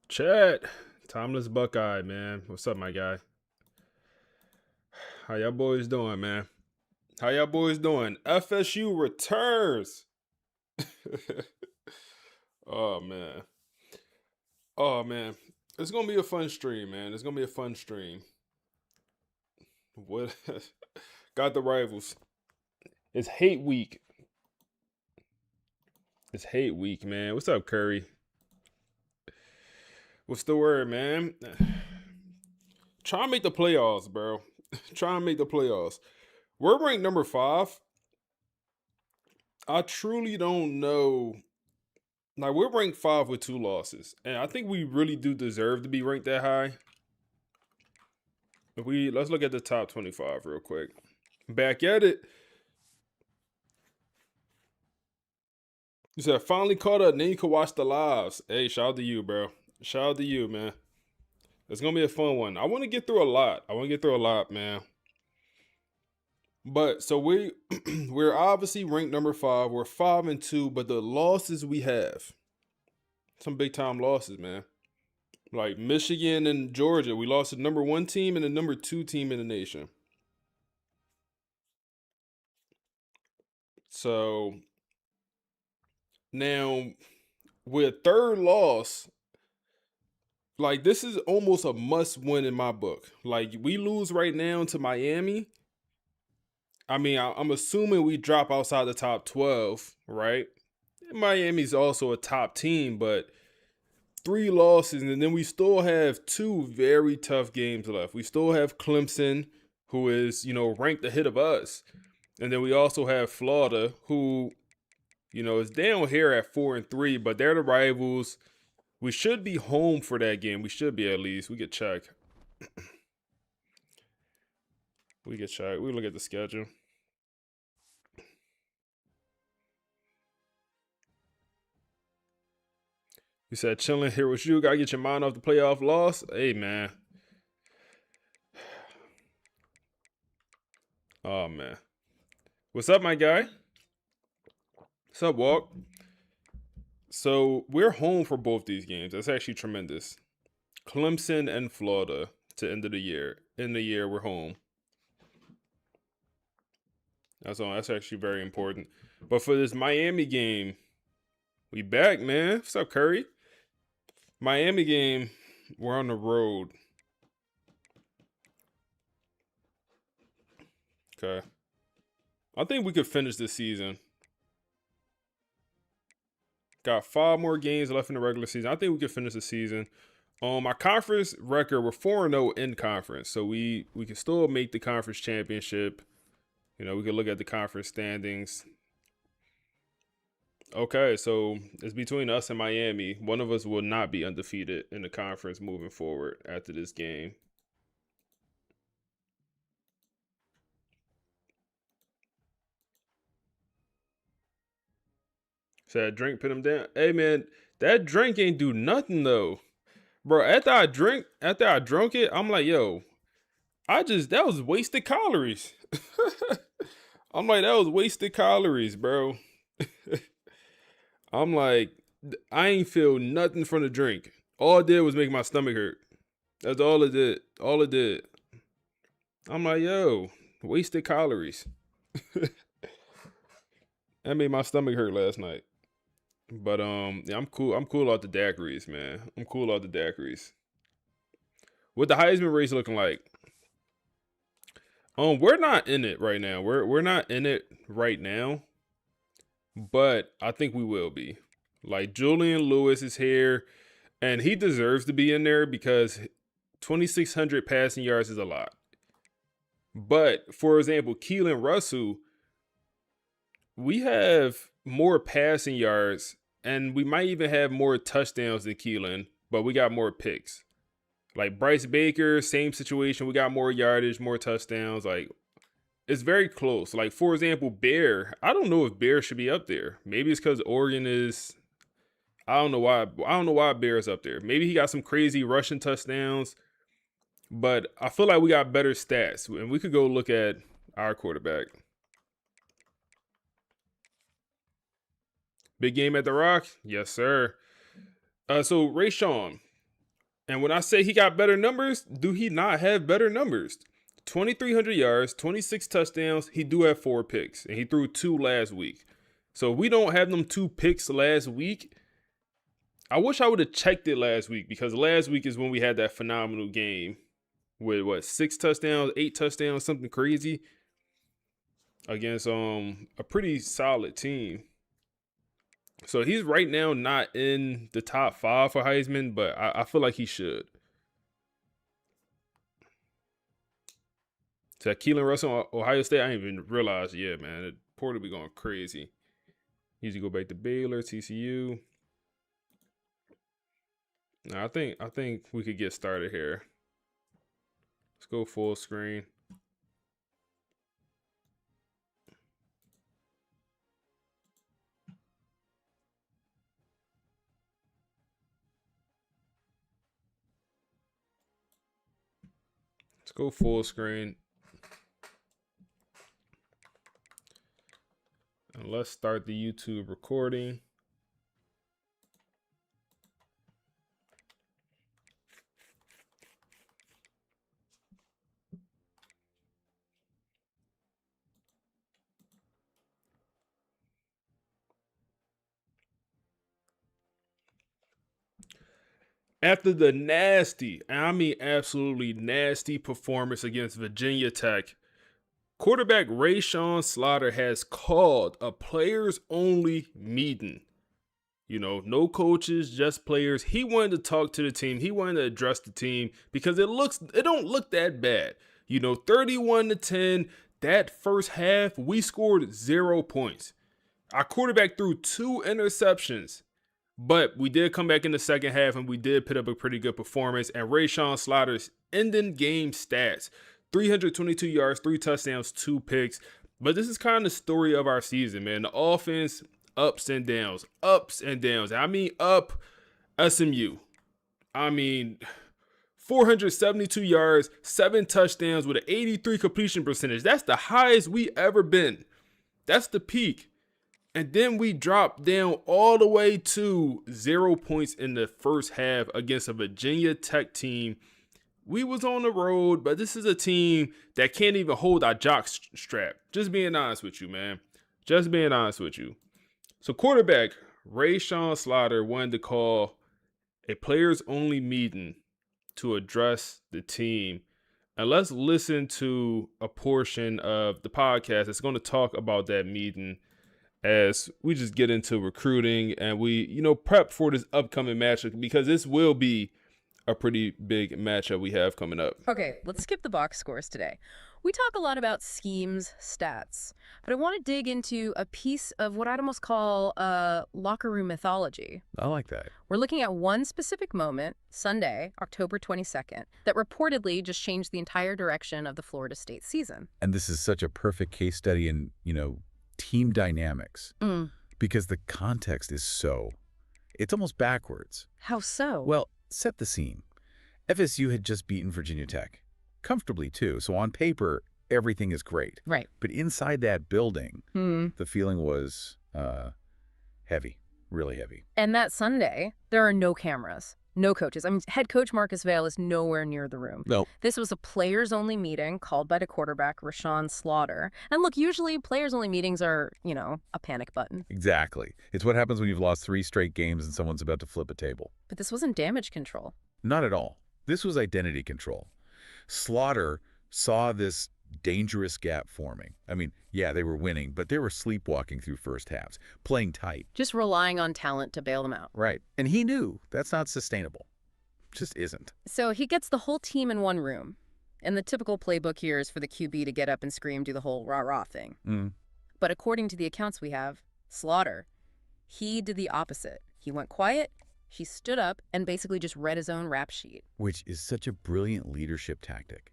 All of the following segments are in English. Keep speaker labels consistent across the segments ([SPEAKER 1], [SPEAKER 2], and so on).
[SPEAKER 1] Chat, Timeless Buckeye, man. What's up, my guy? How y'all boys doing, man? How y'all boys doing? FSU returns. Oh man. Oh man. It's gonna be a fun stream, man. It's gonna be a fun stream. What got the rivals? It's hate week. It's hate week, man. What's up, Curry? What's the word, man? Try and make the playoffs, bro. Try and make the playoffs. We're ranked number 5. I truly don't know. Like, we're ranked 5 with 2 losses, and I think we really do deserve to be ranked that high. If let's look at the top 25 real quick. Back at it. You said finally caught up. Then you could watch the lives. Hey, shout out to you, bro. Shout out to you, man. It's gonna be a fun one. I want to get through a lot. Man. But so we're obviously ranked number 5. We're 5-2, but the losses we have, some big time losses, man. Like Michigan and Georgia, we lost the number 1 team and the number 2 team in the nation. So now with third loss, like this is almost a must win in my book. Like we lose right now to Miami. I mean, I'm assuming we drop outside the top 12, right? Miami's also a top team, but 3 losses, and then we still have 2 very tough games left. We still have Clemson, who is, ranked ahead of us. And then we also have Florida, who, is down here at 4-3, but they're the rivals. We should be home for that game. We should be at least. We could check. We look at the schedule. You said chilling here with you. Gotta get your mind off the playoff loss. Hey, man. Oh, man. What's up, my guy? What's up, Walk? So we're home for both these games. That's actually tremendous. Clemson and Florida to end of the year. In the year, we're home. That's actually very important. But for this Miami game, we back, man. What's up, Curry? Miami game, we're on the road. Okay. I think we could finish this season. Got 5 more games left in the regular season. I think we could finish the season. My conference record, we're 4-0 in conference. So we can still make the conference championship. We could look at the conference standings. Okay, so it's between us and Miami. One of us will not be undefeated in the conference moving forward after this game. So that drink put him down. Hey man, that drink ain't do nothing though. Bro, after I drunk it, I'm like, yo, that was wasted calories. I'm like, that was wasted calories, bro. I'm like, I ain't feel nothing from the drink. All it did was make my stomach hurt. That's all it did. All it did. I'm like, yo, wasted calories. That made my stomach hurt last night. But yeah, I'm cool. I'm cool off the daiquiris, man. I'm cool off the daiquiris. What the Heisman race looking like? We're not in it right now. We're not in it right now. But I think we will be. Like Julian Lewis is here, and he deserves to be in there because 2,600 passing yards is a lot. But for example, Keelan Russell, we have more passing yards, and we might even have more touchdowns than Keelan, but we got more picks. Like Bryce Baker, same situation. We got more yardage, more touchdowns. Like it's very close. Like for example, Bear. I don't know if Bear should be up there. Maybe it's because Oregon is. I don't know why. I don't know why Bear's up there. Maybe he got some crazy rushing touchdowns, but I feel like we got better stats, and we could go look at our quarterback. Big game at the Rock, yes sir. So Rayshawn, And when I say he got better numbers, do he not have better numbers? 2,300 yards, 26 touchdowns. He do have 4 picks, and he threw 2 last week. So if we don't have them 2 picks last week, I wish I would have checked it last week, because last week is when we had that phenomenal game with 6 touchdowns, 8 touchdowns, something crazy against a pretty solid team. So he's right now not in the top 5 for Heisman, but I feel like he should. So Keelan Russell, Ohio State, I didn't even realize. Yeah, man, the portal be going crazy. He usually go back to Baylor, TCU. Now, I think we could get started here. Let's go full screen. Let's go full screen. And let's start the YouTube recording. After the nasty, I mean absolutely nasty performance against Virginia Tech, quarterback Rashawn Slater has called a players-only meeting. You know, no coaches, just players. He wanted to talk to the team. He wanted to address the team because it don't look that bad. You know, 31-10, that first half, we scored 0 points. Our quarterback threw 2 interceptions. But we did come back in the second half, and we did put up a pretty good performance. And Rashawn Slater's ending game stats, 322 yards, 3 touchdowns, 2 picks. But this is kind of the story of our season, man. The offense, ups and downs, ups and downs. I mean, up SMU. I mean, 472 yards, 7 touchdowns with an 83 completion percentage. That's the highest we ever been. That's the peak. And then we dropped down all the way to 0 points in the first half against a Virginia Tech team. We was on the road, but this is a team that can't even hold our jock strap. Just being honest with you, man. Just being honest with you. So quarterback Rashawn Slater wanted to call a players-only meeting to address the team. And let's listen to a portion of the podcast that's going to talk about that meeting as we just get into recruiting and we, prep for this upcoming matchup, because this will be a pretty big matchup we have coming up.
[SPEAKER 2] Okay, let's skip the box scores today. We talk a lot about schemes, stats, but I want to dig into a piece of what I'd almost call locker room mythology.
[SPEAKER 3] I like that.
[SPEAKER 2] We're looking at one specific moment, Sunday, October 22nd, that reportedly just changed the entire direction of the Florida State season.
[SPEAKER 3] And this is such a perfect case study in, team dynamics, because the context is it's almost backwards.
[SPEAKER 2] How so?
[SPEAKER 3] Well, set the scene. FSU had just beaten Virginia Tech, comfortably too, so on paper, everything is great.
[SPEAKER 2] Right.
[SPEAKER 3] But inside that building, the feeling was heavy, really heavy.
[SPEAKER 2] And that Sunday, there are no cameras. No coaches. I mean, head coach Marcus Vale is nowhere near the room.
[SPEAKER 3] No.
[SPEAKER 2] This was a players-only meeting called by the quarterback, Rashawn Slater. And look, usually players-only meetings are, a panic button.
[SPEAKER 3] Exactly. It's what happens when you've lost 3 straight games and someone's about to flip a table.
[SPEAKER 2] But this wasn't damage control.
[SPEAKER 3] Not at all. This was identity control. Slater saw this dangerous gap forming. I mean, yeah, they were winning, but they were sleepwalking through first halves, playing tight.
[SPEAKER 2] Just relying on talent to bail them out.
[SPEAKER 3] Right. And he knew that's not sustainable. Just isn't.
[SPEAKER 2] So he gets the whole team in one room. And the typical playbook here is for the QB to get up and scream, do the whole rah-rah thing. But according to the accounts we have, Slater, he did the opposite. He went quiet, he stood up, and basically just read his own rap sheet.
[SPEAKER 3] Which is such a brilliant leadership tactic.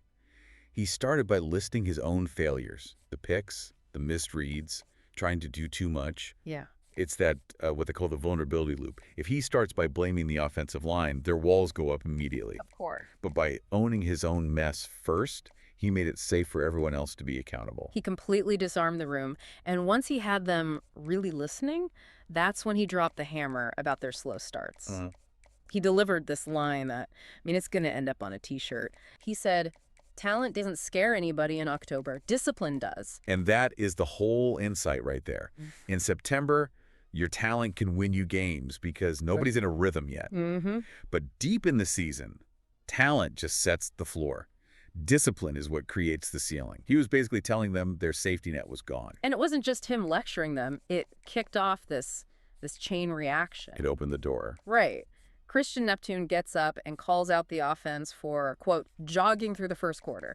[SPEAKER 3] He started by listing his own failures, the picks, the missed reads, trying to do too much.
[SPEAKER 2] Yeah.
[SPEAKER 3] It's that, what they call the vulnerability loop. If he starts by blaming the offensive line, their walls go up immediately.
[SPEAKER 2] Of course.
[SPEAKER 3] But by owning his own mess first, he made it safe for everyone else to be accountable.
[SPEAKER 2] He completely disarmed the room. And once he had them really listening, that's when he dropped the hammer about their slow starts. He delivered this line that, I mean, it's going to end up on a T-shirt. He said, "Talent doesn't scare anybody in October. Discipline does."
[SPEAKER 3] And that is the whole insight right there. In September, your talent can win you games because nobody's in a rhythm yet. But deep in the season, talent just sets the floor. Discipline is what creates the ceiling. He was basically telling them their safety net was gone.
[SPEAKER 2] And it wasn't just him lecturing them. It kicked off this chain reaction.
[SPEAKER 3] It opened the door.
[SPEAKER 2] Right. Christian Neptune gets up and calls out the offense for, quote, jogging through the first quarter.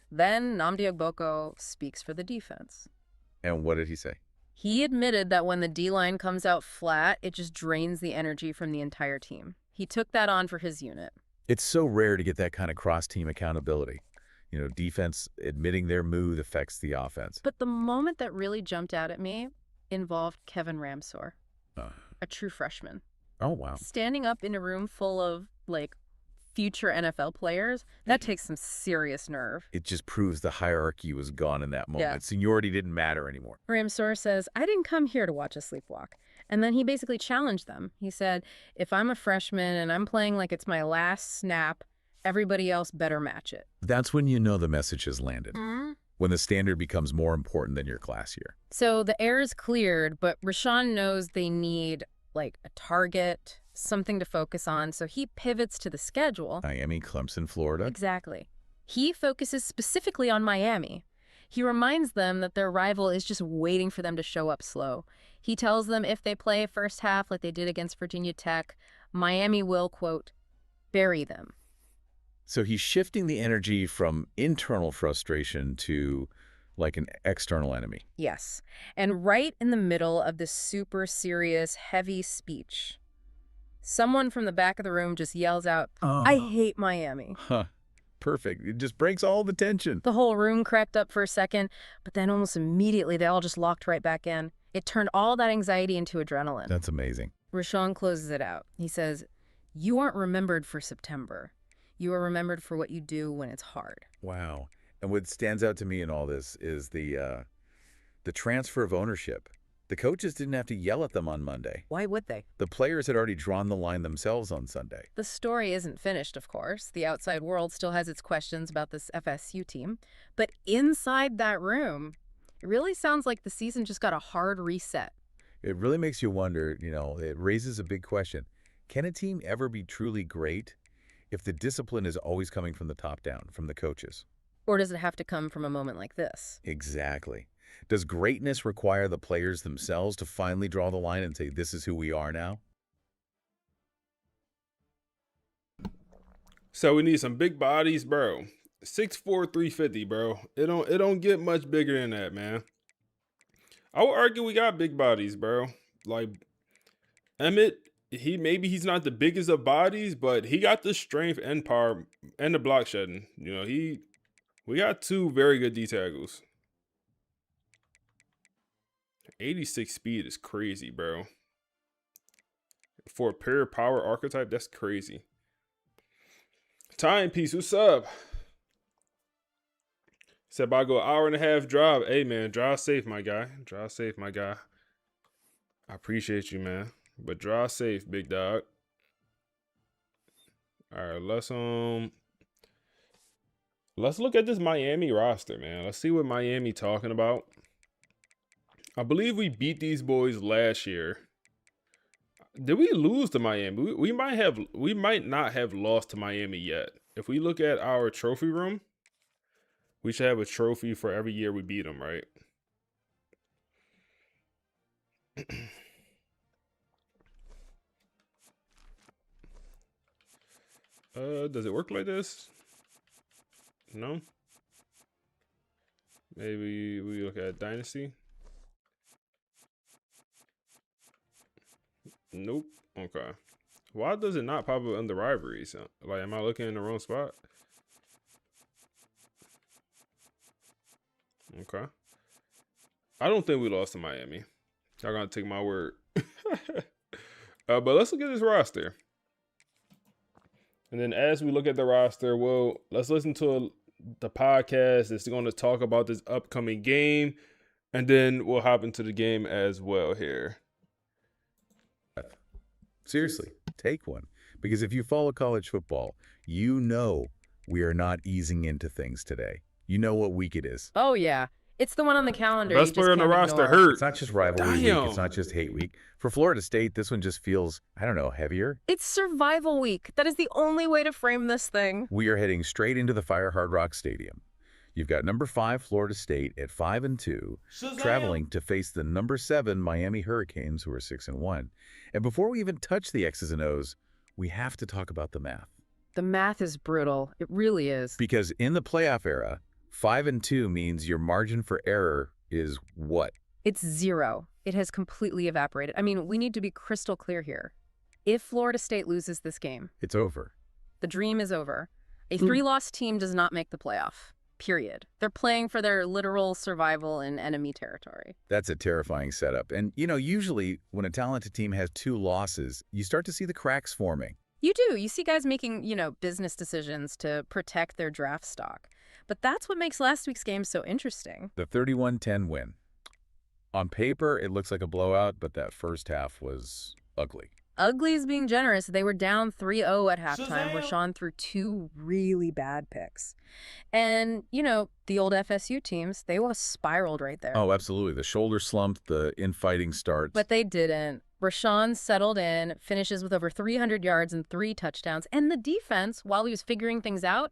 [SPEAKER 2] Then Nnamdi Ogboko speaks for the defense.
[SPEAKER 3] And what did he say?
[SPEAKER 2] He admitted that when the D-line comes out flat, it just drains the energy from the entire team. He took that on for his unit.
[SPEAKER 3] It's so rare to get that kind of cross-team accountability. You know, defense admitting their mood affects the offense.
[SPEAKER 2] But the moment that really jumped out at me involved Kevin Ramsor, a true freshman.
[SPEAKER 3] Oh, wow.
[SPEAKER 2] Standing up in a room full of, like, future NFL players, that takes some serious nerve.
[SPEAKER 3] It just proves the hierarchy was gone in that moment.
[SPEAKER 2] Yeah.
[SPEAKER 3] Seniority didn't matter anymore.
[SPEAKER 2] Ramsor says, "I didn't come here to watch a sleepwalk." And then he basically challenged them. He said, "If I'm a freshman and I'm playing like it's my last snap, everybody else better match it."
[SPEAKER 3] That's when you know the message has landed. When the standard becomes more important than your class year.
[SPEAKER 2] So the air is cleared, but Rashawn knows they need, like, a target, something to focus on, so he pivots to the schedule.
[SPEAKER 3] Miami, Clemson, Florida.
[SPEAKER 2] Exactly. He focuses specifically on Miami. He reminds them that their rival is just waiting for them to show up slow. He tells them if they play first half like they did against Virginia Tech, Miami will, quote, bury them.
[SPEAKER 3] So he's shifting the energy from internal frustration to like an external enemy.
[SPEAKER 2] Yes. And right in the middle of this super serious, heavy speech, someone from the back of the room just yells out, "I hate Miami."
[SPEAKER 3] Huh. Perfect. It just breaks all the tension.
[SPEAKER 2] The whole room cracked up for a second, but then almost immediately they all just locked right back in. It turned all that anxiety into adrenaline.
[SPEAKER 3] That's amazing.
[SPEAKER 2] Rashawn closes it out. He says, "You aren't remembered for September. You are remembered for what you do when it's hard."
[SPEAKER 3] Wow. And what stands out to me in all this is the transfer of ownership. The coaches didn't have to yell at them on Monday.
[SPEAKER 2] Why would they?
[SPEAKER 3] The players had already drawn the line themselves on Sunday.
[SPEAKER 2] The story isn't finished, of course. The outside world still has its questions about this FSU team. But inside that room, it really sounds like the season just got a hard reset.
[SPEAKER 3] It really makes you wonder, you know, it raises a big question. Can a team ever be truly great if the discipline is always coming from the top down, from the coaches?
[SPEAKER 2] Or does it have to come from a moment like this?
[SPEAKER 3] Exactly. Does greatness require the players themselves to finally draw the line and say, this is who we are now?
[SPEAKER 1] So we need some big bodies, bro. 6'4", 350, bro. It don't get much bigger than that, man. I would argue we got big bodies, bro. Like Emmett, he's not the biggest of bodies, but he got the strength and power and the block shedding. You know, we got two very good D tackles. 86 speed is crazy, bro. For a pure power archetype, that's crazy. Timepiece, what's up? Said I go hour and a half drive. Hey, man, drive safe, my guy. Drive safe, my guy. I appreciate you, man. But drive safe, big dog. All right, let's look at this Miami roster, man. Let's see what Miami talking about. I believe we beat these boys last year. Did we lose to Miami? We might not have lost to Miami yet. If we look at our trophy room, we should have a trophy for every year we beat them, right? Does it work like this? No? Maybe we look at Dynasty. Nope. Okay. Why does it not pop up under rivalries? Like, am I looking in the wrong spot? Okay. I don't think we lost to Miami. Y'all gonna take my word. But let's look at this roster. And then as we look at the roster, let's listen to the podcast that's going to talk about this upcoming game. And then we'll hop into the game as well here.
[SPEAKER 3] Seriously, take one. Because if you follow college football, you know we are not easing into things today. You know what week it is.
[SPEAKER 2] Oh, yeah. It's the one on the calendar
[SPEAKER 1] Best
[SPEAKER 2] you just
[SPEAKER 1] player on the
[SPEAKER 2] can't
[SPEAKER 1] roster
[SPEAKER 2] ignore.
[SPEAKER 1] hurt.
[SPEAKER 3] It's not just rivalry week. It's not just hate week. For Florida State, this one just feels, I don't know, heavier.
[SPEAKER 2] It's survival week. That is the only way to frame this thing.
[SPEAKER 3] We are heading straight into the Fire Hard Rock Stadium. You've got number 5 Florida State at 5-2, traveling to face the number 7 Miami Hurricanes, who are 6-1. And before we even touch the X's and O's, we have to talk about the math.
[SPEAKER 2] The math is brutal. It really is.
[SPEAKER 3] Because in the playoff era, 5-2 means your margin for error is what?
[SPEAKER 2] It's 0. It has completely evaporated. I mean, we need to be crystal clear here. If Florida State loses this game,
[SPEAKER 3] it's over.
[SPEAKER 2] The dream is over. A 3-loss team does not make the playoff. Period. They're playing for their literal survival in enemy territory.
[SPEAKER 3] That's a terrifying setup. And, you know, usually when a talented team has 2 losses, you start to see the cracks forming.
[SPEAKER 2] You do. You see guys making, business decisions to protect their draft stock. But that's what makes last week's game so interesting.
[SPEAKER 3] The 31-10 win. On paper, it looks like a blowout, but that first half was ugly.
[SPEAKER 2] Ugly is being generous. They were down 3-0 at halftime. Rashawn threw 2 really bad picks. And, the old FSU teams, they was spiraled right there.
[SPEAKER 3] Oh, absolutely. The shoulder slumped, the infighting starts.
[SPEAKER 2] But they didn't. Rashawn settled in, finishes with over 300 yards and 3 touchdowns. And the defense, while he was figuring things out,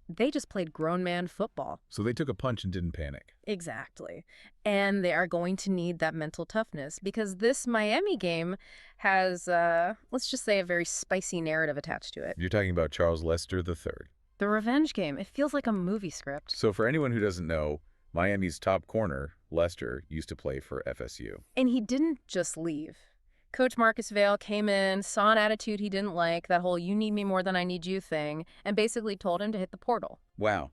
[SPEAKER 2] they just played grown man football.
[SPEAKER 3] So they took a punch and didn't panic.
[SPEAKER 2] Exactly. And they are going to need that mental toughness because this Miami game has, let's just say, a very spicy narrative attached to it.
[SPEAKER 3] You're talking about Charles Lester III.
[SPEAKER 2] The revenge game. It feels like a movie script.
[SPEAKER 3] So for anyone who doesn't know, Miami's top corner, Lester, used to play for FSU.
[SPEAKER 2] And he didn't just leave. Coach Marcus Vale came in, saw an attitude he didn't like, that whole you need me more than I need you thing, and basically told him to hit the portal.
[SPEAKER 3] Wow.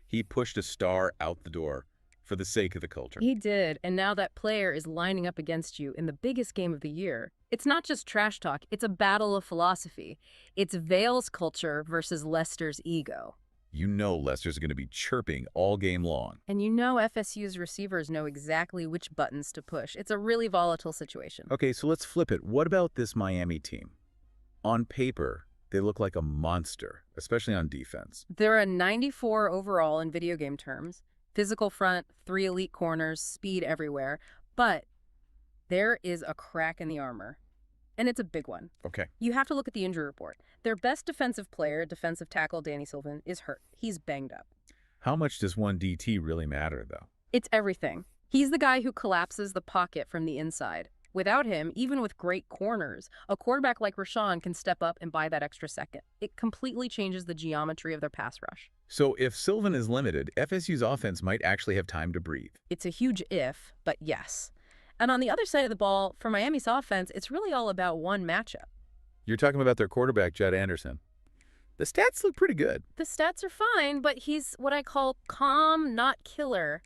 [SPEAKER 3] He pushed a star out the door for the sake of the culture.
[SPEAKER 2] He did, and now that player is lining up against you in the biggest game of the year. It's not just trash talk, it's a battle of philosophy. It's Vale's culture versus Lester's ego.
[SPEAKER 3] You know Lester's going to be chirping all game long.
[SPEAKER 2] And you know FSU's receivers know exactly which buttons to push. It's a really volatile situation.
[SPEAKER 3] Okay, so let's flip it. What about this Miami team? On paper, they look like a monster, especially on defense.
[SPEAKER 2] They're a 94 overall in video game terms. Physical front, 3 elite corners, speed everywhere. But there is a crack in the armor. And it's a big one.
[SPEAKER 3] Okay.
[SPEAKER 2] You have to look at the injury report. Their best defensive player, defensive tackle Danny Sylvan, is hurt. He's banged up.
[SPEAKER 3] How much does one DT really matter, though?
[SPEAKER 2] It's everything. He's the guy who collapses the pocket from the inside. Without him, even with great corners, a quarterback like Rashawn can step up and buy that extra second. It completely changes the geometry of their pass rush.
[SPEAKER 3] So if Sylvan is limited, FSU's offense might actually have time to breathe.
[SPEAKER 2] It's a huge if, but yes. And on the other side of the ball, for Miami's offense, it's really all about one matchup.
[SPEAKER 3] You're talking about their quarterback, Judd Anderson. The stats look pretty good.
[SPEAKER 2] The stats are fine, but he's what I call calm, not killer.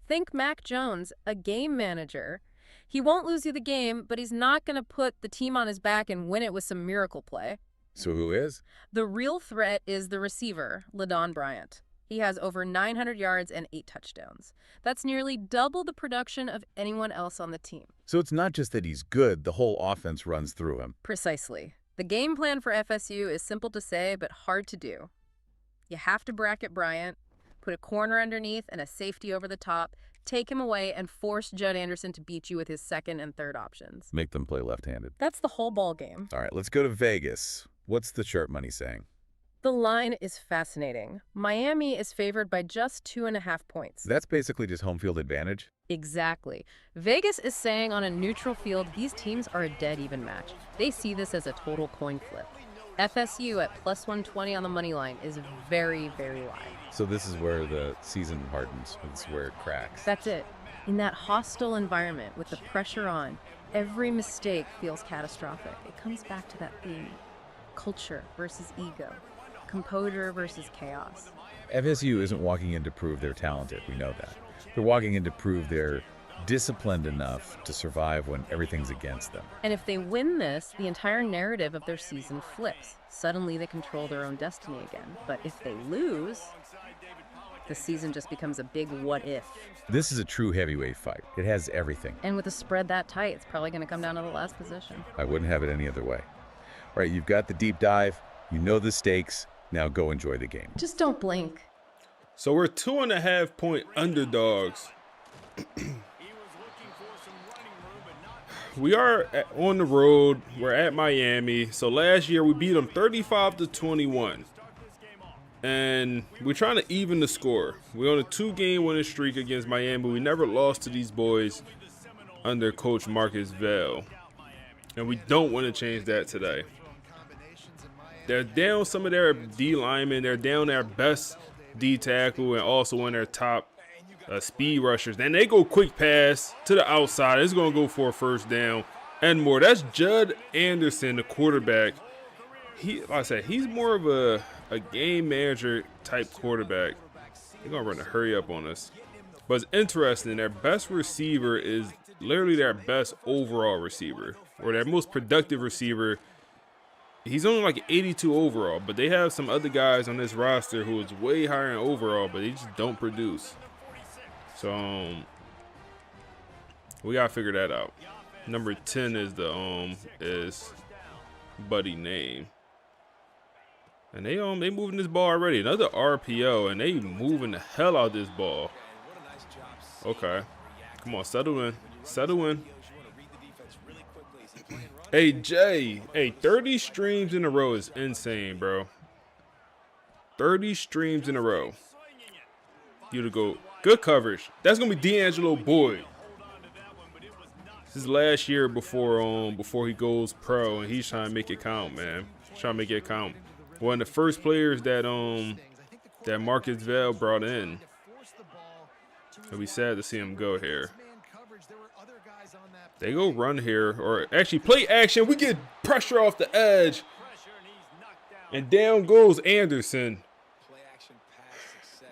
[SPEAKER 2] Think Mac Jones, a game manager. He won't lose you the game, but he's not going to put the team on his back and win it with some miracle play.
[SPEAKER 3] So who is?
[SPEAKER 2] The real threat is the receiver, LaDon Bryant. He has over 900 yards and 8 touchdowns. That's nearly double the production of anyone else on the team.
[SPEAKER 3] So it's not just that he's good, the whole offense runs through him.
[SPEAKER 2] Precisely. The game plan for FSU is simple to say, but hard to do. You have to bracket Bryant, put a corner underneath and a safety over the top, take him away, and force Judd Anderson to beat you with his second and third options.
[SPEAKER 3] Make them play left-handed.
[SPEAKER 2] That's the whole ball game.
[SPEAKER 3] All right, let's go to Vegas. What's the sharp money saying?
[SPEAKER 2] The line is fascinating. Miami is favored by just 2.5 points.
[SPEAKER 3] That's basically just home field advantage?
[SPEAKER 2] Exactly. Vegas is saying on a neutral field, these teams are a dead even match. They see this as a total coin flip. FSU at plus 120 on the money line is very, very live.
[SPEAKER 3] So this is where the season hardens. This is where it cracks.
[SPEAKER 2] That's it. In that hostile environment with the pressure on, every mistake feels catastrophic. It comes back to that theme. Culture versus ego. Composure versus chaos.
[SPEAKER 3] FSU isn't walking in to prove they're talented. We know that. They're walking in to prove they're disciplined enough to survive when everything's against them.
[SPEAKER 2] And if they win this, the entire narrative of their season flips. Suddenly they control their own destiny again. But if they lose, the season just becomes a big what if.
[SPEAKER 3] This is a true heavyweight fight. It has everything.
[SPEAKER 2] And with a spread that tight, it's probably going to come down to the last position.
[SPEAKER 3] I wouldn't have it any other way. Right, you've got the deep dive. You know the stakes. Now go enjoy the game.
[SPEAKER 2] Just don't blink.
[SPEAKER 1] So we're 2.5-point underdogs. We are on the road. We're at Miami. So last year we beat them 35-21. And we're trying to even the score. We're on a 2-game winning streak against Miami. We never lost to these boys under Coach Marcus Vale. And we don't want to change that today. They're down some of their D linemen. They're down their best D tackle and also one of their top speed rushers. Then they go quick pass to the outside. It's going to go for a first down and more. That's Judd Anderson, the quarterback. Like I said, he's more of a game manager type quarterback. They're going to run a hurry up on us. But it's interesting. Their best receiver is literally their best overall receiver, or their most productive receiver. He's only like 82 overall, but they have some other guys on this roster who is way higher in overall, but they just don't produce. So we gotta figure that out. Number 10 is the is Buddy name, and they moving this ball already. Another RPO, and they moving the hell out of this ball. Okay, come on, settle in, settle in. Hey, Jay. Hey, 30 streams in a row is insane, bro. 30 streams in a row. You to go. Good coverage. That's going to be D'Angelo Boyd. This is last year before he goes pro, and he's trying to make it count, man. Trying to make it count. One of the first players that Marcus Vale brought in. It'll be sad to see him go here. They go run here, or actually play action. We get pressure off the edge. And down goes Anderson.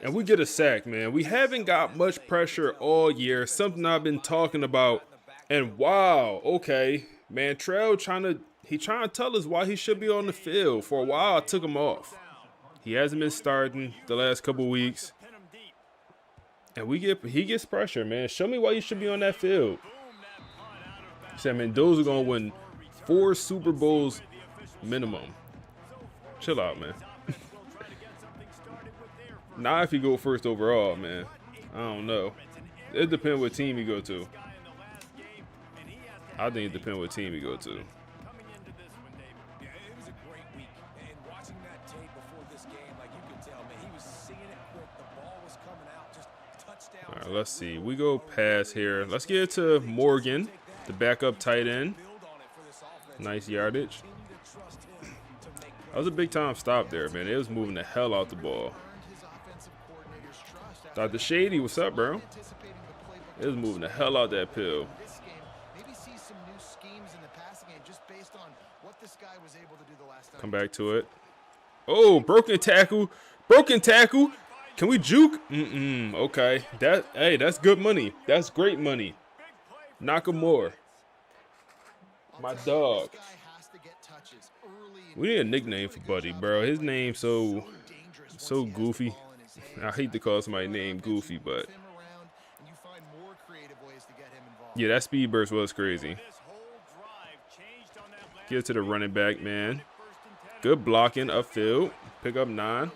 [SPEAKER 1] And we get a sack, man. We haven't got much pressure all year. Something I've been talking about. And wow, okay. Man, Trell trying to tell us why he should be on the field. For a while, I took him off. He hasn't been starting the last couple weeks. And he gets pressure, man. Show me why you should be on that field. Said Mendoza gonna win 4 Super Bowls minimum. Chill out, man. Not if he go first overall, man. I don't know. It depends what team he go to. I think it depends what team he go to. All right, let's see. We go pass here. Let's get it to Morgan, the backup tight end. Nice yardage. That was a big time stop there, man. It was moving the hell out the ball. Dr. Shady, what's up, bro? It was moving the hell out that pill. Come back to it. Oh, broken tackle. Broken tackle. Can we juke? Okay. That's good money. That's great money. Nakamura. My dog. We need a nickname for Buddy, bro. His name's so goofy. I hate to call somebody named Goofy, but yeah, that speed burst was crazy. Get it to the running back, man. Good blocking upfield. Pick up 9.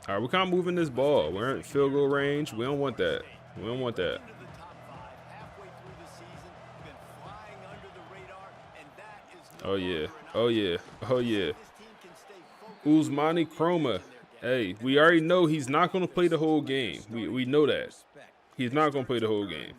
[SPEAKER 1] All right, we're kind of moving this ball. We're in field goal range. We don't want that. We don't want that. Oh, yeah. Oh, yeah. Oh, yeah. Usmani Chroma. Hey, we already know he's not going to play the whole game. We know that. He's not going to play the whole game.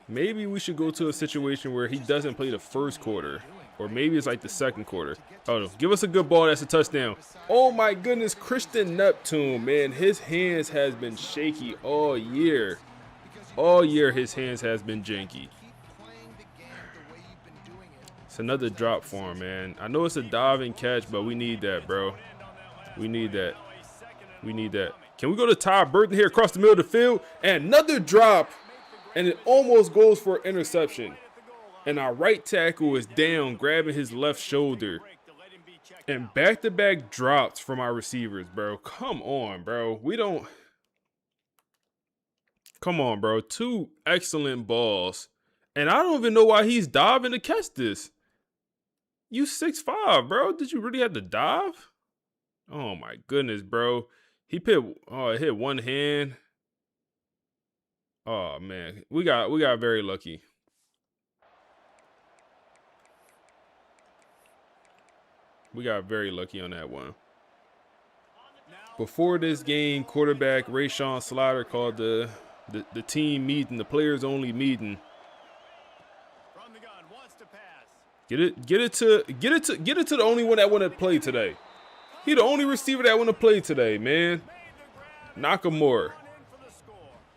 [SPEAKER 1] Maybe we should go to a situation where he doesn't play the first quarter. Or maybe it's like the second quarter. Oh, no. Give us a good ball. That's a touchdown. Oh, my goodness. Christian Neptune, man. His hands has been shaky all year. All year his hands has been janky. It's another drop for him, man. I know it's a dive and catch, but we need that, bro. We need that. We need that. Can we go to Todd Burton here across the middle of the field? And another drop. And it almost goes for an interception. And our right tackle is down, grabbing his left shoulder. And back-to-back drops from our receivers, bro. Come on, bro. We don't... Come on, bro. 2 excellent balls. And I don't even know why he's diving to catch this. You 6'5", bro. Did you really have to dive? Oh, my goodness, bro. He hit one hand. Oh, man. We got very lucky. We got very lucky on that one. Before this game, quarterback Rayshawn Slaughter called the team meeting, the players only meeting. Get it to the only one that want to play today. He the only receiver that want to play today, man. Nakamura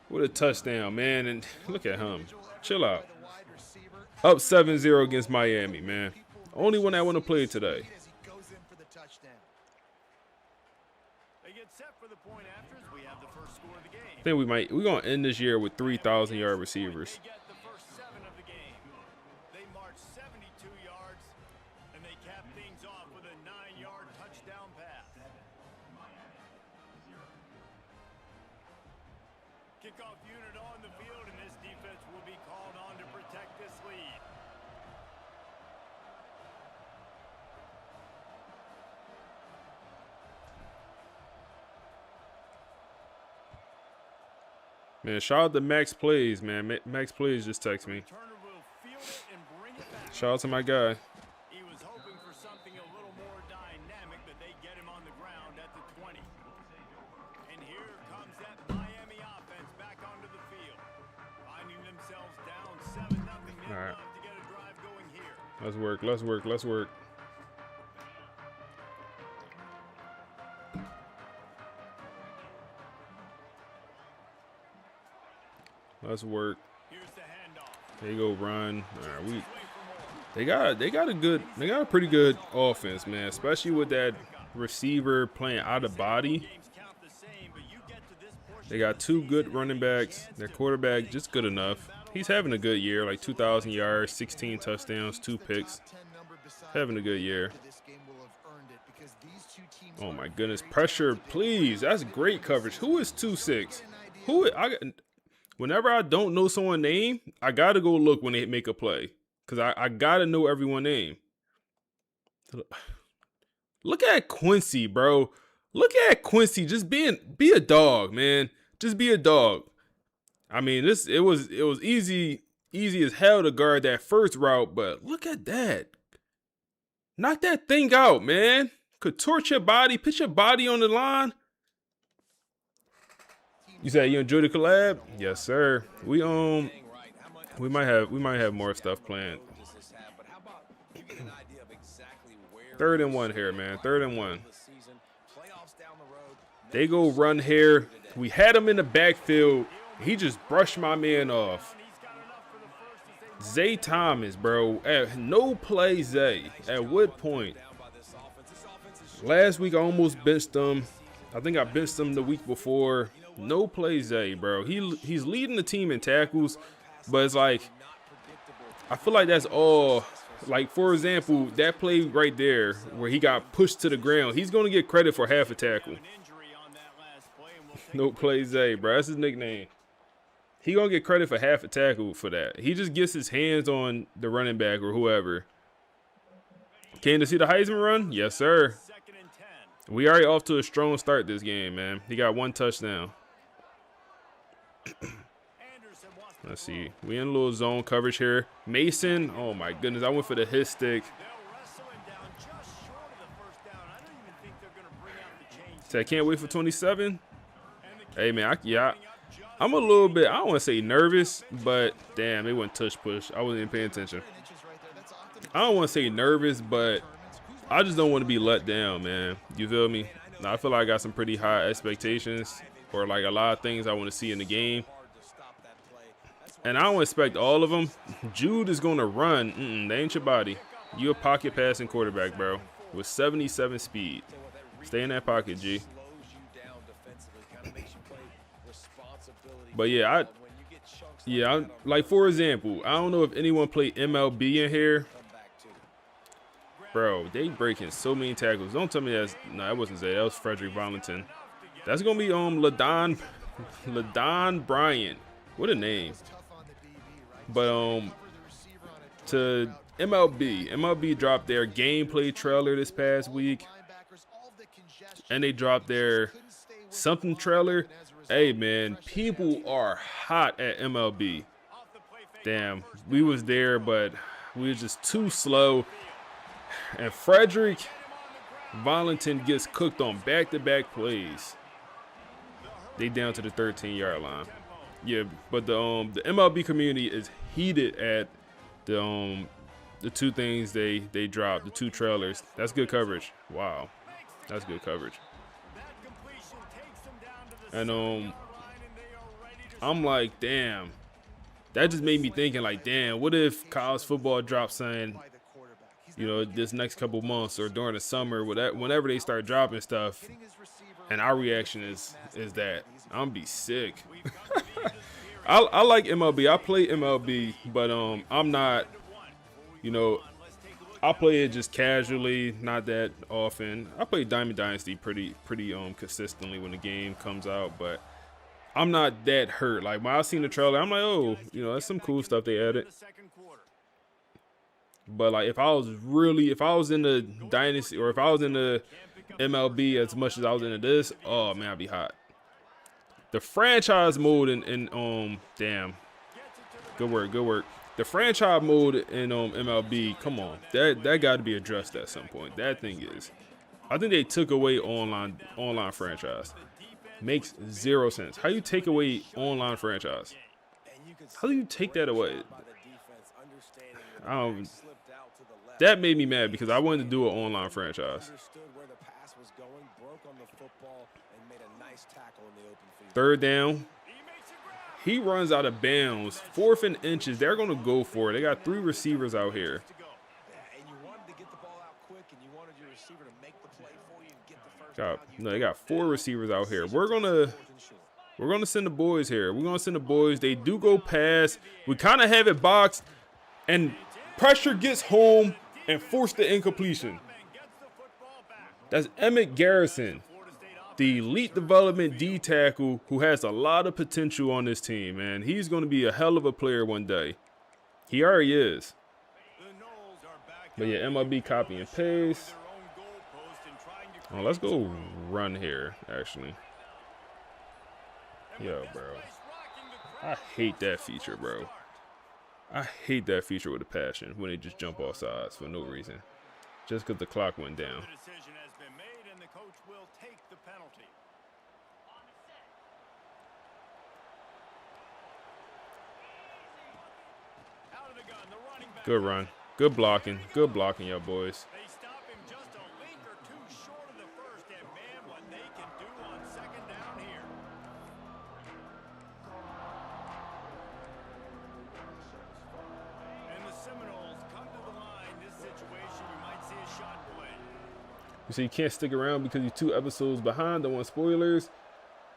[SPEAKER 1] with a touchdown, man, and look at him. Chill out. Up 7-0 against Miami, man. Only one that want to play today. I think we're gonna end this year with 3,000-yard receivers.
[SPEAKER 4] Kickoff unit on the field, and this defense will be called on to protect this lead.
[SPEAKER 1] Man, shout out to Max Plays, man. Max Plays just text me. Shout out to my guy.
[SPEAKER 4] He was hoping for something a little more dynamic, but they get him on the ground at the 20. And here comes that Miami offense back onto the field, finding themselves down 7-0. All right. To get a drive going here.
[SPEAKER 1] Let's work. Let's work. Let's work. Let's work. There you go, run. All right, they got a pretty good offense, man. Especially with that receiver playing out of body. They got 2 good running backs. Their quarterback just good enough. He's having a good year, like 2,000 yards, 16 touchdowns, 2 picks. Having a good year. Oh my goodness, pressure, please. That's great coverage. Who is 2-6? Whenever I don't know someone's name, I got to go look when they make a play. Because I got to know everyone's name. Look at Quincy, bro. Look at Quincy just be a dog, man. Just be a dog. I mean, it was easy as hell to guard that first route, but look at that. Knock that thing out, man. Contort your body, put your body on the line. You said you enjoyed the collab? Yes, sir. We might have more stuff planned. 3rd and 1 here, man. 3rd and 1. They go run here. We had him in the backfield. He just brushed my man off. Zay Thomas, bro. No play, Zay. At what point? Last week I almost benched him. I think I benched him the week before. No play, Zay, bro. He's leading the team in tackles, but it's like I feel like that's all. Like, for example, that play right there where he got pushed to the ground, he's going to get credit for half a tackle. No play, Zay, bro. That's his nickname. He going to get credit for half a tackle for that. He just gets his hands on the running back or whoever. Came to see the Heisman run? Yes, sir. We already off to a strong start this game, man. He got 1 touchdown. Let's see. We in a little zone coverage here. Mason. Oh, my goodness. I went for the hit stick. So I can't wait for 27. Hey, man. I'm a little bit, I don't want to say nervous, but damn, it went tush push. I wasn't even paying attention. I don't want to say nervous, but I just don't want to be let down, man. You feel me? Now, I feel like I got some pretty high expectations for like a lot of things I want to see in the game. And I don't expect all of them. Jude is going to run. They ain't your body. You a pocket passing quarterback, bro, with 77 speed. Stay in that pocket, G. But yeah, like, for example, I don't know if anyone played MLB in here. Bro, they breaking so many tackles. Don't tell me that wasn't Zay. That was Frederick Valentin. That's going to be LaDon Bryant. What a name. But to MLB dropped their gameplay trailer this past week, and they dropped their something trailer. Hey man, people are hot at MLB. Damn, we was there, but we was just too slow. And Frederick Valentin gets cooked on back-to-back plays. They down to the 13-yard line. Yeah, but the MLB community is heated at the two things they dropped, the two trailers. That's good coverage. Wow, that's good coverage. And I'm like, damn. That just made me thinking, like, damn, what if college football drops saying, you know, this next couple months or during the summer, whenever they start dropping stuff, and our reaction is that I'm gonna be sick. I like MLB. I play MLB, but I'm not, you know, I play it just casually, not that often. I play Dynasty pretty consistently when the game comes out, but I'm not that hurt. Like when I seen the trailer, I'm like, oh, you know, that's some cool stuff they added. But like if I was in the Dynasty or if I was in the MLB as much as I was into this, oh man, I'd be hot. The franchise mode in damn, good work. The franchise mode in MLB, come on, that got to be addressed at some point. That thing is, I think they took away online franchise. Makes zero sense. How you take away online franchise? How do you take that away? That made me mad because I wanted to do an online franchise. Third down. He runs out of bounds. 4th and inches. They're going to go for it. They got 3 receivers out here. They got 4 receivers out here. We're gonna send the boys here. We're gonna send the boys. They do go past. We kind of have it boxed, and pressure gets home and forced the incompletion. That's Emmett Garrison, the elite development D tackle who has a lot of potential on this team, man. He's gonna be a hell of a player one day. He already is. But yeah, MLB copy and paste. Oh, let's go run here, actually. Yo, bro. I hate that feature, bro. I hate that feature with a passion when they just jump off sides for no reason. Just because the clock went down. Good run. Good blocking. Good blocking, y'all boys. You see, you can't stick around because you're 2 episodes behind. Don't want spoilers.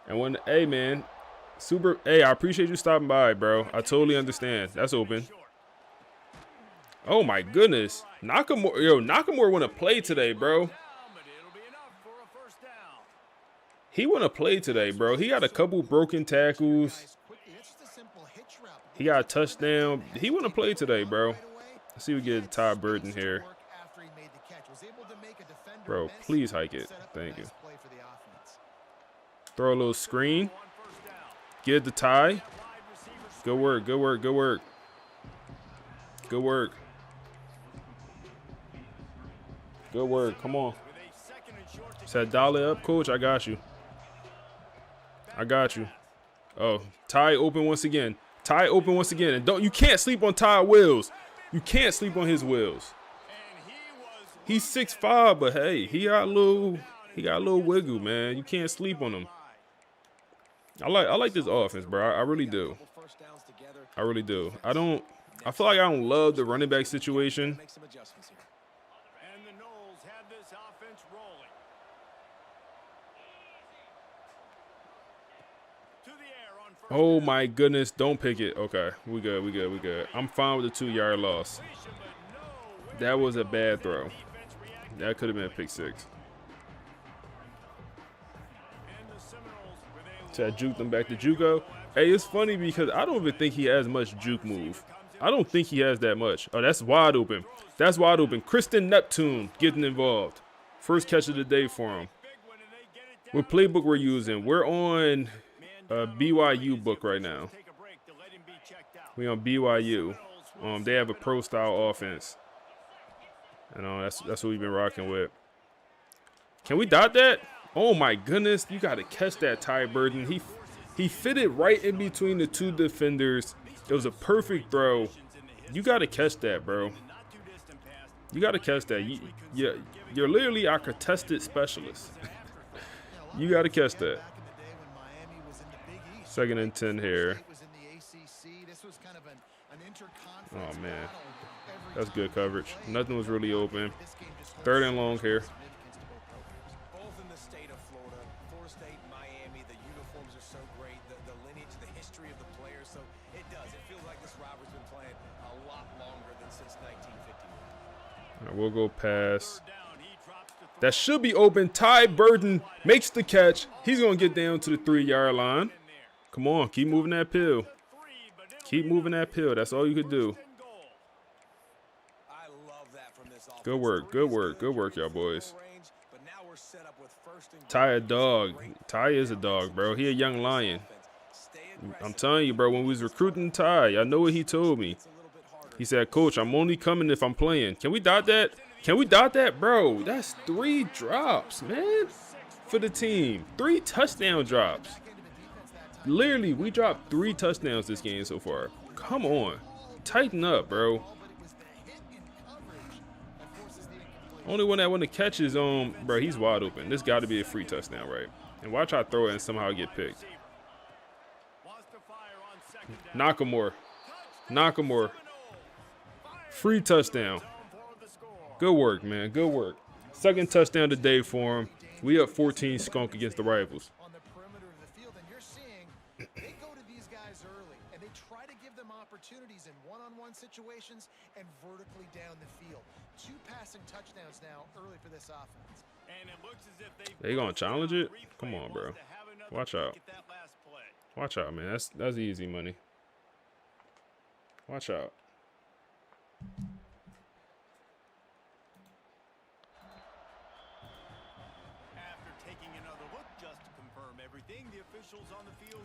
[SPEAKER 1] And when, hey man, hey, I appreciate you stopping by, bro. I totally understand. That's open. Oh my goodness, Nakamura want to play today, bro. He want to play today, bro. He got a couple broken tackles. He got a touchdown. He want to play today, bro. Let's see if we get Todd Burton here. Bro, please hike it. Thank you. Throw a little screen. Get the tie. Good work, good work, good work. Good work. Good work. Come on. Said dial it up, coach. I got you. I got you. Oh, Ty open once again. Ty open once again. And you can't sleep on Ty Wills. You can't sleep on his wheels. He's 6'5", but hey, he got a little wiggle, man. You can't sleep on him. I like this offense, bro. I really do. I really do. I feel like I don't love the running back situation. Oh my goodness, don't pick it. Okay, we good. I'm fine with the 2-yard loss. That was a bad throw. That could have been a pick 6. So I juked them back to JUCO. Hey, it's funny because I don't even think he has much juke move. I don't think he has that much. Oh, that's wide open. That's wide open. Kristen Neptune getting involved. First catch of the day for him. What playbook we're using? We're on BYU book right now. We on BYU. They have a pro style offense. And that's what we've been rocking with. Can we dot that? Oh my goodness, you got to catch that, Ty Burden. He fitted right in between the two defenders. It was a perfect throw. You got to catch that, bro. You got to catch that. You're literally our contested specialist. You got to catch that. 2nd and 10 here. Oh, man. That's good coverage. Nothing was really open. 3rd and long here.
[SPEAKER 4] Both in the state of Florida, Florida State, Miami, the uniforms are so great, the lineage, the history of the players, so it does. It feels like this rivalry's been playing a lot longer than since 1951.
[SPEAKER 1] All right, we'll go pass. That should be open. Ty Burden makes the catch. He's going to get down to the 3-yard line. Come on, keep moving that pill. Keep moving that pill. That's all you could do. Good work, good work, good work, y'all boys. Ty a dog. Ty is a dog, bro. He a young lion. I'm telling you, bro, when we was recruiting Ty, I know what he told me. He said, Coach, I'm only coming if I'm playing. Can we dot that? Can we dot that? Bro, that's 3 drops, man, for the team. 3 touchdown drops. Literally, we dropped 3 touchdowns this game so far. Come on. Tighten up, bro. Only one that want to catch is bro, he's wide open. This got to be a free touchdown, right? And watch I throw it and somehow get picked. Nakamura. Nakamura. Free touchdown. Good work, man. Good work. 2nd touchdown today for him. We up 14 skunk against the rivals.
[SPEAKER 5] On the perimeter of the field, and you're seeing they go to these guys early, and they try to give them opportunities in one-on-one situations and vertically down the field. 2 passing touchdowns now early for this offense.
[SPEAKER 4] And it looks as if
[SPEAKER 1] They gonna challenge it? Come on, bro. Watch out. Watch out, man. That's easy money. Watch out.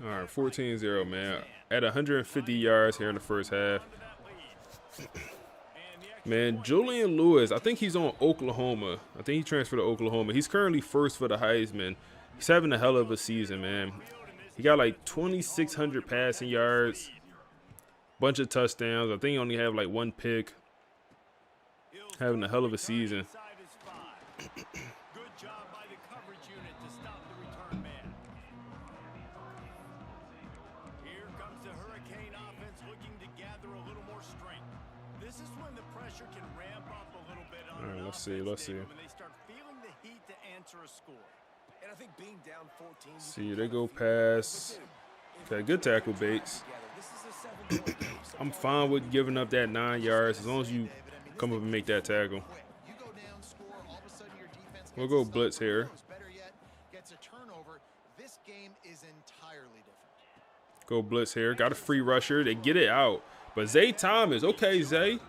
[SPEAKER 1] All right, 14-0, man. At 150 yards here in the first half. Man, Julian Lewis, I think he's on Oklahoma. I think he transferred to Oklahoma. He's currently first for the Heisman. He's having a hell of a season, man. He got like 2,600 passing yards, bunch of touchdowns. I think he only have like 1 pick. Having a hell of a season. All right, let's see. See, they go pass. Okay, good tackle, Bates. I'm fine with giving up that 9 yards as long as you come up and make that tackle. We'll go blitz here. Go blitz here. Got a free rusher. They get it out. But Zay Thomas. Okay, Zay.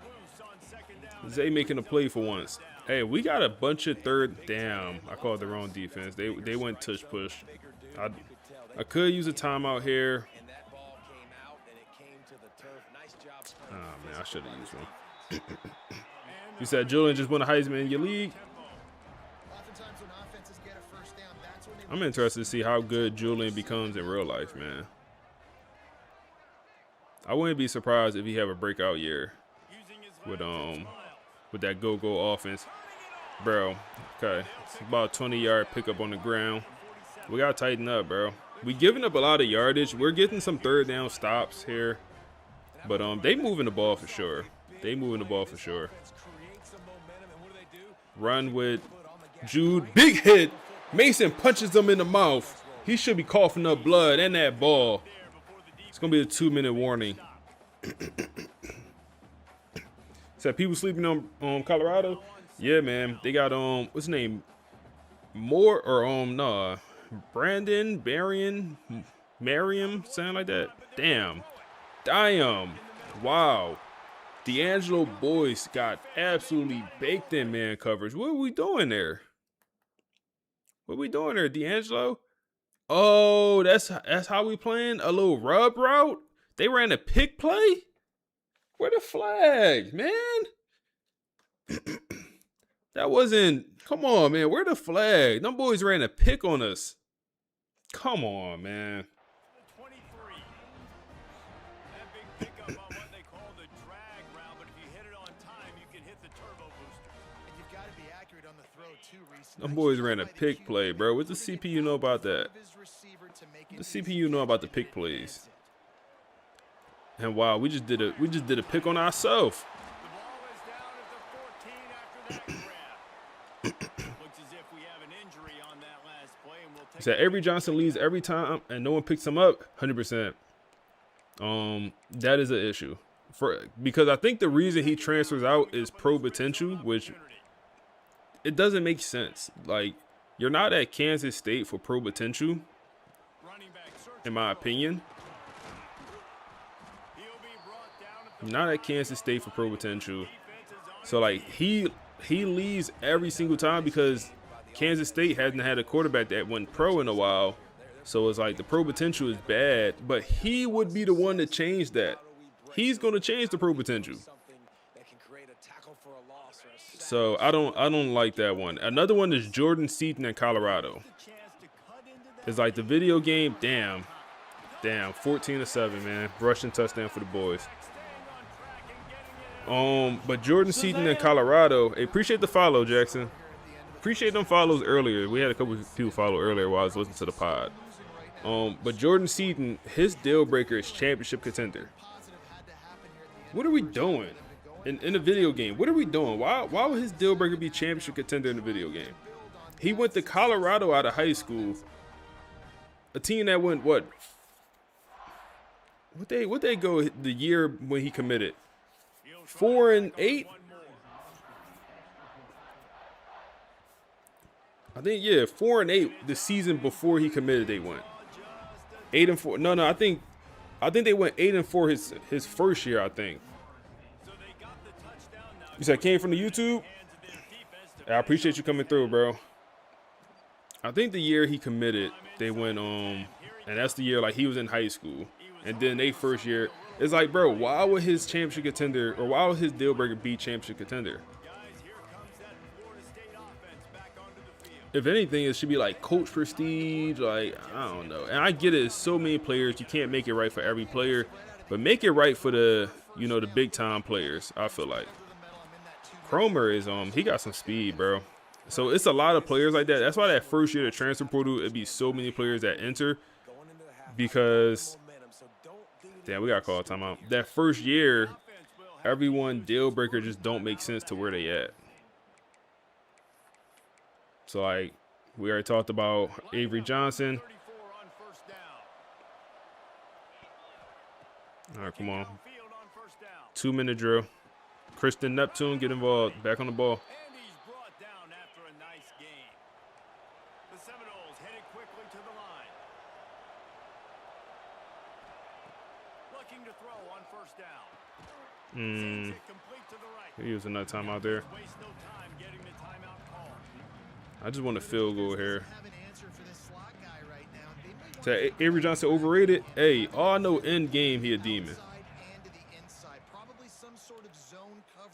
[SPEAKER 1] Zay making a play for once. Hey, we got a bunch of 3rd down. I called the wrong defense. They went tush push. I could use a timeout here. Oh, man, I should have used one. You said Julian just won a Heisman in your league? I'm interested to see how good Julian becomes in real life, man. I wouldn't be surprised if he have a breakout year with that go-go offense. Bro, okay. It's about a 20-yard pickup on the ground. We got to tighten up, bro. We giving up a lot of yardage. We're getting some 3rd down stops here. But they moving the ball for sure. They moving the ball for sure. Run with Jude. Big hit. Mason punches them in the mouth. He should be coughing up blood and that ball. It's going to be a 2-minute warning. Said people sleeping on Colorado? Yeah, man. They got, what's his name? Brandon Berrien Mariam, sound like that. Damn. Wow. D'Angelo Boyce got absolutely baked in man coverage. What are we doing there? What are we doing there, D'Angelo? Oh, that's how we playing? A little rub route? They ran a pick play? Where the flag, man? That wasn't... Come on, man. Where the flag? Them boys ran a pick on us. Come on, man.
[SPEAKER 4] 23. That big pickup on what they call the drag route, but if you hit it on time, you can hit the turbo booster.
[SPEAKER 5] And you've got to be accurate on the throw too, Reese.
[SPEAKER 1] Them boys ran a pick play, bro. What the CPU know about that? The CPU know about the pick plays. And wow, we just did a pick on ourselves.
[SPEAKER 4] The ball is down at the 14 after that grab. Looks as if we have an injury on that last play, and we'll take
[SPEAKER 1] So Avery Johnson leads every time and no one picks him up. 100%. That is an issue because I think the reason he transfers out is pro potential, which it doesn't make sense. Like, you're not at Kansas State for pro potential,
[SPEAKER 4] running back search.
[SPEAKER 1] in my opinion.
[SPEAKER 4] He'll be brought down at the
[SPEAKER 1] Not at Kansas State for pro potential. So like he leaves every single time because Kansas State hasn't had a quarterback that went pro in a while. So it's like the pro potential is bad, but he would be the one to change that. He's going to change the pro potential. So I don't like that one. Another one is Jordan Seaton in Colorado. It's like the video game. Damn, 14-7, man. Rushing touchdown for the boys. But Jordan Seaton in Colorado. Hey, appreciate the follow, Jackson. Appreciate them follows earlier. We had a couple of people follow earlier while I was listening to the pod. But Jordan Seaton, his deal breaker is championship contender. What are we doing in a video game? What are we doing? Why would his deal breaker be championship contender in the video game? He went to Colorado out of high school. A team that went what they go the year when he committed? 4-8. I think 4-8 the season before he committed. They went 8-4. No, I think they went 8-4 his first year. I think. You said came from the YouTube. I appreciate you coming through, bro. I think the year he committed, they went and that's the year like he was in high school, and then they first year. It's like, bro, why would his championship contender or why would his deal breaker be championship contender? If anything, it should be like coach prestige. Like, I don't know. And I get it. It's so many players. You can't make it right for every player, but make it right for the big time players. I feel like Cromer is he got some speed, bro. So it's a lot of players like that. That's why that first year, the transfer portal, it'd be so many players that enter because. Damn, we got to call a timeout. That first year, everyone deal breaker just don't make sense to where they at. So, like, we already talked about Avery Johnson. All right, come on. 2-minute drill. Kristen Neptune, get involved. Back on the ball.
[SPEAKER 4] And he's brought down after a nice gain. The Seminoles headed quickly to the line. Looking to throw on first down. Sends it complete to the right.
[SPEAKER 1] He used another timeout there.
[SPEAKER 4] Waste no time getting the timeout call.
[SPEAKER 1] I just want a field goal here. So Avery Johnson overrated. Hey, all I know end game he a demon.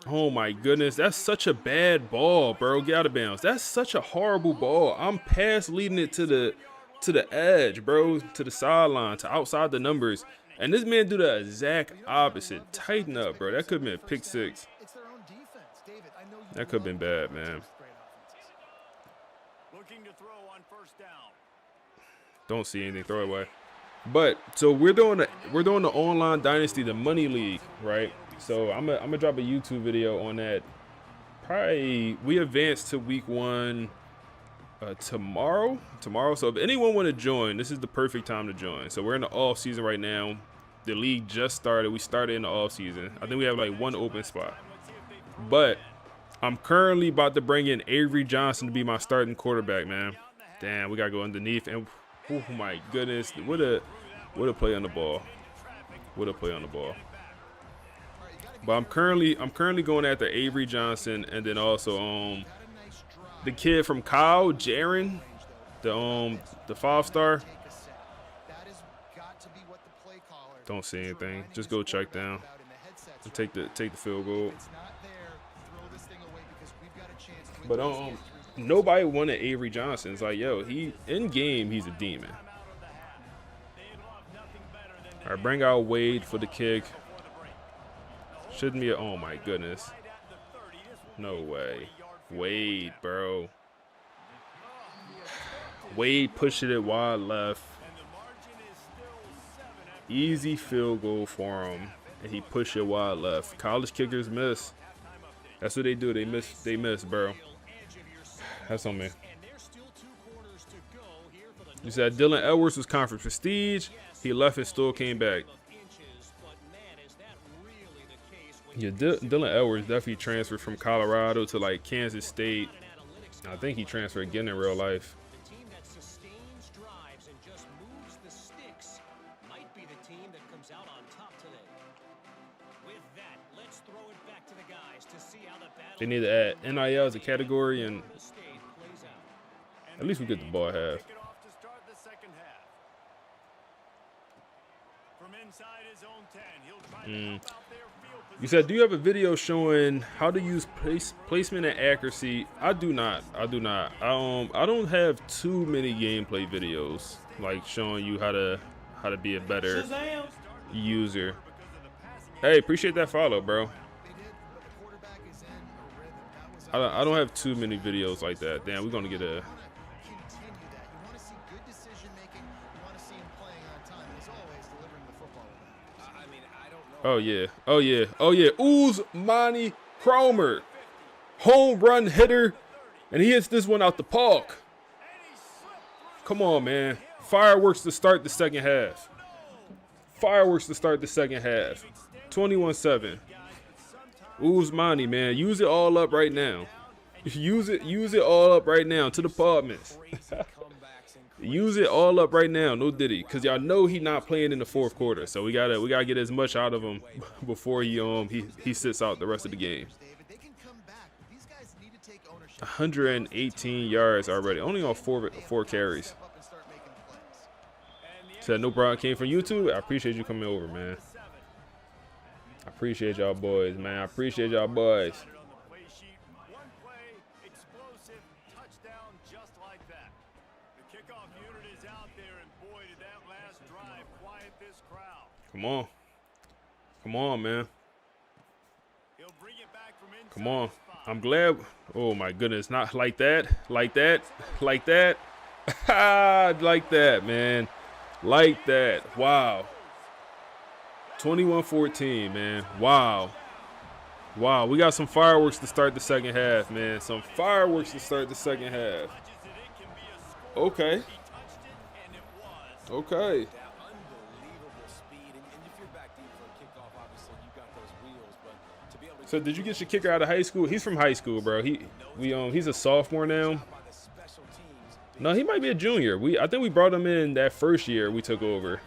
[SPEAKER 1] Oh my goodness, that's such a bad ball, bro. Get out of bounds. That's such a horrible ball. I'm past leading it to the edge, bro, to the sideline, to outside the numbers. And this man do the exact opposite. Tighten up, bro. That could have been a pick six. That could have been bad, man.
[SPEAKER 4] Looking to throw on first down.
[SPEAKER 1] Don't see anything. Throw it away. But so we're doing the online Dynasty, the money league, right? So I'm gonna drop a YouTube video on that. Probably we advance to week 1 tomorrow. So if anyone want to join, this is the perfect time to join. So we're in the off season right now. The league just started. We started in the off season. I think we have like 1 open spot. But I'm currently about to bring in Avery Johnson to be my starting quarterback, man. Damn, we gotta go underneath. And oh my goodness, what What a play on the ball. What a play on the ball. But I'm currently going after Avery Johnson, and then also the kid from Kyle, Jaron, the 5-star. Don't see anything. Just go check down and take the field goal. But nobody wanted Avery Johnson. It's like, yo, he in game, he's a demon. All right, bring out Wade for the kick. Shouldn't be oh my goodness. No way. Wade, bro. Wade pushed it wide left. Easy field goal for him. And he pushed it wide left. College kickers miss. That's what they do. They miss, bro. That's on me. You said Dylan Edwards was conference prestige. He left and still came back. Yeah, Dylan Edwards definitely transferred from Colorado to like Kansas State. I think he transferred again in real life. They need to add NIL as a category, and at least we get the ball at half. You said, do you have a video showing how to use placement and accuracy? I do not. I don't have too many gameplay videos like showing you how to be a better user. Hey, appreciate that follow, bro. I don't have too many videos like that. Damn, we're gonna get a. Oh yeah, oh yeah, oh yeah. Uzmani Cromer, home run hitter, and he hits this one out the park. Come on, man. Fireworks to start the second half. Fireworks to start the second half. 21-7. Uzmani, man, use it all up right now. Use it all up right now to the apartments. Use it all up right now, no Diddy, because y'all know he not playing in the fourth quarter. So we gotta get as much out of him before he sits out the rest of the game. 118 yards already, only on four carries. Said no problem came from YouTube. I appreciate you coming over, man. I appreciate y'all boys, man. I appreciate y'all boys. Come on. Come on, man. Come on. I'm glad. Oh, my goodness. Not like that. Like that. Like that. Like that, man. Like that. Wow. 21-14, man. Wow. Wow. We got some fireworks to start the second half, man. Some fireworks to start the second half. Okay. Okay. So did you get your kicker out of high school? He's from high school, bro. He's a sophomore now. No, he might be a junior. I think we brought him in that first year we took over.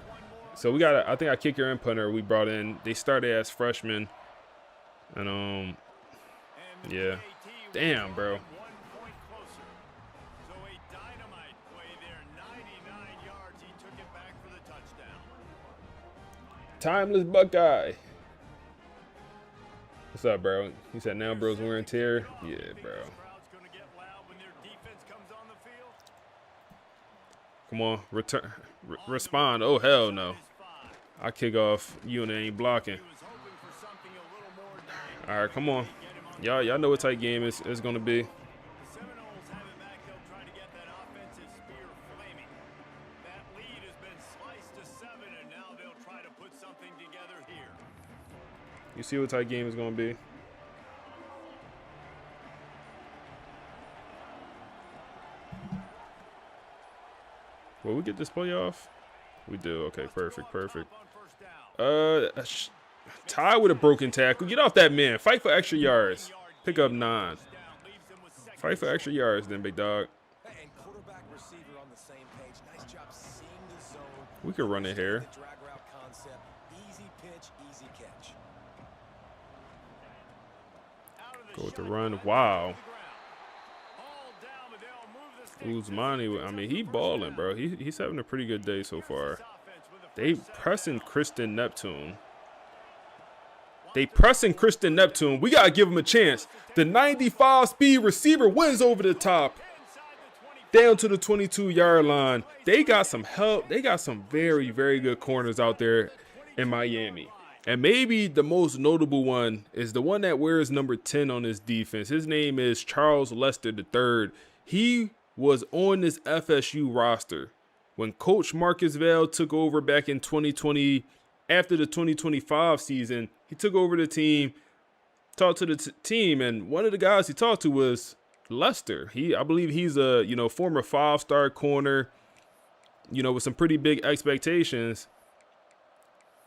[SPEAKER 1] So we got I think our kicker and punter we brought in. They started as freshmen. And yeah. Damn, bro. Timeless Buckeye. What's up, bro? He said now bro's wear and tear. Yeah, bro. Come on, respond. Oh, hell no. I kick off. You and ain't blocking. All right, come on. Y'all know what type game it's going to be. You see what type game is going to be. Will we get this playoff? We do. Okay, perfect, perfect. Tie with a broken tackle. Get off that man. Fight for extra yards. Pick up 9. Fight for extra yards then, big dog. We can run it here. Go with the run. Wow. HEISMAN, I mean, he balling, bro. He's having a pretty good day so far. They pressing Kristen Neptune. We got to give him a chance. The 95 speed receiver wins over the top. Down to the 22-yard line. They got some help. They got some very, very good corners out there in Miami. And maybe the most notable one is the one that wears number 10 on his defense. His name is Charles Lester III. He was on this FSU roster when Coach Marcus Vale took over back in 2020. After the 2025 season, he took over the team, talked to the team, and one of the guys he talked to was Lester. I believe he's a former 5-star corner, with some pretty big expectations.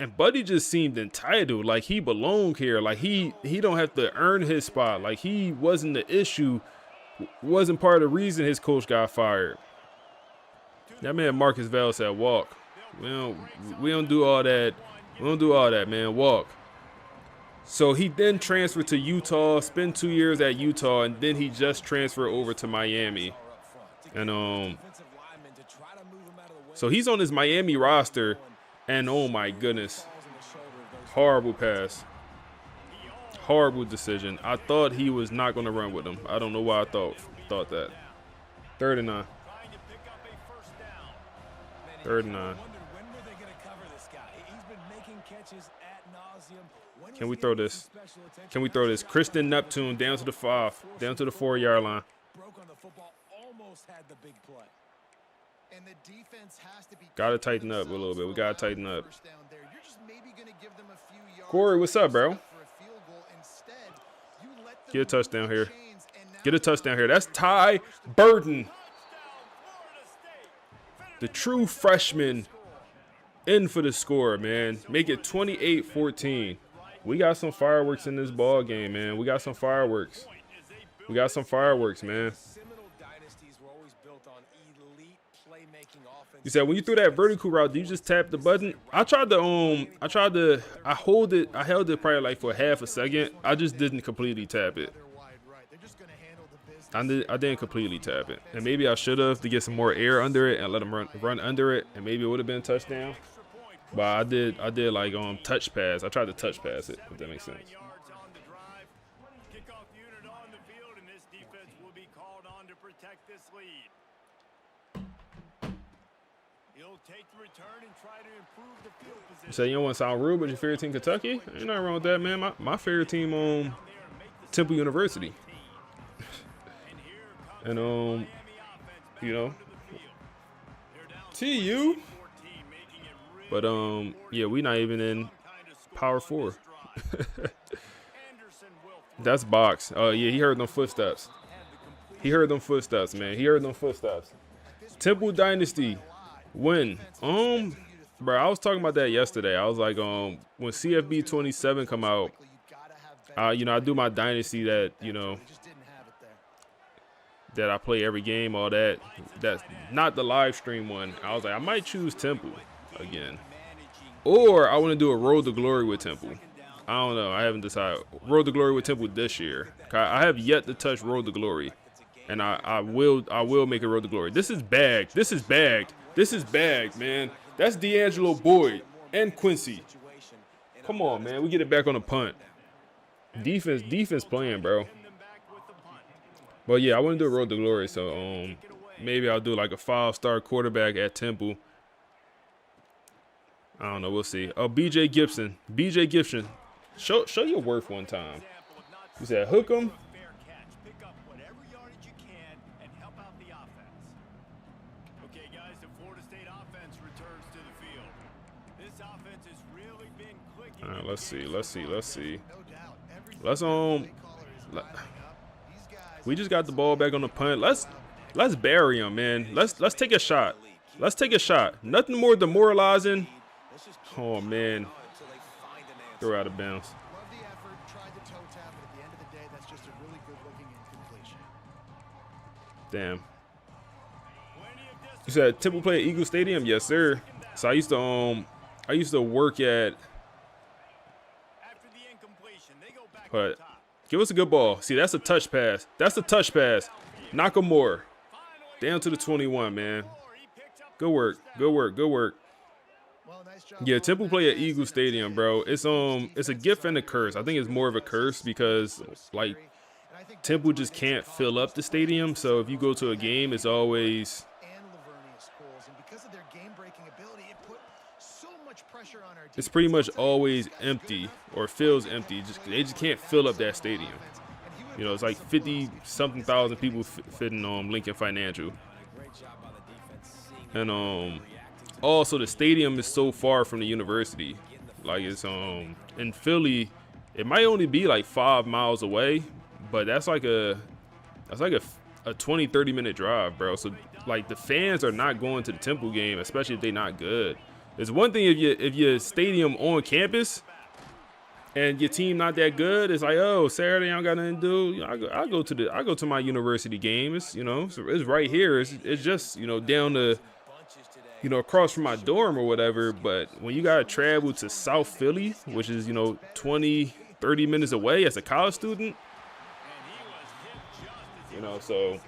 [SPEAKER 1] And Buddy just seemed entitled, like he belonged here, like he don't have to earn his spot, like he wasn't the issue, wasn't part of the reason his coach got fired. That man Marcus Vale said, "Walk. We don't do all that. We don't do all that, man. Walk." So he then transferred to Utah, spent 2 years at Utah, and then he just transferred over to Miami. And so he's on his Miami roster, and oh my goodness, horrible pass, horrible decision. I thought he was not going to run with him. I don't know why I thought that. 3rd and 9. 3rd and 9. Can we throw this? Can we throw this? Kristen Neptune down to the 5, down to the 4-yard line. Got to tighten up a little bit. We got to tighten up. Corey, what's up, bro? Get a touchdown here. Get a touchdown here. That's Ty Burton, the true freshman, in for the score, man. Make it 28-14. We got some fireworks in this ball game, man. We got some fireworks. We got some fireworks, man. You said when you threw that vertical route, do you just tap the button? I held it probably like for half a second. I just didn't completely tap it. I didn't completely tap it. And maybe I should have to get some more air under it and let him run under it, and maybe it would have been a touchdown. But I did like touch pass. I tried to touch pass it, if that makes sense. You say you don't want to sound rude, but your favorite team Kentucky? Ain't nothing wrong with that, man. My favorite team Temple University. And TU. But yeah, we not even in Power 4. That's Box. Oh yeah, he heard them footsteps. He heard them footsteps, man. He heard them footsteps. Temple Dynasty win. Bro, I was talking about that yesterday. I was like, when CFB 27 come out, I do my Dynasty that that I play every game, all that. That's not the live stream one. I was like, I might choose Temple again, or I want to do a Road to Glory with Temple. I don't know. I haven't decided. Road to Glory with Temple this year. I have yet to touch Road to Glory, and I will make a Road to Glory. This is bagged. This is bagged. This is bagged, man. That's D'Angelo Boyd and Quincy. Come on, man. We get it back on the punt. Defense playing, bro. But yeah, I want to do a Road to Glory, so maybe I'll do like a 5-star quarterback at Temple. I don't know. We'll see. Oh, BJ Gibson. Show your worth one time. You said hook him. All right, let's see. We just got the ball back on the punt. Let's bury him, man. Let's take a shot. Nothing more demoralizing. Oh man, throw out of bounds. Damn. You said Temple play at Eagle Stadium? Yes, sir. So I used to work at.
[SPEAKER 4] After the incompletion, they go back
[SPEAKER 1] But
[SPEAKER 4] on top.
[SPEAKER 1] give us a good ball. See, that's a touch pass. That's a touch pass. Nakamura down to the 21, man. Good work. Good work. Good work.
[SPEAKER 5] Well, nice job
[SPEAKER 1] Yeah,
[SPEAKER 5] throwing
[SPEAKER 1] Temple
[SPEAKER 5] that
[SPEAKER 1] play at
[SPEAKER 5] pass.
[SPEAKER 1] Eagle Stadium, bro. It's a gift and a curse. I think it's more of a curse because like Temple just can't fill up the stadium. So if you go to a game, it's always it's pretty much always empty or feels empty. They just can't fill up that stadium. You know, it's like 50-something thousand people fitting on Lincoln Financial. And also the stadium is so far from the university. Like it's in Philly, it might only be like 5 miles away, but that's like a 20-30 minute drive, bro. So like the fans are not going to the Temple game, especially if they're not good. It's one thing if your stadium on campus and your team not that good. It's like, oh, Saturday I don't got nothing to do. You know, I go to my university game. It's, you know, it's right here. It's just, you know, down the, you know, across from my dorm or whatever. But when you gotta travel to South Philly, which is, you know, 20-30 minutes away as a college student, you know, so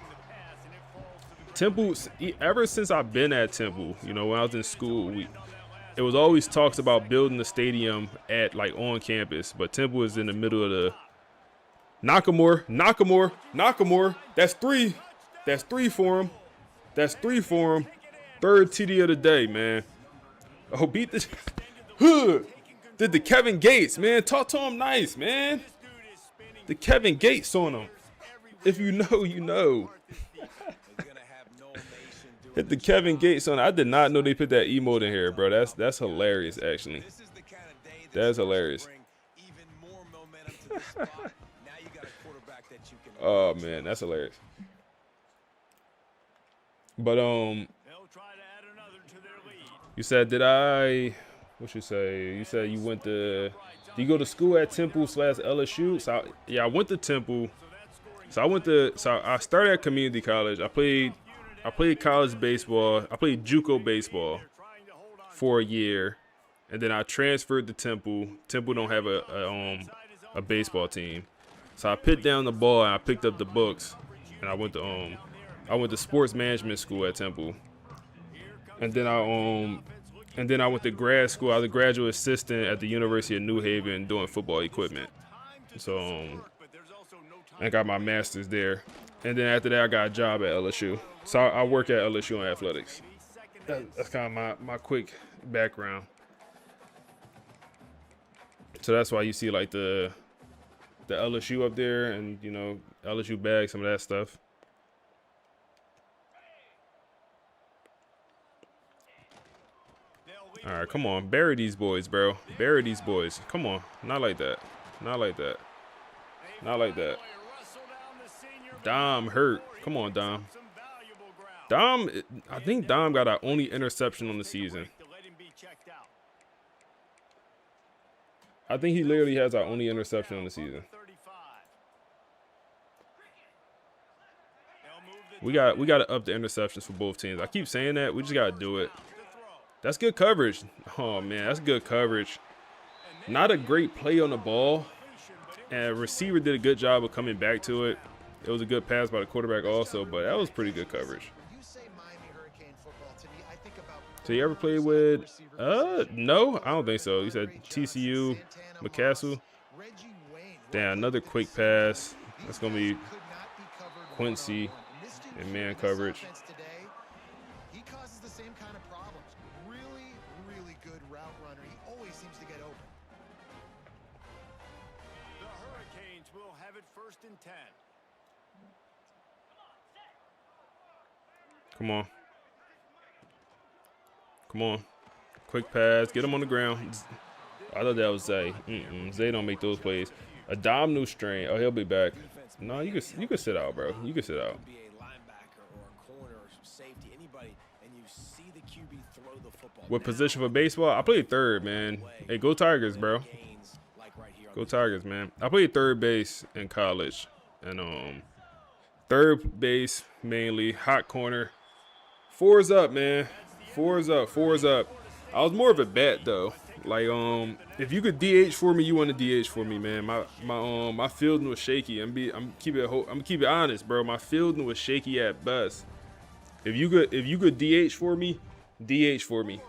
[SPEAKER 1] Temple, ever since I've been at Temple, you know, when I was in school, it was always talks about building the stadium at like on campus, but Temple is in the middle of the Nakamura. That's three for him. Third TD of the day, man. Oh, beat the did the Kevin Gates, man. Talk to him nice, man. The Kevin Gates on him. If you know, you know. Hit the Kevin Gates on. I did not know they put that emote in here, bro. That's hilarious, actually. That's hilarious. Oh man, that's hilarious. But you said what you say? You said you went to. Do you go to school at Temple / LSU? So yeah, I went to Temple. So I started at community college. I played college baseball. I played JUCO baseball for a year, and then I transferred to Temple. Temple don't have a baseball team, so I put down the ball and I picked up the books, and I went to sports management school at Temple, and then I went to grad school. I was a graduate assistant at the University of New Haven doing football equipment. So I got my master's there, and then after that I got a job at LSU. So I work at LSU in athletics. That's kind of my quick background. So that's why you see like the LSU up there, and you know, LSU bag, some of that stuff. All right, come on, bury these boys, bro. Bury these boys. Come on, not like that. Not like that. Not like that. Dom hurt. Come on, Dom. I think Dom got our only interception on the season. I think he literally has our only interception on the season. We got to up the interceptions for both teams. I keep saying that. We just got to do it. That's good coverage. Oh, man, that's good coverage. Not a great play on the ball. And receiver did a good job of coming back to it. It was a good pass by the quarterback also, but that was pretty good coverage. So you ever played with, no, I don't think so. You said TCU, McCassell. Damn, another quick pass. That's going to be Quincy in man coverage.
[SPEAKER 5] He causes the same kind of problems. Really, really good route runner. He always seems to get open.
[SPEAKER 4] The Hurricanes will have it 1st and 10.
[SPEAKER 1] Come on. Come on. Quick pass. Get him on the ground. I thought that was Zay. Zay don't make those plays. A Dom new strain. Oh, he'll be back. No, you could sit out, bro. You could sit out. What position for baseball? I played third, man. Hey, go Tigers, bro. Go Tigers, man. I played third base in college. And third base mainly. Hot corner. 4's up, man. 4's up. I was more of a bat though. Like if you could DH for me, you want to DH for me, man. My fielding was shaky. I'm keep it honest, bro. My fielding was shaky at best. If you could DH for me, DH for me.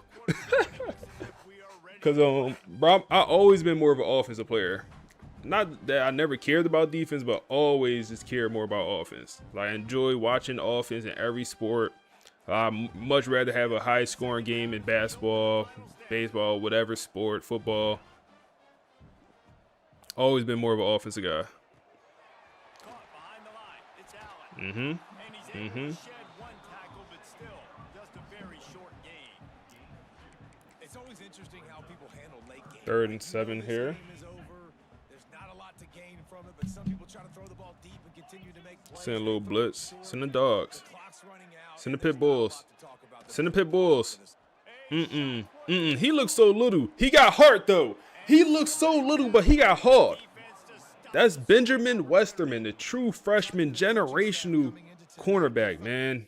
[SPEAKER 1] Cause bro, I always been more of an offensive player. Not that I never cared about defense, but always just cared more about offense. Like I enjoy watching offense in every sport. I much rather have a high scoring game in basketball, baseball, whatever sport, football. Always been more of an offensive guy.
[SPEAKER 5] It's always interesting how people handle late games.
[SPEAKER 1] 3rd and 7 here.
[SPEAKER 5] There's not a lot to gain from it, but some people try to throw the ball deep and continue to make plays.
[SPEAKER 1] Send a little blitz. Send the dogs.
[SPEAKER 5] Clock's running out.
[SPEAKER 1] Send the pit bulls. Send the pit bulls. He looks so little. He got heart though. He looks so little, but he got heart. That's Benjamin Westerman, the true freshman generational cornerback, man.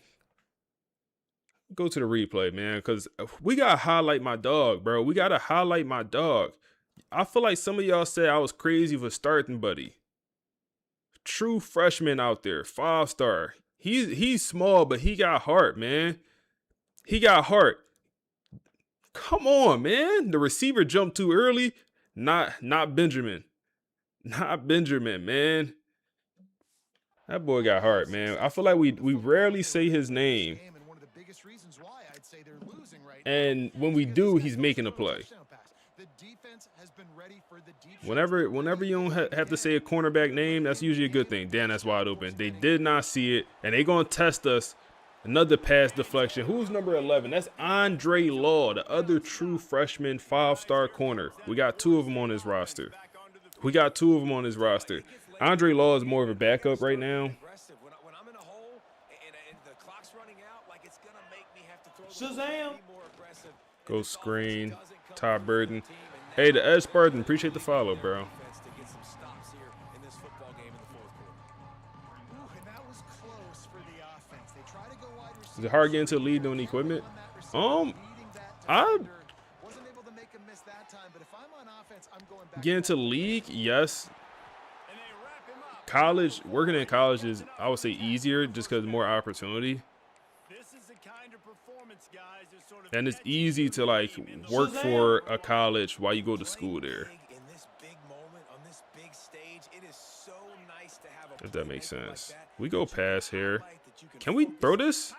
[SPEAKER 1] Go to the replay, man, because we got to highlight my dog, bro. We got to highlight my dog. I feel like some of y'all said I was crazy for starting Buddy. True freshman out there, 5-star. He's small, but he got heart, man. He got heart. Come on, man. The receiver jumped too early. Not Benjamin. Not Benjamin, man. That boy got heart, man. I feel like we rarely say his name. And when we do, he's making a play. Whenever you don't have to say a cornerback name, that's usually a good thing. Damn, that's wide open. They did not see it, and they're going to test us. Another pass deflection. Who's number 11? That's Andre Law, the other true freshman 5-star corner. We got 2 of them on his roster. Andre Law is more of a backup right now.
[SPEAKER 6] Shazam!
[SPEAKER 1] Go screen. Todd Burton. Hey, the Ed Spartan. Appreciate the follow, bro. Is it hard getting to the lead on equipment? Get into the league, yes. College, working in college is, I would say, easier just because more opportunity. And it's easy to like work for a college while you go to school there. If that makes sense. We go past here. Can we throw this?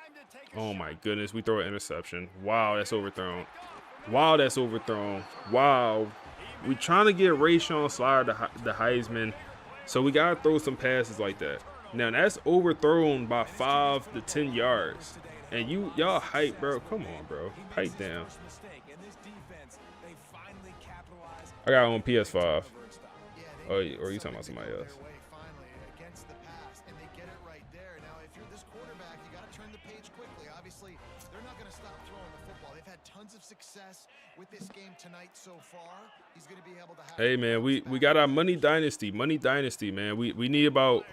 [SPEAKER 1] Oh my goodness, we throw an interception. Wow, that's overthrown. Wow. We trying to get Rayshon Slider the Heisman, so we gotta throw some passes like that. Now that's overthrown by 5 to 10 yards. And y'all hype, bro. Come on, bro. Hype down. I got on PS5. Oh, or are you talking about somebody else? Success with this game tonight so far. He's going to be able to have. Hey man, we got our money dynasty, man. We need about.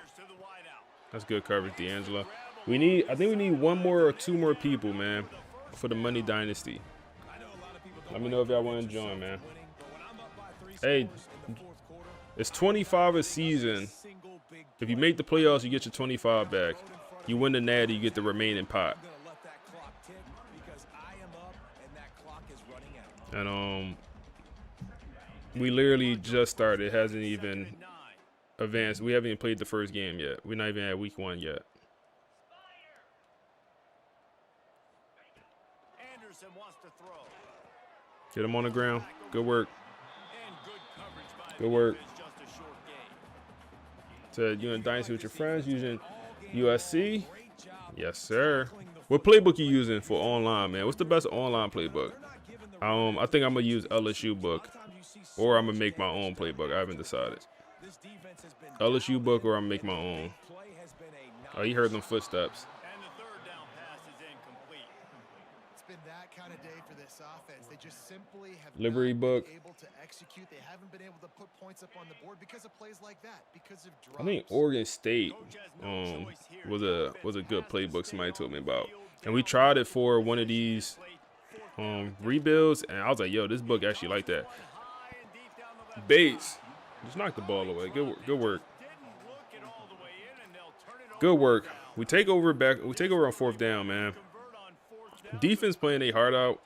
[SPEAKER 1] That's good coverage, D'Angelo. I think we need 1 more or 2 more people, man, for the money dynasty. Let me know if y'all want to join, man. Hey, it's 25 a season. If you make the playoffs, you get your 25 back. You win the natty, you get the remaining pot. And we literally just started. It hasn't even advanced. We haven't even played the first game yet. We're not even at week 1 yet. Get him on the ground. Good work. Said you in Dynasty with your friends using USC? Yes, sir. What playbook you using for online, man? What's the best online playbook? I think I'm gonna use LSU book, or I'm gonna make my own playbook. I haven't decided. LSU book, or I'm gonna make my own. Oh, you heard them footsteps.
[SPEAKER 5] It's been that kind of day for this offense. They just simply have
[SPEAKER 1] Livery book.
[SPEAKER 5] not been able to execute. They haven't been able to put points up on the board because of plays like that. Because of drops.
[SPEAKER 1] I think Oregon State was a good playbook somebody told me about, and we tried it for one of these rebuilds, and I was like, yo, this book actually like that. Bates just knocked the ball away. Good work. Good work. We take over on fourth down, man. Defense playing their heart out.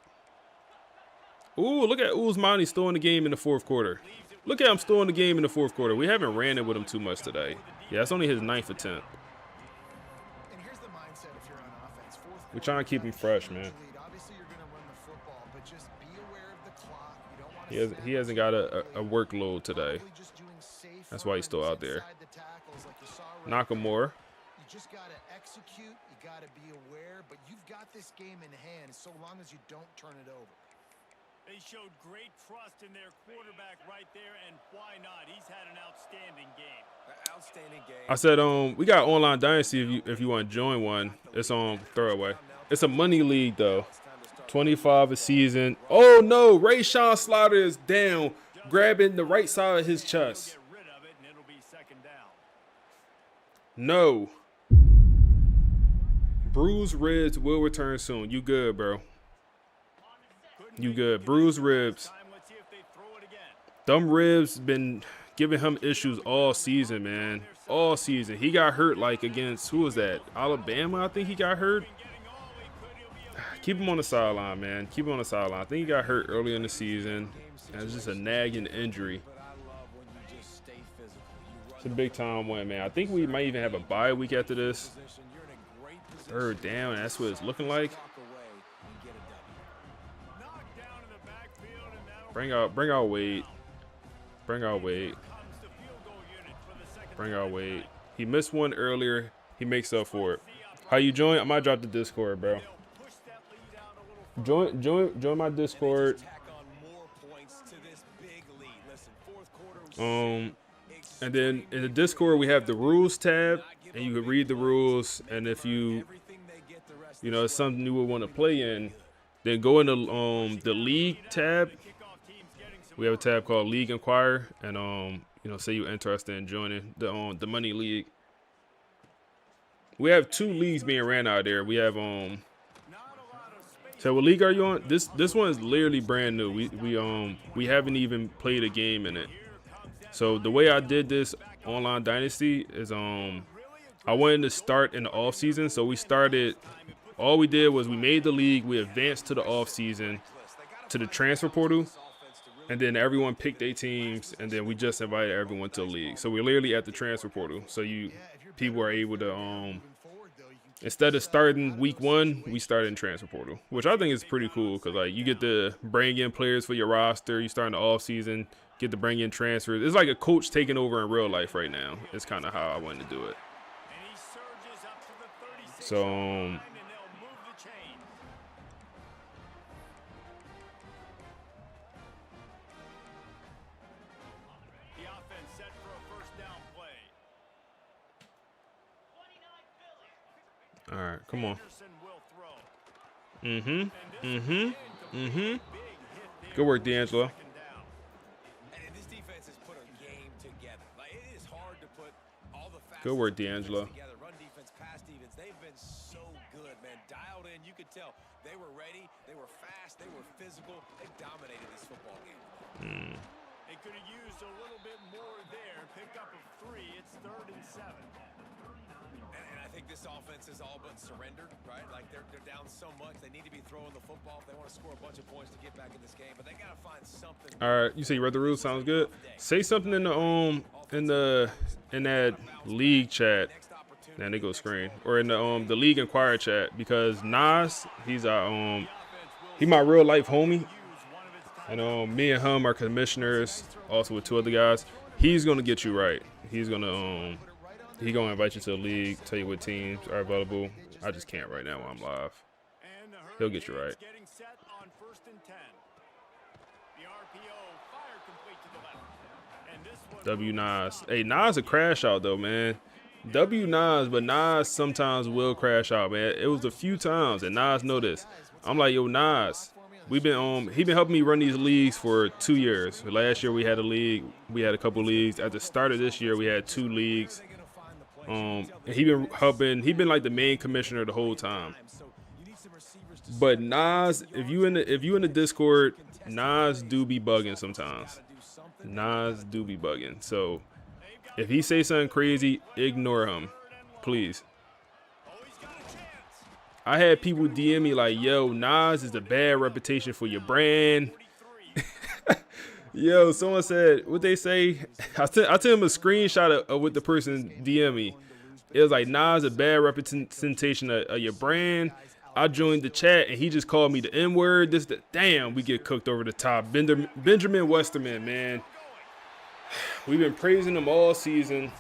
[SPEAKER 1] Ooh, look at Usmani still in the game in the fourth quarter. Look at him still in the game in the fourth quarter. We haven't ran it with him too much today. Yeah, that's only his 9th attempt.
[SPEAKER 5] And here's the mindset if you're on offense.
[SPEAKER 1] We're trying to keep him fresh, man.
[SPEAKER 5] Obviously, you're going to run the football, but just be aware of the clock. You don't want to
[SPEAKER 1] He hasn't got a workload today. That's why he's still out there. Nakamura.
[SPEAKER 5] You just got to execute. You got to be aware, but you've got this game in hand so long as you don't turn it over.
[SPEAKER 4] They showed great trust in their quarterback right there, and why not? He's had an outstanding game.
[SPEAKER 1] I said, we got online Dynasty if you want to join one. It's on Throwaway. It's a money league though. 25 a season. Oh no, Rayshawn Slaughter is down, grabbing the right side of his chest. No. Bruised ribs will return soon. You good, bro? You good. Bruised ribs. Dumb ribs been giving him issues all season, man. All season. He got hurt like against, who was that? Alabama, I think he got hurt. Keep him on the sideline, man. Keep him on the sideline. I think he got hurt early in the season. And it's just a nagging injury. It's a big time win, man. I think we might even have a bye week after this. Third down. That's what it's looking like. Bring out Wade. Bring out Wade. Bring out Wade. He missed one earlier. He makes up for it. How you join? I might drop the Discord, bro. Join my Discord. And then in the Discord we have the rules tab, and you can read the rules. And if you know it's something you would want to play in, then go in the league tab. We have a tab called League Inquire, and say you're interested in joining the money league. We have 2 leagues being ran out there. We have So what league are you on? This one is literally brand new. We haven't even played a game in it. So the way I did this online Dynasty is I wanted to start in the off season. So we started. All we did was we made the league. We advanced to the off season, to the transfer portal. And then everyone picked their teams, and then we just invited everyone to the league. So we're literally at the transfer portal. So people are able to instead of starting week 1, we started in transfer portal, which I think is pretty cool because like you get to bring in players for your roster. You start in the off season, get to bring in transfers. It's like a coach taking over in real life right now. It's kind of how I wanted to do it. So all right, come on. Good work, D'Angelo. Good work, D'Angelo.
[SPEAKER 7] Run defense, pass defense, they've been so good, man. Dialed in, you could tell they were ready, they were fast, they were physical. They dominated this football game.
[SPEAKER 4] They could have used a little bit more there. Pick up a 3. It's 3rd and 7.
[SPEAKER 7] And I think this offense is all but surrendered, right? Like they're down so much, they need to be throwing the football if they want to score a bunch of points to get back in this game. But they got to find something.
[SPEAKER 1] All right, you say you read the rules. Sounds good. Say something in that league chat. Then they go screen, or in the league inquiry chat, because Nas, he's he my real life homie, and me and him are commissioners, also with 2 other guys. He's gonna get you right. He's gonna invite you to the league, tell you what teams are available. I just can't right now while I'm live. He'll get you right. W Nas. Hey, Nas a crash out though, man. W Nas, but Nas sometimes will crash out, man. It was a few times, and Nas know this. I'm like, yo, Nas, he been helping me run these leagues for 2 years. Last year we had a league, we had a couple leagues. At the start of this year, we had 2 leagues. And he been like the main commissioner the whole time. But Nas, if you in the Discord, Nas do be bugging sometimes. Nas do be bugging. So if he say something crazy, ignore him, please. I had people DM me like, yo, Nas is a bad reputation for your brand. Yo, someone said, what they say? I sent him a screenshot of what the person DM me. It was like, Nas a bad representation of your brand. I joined the chat and he just called me the N-word. Damn, we get cooked over the top. Benjamin Westerman, man. We've been praising him all season.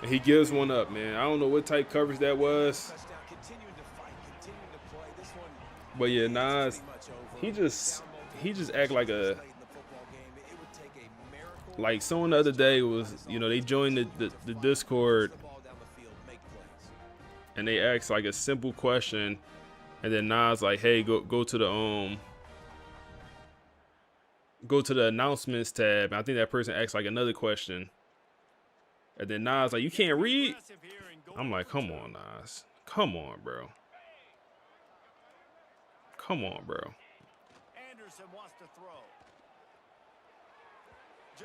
[SPEAKER 1] And he gives one up, man. I don't know what type coverage that was. But yeah, Nas, he just act like someone the other day was, they joined the Discord and they asked like a simple question, and then Nas like, hey, go to the announcements tab. And I think that person asked like another question, and then Nas like, you can't read. I'm like, come on, Nas, come on, bro. Come on, bro.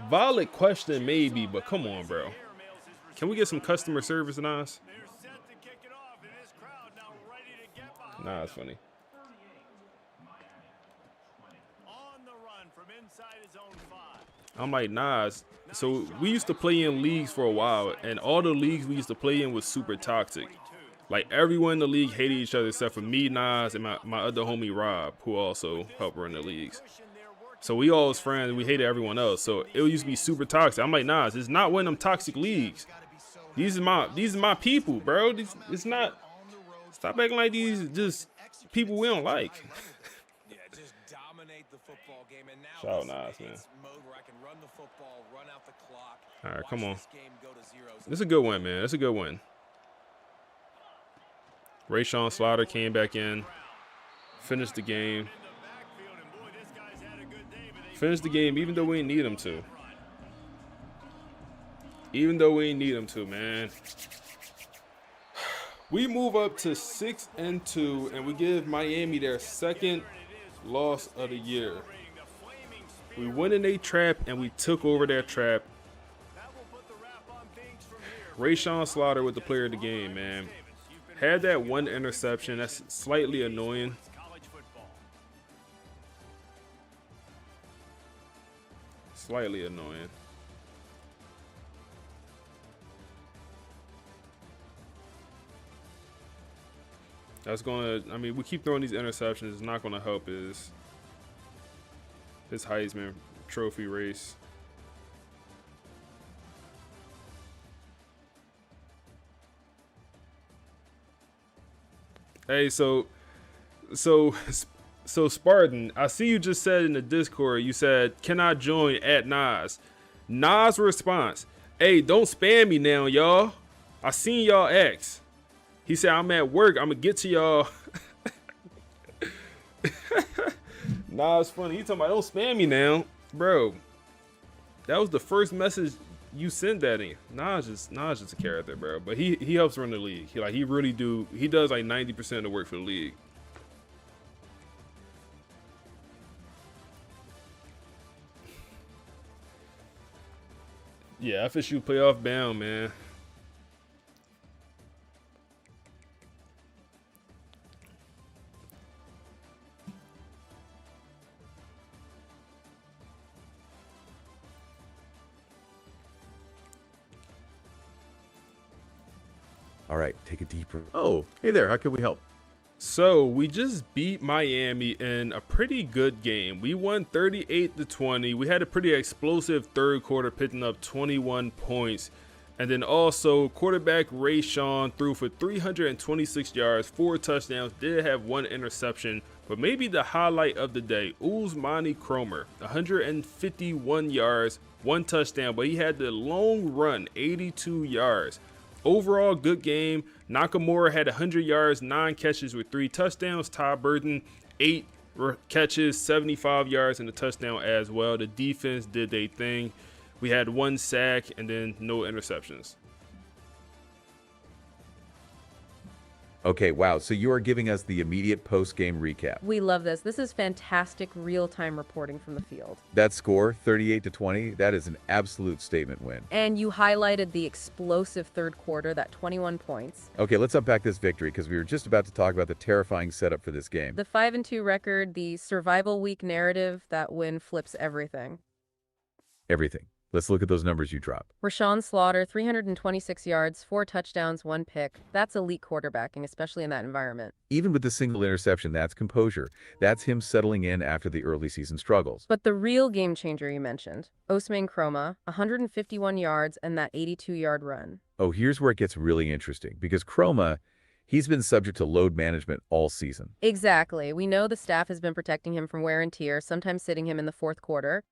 [SPEAKER 1] Valid question maybe, but come on, bro. Can we get some customer service, Nas? Nah, it's funny. I'm like, Nas, so we used to play in leagues for a while, and all the leagues we used to play in was super toxic. Like, everyone in the league hated each other except for me, Nas, and my other homie, Rob, who also helped run the leagues. So we all was friends, and we hated everyone else. So it used to be super toxic. I'm like, Nas, it's not one of them toxic leagues. These are my people, bro. It's not. Stop acting like these just people we don't like. Shout out Nas, man. All right, come on. This is a good win, man. That's a good win. Rayshawn Slaughter came back in, finished the game. Finished the game even though we didn't need him to. Even though we didn't need him to, man. We move up to 6-2, and we give Miami their second loss of the year. We went in their trap, and we took over their trap. Rayshawn Slaughter with the player of the game, man. Had that one interception. That's slightly annoying. Slightly annoying. That's I mean, we keep throwing these interceptions. It's not going to help his Heisman Trophy race. Hey, so Spartan, I see you just said in the Discord, you said, can I join at Nas? Nas response, hey, don't spam me now, y'all. I seen y'all X. He said, I'm at work. I'm going to get to y'all. Nah, it's funny. He talking about, don't spam me now. Bro, that was the first message you sent that in. Nas just a character, bro. But he helps run the league. He does like 90% of the work for the league. Yeah, FSU playoff bound, man.
[SPEAKER 3] All right, take a deeper. Oh, hey there. How can we help?
[SPEAKER 1] So we just beat Miami in a pretty good game. We won 38-20. We had a pretty explosive third quarter, picking up 21 points. And then also quarterback Rayshawn threw for 326 yards, 4 touchdowns, did have 1 interception. But maybe the highlight of the day, Ousmane Cromer, 151 yards, 1 touchdown. But he had the long run, 82 yards. Overall, good game. Nakamura had 100 yards, 9 catches with 3 touchdowns. Todd Burton, 8 catches, 75 yards, and a touchdown as well. The defense did their thing. We had 1 sack and then no interceptions.
[SPEAKER 3] Okay, wow. So you are giving us the immediate post-game recap.
[SPEAKER 2] We love this. This is fantastic real-time reporting from the field.
[SPEAKER 3] That score, 38-20, that is an absolute statement win.
[SPEAKER 2] And you highlighted the explosive third quarter, that 21 points.
[SPEAKER 3] Okay, let's unpack this victory because we were just about to talk about the terrifying setup for this game.
[SPEAKER 2] The 5-2 record, the survival week narrative, that win flips everything.
[SPEAKER 3] Everything. Let's look at those numbers you dropped.
[SPEAKER 2] Rashawn Slaughter, 326 yards, 4 touchdowns, 1 pick. That's elite quarterbacking, especially in that environment.
[SPEAKER 3] Even with the single interception, that's composure. That's him settling in after the early season struggles.
[SPEAKER 2] But the real game changer you mentioned, HEISMAN Chroma, 151 yards and that 82-yard run.
[SPEAKER 3] Oh, here's where it gets really interesting because Chroma, he's been subject to load management all season.
[SPEAKER 2] Exactly. We know the staff has been protecting him from wear and tear, sometimes sitting him in the fourth quarter.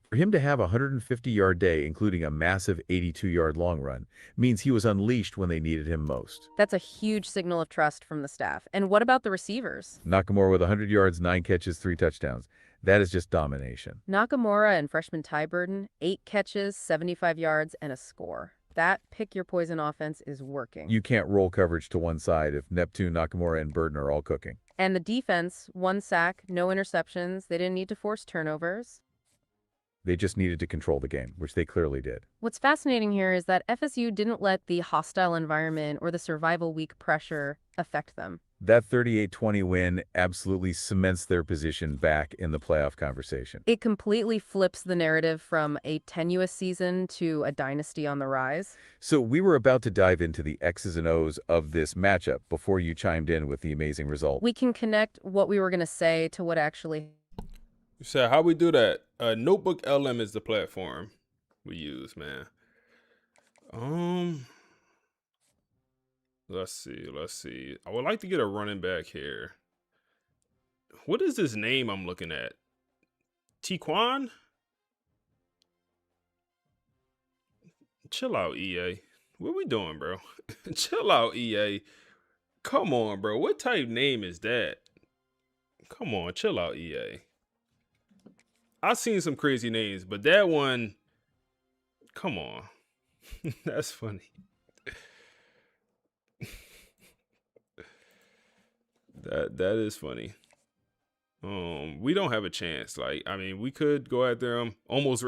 [SPEAKER 3] For him to have a 150-yard day, including a massive 82-yard long run, means he was unleashed when they needed him most.
[SPEAKER 2] That's a huge signal of trust from the staff. And what about the receivers?
[SPEAKER 3] Nakamura with 100 yards, 9 catches, 3 touchdowns. That is just domination.
[SPEAKER 2] Nakamura and freshman Ty Burden, 8 catches, 75 yards, and a score. That pick-your-poison offense is working.
[SPEAKER 3] You can't roll coverage to one side if Neptune, Nakamura, and Burden are all cooking.
[SPEAKER 2] And the defense, 1 sack, no interceptions. They didn't need to force turnovers.
[SPEAKER 3] They just needed to control the game, which they clearly did.
[SPEAKER 2] What's fascinating here is that FSU didn't let the hostile environment or the survival week pressure affect them.
[SPEAKER 3] That 38-20 win absolutely cements their position back in the playoff conversation.
[SPEAKER 2] It completely flips the narrative from a tenuous season to a dynasty on the rise.
[SPEAKER 3] So we were about to dive into the X's and O's of this matchup before you chimed in with the amazing result.
[SPEAKER 2] We can connect what we were going to say to what actually...
[SPEAKER 1] So how we do that? Notebook LM is the platform we use, man. Let's see. I would like to get a running back here. What is this name I'm looking at? Tiquan? Chill out, EA. What we doing, bro? Chill out, EA. Come on, bro. What type name is that? Come on, chill out, EA. I've seen some crazy names, but that one, come on. That's funny. That is funny. We don't have a chance. Like, I mean, we could go after them almost.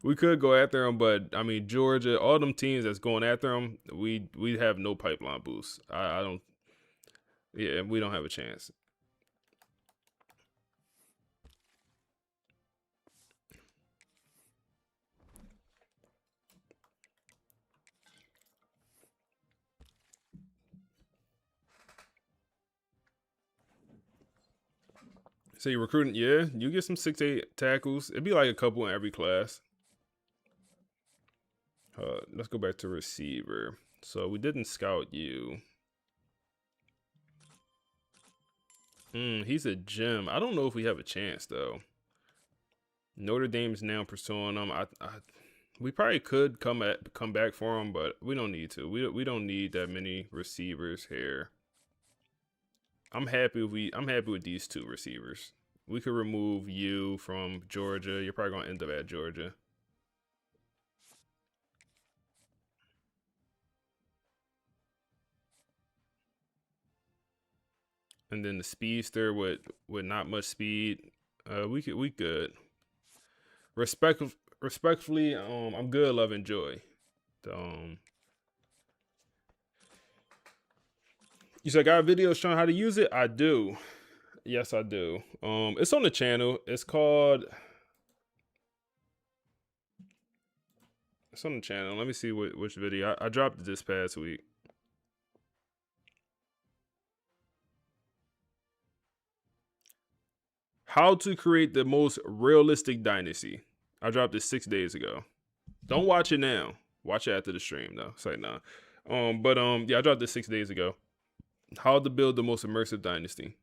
[SPEAKER 1] We could go after them, but I mean, Georgia, all them teams that's going after them, we have no pipeline boost. I don't. Yeah, we don't have a chance. So you're recruiting, yeah, you get some 6'8" tackles. It'd be like a couple in every class. Let's go back to receiver. So we didn't scout you. He's a gem. I don't know if we have a chance though. Notre Dame's now pursuing him. We probably could come back for him, but we don't need to. We don't need that many receivers here. I'm happy with these 2 receivers. We could remove you from Georgia. You're probably gonna end up at Georgia. And then the speedster with not much speed. We good. Respectfully, I'm good, love, and joy. You said I got videos showing how to use it? I do. Yes, I do. It's on the channel. It's on the channel. Let me see which video. I dropped it this past week. How to create the most realistic dynasty. I dropped it 6 days ago. Don't watch it now. Watch it after the stream though. Say nah. Yeah, I dropped this 6 days ago. How to build the most immersive dynasty.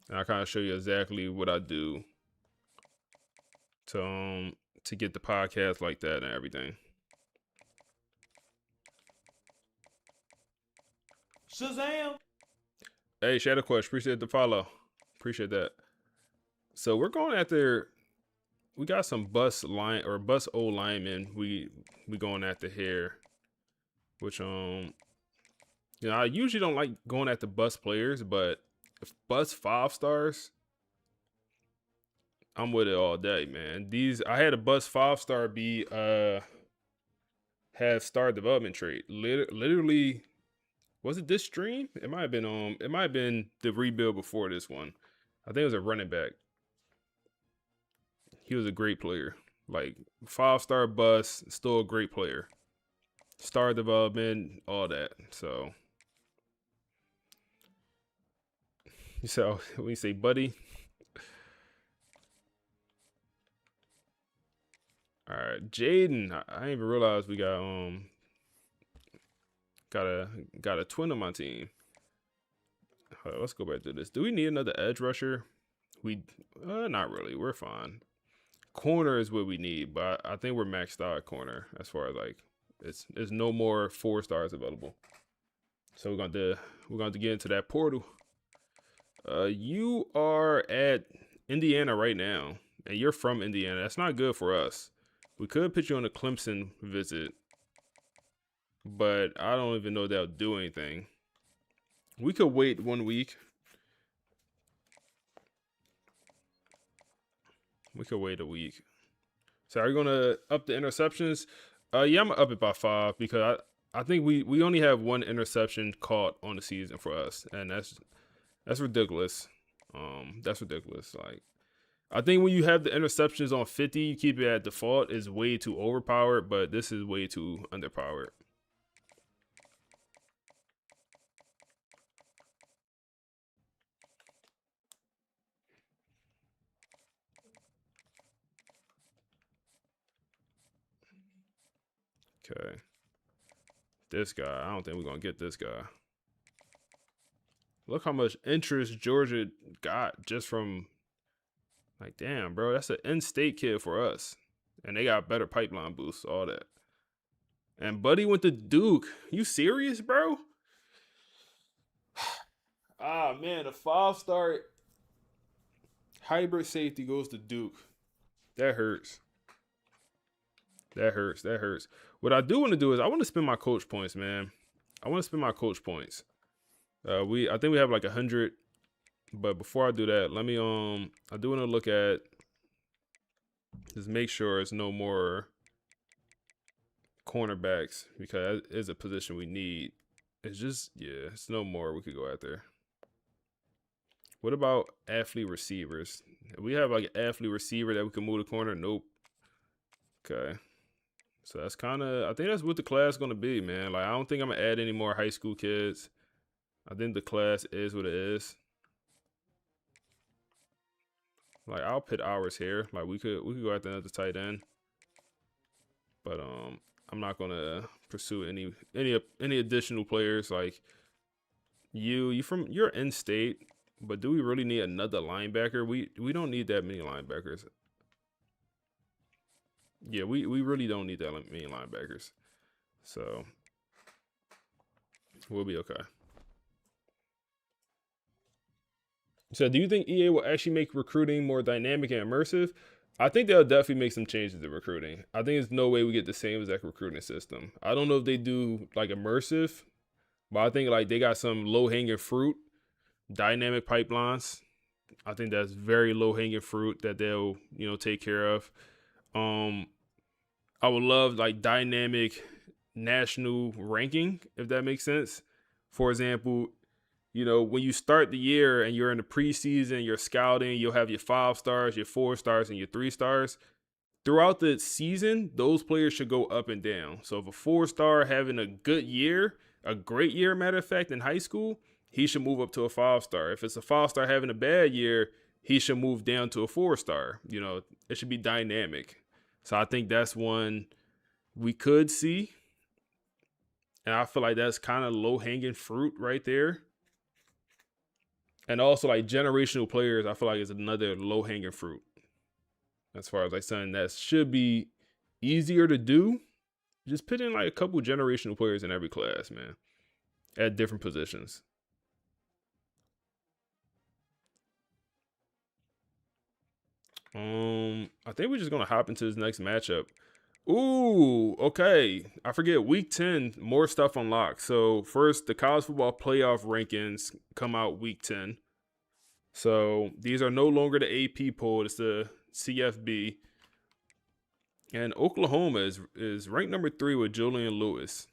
[SPEAKER 1] And I kind of show you exactly what I do to get the podcast like that and everything.
[SPEAKER 6] Shazam!
[SPEAKER 1] Hey, Shadow Quest, appreciate the follow. Appreciate that. So we're going after. We got some bus O linemen. We going after here. which I usually don't like going at the bust players, but if bust 5 stars, I'm with it all day, man. I had a bust 5-star be have star development trait. Literally, was it this stream? It might have been the rebuild before this one. I think it was a running back. He was a great player. Like 5-star bust, still a great player. Star development, all that. So when you say buddy. All right, Jaden. I didn't even realize we got a twin on my team. Let's go back to this. Do we need another edge rusher? Not really. We're fine. Corner is what we need, but I think we're maxed out at corner as far as like there's no more 4 stars available. So we're going to get into that portal. You are at Indiana right now, and you're from Indiana. That's not good for us. We could put you on a Clemson visit, but I don't even know they'll do anything. We could wait 1 week. We could wait a week. So are you gonna up the interceptions? Yeah, I'm gonna up it by 5 because I think we only have 1 interception caught on the season for us, and that's ridiculous. That's ridiculous. Like, I think when you have the interceptions on 50, you keep it at default is way too overpowered, but this is way too underpowered. Okay. This guy, I don't think we're going to get this guy. Look how much interest Georgia got just from, like, damn, bro, that's an in-state kid for us. And they got better pipeline boosts, all that. And Buddy went to Duke. You serious, bro? Ah, man, a 5-star hybrid safety goes to Duke. That hurts. That hurts. What I do want to do is I want to spend my coach points, man. I want to spend my coach points. I think we have like 100, but before I do that, let me I do want to look at, just make sure it's no more cornerbacks because that is a position we need. It's just, yeah, it's no more we could go out there. What about athlete receivers? We have like an athlete receiver that we can move the corner. Nope. Okay. So that's kind of, I think that's what the class is going to be, man. Like, I don't think I'm going to add any more high school kids. I think the class is what it is. Like, I'll put ours here. Like, we could go after another tight end. But I'm not going to pursue any additional players. Like, you're in state, but do we really need another linebacker? We don't need that many linebackers. Yeah, we really don't need that many linebackers. So we'll be okay. So do you think EA will actually make recruiting more dynamic and immersive? I think they'll definitely make some changes to recruiting. I think there's no way we get the same exact recruiting system. I don't know if they do like immersive, but I think like they got some low-hanging fruit, dynamic pipelines. I think that's very low-hanging fruit that they'll, take care of. I would love like dynamic national ranking, if that makes sense. For example, when you start the year and you're in the preseason, you're scouting, you'll have your 5 stars, your 4 stars, and your 3 stars. Throughout the season, those players should go up and down. So if a 4-star having a good year, a great year, matter of fact, in high school, he should move up to a 5-star. If it's a 5-star having a bad year, he should move down to a 4-star. It should be dynamic. So I think that's one we could see. And I feel like that's kind of low-hanging fruit right there. And also, like, generational players, I feel like is another low-hanging fruit. As far as, like, something that should be easier to do. Just put in, like, a couple generational players in every class, man. At different positions. I think we're just going to hop into this next matchup. Ooh, okay. I forget week 10, more stuff unlocked. So first, the college football playoff rankings come out week 10. So these are no longer the AP poll, it's the CFB. And Oklahoma is ranked number 3 with Julian Lewis.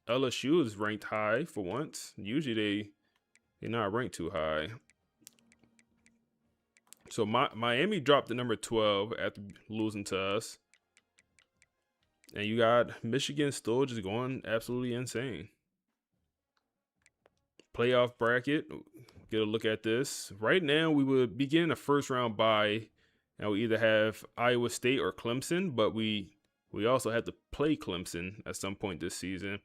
[SPEAKER 1] LSU is ranked high for once. Usually they're not ranked too high. So Miami dropped to number 12 after losing to us. And you got Michigan still just going absolutely insane. Playoff bracket. Get a look at this. Right now, we would begin a first round bye. And we either have Iowa State or Clemson. But we also have to play Clemson at some point this season.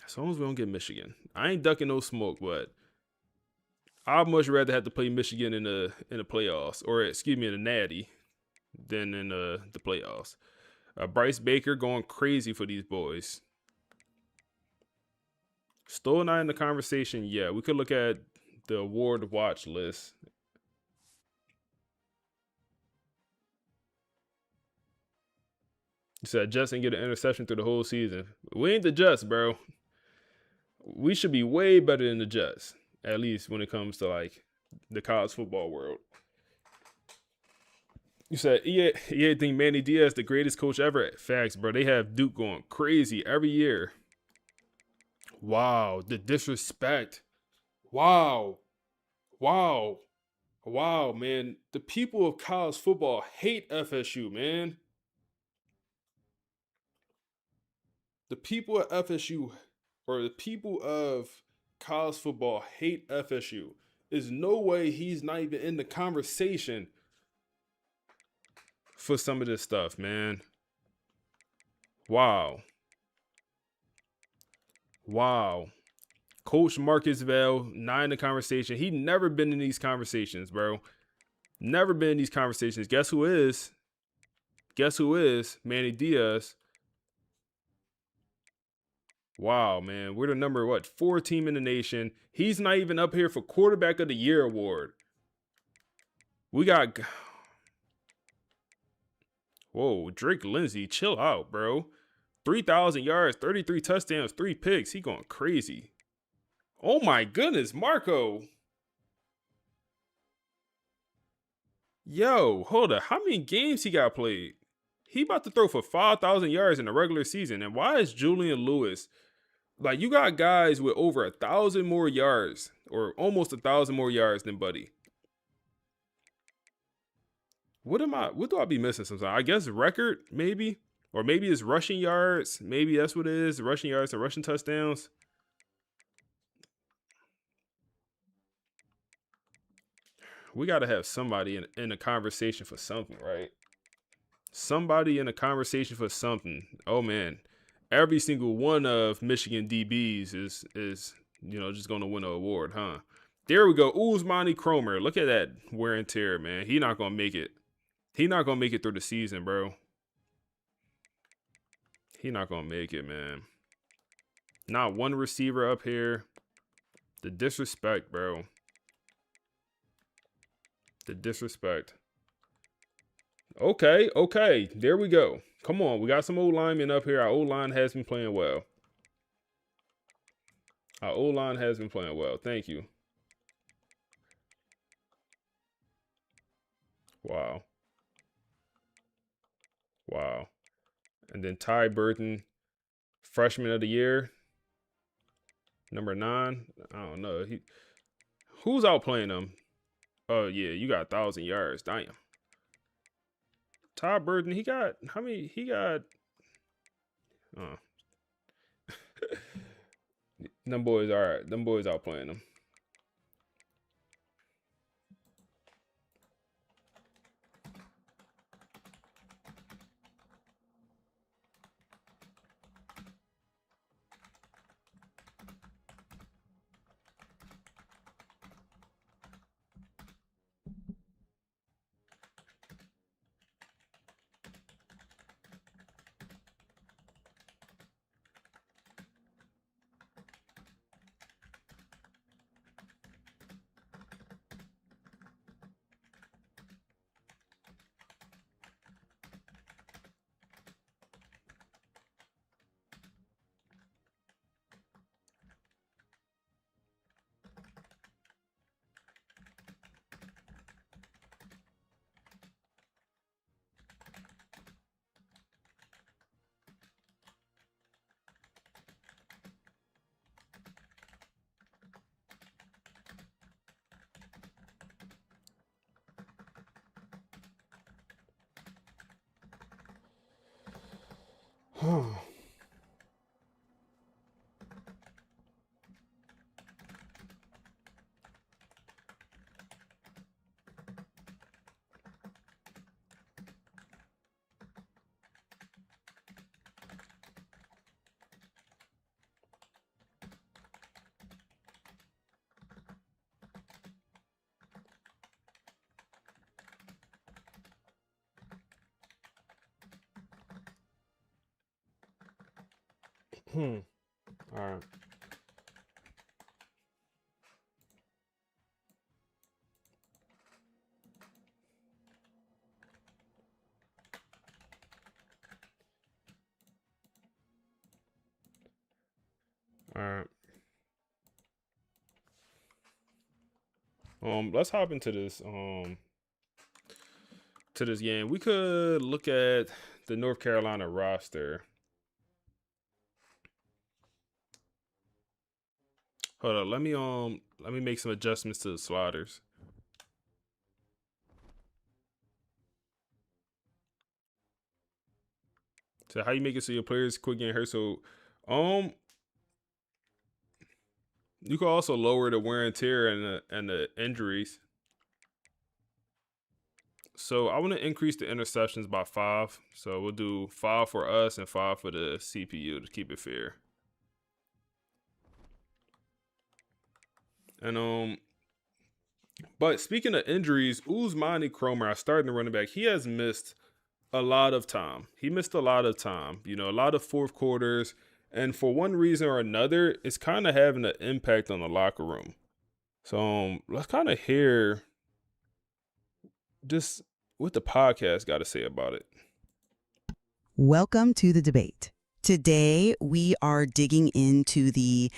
[SPEAKER 1] As long as we don't get Michigan. I ain't ducking no smoke, but I'd much rather have to play Michigan in the playoffs. Or, excuse me, in the Natty than in the playoffs. Bryce Baker going crazy for these boys. Still not in the conversation yet. We could look at the award watch list. He said Jets didn't get an interception through the whole season. We ain't the Jets, bro. We should be way better than the Jets. At least when it comes to like the college football world. You said EA think Manny Diaz the greatest coach ever. Facts, bro. They have Duke going crazy every year. Wow, the disrespect. Wow, man. The people of college football hate FSU, man. The people at FSU, or the people of college football hate FSU. There's no way he's not even in the conversation for some of this stuff, man. Wow. Coach Marcus Vale, not in the conversation. He never been in these conversations, bro. Never been in these conversations. Guess who is? Manny Diaz. Wow, man. We're the number, 4 team in the nation. He's not even up here for quarterback of the year award. We got... Whoa, Drake Lindsay, chill out, bro. 3,000 yards, 33 touchdowns, 3 picks. He going crazy. Oh my goodness, Marco. Yo, hold up. How many games he got played? He about to throw for 5,000 yards in the regular season. And why is Julian Lewis... Like, you got guys with over 1,000 more yards, or almost 1,000 more yards than Buddy. What do I be missing sometimes? I guess record, maybe? Or maybe it's rushing yards. Maybe that's what it is. Rushing yards and rushing touchdowns. We got to have somebody in a conversation for something, right? Somebody in a conversation for something. Oh, man. Every single one of Michigan DBs is just going to win an award, huh? There we go. Uzmani Cromer. Look at that wear and tear, man. He not going to make it. He not going to make it through the season, bro. He not going to make it, man. Not one receiver up here. The disrespect, bro. The disrespect. Okay. There we go. Come on. We got some old linemen up here. Our old line has been playing well. Thank you. Wow. And then Ty Burton, freshman of the year, number 9. I don't know. Who's outplaying him? Oh, yeah, you got 1,000 yards. Damn. Ty Burton, he got, how many? He got, them boys, all right. Them boys outplaying him. All right. All right. Let's hop into this game. We could look at the North Carolina roster. Hold on, let me make some adjustments to the sliders. So how you make it so your players quit getting hurt? So you can also lower the wear and tear and the injuries. So I want to increase the interceptions by 5. So we'll do 5 for us and 5 for the CPU to keep it fair. And but speaking of injuries, Ousmane Cromer, starting the running back, he has missed a lot of time. He missed a lot of time. You know, a lot of fourth quarters. And for one reason or another, it's kind of having an impact on the locker room. So let's kind of hear just what the podcast got to say about it.
[SPEAKER 8] Welcome to the debate. Today, we are digging into the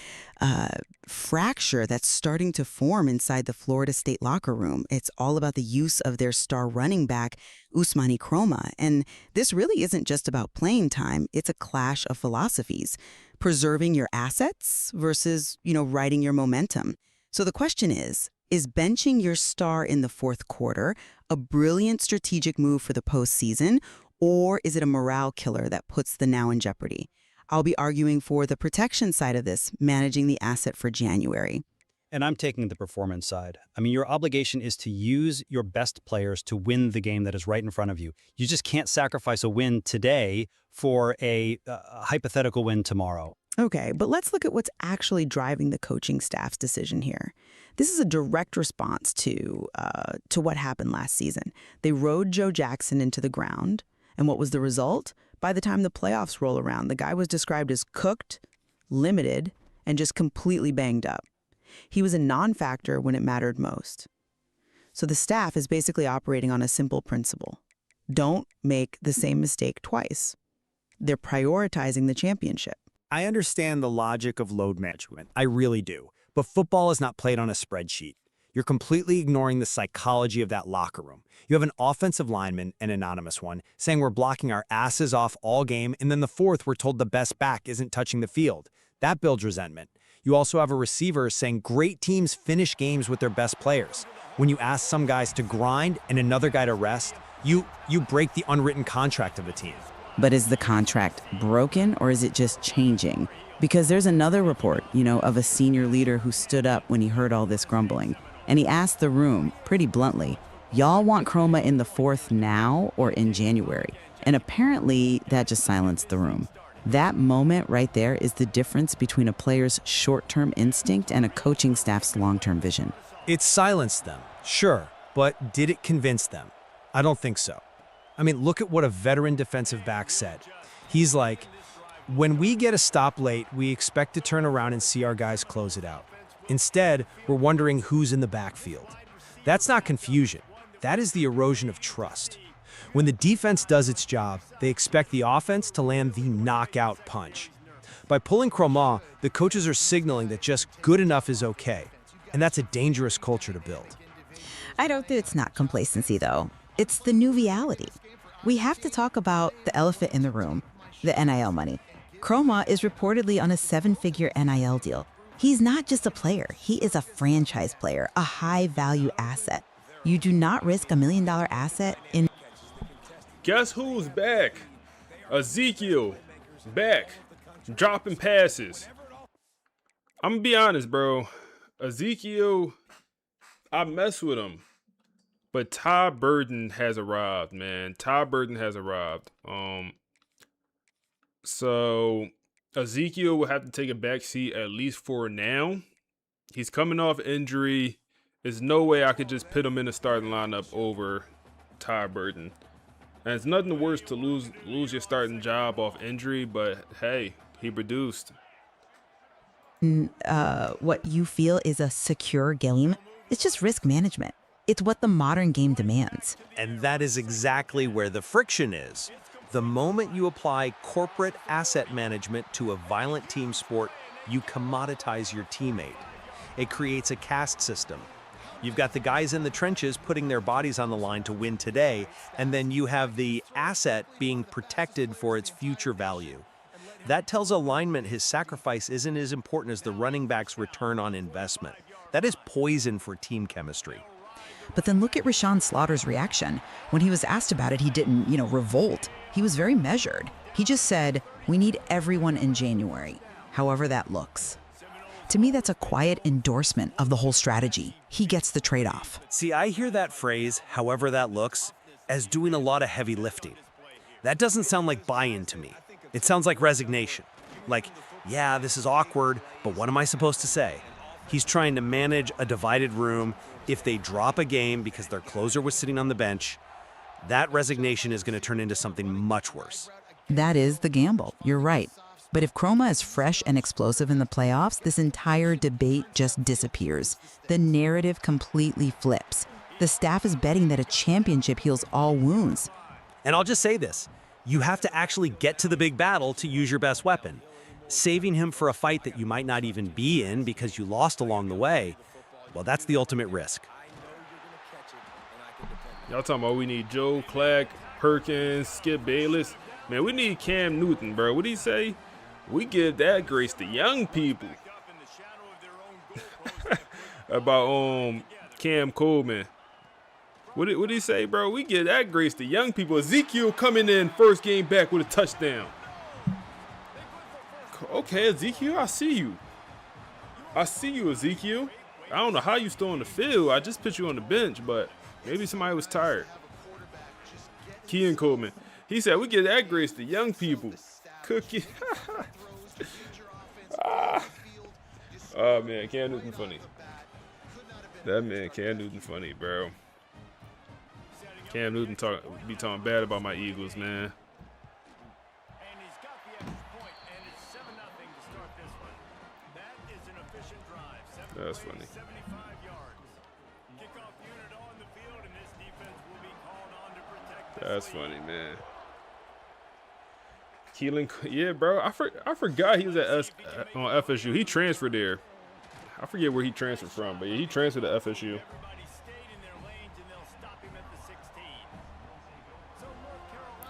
[SPEAKER 8] fracture that's starting to form inside the Florida State locker room. It's all about the use of their star running back, Ousmane Cromer. And this really isn't just about playing time. It's a clash of philosophies, preserving your assets versus, riding your momentum. So the question is benching your star in the fourth quarter a brilliant strategic move for the postseason, or is it a morale killer that puts the now in jeopardy? I'll be arguing for the protection side of this, managing the asset for January.
[SPEAKER 9] And I'm taking the performance side. I mean, your obligation is to use your best players to win the game that is right in front of you. You just can't sacrifice a win today for a hypothetical win tomorrow.
[SPEAKER 8] Okay, but let's look at what's actually driving the coaching staff's decision here. This is a direct response to what happened last season. They rode Joe Jackson into the ground. And what was the result? By the time the playoffs roll around, the guy was described as cooked, limited, and just completely banged up. He was a non-factor when it mattered most. So the staff is basically operating on a simple principle. Don't make the same mistake twice. They're prioritizing the championship.
[SPEAKER 10] I understand the logic of load management. I really do. But football is not played on a spreadsheet. You're completely ignoring the psychology of that locker room. You have an offensive lineman, an anonymous one, saying we're blocking our asses off all game, and then the fourth we're told the best back isn't touching the field. That builds resentment. You also have a receiver saying great teams finish games with their best players. When you ask some guys to grind and another guy to rest, you break the unwritten contract of the team.
[SPEAKER 8] But is the contract broken, or is it just changing? Because there's another report, of a senior leader who stood up when he heard all this grumbling. And he asked the room, pretty bluntly, y'all want Cromer in the fourth now or in January? And apparently that just silenced the room. That moment right there is the difference between a player's short-term instinct and a coaching staff's long-term vision.
[SPEAKER 10] It silenced them, sure, but did it convince them? I don't think so. I mean, look at what a veteran defensive back said. He's like, when we get a stop late, we expect to turn around and see our guys close it out. Instead, we're wondering who's in the backfield. That's not confusion. That is the erosion of trust. When the defense does its job, they expect the offense to land the knockout punch. By pulling Cromer, the coaches are signaling that just good enough is okay. And that's a dangerous culture to build.
[SPEAKER 8] I don't think it's not complacency, though. It's the new reality. We have to talk about the elephant in the room, the NIL money. Cromer is reportedly on a 7-figure NIL deal. He's not just a player. He is a franchise player, a high-value asset. You do not risk $1 million asset in...
[SPEAKER 1] Guess who's back? Ezekiel. back, dropping passes. I'm going to be honest, bro. Ezekiel, I mess with him. But Ty Burden has arrived, man. Ty Burden has arrived. So Ezekiel will have to take a back seat at least for now. He's coming off injury. There's no way I could just put him in the starting lineup over Ty Burden. And it's nothing worse to lose your starting job off injury, but hey, he produced.
[SPEAKER 8] What you feel is a secure game, it's just risk management. It's what the modern game demands.
[SPEAKER 10] And that is exactly where the friction is. The moment you apply corporate asset management to a violent team sport, you commoditize your teammate. It creates a caste system. You've got the guys in the trenches putting their bodies on the line to win today, and then you have the asset being protected for its future value. That tells a lineman his sacrifice isn't as important as the running back's return on investment. That is poison for team chemistry.
[SPEAKER 8] But then look at Rashawn Slaughter's reaction. When he was asked about it, he didn't, revolt. He was very measured. He just said, "We need everyone in January, however that looks." To me, that's a quiet endorsement of the whole strategy. He gets the trade-off.
[SPEAKER 10] See, I hear that phrase, "however that looks," as doing a lot of heavy lifting. That doesn't sound like buy-in to me. It sounds like resignation. Like, yeah, this is awkward, but what am I supposed to say? He's trying to manage a divided room. If they drop a game because their closer was sitting on the bench, that resignation is going to turn into something much worse.
[SPEAKER 8] That is the gamble. You're right. But if Chroma is fresh and explosive in the playoffs, this entire debate just disappears. The narrative completely flips. The staff is betting that a championship heals all wounds.
[SPEAKER 10] And I'll just say this. You have to actually get to the big battle to use your best weapon. Saving him for a fight that you might not even be in because you lost along the way, well, that's the ultimate risk.
[SPEAKER 1] Y'all talking about we need Joe Clack, Perkins, Skip Bayless. Man, we need Cam Newton, bro. What did he say? We give that grace to young people. About Cam Coleman. What did he say, bro? We give that grace to young people. Ezekiel coming in first game back with a touchdown. Okay, Ezekiel, I see you. I see you, Ezekiel. I don't know how you still on the field. I just put you on the bench, but maybe somebody was tired. Kean Coleman. He said, we give that grace to young people. Cookie. Oh, man, Cam Newton funny. That man, Cam Newton funny, bro. Cam Newton be talking bad about my Eagles, man. That's funny. That's funny, man. Keelan, yeah, bro. I forgot he was on FSU. He transferred there. I forget where he transferred from, but yeah, he transferred to FSU.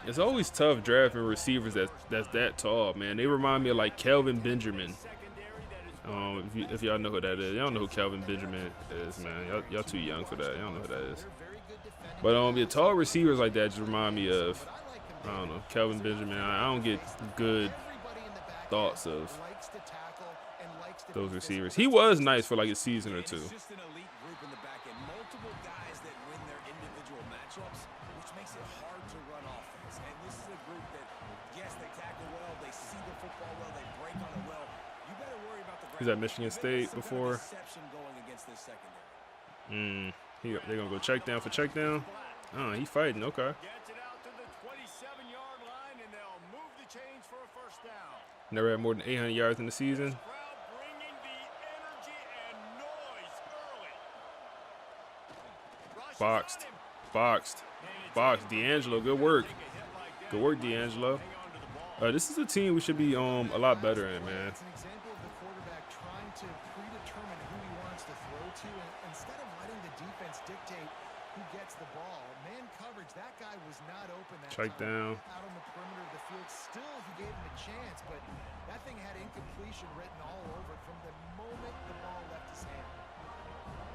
[SPEAKER 1] It's always tough drafting receivers that's that tall, man. They remind me of like Kelvin Benjamin. If y'all know who that is. Y'all know who Kelvin Benjamin is, man. Y'all too young for that. Y'all know who that is. But the tall receivers like that just remind me of, I don't know, Kelvin Benjamin. I don't get good thoughts of those receivers. He was nice for like a season or two. He's at Michigan State before. They're going to go check down for check down. Oh, he fighting. Okay. Never had more than 800 yards in the season. Boxed. D'Angelo, good work. Good work, D'Angelo. This is a team we should be a lot better in, man. Check down.
[SPEAKER 5] Out on the perimeter of the field. Still, he gave him a chance, but that thing had incompletion written all over it from the moment the ball left his hand.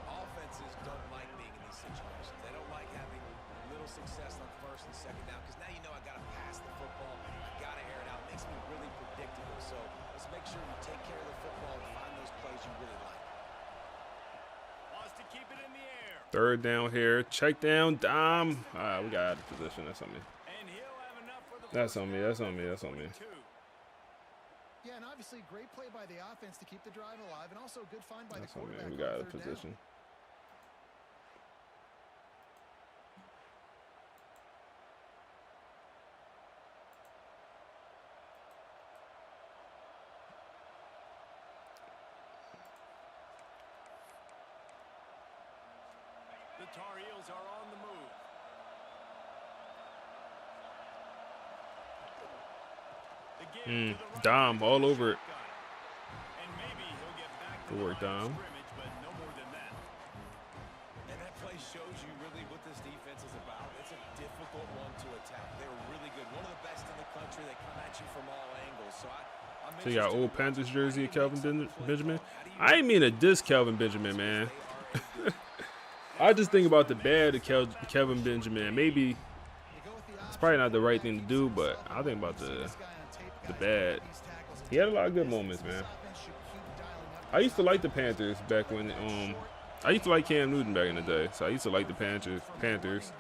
[SPEAKER 7] Offenses don't like being in these situations. They don't like having little success on first and second down because now you know I got to pass the football. I got to air it out. Makes me really you really like.
[SPEAKER 4] Wants to keep it in the air.
[SPEAKER 1] Third down here. Check down. Dom. We got out of position. That's on me.
[SPEAKER 4] And he'll have enough for the
[SPEAKER 1] That's
[SPEAKER 4] first
[SPEAKER 1] on me.
[SPEAKER 4] down
[SPEAKER 1] That's on me.
[SPEAKER 4] at
[SPEAKER 1] That's on me.
[SPEAKER 4] 22.
[SPEAKER 5] Yeah, and obviously great play by the offense to keep the drive alive, and also a good find by
[SPEAKER 1] That's
[SPEAKER 5] the
[SPEAKER 1] on me.
[SPEAKER 5] quarterback.
[SPEAKER 1] We got out
[SPEAKER 5] on
[SPEAKER 1] of
[SPEAKER 5] third down.
[SPEAKER 1] position.
[SPEAKER 4] The Tar Heels are on the move. The give to the right
[SPEAKER 1] Dom all over it.
[SPEAKER 4] shotgun. And maybe he'll get back to
[SPEAKER 1] Good
[SPEAKER 4] the
[SPEAKER 1] work,
[SPEAKER 4] line of
[SPEAKER 1] Dom.
[SPEAKER 4] scrimmage, but no more than that.
[SPEAKER 7] And that play shows you really what this defense is about. It's a difficult one to attack. They're really good. One of the best in the country. They come at you from all angles. I'm
[SPEAKER 1] So you got
[SPEAKER 7] interested
[SPEAKER 1] old
[SPEAKER 7] in
[SPEAKER 1] Panthers
[SPEAKER 7] how
[SPEAKER 1] jersey
[SPEAKER 7] do
[SPEAKER 1] of
[SPEAKER 7] you
[SPEAKER 1] Kelvin
[SPEAKER 7] make some play
[SPEAKER 1] Benjamin.
[SPEAKER 7] call? How do you
[SPEAKER 1] I ain't mean to diss Kelvin Benjamin, man.
[SPEAKER 7] they are a good
[SPEAKER 1] I just think about the bad of Kelvin Benjamin. Maybe
[SPEAKER 5] You go with the
[SPEAKER 1] it's
[SPEAKER 5] option,
[SPEAKER 1] probably not the right
[SPEAKER 5] quarterback
[SPEAKER 1] thing to
[SPEAKER 5] keeps
[SPEAKER 1] do,
[SPEAKER 5] himself
[SPEAKER 1] but I think about
[SPEAKER 5] open. You see
[SPEAKER 1] the
[SPEAKER 5] this guy on tape,
[SPEAKER 1] the
[SPEAKER 5] guys,
[SPEAKER 1] bad.
[SPEAKER 5] these tackles and
[SPEAKER 1] He had a lot of
[SPEAKER 5] take
[SPEAKER 1] good
[SPEAKER 5] distance.
[SPEAKER 1] moments,
[SPEAKER 5] This
[SPEAKER 1] man.
[SPEAKER 5] offense should keep dialing up
[SPEAKER 1] I used to
[SPEAKER 5] the
[SPEAKER 1] like the Panthers back when I used to like Cam Newton back in the day. So I used to like the Panthers.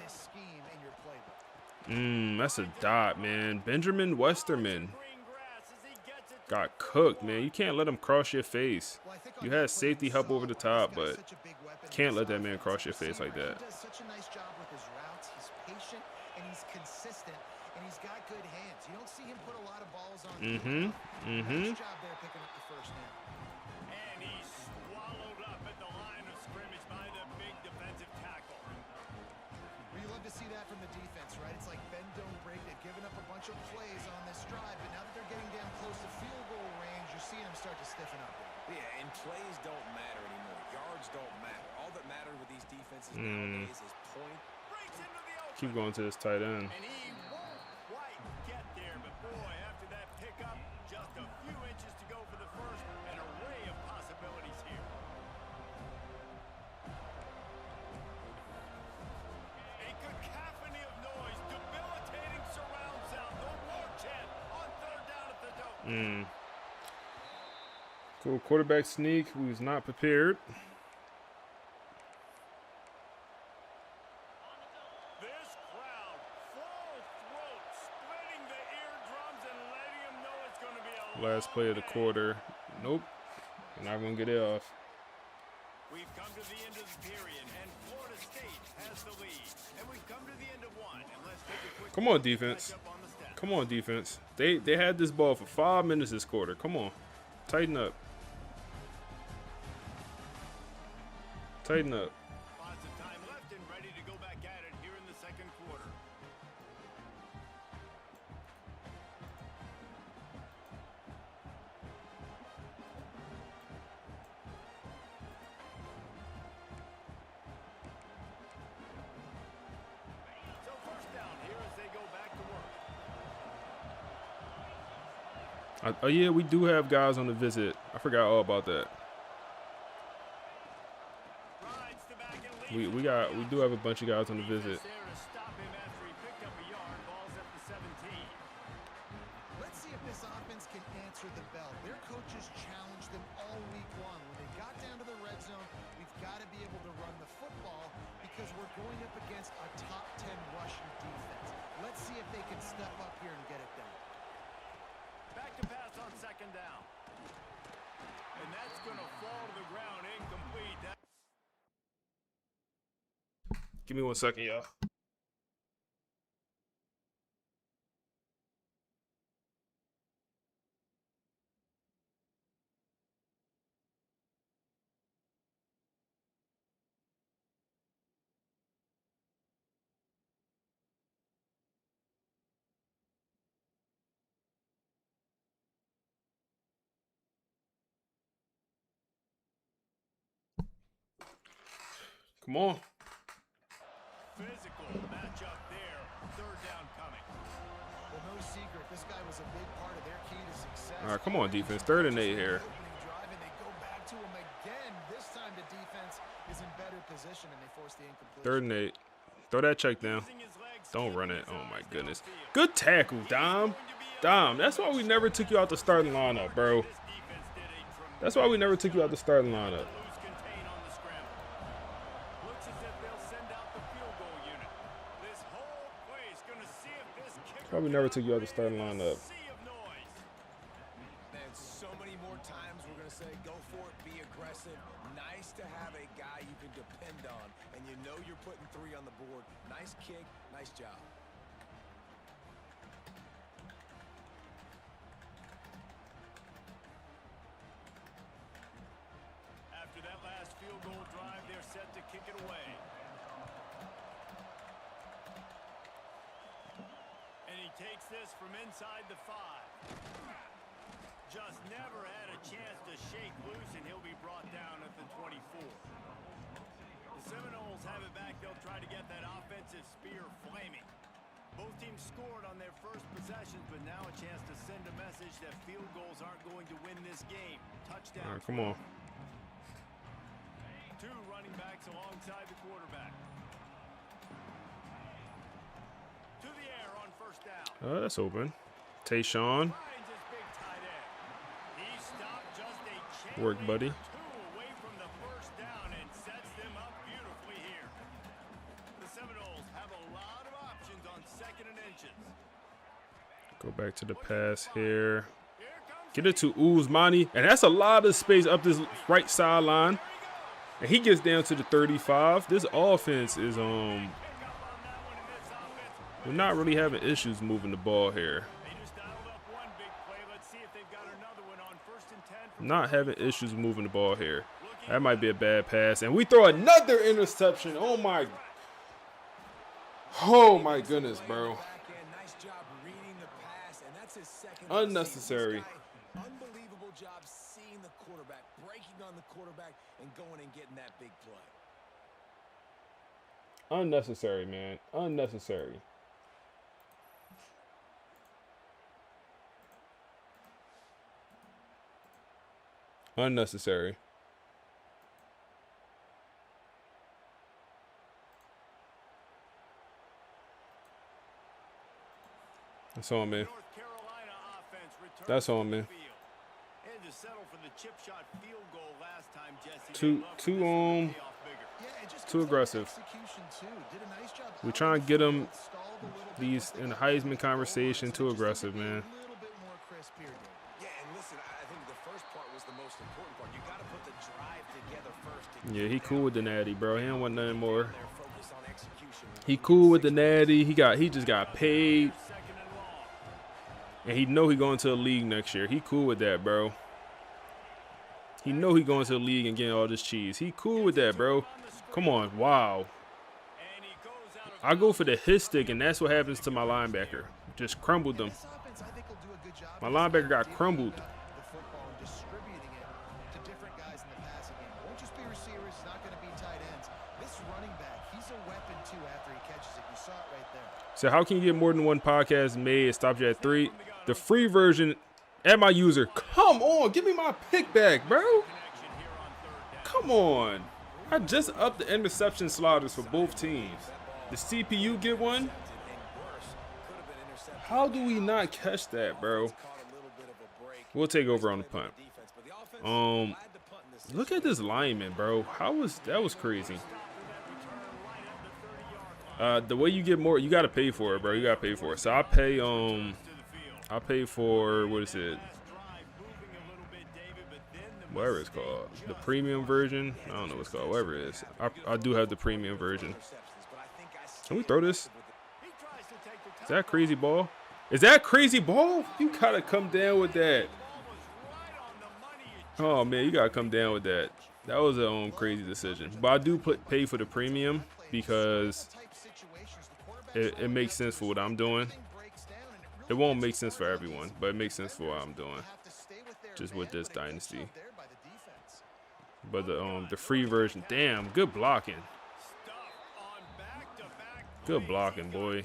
[SPEAKER 5] this scheme in your playbook.
[SPEAKER 1] That's a dot, man. Benjamin Westerman
[SPEAKER 4] Green grass as he gets it to
[SPEAKER 1] got cooked, man. You can't let him cross your face.
[SPEAKER 5] Well, I think on
[SPEAKER 1] You
[SPEAKER 5] that
[SPEAKER 1] had
[SPEAKER 5] play
[SPEAKER 1] safety
[SPEAKER 5] you
[SPEAKER 1] help
[SPEAKER 5] saw
[SPEAKER 1] over the
[SPEAKER 5] this
[SPEAKER 1] top,
[SPEAKER 5] guy's
[SPEAKER 1] but
[SPEAKER 5] such a big weapon in
[SPEAKER 1] can't
[SPEAKER 5] this
[SPEAKER 1] let that man
[SPEAKER 5] offense.
[SPEAKER 1] cross your face like
[SPEAKER 5] Receiver,
[SPEAKER 1] that.
[SPEAKER 5] He does such a nice job with his routes. He's patient and he's consistent and he's got good hands. You don't see him put a lot of balls on. Nice job there picking up the first down.
[SPEAKER 4] And he's swallowed up at the line of scrimmage by the big defensive tackle.
[SPEAKER 5] Well, you love to see that from the defense, right? It's like bend, don't break. They've given up a bunch of plays on this drive, but now that they're getting down close to field goal range, you're seeing them start to stiffen up.
[SPEAKER 7] Yeah, and plays don't matter anymore. Yards don't matter. All that matters with these defenses nowadays is point.
[SPEAKER 4] Breaks into the open.
[SPEAKER 1] Keep going to this tight end.
[SPEAKER 4] And he won't quite get there, but boy, after that pickup, just a few inches to go for the first. An array of possibilities here. A cacophony of noise, debilitating surround sound, the war chant on third down at the dome.
[SPEAKER 1] Cool quarterback sneak who's not prepared.
[SPEAKER 4] This crowd, full throat, splitting the eardrums and letting them know it's going to be a
[SPEAKER 1] Last play of the quarter. Nope. We're not going to get it off.
[SPEAKER 4] We've come to the end of the period, and Florida State has the lead. And we've come to the end of one, and let's take a quick
[SPEAKER 1] Come on, defense.
[SPEAKER 4] catch up on the stats.
[SPEAKER 1] Come on, defense. They had this ball for 5 minutes this quarter. Come on. Tighten up. Tighten up.
[SPEAKER 4] Lots of time left and ready to go back at it here in the second quarter. So first down here as they go back to work.
[SPEAKER 1] Oh, yeah, we do have guys on the visit. I forgot all about that.
[SPEAKER 4] Rides to back and leads.
[SPEAKER 1] We do have a bunch of guys on the visit.
[SPEAKER 4] There to stop him after he picked up a yard. Ball's at the 17.
[SPEAKER 5] Let's see if this offense can answer the bell. Their coaches challenged them all week long. When they got down to the red zone, we've got to be able to run the football because we're going up against a top 10 rushing defense. Let's see if they can step up here and get it done.
[SPEAKER 4] Back to pass on second down. And that's going to fall to the ground incomplete.
[SPEAKER 1] Give me 1 second, y'all. Come on.
[SPEAKER 4] Physical matchup there. Third down coming.
[SPEAKER 5] Well, no secret, this guy was a big part of their key to success.
[SPEAKER 1] All right, come on, defense. 3rd and 8 here.
[SPEAKER 5] Opening drive, and they go back to him again. This time the defense is in better position, and they force the incompletion.
[SPEAKER 1] 3rd and 8. Throw that check down.
[SPEAKER 4] Using his legs,
[SPEAKER 1] Don't run
[SPEAKER 4] keeping
[SPEAKER 1] it.
[SPEAKER 4] his
[SPEAKER 1] Oh, my
[SPEAKER 4] eyes
[SPEAKER 1] goodness.
[SPEAKER 4] downfield.
[SPEAKER 1] Good tackle, Dom. Dom, that's why we never took you out the starting lineup, bro.
[SPEAKER 4] This defense did a
[SPEAKER 1] That's why we never took you out the starting lineup.
[SPEAKER 4] Lose contain on the scramble. Looks as if they'll send out the field goal unit. This whole place gonna see if this kicker
[SPEAKER 1] Why we never took you out the starting
[SPEAKER 4] can
[SPEAKER 1] lineup.
[SPEAKER 4] sea of noise.
[SPEAKER 7] Man, so many more times we're going to say, go for it, be aggressive. Nice to have a guy you can depend on, and you know you're putting 3 on the board. Nice kick, nice job.
[SPEAKER 4] After that last field goal drive, they're set to kick it away. And he takes this from inside the 5. Just never had a chance to shake loose, and he'll be brought down at the 24. The Seminoles have it back. They'll try to get that offensive spear flaming. Both teams scored on their first possessions, but now a chance to send a message that field goals aren't going to win this game. Touchdown.
[SPEAKER 1] All right, come on.
[SPEAKER 4] 2 running backs alongside the quarterback. To the air on first down.
[SPEAKER 1] That's open. Tayshawn.
[SPEAKER 4] Finds his big tight end. He stopped just a chain
[SPEAKER 1] Work, buddy.
[SPEAKER 4] length or 2 away from the first down and sets them up beautifully here. The Seminoles have a lot of options on 2nd and inches.
[SPEAKER 1] Go back to the pass here. Get it to Uzmani. And that's a lot of space up this right sideline. And he gets down to the 35. This offense is we're not really having issues moving the ball here.
[SPEAKER 4] They just dialed up one big play. Let's see if they've got another one on 1st and 10.
[SPEAKER 1] Not having issues moving the ball here. That might be a bad pass. And we throw another interception. Oh my goodness, bro.
[SPEAKER 7] Nice job reading the pass, and that's his 2nd.
[SPEAKER 1] Unnecessary.
[SPEAKER 7] Unbelievable job seeing the quarterback, breaking on the quarterback, and going and getting that big play.
[SPEAKER 1] Unnecessary, man. Unnecessary. Unnecessary. That's on me.
[SPEAKER 4] North Carolina offense returns
[SPEAKER 1] That's on
[SPEAKER 4] to the
[SPEAKER 1] me.
[SPEAKER 4] field. Had to settle for the chip shot field goal last time, Jesse.
[SPEAKER 1] Too too aggressive. We trying to get them these in the Heisman conversation. Too aggressive, man.
[SPEAKER 7] Yeah, and listen, I think the first part was the most important part. You got to put the drive together first.
[SPEAKER 1] Yeah, he cool with the natty, bro. He don't want nothing more.
[SPEAKER 7] They're focused on execution.
[SPEAKER 1] He cool with the natty. He just got paid. And he know he going to the league next year. He cool with that, bro. He know he going to the league and getting all this cheese. He cool with that, bro. Come on, wow. I go for the hit stick, and that's what happens to my linebacker. Just crumbled them. My linebacker got crumbled. So how can you get more than one podcast made? It stopped you at 3. The free version at my user. Come on, give me my pick back, bro. Come on. I just upped the interception slaughters for both teams. The CPU get one? How do we not catch that, bro? We'll take over on the punt. Look at this lineman, bro. That was crazy. The way you get more, you gotta pay for it, bro. You gotta pay for it. So I pay for, what is it? Whatever it's called. The premium version. I don't know what it's called. Whatever it is. I do have the premium version. Can we throw this? Is that crazy ball? Is that crazy ball? You gotta come down with that. Oh man, you gotta come down with that. That was a crazy decision. But I do pay for the premium because it makes sense for what I'm doing. It won't make sense for everyone, but it makes sense for what I'm doing. Just with this Dynasty. But the free version, damn, good blocking. Good blocking, boy.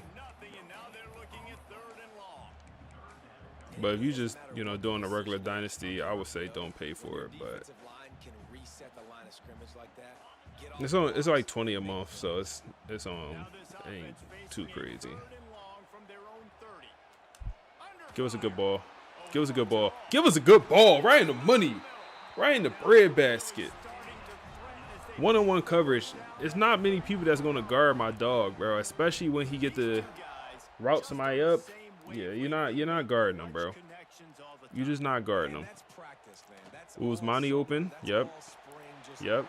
[SPEAKER 1] But if you just, doing a regular Dynasty, I would say don't pay for it. But it's like 20 a month, so it ain't too crazy. Give us a good ball. Give us a good ball. Give us a good ball right in the money. Right in the breadbasket. One-on-one coverage. It's not many people that's going to guard my dog, bro. Especially when he get to route somebody up. Yeah, you're not guarding him, bro. You're just not guarding him. Usmani open. Yep. Yep.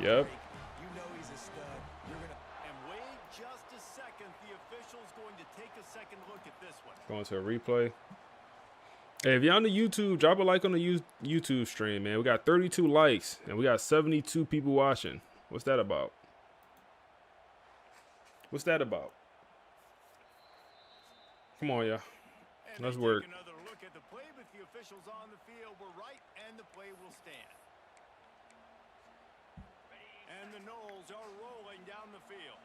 [SPEAKER 1] Yep. Going to a replay. Hey, if you're on the YouTube, drop a like on the YouTube stream, man. We got 32 likes and we got 72 people watching. What's that about? What's that about? Come on, y'all. Let's work.
[SPEAKER 4] Another look at the play, but the officials on the field were right, and the play will stand. And the Knowles are rolling down the field.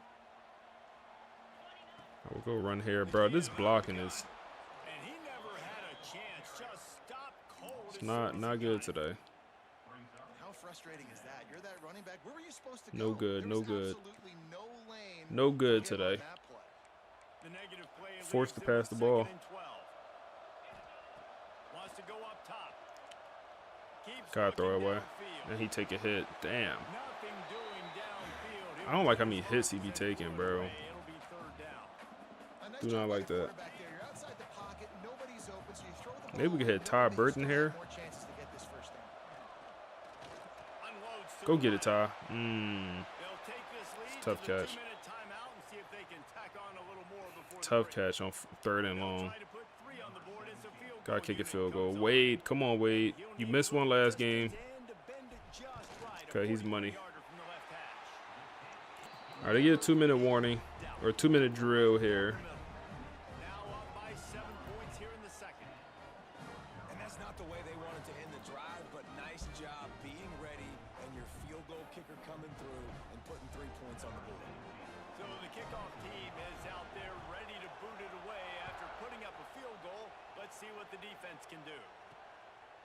[SPEAKER 1] We'll go run here, bro. This blocking is it's not good today.
[SPEAKER 5] How frustrating is that? You're that running back. Where were you supposed to go?
[SPEAKER 1] No good, no good.
[SPEAKER 5] No lane.
[SPEAKER 1] No good today. Forced to pass the ball. Gotta throw it away. And he take a hit. Damn. I don't like how many hits he be taking, bro. Do not like that. Maybe we could hit Todd Burton here. Go get it, Ty. It's a tough catch. Tough catch on 3rd and long. Gotta kick a field goal. Wade, come on, Wade. You missed one last game. Okay, he's money. All right, they get a 2-minute warning or a 2-minute drill here.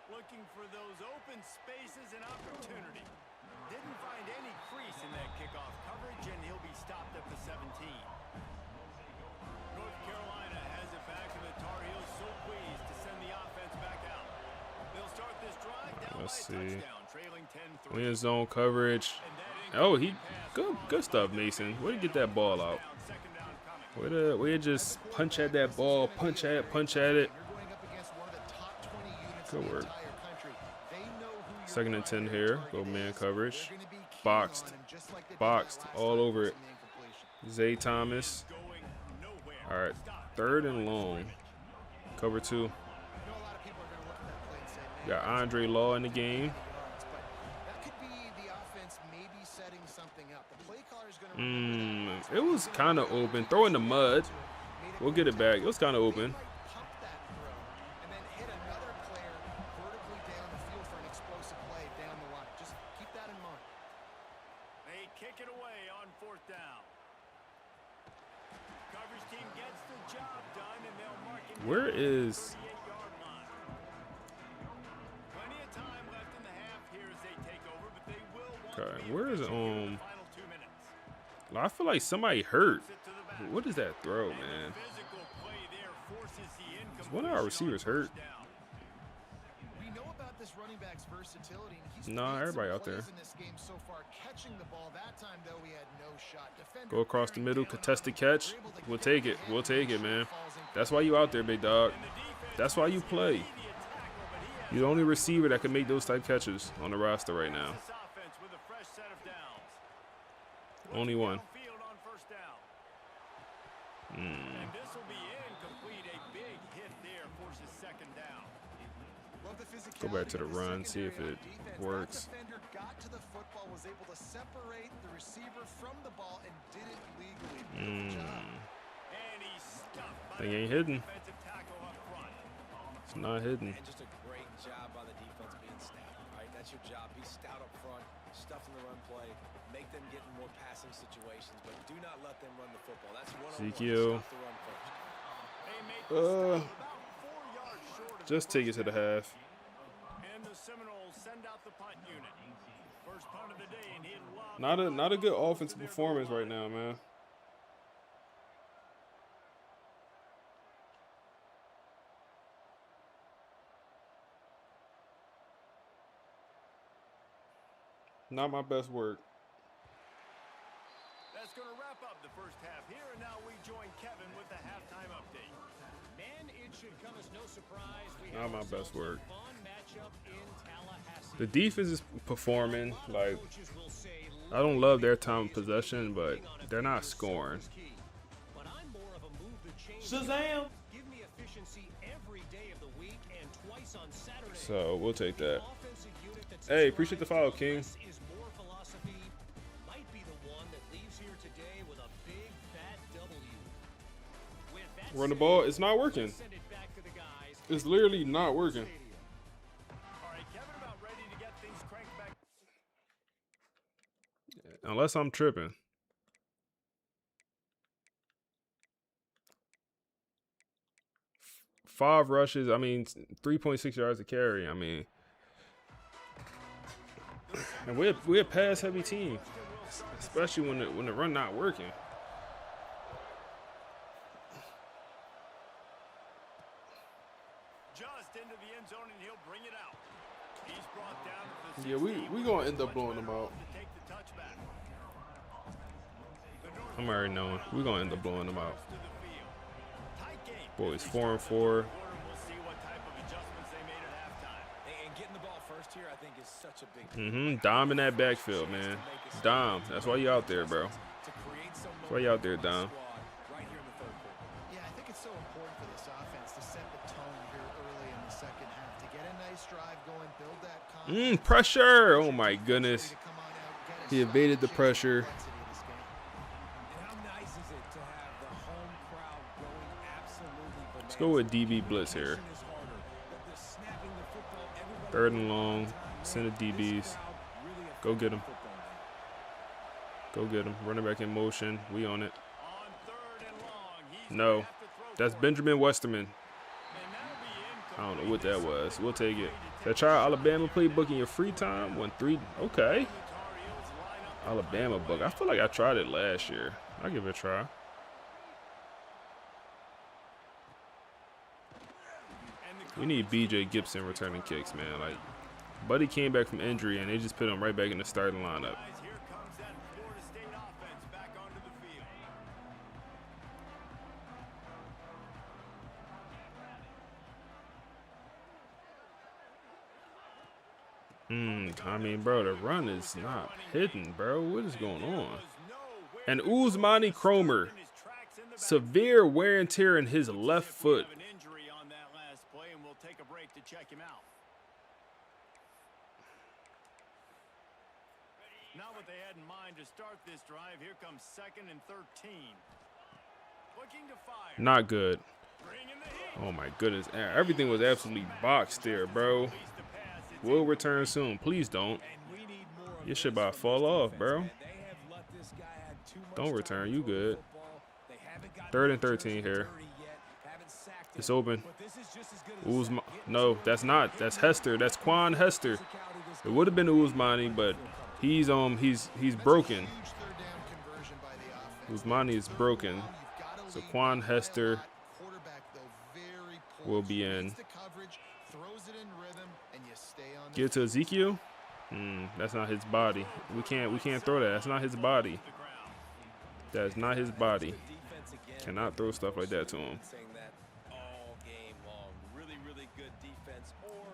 [SPEAKER 4] Looking for those open spaces and opportunity. Didn't find any crease in that kickoff coverage, and he'll be stopped at the 17. North Carolina has it back, and the Tar Heels so pleased to send the offense back out. They'll start this drive down by a touchdown, trailing 10-3.
[SPEAKER 1] Win zone coverage. Oh, good stuff, Mason. Where did you get that ball out? Way to just punch at that ball, punch at it. Good work. 2nd and 10 here. Go man coverage. Boxed all over it. Zay Thomas. All right, 3rd and long. Cover 2. Got Andre Law in the game. It was kind of open. Throw in the mud. We'll get it back. It was kind of open. Where is... Okay, where is I feel like somebody hurt. What is that throw, man? Is one of our receivers hurt? Nah, everybody out there. Go across the middle, contested catch. We'll take it. We'll take it, man. That's why you out there, big dog. That's why you play. You're the only receiver that can make those type catches on the roster right now. Only one. Go back to the run, see if it works. Thing ain't hidden. It's not hidden.
[SPEAKER 7] Just a great job by the defense being stout, right? That's your job. Be stout up front, stuff in the run play, make them get in more passing situations, but do not let them run the football. That's
[SPEAKER 1] Ezekiel. Just take it to the half. Not a good offensive performance right now, man. Not my best work.
[SPEAKER 4] That's going to wrap up the first half here, and now we join Kevin with the halftime update.
[SPEAKER 6] Man, it should come as no surprise.
[SPEAKER 1] Not my best work.
[SPEAKER 6] Fun matchup in Tallahassee.
[SPEAKER 1] The defense is performing. Like, I don't love their time of possession, but they're not scoring.
[SPEAKER 6] But I'm more of a move the chain.
[SPEAKER 11] Shazam!
[SPEAKER 6] Give me efficiency every day of the week and twice on Saturday.
[SPEAKER 1] So we'll take that.
[SPEAKER 6] Offensive unit that's
[SPEAKER 1] Hey, appreciate the follow, King.
[SPEAKER 6] is more philosophy. Might be the one that leaves here today with a big fat W. With that
[SPEAKER 1] Run the
[SPEAKER 6] said,
[SPEAKER 1] ball. It's not working.
[SPEAKER 6] send it back to the guys.
[SPEAKER 1] It's literally not working.
[SPEAKER 4] All right, Kevin, about ready to get things cranked back.
[SPEAKER 1] Unless I'm tripping. Five rushes. I mean, 3.6 yards a carry. I mean, and we're a pass heavy team, especially when the run not working.
[SPEAKER 4] Just into the end zone, and he'll bring it out. He's brought down to the
[SPEAKER 1] Yeah, we gonna end up blowing them out.
[SPEAKER 4] to take the touchback.
[SPEAKER 1] I'm already knowing we're gonna end up blowing them out.
[SPEAKER 4] To the field. Tight game.
[SPEAKER 1] Boys, 4-4.
[SPEAKER 4] We'll see what type of adjustments they made at halftime.
[SPEAKER 7] And getting the ball first here, I think, is such a big
[SPEAKER 1] Dom in that backfield, man. Dom, that's why you out there, bro.
[SPEAKER 7] to create some
[SPEAKER 1] That's why you out there, Dom.
[SPEAKER 7] right here in the third quarter.
[SPEAKER 5] Yeah, I think it's so important for this offense to set the tone here early in the second half, to get a nice drive going, build that confidence.
[SPEAKER 1] Pressure. Oh my goodness.
[SPEAKER 5] To come on out, get a
[SPEAKER 1] He evaded the
[SPEAKER 5] solid
[SPEAKER 1] pressure.
[SPEAKER 5] complexity of this game.
[SPEAKER 7] And how nice is it to have the home crowd going absolutely bananas?
[SPEAKER 1] Let's go with DB blitz here.
[SPEAKER 7] Is harder. The snapping the football, everybody
[SPEAKER 1] 3rd and long. Send the DBs. Go get him. Go get him. Running back in motion. We on it.
[SPEAKER 4] On 3rd and long, he's
[SPEAKER 1] No.
[SPEAKER 4] gonna have to throw
[SPEAKER 1] That's
[SPEAKER 4] for it.
[SPEAKER 1] Benjamin Westerman.
[SPEAKER 4] And that'll be incomplete.
[SPEAKER 1] I don't know what that was. We'll take it. That try Alabama playbook in your free time. 1-3. Okay. Alabama book. I feel like I tried it last year. I'll give it a try. We need BJ Gibson returning kicks, man. Like, Buddy came back from injury, and they just put him right back in the starting lineup.
[SPEAKER 4] Guys, here comes that Florida State offense back onto the field.
[SPEAKER 1] I mean, bro, the run is not hitting, bro. What is going on? And Uzmani Cromer, severe wear and tear in his left foot.
[SPEAKER 4] An injury on that last play, and we'll take a break to check him out. Not what they had in mind to start this drive. Here comes 2nd and 13. Looking to fire.
[SPEAKER 1] Not good.
[SPEAKER 4] Bringing the heat.
[SPEAKER 1] Oh my goodness, everything was absolutely boxed there, bro.
[SPEAKER 4] Leads the pass. It's
[SPEAKER 1] We'll return soon. Please don't.
[SPEAKER 7] And we need more of
[SPEAKER 1] Your shit
[SPEAKER 7] this
[SPEAKER 1] about to
[SPEAKER 7] from
[SPEAKER 1] fall
[SPEAKER 7] this
[SPEAKER 1] off,
[SPEAKER 7] defense,
[SPEAKER 1] bro.
[SPEAKER 7] man. They have let this guy have too much
[SPEAKER 1] Don't
[SPEAKER 7] time
[SPEAKER 1] return.
[SPEAKER 7] to
[SPEAKER 1] You
[SPEAKER 7] throw the
[SPEAKER 1] good.
[SPEAKER 7] football. They haven't gotten
[SPEAKER 1] 3rd and
[SPEAKER 7] the turns
[SPEAKER 1] 13 here.
[SPEAKER 7] 30 yet, haven't sacked him.
[SPEAKER 1] It's open.
[SPEAKER 7] But this is just as good as
[SPEAKER 1] Uzma.
[SPEAKER 7] getting
[SPEAKER 1] No,
[SPEAKER 7] to
[SPEAKER 1] that's
[SPEAKER 7] it.
[SPEAKER 1] not. That's Hester. That's Quan Hester. It would have been Uzmani, but he's broken.
[SPEAKER 5] Huge 3rd down conversion by the offense.
[SPEAKER 1] Uzmani is broken.
[SPEAKER 5] You've gotta
[SPEAKER 1] So
[SPEAKER 5] lead
[SPEAKER 1] Quan
[SPEAKER 5] by a
[SPEAKER 1] Hester
[SPEAKER 5] lot. Quarterback, though, very
[SPEAKER 1] will be
[SPEAKER 5] poised.
[SPEAKER 1] in.
[SPEAKER 5] Reads the coverage, throws it in rhythm, and you stay on the
[SPEAKER 1] Give it to Ezekiel. That's not his body. We can't throw that. That's not his body. That's not his body.
[SPEAKER 7] Defense again.
[SPEAKER 1] Cannot throw stuff like that to him.
[SPEAKER 7] Saying that all game long. Really, really good defense. Or,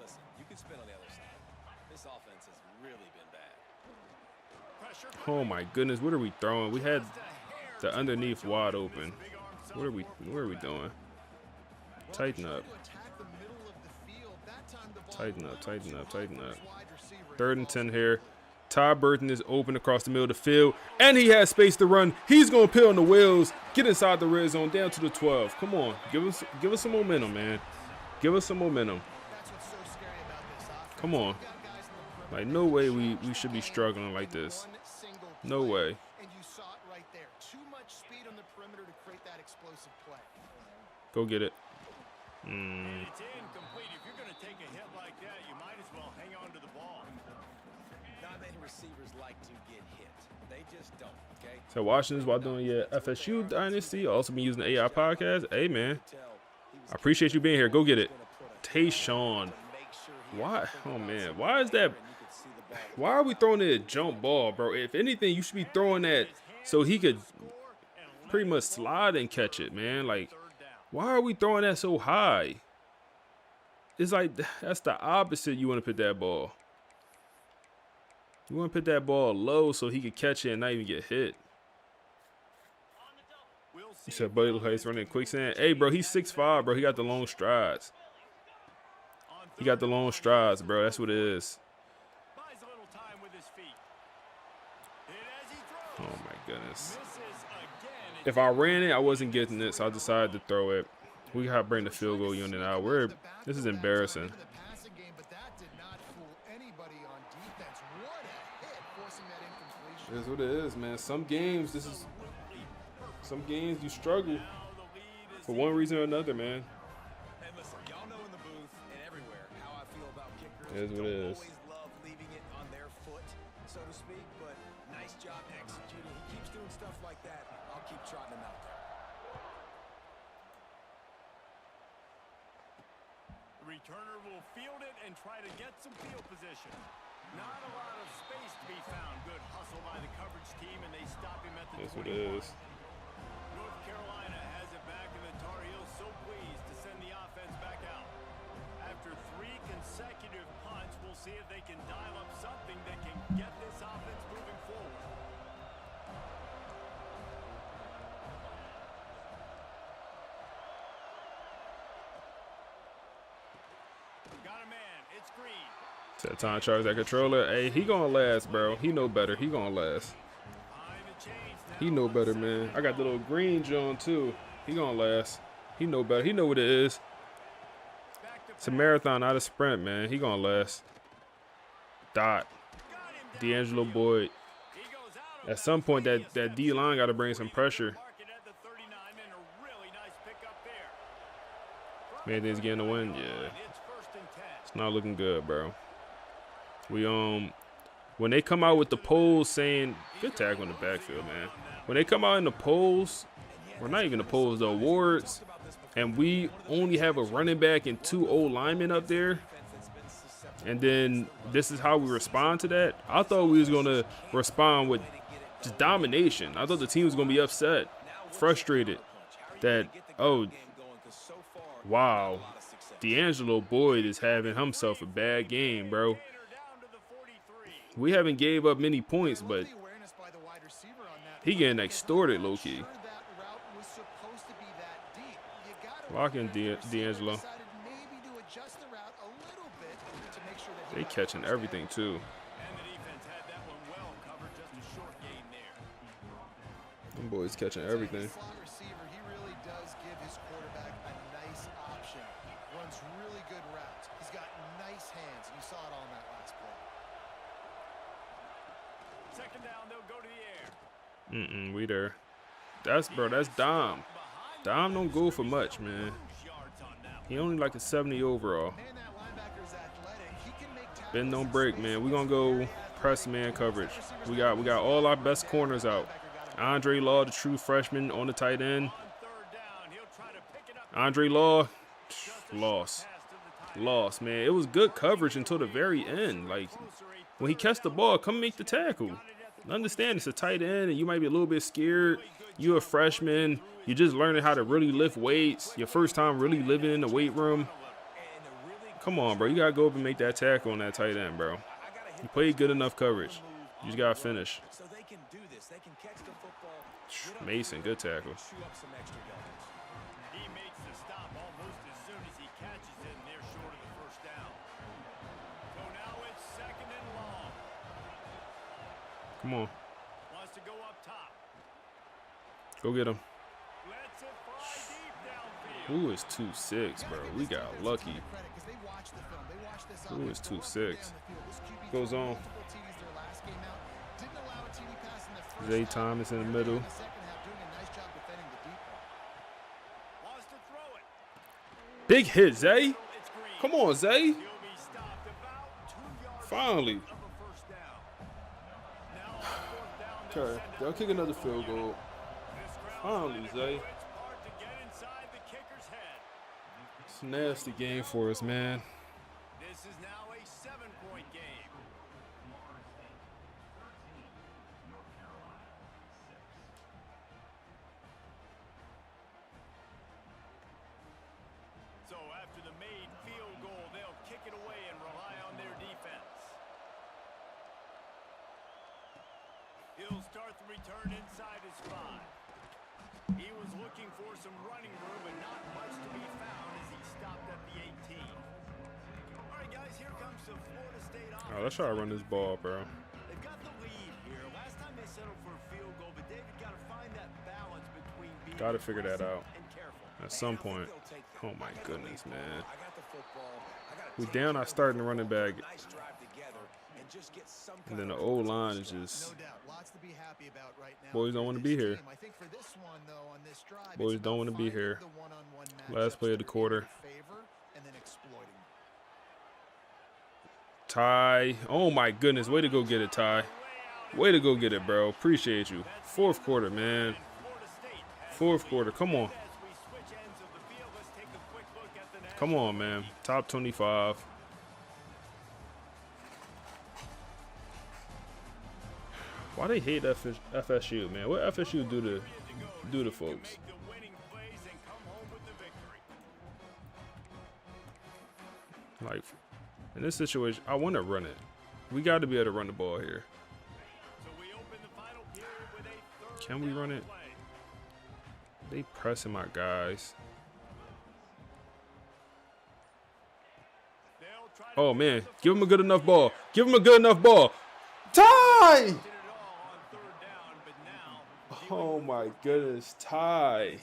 [SPEAKER 7] listen, you can spin on the other side. This offense has really been bad.
[SPEAKER 4] pressure.
[SPEAKER 1] Oh my goodness, what are we throwing? We had the underneath wide open. What are we doing? Tighten up. Tighten up, tighten up, tighten up. 3rd and 10 here. Ty Burton is open across the middle of the field, and he has space to run. He's gonna peel on the wheels, get inside the red zone, down to the 12. Come on, give us some momentum, man. Give us some momentum. Come on. Like, no way we should be struggling like this. No way.
[SPEAKER 5] And you saw it right there. Too much speed on the perimeter to create that explosive play.
[SPEAKER 1] Go get it.
[SPEAKER 4] And it's incomplete. If you're going to take a hit like that, you might as well hang on to the ball.
[SPEAKER 7] Not many receivers like to get hit. They just don't, okay?
[SPEAKER 1] So watching this while doing your FSU Dynasty, also been using the AI podcast. Hey, man. I appreciate you being here. Go get it. Tayshawn. Why? Oh, man. Why is that why are we throwing it a jump ball, bro? If anything, you should be throwing that so he could pretty much slide and catch it, man. Like, why are we throwing that so high? It's like, that's the opposite. You want to put that ball. You want to put that ball low so he could catch it and not even get hit. You said Buddy looks like he's running quicksand. Hey, bro, he's 6'5", bro. He got the long strides. He got the long strides, bro. That's what it is. Oh, my goodness. If I ran it, I wasn't getting it, so I decided to throw it. We got to bring the field goal unit out. This is embarrassing. It is what it is, man. Some games you struggle for one reason or another, man.
[SPEAKER 7] And listen, y'all know in the booth and everywhere how I feel about kickers.
[SPEAKER 1] It is what it is.
[SPEAKER 7] Always love leaving it on their foot, so to speak, but nice job executing. He keeps doing stuff like that. I'll keep trotting him out there.
[SPEAKER 4] The returner will field it and try to get some field position. Not a lot of space to be found. Good hustle by the coverage team, and they stop him at the 21.
[SPEAKER 1] That's what it is.
[SPEAKER 4] North Carolina has it back, and the Tar Heels so pleased to send the offense back out. After 3 consecutive punts, we'll see if they can dial up something that can get this offense moving forward. Got a man. It's Green.
[SPEAKER 1] That time charge that controller. Hey, he gonna last, bro. He know better. He gonna last. He know better, man. I got the little green John too. He gonna last. He know better. He know what it is. It's a marathon, not a sprint, man. He gonna last. Dot. D'Angelo Boyd. At some point, that D line got to bring some pressure. Man, things getting the win. Yeah. It's not looking good, bro. We when they come out with the polls saying good tackle in the backfield, man. When they come out in the polls, or not even the polls, the awards, and we only have a running back and 2 old linemen up there, and then this is how we respond to that. I thought we was gonna respond with just domination. I thought the team was gonna be upset, frustrated that, oh, wow, D'Angelo Boyd is having himself a bad game, bro. We haven't gave up many points, but he getting extorted low-key. Locking D'Angelo. They catching everything, too. Them boys catching everything. We there. That's Dom. Dom don't go for much, man. He only like a 70 overall. Bend don't break, man. We gonna go press man coverage. We got all our best corners out. Andre Law, the true freshman, on the tight end. Andre Law, lost, man. It was good coverage until the very end. Like, when he catch the ball, come make the tackle. Understand it's a tight end and you might be a little bit scared. You're a freshman. You're just learning how to really lift weights. Your first time really living in the weight room. Come on, bro. You got to go up and make that tackle on that tight end, bro. You played good enough coverage. You just got to finish. Mason, good tackle.
[SPEAKER 4] He makes the stop almost as soon as he catches it, and they're short of the first down. So now it's 2nd and long.
[SPEAKER 1] Come on.
[SPEAKER 4] Wants to go up top.
[SPEAKER 1] Go get him.
[SPEAKER 4] Lets it fly deep downfield.
[SPEAKER 1] Who is 2'6", bro? We got lucky. Who is 2'6"? Goes on. Zay Thomas in the middle.
[SPEAKER 4] Wants to throw it.
[SPEAKER 1] Big hit, Zay.
[SPEAKER 4] It's Green.
[SPEAKER 1] Come on, Zay.
[SPEAKER 4] He'll be stopped about 2 yards
[SPEAKER 1] Finally.
[SPEAKER 4] of a first down. Now on 4th down, they'll
[SPEAKER 1] Okay,
[SPEAKER 4] send it
[SPEAKER 1] they'll kick another field goal.
[SPEAKER 4] This crowd's
[SPEAKER 1] Finally,
[SPEAKER 4] trying to
[SPEAKER 1] Zay.
[SPEAKER 4] do its part to get inside the kicker's head.
[SPEAKER 1] It's a nasty game for us, man.
[SPEAKER 4] This is now a 7-point game. He'll start the return inside his 5. He was looking for some running room, but not much to be found as he stopped at the 18. All right, guys, here comes the Florida State offense.
[SPEAKER 1] All right, let's try to run this ball, bro.
[SPEAKER 4] They've got the lead here. Last time they settled for a field goal, but David got to find that balance between being
[SPEAKER 1] Got to figure that out
[SPEAKER 4] and careful.
[SPEAKER 1] at some point. Oh my goodness, man. We down our starting running back, and then the old line is just.
[SPEAKER 5] No doubt, lots to be happy about right now.
[SPEAKER 1] Boys don't want to be here.
[SPEAKER 5] I think for this one, though, on this drive,
[SPEAKER 1] Boys
[SPEAKER 5] it's
[SPEAKER 1] don't
[SPEAKER 5] about
[SPEAKER 1] want to be
[SPEAKER 5] finding
[SPEAKER 1] here.
[SPEAKER 5] the one-on-one
[SPEAKER 1] Last play of the
[SPEAKER 5] matchups
[SPEAKER 1] quarter.
[SPEAKER 5] that are in your favor and then exploiting them.
[SPEAKER 1] Ty. Oh my goodness. Way to go get it, Ty. Way to go get it, bro. Appreciate you. Fourth quarter, man. Fourth quarter. Come on. Come on, man. Top 25. Why they hate FSU, man? What FSU do to folks? Like, in this situation, I want to run it. We got to be able to run the ball here. Can we run it? They pressing my guys. Oh, man. Give him a good enough ball. Give him a good enough ball. Ty! Oh, my goodness. Ty.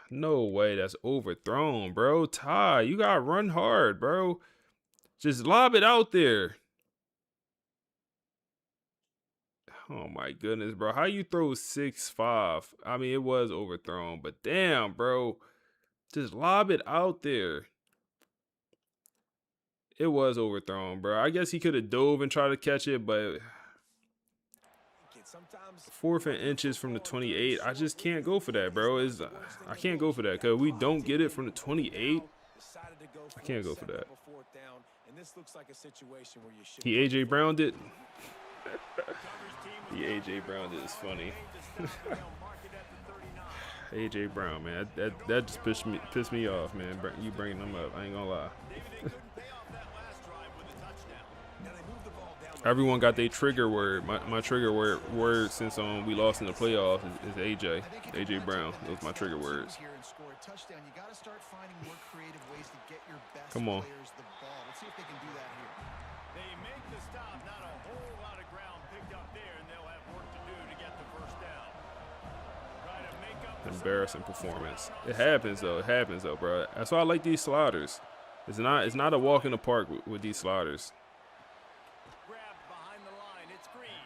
[SPEAKER 1] No way. That's overthrown, bro. Ty, you got to run hard, bro. Just lob it out there. Oh, my goodness, bro. How you throw 6'5"? I mean, it was overthrown, but damn, bro. Just lob it out there. It was overthrown, bro. I guess he could have dove and tried to catch it, but 4th and inches from the 28. I just can't go for that, bro. I can't go for that because we don't get it from the 28. I can't go for that. He A.J. Browned it. He A.J. Browned it is funny. A.J. Brown, man. That just pissed me off, man. You bringing them up. I ain't gonna lie. Everyone got their trigger word. My trigger word since we lost in the playoffs is AJ. AJ Brown. Those are my trigger words. Come on.
[SPEAKER 5] Let's see if they can do that here.
[SPEAKER 4] They make the stop. Not a whole lot of ground picked up there, and they'll have work to do to get the first down. Try to make up
[SPEAKER 1] Embarrassing performance. It happens though, bro. That's why I like these sliders. It's not a walk in the park with these sliders.
[SPEAKER 4] Grabbed behind the line. It's Green.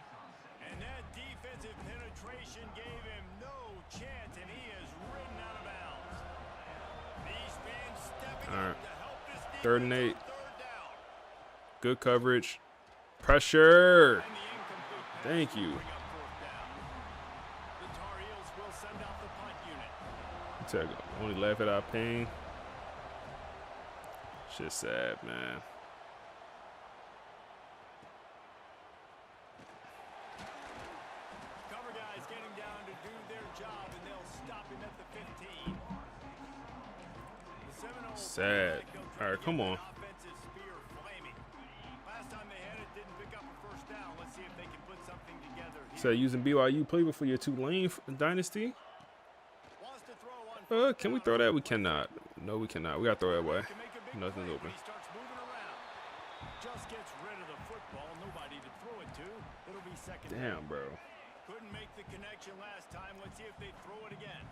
[SPEAKER 4] And that defensive penetration gave him no chance, and he is ridden out of bounds. These fans stepping
[SPEAKER 1] All right.
[SPEAKER 4] up to help this defense
[SPEAKER 1] 3rd and 8.
[SPEAKER 4] on 3rd down.
[SPEAKER 1] Good coverage. Pressure.
[SPEAKER 4] And the incomplete pass
[SPEAKER 1] Thank you.
[SPEAKER 4] bring up 4th down. The Tar Heels will send out the punt unit.
[SPEAKER 1] Only laugh at our pain. Shit sad, man.
[SPEAKER 4] Cover guys getting down to do their job, and they'll stop him at the 15. The Seminoles
[SPEAKER 1] Sad. All right, come on.
[SPEAKER 4] offensive spear flaming. Last time they had it, didn't pick up a first down. Let's see if they can put something together here.
[SPEAKER 1] So using BYU playbook for your Tulane Dynasty?
[SPEAKER 4] Wants to throw on
[SPEAKER 1] Can we throw that? We cannot. No, we cannot. We gotta throw that away.
[SPEAKER 4] can make a big
[SPEAKER 1] Nothing's
[SPEAKER 4] play.
[SPEAKER 1] open.
[SPEAKER 4] He starts moving around. Just gets rid of the football. Nobody to throw it to. It'll be second down.
[SPEAKER 1] Damn, bro.
[SPEAKER 4] Couldn't make the connection last time. Let's see if they throw it again.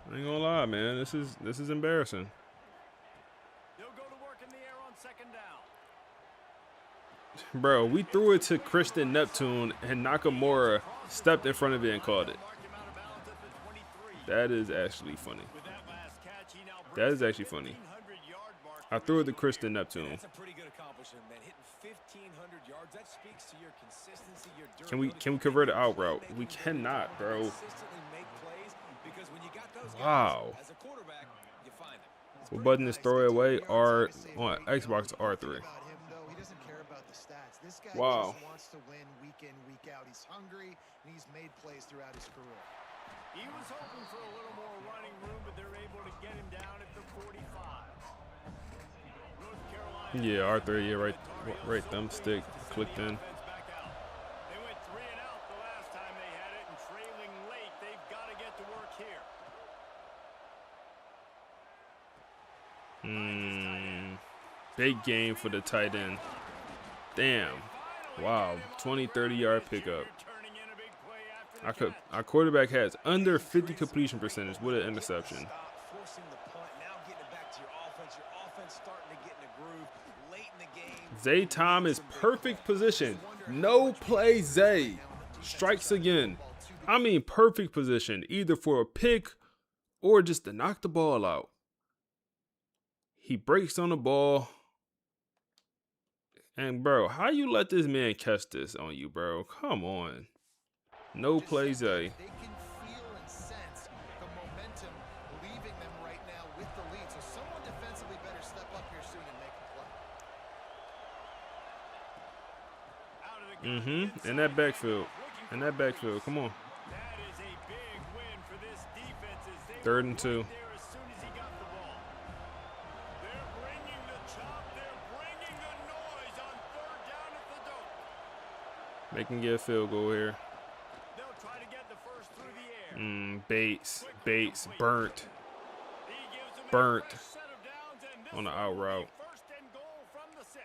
[SPEAKER 1] I ain't gonna lie, man. This is embarrassing.
[SPEAKER 4] They'll go to work in the air on 2nd down.
[SPEAKER 1] Bro, we threw it to Christian Neptune and Nakamura stepped in front of it and caught it.
[SPEAKER 4] Marked him out of bounds at the 23.
[SPEAKER 1] That is actually funny.
[SPEAKER 4] With that last catch, he now
[SPEAKER 1] That is
[SPEAKER 4] breaks
[SPEAKER 1] actually
[SPEAKER 4] the
[SPEAKER 1] funny.
[SPEAKER 4] 1,500-yard mark.
[SPEAKER 1] I threw it to Christian Neptune.
[SPEAKER 7] That's a pretty good accomplishment, man. Hitting 1,500 yards, that speaks to your consistency, your durability.
[SPEAKER 1] Can we convert it out route? We cannot, bro.
[SPEAKER 7] Consistently make plays because when you got those guys,
[SPEAKER 1] Wow.
[SPEAKER 7] as a quarterback, you find them.
[SPEAKER 1] What button is throw it away? R on Xbox R3.
[SPEAKER 5] About him, though, he doesn't care about the stats. This guy
[SPEAKER 1] Wow.
[SPEAKER 5] just wants to win week in, week out. He's hungry, and he's made plays throughout his career.
[SPEAKER 4] He was hoping for a little more running room, but they're able to get him down at the 45. North Carolina.
[SPEAKER 1] Yeah, R3. Yeah, right thumbstick clicked in.
[SPEAKER 4] Back out. They went 3
[SPEAKER 1] Big game for the tight end. Damn. Wow. 20, 30-yard pickup. Our quarterback has under 50 completion percentage with an interception. Zay Thomas, perfect position. No play Zay. Strikes again. I mean, perfect position, either for a pick or just to knock the ball out. He breaks on the ball. And, bro, how you let this man catch this on you, bro? Come on. No play Zay.
[SPEAKER 5] They can feel and sense the momentum leaving them right now with the lead. So someone defensively better step up here soon and make a play.
[SPEAKER 1] In that backfield. Come on.
[SPEAKER 4] That is a big win for this defense as they
[SPEAKER 1] 3rd and 2.
[SPEAKER 4] there as soon as he got the ball. They're bringing the chop. They're bringing the noise on 3rd down at the dope.
[SPEAKER 1] They can get a field goal here.
[SPEAKER 4] They'll try to get the first through the air.
[SPEAKER 1] Bates, burnt
[SPEAKER 4] He gives them a
[SPEAKER 1] Burnt.
[SPEAKER 4] fresh set of downs, and this
[SPEAKER 1] on the
[SPEAKER 4] will
[SPEAKER 1] out
[SPEAKER 4] be
[SPEAKER 1] route.
[SPEAKER 4] 1st and goal from the 6.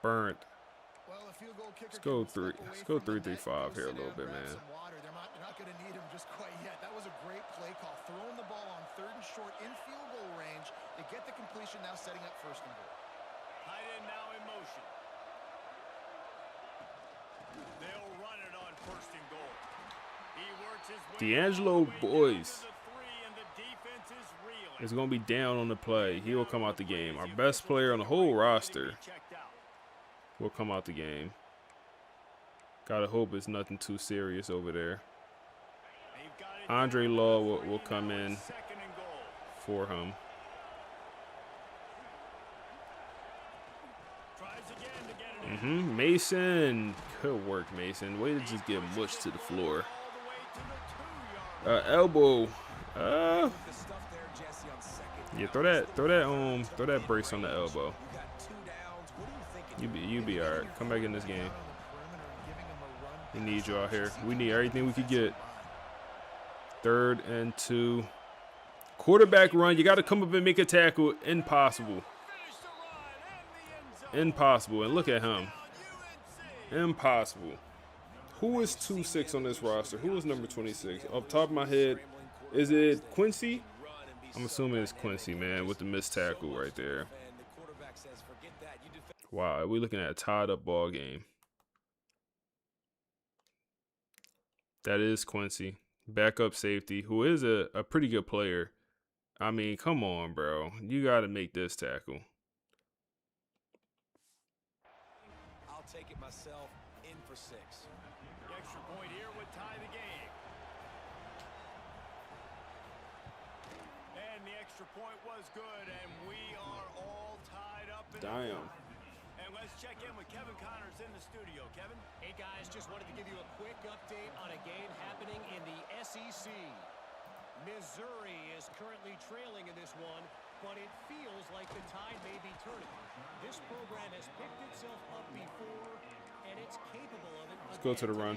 [SPEAKER 1] Burnt.
[SPEAKER 5] Well, a field goal kicker
[SPEAKER 1] Let's go
[SPEAKER 5] can step away
[SPEAKER 1] Let's go
[SPEAKER 5] from the
[SPEAKER 1] 3-3-5
[SPEAKER 5] net,
[SPEAKER 1] here a
[SPEAKER 5] go
[SPEAKER 1] little
[SPEAKER 5] sit
[SPEAKER 1] bit,
[SPEAKER 5] down, grab
[SPEAKER 1] man.
[SPEAKER 5] some water. They're not going to need him just quite yet. That was a great play call. Throwing the ball on 3rd and short in field goal range. They get the completion, now setting up 1st and goal.
[SPEAKER 4] Tight end now in motion. They'll run it on 1st and goal. He works his way
[SPEAKER 1] D'Angelo
[SPEAKER 4] all the way
[SPEAKER 1] Boyce
[SPEAKER 4] down to the 3, and the defense is reeling.
[SPEAKER 1] is going to be down on the play. He will come out the game. Our best player on the whole roster
[SPEAKER 4] Checked out.
[SPEAKER 1] will come out the game. Gotta hope it's nothing too serious over there.
[SPEAKER 4] They've got it
[SPEAKER 1] Andre
[SPEAKER 4] down to
[SPEAKER 1] Law
[SPEAKER 4] the
[SPEAKER 1] will
[SPEAKER 4] 3,
[SPEAKER 1] come
[SPEAKER 4] now
[SPEAKER 1] in
[SPEAKER 4] 2nd and goal.
[SPEAKER 1] for him.
[SPEAKER 4] Tries again to get it in.
[SPEAKER 1] Mason. Good work, Mason. Way to just get mushed to the floor.
[SPEAKER 4] All the way to the 2-yard line.
[SPEAKER 1] Elbow. Yeah, throw that brace on the elbow. You be all right. Come back in this game. We need you out here. We need everything we could get. 3rd and 2. Quarterback run. You got to come up and make a tackle. Impossible. Impossible. And look at him. Impossible. Who is 2-6 on this roster? Who is number 26? Off the top of my head, is it Quincy? I'm assuming it's Quincy, man, with the missed tackle right there. Wow, we're looking at a tied-up ball game. That is Quincy, backup safety, who is a pretty good player. I mean, come on, bro. You got to make this tackle.
[SPEAKER 7] I'll take it myself, in for 6.
[SPEAKER 4] The extra point here would tie the game. And the extra point was good, and we are all tied up.
[SPEAKER 1] Damn.
[SPEAKER 4] And let's check in with Kevin Connors in the studio. Kevin?
[SPEAKER 6] Hey guys, just wanted to give you a quick update on a game happening in the SEC. Missouri is currently trailing in this one, but it feels like the tide may be turning. This program has picked itself up before, and it's capable of it.
[SPEAKER 1] Let's go to the run.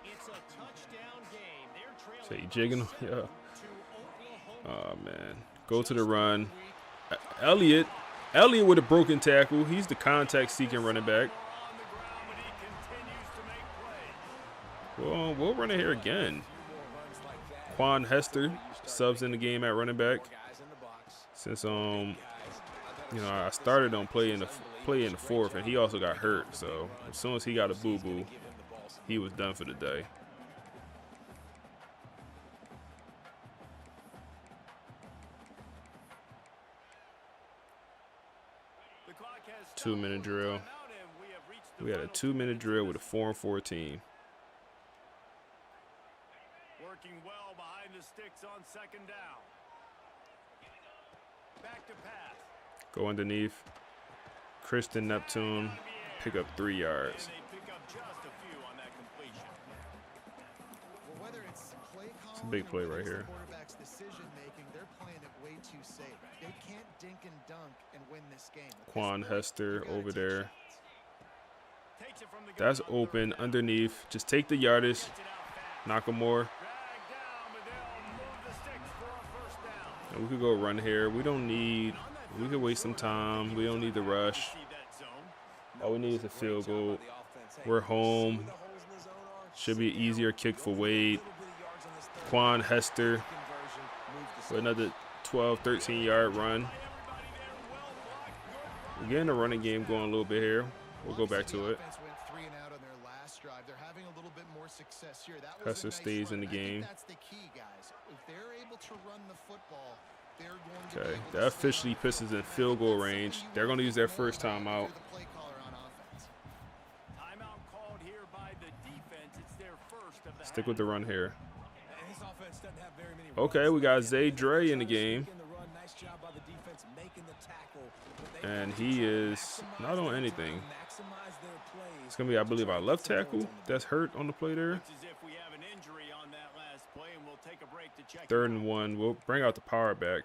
[SPEAKER 6] It's a touchdown game. They're trailing.
[SPEAKER 1] So you jigging? Yeah.
[SPEAKER 6] to Oklahoma.
[SPEAKER 1] Oh, man. Go to the run. Elliott with a broken tackle. He's the contact-seeking running back.
[SPEAKER 4] On the ground, but he continues to make plays.
[SPEAKER 1] Well, we'll run it here again. Quan Hester subs in the game at running back. Since I started on play in the 4th, and he also got hurt. So as soon as he got a boo-boo, he was done for the day.
[SPEAKER 4] The clock has
[SPEAKER 1] 2-minute drill.
[SPEAKER 4] timeout, and we have reached the
[SPEAKER 1] We had a
[SPEAKER 4] final
[SPEAKER 1] 2-minute drill with a 4-and-4 team.
[SPEAKER 4] working well behind the sticks on 2nd down. Back to pass.
[SPEAKER 1] Go underneath. Christian Neptune pick up 3 yards.
[SPEAKER 4] And they pick up just a few on that completion.
[SPEAKER 5] Well, whether it's play
[SPEAKER 1] It's a big
[SPEAKER 5] calling
[SPEAKER 1] play
[SPEAKER 5] or
[SPEAKER 1] right
[SPEAKER 5] whether
[SPEAKER 1] here.
[SPEAKER 5] it's the quarterback's decision making, they're playing it way too safe. They can't dink and dunk and win this game. At this
[SPEAKER 1] Quan
[SPEAKER 5] point,
[SPEAKER 1] Hester
[SPEAKER 5] you gotta
[SPEAKER 1] over
[SPEAKER 5] take
[SPEAKER 1] there.
[SPEAKER 4] Takes it from the gun
[SPEAKER 1] That's
[SPEAKER 4] on 3rd
[SPEAKER 1] open
[SPEAKER 4] down.
[SPEAKER 1] underneath. Just take the yardage.
[SPEAKER 4] Gets it out fast.
[SPEAKER 1] Nakamura.
[SPEAKER 4] Drag down, but they'll move the sticks for a 1st down.
[SPEAKER 1] And we could go run here. We don't need We can waste some time. We don't need to rush. All we need is a field goal. We're home. Should be an easier kick for Wade. Quan Hester with another 12, 13-yard run. We're getting the running game going a little bit here. We'll go back to it. Hester stays in the game. Okay, that officially puts us in field goal range. They're going to use their first timeout. Stick with the run here. Okay, we got Zay Dre in the game. And he is not on anything. It's going to be, I believe, our left tackle that's hurt on the play there. 3rd and 1. We'll bring out the power back.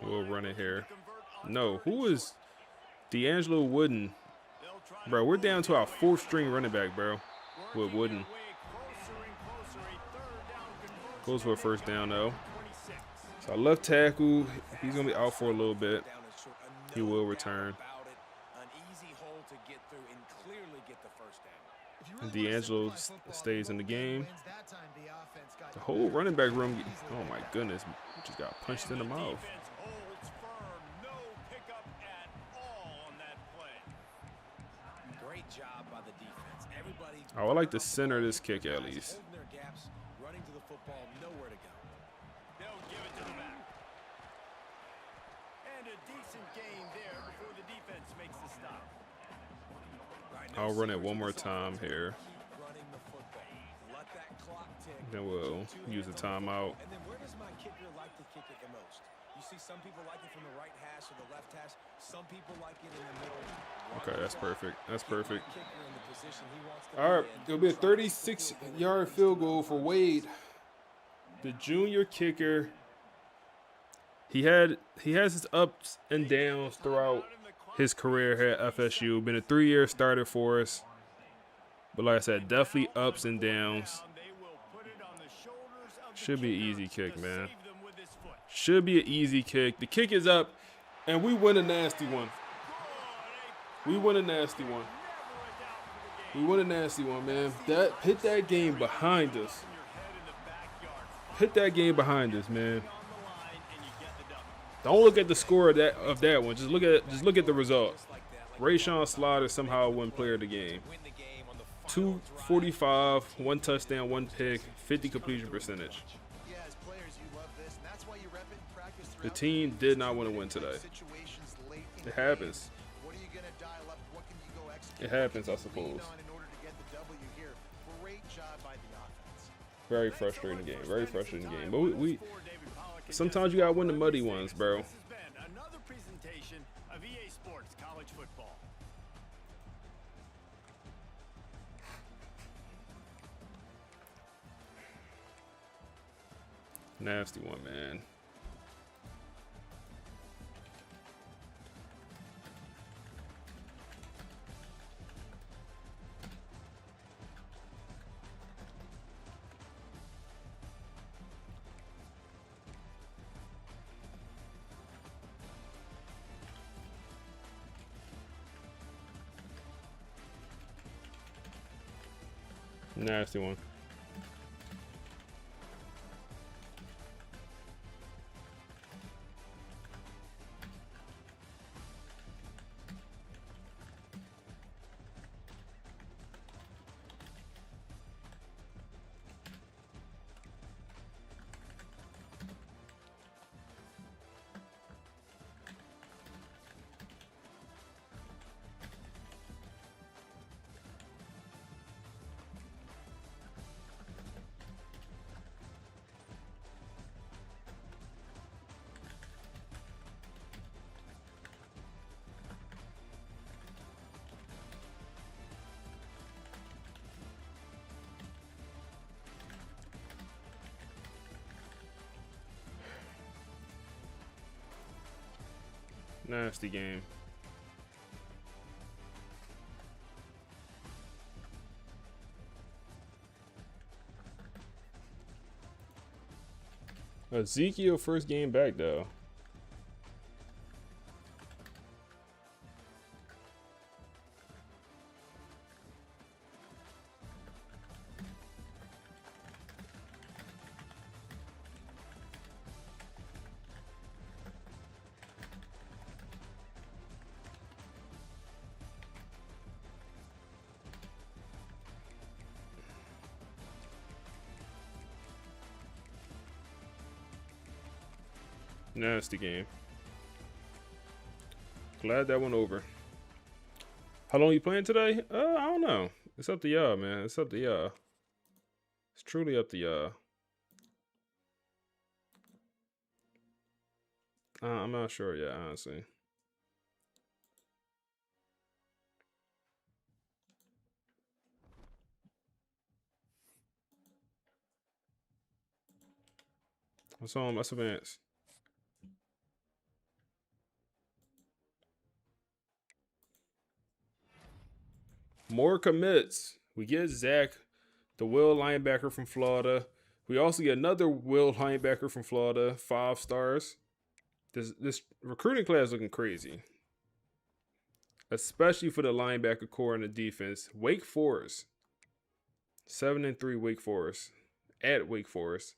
[SPEAKER 1] We'll run it here. No, who is D'Angelo Wooden? Bro, we're down to our 4th string running back, bro, with Wooden. Goes for a first down, though. So our left tackle, he's going to be out for a little bit. He will return. And D'Angelo stays in the game. The whole running back room, oh my goodness, just got punched in the mouth. Oh, I like the center of this kick at least. I'll run it one more time here. Then we'll use the timeout.
[SPEAKER 7] And then where does my kicker like to kick it the most? You see some people like it from the right hash or the left hash. Some people like it in the middle.
[SPEAKER 1] Okay, that's perfect. That's perfect. All right, it'll be a 36-yard field goal for Wade, the junior kicker. He has his ups and downs throughout his career here at FSU. Been a 3-year starter for us. But like I said, definitely ups and downs. Should be an easy kick, man. Should be an easy kick. The kick is up, and we win a nasty one. We win a nasty one. We win a nasty one, man. Hit that game behind us. Hit that game behind us, man. Don't look at the score of that one. Just look at the result. Rayshawn Slaughter somehow won player of the game. 245, 1 touchdown, 1 pick, 50 completion percentage. The team did not want to win today. It happens. It happens, I suppose. Very frustrating game. Very frustrating game. But we sometimes you gotta win the muddy ones, bro.
[SPEAKER 4] Another presentation of EA Sports College Football.
[SPEAKER 1] Nasty one, man. Nasty one. Nasty game. Ezekiel first game back though. Nasty game. Glad that went over. How long you playing today? I don't know. It's up to y'all, man. It's up to y'all. It's truly up to y'all. I'm not sure yet, honestly. What's on? Let's advance. More commits. We get Zach, the will linebacker from Florida. We also get another will linebacker from Florida, 5 stars. This recruiting class looking crazy, especially for the linebacker core and the defense. Wake Forest, 7-3 Wake Forest at Wake Forest.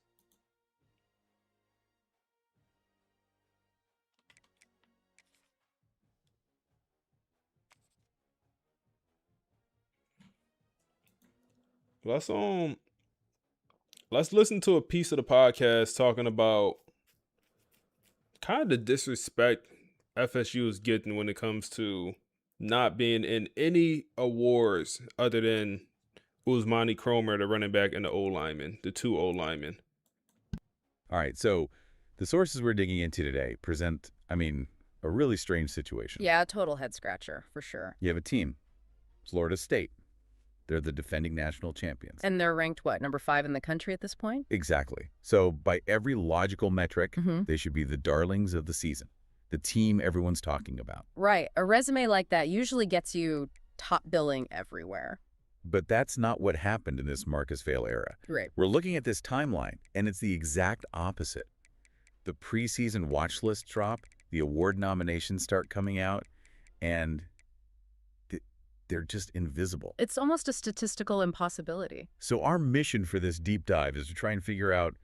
[SPEAKER 1] Let's listen to a piece of the podcast talking about kind of the disrespect FSU is getting when it comes to not being in any awards other than Usmani Cromer, the running back, and the O-lineman, the 2 O-linemen.
[SPEAKER 3] All right, so the sources we're digging into today present, a really strange situation.
[SPEAKER 2] Yeah, a total head scratcher, for sure.
[SPEAKER 3] You have a team, Florida State. They're the defending national champions.
[SPEAKER 2] And they're ranked, what, number 5 in the country at this point?
[SPEAKER 3] Exactly. So by every logical metric, they should be the darlings of the season, the team everyone's talking about.
[SPEAKER 2] Right. A resume like that usually gets you top billing everywhere.
[SPEAKER 3] But that's not what happened in this Marcus Vale era.
[SPEAKER 2] Right.
[SPEAKER 3] We're looking at this timeline, and it's the exact opposite. The preseason watch list drop, the award nominations start coming out, and they're just invisible.
[SPEAKER 2] It's almost a statistical impossibility.
[SPEAKER 3] So our mission for this deep dive is to try and figure out,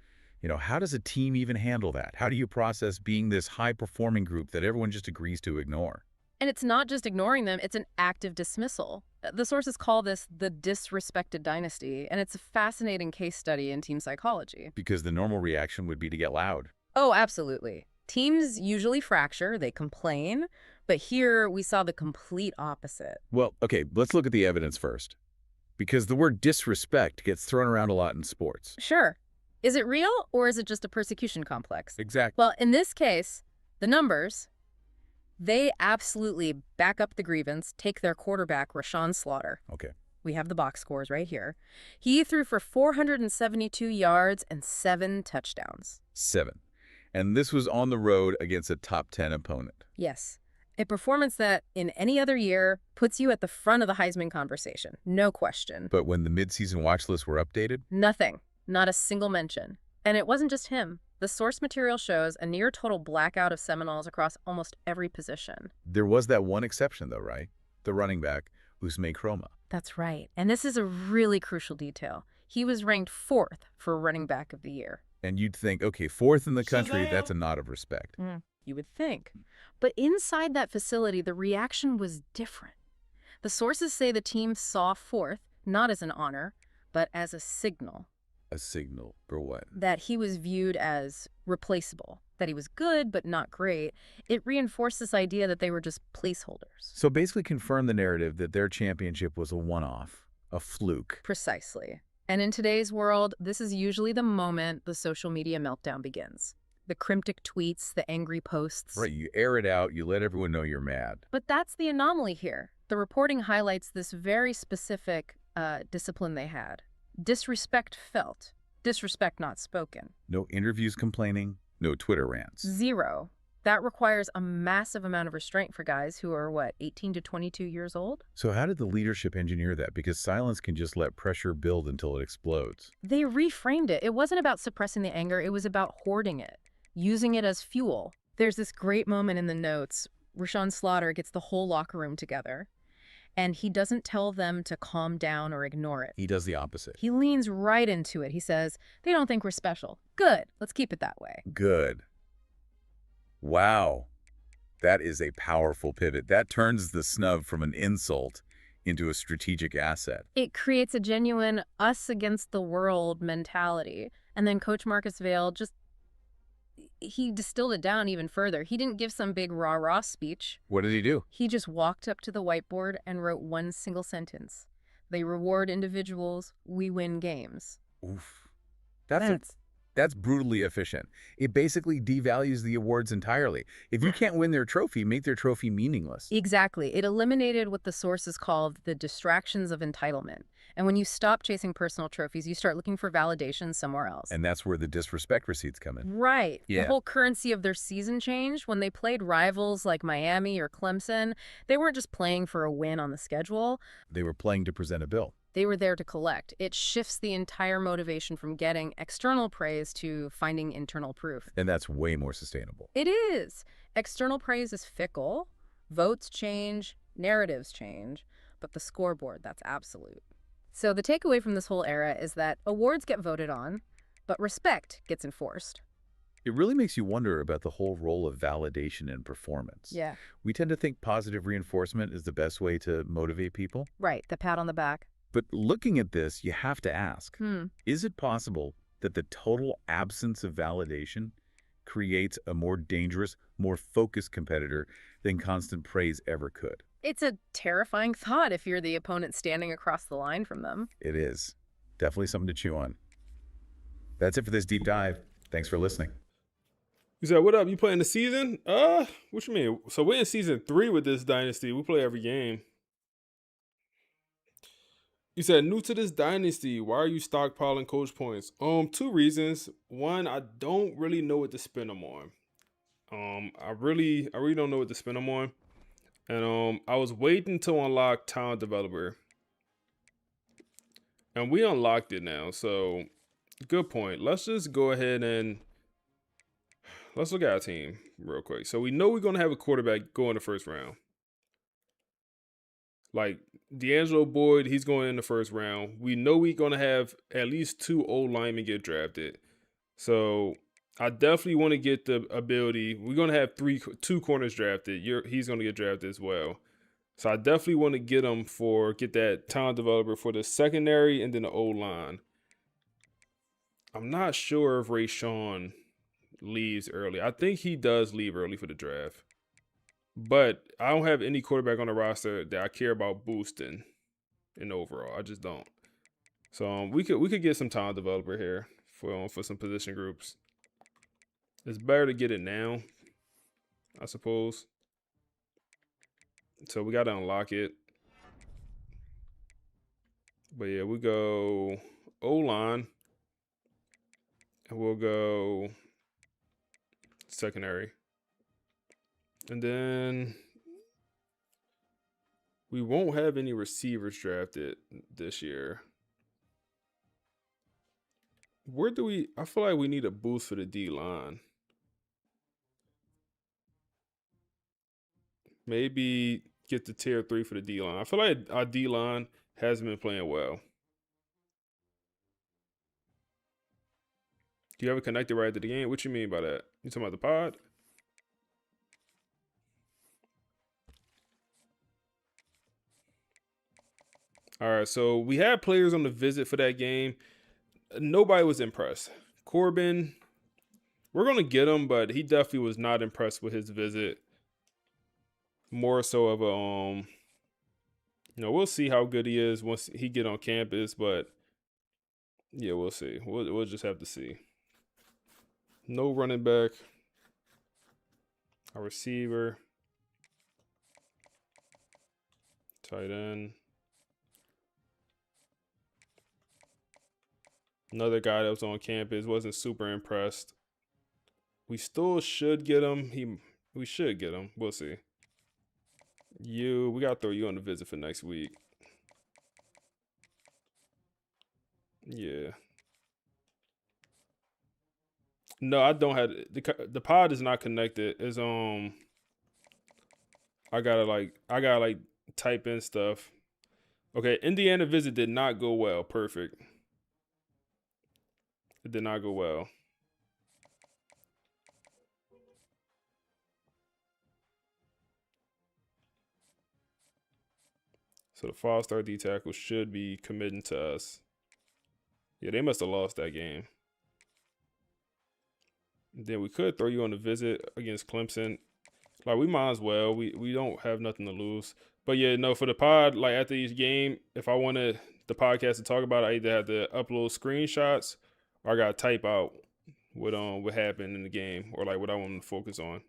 [SPEAKER 3] how does a team even handle that? How do you process being this high-performing group that everyone just agrees to ignore?
[SPEAKER 2] And it's not just ignoring them, it's an active dismissal. The sources call this the disrespected dynasty, and it's a fascinating case study in team psychology.
[SPEAKER 3] Because the normal reaction would be to get loud.
[SPEAKER 2] Oh, absolutely. Teams usually fracture, they complain, but here we saw the complete opposite.
[SPEAKER 3] Well, okay, let's look at the evidence first. Because the word disrespect gets thrown around a lot in sports.
[SPEAKER 2] Sure. Is it real, or is it just a persecution complex?
[SPEAKER 3] Exactly.
[SPEAKER 2] Well, in this case, the numbers, they absolutely back up the grievance, take their quarterback, Rashawn Slaughter.
[SPEAKER 3] Okay.
[SPEAKER 2] We have the box scores right here. He threw for 472 yards and 7 touchdowns.
[SPEAKER 3] 7. And this was on the road against a top 10 opponent.
[SPEAKER 2] Yes. A performance that, in any other year, puts you at the front of the Heisman conversation. No question.
[SPEAKER 3] But when the midseason watch lists were updated?
[SPEAKER 2] Nothing. Not a single mention. And it wasn't just him. The source material shows a near-total blackout of Seminoles across almost every position.
[SPEAKER 3] There was that one exception, though, right? The running back, Usmani Cromer.
[SPEAKER 2] That's right. And this is a really crucial detail. He was ranked 4th for running back of the year.
[SPEAKER 3] And you'd think, okay, 4th in the country, that's a nod of respect.
[SPEAKER 2] You would think. But inside that facility, the reaction was different. The sources say the team saw 4th, not as an honor, but as a signal.
[SPEAKER 3] A signal for what?
[SPEAKER 2] That he was viewed as replaceable, that he was good but not great. It reinforced this idea that they were just placeholders.
[SPEAKER 3] So basically confirmed the narrative that their championship was a one-off, a fluke.
[SPEAKER 2] Precisely. And in today's world, this is usually the moment the social media meltdown begins. The cryptic tweets, the angry posts.
[SPEAKER 3] Right, you air it out, you let everyone know you're mad.
[SPEAKER 2] But that's the anomaly here. The reporting highlights this very specific discipline they had. Disrespect felt, disrespect not spoken.
[SPEAKER 3] No interviews complaining, no Twitter rants.
[SPEAKER 2] 0. That requires a massive amount of restraint for guys who are, what, 18 to 22 years old?
[SPEAKER 3] So how did the leadership engineer that? Because silence can just let pressure build until it explodes.
[SPEAKER 2] They reframed it. It wasn't about suppressing the anger. It was about hoarding it, using it as fuel. There's this great moment in the notes. Rashawn Slaughter gets the whole locker room together, and he doesn't tell them to calm down or ignore it.
[SPEAKER 3] He does the opposite.
[SPEAKER 2] He leans right into it. He says, they don't think we're special. Good. Let's keep it that way.
[SPEAKER 3] Good. Wow. That is a powerful pivot. That turns the snub from an insult into a strategic asset.
[SPEAKER 2] It creates a genuine us against the world mentality. And then Coach Marcus Vale he distilled it down even further. He didn't give some big rah-rah speech.
[SPEAKER 3] What did he do?
[SPEAKER 2] He just walked up to the whiteboard and wrote one single sentence. They reward individuals, we win games.
[SPEAKER 3] Oof. That's brutally efficient. It basically devalues the awards entirely. If you can't win their trophy, make their trophy meaningless.
[SPEAKER 2] Exactly. It eliminated what the sources called the distractions of entitlement. And when you stop chasing personal trophies, you start looking for validation somewhere else.
[SPEAKER 3] And that's where the disrespect receipts come in.
[SPEAKER 2] Right.
[SPEAKER 3] Yeah.
[SPEAKER 2] The whole currency of their season changed. When they played rivals like Miami or Clemson, they weren't just playing for a win on the schedule.
[SPEAKER 3] They were playing to present a bill.
[SPEAKER 2] They were there to collect. It shifts the entire motivation from getting external praise to finding internal proof.
[SPEAKER 3] And that's way more sustainable.
[SPEAKER 2] It is. External praise is fickle. Votes change, narratives change, but the scoreboard, that's absolute. So the takeaway from this whole era is that awards get voted on, but respect gets enforced.
[SPEAKER 3] It really makes you wonder about the whole role of validation in performance.
[SPEAKER 2] Yeah.
[SPEAKER 3] We tend to think positive reinforcement is the best way to motivate people.
[SPEAKER 2] Right, the pat on the back.
[SPEAKER 3] But looking at this, you have to ask, is it possible that the total absence of validation creates a more dangerous, more focused competitor than constant praise ever could?
[SPEAKER 2] It's a terrifying thought if you're the opponent standing across the line from them.
[SPEAKER 3] It is. Definitely something to chew on. That's it for this deep dive. Thanks for listening.
[SPEAKER 1] You said, what up? You playing the season? What you mean? So we're in season 3 with this dynasty. We play every game. You said, new to this dynasty, why are you stockpiling coach points? 2 reasons. One, I don't really know what to spend them on. I really don't know what to spend them on. And I was waiting to unlock Talent Developer. And we unlocked it now, so good point. Let's just go ahead and let's look at our team real quick. So we know we're going to have a quarterback go in the first round. Like D'Angelo Boyd, he's going in the first round. We know we're going to have at least 2 old linemen get drafted. So I definitely want to get the ability. We're going to have 2 corners drafted. He's going to get drafted as well. So I definitely want to get that talent developer for the secondary and then the old line. I'm not sure if Rashawn leaves early. I think he does leave early for the draft. But I don't have any quarterback on the roster that I care about boosting in overall. I just don't. So we could get some talent developer here for some position groups. It's better to get it now, I suppose. So we got to unlock it. But yeah, we go O-line. And we'll go secondary. And then we won't have any receivers drafted this year. I feel like we need a boost for the D-line. Maybe get to tier 3 for the D-line. I feel like our D-line hasn't been playing well. Do you have it connected right to the game? What you mean by that? You talking about the pod? All right, so we had players on the visit for that game. Nobody was impressed. Corbin, we're going to get him, but he definitely was not impressed with his visit. More so of a, we'll see how good he is once he get on campus, but yeah, we'll see. We'll just have to see. No running back. A receiver. Tight end. Another guy that was on campus, wasn't super impressed. We still should get him. We should get him. We'll see. We gotta throw you on the visit for next week. Yeah. No, I don't have the pod is not connected. It's I gotta type in stuff. Okay, Indiana visit did not go well. Perfect. It did not go well. So the 5-star D tackle should be committing to us. Yeah, they must have lost that game. Then we could throw you on the visit against Clemson. Like, we might as well. We don't have nothing to lose. But yeah, no, for the pod, like after each game, if I wanted the podcast to talk about it, I either have to upload screenshots or I gotta type out what happened in the game or like what I want to focus on.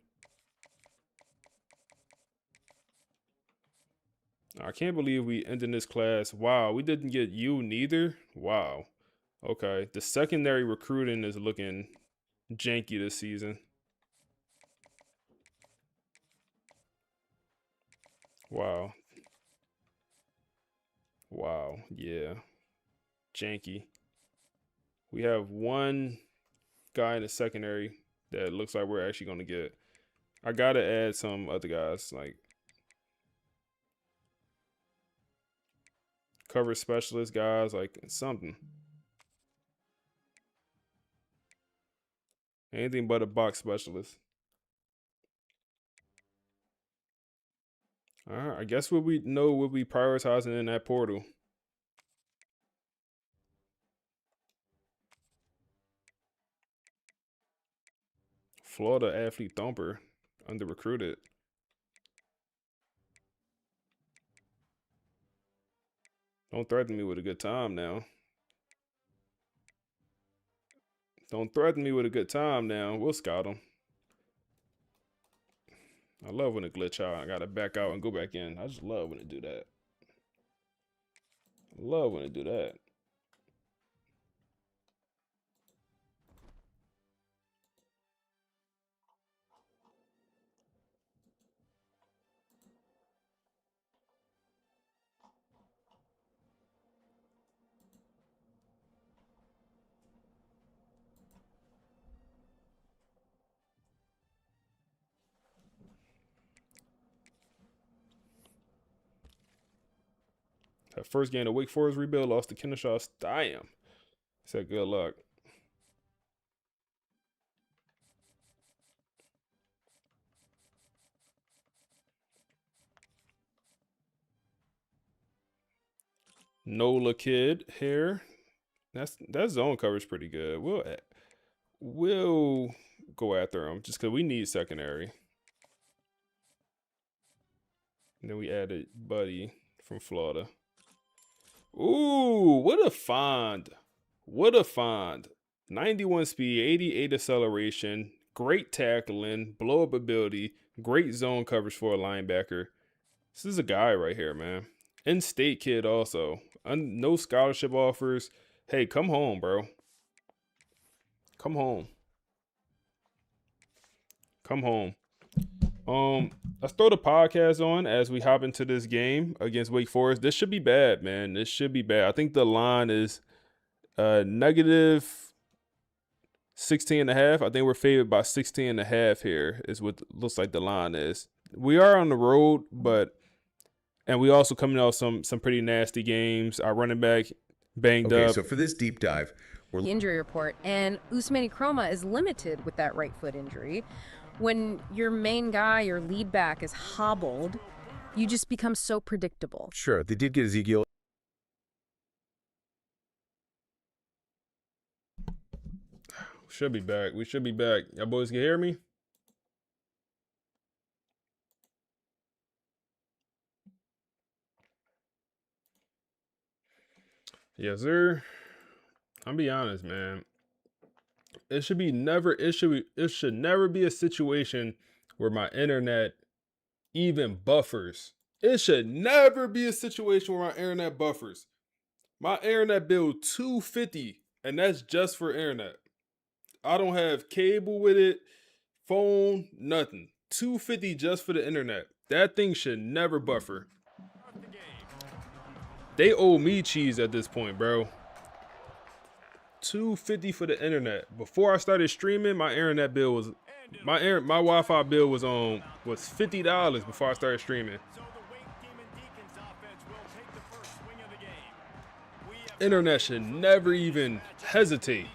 [SPEAKER 1] I can't believe we ended this class. Wow, we didn't get you neither. Wow. Okay. The secondary recruiting is looking janky this season. Wow. Wow. Yeah. Janky. We have one guy in the secondary that looks like we're actually going to get. I got to add some other guys like cover specialist guys, like something. Anything but a box specialist. All right, I guess what we know we'll be prioritizing in that portal. Florida athlete thumper, under recruited. Don't threaten me with a good time now. Don't threaten me with a good time now. We'll scout him. I love when it glitch out. I gotta back out and go back in. I just love when it do that. I love when it do that. That first game, the Wake Forest rebuild lost to Kennesaw. Damn. Said good luck. Nola kid here. That zone coverage pretty good. We'll go after him just because we need secondary. And then we added Buddy from Florida. Ooh, what a find. What a find. 91 speed, 88 acceleration, great tackling, blow up ability, great zone coverage for a linebacker. This is a guy right here, man. In-state kid also. No scholarship offers. Hey, come home, bro. Come home. Come home. Let's throw the podcast on as we hop into this game against Wake Forest. This should be bad, man. This should be bad. I think the line is negative 16.5. I think we're favored by 16.5 here is what looks like the line is. We are on the road, and we also coming off some pretty nasty games. Our running back banged up.
[SPEAKER 3] Okay, so for this deep dive,
[SPEAKER 2] The injury report, and Ousmane Kroma is limited with that right foot injury. When your main guy, your lead back, is hobbled, you just become so predictable.
[SPEAKER 3] Sure, they did get Ezekiel.
[SPEAKER 1] Should be back. We should be back. Y'all boys can hear me? Yes, sir. I'll be honest, man. It should never be a situation where my internet even buffers. It should never be a situation where my internet buffers. My internet bill $250, and that's just for internet. I don't have cable with it, phone, nothing. $250 just for the internet. That thing should never buffer. They owe me cheese at this point, bro. $250 for the internet. Before I started streaming, my internet bill was my Wi-Fi bill was $50 before I started streaming. Internet should never even hesitate.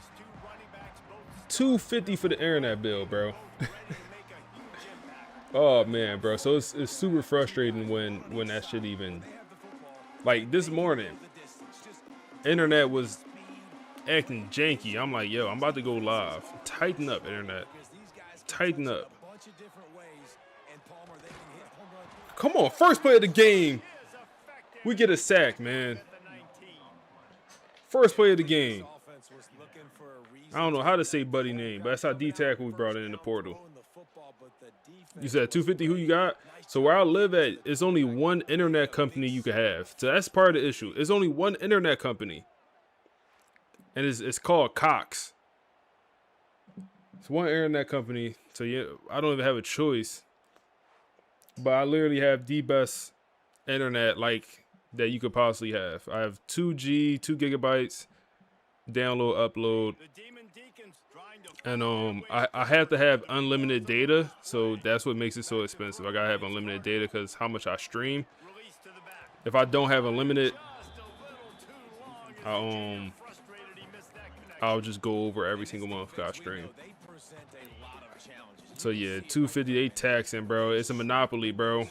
[SPEAKER 1] $250 for the internet bill, bro. Oh man, bro. So it's super frustrating when that shit even, like this morning, internet was acting janky. I'm like, yo, I'm about to go live. Tighten up, internet. Tighten up. Come on, first play of the game. We get a sack, man. First play of the game. I don't know how to say buddy name, but that's how D-Tackle we brought in the portal. You said 250, who you got? So where I live at, it's only one internet company you can have. So that's part of the issue. It's only one internet company. And it's called Cox. It's one internet company. So yeah, I don't even have a choice. But I literally have the best internet like that you could possibly have. I have 2G, 2 gigabytes, download, upload. And I have to have unlimited data, so that's what makes it so expensive. I gotta have unlimited data because how much I stream. If I don't have unlimited, I'll just go over every single month I stream. So yeah, 250, they taxing, bro. It's a monopoly, bro.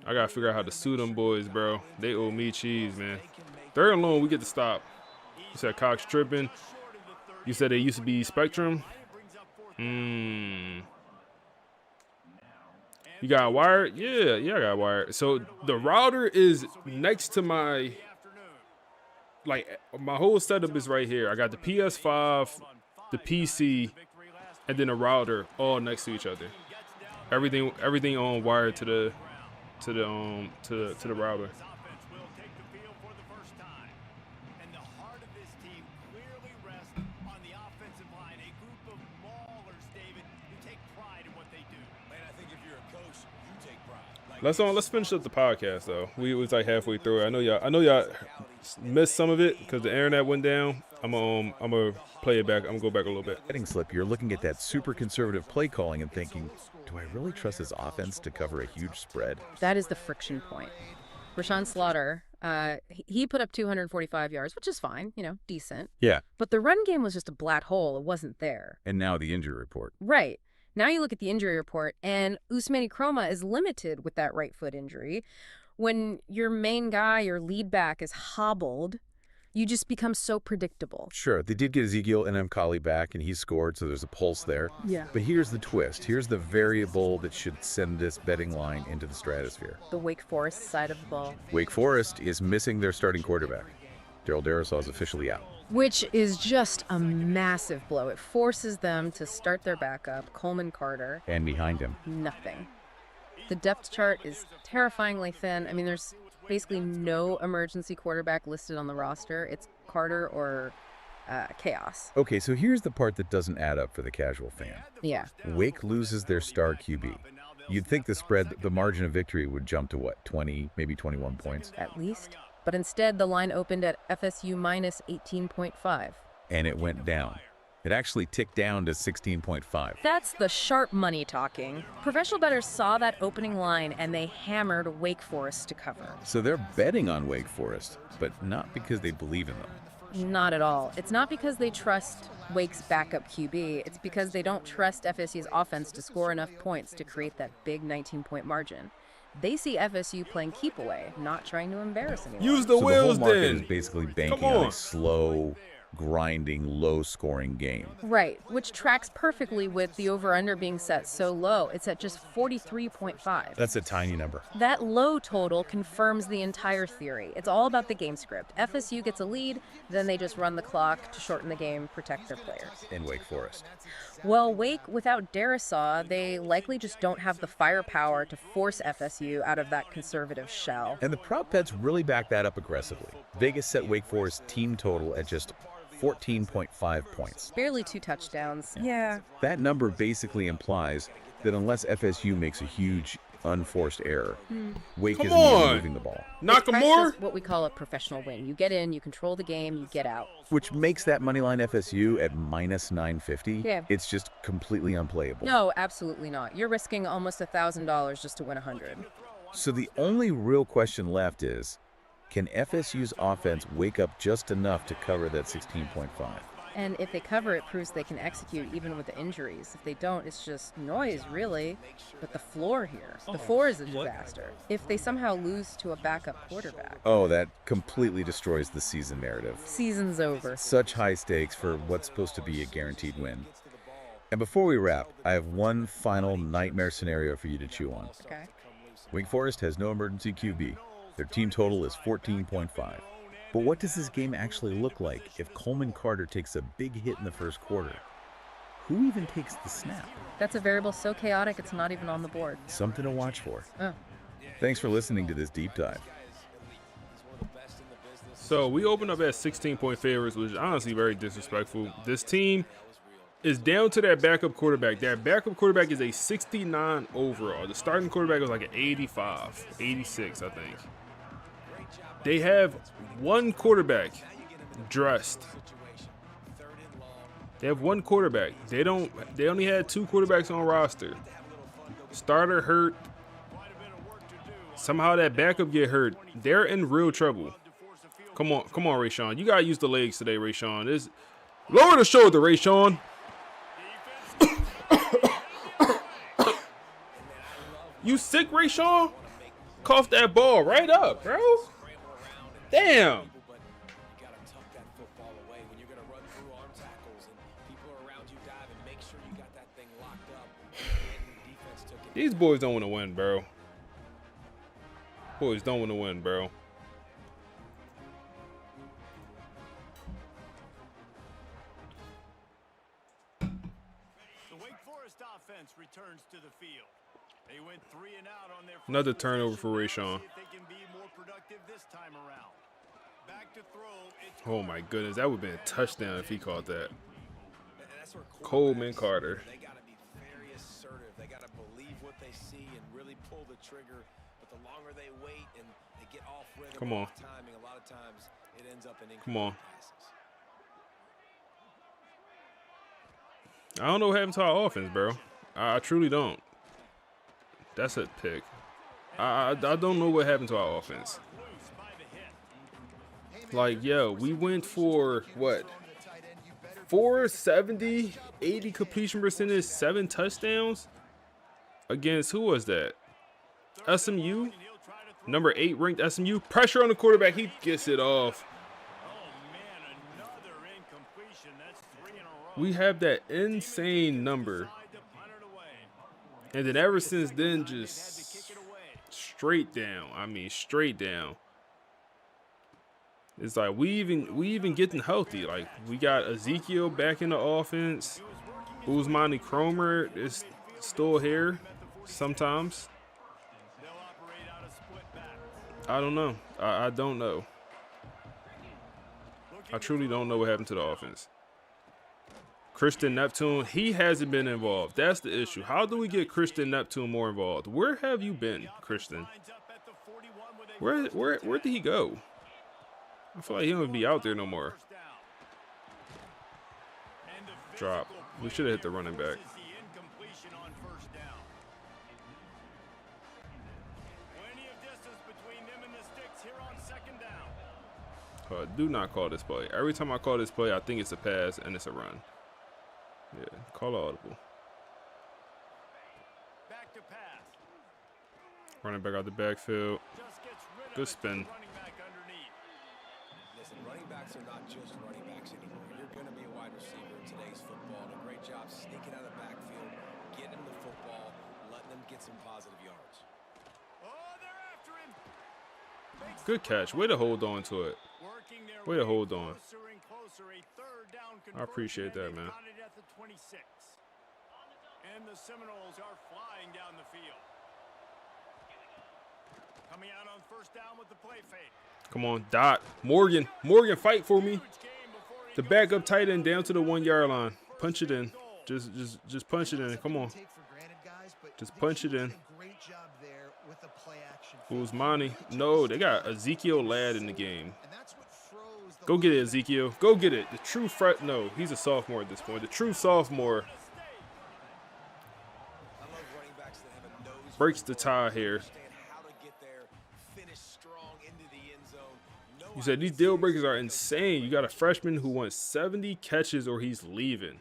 [SPEAKER 1] I gotta figure out how to sue them boys, bro. They owe me cheese, man. Third and long, we get to stop. You said Cox tripping. You said they used to be Spectrum. You got wired? Yeah, I got wired. So the router is next to my, like, my whole setup is right here. I got the PS5, the PC, and then a router all next to each other. Everything on wired to the router. Let's finish up the podcast though. We was like halfway through it. I know y'all missed some of it because the internet went down. I'm gonna play it back. I'm gonna go back a little bit.
[SPEAKER 3] Betting slip, you're looking at that super conservative play calling and thinking, do I really trust this offense to cover a huge spread?
[SPEAKER 2] That is the friction point. Rashawn Slaughter, he put up 245 yards, which is fine, decent.
[SPEAKER 3] Yeah.
[SPEAKER 2] But the run game was just a black hole. It wasn't there.
[SPEAKER 3] And now the injury report.
[SPEAKER 2] Right. Now you look at the injury report, and HEISMAN Chroma is limited with that right foot injury. When your main guy, your lead back, is hobbled, you just become so predictable.
[SPEAKER 3] Sure, they did get Ezekiel and Mkali back, and he scored, so there's a pulse there.
[SPEAKER 2] Yeah.
[SPEAKER 3] But here's the twist. Here's the variable that should send this betting line into the stratosphere.
[SPEAKER 2] The Wake Forest side of the ball.
[SPEAKER 3] Wake Forest is missing their starting quarterback. Daryl Darisaw is officially out.
[SPEAKER 2] Which is just a massive blow. It forces them to start their backup, Coleman Carter.
[SPEAKER 3] And behind him,
[SPEAKER 2] nothing. The depth chart is terrifyingly thin. I mean, there's basically no emergency quarterback listed on the roster. It's Carter or Chaos.
[SPEAKER 3] Okay, so here's the part that doesn't add up for the casual fan.
[SPEAKER 2] Yeah.
[SPEAKER 3] Wake loses their star QB. You'd think the spread, the margin of victory would jump to what, 20, maybe 21 points?
[SPEAKER 2] At least. But instead, the line opened at FSU minus 18.5.
[SPEAKER 3] And it went down. It actually ticked down to 16.5.
[SPEAKER 2] That's the sharp money talking. Professional bettors saw that opening line and they hammered Wake Forest to cover.
[SPEAKER 3] So they're betting on Wake Forest, but not because they believe in them.
[SPEAKER 2] Not at all. It's not because they trust Wake's backup QB. It's because they don't trust FSU's offense to score enough points to create that big 19-point margin. They see FSU playing keep away, not trying to embarrass anyone.
[SPEAKER 1] Use the
[SPEAKER 3] so
[SPEAKER 1] wheels,
[SPEAKER 3] the whole market
[SPEAKER 1] then.
[SPEAKER 3] is basically banking on a slow, grinding, low-scoring game.
[SPEAKER 2] Right, which tracks perfectly with the over-under being set so low. It's at just 43.5.
[SPEAKER 3] That's a tiny number.
[SPEAKER 2] That low total confirms the entire theory. It's all about the game script. FSU gets a lead, then they just run the clock to shorten the game, protect their players.
[SPEAKER 3] In Wake Forest.
[SPEAKER 2] Well, Wake, without Darisaw, they likely just don't have the firepower to force FSU out of that conservative shell.
[SPEAKER 3] And the prop bets really back that up aggressively. Vegas set Wake Forest team total at just 14.5 points.
[SPEAKER 2] Barely 2 touchdowns. Yeah.
[SPEAKER 3] That number basically implies that unless FSU makes a huge unforced error, Wake
[SPEAKER 1] Come
[SPEAKER 3] isn't even
[SPEAKER 1] on.
[SPEAKER 3] moving the ball.
[SPEAKER 1] Nakamura?
[SPEAKER 2] What we call a professional win. You get in, you control the game, you get out.
[SPEAKER 3] Which makes that moneyline FSU at minus 950.
[SPEAKER 2] Yeah.
[SPEAKER 3] It's just completely unplayable.
[SPEAKER 2] No, absolutely not. You're risking almost $1,000 just to win 100.
[SPEAKER 3] So the only real question left is, can FSU's offense wake up just enough to cover that 16.5?
[SPEAKER 2] And if they cover, it proves they can execute even with the injuries. If they don't, it's just noise, really. But the floor here, the floor is a disaster. If they somehow lose to a backup quarterback,
[SPEAKER 3] Oh, that completely destroys the season narrative.
[SPEAKER 2] season's over.
[SPEAKER 3] Such high stakes for what's supposed to be a guaranteed win. And before we wrap, I have one final nightmare scenario for you to chew on.
[SPEAKER 2] Okay.
[SPEAKER 3] Wake Forest has no emergency QB. Their team total is 14.5. But what does this game actually look like if Coleman Carter takes a big hit in the first quarter? Who even takes the snap?
[SPEAKER 2] That's a variable so chaotic it's not even on the board.
[SPEAKER 3] Something to watch for.
[SPEAKER 2] Oh.
[SPEAKER 3] Thanks for listening to this deep dive.
[SPEAKER 1] So we opened up at 16-point favorites, which is honestly very disrespectful. This team is down to their backup quarterback. Their backup quarterback is a 69 overall. The starting quarterback was like an 85, 86, I think. They have one quarterback dressed. They have one quarterback. They only had 2 quarterbacks on roster. Starter hurt. Somehow that backup get hurt. They're in real trouble. Come on, Rayshawn. You gotta use the legs today, Rayshawn. Lower the shoulder, Rayshawn. You sick, Rayshawn? Cough that ball right up, bro. Damn. These boys don't want to win, bro. Boys don't want to win, bro.
[SPEAKER 4] The Wake Forest offense returns to the field. They went 3 and out on their
[SPEAKER 1] Another turnover for Rayshawn. Oh my goodness, that would have been a touchdown if he caught that. Coleman Carter.
[SPEAKER 7] They got to be very assertive. They got to believe what they see and really pull the trigger. But the longer they wait and they get off rhythm,
[SPEAKER 1] Come on.
[SPEAKER 7] off timing, a lot of times it ends up in
[SPEAKER 1] Come on.
[SPEAKER 7] incomplete passes.
[SPEAKER 1] I don't know what happened to our offense, bro. I truly don't. That's a pick. I don't know what happened to our offense. Like, yo, we went for, what, 470, 80 completion percentage, 7 touchdowns? Against, who was that? SMU? Number 8 ranked SMU. Pressure on the quarterback. He gets it off. We have that insane number. And then ever since then, just straight down. I mean, straight down. It's like we even getting healthy. Like, we got Ezekiel back in the offense. Uzmani Cromer is still here sometimes. I don't know. I don't know. I truly don't know what happened to the offense. Christian Neptune, he hasn't been involved. That's the issue. How do we get Christian Neptune more involved? Where have you been, Christian? Where did he go? I feel like he don't be out there no more. Drop. We should have hit the running back. Do not call this play. Every time I call this play, I think it's a pass and it's a run. Yeah, call audible. Running back out the backfield. Good spin.
[SPEAKER 7] Listen, running backs are not just running backs anymore. You're going to be a wide receiver in today's football. And a great job sneaking out of the backfield, getting them the football, letting them get some positive yards.
[SPEAKER 1] Good catch. Way to hold on to it. Way to hold on. I appreciate that, man.
[SPEAKER 4] And the Seminoles are flying down the field. Coming out on first down with the play fake.
[SPEAKER 1] Come on, Dot. Morgan, fight for me. The backup tight end down to the 1 yard line. Punch it in. Just punch it in. Come on. Just punch it in. Usmani. No, they got Ezekiel Ladd in the game. Go get it, Ezekiel. Go get it. The true no, he's a sophomore at this point. The true sophomore breaks the tie here. You said these deal breakers are insane. You got a freshman who wants 70 catches or he's leaving.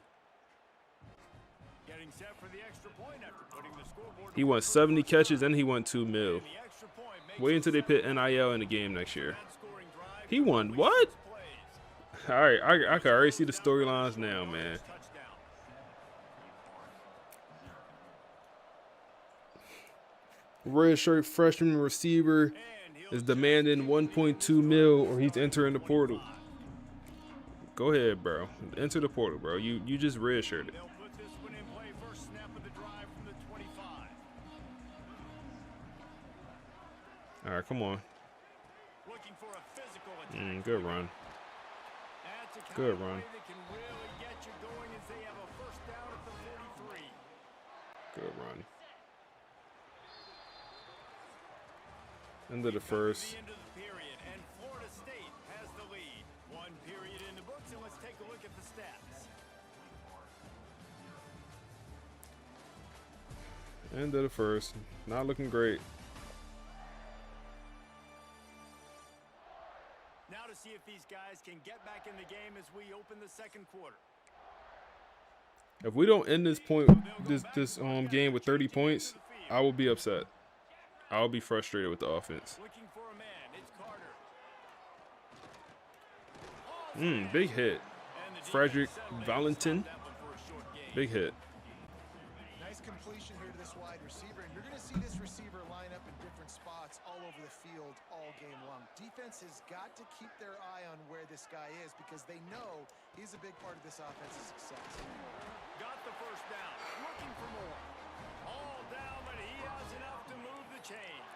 [SPEAKER 1] He wants 70 catches and he won $2 million. Wait until they put NIL in the game next year. He won what? All right, I can already see the storylines now, man. Red shirt freshman receiver is demanding 1.2 mil or he's entering the portal. Go ahead, bro. Enter the portal, bro. You just red shirted. All right, come on. Good run. Good run. Good run. End of the first. End of the first. Not looking great.
[SPEAKER 4] Now to see if these guys can get back in the game as we open the second quarter.
[SPEAKER 1] If we don't end this game with 30 points, I will be upset. I'll be frustrated with the offense. Big hit. Frederick Valentin. Big hit.
[SPEAKER 5] Nice completion here to this wide receiver, and you're going to see this receiver line up in different spots all over the field all game long. Defense has got to keep their eye on where this guy is because they know he's a big part of this offense's success.
[SPEAKER 4] Got the first down, looking for more. All down, but he has enough to move the chains.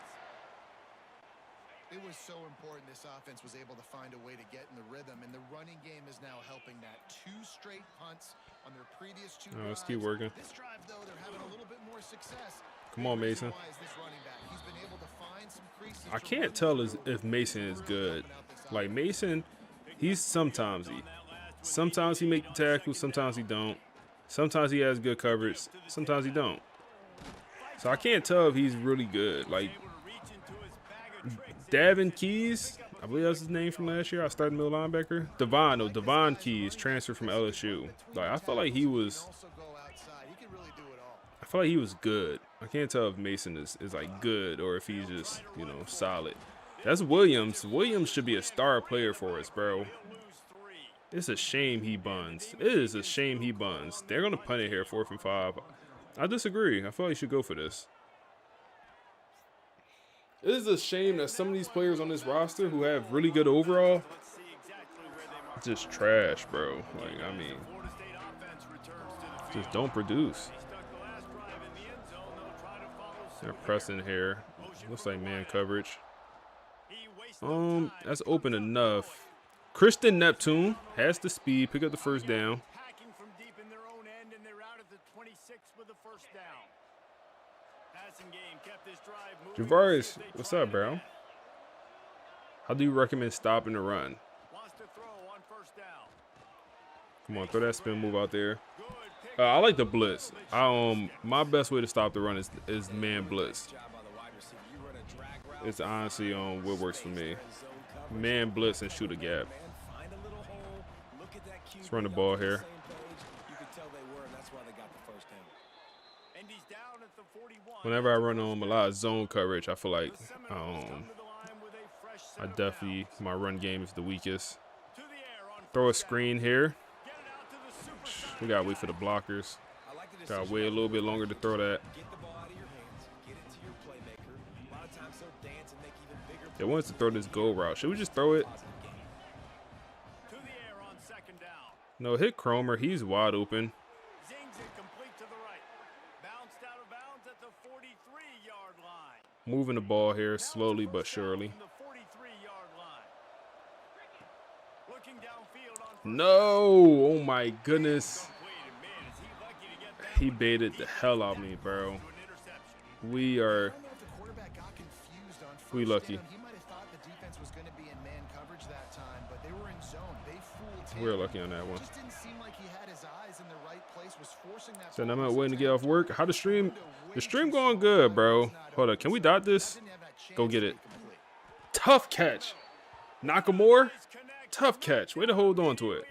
[SPEAKER 5] It was so important this offense was able to find a way to get in the rhythm, and the running game is now helping that. 2 straight punts on their previous 2 drives.
[SPEAKER 1] Let's keep working.
[SPEAKER 5] This drive, though, they're having a little bit more success.
[SPEAKER 1] Come on, Mason.
[SPEAKER 5] He's been able to find some creases.
[SPEAKER 1] I can't tell if Mason is good. Like Mason, he's sometimes he make the tackles, sometimes he don't. Sometimes he has good coverage, sometimes he don't. So I can't tell if he's really good. Like Davin Keys, I believe that's his name from last year. I started middle linebacker. Devon Keys transferred from LSU. Like I felt like he was good. I can't tell if Mason is like good or if he's just, solid. That's Williams. Williams should be a star player for us, bro. It's a shame he buns. It is a shame he buns. They're going to punt it here, 4th and 5. I disagree. I feel like he should go for this. It is a shame that some of these players on this roster who have really good overall, just trash, bro. Like, I mean, just don't produce. They're pressing here. Looks like man coverage. That's open enough. Christian Neptune has the speed, pick up the first down. Javaris, what's up, bro? How do you recommend stopping the run? Come on, throw that spin move out there. I like the blitz. My best way to stop the run is man blitz. It's honestly what works for me. Man blitz and shoot a gap. Let's run the ball here. Whenever I run a lot of zone coverage, I feel like my run game is the weakest. Throw a screen here. We gotta wait for the blockers. Gotta wait a little bit longer to throw that. They want us to throw this go route. Should we just throw it? No, hit Cromer. He's wide open. Moving the ball here slowly but surely. No! Oh my goodness. He baited the hell out of me, bro. We are... We lucky. We're lucky on that one. So I'm out waiting to get off work. How the stream going good, bro. Hold up, can we dot this? Go get it. Tough catch. Nakamura, tough catch. Way to hold on to it.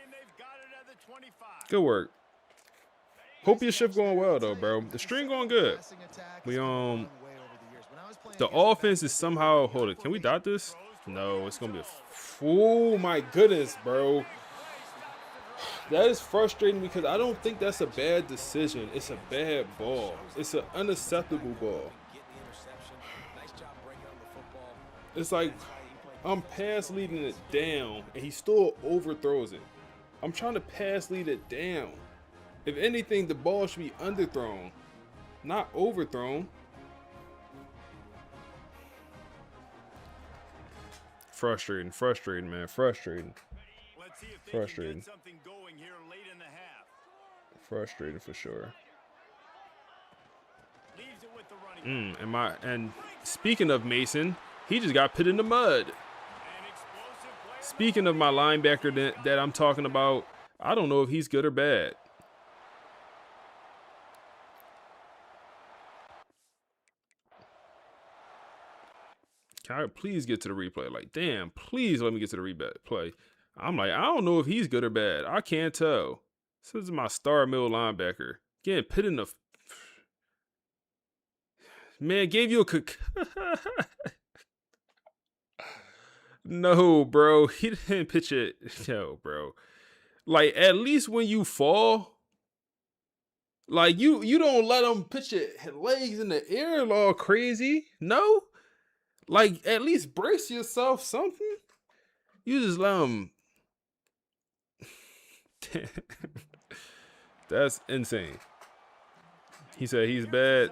[SPEAKER 1] Good work. Hope your shift going well though, bro. The stream going good. We the offense is somehow, hold it. Can we dot this? No, it's gonna be a oh my goodness, bro. That is frustrating because I don't think that's a bad decision. It's a bad ball. It's an unacceptable ball. It's like I'm pass leading it down and he still overthrows it. I'm trying to pass lead it down. If anything, the ball should be underthrown, not overthrown. Frustrating, man. Frustrating for sure. And speaking of Mason, he just got put in the mud. Speaking of my linebacker that I'm talking about, I don't know if he's good or bad. Can I please get to the replay? Like, damn, please let me get to the replay. I'm like, I don't know if he's good or bad. I can't tell. This is my star middle linebacker. Getting put in the... Man, gave you a... No, bro. He didn't pitch it. No, bro. Like, at least when you fall, like, you don't let him pitch your legs in the air all crazy. No? Like, at least brace yourself something. You just let him... That's insane. He said he's bad.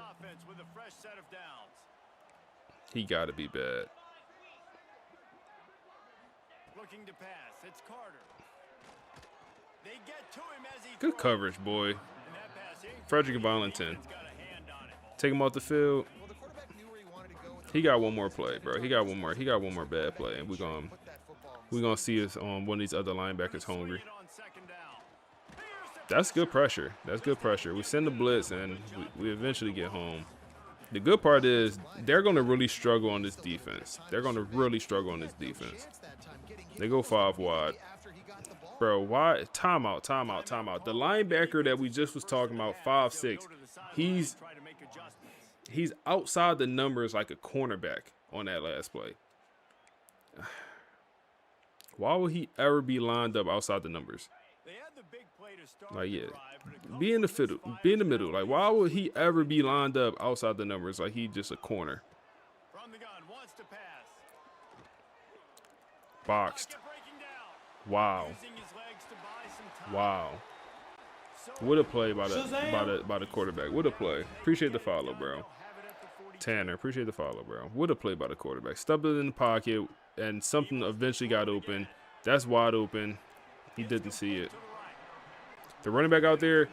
[SPEAKER 1] He gotta be bad. Good coverage, boy. Frederick Valentin. Take him off the field. He got one more play, bro. He got one more bad play, and we're gonna see us on one of these other linebackers hungry. That's good pressure. That's good pressure. We send the blitz, and we eventually get home. The good part is they're going to really struggle on this defense. They go 5 wide. Bro, why? Timeout. The linebacker that we just was talking about, 5'6", he's outside the numbers like a cornerback on that last play. Why would he ever be lined up outside the numbers? Like, yeah, be in the middle. Like, why would he ever be lined up outside the numbers? Like, he just a corner. Boxed. Wow. What a play by the quarterback. What a play. Appreciate the follow, bro. Tanner, appreciate the follow, bro. What a play by the quarterback. Stubbed it in the pocket, and something eventually got open. That's wide open. He didn't see it. The running back out there,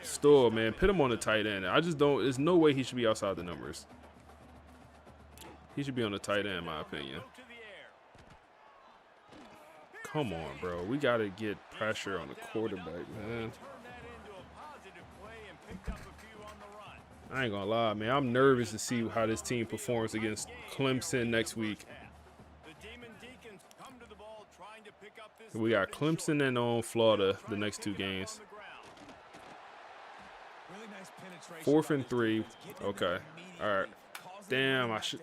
[SPEAKER 1] still, man, put him on the tight end. I just don't, there's no way he should be outside the numbers. He should be on the tight end, in my opinion. Come on, bro. We got to get pressure on the quarterback, man. I ain't going to lie, man. I'm nervous to see how this team performs against Clemson next week. We got Clemson and Florida the next 2 games. 4th and 3. Okay. All right. Damn, I should.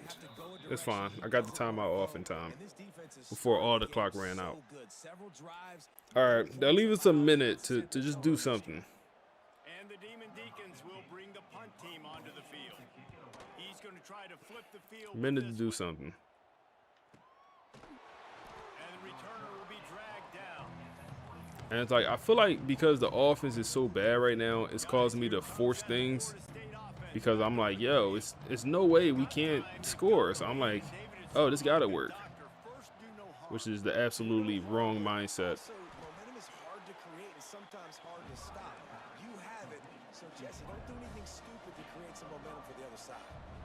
[SPEAKER 1] It's fine. I got the timeout off in time before all the clock ran out. All right. That leaves us a minute to just do something.
[SPEAKER 4] And the Demon Deacons will bring the punt team onto the field. He's going to try to flip the field.
[SPEAKER 1] Minute to do something. And it's like, I feel like because the offense is so bad right now, it's causing me to force things. Because I'm like, yo, it's no way we can't score. So I'm like, oh, this got to work. Which is the absolutely wrong mindset.
[SPEAKER 7] hard to create and sometimes hard to stop. You have it, so Jesse, don't do anything stupid to create some momentum for the other side.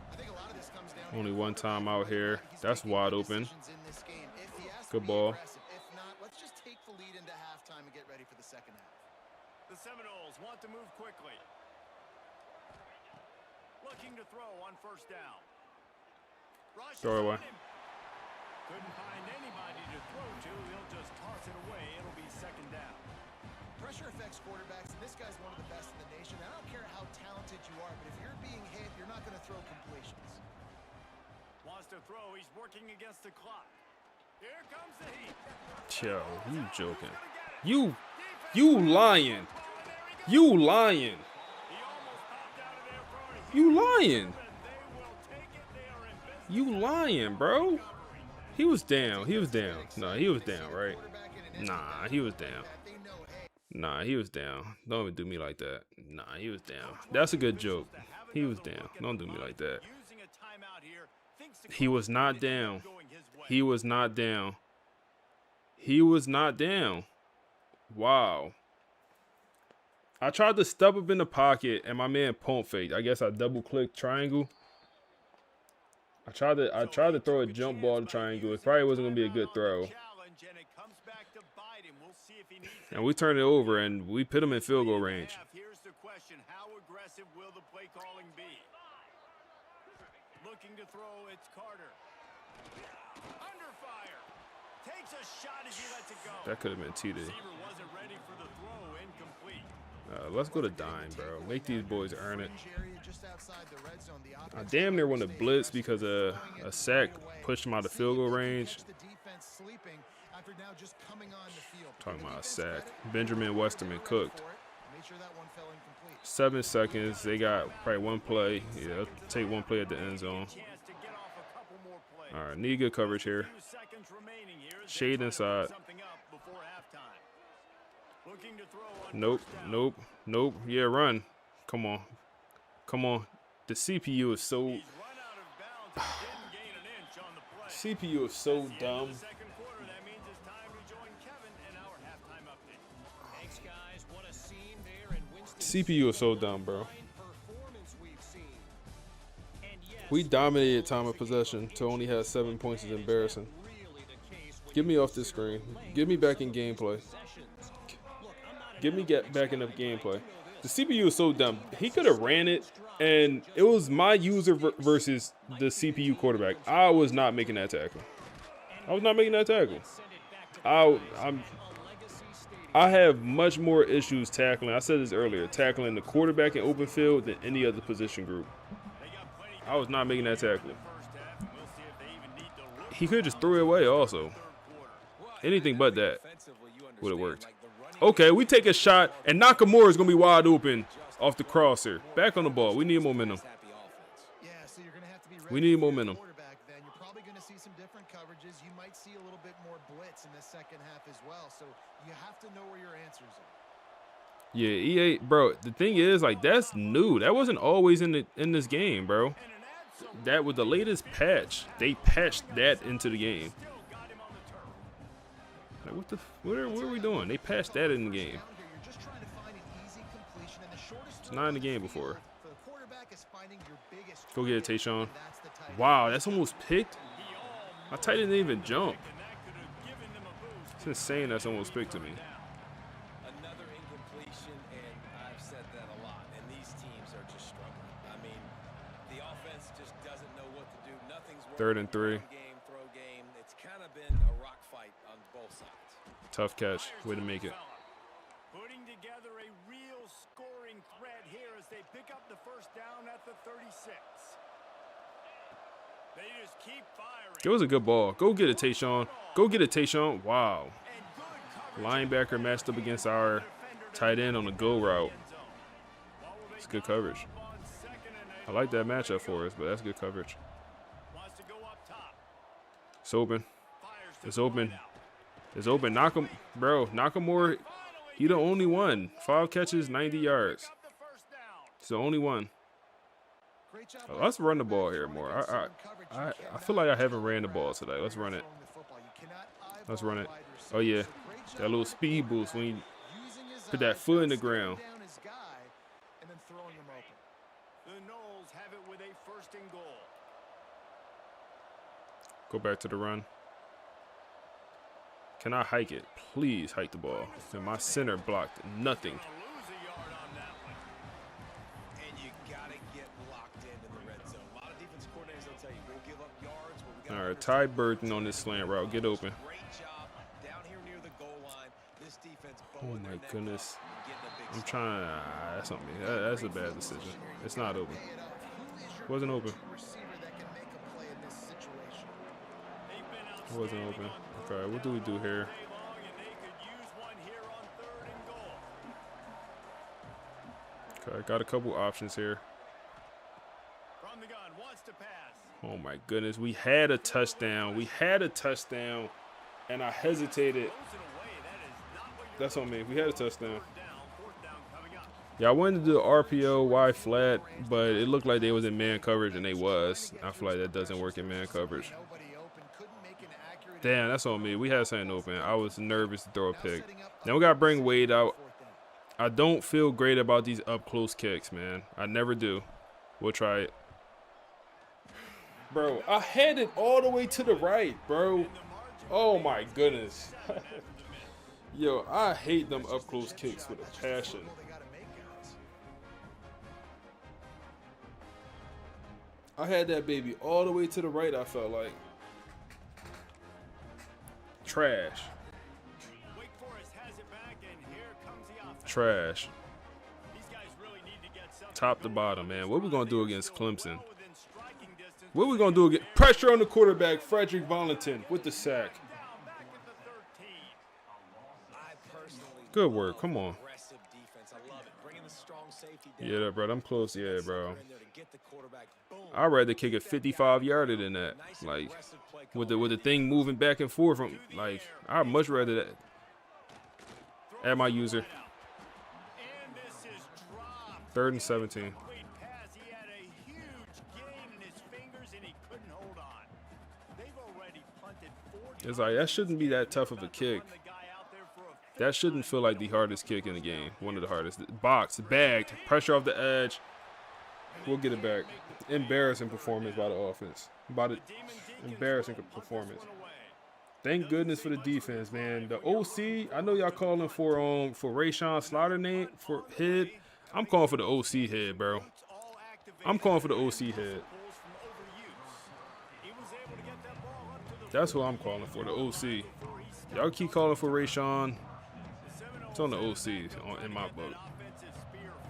[SPEAKER 5] I think a lot of this comes down
[SPEAKER 1] Only
[SPEAKER 5] to
[SPEAKER 1] one time out here.
[SPEAKER 5] he's
[SPEAKER 1] That's
[SPEAKER 5] making
[SPEAKER 1] wide
[SPEAKER 5] good
[SPEAKER 1] open.
[SPEAKER 5] decisions in this game. If he has to
[SPEAKER 1] Good
[SPEAKER 5] be
[SPEAKER 1] ball.
[SPEAKER 5] aggressive, if not, let's just take the lead into halftime and get ready for the second half.
[SPEAKER 4] The Seminoles want to move quickly. Looking to throw on first down. Rushes
[SPEAKER 1] Throw away.
[SPEAKER 4] on him. Couldn't find anybody to throw to. He'll just toss it away. It'll be second down.
[SPEAKER 5] Pressure affects quarterbacks, and this guy's one of the best in the nation. I don't care how talented you are, but if you're being hit, you're not going to throw completions.
[SPEAKER 4] Wants to throw. He's working against the clock. Here comes the heat.
[SPEAKER 1] Yo, you joking? You lying? You lying?
[SPEAKER 4] He almost popped out of there throwing.
[SPEAKER 1] You lying?
[SPEAKER 4] They will take it. They are in business.
[SPEAKER 1] You lying, bro? He was down. He was down. No, he was down, right? Nah, he was down. Nah, he was down. Don't even do me like that. Nah, he was down. That's a good joke. He was down. Don't do me like that.
[SPEAKER 4] Using a timeout here. Thinks the
[SPEAKER 1] He was not
[SPEAKER 4] clock is
[SPEAKER 1] down.
[SPEAKER 4] going his way.
[SPEAKER 1] He was not down. He was not down. Wow. I tried to step up in the pocket and my man pump faked. I guess I double clicked triangle. I tried to throw a jump ball to triangle. It probably wasn't gonna be a good throw. And we turned it over and we put him in field goal range.
[SPEAKER 4] Here's the question: how aggressive will the play calling be? Looking to throw, it's Carter. Under fire. Takes a shot as he lets it go.
[SPEAKER 1] That could have been TD.
[SPEAKER 4] Receiver wasn't ready for the throw. Incomplete.
[SPEAKER 1] Let's go to dime, bro. Make these boys earn it. I damn near won the blitz because a sack pushed him out of field goal range. Talking about a sack. Benjamin Westerman cooked. 7 seconds. They got probably one play. Yeah, take one play at the end zone. All right, need good coverage here. Shade inside. Nope, nope, nope. Yeah, run. Come on. Come on. The CPU is so... CPU is so dumb. CPU is so dumb, bro. We dominated time of possession to only have 7 points is embarrassing. Get me off this screen. Get me back in gameplay. Get me back in the gameplay. The CPU is so dumb. He could have ran it, and it was my user versus the CPU quarterback. I was not making that tackle. I was not making that tackle. I have much more issues tackling. I said this earlier, tackling the quarterback in open field than any other position group. I was not making that tackle. He could just throw it away also. Anything but that would have worked. Okay, we take a shot, and Nakamura is going to be wide open off the crosser. Back on the ball. We need momentum. We need momentum.
[SPEAKER 5] You're probably going to see some different coverages. You might see a little bit more blitz in the second half as well. So you have to know where your answers are.
[SPEAKER 1] Yeah, EA, bro. The thing is, like, that's new. That wasn't always in this game, bro. That was the latest patch. They patched that into the game. Like, what are we doing? They patched that in the game. It's not in the game before. Go get it, Tayshaun. Wow, that's almost picked. My tight end didn't even jump. It's insane that's almost picked to me.
[SPEAKER 7] Another incompletion, and I've said that a lot, and these teams are just struggling. I mean, the offense just doesn't know what to do. Nothing's working.
[SPEAKER 1] 3rd and 3.
[SPEAKER 7] Game, throw game. It's kind of been a rock fight on both sides.
[SPEAKER 1] Tough catch. Way to make it.
[SPEAKER 4] Putting together a real scoring threat here as they pick up the first down at the 36. They just keep firing.
[SPEAKER 1] It was a good ball. Go get it, Tayshaun. Go get it, Tayshaun. Wow. Linebacker matched up against our tight end on the go route. It's good coverage. I like that matchup for us, but that's good coverage. It's open. It's open. It's open. Knock him, bro. Nakamura, he the only one. 5 catches, 90 yards. He's the only one. Let's run the ball here more. I feel like I haven't ran the ball today. Let's run it. Let's run it. Oh, yeah. That little speed boost when Put that foot in the ground.
[SPEAKER 5] Down his guy and then throwing him open.
[SPEAKER 4] The Knowles have it with a first and goal.
[SPEAKER 1] Go back to the run. Can I hike it? Please hike the ball. And my center blocked nothing.
[SPEAKER 4] Lose a yard on that one.
[SPEAKER 7] And you got to get locked into the red zone. A lot of defense coordinators will tell you, we'll give up yards, but we got to.
[SPEAKER 1] All right, Ty Burton on this slant route. Get open.
[SPEAKER 7] Great job down here near the goal line. This defense
[SPEAKER 1] Oh my goodness. I'm trying to. That's not me. That's a bad decision. It's not open. Wasn't open.
[SPEAKER 5] Receiver that can make a play in this situation.
[SPEAKER 1] It wasn't open. Okay, what do we do here? Okay, got a couple options here.
[SPEAKER 4] From the gun, wants to pass.
[SPEAKER 1] Oh my goodness, we had a touchdown. We had a touchdown, and I hesitated. That's on me. We had a touchdown. Yeah, I wanted to do the RPO Y flat, but it looked like they was in man coverage, and they was. I feel like that doesn't work in man coverage. Damn, that's on me. We had something open. I was nervous to throw a pick. Now we got to bring Wade out. I don't feel great about these up-close kicks, man. I never do. We'll try it. Bro, I had it all the way to the right, bro. Oh, my goodness. Yo, I hate them up-close kicks with a passion. I had that baby all the way to the right, I felt like. Trash. Trash. Top to bottom, man. What we gonna do against Clemson? What we gonna do against pressure on the quarterback, Frederick Valentin with the sack. Good work. Come on. Yeah, bro. I'm close. Yeah, bro. I'd rather kick a 55-yarder than that. Like, with the thing moving back and forth. Like, I'd much rather that. Add my user. 3rd and 17. It's like, that shouldn't be that tough of a kick. That shouldn't feel like the hardest kick in the game. One of the hardest. Box, bagged, pressure off the edge. We'll get it back. Embarrassing performance by the offense. Embarrassing performance. Thank goodness for the defense, man. The OC, I know y'all calling for Rayshawn Slaughter name for head. I'm calling for the OC head, bro. I'm calling for the OC head. That's what I'm calling for, the OC. Y'all keep calling for Rayshawn. It's on the OC in my book.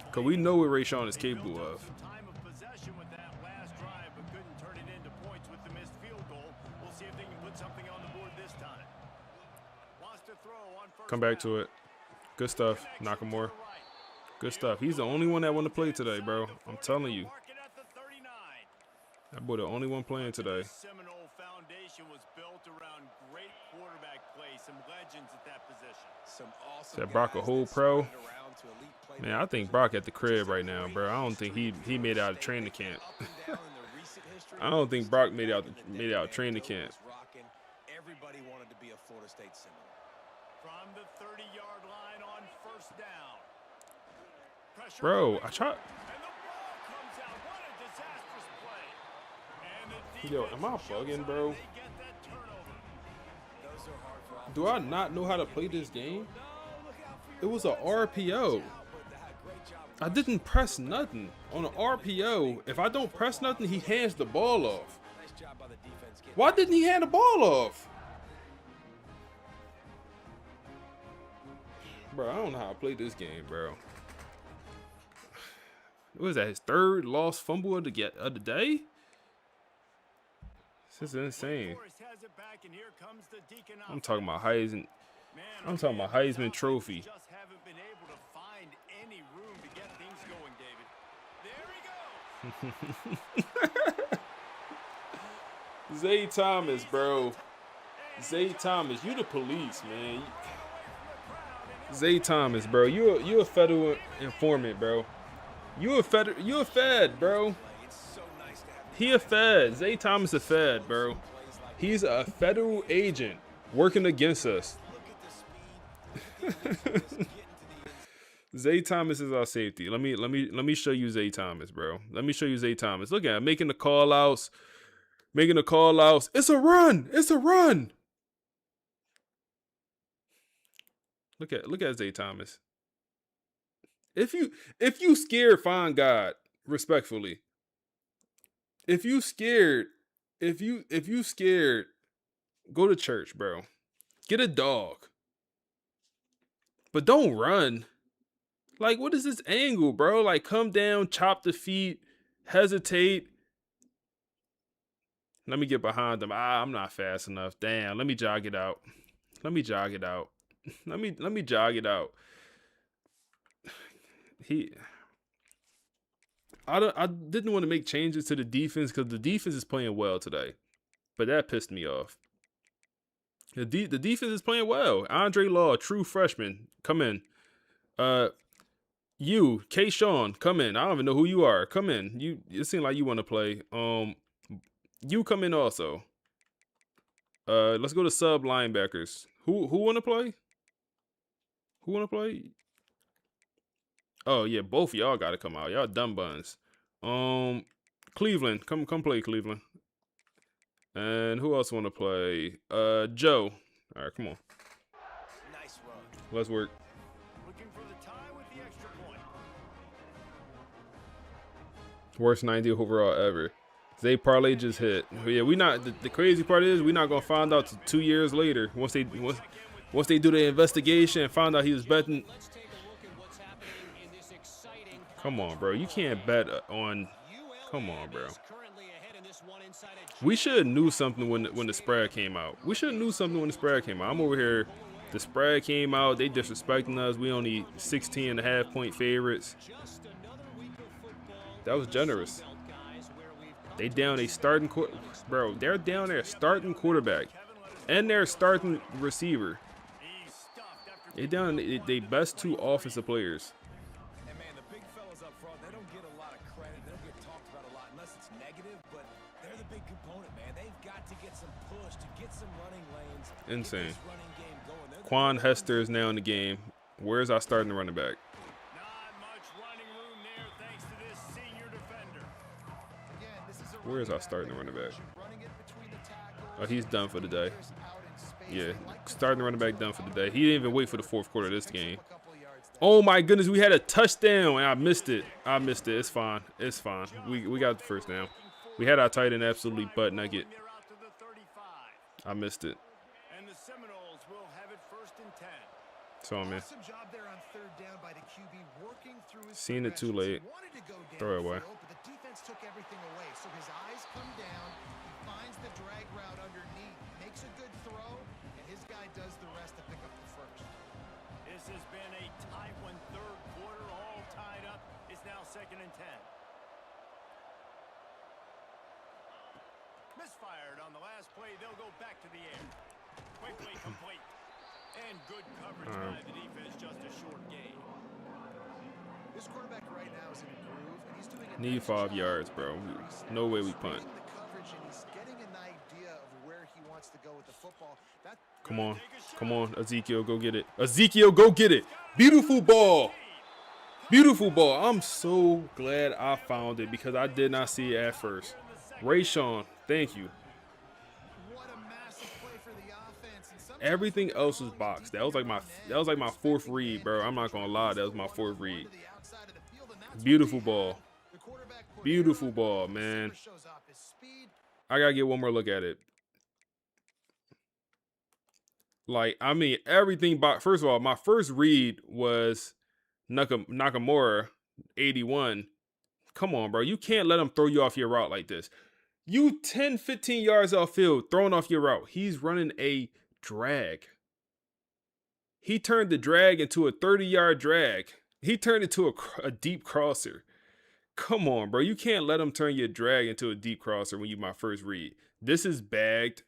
[SPEAKER 1] Because we know what Rayshawn is capable of. Come back to it. Good stuff, Nakamura. Good stuff. He's the only one that want to play today, bro. I'm telling you. That boy the only one playing today. Said Brock a whole pro. Man, I think Brock at the crib right now, bro. I don't think he made it out of training camp. I don't think Brock made it out of training camp.
[SPEAKER 7] Everybody wanted to be a Florida State Seminole.
[SPEAKER 4] From the 30-yard line on first down.
[SPEAKER 1] Bro, I tried. Yo, am I bugging, bro? Do I not know how to play this game? It was a RPO. I didn't press nothing. On an RPO, if I don't press nothing, he hands the ball off. Why didn't he hand the ball off? Bro, I don't know how to play this game, bro. What was that, his 3rd lost fumble of the day? This is insane. I'm talking about Heisman. I'm talking about Heisman Trophy. Zay Thomas, bro. Zay Thomas, you the police, man. Zay Thomas, bro. You a federal informant, bro. You a fed, bro. He a fed. Zay Thomas a fed, bro. He's a federal agent working against us. Zay Thomas is our safety. Let me show you Zay Thomas, bro. Let me show you Zay Thomas. Look at him making the call outs. Making the call outs. It's a run. It's a run. Look at Zay Thomas. If you scared, find God, respectfully. If you scared, go to church, bro. Get a dog. But don't run. Like, what is this angle, bro? Like, come down, chop the feet, hesitate. Let me get behind them. I'm not fast enough. Damn, let me jog it out. Let me jog it out. Let me jog it out. I didn't want to make changes to the defense because the defense is playing well today. But that pissed me off. The defense is playing well. Andre Law, true freshman, come in. You, K-Sean, come in. I don't even know who you are. Come in. It seems like you want to play. You come in also. Let's go to sub linebackers. Who want to play? Who want to play? Oh yeah, both of y'all got to come out. Y'all dumb buns. Cleveland, come play Cleveland. And who else want to play? Joe. All right, come on.
[SPEAKER 4] Nice run.
[SPEAKER 1] Let's work.
[SPEAKER 4] Looking for the tie with the extra point.
[SPEAKER 1] Worst 90 overall ever. Zay parlay just hit. Yeah, we not. The crazy part is we not gonna find out 2 years later once they do the investigation and find out he was betting. Come on, bro. You can't bet on. Come on, bro. We should have knew something when the spread came out. We should have knew something when the spread came out. I'm over here. The spread came out. They disrespecting us. We only 16.5 point favorites. That was generous. They down a starting bro. They're down their starting quarterback and their starting receiver. They down they best 2 offensive players.
[SPEAKER 7] And man, the big fellas up front, they don't get a lot of credit. They don't get talked about a lot unless it's negative, but they're the big component, man. They've got to get some push, to get some running lanes.
[SPEAKER 1] Insane. Quan Hester is now in the game. Where's our starting running back?
[SPEAKER 4] Not much running room there thanks to this senior defender.
[SPEAKER 1] Where is our starting running back? Oh, he's done for the day. Yeah, starting running back done for the day. He didn't even wait for the fourth quarter of this game. Oh my goodness, we had a touchdown and I missed it. It's fine. It's fine. We got the first down. We had our tight end absolutely butt naked. I missed it.
[SPEAKER 4] And the Seminoles will have it 1st and 10.
[SPEAKER 1] So man.
[SPEAKER 5] Awesome job there on 3rd down by the QB, working through his
[SPEAKER 1] Seen it too late.
[SPEAKER 5] wanted to go
[SPEAKER 1] Throw it away.
[SPEAKER 5] downfield, but the defense took everything away. So his eyes come down, he finds the drag route underneath, makes a good throw, and his guy does the rest to pick up the first.
[SPEAKER 4] This has been a tight one. 3rd quarter, all tied up. It's now 2nd and 10. Misfired on the last play. They'll go back to the air. Quickly complete. And good coverage by the defense. Just a short gain.
[SPEAKER 5] This quarterback right now is in a groove, and he's doing a
[SPEAKER 1] Need
[SPEAKER 5] nice
[SPEAKER 1] 5
[SPEAKER 5] job
[SPEAKER 1] yards, bro. No way we punt.
[SPEAKER 5] the coverage, and he's getting an idea of where he wants to go with the football.
[SPEAKER 1] Come on. Come on, Ezekiel, go get it. Ezekiel, go get it. Beautiful ball. Beautiful ball. I'm so glad I found it because I did not see it at first. Rayshawn, thank you.
[SPEAKER 5] What a massive play for the offense. And sometimes
[SPEAKER 1] Everything else was boxed. That was like my 4th read, bro. I'm not gonna lie, that was my 4th read.
[SPEAKER 5] to the outside of the field, and that's
[SPEAKER 1] Beautiful
[SPEAKER 5] what
[SPEAKER 1] ball.
[SPEAKER 5] the quarterback put
[SPEAKER 1] Beautiful
[SPEAKER 5] here.
[SPEAKER 1] ball,
[SPEAKER 5] The
[SPEAKER 1] man.
[SPEAKER 5] receiver shows off his speed.
[SPEAKER 1] I gotta get one more look at it. Like, I mean, everything boxed. First of all, my first read was Nakamura, 81. Come on, bro. You can't let him throw you off your route like this. You 10, 15 yards off field, throwing off your route. He's running a drag. He turned the drag into a 30-yard drag. He turned it to a deep crosser. Come on, bro. You can't let him turn your drag into a deep crosser when you my first read. This is bagged.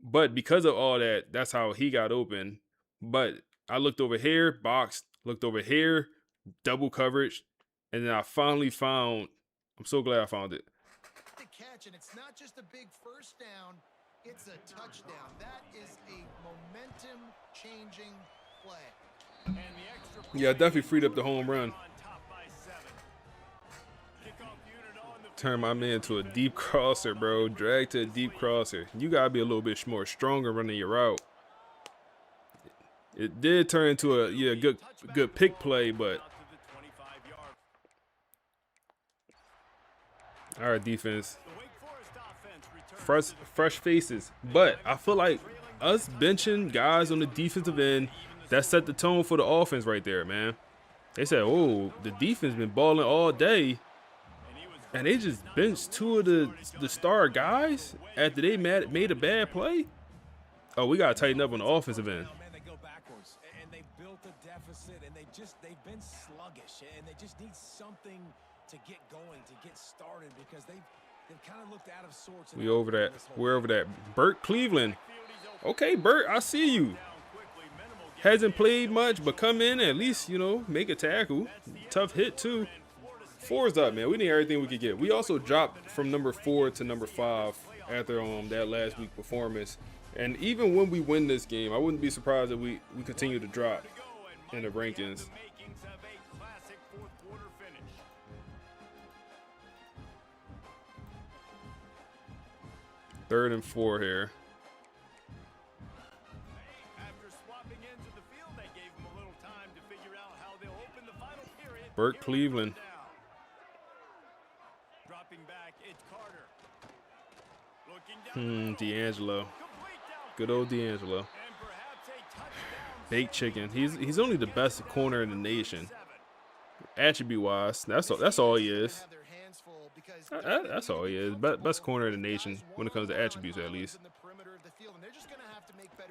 [SPEAKER 1] But because of all that, that's how he got open. But I looked over here, boxed, looked over here, double coverage, and then I finally found, I'm so glad I found it.
[SPEAKER 5] The catch, and it's not just a big first down, it's a touchdown. That is a momentum-changing play.
[SPEAKER 4] And the extra
[SPEAKER 1] Yeah, definitely freed up the home run. Turn my man to a deep crosser, bro. Drag to a deep crosser. You gotta be a little bit more stronger running your route. It did turn into a good pick play, but all right, defense. Fresh faces, but I feel like us benching guys on the defensive end, that set the tone for the offense right there, man. They said, "Oh, the defense been balling all day." And they just benched two of the star guys after they made a bad play. Oh, we gotta tighten up on the offensive end.
[SPEAKER 7] Man, they go backwards, and they built a deficit, and they've been sluggish, and they just need something to get going, to get started, because they've kind of looked out of sorts.
[SPEAKER 1] We're over that. Burt Cleveland. Okay, Burt, I see you. Hasn't played much, but come in and at least, make a tackle. Tough hit too. 4's up, man. We need everything we could get. We also dropped from number 4 to number 5 after that last week performance. And even when we win this game, I wouldn't be surprised if we continue to drop in the rankings. Third and 4 here. Burt Cleveland. D'Angelo. Good old D'Angelo. Baked chicken. He's only the best corner in the nation. Attribute-wise, that's all he is. That's all he is. Best corner in the nation when it comes to attributes, at least.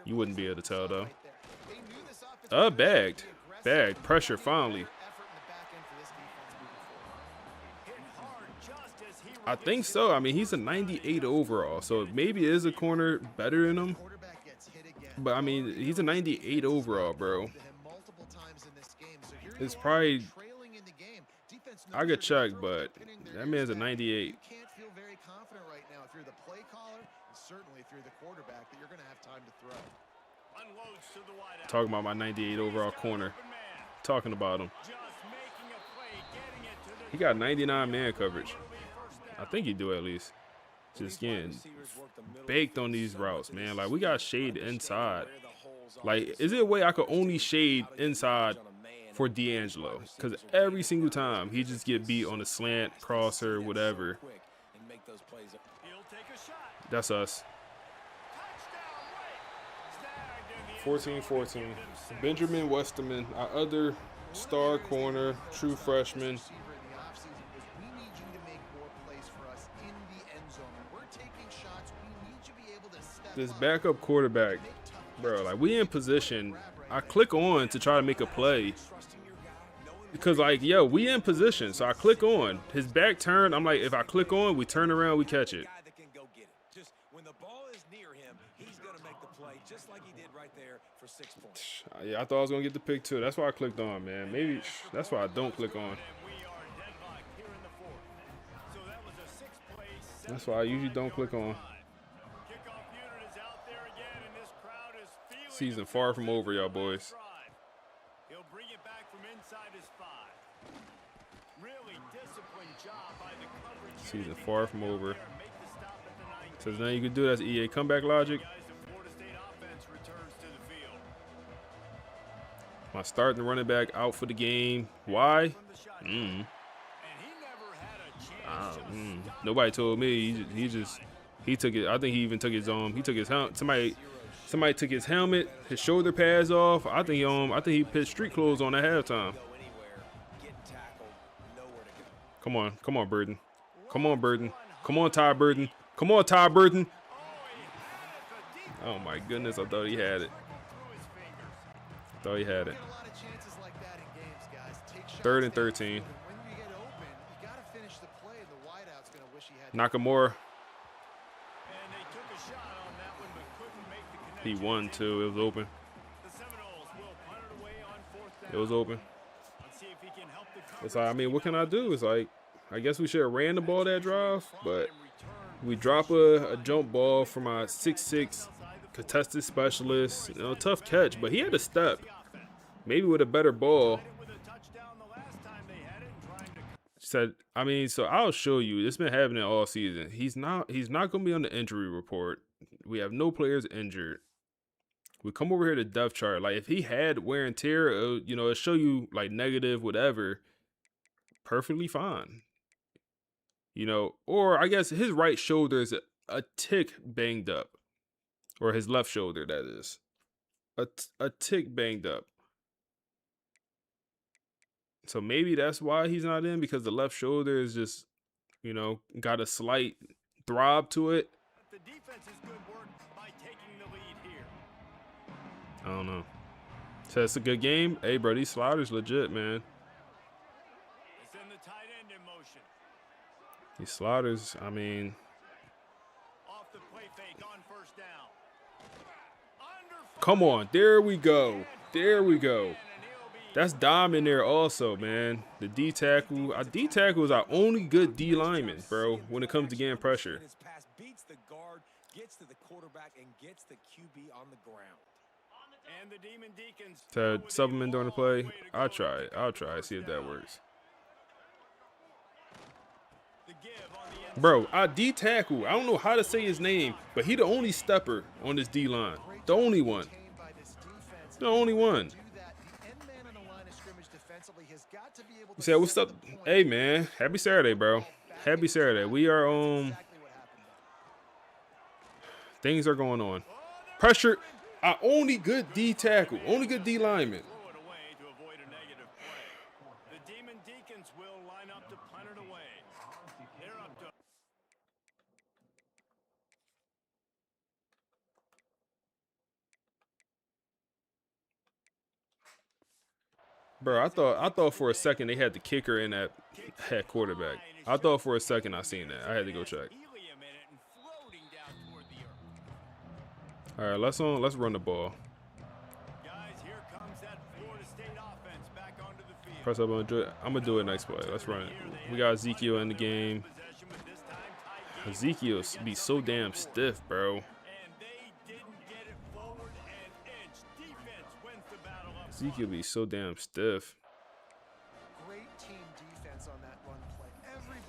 [SPEAKER 1] You wouldn't be able to tell, though. Bagged. Pressure, finally. I think so. I mean, he's a 98 overall, so maybe it is a corner better than him. But, I mean, he's a 98 overall, bro. It's probably... I could check, but that man's a 98. Talking about my 98 overall corner. Talking about him. He got 99 man coverage. I think he do at least. Just getting baked on these routes, man. Like, we got shade inside. Like, is there a way I could only shade inside for D'Angelo? Because every single time he just get beat on a slant, crosser, whatever. That's us. 14-14. Benjamin Westerman, our other star corner, true freshman. This backup quarterback, bro, like, we in position. I click on to try to make a play. Because, like, yo, we in position. So I click on. His back turned. I'm like, if I click on, we turn around, we catch it. Yeah, I thought I was going to get the pick, too. That's why I clicked on, man. Maybe that's why I don't click on. That's why I usually don't click on. Season far from over, y'all boys.
[SPEAKER 4] He'll bring it back from inside his 5. Really disciplined job by the coverage.
[SPEAKER 1] Season far from over. Says now you can do that's EA comeback logic. My starting running back out for the game. Why? Nobody told me. He took it. I think he even took his He took his helmet. Somebody took his helmet, his shoulder pads off. I think he put street clothes on at halftime. Come on, Burden. Come on, Burden. Come on, Ty Burden. Come on, Ty Burden. Oh my goodness, I thought he had it. Thought he had it. 3rd and 13. Nakamura. He won too. It was open. It was open. It's like, I mean, what can I do? It's like, I guess we should have ran the ball that drive, but we drop a jump ball from our 6'6" contested specialist. Tough catch, but he had a step. maybe with a better ball.
[SPEAKER 4] Tied it with a touchdown the last time they had it and trying to
[SPEAKER 1] Said, I mean, so I'll show you. It's been happening all season. He's not going to be on the injury report. We have no players injured. We come over here to depth chart. Like if he had wear and tear, it'll show you like negative whatever. Perfectly fine. Or I guess his right shoulder is a tick banged up, or his left shoulder, that is, a tick banged up. So maybe that's why he's not in, because the left shoulder is just, got a slight throb to it.
[SPEAKER 4] The defense is good work by taking the lead here.
[SPEAKER 1] I don't know. So it's a good game. Hey, bro, these sliders legit, man.
[SPEAKER 4] It's in the tight end in motion.
[SPEAKER 1] These sliders, I mean,
[SPEAKER 4] Off the play fake on first down.
[SPEAKER 1] come on. There we go. There we go. That's Dom in there also, man. The D tackle. Our D tackle is our only good D lineman, bro, when it comes to getting pressure.
[SPEAKER 7] His pass beats the guard, gets to the quarterback, and gets the QB on the ground.
[SPEAKER 4] And the Demon Deacons
[SPEAKER 1] To supplement during the play, I'll try it. I'll try it. See if that works.
[SPEAKER 4] The give on the end.
[SPEAKER 1] Bro, our D tackle, I don't know how to say his name, but he the only stepper on this D line. The only one. The only one. You said, what's up? Hey, man. Happy Saturday, bro. Happy Saturday. We are, things are going on. Pressure. Our only good D tackle. Only good D lineman.
[SPEAKER 4] Throw it away to avoid a negative play. The Demon Deacons will line up to punt it away. They're up to
[SPEAKER 1] Bro, I thought for a second they had the kicker in at quarterback. I thought for a second I seen that. I had to go check.
[SPEAKER 4] helium in it and floating down toward the earth.
[SPEAKER 1] All right, let's run the ball.
[SPEAKER 4] Guys, here comes that Florida State offense back onto the field.
[SPEAKER 1] Press up on it. I'm gonna do it next play. Let's run it. We got Ezekiel in the game.
[SPEAKER 4] Possession with this time tight game.
[SPEAKER 1] Ezekiel be so damn stiff, bro.
[SPEAKER 4] And they didn't get it forward an inch. Defense wins the battle up
[SPEAKER 1] Ezekiel be so damn stiff.
[SPEAKER 5] Great team defense on that run play.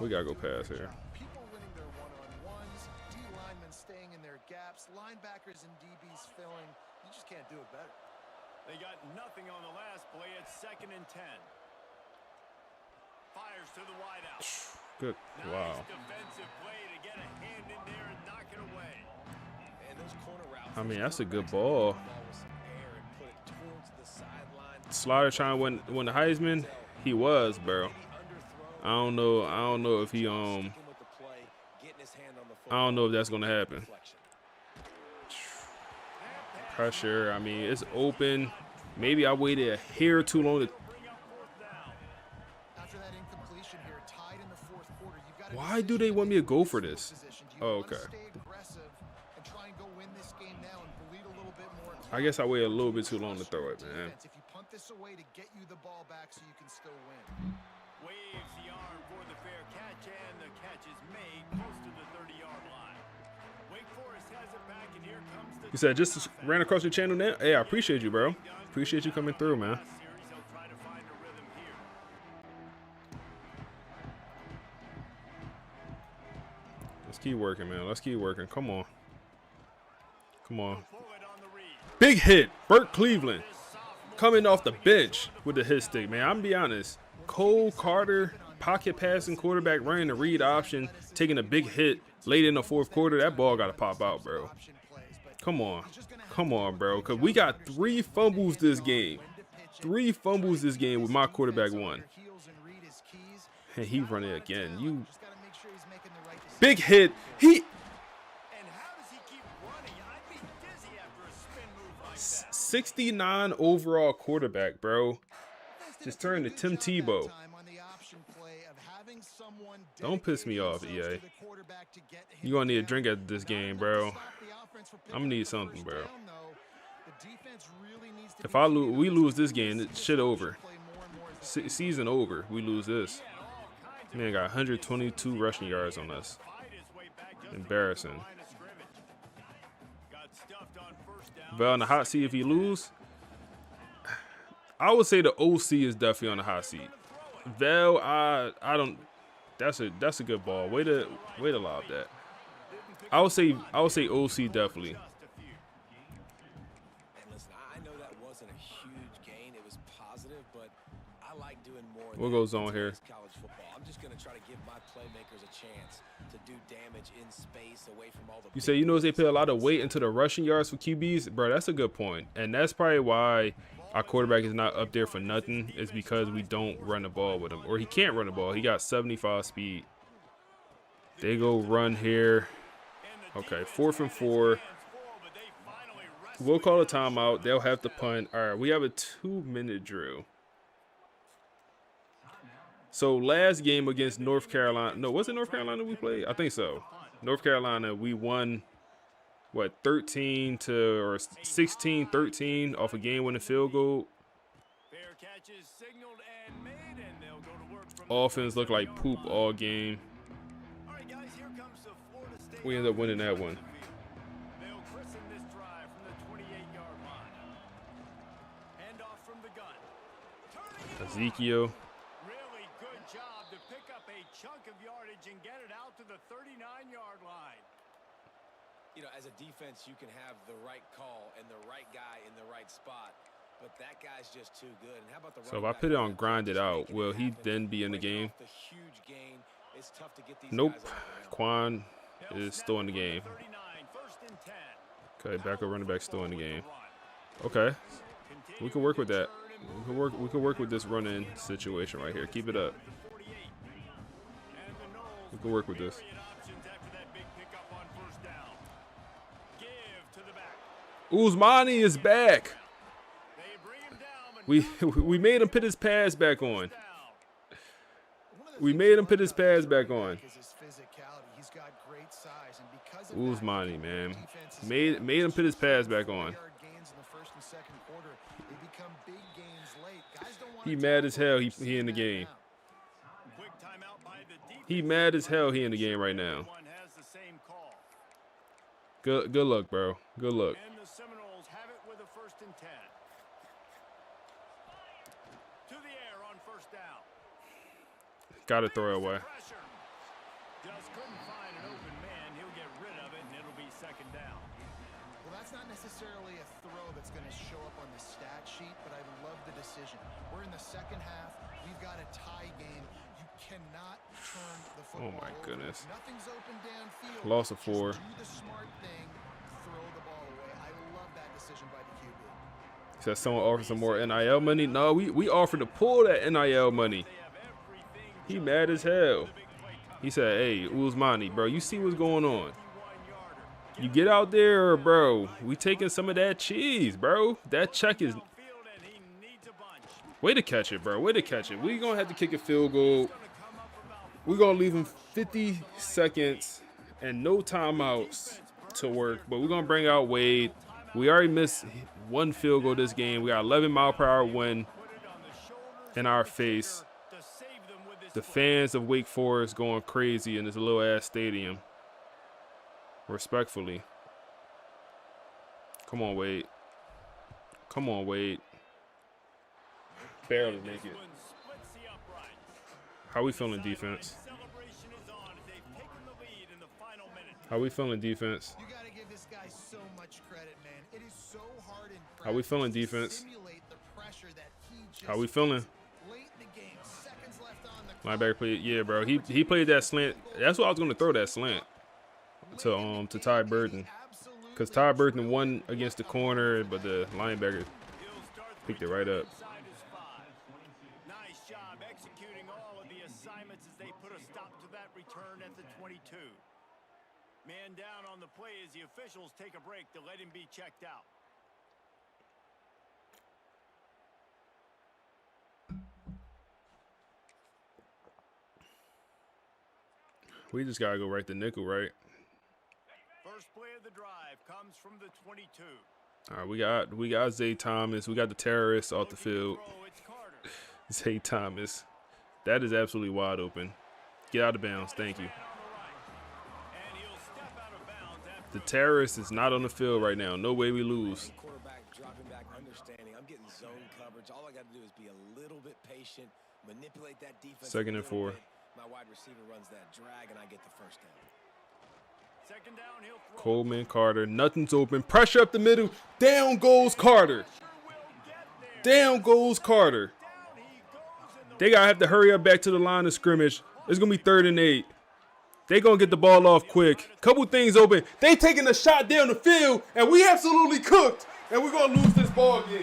[SPEAKER 1] We gotta go
[SPEAKER 5] Everybody
[SPEAKER 1] past
[SPEAKER 5] doing
[SPEAKER 1] here.
[SPEAKER 5] their job. People winning their one-on-ones, D linemen staying in their gaps, linebackers and DBs filling. You just can't do it better.
[SPEAKER 4] They got nothing on the last play. It's 2nd and 10. Fires to the wideout.
[SPEAKER 1] Good. Wow.
[SPEAKER 4] Nice defensive play to get a hand in there and knock it away.
[SPEAKER 7] And those corner routes,
[SPEAKER 1] I mean, that's a good ball.
[SPEAKER 7] with some air and put it towards the sideline.
[SPEAKER 1] Slaughter trying to win the Heisman. He was, bro. I don't know if he
[SPEAKER 7] Sticking with the play, getting his hand on the
[SPEAKER 1] I don't know if that's gonna happen.
[SPEAKER 7] deflection.
[SPEAKER 1] Pressure. I mean, it's open. Maybe I waited a hair too long to.
[SPEAKER 4] Bring up 4th down.
[SPEAKER 5] After that incompletion here, tied in the fourth quarter, you've got a
[SPEAKER 1] Why do
[SPEAKER 5] decision
[SPEAKER 1] they
[SPEAKER 5] to
[SPEAKER 1] want me
[SPEAKER 5] make
[SPEAKER 1] to go
[SPEAKER 5] in
[SPEAKER 1] for
[SPEAKER 5] this
[SPEAKER 1] this?
[SPEAKER 5] position. Do you
[SPEAKER 1] Oh,
[SPEAKER 5] want to
[SPEAKER 1] okay.
[SPEAKER 5] stay aggressive and try and go win this game now and bleed a little bit more
[SPEAKER 1] I guess I
[SPEAKER 5] time?
[SPEAKER 1] waited a little bit too long to throw it,
[SPEAKER 5] Trust your
[SPEAKER 1] man.
[SPEAKER 5] defense if you punt this away to get you the ball back so you can still win.
[SPEAKER 4] Waves the arm for the fair catch, and the catch is made close to the 30-yard line. Wake Forest has it back, and here comes the
[SPEAKER 1] You said just ran across your channel now. Hey, I appreciate you, bro. Appreciate you coming through, man.
[SPEAKER 4] last series. He'll try to find a rhythm here.
[SPEAKER 1] Let's keep working, man. Let's keep working. Come on. Come on.
[SPEAKER 4] Bullet on the read.
[SPEAKER 1] Big hit. Burt Cleveland coming off the bench with the hit stick, man. I'm gonna be honest. Cole Carter, pocket passing quarterback, running the read option, taking a big hit late in the fourth quarter. That ball got to pop out, bro.
[SPEAKER 5] Option plays, but
[SPEAKER 1] Come on. Come on, bro. Because we got 3 fumbles this game. 3 fumbles this game with my quarterback one.
[SPEAKER 5] heels and read his keys.
[SPEAKER 1] And he run it again. You
[SPEAKER 5] Just gotta make sure he's making the right decision.
[SPEAKER 1] big hit. He
[SPEAKER 4] And how does he keep running? I'd be dizzy after a spin move like that.
[SPEAKER 1] 69 overall quarterback, bro. Just turned to Tim Tebow. Don't piss me off, EA. You gonna need a drink after this game, bro. I'm gonna need something, bro. If we lose this game, it's shit over. Season over. We lose this. Man got 122 rushing yards on us. Embarrassing.
[SPEAKER 4] Line of scrimmage. Got stuffed on first down.
[SPEAKER 1] Vale in the hot seat if he lose. I would say the OC is definitely on the hot seat. Vale, I don't. That's a good ball. Way to lob that. I would say OC definitely.
[SPEAKER 7] And listen, I know that wasn't a huge gain. It was positive, but I like doing more.
[SPEAKER 1] What goes on here?
[SPEAKER 7] College football. I'm just going to try to give my playmakers a chance to do damage in space away from all the.
[SPEAKER 1] You say, you know, they put a lot of weight into the rushing yards for QBs, bro. That's a good point, and that's probably why our quarterback is not up there for nothing. Is because we don't run the ball with him, or he can't run the ball. He got 75 speed. They go run here. Okay, 4th and 4. We'll call a timeout. They'll have to punt. All right, we have a 2-minute drill. So last game against North Carolina. No, was it North Carolina we played? I think so. North Carolina, we won, what, 16-13 off a game-winning field goal. Offense looked like poop all game. We ended up winning that one. Ezekiel.
[SPEAKER 4] Really good job to pick up a chunk of yardage and get it out to the 39-yard line.
[SPEAKER 7] You know, as a defense, you can have the right call and the right guy in the right spot, but that guy's just too good. And how about the
[SPEAKER 1] so if I put it on grind it out, will he then be in the game? Nope. Quan is still in the game. Okay, backup running back still in the game. Okay, we can work with that. We can work with this run-in situation right here. Keep it up. We can work with this. Usmani is back. We made him put his pads back on. We made him put his pads back on. Usmani, man, made him put his pads back on. He mad as hell. He in the game. He mad as hell. He in the game right now. Good luck, bro. Good luck.
[SPEAKER 4] And the Seminoles have it with a 1st and 10. To the air on 1st down.
[SPEAKER 1] Gotta throw it away.
[SPEAKER 4] Just couldn't find an open man. He'll get rid of it, and it'll be 2nd down.
[SPEAKER 5] Well, that's not necessarily a throw that's going to show up on the stat sheet, but I love the decision. We're in the 2nd half. We've got a tie game. You cannot turn the football
[SPEAKER 1] Oh my goodness.
[SPEAKER 5] over. Nothing's open downfield.
[SPEAKER 1] Loss of 4.
[SPEAKER 5] Just do the smart thing. Throw the ball away. I love that decision by the QB.
[SPEAKER 1] Said someone offered some more NIL money. No, we offered to pull that NIL money. He mad as hell. He said, hey, Usmani, bro, you see what's going on. You get out there, bro. We taking some of that cheese, bro. That check is... Way to catch it, bro. Way to catch it. We going to have to kick a field goal. We're going to leave him 50 seconds and no timeouts to work. But we're going to bring out Wade. We already missed 1 field goal this game. We got 11-mile-per-hour wind in our face. The fans of Wake Forest going crazy in this little-ass stadium. Respectfully. Come on, Wade. Come on, Wade. Barely make it. How we feeling defense? How we feeling defense?
[SPEAKER 5] You got to give this guy so much credit, man. It is so hard in practice.
[SPEAKER 1] How we feeling defense?
[SPEAKER 5] Simulate the pressure that he just
[SPEAKER 1] How we feeling?
[SPEAKER 5] late in the game, seconds left on the
[SPEAKER 1] Linebacker played, yeah, bro. He played that slant. That's what I was gonna throw, that slant to Ty Burton, because Ty Burton won against the corner, but the linebacker picked it right up.
[SPEAKER 4] Nice job executing all of the assignments as they put a stop to that return at the 22. Man down on the play as the officials take a break to let him be checked out.
[SPEAKER 1] We just gotta go right to nickel, right?
[SPEAKER 4] First play of the drive comes from the 22.
[SPEAKER 1] All right, we got Zay Thomas. We got the terrorists off the field. Zay Thomas, that is absolutely wide open. Get out of bounds. Thank you. The terrorist is not on the field right now. No way we lose.
[SPEAKER 7] Quarterback dropping back, understanding. I'm getting zone coverage. All I got to do is be a little bit patient, manipulate that defense.
[SPEAKER 1] 2nd and 4.
[SPEAKER 7] My wide receiver runs that drag, and I get the first down.
[SPEAKER 4] Second down, he'll throw.
[SPEAKER 1] Coleman, Carter, nothing's open. Pressure up the middle. Down goes Carter. Down goes Carter. They got to have to hurry up back to the line of scrimmage. It's going to be 3rd and 8. They going to get the ball off quick. Couple things open. They taking a shot down the field, and we absolutely cooked, and we're going to lose this ball game.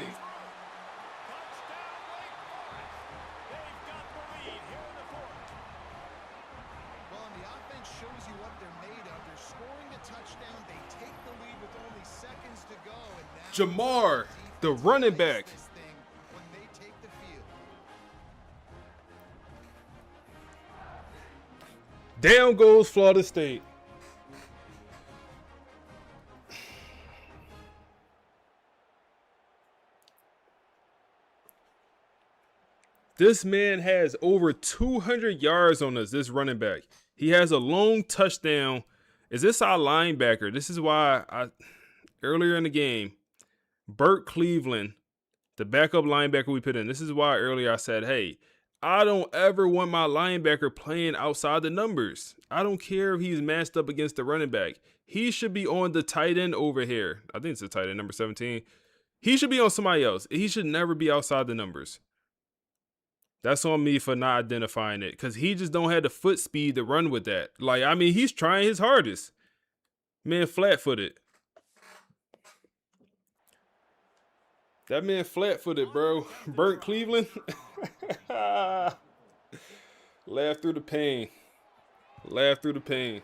[SPEAKER 5] Well, and the offense shows you what they're made of. They're scoring a touchdown. They take the lead with only seconds to go. And now
[SPEAKER 1] Jamar, the running back.
[SPEAKER 5] this thing when they take the field.
[SPEAKER 1] Down goes Florida State. This man has over 200 yards on us, this running back. He has a long touchdown. Is this our linebacker? This is why earlier in the game, Burt Cleveland, the backup linebacker we put in, this is why earlier I said, hey, I don't ever want my linebacker playing outside the numbers. I don't care if he's matched up against the running back. He should be on the tight end over here. I think it's the tight end, number 17. He should be on somebody else. He should never be outside the numbers. That's on me for not identifying it, because he just don't have the foot speed to run with that. Like, I mean, he's trying his hardest. Man, flat-footed. That man flat-footed, bro. Burnt Cleveland. Laugh through the pain. Laugh through the pain.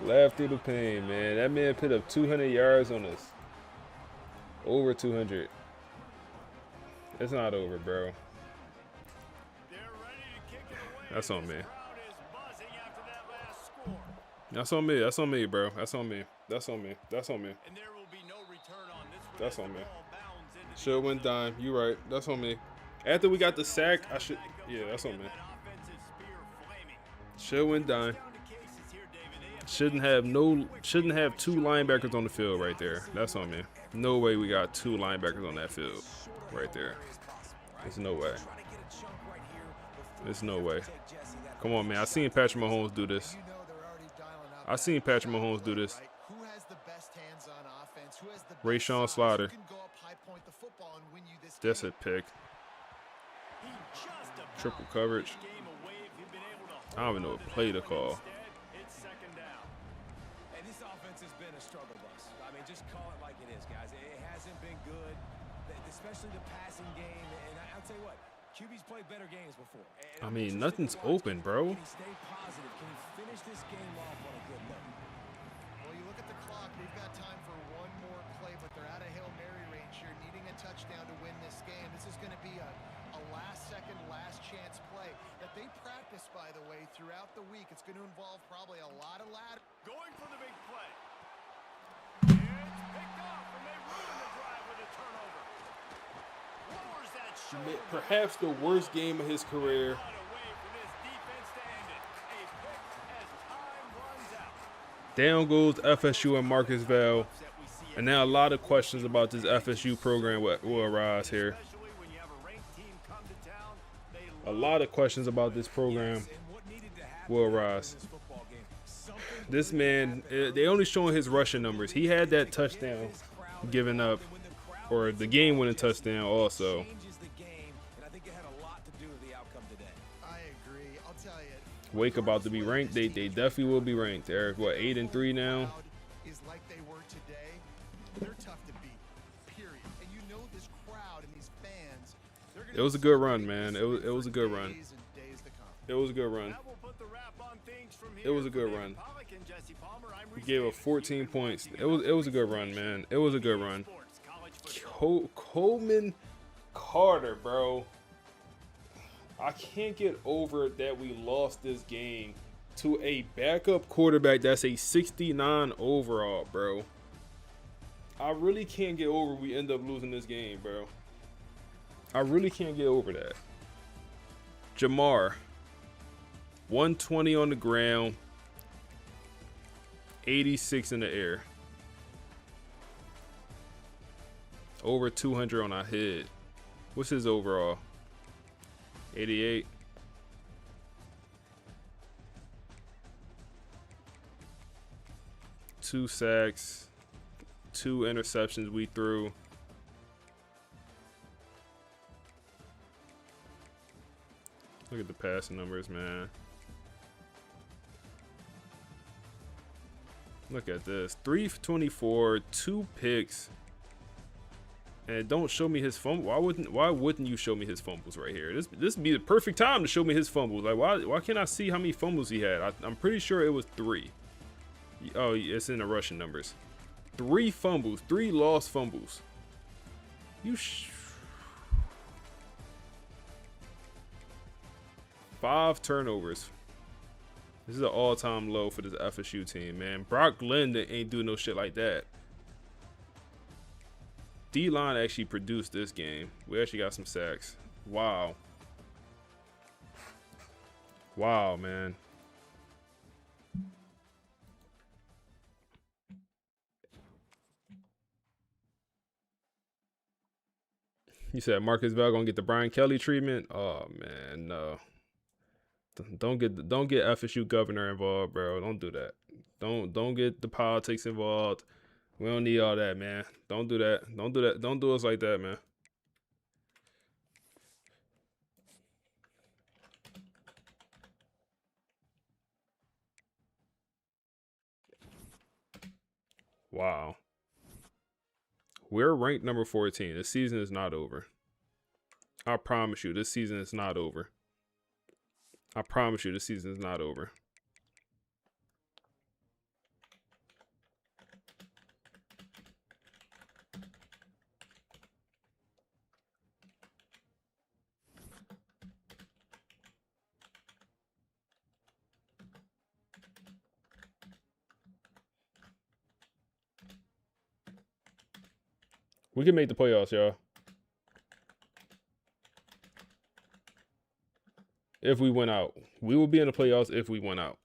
[SPEAKER 1] Laugh through the pain, man. That man put up 200 yards on us. Over 200. It's not over, bro. That's on me. That's on me. That's on me, bro. That's on me. That's on me. That's on me. That's on me. Should win dime. You right. That's on me. After we got the sack, I should. Yeah, that's on me. Should win dime. Shouldn't have two linebackers on the field right there. That's on me. No way we got two linebackers on that field right there. There's no way. There's no way. Come on, man. I seen Patrick Mahomes do this. I seen Patrick Mahomes do this. Rayshawn Slaughter. That's a pick. Triple coverage. I don't even know what play to call.
[SPEAKER 7] And this offense has been a struggle bus. I mean, just call it like it is, guys. It hasn't been good, especially the passing game. And I'll tell you what, QB's played better games before.
[SPEAKER 1] I mean, nothing's open, bro.
[SPEAKER 7] Can he stay positive? Can he finish this game off on a good note?
[SPEAKER 5] Well, you look at the clock. They've got time for one more play, but they're out of Hail Mary range here, needing a touchdown to win this game. This is going to be a last-second, last-chance play that they practice, by the way, throughout the week. It's going to involve probably a lot of ladder.
[SPEAKER 4] Going for the big play. It's picked off, and they ruin the drive with a turnover. Lowers that shoulder.
[SPEAKER 1] Perhaps the worst game of his career. Down goes FSU and Marcus Vale. And now a lot of questions about this FSU program will arise here. A lot of questions about this program will arise. This man, they only showing his rushing numbers. He had that touchdown given up, or the game-winning touchdown also. Wake about to be ranked. They definitely will be ranked. They're what, 8-3 now. It was a good run, man. It was a good run. It was a good run. It was a good run. We gave up 14 points. It was a good run, man. It was a good run. Coleman Carter, bro. I can't get over that we lost this game to a backup quarterback that's a 69 overall, bro. I really can't get over we end up losing this game, bro. I really can't get over that. Jamar, 120 on the ground, 86 in the air. Over 200 on our head. What's his overall? 88. Two sacks, 2 interceptions we threw. Look at the passing numbers, man. Look at this. 324, 2 picks. And don't show me his fumble. Why wouldn't you show me his fumbles right here? This would be the perfect time to show me his fumbles. Like why can't I see how many fumbles he had? I'm pretty sure it was 3. Oh, it's in the rushing numbers. 3 fumbles, 3 lost fumbles. 5 turnovers. This is an all-time low for this FSU team, man. Brock Linden ain't doing no shit like that. D-line actually produced this game. We actually got some sacks. Wow. Wow, man. You said Marcus Vale gonna get the Brian Kelly treatment? Oh man, no. Don't get FSU governor involved, bro. Don't do that. Don't get the politics involved. We don't need all that, man. Don't do that. Don't do that. Don't do us like that, man. Wow. We're ranked number 14. This season is not over. I promise you, this season is not over. I promise you, this season is not over. We can make the playoffs, y'all. If we win out. We will be in the playoffs if we win out.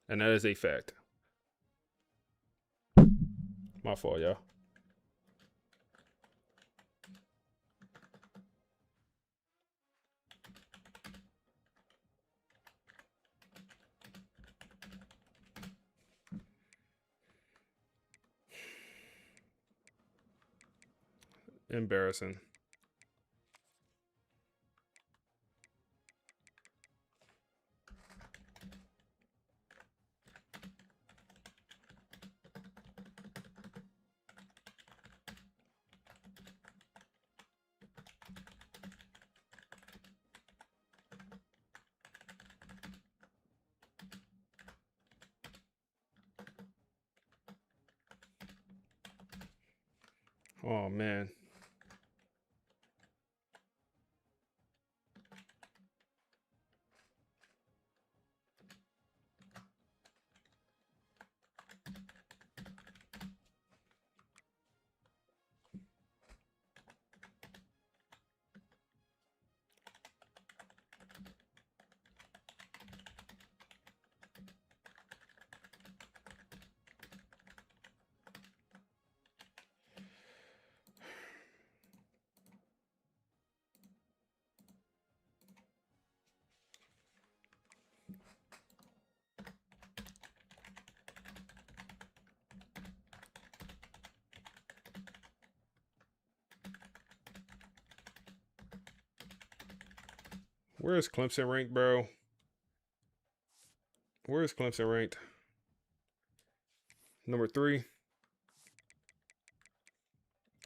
[SPEAKER 1] And that is a fact. My fault, y'all. Embarrassing. Oh, man. Where is Clemson ranked, bro? Where is Clemson ranked? Number 3.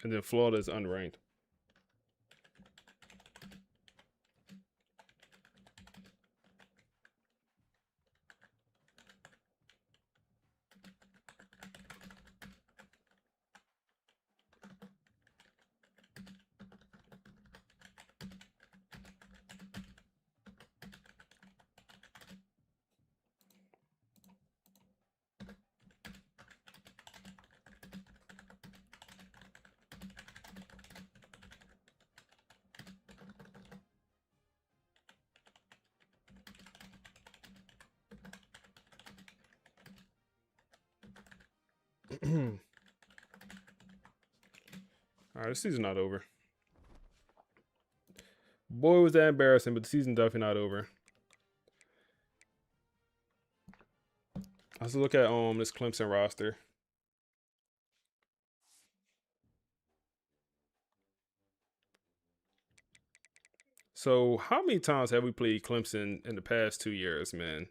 [SPEAKER 1] And then Florida is unranked. All right, the season's not over. Boy, was that embarrassing, but the season's definitely not over. Let's look at this Clemson roster. So, how many times have we played Clemson in the past 2 years, man?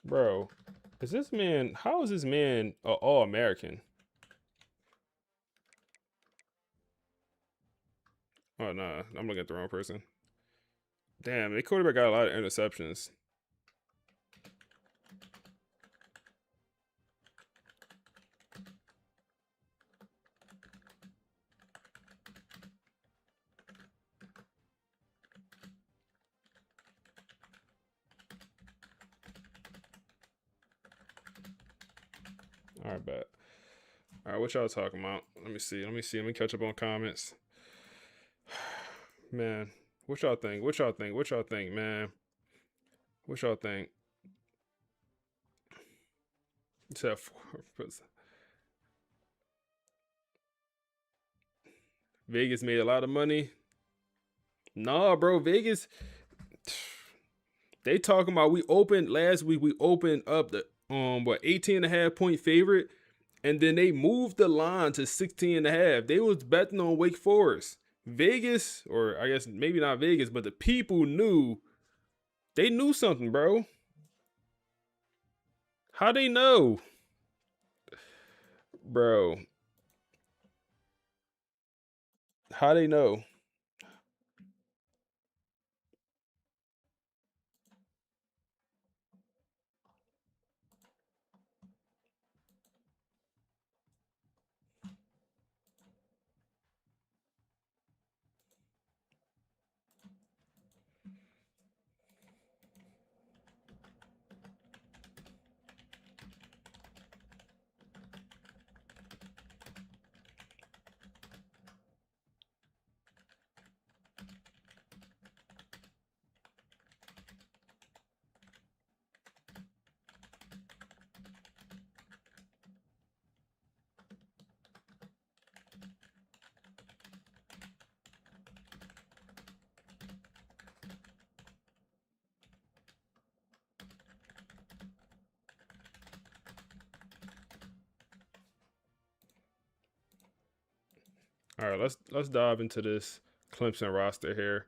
[SPEAKER 1] Bro, is this man, how is this man an All-American? Oh, nah, I'm looking at the wrong person. Damn, the quarterback got a lot of interceptions. All right, bet. All right, what y'all talking about? Let me see. Let me catch up on comments. Man, what y'all think? What y'all think? What y'all think, man? What y'all think? Except for Vegas made a lot of money. Nah, bro, Vegas. They talking about we opened last week. We opened up the 18.5 point favorite, and then they moved the line to 16.5. They was betting on Wake Forest. Vegas, or I guess maybe not Vegas, but the people knew. They knew something, bro. How they know? Bro. How they know? All right, let's dive into this Clemson roster here.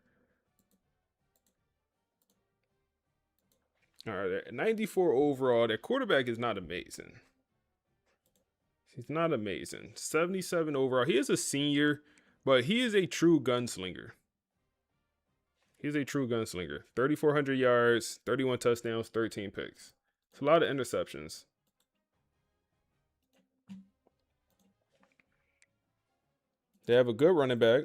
[SPEAKER 1] All right, at 94 overall. Their quarterback is not amazing. He's not amazing. 77 overall. He is a senior, but he is a true gunslinger. He's a true gunslinger. 3,400 yards, 31 touchdowns, 13 picks. It's a lot of interceptions. They have a good running back.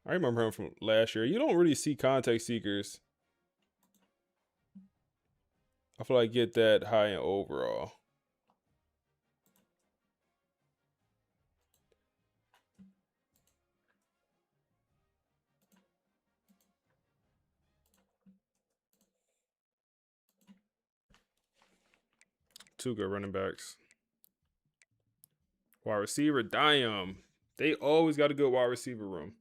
[SPEAKER 1] I remember him from last year. You don't really see contact seekers, I feel like, get that high in overall. Two good running backs. Wide receiver, Diam. They always got a good wide receiver room.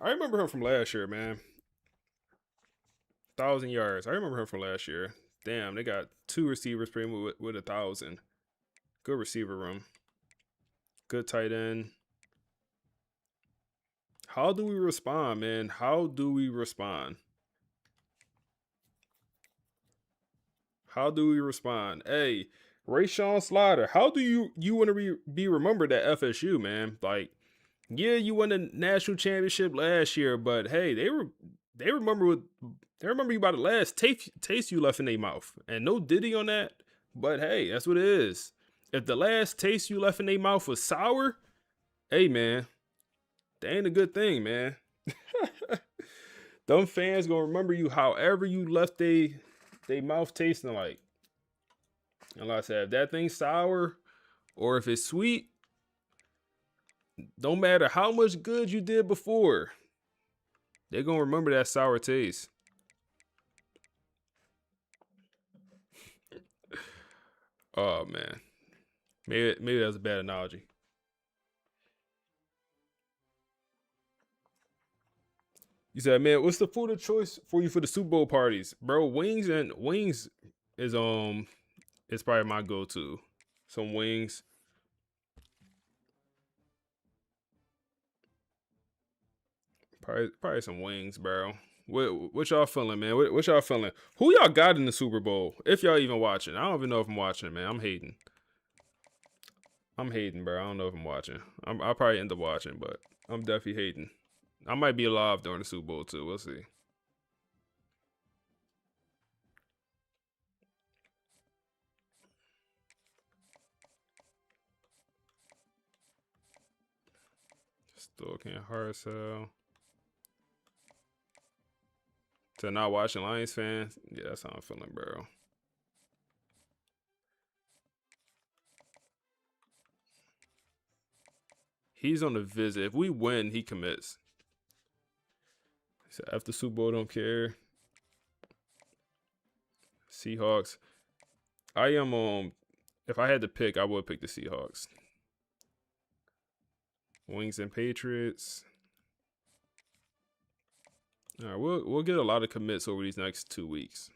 [SPEAKER 1] I remember him from last year, man. 1,000 yards. I remember him from last year. Damn, they got two receivers pretty much with 1,000. Good receiver room. Good tight end. How do we respond, man? How do we respond? How do we respond? Hey, Rayshawn Slaughter, how do you want to be remembered at FSU, man? Like, yeah, you won the national championship last year, but hey, they remember you by the last taste you left in their mouth. And no Diddy on that, but hey, that's what it is. If the last taste you left in their mouth was sour, hey man, That ain't a good thing, man. Them fans gonna remember you however you left they mouth tasting like. And like I said, if that thing's sour or if it's sweet, don't matter how much good you did before, they're gonna remember that sour taste. Oh man. Maybe that's a bad analogy. You said, man, what's the food of choice for you for the Super Bowl parties? Bro, wings is probably my go-to. Some wings. Probably some wings, bro. What y'all feeling, man? What y'all feeling? Who y'all got in the Super Bowl? If y'all even watching. I don't even know if I'm watching, man. I'm hating. Bro. I don't know if I'm watching. I'll probably end up watching, but I'm definitely hating. I might be alive during the Super Bowl, too. We'll see. Still can't hard sell. To not watching Lions fans, yeah, that's how I'm feeling, bro. He's on the visit. If we win, he commits. So after Super Bowl, don't care. Seahawks. I am if I had to pick, I would pick the Seahawks. Wings and Patriots. All right, we'll get a lot of commits over these next 2 weeks.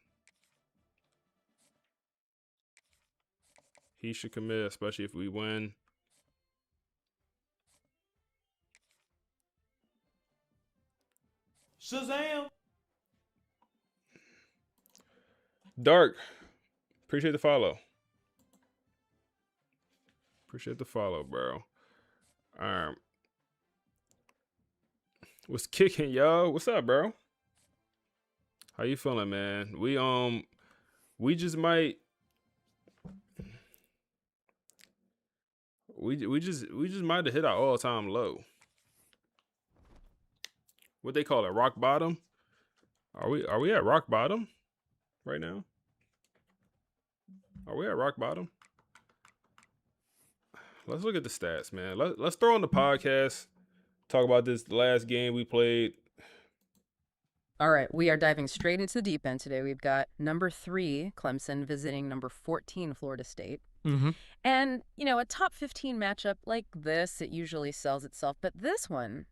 [SPEAKER 1] He should commit, especially if we win.
[SPEAKER 6] Shazam!
[SPEAKER 1] Dark, appreciate the follow. Appreciate the follow, bro. All right. What's kicking, y'all? What's up, bro? How you feeling, man? We just might might have hit our all-time low. What they call it, rock bottom? Are we at rock bottom right now? Are we at rock bottom? Let's look at the stats, man. Let's throw on the podcast. Talk about this last game we played.
[SPEAKER 2] All right, we are diving straight into the deep end today. We've got number 3, Clemson, visiting number 14, Florida State.
[SPEAKER 10] Mm-hmm.
[SPEAKER 2] And, a top 15 matchup like this, it usually sells itself. But this one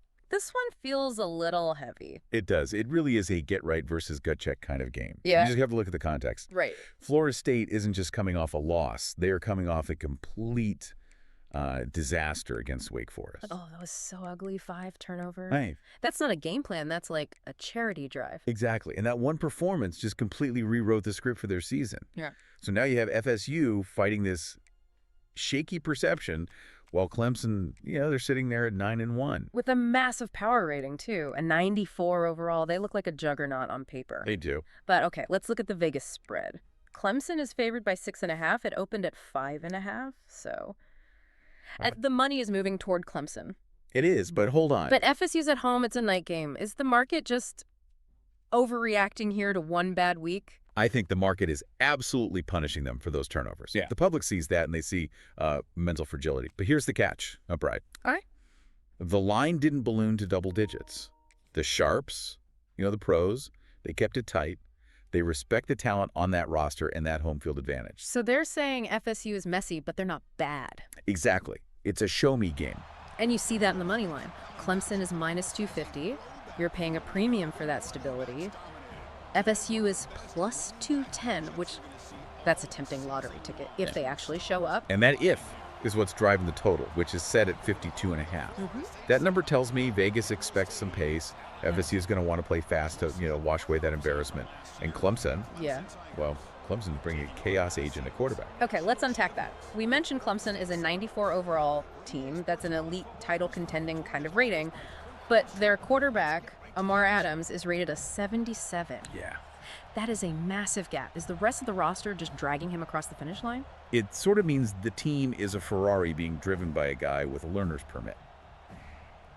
[SPEAKER 2] feels a little heavy.
[SPEAKER 3] It does. It really is a get-right versus gut-check kind of game.
[SPEAKER 2] Yeah.
[SPEAKER 3] You just have to look at the context.
[SPEAKER 2] Right.
[SPEAKER 3] Florida State isn't just coming off a loss. They are coming off a complete disaster against Wake Forest.
[SPEAKER 2] Oh, that was so ugly. 5 turnovers.
[SPEAKER 3] Right.
[SPEAKER 2] That's not a game plan. That's like a charity drive.
[SPEAKER 3] Exactly. And that one performance just completely rewrote the script for their season.
[SPEAKER 2] Yeah.
[SPEAKER 3] So now you have FSU fighting this shaky perception while Clemson, they're sitting there at 9-1.
[SPEAKER 2] With a massive power rating, too. A 94 overall. They look like a juggernaut on paper.
[SPEAKER 3] They do.
[SPEAKER 2] But, okay, let's look at the Vegas spread. Clemson is favored by 6.5. It opened at 5.5, so... the money is moving toward Clemson.
[SPEAKER 3] It is, but hold on.
[SPEAKER 2] But FSU's at home. It's a night game. Is the market just overreacting here to one bad week?
[SPEAKER 3] I think the market is absolutely punishing them for those turnovers.
[SPEAKER 10] Yeah.
[SPEAKER 3] The public sees that and they see mental fragility. But here's the catch, Bride.
[SPEAKER 2] All right.
[SPEAKER 3] The line didn't balloon to double digits. The Sharps, the pros, they kept it tight. They respect the talent on that roster and that home field advantage.
[SPEAKER 2] So they're saying FSU is messy, but they're not bad.
[SPEAKER 3] Exactly. It's a show-me game.
[SPEAKER 2] And you see that in the money line. Clemson is minus 250. You're paying a premium for that stability. FSU is plus 210, which that's a tempting lottery ticket if they actually show up.
[SPEAKER 3] And that if is what's driving the total, which is set at 52.5.
[SPEAKER 2] Mm-hmm.
[SPEAKER 3] That number tells me Vegas expects some pace. FSU is going to want to play fast to, wash away that embarrassment. And Clemson, well, Clemson's bringing a chaos agent at quarterback.
[SPEAKER 2] Okay, let's untack that. We mentioned Clemson is a 94 overall team. That's an elite title contending kind of rating. But their quarterback, Amar Adams, is rated a 77.
[SPEAKER 3] Yeah.
[SPEAKER 2] That is a massive gap. Is the rest of the roster just dragging him across the finish line?
[SPEAKER 3] It sort of means the team is a Ferrari being driven by a guy with a learner's permit.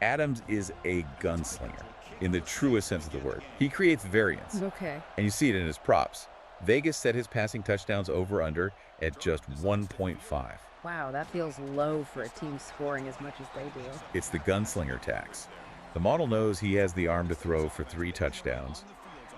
[SPEAKER 3] Adams is a gunslinger in the truest sense of the word. He creates variance.
[SPEAKER 2] Okay.
[SPEAKER 3] And you see it in his props. Vegas set his passing touchdowns over-under at just 1.5.
[SPEAKER 2] Wow, that feels low for a team scoring as much as they do.
[SPEAKER 3] It's the gunslinger tax. The model knows he has the arm to throw for 3 touchdowns,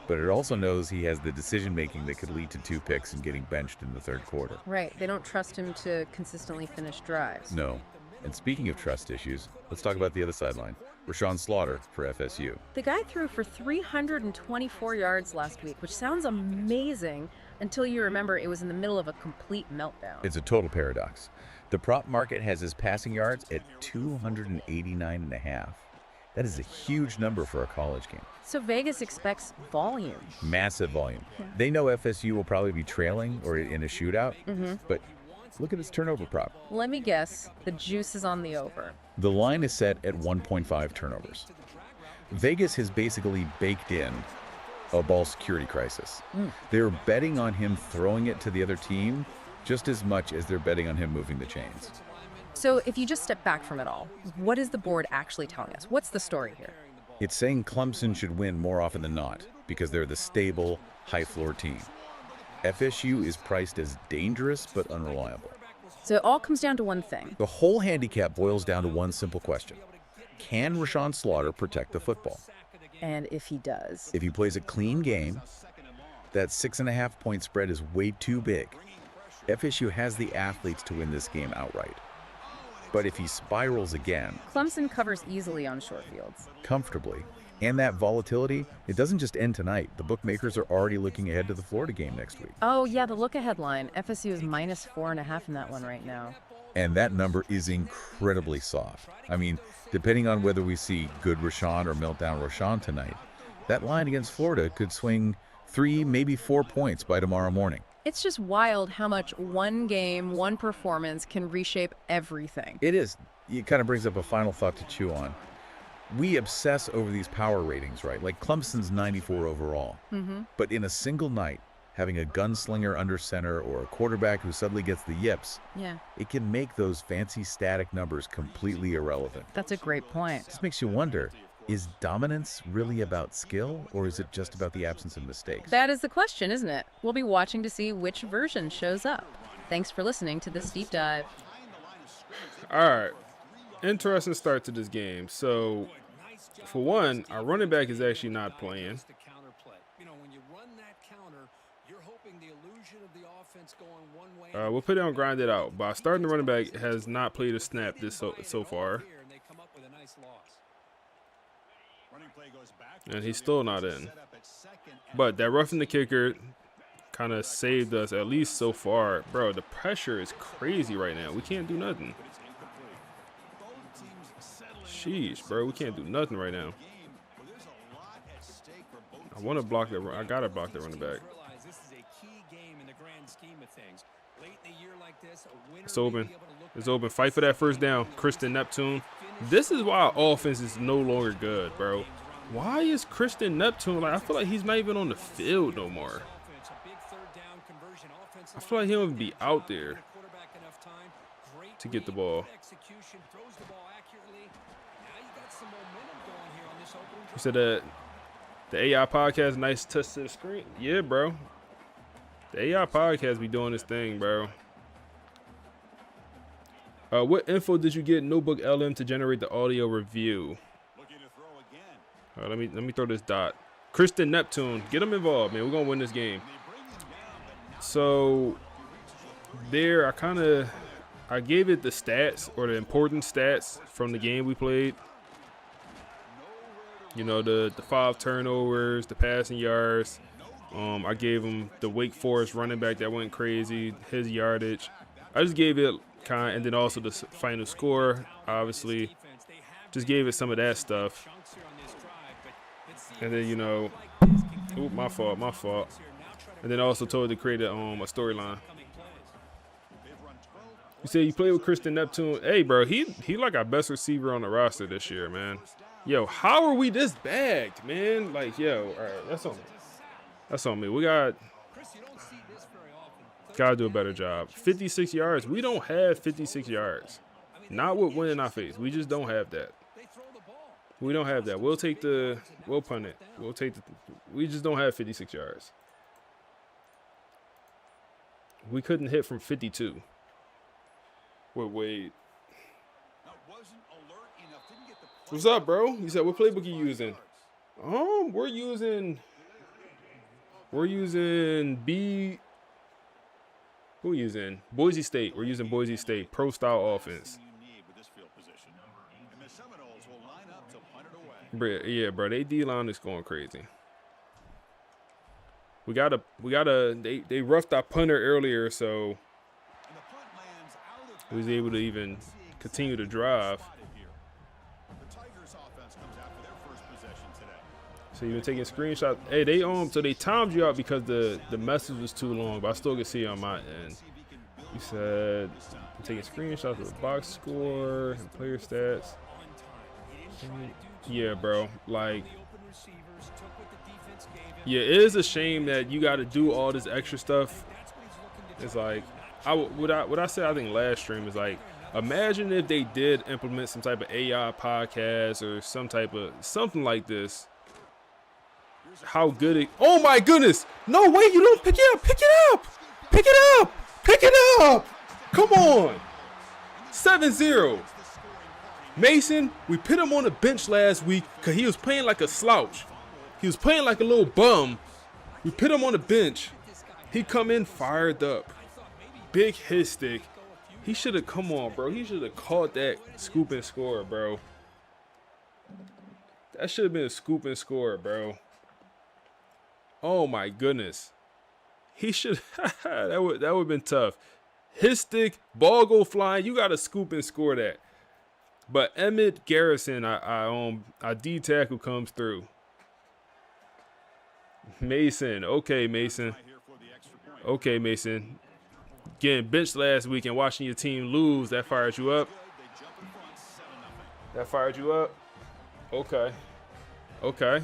[SPEAKER 3] but it also knows he has the decision-making that could lead to 2 picks and getting benched in the third quarter.
[SPEAKER 2] Right, they don't trust him to consistently finish drives.
[SPEAKER 3] No. And speaking of trust issues, let's talk about the other sideline. Rashawn Slaughter for FSU.
[SPEAKER 2] The guy threw for 324 yards last week, which sounds amazing until you remember it was in the middle of a complete meltdown.
[SPEAKER 3] It's a total paradox. The prop market has his passing yards at 289.5. That is a huge number for a college game.
[SPEAKER 2] So Vegas expects volume.
[SPEAKER 3] Massive volume.
[SPEAKER 2] Yeah.
[SPEAKER 3] They know FSU will probably be trailing or in a shootout, but look at its turnover prop.
[SPEAKER 2] Let me guess, the juice is on the over.
[SPEAKER 3] The line is set at 1.5 turnovers. Vegas has basically baked in a ball security crisis. They're betting on him throwing it to the other team just as much as they're betting on him moving the chains.
[SPEAKER 2] So if you just step back from it all, what is the board actually telling us? What's the story here?
[SPEAKER 3] It's saying Clemson should win more often than not because they're the stable, high-floor team. FSU is priced as dangerous but unreliable.
[SPEAKER 2] So it all comes down to one thing.
[SPEAKER 3] The whole handicap boils down to one simple question. Can Rashawn Slaughter protect the football?
[SPEAKER 2] And if he does?
[SPEAKER 3] If he plays a clean game, that 6.5-point spread is way too big. FSU has the athletes to win this game outright. But if he spirals again,
[SPEAKER 2] Clemson covers easily on short fields.
[SPEAKER 3] comfortably, and that volatility, it doesn't just end tonight. The bookmakers are already looking ahead to the Florida game next week.
[SPEAKER 2] Oh, yeah, the look-ahead line. FSU is -4.5 in that one right now.
[SPEAKER 3] And that number is incredibly soft. I mean, depending on whether we see good Rashawn or meltdown Rashawn tonight, that line against Florida could swing 3, maybe 4 points by tomorrow morning.
[SPEAKER 2] It's just wild how much one game, one performance can reshape everything.
[SPEAKER 3] It is. It kind of brings up a final thought to chew on. We obsess over these power ratings, right? Like Clemson's 94 overall. But in a single night, having a gunslinger under center or a quarterback who suddenly gets the yips,
[SPEAKER 2] Yeah,
[SPEAKER 3] it can make those fancy static numbers completely irrelevant.
[SPEAKER 2] that's a great point.
[SPEAKER 3] This makes you wonder, is dominance really about skill, or is it just about the absence of mistakes?
[SPEAKER 2] That is the question, isn't it? We'll be watching to see which version shows up. Thanks for listening to this deep dive.
[SPEAKER 1] All right. Interesting start to this game. So, for one, our running back is actually not playing. We'll put it on grind it out. But our starting running back has not played a snap this so far. And he's still not in. But that roughing the kicker kind of saved us, at least so far. Bro, the pressure is crazy right now. We can't do nothing. Sheesh, bro. We can't do nothing right now. I want to block the. I gotta block the running back. It's open. It's open. Fight for that first down. Kristen Neptune. This is why our offense is no longer good, bro. Why is Kristen Neptune, like, I feel like he's not even on the field no more. I feel like he'll even be out there to get the ball. You said that the AI podcast, nice touch to the screen. Yeah, bro. The AI podcast be doing this thing, bro. What info did you get Notebook LM to generate the audio review? Let me throw this dot. Kristen Neptune, get him involved, man. We're gonna win this game. So there, I gave it the stats, or the important stats from the game we played. You know, the 5 turnovers, the passing yards. I gave him the Wake Forest running back that went crazy, his yardage. I just gave it and then also the final score, obviously. Just gave it some of that stuff. And then, you know, ooh, my fault. And then also told to create a storyline. You say you play with Kristen Neptune. Hey, bro, he like our best receiver on the roster this year, man. Yo, how are we this bagged, man? Like, yo, all right, that's on me. That's on me. We gotta do a better job. 56 yards. We don't have 56 yards. Not with wind in our face. We just don't have that. We don't have that. We'll punt it. We just don't have 56 yards. We couldn't hit from 52. Wait. What's up, bro? You said what playbook you using? We're using B. Who are we using? Boise State. We're using Boise State pro style offense. Yeah, bro. They D-line is going crazy. We gotta. They roughed our punter earlier, so we was able to even continue to drive. So you've been taking screenshots. Hey, so they timed you out because the message was too long, but I still can see it on my end. You said I'm taking screenshots of the box score and player stats. Yeah, bro. Like, yeah, it is a shame that you got to do all this extra stuff. It's like, what I said, I think last stream is like, imagine if they did implement some type of AI podcast or something like this. How good it. Oh my goodness! No way! You don't pick it up! Pick it up! Pick it up! Pick it up! Come on! 7-0. Mason, we put him on the bench last week because he was playing like a slouch. He was playing like a little bum. We put him on the bench. He come in fired up. Big hit stick. He should have, come on, bro. He should have caught that scoop and score, bro. That should have been a scoop and score, bro. Oh my goodness. He should that would have been tough. His stick, ball go flying. You got to scoop and score that. But Emmett Garrison, our D tackle comes through. Mason, okay, Mason. Okay, Mason. Getting benched last week and watching your team lose, that fired you up. That fired you up. Okay. Okay.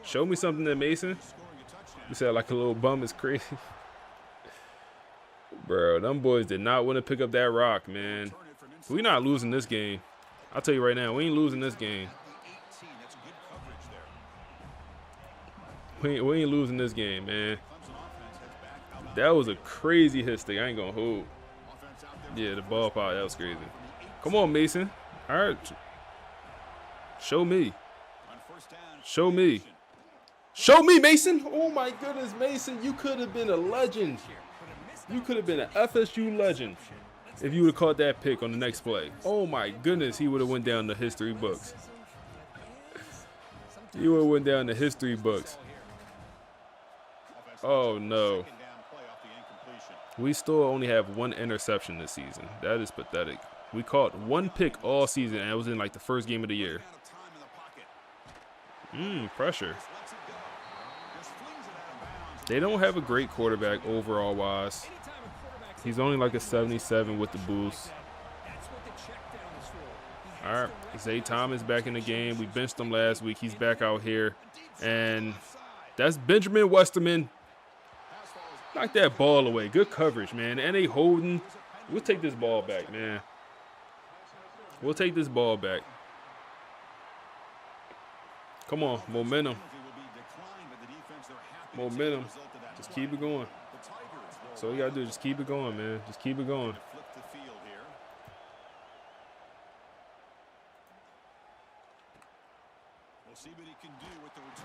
[SPEAKER 1] Show me something then, Mason. You said like a little bum is crazy. Bro, them boys did not want to pick up that rock, man. We're not losing this game. I'll tell you right now, we ain't losing this game. We ain't losing this game, man. That was a crazy hit stick. I ain't gonna hold. Yeah, the ball pop, that was crazy. Come on, Mason. All right. Show me. Show me. Show me, Mason. Oh, my goodness, Mason. You could have been a legend. You could have been an FSU legend if you would have caught that pick on the next play. Oh, my goodness. He would have went down the history books. He would have went down the history books. Oh, no. We still only have one interception this season. That is pathetic. We caught one pick all season, and it was in like the first game of the year. Pressure. They don't have a great quarterback overall wise. He's only like a 77 with the boost. All right, Zay Thomas back in the game. We benched him last week. He's back out here. And that's Benjamin Westerman. Knock that ball away. Good coverage, man. And they holding. We'll take this ball back, man. We'll take this ball back. Come on, momentum. Momentum. Just keep it going. So all you gotta do is just keep it going, man. Just keep it going.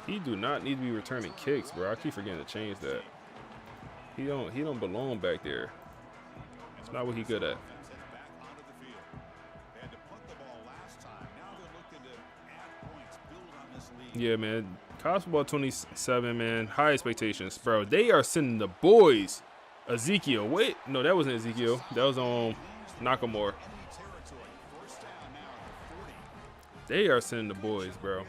[SPEAKER 1] He do not need to be returning kicks, bro. I keep forgetting to change that. He don't belong back there. It's not what he good at. Yeah, man. College football 27, man. High expectations, bro. They are sending the boys. Ezekiel. Wait, no, that wasn't Ezekiel. That was on Nakamura. They are sending the boys, bro.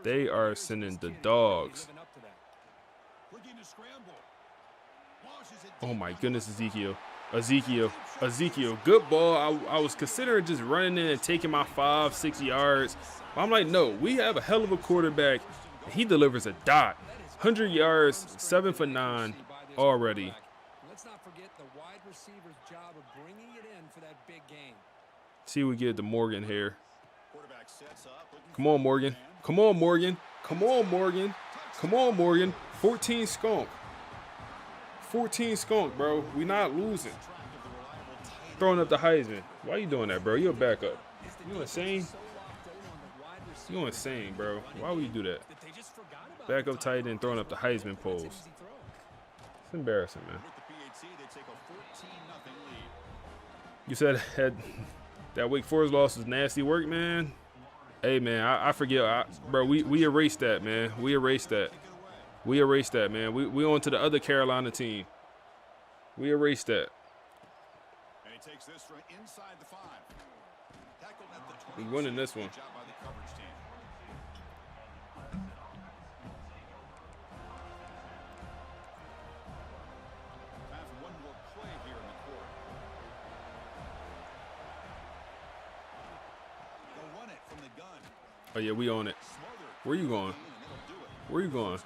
[SPEAKER 1] They are sending the dogs. Oh my goodness, Ezekiel. Ezekiel, good ball. I was considering just running in and taking my 5-6 yards. But I'm like, no, we have a hell of a quarterback. He delivers a dot. 100 yards, 7 for 9 already.
[SPEAKER 6] receiver's job of bringing it in for that big game.
[SPEAKER 1] See, we get to Morgan here. Come on, Morgan. Come on, Morgan. Come on, Morgan. Come on, Morgan. 14 skunk. 14 skunk, bro. We not losing. Throwing up the Heisman. Why you doing that, bro? You're a backup. You insane? You insane, bro. Why would you do that? Backup tight end throwing up the Heisman pose. It's embarrassing, man. You said that Wake Forest loss was nasty work, man. Hey, man, I forget. Bro, we erased that, man. We erased that. We erased that, man. We on to the other Carolina team. We erased that.
[SPEAKER 4] And he takes this from inside the 5. Tackled at the
[SPEAKER 1] We winning this one.
[SPEAKER 4] Good job by the coverage team. Time for one more play here in the quarter. They'll run it from the gun.
[SPEAKER 1] Oh, yeah, we on it. Where you going? Where you going?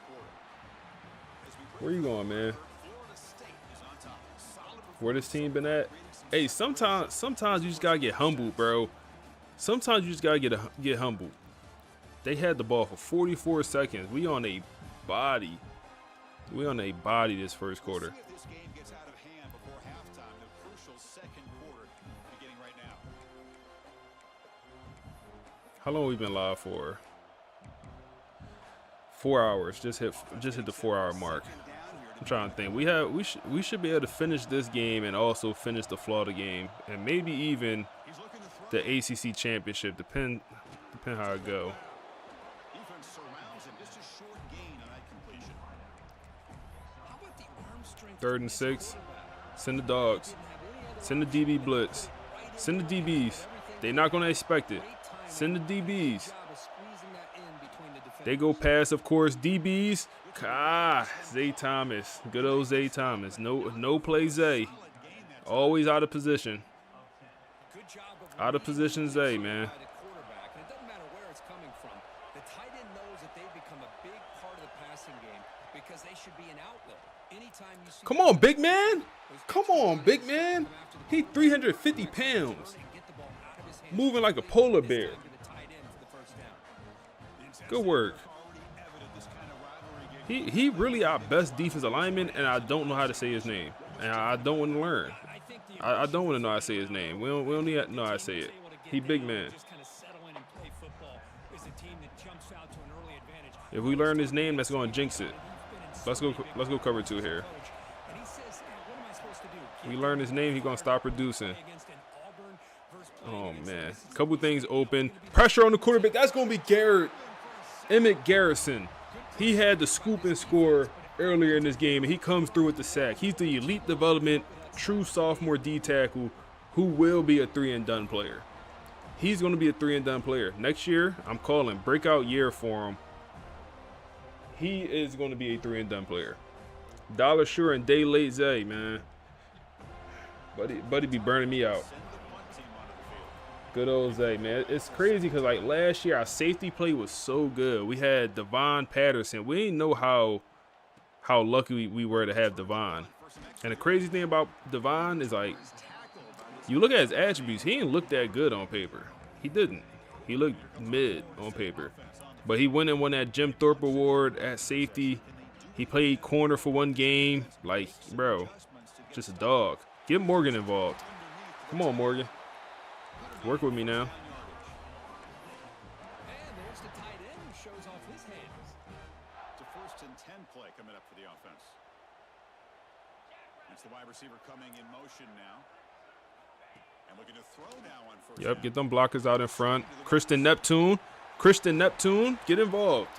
[SPEAKER 1] Where you going, man? Where this team been at? Hey, sometimes you just gotta get humbled, bro. Sometimes you just gotta get humbled. They had the ball for 44 seconds. We on a body. We on a body this first quarter.
[SPEAKER 4] If this game gets out of hand before halftime, the crucial second quarter beginning right now.
[SPEAKER 1] How long we been live for? 4 hours. Just hit the 4 hour mark. I'm trying to think. We should be able to finish this game and also finish the Florida game and maybe even the ACC championship. Depend how it go.
[SPEAKER 4] Defense surrounds him. Just a short gain on that completion.
[SPEAKER 6] How about the arm strength?
[SPEAKER 1] 3rd and 6. Send the dogs. Send the DB blitz. Send the DBs. They're not going to expect it. Send the DBs. They go pass, of course. DBs. Zay Thomas. Good old Zay Thomas. No play Zay. Always out of position. Out of position Zay, man.
[SPEAKER 6] It doesn't matter where it's coming from. The tight end knows that they've become a big part of the passing game because they should be an outlet. Anytime you see
[SPEAKER 1] Come on, big man. Come on, big man. He 350 pounds. Moving like a polar bear. Good work. He really our best defensive lineman, and I don't know how to say his name. And I don't want to learn. I don't want to know how to say his name. We don't need to know how to say it. He big man. If we learn his name, that's going to jinx it. Let's go cover 2 here. We learn his name, he's going to stop producing. Oh, man. Couple things open. Pressure on the quarterback. That's going to be Emmett Garrison. He had the scoop and score earlier in this game, and he comes through with the sack. He's the elite development, true sophomore D tackle who will be a 3-and-done player. He's going to be a 3-and-done player. Next year, I'm calling breakout year for him. He is going to be a 3-and-done player. Dollar Sure and Day Late Zay, man. Buddy be burning me out. Good old Zay, man. It's crazy because, like, last year, our safety play was so good. We had Devon Patterson. We didn't know how lucky we were to have Devon. And the crazy thing about Devon is, like, you look at his attributes, he didn't look that good on paper. He didn't. He looked mid on paper. But he went and won that Jim Thorpe Award at safety. He played corner for 1 game. Like, bro, just a dog. Get Morgan involved. Come on, Morgan. Work with me now.
[SPEAKER 6] And there's the tight end who shows off his hands.
[SPEAKER 4] It's a 1st and 10 play coming up for the offense. It's the wide receiver coming in motion now. And looking to throw now on 1st
[SPEAKER 1] Yep,
[SPEAKER 4] down.
[SPEAKER 1] get them blockers out in front. Christian Neptune, get involved.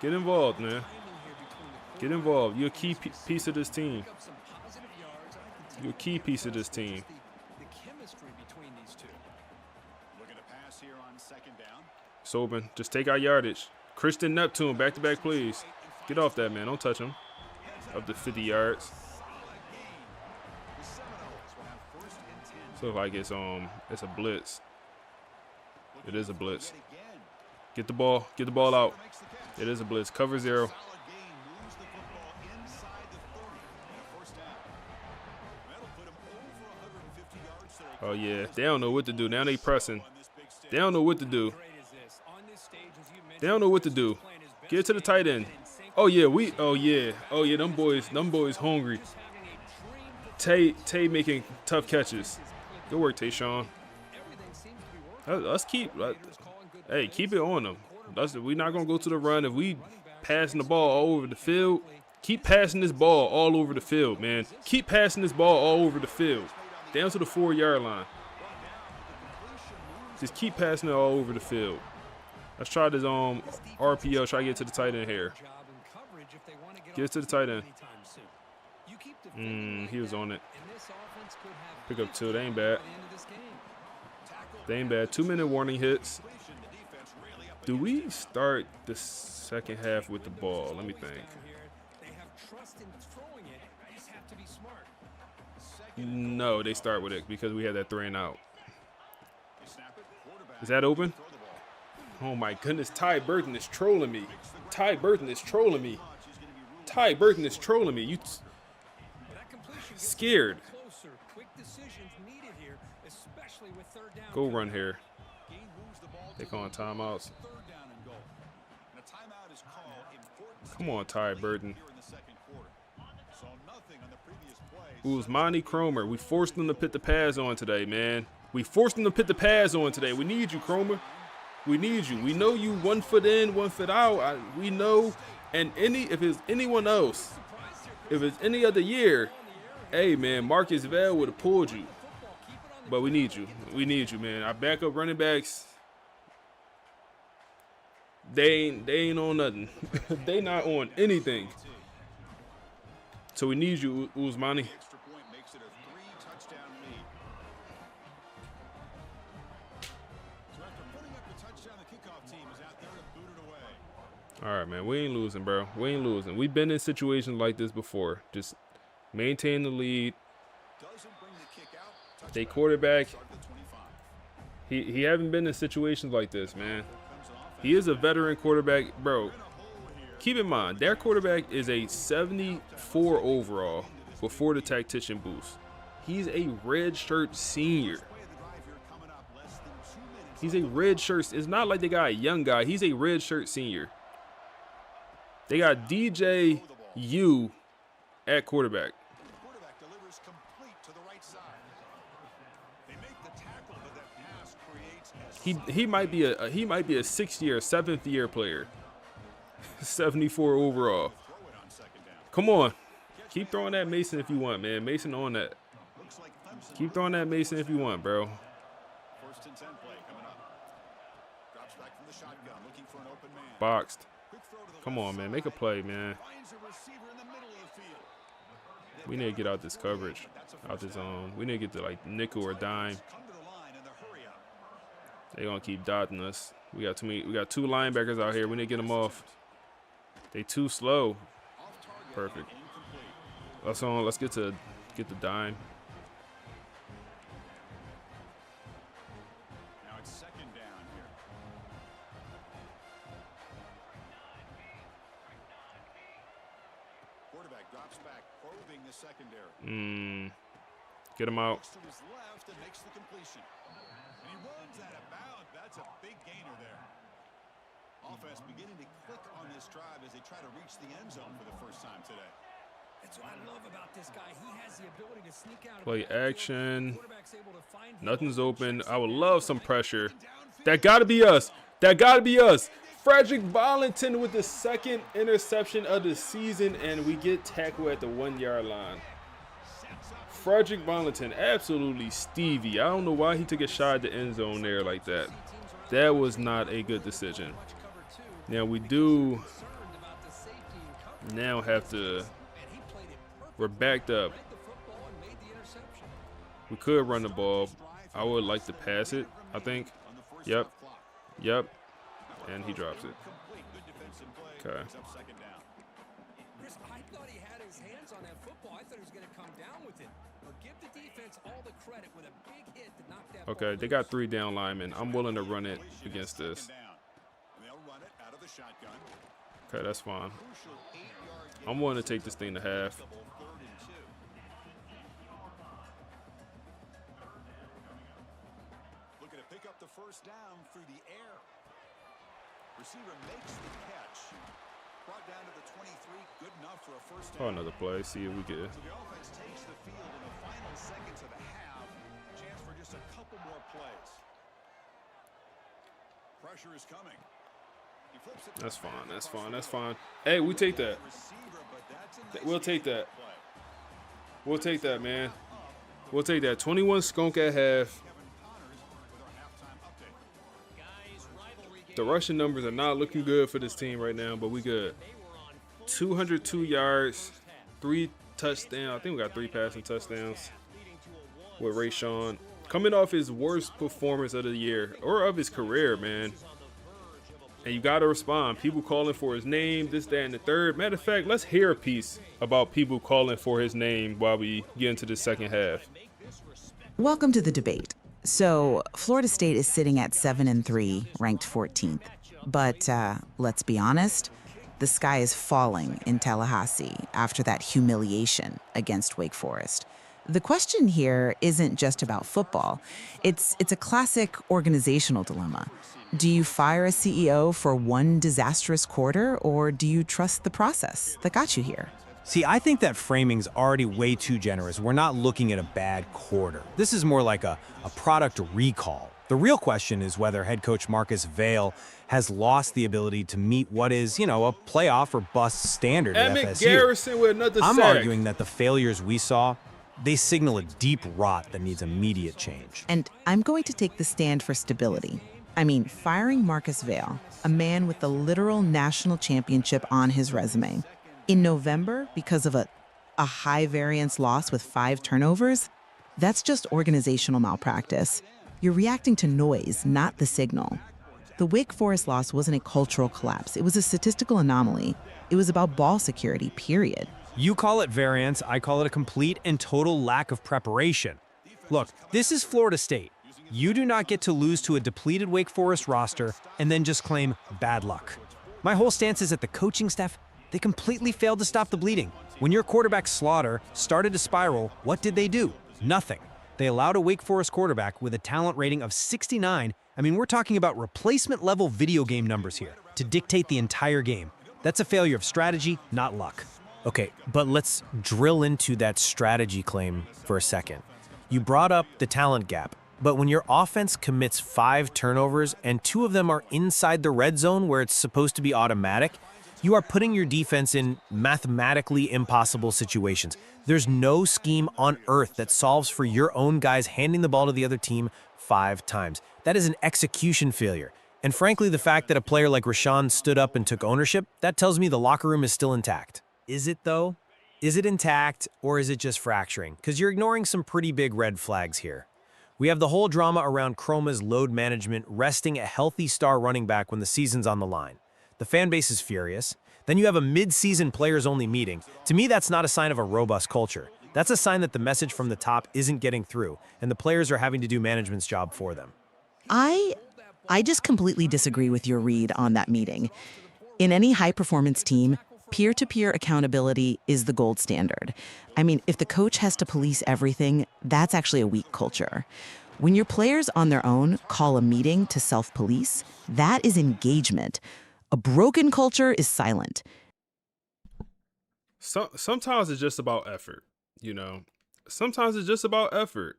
[SPEAKER 1] Get involved, man. Get involved. You're a key piece of this team. You're a key piece of this team.
[SPEAKER 6] The chemistry between these two.
[SPEAKER 4] Looking to pass here on 2nd down.
[SPEAKER 1] Sobin, just take our yardage. Christian Neptune, back-to-back, please. Get off that, man. Don't touch him. Up to 50 yards. So like it's a blitz. It is a blitz. Get the ball out. It is a blitz. Cover 0. Oh, yeah. They don't know what to do. Now they pressing. They don't know what to do. They don't know what to do. Get to the tight end. Oh, yeah. Oh, yeah. Oh, yeah. Them boys hungry. Tay making tough catches. Good work, Tayshawn. Let's keep it on them. We're not going to go to the run. If we passing the ball all over the field, keep passing this ball all over the field, man. Keep passing this ball all over the field. Down to the 4-yard line. Just keep passing it all over the field. Let's try this RPO. Try to get to the tight end here. Get it to the tight end. He was on it. Pick up 2. They ain't bad. They ain't bad. 2-minute warning hits. Do we start the second half with the ball? Let me think. No, they start with it because we had that 3 and out. Is that open? Oh my goodness, Ty Burton is trolling me. Ty Burton is trolling me. Ty Burton is trolling me. You scared. Go run here. They calling timeouts. Come on, Ty Burton. Usmani Cromer. We forced them to put the pads on today, man. We forced them to put the pads on today. We need you, Cromer. We need you. We know you 1 foot in, 1 foot out. We know. And if it's anyone else, if it's any other year, hey, man, Marcus Vale would have pulled you. But we need you. We need you, man. Our backup running backs, they ain't on nothing. They not on anything. So we need you, Usmani. All right, man. We ain't losing, bro. We ain't losing. We've been in situations like this before. Just maintain the lead. They quarterback. He haven't been in situations like this, man. He is a veteran quarterback, bro. Keep in mind, their quarterback is a 74 overall before the tactician boost. He's a red shirt senior. He's a red shirt. It's not like they got a young guy. He's a red shirt senior. They got DJ U at quarterback. He might be a 6th year, 7th year player. 74 overall. Come on. Keep throwing that Mason if you want, man. Mason on that. Keep throwing that Mason if you want, bro. Boxed. Come on, man. Make a play, man. We need to get out this coverage. Out this zone. We need to get to like nickel or dime. They're gonna keep dotting us. We got 2 linebackers out here. We need to get them off. They too slow. Perfect. Let's get the dime.
[SPEAKER 4] Now it's 2nd down here. Quarterback drops back, probing the secondary.
[SPEAKER 1] Get him out.
[SPEAKER 4] To his left and makes the completion. And he runs out of bounds. That's a big gainer there. Offense beginning to click on this drive as they try to reach the end zone for the first time today.
[SPEAKER 6] That's what I love about this guy. He has the ability to sneak out.
[SPEAKER 1] Play action. Nothing's open. I would love some pressure. That got to be us. That got to be us. Frederick Valentin with the 2nd interception of the season, and we get tackled at the 1-yard line. Frederick Valentin, absolutely Stevie. I don't know why he took a shot at the end zone there like that. That was not a good decision. Now we do now have to, we're backed up. We could run the ball. I would like to pass it, I think. Yep. And he drops it. Okay.
[SPEAKER 6] I thought he had his hands on that football. I thought he was going to come down with it. But give the defense all the credit with a big hit to knock that.
[SPEAKER 1] Okay, they got 3 down linemen. I'm willing to run it against this. Okay, that's fine. I'm willing to take this thing to half.
[SPEAKER 11] the first down through the air. Receiver makes the catch. Brought down to the 23, good enough for a first down.
[SPEAKER 1] Oh, another play. See if we can.
[SPEAKER 11] So the offense takes the field in the final seconds of the half. Chance for just a couple more plays. Pressure is coming. He flips it.
[SPEAKER 1] That's fine. That's fine. That's fine. Hey, we take that. We'll take that. We'll take that, man. We'll take that. 21 skunk at half. The rushing numbers are not looking good for this team right now, but we good. 202 yards, 3 touchdowns. I think we got 3 passing touchdowns with Rayshawn. Coming off his worst performance of the year or of his career, man. And you got to respond. People calling for his name, this, that, and the third. Matter of fact, let's hear a piece about people calling for his name while we get into the second half.
[SPEAKER 8] Welcome to the debate. So, Florida State is sitting at 7-3, ranked 14th. But let's be honest, the sky is falling in Tallahassee after that humiliation against Wake Forest. The question here isn't just about football. It's a classic organizational dilemma. Do you fire a CEO for one disastrous quarter, or do you trust the process that got you here?
[SPEAKER 10] See, I think that framing's already way too generous. We're not looking at a bad quarter. This is more like a product recall. The real question is whether head coach Marcus Vale has lost the ability to meet what is, a playoff or bust standard at
[SPEAKER 1] Emmett
[SPEAKER 10] FSU.
[SPEAKER 1] Garrison with another
[SPEAKER 10] I'm
[SPEAKER 1] sack.
[SPEAKER 10] arguing that the failures we saw, they signal a deep rot that needs immediate change.
[SPEAKER 8] And I'm going to take the stand for stability. I mean, firing Marcus Vale, a man with the literal national championship on his resume, in November because of a high-variance loss with 5 turnovers, that's just organizational malpractice. You're reacting to noise, not the signal. The Wake Forest loss wasn't a cultural collapse. It was a statistical anomaly. It was about ball security, period.
[SPEAKER 10] You call it variance, I call it a complete and total lack of preparation. Look, this is Florida State. You do not get to lose to a depleted Wake Forest roster and then just claim bad luck. My whole stance is that the coaching staff, they completely failed to stop the bleeding. When your quarterback Slaughter started to spiral, what did they do? Nothing. They allowed a Wake Forest quarterback with a talent rating of 69, I mean, we're talking about replacement-level video game numbers here, to dictate the entire game. That's a failure of strategy, not luck.
[SPEAKER 12] Okay, but let's drill into that strategy claim for a second. You brought up the talent gap, but when your offense commits 5 turnovers and 2 of them are inside the red zone where it's supposed to be automatic, you are putting your defense in mathematically impossible situations. There's no scheme on earth that solves for your own guys handing the ball to the other team 5 times. That is an execution failure. And frankly, the fact that a player like Rashawn stood up and took ownership, that tells me the locker room is still intact. Is it though? Is it intact or is it just fracturing? Because you're ignoring some pretty big red flags here. We have the whole drama around Chroma's load management resting a healthy star running back when the season's on the line. The fan base is furious. Then you have a mid-season players-only meeting. To me, that's not a sign of a robust culture. That's a sign that the message from the top isn't getting through, and the players are having to do management's job for them.
[SPEAKER 8] I just completely disagree with your read on that meeting. In any high-performance team, peer-to-peer accountability is the gold standard. I mean, if the coach has to police everything, that's actually a weak culture. When your players on their own call a meeting to self-police, that is engagement. A broken culture is silent.
[SPEAKER 1] Sometimes it's just about effort, Sometimes it's just about effort.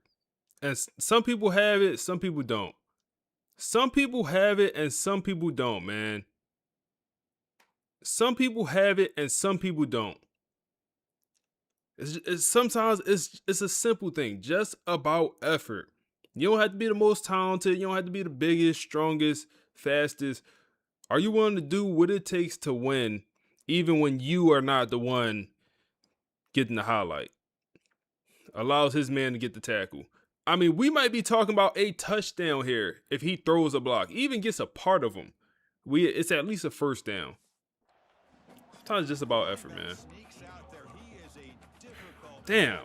[SPEAKER 1] And some people have it, some people don't. Some people have it and some people don't, man. Some people have it and some people don't. Sometimes it's a simple thing, just about effort. You don't have to be the most talented. You don't have to be the biggest, strongest, fastest. Are you willing to do what it takes to win, even when you are not the one getting the highlight? Allows his man to get the tackle. I mean, we might be talking about a touchdown here if he throws a block, even gets a part of them. It's at least a first down. Sometimes it's just about effort, man. Damn.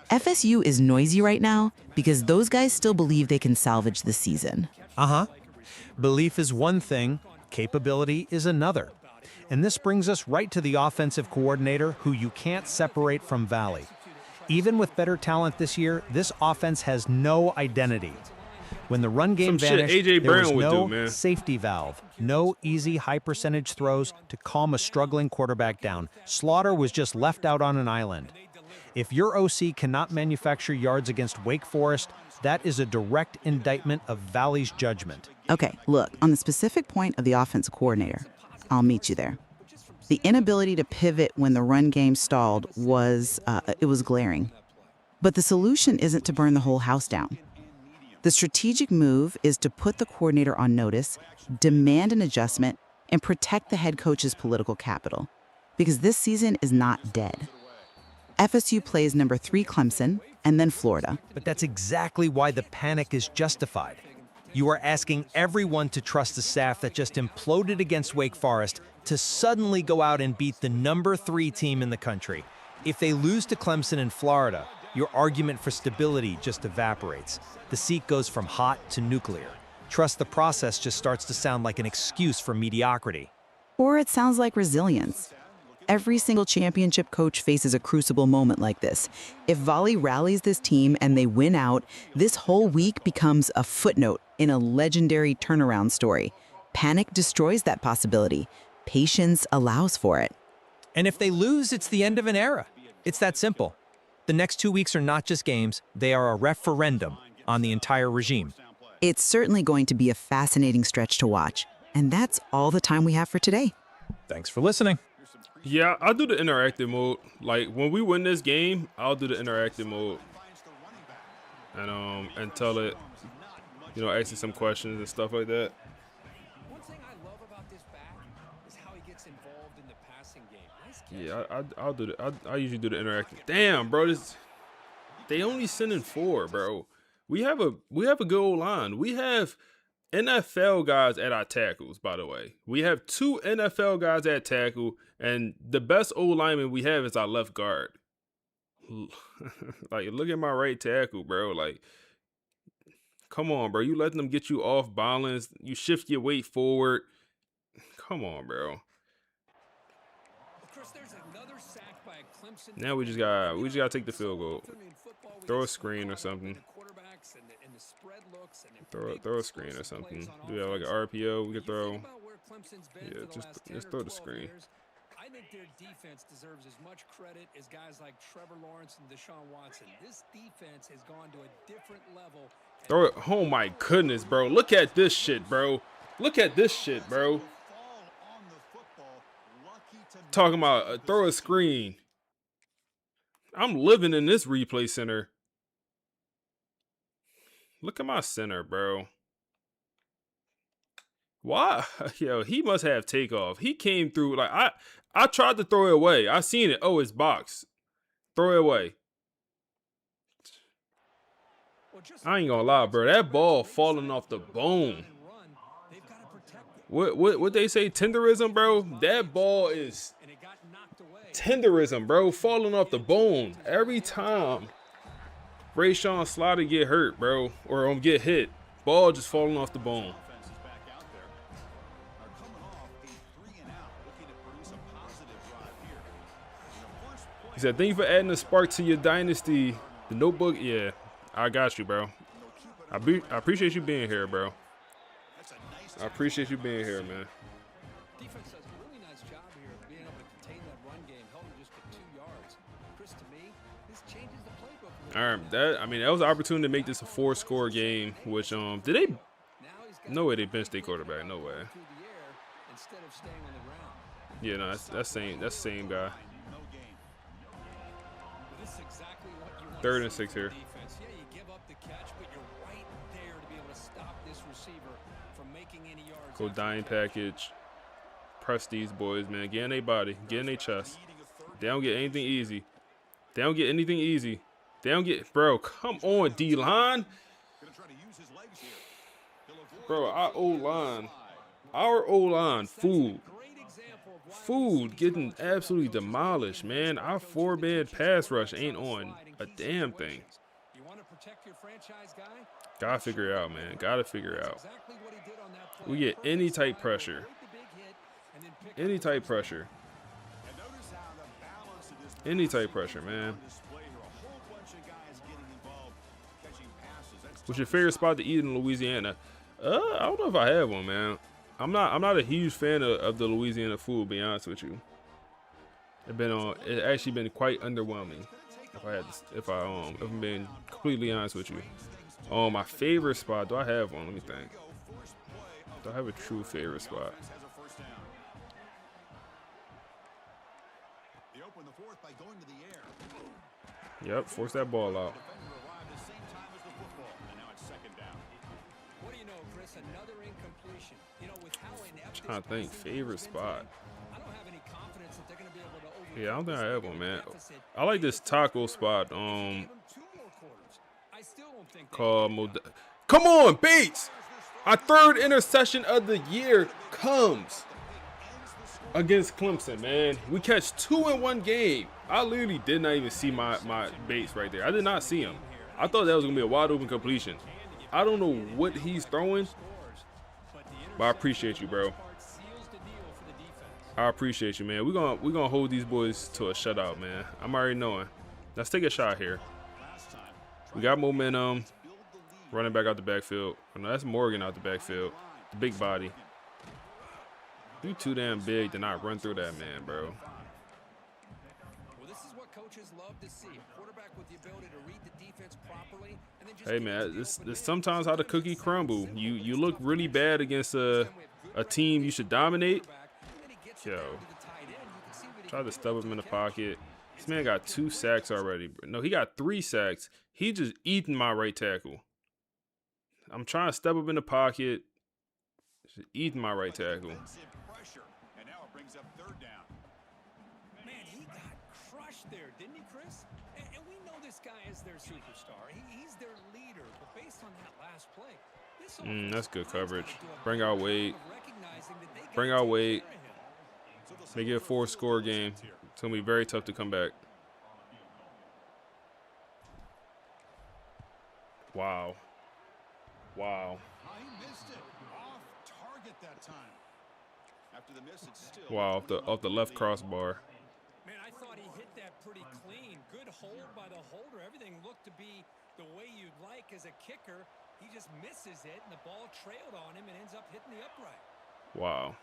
[SPEAKER 8] FSU is noisy right now because those guys still believe they can salvage the season.
[SPEAKER 10] Belief is one thing, capability is another. And this brings us right to the offensive coordinator who you can't separate from Vale. Even with better talent this year, this offense has no identity.
[SPEAKER 12] When the run game
[SPEAKER 1] Some shit
[SPEAKER 12] vanished,
[SPEAKER 1] A.J.
[SPEAKER 12] there was
[SPEAKER 1] Brown would
[SPEAKER 12] no
[SPEAKER 1] do, man.
[SPEAKER 12] safety valve, no easy high-percentage throws to calm a struggling quarterback down. Slaughter was just left out on an island. If your OC cannot manufacture yards against Wake Forest, that is a direct indictment of Valley's judgment.
[SPEAKER 8] Okay, look, on the specific point of the offense coordinator, I'll meet you there. The inability to pivot when the run game stalled was glaring. But the solution isn't to burn the whole house down. The strategic move is to put the coordinator on notice, demand an adjustment, and protect the head coach's political capital. Because this season is not dead. FSU plays number 3 Clemson, and then Florida.
[SPEAKER 12] But that's exactly why the panic is justified. You are asking everyone to trust the staff that just imploded against Wake Forest to suddenly go out and beat the number 3 team in the country. If they lose to Clemson in Florida, your argument for stability just evaporates. The seat goes from hot to nuclear. Trust the process just starts to sound like an excuse for mediocrity.
[SPEAKER 8] Or it sounds like resilience. Every single championship coach faces a crucible moment like this. If Vale rallies this team and they win out, this whole week becomes a footnote in a legendary turnaround story. Panic destroys that possibility. Patience allows for it.
[SPEAKER 12] And if they lose, it's the end of an era. It's that simple. The next 2 weeks are not just games, they are a referendum on the entire regime.
[SPEAKER 8] It's certainly going to be a fascinating stretch to watch. And that's all the time we have for today.
[SPEAKER 12] Thanks for listening.
[SPEAKER 1] Yeah, I'll do the interactive mode. Like, when we win this game, I'll do the interactive mode. And tell it, ask it some questions and stuff like that.
[SPEAKER 6] One thing I love about this back is how he gets involved in the passing game. Nice catch.
[SPEAKER 1] Yeah, I'll do the. I usually do the interactive. Damn, bro, they only sending 4, bro. We have a good old line. We have NFL guys at our tackles, by the way. We have 2 NFL guys at tackle, and the best old lineman we have is our left guard. Like, look at my right tackle, bro. Like, come on, bro. You letting them get you off balance. You shift your weight forward. Come on, bro. Now we just gotta take the field goal. Throw a screen or something. Throw a screen or something. Do that like an RPO. We could throw. Yeah, just throw the screen.
[SPEAKER 6] I think their defense deserves as much credit as guys like Trevor Lawrence and Deshaun Watson. This defense has gone to a different level.
[SPEAKER 1] Throw it. Oh my goodness, bro. Look at this shit, bro. Look at this shit, bro. Talking about throw a screen. I'm living in this replay center. Look at my center, bro. Why? Yo, he must have takeoff. He came through. Like, I tried to throw it away. I seen it. Oh, it's box. Throw it away. I ain't gonna lie, bro. That ball falling off the bone. What they say? Tenderism, bro? That ball is tenderism, bro. Falling off the bone. Every time Rayshawn Slaughter get hurt, bro, or get hit, ball just falling off the bone. He said, thank you for adding a spark to your Dynasty. The notebook, yeah, I got you, bro. I appreciate you being here, bro. I appreciate you being here, man.
[SPEAKER 6] Defense does a really nice job here of being able to contain that run game, held him just to 2 yards. Chris, to me, this changes the playbook.
[SPEAKER 1] All right, that was an opportunity to make this a 4-score game. Which did they? No way they benched their quarterback. No way. Yeah, no, that's same guy. 3rd and 6 here.
[SPEAKER 6] Yeah, you give up the catch, but you're right there to be able to stop this receiver from making any yards.
[SPEAKER 1] Go dime package. Press these boys, man. Get in their body. Get in their chest. They don't get anything easy. They don't get anything easy. They don't get, bro, come on, D-line. Bro, our O-line, food getting absolutely demolished, man. Our 4-man pass rush ain't on a damn thing. Gotta figure it out, man. Gotta figure it out. We get any type pressure. Any type pressure. Any type pressure, man. What's your favorite spot to eat in Louisiana? I don't know if I have one, man. I'm not a huge fan of the Louisiana food, to be honest with you. It actually been quite underwhelming. If I'm being completely honest with you. My favorite spot, do I have one? Let me think. Do I have a true favorite spot? Yep, force that ball out. Trying to think, favorite spot. Yeah, I don't think I have one, man. I like this taco spot. Called Come on, Bates! Our third interception of the year comes against Clemson, man. We catch 2 in one game. I literally did not even see my Bates right there. I did not see him. I thought that was gonna be a wide open completion. I don't know what he's throwing, but I appreciate you, bro. I appreciate you, man. We're gonna hold these boys to a shutout, man. I'm already knowing. Let's take a shot here. We got momentum. Running back out the backfield. Oh, no, that's Morgan out the backfield. The big body. You too damn big to not run through that man, bro.
[SPEAKER 6] Well, this is what coaches love to see. A quarterback with the ability to read the defense properly and then just
[SPEAKER 1] hey man, this sometimes how the cookie crumble. You look really bad against a team you should dominate. Yo. Try to stub him in the pocket. This man got 2 sacks already. No, he got 3 sacks. He just eating my right tackle. I'm trying to step up in the pocket. Just eating my right tackle.
[SPEAKER 11] And now it brings up 3rd down.
[SPEAKER 6] Man, he got crushed there, didn't he, Chris? And we know this guy is their superstar. He's their leader. But based on that last play,
[SPEAKER 1] that's good coverage. Bring out Wade. Bring out Wade. Make it a 4-score game. It's going to be very tough to come back. Wow. Wow.
[SPEAKER 11] He missed it. Off target that time. After the miss, it's still
[SPEAKER 1] Wow, off the left crossbar.
[SPEAKER 6] Man, I thought he hit that pretty clean. Good hold by the holder. Everything looked to be the way you'd like as a kicker. He just misses it, and the ball trailed on him and ends up hitting the upright.
[SPEAKER 1] Wow.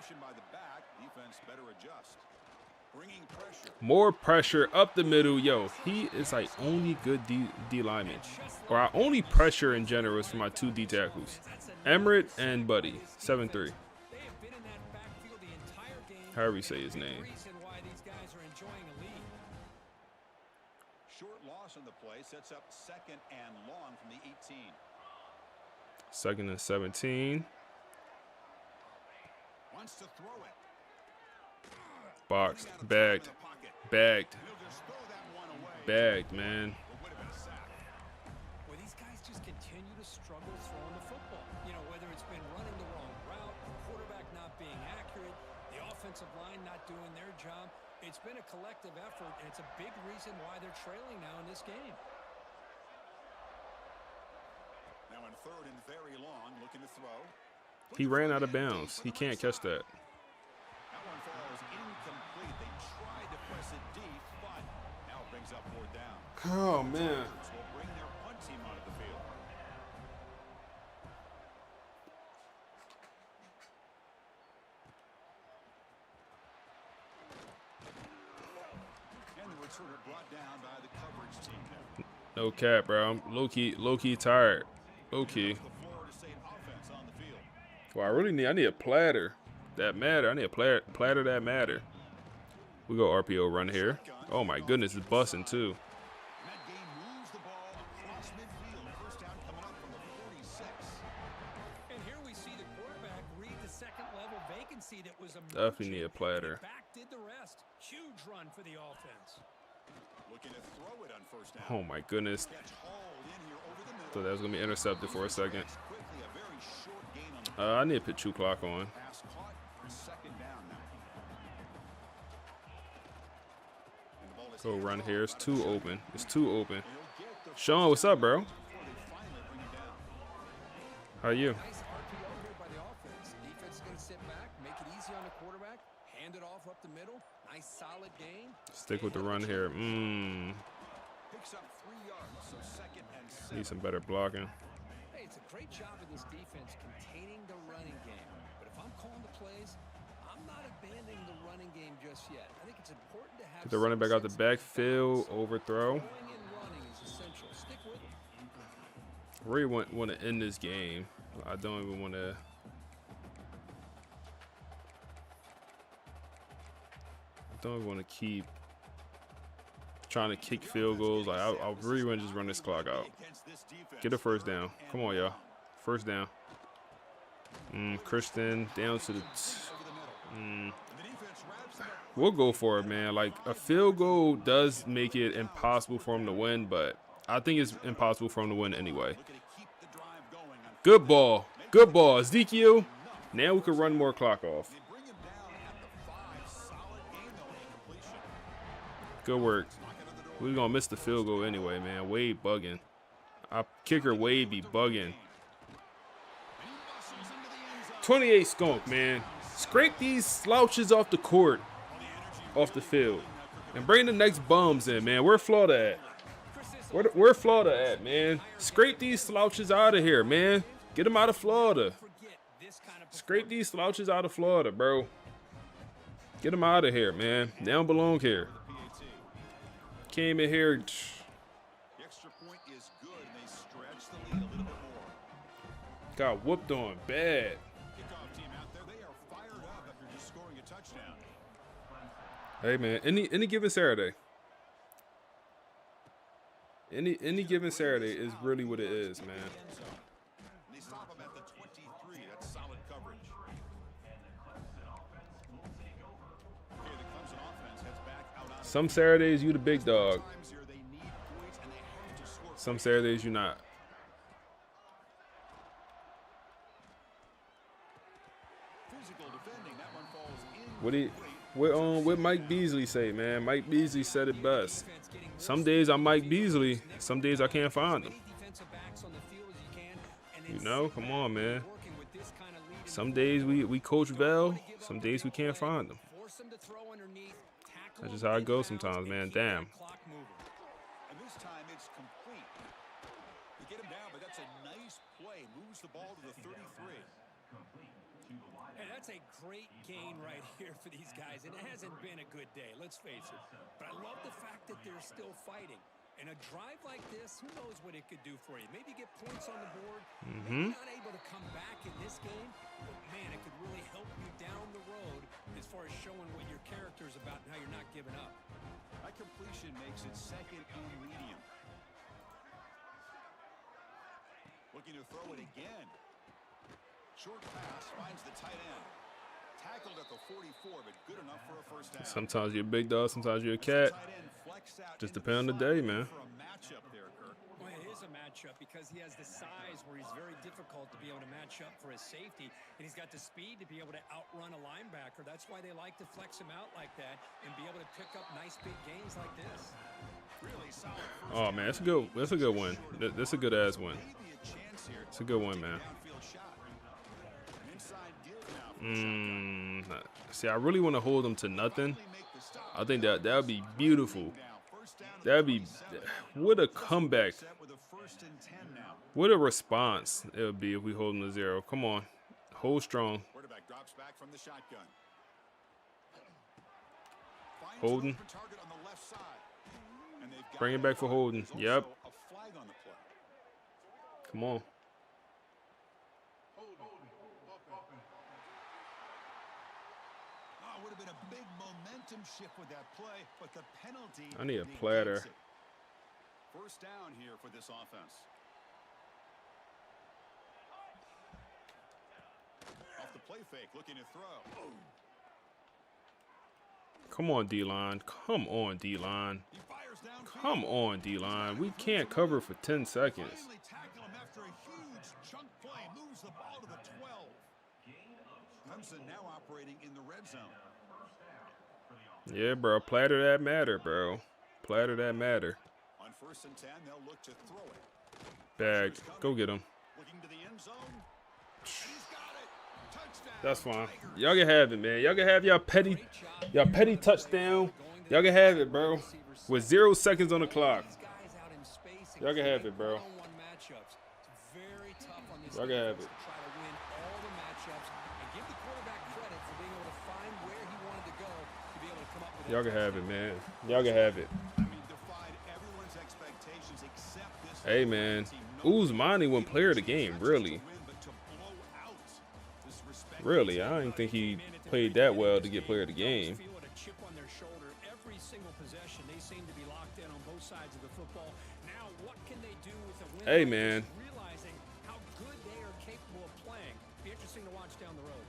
[SPEAKER 11] motion by the back. Defense better adjust. Bringing pressure.
[SPEAKER 1] More pressure up the middle. Yo, he is like only good D lineman. Or our only pressure in general is for my 2 D tackles. Emmerich and Buddy, 7'3". However you say his name.
[SPEAKER 11] Short loss on the play sets up 2nd and long from the 18.
[SPEAKER 1] 2nd and 17.
[SPEAKER 11] Wants to throw it.
[SPEAKER 1] Boxed, bagged, bagged, bagged, man.
[SPEAKER 6] Well, these guys just continue to struggle throwing the football. You know, whether it's been running the wrong route, quarterback not being accurate, the offensive line not doing their job. It's been a collective effort, and it's a big reason why they're trailing now in this game.
[SPEAKER 11] Now in 3rd and very long, looking to throw.
[SPEAKER 1] He ran out of bounds. He can't catch that.
[SPEAKER 11] That one falls incomplete. They tried to press it deep, but now it brings up 4th down.
[SPEAKER 1] Oh, man.
[SPEAKER 11] Will bring their punt team onto the field. And the returner brought down by the coverage team there.
[SPEAKER 1] No cap, bro. I'm low-key tired. Low-key.
[SPEAKER 11] The Florida State offense on the field.
[SPEAKER 1] Well, I need a platter that matter. I need a platter that matter. We go RPO run here. Oh my goodness, it's busting too.
[SPEAKER 11] That game moves the ball across midfield. 1st down coming up from the 46.
[SPEAKER 6] And here we see the quarterback read the 2nd level vacancy that was emerging.
[SPEAKER 1] Definitely need a platter.
[SPEAKER 6] Back did the rest. Huge run for the offense.
[SPEAKER 11] Looking to throw it on 1st down.
[SPEAKER 1] Oh my goodness.
[SPEAKER 11] Catch hauled in here over the middle.
[SPEAKER 1] Thought that was gonna be intercepted for a second.
[SPEAKER 11] Quickly, a very short gain on the
[SPEAKER 1] I need to put 2 clock on.
[SPEAKER 11] pass caught for 2nd down now. And the ball is
[SPEAKER 1] Go
[SPEAKER 11] handed
[SPEAKER 1] run
[SPEAKER 11] off
[SPEAKER 1] here. It's
[SPEAKER 11] out of
[SPEAKER 1] too
[SPEAKER 11] the
[SPEAKER 1] open. It's too open.
[SPEAKER 11] He'll get the
[SPEAKER 1] Sean, what's up, bro?
[SPEAKER 11] before they finally bring him down.
[SPEAKER 1] How are you?
[SPEAKER 6] Nice RPO here by the offense. Defense is going to sit back, make it easy on the quarterback, hand it off up the middle. Nice solid gain.
[SPEAKER 1] Stick with the run here.
[SPEAKER 11] Picks up 3 yards, so 2nd and 7.
[SPEAKER 1] Need some better blocking.
[SPEAKER 6] Hey, it's a great job of this defense containing the running game. But if I'm calling the plays, I'm not abandoning the running game just yet. I think it's important to have
[SPEAKER 1] Get the running back out the backfield, overthrow.
[SPEAKER 6] throwing and running is essential. Stick with it.
[SPEAKER 1] I really want to end this game. I don't even want to. I don't even want to keep trying to kick field goals. Like I really want to just run this clock out. Get a first down. Come on, y'all. First down. Christian down to the. We'll go for it, man. Like a field goal does make it impossible for him to win, but I think it's impossible for him to win anyway. Good ball. Good ball. Ezekiel. Now we can run more clock off. Good work. We're going to miss the field goal anyway, man. Wade bugging. Our kicker Wade be bugging. 28 skunk, man. Scrape these slouches off the court, off the field, and bring the next bums in, man. Where Florida at? Where Florida at, man? Scrape these slouches out of here, man. Get them out of Florida. Scrape these slouches out of Florida, bro. Get them out of here, man. They don't belong here. Came in here.
[SPEAKER 11] The extra point is good, and they stretch the lead a little bit more.
[SPEAKER 1] Got whooped on bad.
[SPEAKER 11] Kickoff team out there, they are fired up after just scoring a touchdown.
[SPEAKER 1] Hey, man, any given Saturday. Any given Saturday is really what it is, man.
[SPEAKER 11] They stop him at the 23. That's solid coverage. Here the Clemson offense heads back out on
[SPEAKER 1] Some Saturdays you the big dog.
[SPEAKER 11] times here. They need points, and they have to score.
[SPEAKER 1] Some Saturdays you not.
[SPEAKER 11] Physical defending. That one falls in.
[SPEAKER 1] What Mike Beasley say, man? Mike Beasley said it best. Some days I'm Mike Beasley. Some days I can't find him. You know, come on, man. Some days we coach Vale. Some days we can't find him. That's just how it goes sometimes, man. Damn.
[SPEAKER 11] And this time it's complete. You get him down, but that's a nice play. Moves the ball to the 33.
[SPEAKER 6] Hey, that's a great gain right here for these guys. And it hasn't been a good day, let's face it. But I love the fact that they're still fighting. And a drive like this, who knows what it could do for you? Maybe get points on the board. Maybe not able to come back in this game. But, man, it could really help you down the road as far as showing what your character is about and how you're not giving up.
[SPEAKER 11] That completion makes it 2nd and medium. Looking to throw it again. Short pass finds the tight end. Tackled at the 44, but good enough for a first down.
[SPEAKER 1] Sometimes you're a big dog, sometimes you're a cat. Just depend on the day, man.
[SPEAKER 6] Well, it is a matchup because he has the size where he's very difficult to be able to match up for his safety, and he's got the speed to be able to outrun a linebacker. That's why they like to flex him out like that and be able to pick up nice big gains like this.
[SPEAKER 1] Oh man, that's a good one. That's a good ass one. It's a good one, man. See, I really want to hold them to nothing. I think that would be beautiful. That'd be what a comeback. What a response it would be if we hold them to 0. Come on, hold strong.
[SPEAKER 11] Quarterback drops back from the shotgun.
[SPEAKER 1] Holden. Bring it back for Holden. Yep. Come on.
[SPEAKER 11] Would have been a big momentum shift with that play, but the penalty.
[SPEAKER 1] I need a platter.
[SPEAKER 11] First down here for this offense. Off the play fake, looking to throw.
[SPEAKER 1] Come on, D-line. Come on, D-line. Come on, D-line. We can't cover for 10 seconds.
[SPEAKER 11] Finally tackle him after a huge chunk play. Moves the ball to the 12. Clemson now operating in the red zone.
[SPEAKER 1] Yeah, bro. Platter that matter, bro. Platter that matter.
[SPEAKER 11] On 1st and 10, they'll look to throw it.
[SPEAKER 1] Bag. Go get him.
[SPEAKER 11] Looking to the end zone. He's got it. Touchdown.
[SPEAKER 1] That's fine. Y'all can have it, man. Y'all can have y'all petty touchdown. Y'all can have it, bro. With 0 seconds on the clock. Y'all can have it, bro.
[SPEAKER 6] One-on-one matchups. It's very tough on this
[SPEAKER 1] Y'all can have
[SPEAKER 6] defense
[SPEAKER 1] it.
[SPEAKER 6] to try to win all the matchups and give the quarterback credit for being able to find where he wanted to go to be able to come up with
[SPEAKER 1] Y'all can have it, man. Y'all can have it.
[SPEAKER 11] I mean, defied everyone's expectations except this.
[SPEAKER 1] Hey, man. Uzmani won player of the game, really. Really, I didn't think he played that well to get player of the game.
[SPEAKER 6] Every single possession, they seem to be locked in on both sides of the football. Now, what can they do with a win?
[SPEAKER 1] Hey, man.
[SPEAKER 6] Realizing how good they are capable of playing. Be interesting to watch down the road.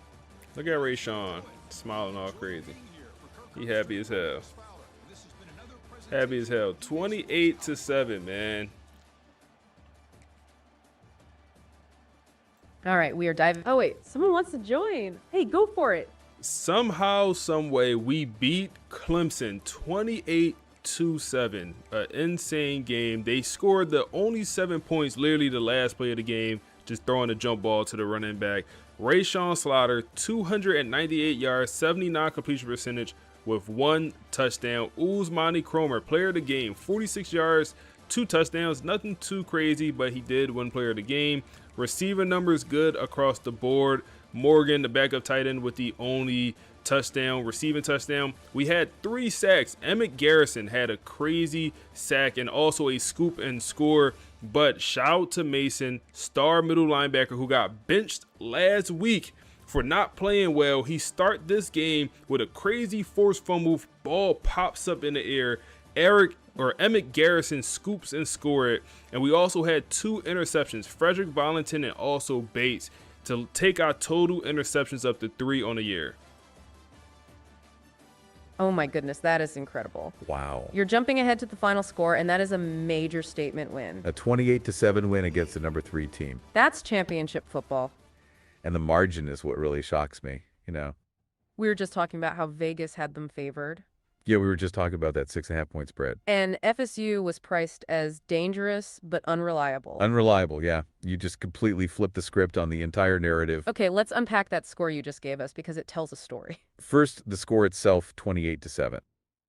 [SPEAKER 1] Look at Ray Sean smiling all crazy. He happy as hell. Happy as hell. 28-7, man.
[SPEAKER 2] All right, we are diving. Oh, wait, someone wants to join. Hey, go for it.
[SPEAKER 1] Somehow, some way, we beat Clemson 28-7. An insane game. They scored the only 7 points, literally the last play of the game, just throwing a jump ball to the running back. Rayshawn Slaughter, 298 yards, 79 completion percentage with 1 touchdown. Uzmani Cromer, player of the game, 46 yards, 2 touchdowns. Nothing too crazy, but he did win player of the game. Receiver numbers good across the board. Morgan, the backup tight end, with the only touchdown, receiving touchdown. We had 3 sacks. Emmett Garrison had a crazy sack and also a scoop and score. But shout out to Mason, star middle linebacker, who got benched last week for not playing well. He start this game with a crazy forced fumble. Ball pops up in the air. Emmett Garrison scoops and score it. And we also had 2 interceptions, Frederick Valentin and also Bates, to take our total interceptions up to 3 on the year.
[SPEAKER 2] Oh my goodness, that is incredible.
[SPEAKER 3] Wow.
[SPEAKER 2] You're jumping ahead to the final score, and that is a major statement win.
[SPEAKER 3] A 28-7 win against the number 3 team.
[SPEAKER 2] That's championship football.
[SPEAKER 3] And the margin is what really shocks me, you know.
[SPEAKER 2] We were just talking about how Vegas had them favored.
[SPEAKER 3] Yeah, we were just talking about that 6.5-point spread.
[SPEAKER 2] And FSU was priced as dangerous but unreliable.
[SPEAKER 3] Unreliable, yeah. You just completely flipped the script on the entire narrative.
[SPEAKER 2] Okay, let's unpack that score you just gave us because it tells a story.
[SPEAKER 3] First, the score itself, 28-7.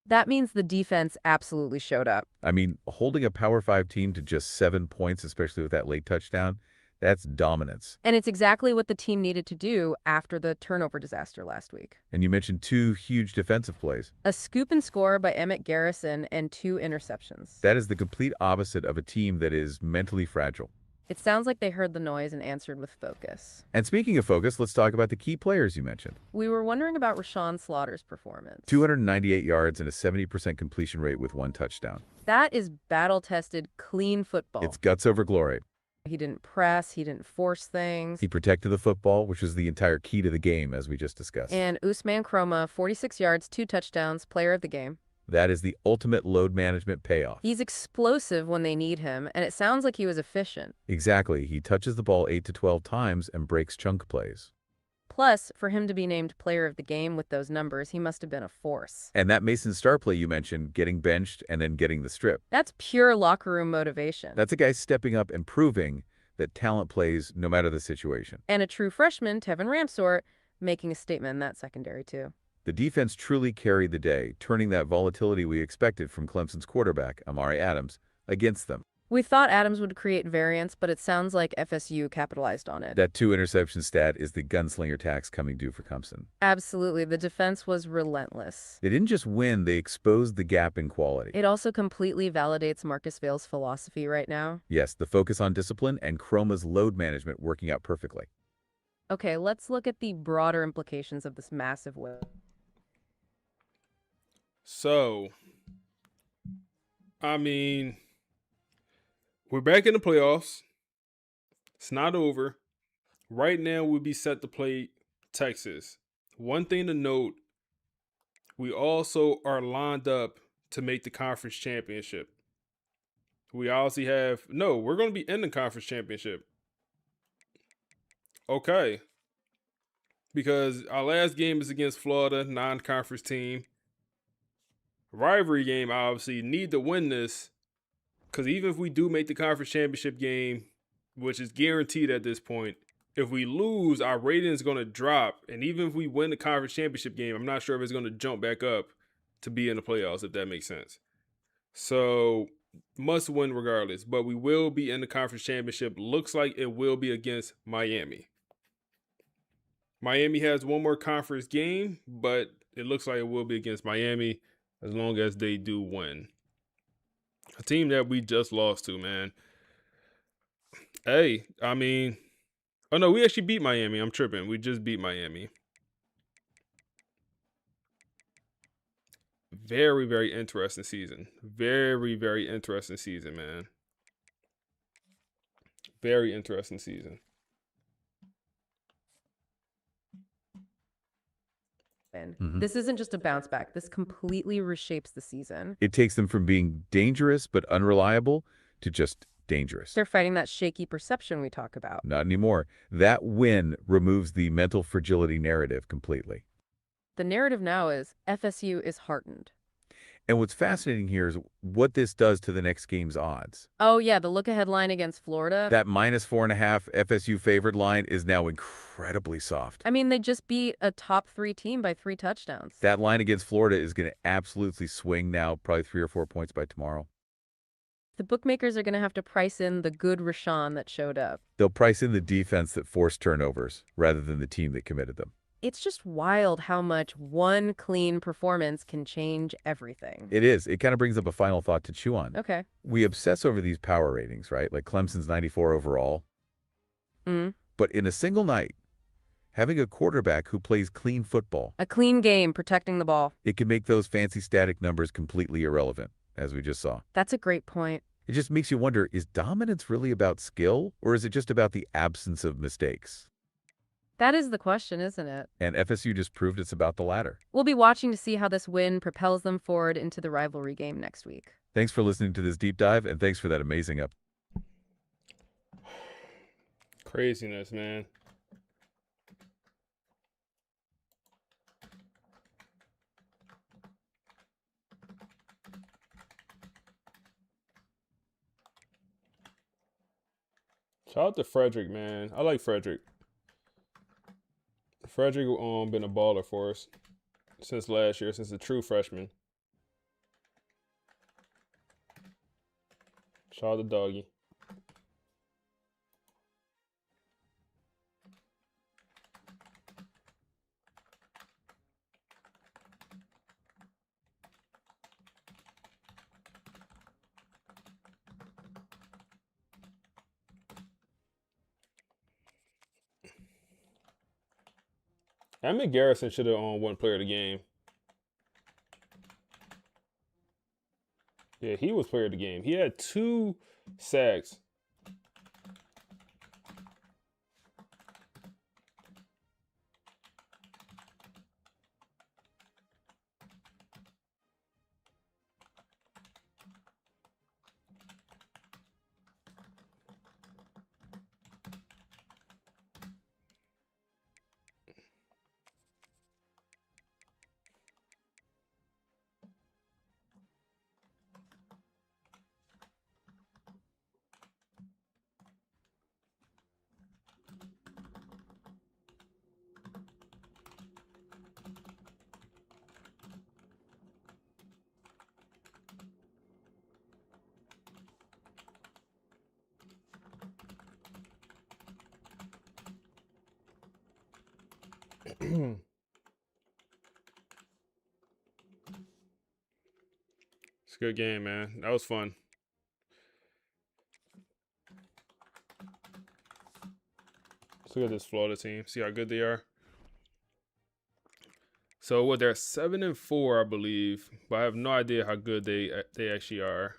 [SPEAKER 2] That means the defense absolutely showed up.
[SPEAKER 3] I mean, holding a Power 5 team to just 7 points, especially with that late touchdown, that's dominance.
[SPEAKER 2] And it's exactly what the team needed to do after the turnover disaster last week.
[SPEAKER 3] And you mentioned 2 huge defensive plays.
[SPEAKER 2] A scoop and score by Emmett Garrison and 2 interceptions.
[SPEAKER 3] That is the complete opposite of a team that is mentally fragile.
[SPEAKER 2] It sounds like they heard the noise and answered with focus.
[SPEAKER 3] And speaking of focus, let's talk about the key players you mentioned.
[SPEAKER 2] We were wondering about Rashawn Slaughter's performance.
[SPEAKER 3] 298 yards and a 70% completion rate with 1 touchdown.
[SPEAKER 2] That is battle-tested, clean football.
[SPEAKER 3] It's guts over glory.
[SPEAKER 2] He didn't press, he didn't force things.
[SPEAKER 3] He protected the football, which was the entire key to the game, as we just discussed.
[SPEAKER 2] And Usman Kroma, 46 yards, 2 touchdowns, player of the game.
[SPEAKER 3] That is the ultimate load management payoff.
[SPEAKER 2] He's explosive when they need him, and it sounds like he was efficient.
[SPEAKER 3] Exactly. He touches the ball 8 to 12 times and breaks chunk plays.
[SPEAKER 2] Plus, for him to be named player of the game with those numbers, he must have been a force.
[SPEAKER 3] And that Mason Star play you mentioned, getting benched and then getting the strip.
[SPEAKER 2] That's pure locker room motivation.
[SPEAKER 3] That's a guy stepping up and proving that talent plays no matter the situation.
[SPEAKER 2] And a true freshman, Tevin Ramsort, making a statement in that secondary too.
[SPEAKER 3] The defense truly carried the day, turning that volatility we expected from Clemson's quarterback, Amari Adams, against them.
[SPEAKER 2] We thought Adams would create variance, but it sounds like FSU capitalized on it.
[SPEAKER 3] That 2 interception stat is the gunslinger tax coming due for Clemson.
[SPEAKER 2] Absolutely. The defense was relentless.
[SPEAKER 3] They didn't just win, they exposed the gap in quality.
[SPEAKER 2] It also completely validates Marcus Vale's philosophy right now.
[SPEAKER 3] Yes, the focus on discipline and Chroma's load management working out perfectly.
[SPEAKER 2] Okay, let's look at the broader implications of this massive win.
[SPEAKER 1] So, I mean, we're back in the playoffs. It's not over. Right now, we'll be set to play Texas. One thing to note, we also are lined up to make the conference championship. We obviously we're going to be in the conference championship. Okay. Because our last game is against Florida, non-conference team. Rivalry game, obviously, need to win this. Because even if we do make the conference championship game, which is guaranteed at this point, if we lose, our rating is going to drop. And even if we win the conference championship game, I'm not sure if it's going to jump back up to be in the playoffs, if that makes sense. So must win regardless, but we will be in the conference championship. Looks like it will be against Miami. Miami has one more conference game, but it looks like it will be against Miami as long as they do win. A team that we just lost to, man. Hey, I mean, oh no, we actually beat Miami. I'm tripping. We just beat Miami. Very, very interesting season. Very, very interesting season, man. Very interesting season.
[SPEAKER 2] This isn't just a bounce back. This completely reshapes the season.
[SPEAKER 3] It takes them from being dangerous but unreliable to just dangerous.
[SPEAKER 2] They're fighting that shaky perception we talk about.
[SPEAKER 3] Not anymore. That win removes the mental fragility narrative completely.
[SPEAKER 2] The narrative now is FSU is heartened.
[SPEAKER 3] And what's fascinating here is what this does to the next game's odds.
[SPEAKER 2] Oh, yeah, the look-ahead line against Florida.
[SPEAKER 3] That -4.5 FSU favored line is now incredibly soft.
[SPEAKER 2] I mean, they just beat a top 3 team by 3 touchdowns.
[SPEAKER 3] That line against Florida is going to absolutely swing now, probably 3 or 4 points by tomorrow.
[SPEAKER 2] The bookmakers are going to have to price in the good Rashawn that showed up.
[SPEAKER 3] They'll price in the defense that forced turnovers rather than the team that committed them.
[SPEAKER 2] It's just wild how much one clean performance can change everything.
[SPEAKER 3] It is. It kind of brings up a final thought to chew on.
[SPEAKER 2] Okay.
[SPEAKER 3] We obsess over these power ratings, right? Like Clemson's 94 overall. But in a single night, having a quarterback who plays clean football.
[SPEAKER 2] A clean game, protecting the ball.
[SPEAKER 3] It can make those fancy static numbers completely irrelevant, as we just saw.
[SPEAKER 2] That's a great point.
[SPEAKER 3] It just makes you wonder, is dominance really about skill, or is it just about the absence of mistakes?
[SPEAKER 2] That is the question, isn't it?
[SPEAKER 3] And FSU just proved it's about the latter.
[SPEAKER 2] We'll be watching to see how this win propels them forward into the rivalry game next week.
[SPEAKER 3] Thanks for listening to this deep dive, and thanks for that amazing up.
[SPEAKER 1] Craziness, man. Shout out to Frederick, man. I like Frederick. Frederick been a baller for us since last year, since a true freshman. Shout out to Doggy. Emmett Garrison should have won player of the game. Yeah, he was player of the game. He had 2 sacks. It's a good game, man. That was fun. Let's look at this Florida team. See how good they are. So what? They're 7-4, I believe, but I have no idea how good they actually are.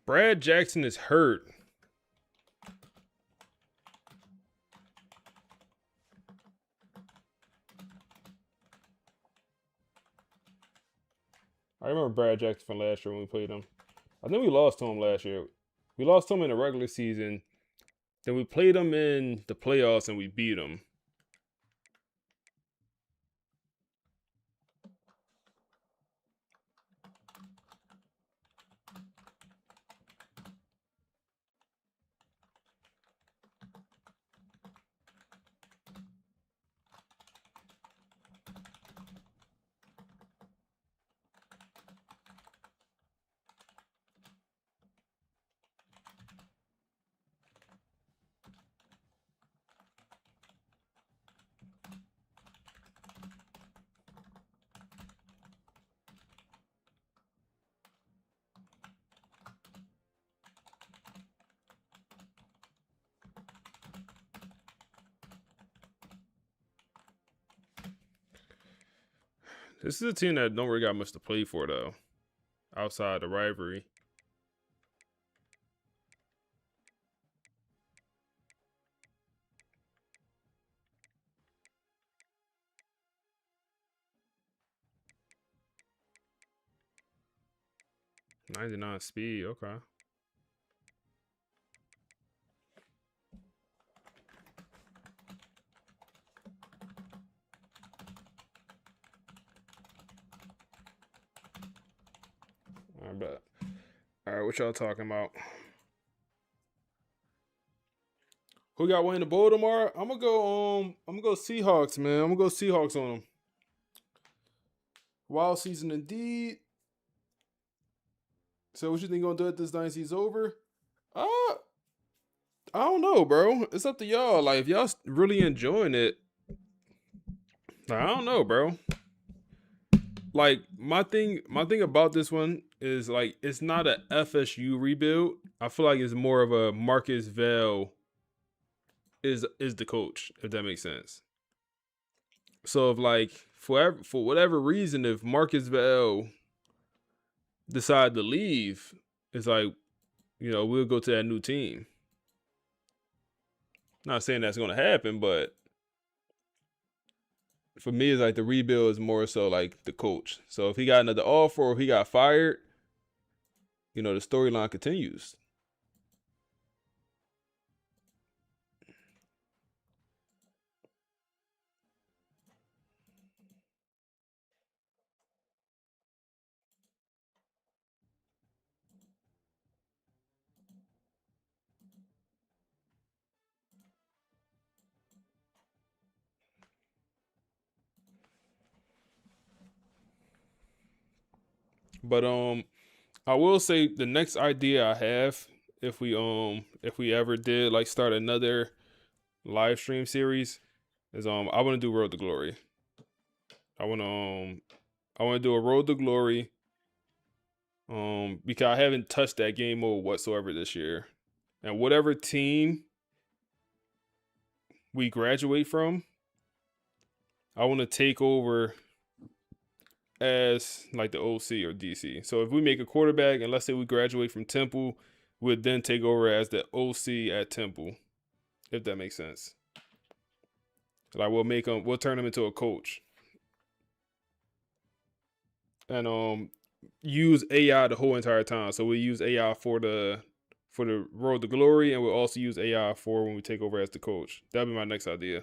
[SPEAKER 1] Brad Jackson is hurt. I remember Brad Jackson from last year when we played him. I think we lost to him last year. We lost to him in the regular season. Then we played him in the playoffs and we beat him. This is a team that don't really got much to play for, though, outside the rivalry. '99 speed, okay. I bet. All right, what y'all talking about? Who got winning the bowl tomorrow? I'm gonna go Seahawks, man. I'm gonna go Seahawks on them. Wild season indeed. So what you think gonna do if this dynasty's over? I don't know, bro. It's up to y'all. Like, if y'all really enjoying it, I don't know, bro. Like, my thing about this one is, like, it's not a FSU rebuild. I feel like it's more of a Marcus Vale is the coach, if that makes sense. So if, like, for whatever reason, if Marcus Vale decide to leave, it's like, you know, we'll go to that new team. Not saying that's gonna happen, but for me, it's like the rebuild is more so like the coach. So if he got another offer or if he got fired, you know, the storyline continues. But I will say the next idea I have, if we ever did like start another live stream series, is I want to do Road to Glory. I want to do a Road to Glory. Because I haven't touched that game mode whatsoever this year, and whatever team we graduate from, I want to take over as like the OC or DC. So if we make a quarterback, and let's say we graduate from Temple, we'd then take over as the OC at Temple, if that makes sense. Like we'll turn him into a coach, and use AI the whole entire time. So we use AI for the Road to Glory, and we'll also use AI for when we take over as the coach. That'll be my next idea.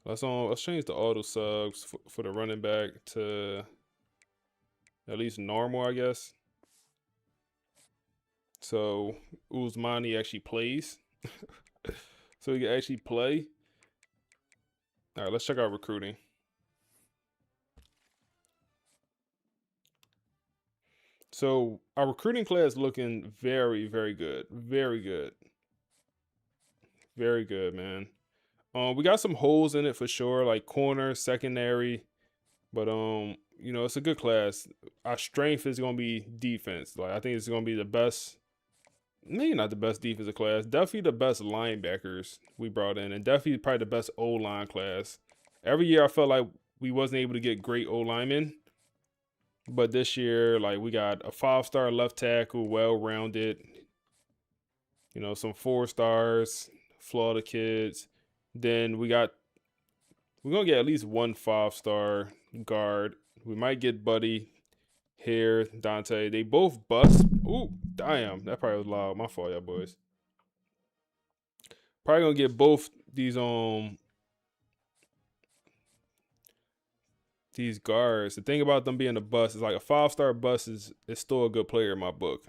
[SPEAKER 1] Let's change the auto subs for the running back to at least normal, I guess. So Usmani actually plays. So he can actually play. All right, let's check out recruiting. So our recruiting class looking very, very good. Very good. Very good, man. We got some holes in it for sure, like corner, secondary. But you know, it's a good class. Our strength is gonna be defense. Like, I think it's gonna be the best, maybe not the best defensive class, definitely the best linebackers we brought in, and definitely probably the best O-line class. Every year I felt like we wasn't able to get great O-linemen, but this year, like, we got a 5-star left tackle, well-rounded, you know, some 4-stars, Florida kids. Then we're gonna get at least one 5-star guard. We might get Buddy here, Dante. They both bust. Ooh, damn, that probably was loud. My fault, y'all boys. Probably gonna get both these guards. The thing about them being a bust is, like, a 5-star bust is still a good player in my book.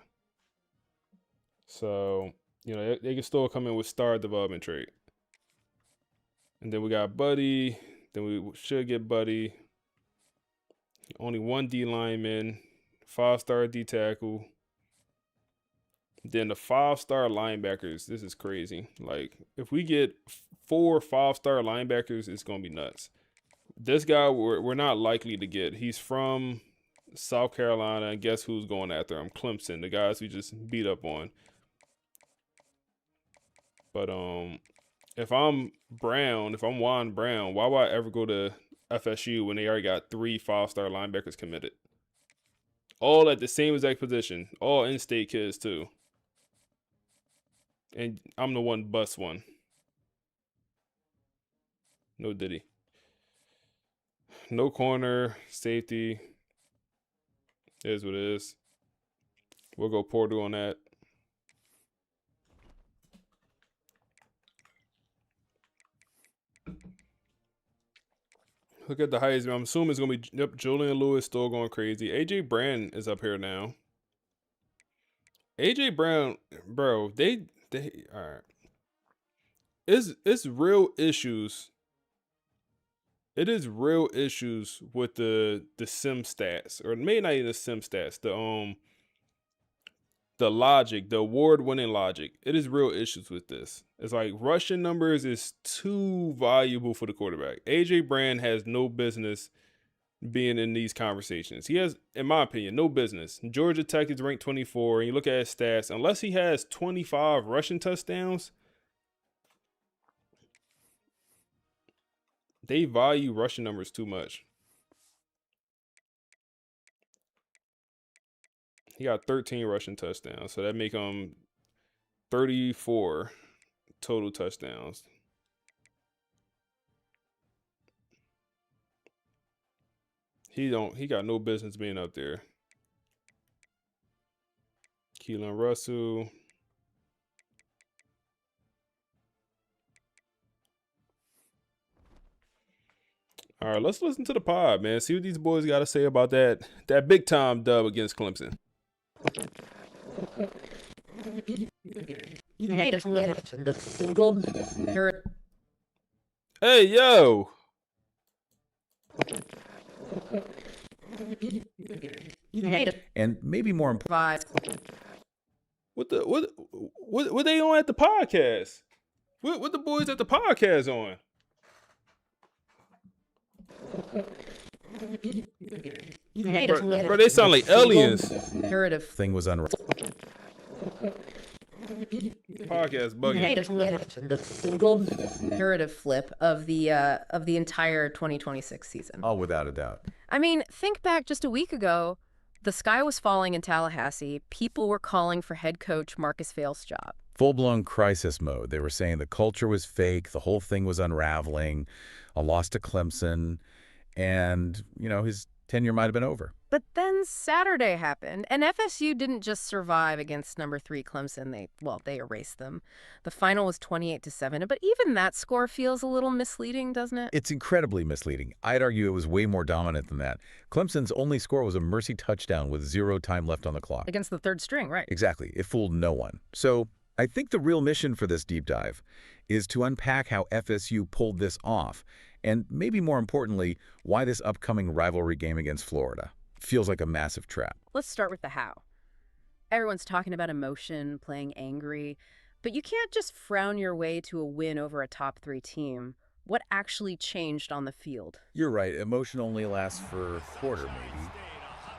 [SPEAKER 1] So, you know, they can still come in with star development trait. And then we got Buddy. Then we should get Buddy. Only one D lineman, 5-star D tackle. Then the 5-star linebackers. This is crazy. Like, if we get 4 5-star linebackers, it's gonna be nuts. This guy we're not likely to get. He's from South Carolina, and guess who's going after him? Clemson, the guys we just beat up on. But if I'm Juan Brown, why would I ever go to FSU when they already got 3 5-star linebackers committed? All at the same exact position. All in-state kids, too. And I'm the one bust one. No Diddy. No corner, safety. It is what it is. We'll go Porter on that. Look at the Heisman. I'm assuming it's going to be, yep, Julian Lewis still going crazy. A.J. Brown is up here now. A.J. Brown, bro, they all right. It's real issues. It is real issues with the sim stats, or maybe not even the sim stats, the logic, the award-winning logic. It is real issues with this. It's like rushing numbers is too valuable for the quarterback. A.J. Brown has no business being in these conversations. He has, in my opinion, no business. Georgia Tech is ranked 24, and you look at his stats, unless he has 25 rushing touchdowns, they value rushing numbers too much. He got 13 rushing touchdowns, so that make him 34 total touchdowns. He got no business being up there. Keelan Russell. All right, let's listen to the pod, man. See what these boys got to say about that big time dub against Clemson. Hey, yo.
[SPEAKER 3] And maybe more important,
[SPEAKER 1] What they on at the podcast? What the boys at the podcast on? Bro, they sound like aliens.
[SPEAKER 2] Narrative
[SPEAKER 3] thing was unraveled.
[SPEAKER 1] Podcast bugging.
[SPEAKER 2] Narrative flip of the entire 2026 season.
[SPEAKER 3] Oh, without a doubt.
[SPEAKER 2] I mean, think back just a week ago. The sky was falling in Tallahassee. People were calling for head coach Marcus Vale's job.
[SPEAKER 3] Full-blown crisis mode. They were saying the culture was fake, the whole thing was unraveling, a loss to Clemson, and, his tenure might have been over.
[SPEAKER 2] But then Saturday happened, and FSU didn't just survive against number 3 Clemson. They erased them. The final was 28-7, but even that score feels a little misleading, doesn't it?
[SPEAKER 3] It's incredibly misleading. I'd argue it was way more dominant than that. Clemson's only score was a mercy touchdown with 0 time left on the clock.
[SPEAKER 2] Against the third string, right?
[SPEAKER 3] Exactly. It fooled no one. So I think the real mission for this deep dive is to unpack how FSU pulled this off, and maybe more importantly, why this upcoming rivalry game against Florida feels like a massive trap.
[SPEAKER 2] Let's start with the how. Everyone's talking about emotion, playing angry, but you can't just frown your way to a win over a top 3 team. What actually changed on the field?
[SPEAKER 3] You're right. Emotion only lasts for a quarter, maybe.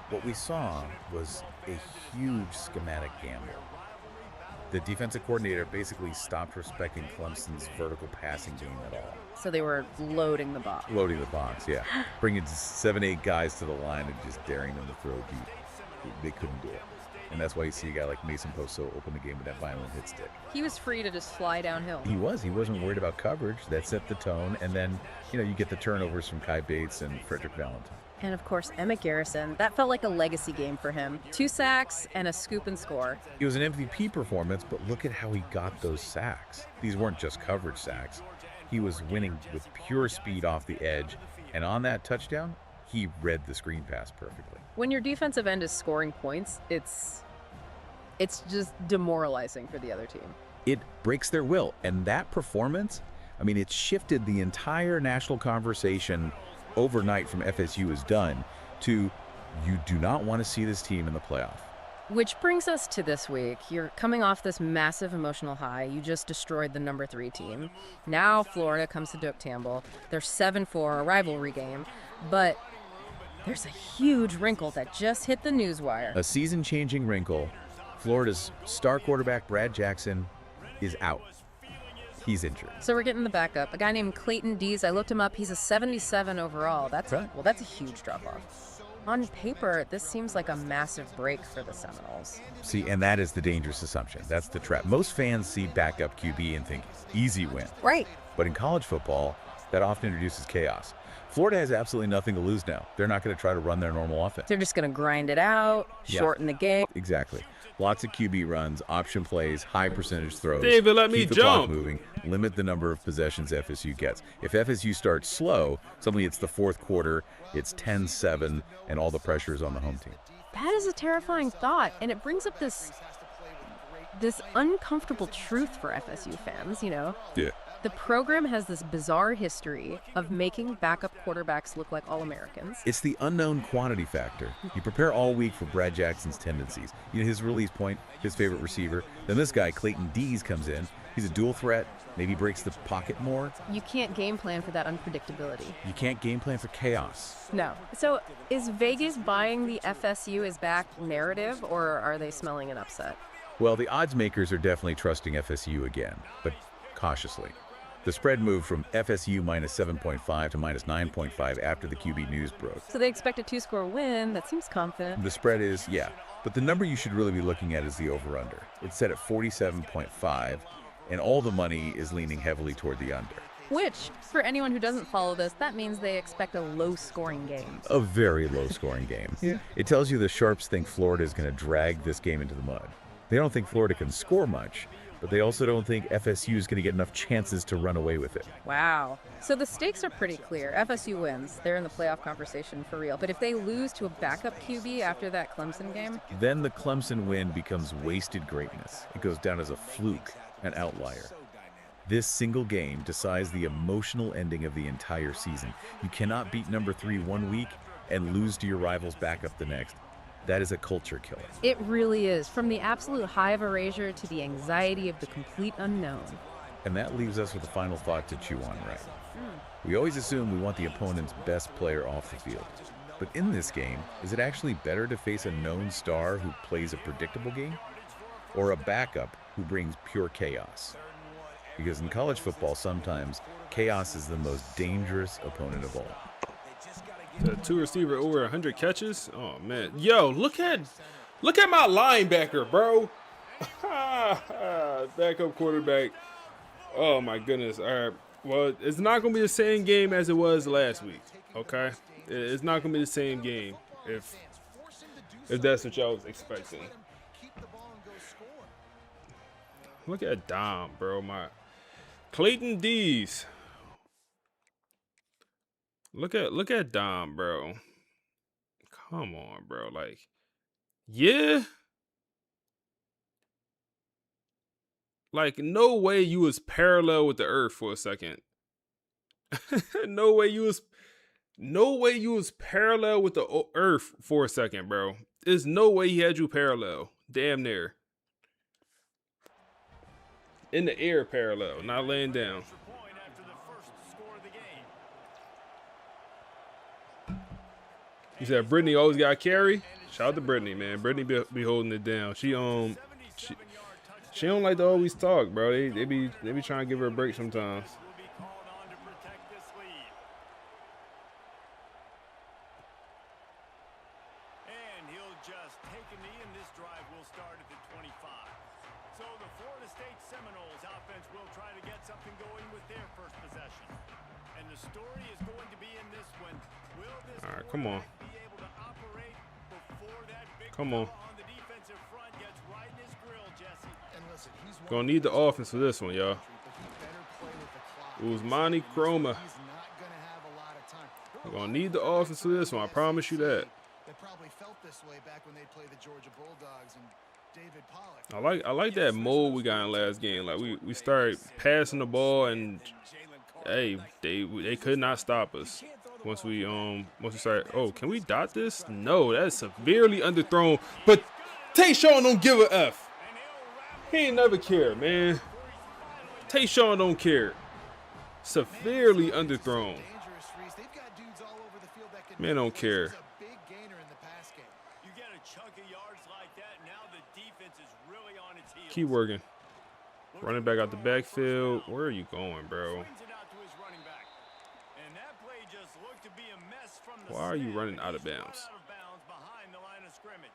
[SPEAKER 3] What we saw was a huge schematic gamble. The defensive coordinator basically stopped respecting Clemson's vertical passing game at all.
[SPEAKER 2] So they were loading the box.
[SPEAKER 3] Loading the box, yeah. Bringing 7-8 guys to the line and just daring them to throw deep. They couldn't do it. And that's why you see a guy like Mason Poso open the game with that violent hit stick.
[SPEAKER 2] He was free to just fly downhill.
[SPEAKER 3] He wasn't worried about coverage. That set the tone. And then, you get the turnovers from Kai Bates and Frederick Valentine.
[SPEAKER 2] And of course, Emmett Garrison. That felt like a legacy game for him. 2 sacks and a scoop and score.
[SPEAKER 3] It was an MVP performance, but look at how he got those sacks. These weren't just coverage sacks. He was winning with pure speed off the edge. And on that touchdown, he read the screen pass perfectly.
[SPEAKER 2] When your defensive end is scoring points, it's just demoralizing for the other team.
[SPEAKER 3] It breaks their will. And that performance, it shifted the entire national conversation overnight from FSU is done to you do not want to see this team in the playoff.
[SPEAKER 2] Which brings us to this week. You're coming off this massive emotional high. You just destroyed the number 3 team. Now Florida comes to Duke Tamble. They're 7-4, a rivalry game. But there's a huge wrinkle that just hit the newswire.
[SPEAKER 3] A season-changing wrinkle. Florida's star quarterback, Brad Jackson, is out. He's injured.
[SPEAKER 2] So we're getting the backup. A guy named Clayton Dees. I looked him up. He's a 77 overall. That's
[SPEAKER 3] Right.
[SPEAKER 2] well, that's a huge drop-off. On paper, this seems like a massive break for the Seminoles.
[SPEAKER 3] See, and that is the dangerous assumption. That's the trap. Most fans see backup QB and think, easy win.
[SPEAKER 2] Right.
[SPEAKER 3] But in college football, that often introduces chaos. Florida has absolutely nothing to lose now. They're not going to try to run their normal offense.
[SPEAKER 2] They're just going to grind it out, shorten the game.
[SPEAKER 3] Exactly. Lots of QB runs, option plays, high percentage throws.
[SPEAKER 1] David, let me
[SPEAKER 3] keep the
[SPEAKER 1] jump.
[SPEAKER 3] clock moving, limit the number of possessions FSU gets. If FSU starts slow, suddenly it's the fourth quarter, it's 10-7, and all the pressure is on the home team.
[SPEAKER 2] That is a terrifying thought, and it brings up this uncomfortable truth for FSU fans, you know?
[SPEAKER 3] Yeah.
[SPEAKER 2] The program has this bizarre history of making backup quarterbacks look like All-Americans.
[SPEAKER 3] It's the unknown quantity factor. You prepare all week for Brad Jackson's tendencies. You know, his release point, his favorite receiver. Then this guy, Clayton Dees, comes in. He's a dual threat, maybe breaks the pocket more.
[SPEAKER 2] You can't game plan for that unpredictability.
[SPEAKER 3] You can't game plan for chaos.
[SPEAKER 2] No. So is Vegas buying the FSU is back narrative, or are they smelling an upset?
[SPEAKER 3] Well, the odds makers are definitely trusting FSU again, but cautiously. The spread moved from FSU minus 7.5 to minus 9.5 after the QB news broke.
[SPEAKER 2] So they expect a 2-score win. That seems confident.
[SPEAKER 3] The spread is, yeah, but the number you should really be looking at is the over-under. It's set at 47.5, and all the money is leaning heavily toward the under.
[SPEAKER 2] Which, for anyone who doesn't follow this, that means they expect a low-scoring game.
[SPEAKER 3] A very low-scoring game. Yeah. It tells you the Sharps think Florida is going to drag this game into the mud. They don't think Florida can score much, but they also don't think FSU is going to get enough chances to run away with it.
[SPEAKER 2] Wow. So the stakes are pretty clear. FSU wins. They're in the playoff conversation for real. But if they lose to a backup QB after that Clemson game?
[SPEAKER 3] Then the Clemson win becomes wasted greatness. It goes down as a fluke, an outlier. This single game decides the emotional ending of the entire season. You cannot beat number 3 one week and lose to your rival's backup the next. That is a culture killer.
[SPEAKER 2] It really is. From the absolute high of erasure to the anxiety of the complete unknown.
[SPEAKER 3] And that leaves us with a final thought to chew on, right? We always assume we want the opponent's best player off the field. But in this game, is it actually better to face a known star who plays a predictable game? Or a backup who brings pure chaos? Because in college football, sometimes chaos is the most dangerous opponent of all.
[SPEAKER 1] The 2 receiver over 100 catches. Oh man, yo, look at my linebacker, bro. Backup quarterback. Oh my goodness. All right. Well, it's not gonna be the same game as it was last week. Okay, it's not gonna be the same game if that's what y'all was expecting. Look at Dom, bro. My Clayton Dees. Look at Dom, bro. Come on, bro. Like, yeah. Like, no way you was parallel with the earth for a second. No way you was parallel with the earth for a second, bro. There's no way he had you parallel. Damn near. In the air parallel, not laying down. You said Brittany always got carry. Shout out to Brittany, man. Brittany be holding it down. She don't like to always talk, bro. They be trying to give her a break sometimes.
[SPEAKER 4] And he'll just take a knee, and this drive will start at the 25. So the Florida State Seminoles offense will try to get something going with their first possession. And the story is going to be in this one. Will this
[SPEAKER 1] All right, come on.
[SPEAKER 4] be able to operate before that big
[SPEAKER 1] Come on.
[SPEAKER 4] fella on the defensive front gets right in his grill, Jesse?
[SPEAKER 5] And listen, he's
[SPEAKER 1] Gonna need the offense for this one, y'all. Usmani Chroma.
[SPEAKER 5] He's not gonna have a lot of time.
[SPEAKER 1] Gonna need the offense for this one. I promise you that.
[SPEAKER 5] They probably felt this way back when they played the Georgia Bulldogs and David Pollock.
[SPEAKER 1] I like that mold we got in last game. Like we started passing the ball, and hey, they could not stop us once we started. Oh, can we dot this? No, that's severely underthrown. But Tayshawn don't give a F. He ain't never care, man. Tayshawn don't care. Severely underthrown. Man don't care.
[SPEAKER 4] You get a chunk of yards like that, now the defense is really on its heels.
[SPEAKER 1] Keep working. Running back out the backfield. Where are you going, bro? Why are you running out of bounds?
[SPEAKER 4] Behind the line of scrimmage.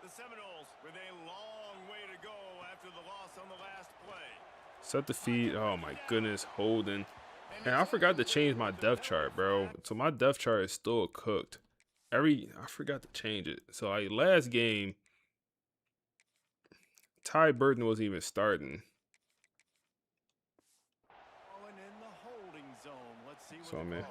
[SPEAKER 4] The Seminoles with a long way to go after the loss on the last play.
[SPEAKER 1] Set the feet. Oh my goodness, holding. And I forgot to change my depth chart, bro. So my depth chart is still cooked. I forgot to change it. So like last game, Ty Burton wasn't even starting.
[SPEAKER 4] In the holding zone. Let's see what
[SPEAKER 1] So man.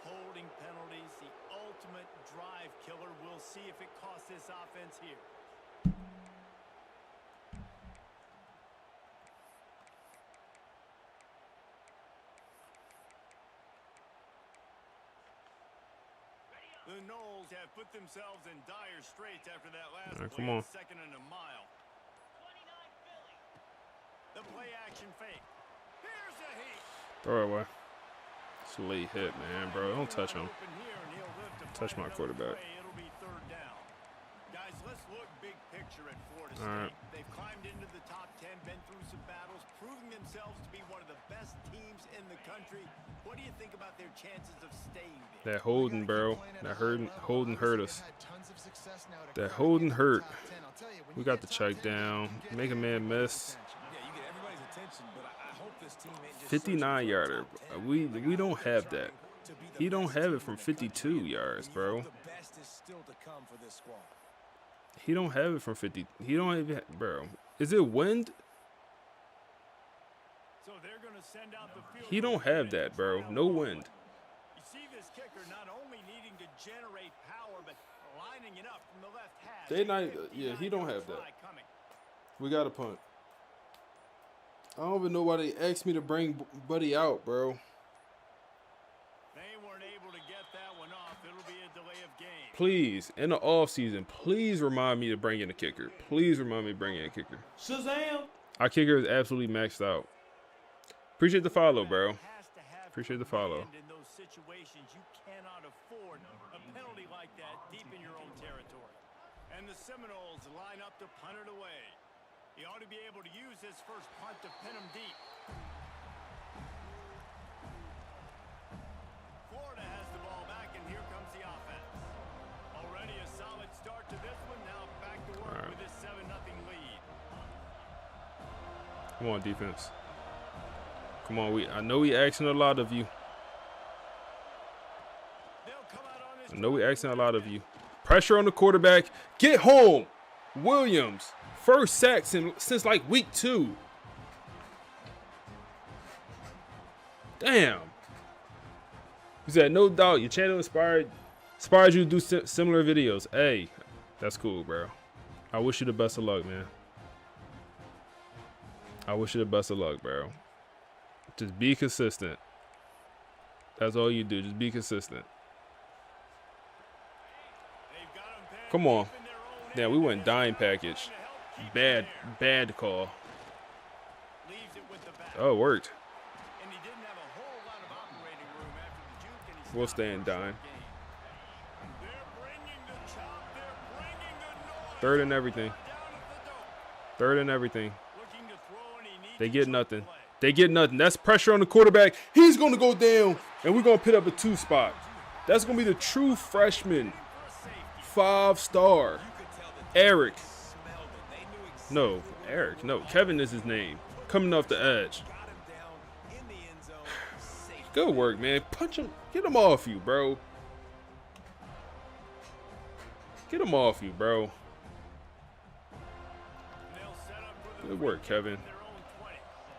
[SPEAKER 4] Holding penalties, the ultimate drive killer. We'll see if it costs this offense here. The Noles have put themselves in dire straits after that last play.
[SPEAKER 1] Come on.
[SPEAKER 4] Second and a mile. The play action fake. Here's a heat.
[SPEAKER 1] Throw it away. It's a late hit, man, bro. Don't touch him. Touch my quarterback.
[SPEAKER 4] It'll be third down. Guys, let's look big picture at Florida State.
[SPEAKER 1] All right.
[SPEAKER 4] They've climbed into the top 10, been through some battles, proving themselves to be one of the best teams in the country. What do you think about their chances of staying there?
[SPEAKER 1] That holding, bro. That holding hurt us. That holding hurt. We got the check down. Make a man miss. 59-yarder. We don't have that. He don't have it from 52 yards, bro. He don't have it from 50. He don't even, bro. Is it wind?
[SPEAKER 4] So they're gonna send out the field.
[SPEAKER 1] He don't have that, bro. No wind.
[SPEAKER 4] You see this kicker not only needing to generate power, but lining it up from the left hash.
[SPEAKER 1] Yeah, he don't have that. We got a punt. I don't even know why they asked me to bring Buddy out, bro.
[SPEAKER 4] They weren't able to get that one off. It'll be a delay of game.
[SPEAKER 1] Please, in the off season, please remind me to bring in a kicker. Please remind me to bring in a kicker.
[SPEAKER 6] Shazam!
[SPEAKER 1] Our kicker is absolutely maxed out. Appreciate the follow, bro. Appreciate the follow.
[SPEAKER 4] In those situations, you cannot afford a penalty like that deep in your own territory. And the Seminoles line up to punt it away. He ought to be able to use this first punt to pin him deep. Florida has the ball back, and here comes the offense. Already a solid start to this one. Now back to work with this 7-0 lead.
[SPEAKER 1] Come on, defense. Come on, I know we asking a lot of you. I know we asking a lot of you. Pressure on the quarterback. Get home. Williams. First sack since like week 2. Damn. He said, no doubt, your channel inspired you to do similar videos. Hey, that's cool, bro. I wish you the best of luck, man. I wish you the best of luck, bro. Just be consistent. That's all you do. Just be consistent. Come on. Damn, we went dime package. Bad call. Oh, it worked. We'll stay in dime. Third and everything. Third and everything. They get nothing. They get nothing. That's pressure on the quarterback. He's going to go down, and we're going to put up a 2 spot. That's going to be the true freshman 5-star. Eric. No, Eric. No, Kevin is his name. Coming off the edge. Good work, man. Punch him. Get him off you, bro. Get him off you, bro. Good work, Kevin.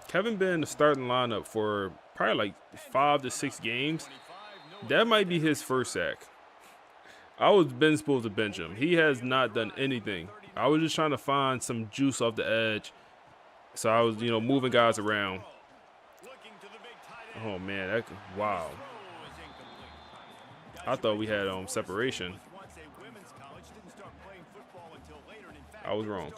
[SPEAKER 1] Kevin been in the starting lineup for probably like 5 to 6 games. That might be his first sack. I was been supposed to bench him. He has not done anything. I was just trying to find some juice off the edge. So I was, moving guys around. Oh, man. Wow. I thought we had separation. I was wrong.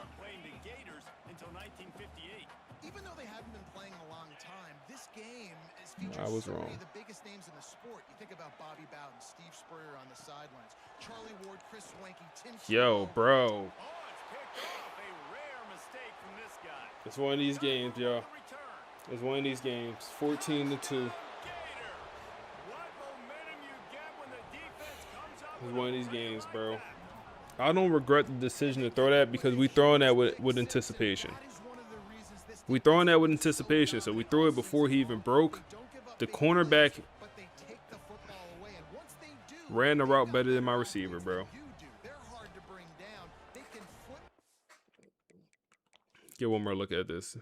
[SPEAKER 5] Even though they haven't been playing in a long time, this game is featuring
[SPEAKER 1] I was
[SPEAKER 5] so many
[SPEAKER 1] wrong.
[SPEAKER 5] of the biggest biggest names in the sport. You think about Bobby Bowden, Steve Spurrier on the sidelines, Charlie Ward, Chris Swanky, Tim
[SPEAKER 1] Yo,
[SPEAKER 5] Tebow.
[SPEAKER 1] bro.
[SPEAKER 4] Oh, it's picked off. A rare mistake from this guy.
[SPEAKER 1] It's one of these games, yo.
[SPEAKER 4] Return.
[SPEAKER 1] It's one of these games. 14-2.
[SPEAKER 4] Gator. What momentum you get when the defense comes up
[SPEAKER 1] It's
[SPEAKER 4] with
[SPEAKER 1] one of
[SPEAKER 4] a
[SPEAKER 1] these
[SPEAKER 4] play
[SPEAKER 1] games,
[SPEAKER 4] like
[SPEAKER 1] bro.
[SPEAKER 4] that.
[SPEAKER 1] I don't regret the decision to throw that because we throwing that with anticipation. We throwing that with anticipation, so we threw it before he even broke. The cornerback ran the route better than my receiver, bro. Get one more look at this.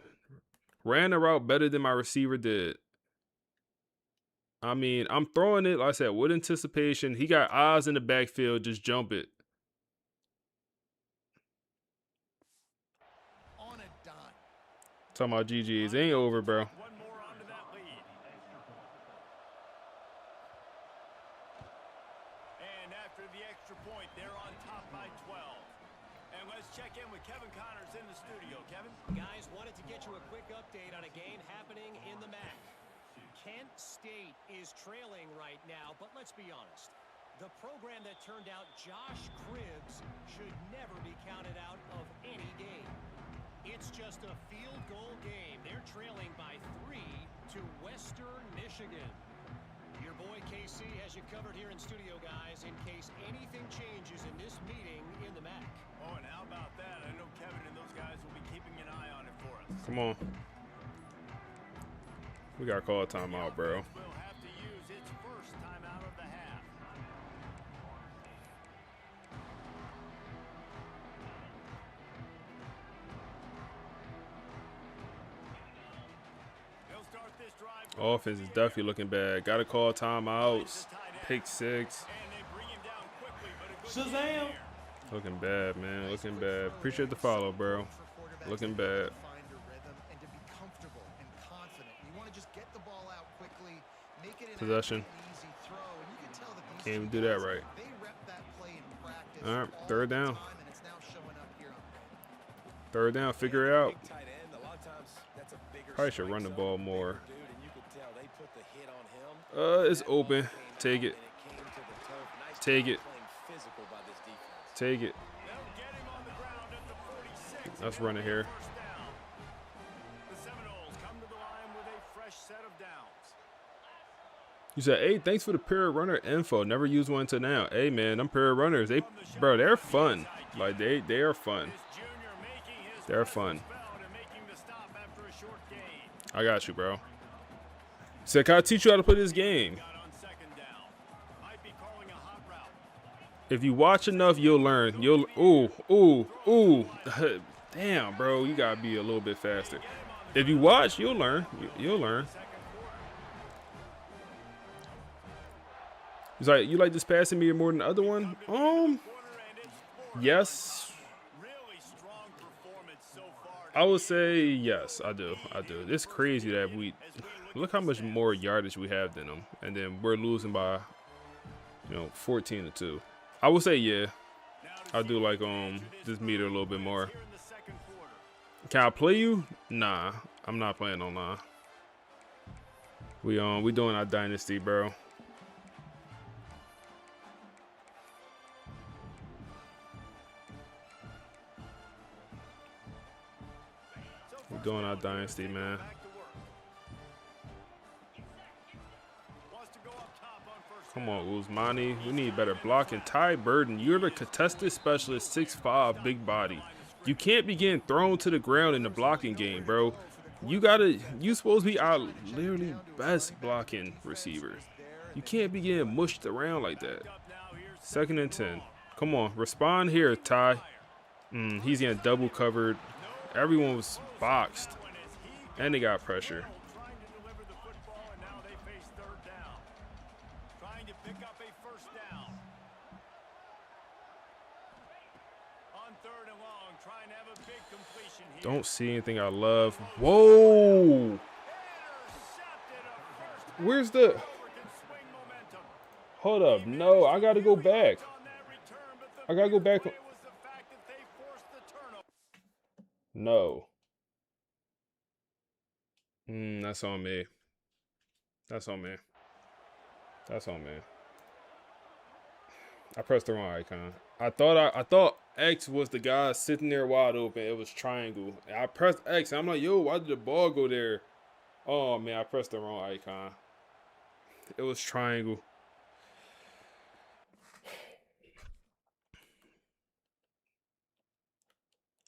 [SPEAKER 1] Ran the route better than my receiver did. I mean, I'm throwing it, like I said, with anticipation. He got eyes in the backfield. Just jump it. Talking about GG's. It ain't over, bro.
[SPEAKER 4] One more onto that lead. And after the extra point, they're on top by 12. And let's check in with Kevin Connors in the studio. Kevin?
[SPEAKER 6] Guys, wanted to get you a quick update on a game happening in the MAC. Kent State is trailing right now, but let's be honest. The program that turned out Josh Cribbs should never be counted out of any game. It's just a field goal game. They're trailing by 3 to Western Michigan. Your boy KC has you covered here in studio, guys, in case anything changes in this meeting in the MAC.
[SPEAKER 4] Oh, and how about that? I know Kevin and those guys will be keeping an eye on it for us.
[SPEAKER 1] Come on. We got to call a timeout, bro.
[SPEAKER 4] Will have to use its first timeout of the half. They'll start this drive.
[SPEAKER 1] Offense is definitely looking bad. Got to call timeouts. Pick 6.
[SPEAKER 4] And they bring him down quickly, but a good
[SPEAKER 6] Shazam!
[SPEAKER 1] Looking bad, man. Looking bad. Appreciate the follow, bro. Looking bad.
[SPEAKER 5] Find a rhythm and to be comfortable and confident. You want to just get the ball out quickly, make it an
[SPEAKER 1] Possession.
[SPEAKER 5] easy throw, and you can tell that these
[SPEAKER 1] Can't even
[SPEAKER 5] two
[SPEAKER 1] do that
[SPEAKER 5] guys,
[SPEAKER 1] right.
[SPEAKER 5] They rep that play in practice
[SPEAKER 1] All right,
[SPEAKER 5] all
[SPEAKER 1] third
[SPEAKER 5] the
[SPEAKER 1] down.
[SPEAKER 5] time, and it's now showing up here on film.
[SPEAKER 1] Third down. Figure it out.
[SPEAKER 7] Big tight end, a lot of times that's a bigger
[SPEAKER 1] Probably should run the
[SPEAKER 7] strike
[SPEAKER 1] ball
[SPEAKER 7] zone,
[SPEAKER 1] more.
[SPEAKER 7] bigger dude, and you could tell they put the hit on him.
[SPEAKER 1] It's open. Take it.
[SPEAKER 7] And it came to the turf. Nice
[SPEAKER 1] Take
[SPEAKER 7] job
[SPEAKER 1] it.
[SPEAKER 7] playing physical by this defense.
[SPEAKER 1] Take it.
[SPEAKER 4] They'll get him on the ground at the 46.
[SPEAKER 1] Let's run it here.
[SPEAKER 4] First down. The Seminoles come to the line with a fresh set of downs.
[SPEAKER 1] You said, hey, thanks for the period runner info. Never used one until now. Hey, man, them period runners, they're fun. Like, they are fun.
[SPEAKER 4] This junior making his
[SPEAKER 1] They're
[SPEAKER 4] presence
[SPEAKER 1] fun.
[SPEAKER 4] felt and making the stop after a short gain.
[SPEAKER 1] I got you, bro. Said, can I teach you how to play this game?
[SPEAKER 4] Got on second down. Might be calling a hot route.
[SPEAKER 1] If you watch enough, you'll learn. Ooh. Damn, bro, you gotta be a little bit faster. If you watch, you'll learn. You'll learn. He's like, you like this passing meter more than the other one? Yes.
[SPEAKER 4] Really strong performance so far.
[SPEAKER 1] I would say yes, I do. It's crazy that we look how much more yardage we have than them, and then we're losing by, 14-2. I would say yeah. I do like this meter a little bit more.
[SPEAKER 4] Here in the second quarter.
[SPEAKER 1] Can I play you? Nah, I'm not playing online. We doing our Dynasty, bro. We're doing our Dynasty, man.
[SPEAKER 4] Back to work. Wants to go up top on first
[SPEAKER 1] Come on, Usmani. We need better blocking. Ty Burden, you're the contested specialist, 6'5", big body. You can't be getting thrown to the ground in the blocking game, bro. You supposed to be our literally best blocking receiver. You can't be getting mushed around like that. 2nd and 10. Come on, respond here, Ty. He's getting double covered. Everyone was boxed, and they got pressure.
[SPEAKER 4] trying to deliver the football, and now they face third down. Trying to pick up a first down. On third and long, trying to have a big completion here.
[SPEAKER 1] Don't see anything I love. Whoa! Where's the... Hold up. No, I got to go back. I got to go back. No. That's on me. That's on me. That's on man. I pressed the wrong icon. I thought X was the guy sitting there wide open. It was triangle. I pressed X. I'm like, yo, why did the ball go there? Oh man, I pressed the wrong icon. It was triangle.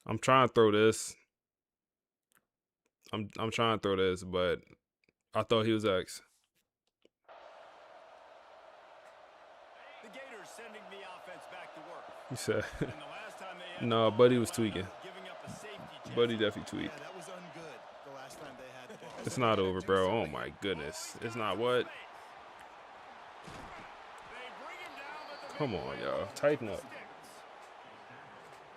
[SPEAKER 1] I'm trying to throw this. I'm trying to throw this, but I thought he was X.
[SPEAKER 4] The Gators sending the offense back to work.
[SPEAKER 1] He said,
[SPEAKER 4] And the last time they had
[SPEAKER 1] no,
[SPEAKER 4] the ball,
[SPEAKER 1] Buddy
[SPEAKER 4] they
[SPEAKER 1] was
[SPEAKER 4] wound up
[SPEAKER 1] tweaking.
[SPEAKER 4] giving up a safety chance.
[SPEAKER 1] Buddy definitely tweaked.
[SPEAKER 5] Yeah, that was ungood the last time they had the ball.
[SPEAKER 1] It's not over, bro. Oh my goodness. It's not what?
[SPEAKER 4] They bring him down, but the
[SPEAKER 1] Come
[SPEAKER 4] big
[SPEAKER 1] on,
[SPEAKER 4] play
[SPEAKER 1] y'all.
[SPEAKER 4] goes
[SPEAKER 1] Tighten
[SPEAKER 4] to
[SPEAKER 1] up.
[SPEAKER 4] sticks.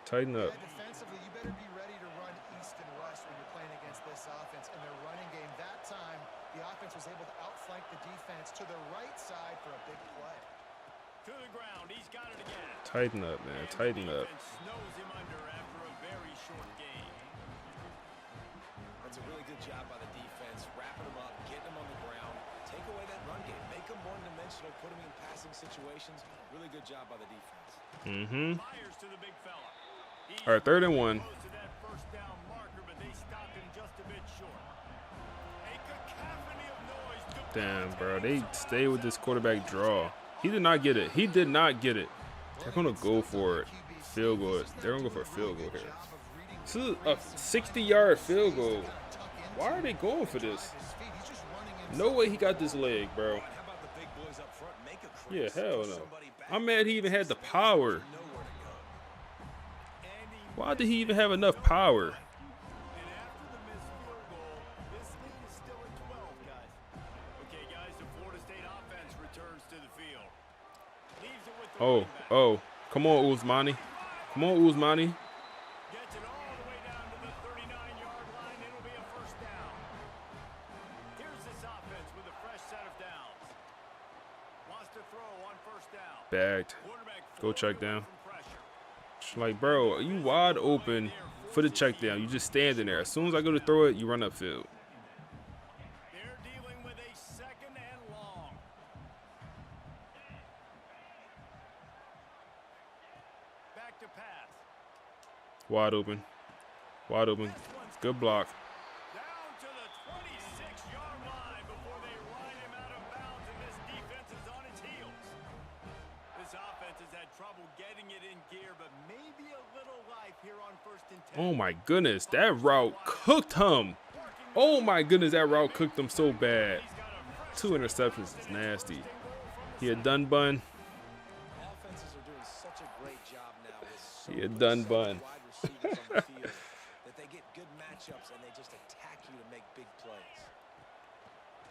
[SPEAKER 1] Tighten up.
[SPEAKER 5] Yeah, defensively, you better be ready to run east and west when you're playing against this offense. In their running game, that time, the offense was able to outflank the defense to the right side for a big play.
[SPEAKER 4] To the ground, he's got it again.
[SPEAKER 1] Tighten up, man.
[SPEAKER 4] And
[SPEAKER 1] Tighten
[SPEAKER 4] the
[SPEAKER 1] up.
[SPEAKER 4] defense snows him under after a very short game.
[SPEAKER 7] That's a really good job by the defense, wrapping him up, getting him on the ground, take away that run game, make him one-dimensional, put him in passing situations. Really good job by the defense.
[SPEAKER 1] Mm-hmm.
[SPEAKER 4] Fires to the big fella. He's
[SPEAKER 1] All right, 3rd and 1.
[SPEAKER 4] close to that first down marker, but they stopped him just a bit short. A cacophony of noise to
[SPEAKER 1] Damn, bro. They stay with this quarterback draw. He did not get it. He did not get it. They're going to go for it. Field goal. They're going to go for a field goal here. This is a 60-yard field goal. Why are they going for this? No way he got this leg, bro.
[SPEAKER 7] How about the big boys up front? Make a
[SPEAKER 1] Yeah,
[SPEAKER 7] crease,
[SPEAKER 1] hell
[SPEAKER 7] push
[SPEAKER 1] no.
[SPEAKER 7] somebody back.
[SPEAKER 1] I'm mad he even had the power.
[SPEAKER 7] Nowhere to go.
[SPEAKER 1] Why did he even have enough power?
[SPEAKER 4] And after the missed field goal, this lead is still at 12, guys. Okay, guys, the Florida State offense returns to the field. Leaves it with the
[SPEAKER 1] Oh,
[SPEAKER 4] running back.
[SPEAKER 1] oh. Come on, Usmani. Come on, Usmani.
[SPEAKER 4] Gets it all the way down to the 39-yard line. It'll be a first down. Here's this offense with a fresh set of downs. Wants to throw on first down.
[SPEAKER 1] Bagged.
[SPEAKER 4] Quarterback
[SPEAKER 1] Go
[SPEAKER 4] forward
[SPEAKER 1] check
[SPEAKER 4] away
[SPEAKER 1] down.
[SPEAKER 4] from pressure.
[SPEAKER 1] Like, bro, you wide open for the check down. You just standing there. As soon as I go to throw it, you run upfield.
[SPEAKER 4] They're dealing with a second and long. Back to pass.
[SPEAKER 1] Wide open. Wide open. Good block.
[SPEAKER 4] Down to the 26-yard line before they ride him out of bounds, and this defense is on its heels. This offense has had trouble getting it in gear, but maybe a little life here on 1st and 10.
[SPEAKER 1] Oh, my goodness. That route cooked him. Oh, my goodness. That route cooked him so bad. 2 interceptions is nasty. He a done bun.
[SPEAKER 7] Offenses are doing such a great job now with so
[SPEAKER 1] He a
[SPEAKER 7] many
[SPEAKER 1] done
[SPEAKER 7] solid
[SPEAKER 1] bun.
[SPEAKER 7] wide receivers on the field that they get good matchups and they just attack you to make big plays.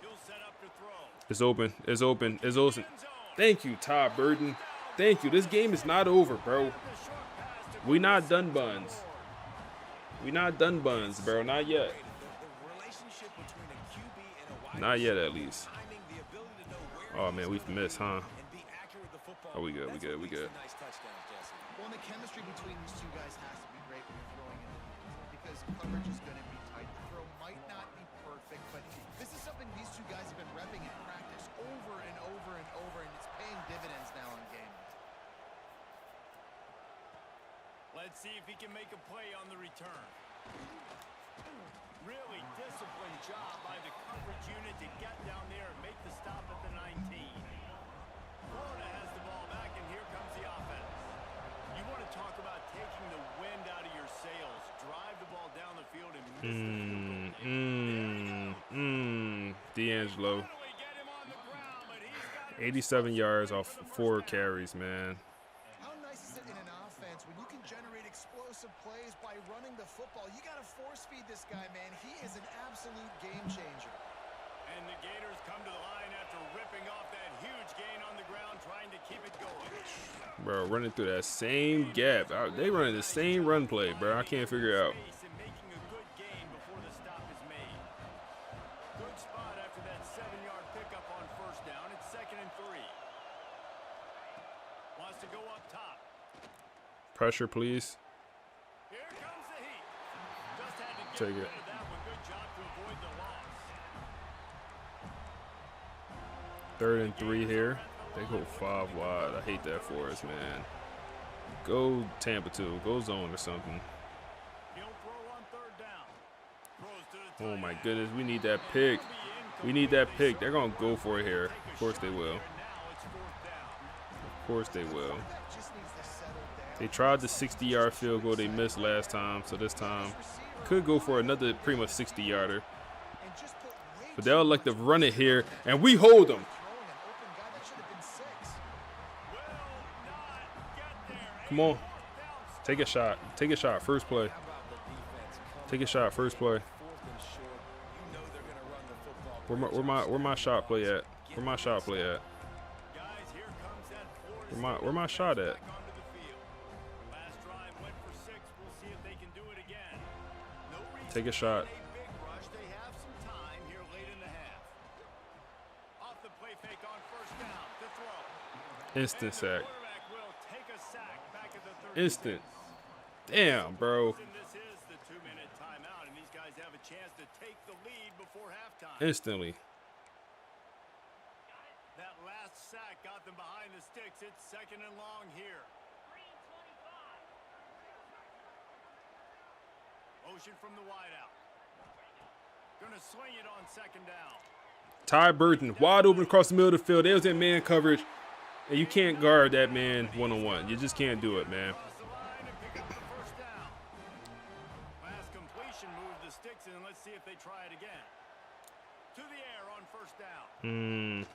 [SPEAKER 4] He'll set up to throw.
[SPEAKER 1] It's open. It's open. It's open. Thank you, Todd Burton. Thank you. This game is not over, bro. We not done buns. We not done buns, bro. Not yet.
[SPEAKER 7] The relationship between a QB and a wide
[SPEAKER 1] Not yet, at least.
[SPEAKER 7] timing, the ability to know where
[SPEAKER 1] Oh, man, we've missed, huh?
[SPEAKER 7] and be accurate with the football.
[SPEAKER 1] Oh, we good. We
[SPEAKER 7] That's
[SPEAKER 1] good.
[SPEAKER 7] what
[SPEAKER 1] We
[SPEAKER 7] leads
[SPEAKER 1] good.
[SPEAKER 7] to nice touchdowns, Jesse.
[SPEAKER 5] Well, and the chemistry between these two guys has to be great when you're throwing in the because coverage is going to be tight. The throw might not be perfect, but this is something these two guys have been repping in practice over and over and over, and it's paying dividends now in game.
[SPEAKER 4] Let's see if he can make a play on the return. Really disciplined job by the coverage unit to get down there and make the stop at the 19. Florida has the ball back, and here comes the offense. You want to talk about taking the wind out of your sails. Drive the ball down the field and miss the field goal.
[SPEAKER 1] D'Angelo.
[SPEAKER 4] Finally get him on the ground, but he's got it
[SPEAKER 1] 87 yards off 4 carries, man.
[SPEAKER 5] How nice is it in an offense when you can generate explosive plays by running the football? You got to force feed this guy, man. He is an absolute game changer.
[SPEAKER 4] And the Gators come to the line after ripping off that huge gain on the ground, trying to keep it going.
[SPEAKER 1] Bro, running through that same gap. They running the same run play, bro. I can't figure it out.
[SPEAKER 4] And making a good gain before the stop is made. Good spot after that 7-yard pickup on first down. It's 2nd and 3. Wants to go up top.
[SPEAKER 1] Pressure, please.
[SPEAKER 4] Here comes the heat. Just had to get
[SPEAKER 1] Take
[SPEAKER 4] rid
[SPEAKER 1] it.
[SPEAKER 4] of that one. Good job to avoid the loss.
[SPEAKER 1] 3rd and 3 here. They go 5 wide. I hate that for us, man. Go Tampa 2. Go zone or something. Oh my goodness, we need that pick. We need that pick. They're gonna go for it here. Of course they will. Of course they will. They tried the 60-yard field goal. They missed last time, so this time could go for another pretty much 60-yarder. But they'll elect to run it here, and we hold them. Come on. Take a shot. Take a shot. First play. Take a shot. First play. Where my shot play at? Where my shot play at? Where my shot at? Take a shot. Instant sack. Instant. Damn, bro. Instantly.
[SPEAKER 4] That last sack got them behind the sticks. It's 2nd and long here. Motion from the wideout. Gonna swing it on 2nd down.
[SPEAKER 1] Ty Burton, wide open across the middle of the field. There's that man coverage. And you can't guard that man one-on-one. You just can't do it, man.
[SPEAKER 4] Last completion moved the sticks in. Let's see if they try it again. To the air on 1st down.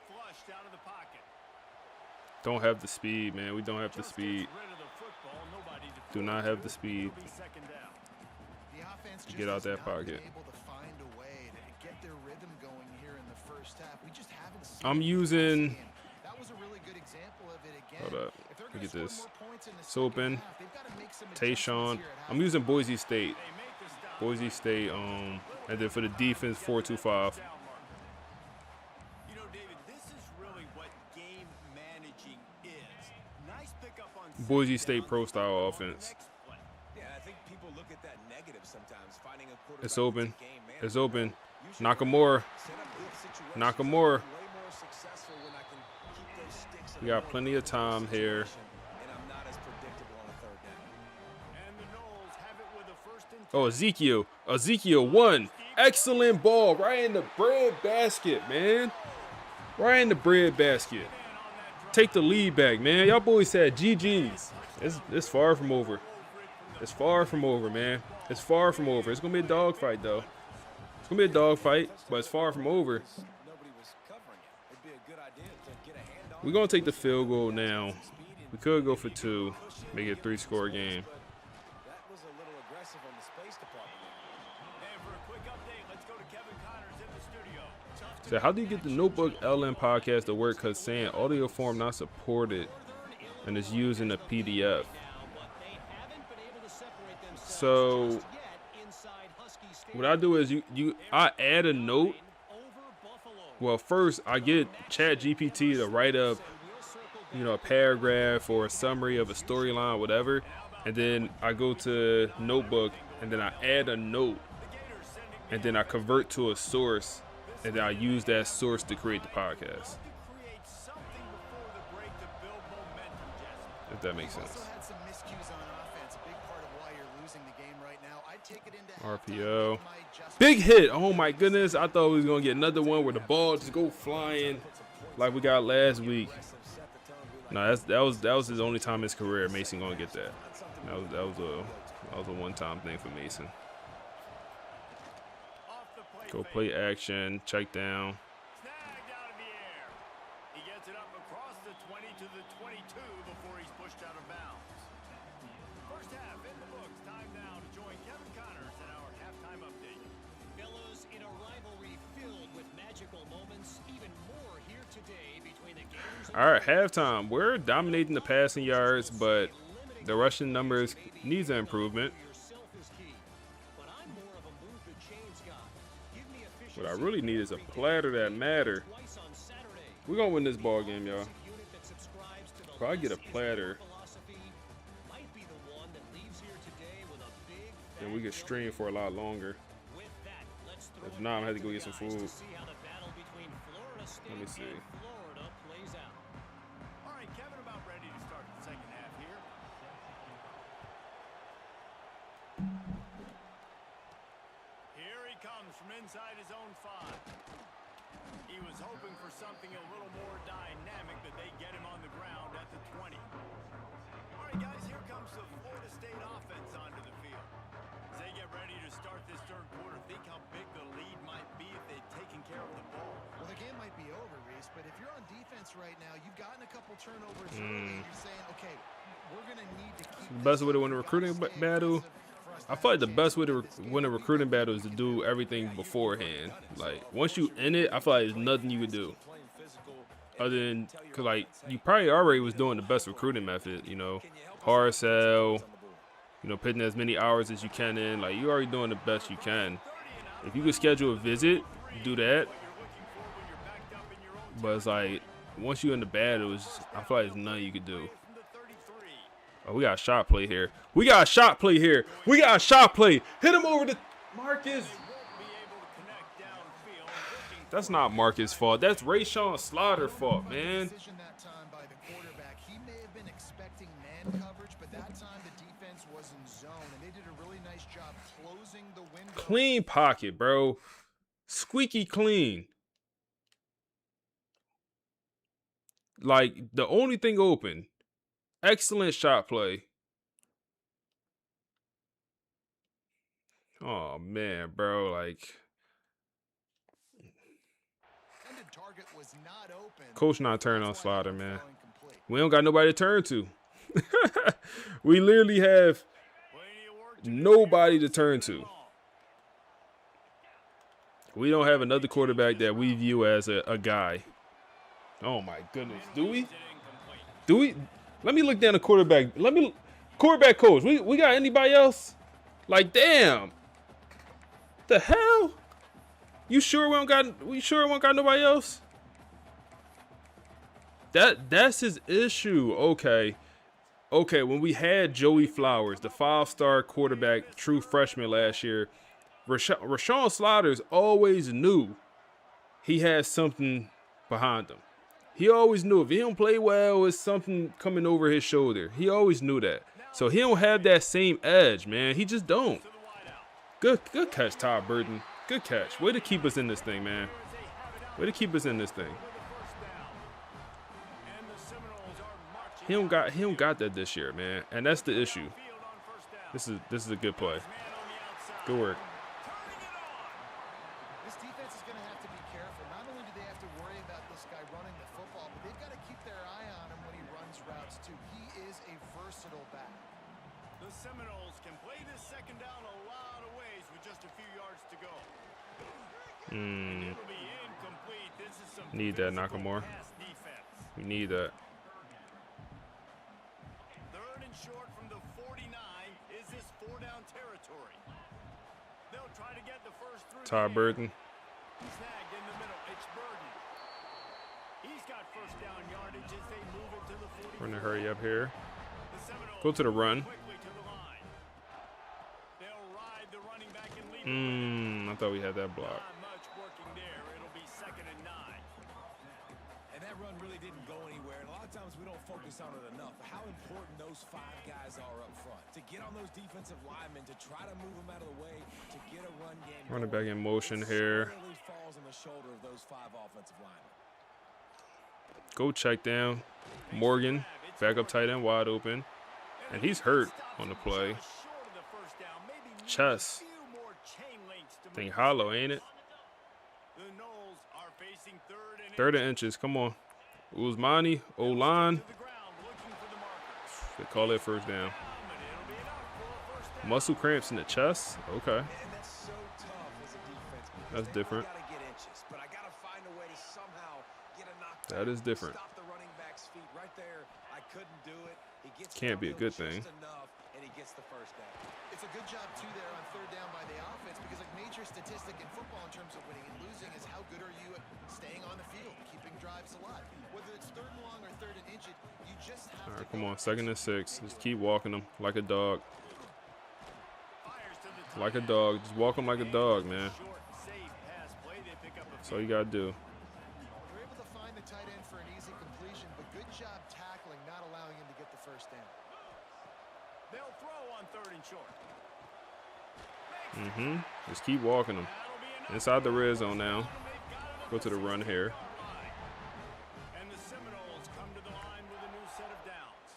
[SPEAKER 4] Flushed out of the pocket.
[SPEAKER 1] Don't have the speed, man. We don't have the speed. Do not have the speed. Get out that pocket. I'm using. Hold up. Look at this. It's open. Tayshawn. I'm using Boise State. Boise State. And then for the defense, 4-2-5.
[SPEAKER 4] You know, David, this is really what game managing is. Nice pickup on
[SPEAKER 1] Boise State pro style offense.
[SPEAKER 7] Yeah, I think people look at that negative sometimes. Finding a quarterback.
[SPEAKER 1] It's open. It's open. Nakamura. Nakamura. We got plenty of time here. Oh, Ezekiel. Ezekiel 1. Excellent ball. Right in the bread basket, man. Right in the bread basket. Take the lead back, man. Y'all boys said GG's. It's far from over. It's far from over, man. It's far from over. It's going to be a dogfight, though. It's going to be a dogfight, but it's far from over. We're going to take the field goal now. We could go for 2, make it a 3-score game. So how do you get the Notebook LN podcast to work? Because saying audio form not supported and it's using a PDF. So what I do is I add a note. Well, first I get ChatGPT to write up, a paragraph or a summary of a storyline, whatever, and then I go to Notebook and then I add a note, and then I convert to a source, and then I use that source to create the podcast. If that makes sense. RPO. Big hit. Oh my goodness. I thought we was going to get another one where the ball just go flying like we got last week. No, that was his only time in his career Mason going to get that. That was a one-time thing for Mason. Go play action, check down.
[SPEAKER 4] Snagged out of the air. He gets it up across the 20 to the 22 before he's pushed out of bounds. First half in the books. Time now to join Kevin Connors in our halftime update.
[SPEAKER 6] Fellows, in a rivalry filled with magical moments, even more here today between the games.
[SPEAKER 1] All right, halftime. We're dominating the passing yards, but the rushing numbers needs an improvement. What I really need is a platter that matter. We're going to win this ball game, y'all. Probably get a platter. Then we can stream for a lot longer. If not, I'm going to have to go get some food. Let me see.
[SPEAKER 6] Florida plays out.
[SPEAKER 4] All right, Kevin, about ready to start the second half here. Here he comes from inside his own 5. He was hoping for something a little more dynamic, that they get him on the ground at the 20. All right, guys, here comes the Florida State offense onto the field. As they get ready to start this third quarter, think how big the lead might be if they'd taken care of the ball.
[SPEAKER 5] Well, the game might be over, Reese, but if you're on defense right now, you've gotten a couple turnovers early, and you're saying, okay, we're going to need to keep
[SPEAKER 1] The best way to win a recruiting battle. I feel like the best way to win a recruiting battle is to do everything beforehand. Like, once you in it, I feel like there's nothing you can do. Other than, cause like, you probably already was doing the best recruiting method, you know, hard sell, you know, putting as many hours as you can in. Like, you're already doing the best you can. If you could schedule a visit, do that. But it's like, once you're in the battle, I feel like there's nothing you could do. Oh, we got a shot play here. We got a shot play here. We got a shot play. Hit him over the Marcus. That's not Marcus' fault. That's Rayshawn Slaughter's fault, man.
[SPEAKER 5] That time by the quarterback. He may have been expecting man coverage, but that time the defense was in zone, and they did a really nice job closing the window.
[SPEAKER 1] Clean pocket, bro. Squeaky clean. Like, the only thing open. Excellent shot play. Oh, man, bro. Like,
[SPEAKER 5] Target was not open.
[SPEAKER 1] Coach not turning on Slaughter, man. We don't got nobody to turn to. We literally have nobody to turn to. We don't have another quarterback that we view as a guy. Oh, my goodness. Do we? Do we? Let me look down the quarterback. Quarterback coach. We got anybody else? Like, damn. The hell? We sure we don't got nobody else? That's his issue. Okay. Okay, when we had Joey Flowers, the 5-star quarterback, true freshman last year, Rashawn Slaughter always knew he had something behind him. He always knew if he don't play well, it's something coming over his shoulder. He always knew that. So he don't have that same edge, man. He just don't. Good catch, Todd Burton. Good catch. Way to keep us in this thing, man. Way to keep us in this thing. He don't got that this year, man. And that's the issue. This is a good play. Good work.
[SPEAKER 5] This defense is going to have to be careful. Not only do they have to worry about this guy running the football, but they've got to keep their eye on him when he runs routes too. He is a versatile back.
[SPEAKER 4] The Seminoles can play this second down a lot of ways with just a few yards to go. It'll be incomplete. This is some
[SPEAKER 1] need that, Nakamura. We need that.
[SPEAKER 4] Third and short from the 49. Is this 4-down territory? They'll try to get the first through.
[SPEAKER 1] Todd Burton.
[SPEAKER 4] Snagged in the middle. It's Burton. He's got first down yardage as they move it to the 40.
[SPEAKER 1] We're gonna hurry up here.
[SPEAKER 4] The Seminoles
[SPEAKER 1] Go to the run.
[SPEAKER 4] quickly to the line. They'll ride the running back and lead.
[SPEAKER 1] I thought we had that block.
[SPEAKER 4] Not much working there. It'll be 2nd and 9.
[SPEAKER 7] And that run really didn't go anywhere. And a lot of times we don't focus on it enough. How important those 5 guys are up front. To get on those defensive linemen, to try to move them out of the way, to get a run game.
[SPEAKER 1] Running back in motion here.
[SPEAKER 7] It falls on the shoulder of those 5 offensive linemen.
[SPEAKER 1] Go check down. Morgan, backup tight end, wide open. And he's hurt on the play. Chest. Thing hollow, ain't it?
[SPEAKER 4] The Noles are facing 3rd and
[SPEAKER 1] 3rd and inches. Come on. Usmani, O-line. They call it first down. Muscle cramps in the chest. Okay. That's different. That is different. Can't be a good thing.
[SPEAKER 5] It's a good job, too, there on 3rd down by the offense because a major statistic in football in terms of winning and losing is how good are you at staying on the field, keeping drives alive. Whether it's 3rd and long or 3rd and inches, you just have
[SPEAKER 1] All right, come on. 2nd and 6. Just keep walking them like a dog. Like a dog. Just walk them like a dog, man. That's all you got to do.
[SPEAKER 4] They'll throw on 3rd and short.
[SPEAKER 1] Just keep walking them. Inside the red zone now. Go to the run here.
[SPEAKER 4] And the Seminoles come to the line with a new set of downs.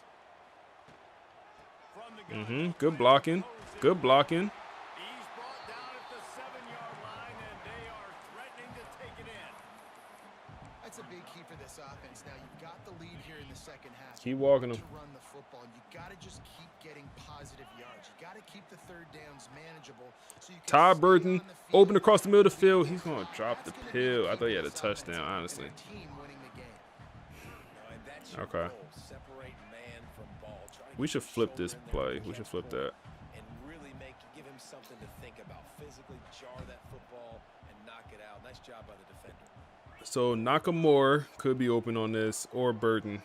[SPEAKER 4] From the gun,
[SPEAKER 1] Good blocking. Good blocking.
[SPEAKER 4] he's brought down at the 7-yard line, and they are threatening to take it in.
[SPEAKER 5] That's a big key for this offense. Now, you've got the lead here in the second half.
[SPEAKER 1] Keep walking them.
[SPEAKER 5] To run the football, you got to just keep getting positive yards. You got to keep the 3rd downs manageable. So you can
[SPEAKER 1] Todd
[SPEAKER 5] stay
[SPEAKER 1] Burton,
[SPEAKER 5] on the field.
[SPEAKER 1] open across the middle of the field. He's going to drop the pill. I thought he had a touchdown, honestly.
[SPEAKER 5] Team winning the game.
[SPEAKER 7] And that's your
[SPEAKER 1] Okay.
[SPEAKER 7] goal, separate man from ball. Try to
[SPEAKER 1] We
[SPEAKER 7] get
[SPEAKER 1] should
[SPEAKER 7] your
[SPEAKER 1] flip
[SPEAKER 7] shoulder
[SPEAKER 1] this
[SPEAKER 7] in there
[SPEAKER 1] play.
[SPEAKER 7] when he
[SPEAKER 1] We should
[SPEAKER 7] catches
[SPEAKER 1] flip
[SPEAKER 7] the
[SPEAKER 1] that.
[SPEAKER 7] ball and really give him something to think about. Physically jar that football and knock it out. Nice job by the defender.
[SPEAKER 1] So Nakamura could be open on this, or Burton.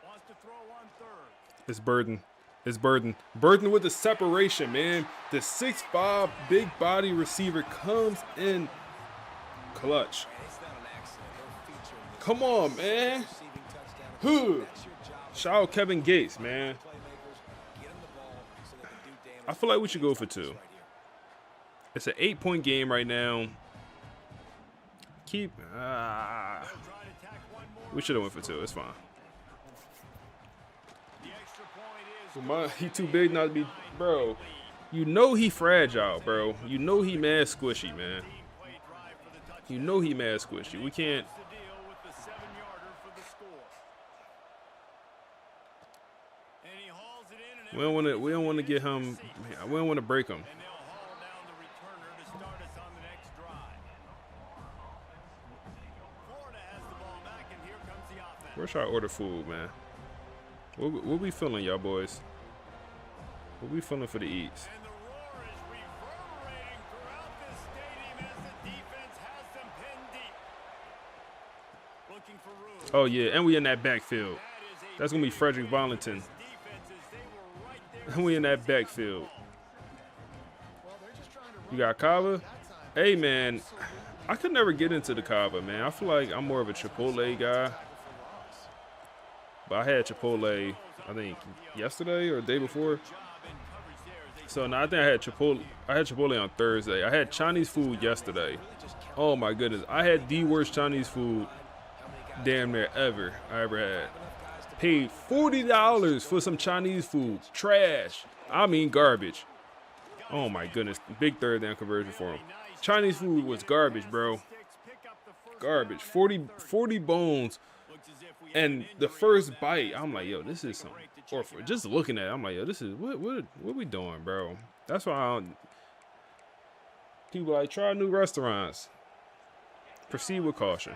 [SPEAKER 4] Wants to throw on 3rd.
[SPEAKER 1] It's Burton. It's Burton. Burton with the separation, man. The 6'5" big body receiver comes in clutch.
[SPEAKER 7] It's not an accident. They're featuring this
[SPEAKER 1] Come on, man.
[SPEAKER 7] receiving touchdown.
[SPEAKER 1] Who?
[SPEAKER 7] That's your job.
[SPEAKER 1] Shout out Kevin Gates, man.
[SPEAKER 7] Playmakers, get him the ball so they can do damage.
[SPEAKER 1] I feel like we should go for 2.
[SPEAKER 7] Right here.
[SPEAKER 1] It's an 8-point game right now. Keep. We should have went for 2. It's fine.
[SPEAKER 4] The extra point is
[SPEAKER 1] He too big not to be, bro. You know he fragile, bro. You know he mad squishy, man.
[SPEAKER 4] play drive for the touchdown.
[SPEAKER 1] You know he mad squishy. We can't.
[SPEAKER 4] To deal with the 7-yarder for the score. And he hauls it in, and
[SPEAKER 1] We don't want to get him. We don't want to break him.
[SPEAKER 4] and they'll haul down the returner to start us on the next drive. Florida has the ball back, and here comes the offense.
[SPEAKER 1] Where should I order food, man? What we feeling, y'all boys? What we feeling for the eats?
[SPEAKER 4] And the roar is reverberating throughout this stadium as the defense has them pinned deep. Looking for room.
[SPEAKER 1] Oh yeah, and we in that backfield.
[SPEAKER 4] That is a
[SPEAKER 1] That's gonna be
[SPEAKER 4] big
[SPEAKER 1] Frederick
[SPEAKER 4] win for
[SPEAKER 1] Valentin.
[SPEAKER 4] this defense as they were right there to
[SPEAKER 1] We in
[SPEAKER 4] see
[SPEAKER 1] that
[SPEAKER 4] the
[SPEAKER 1] backfield.
[SPEAKER 5] Well, they're just trying to
[SPEAKER 1] You
[SPEAKER 5] run
[SPEAKER 1] got Kava?
[SPEAKER 5] that time.
[SPEAKER 1] Hey man, I could never get into the Kava, man. I feel like I'm more of a Chipotle guy. But I had Chipotle, I think yesterday or the day before. So now I think I had Chipotle on Thursday. I had Chinese food yesterday. Oh my goodness, I had the worst Chinese food damn near I ever had. Paid $40 for some Chinese food. Trash. I mean garbage. Oh my goodness, big 3rd down conversion for him. Chinese food was garbage, bro. Garbage. 40 bones. And the first bite, I'm like, yo, this is some. Or for just looking at it, I'm like, yo, this is what we doing, bro? That's why I don't. People like try new restaurants. Proceed with caution.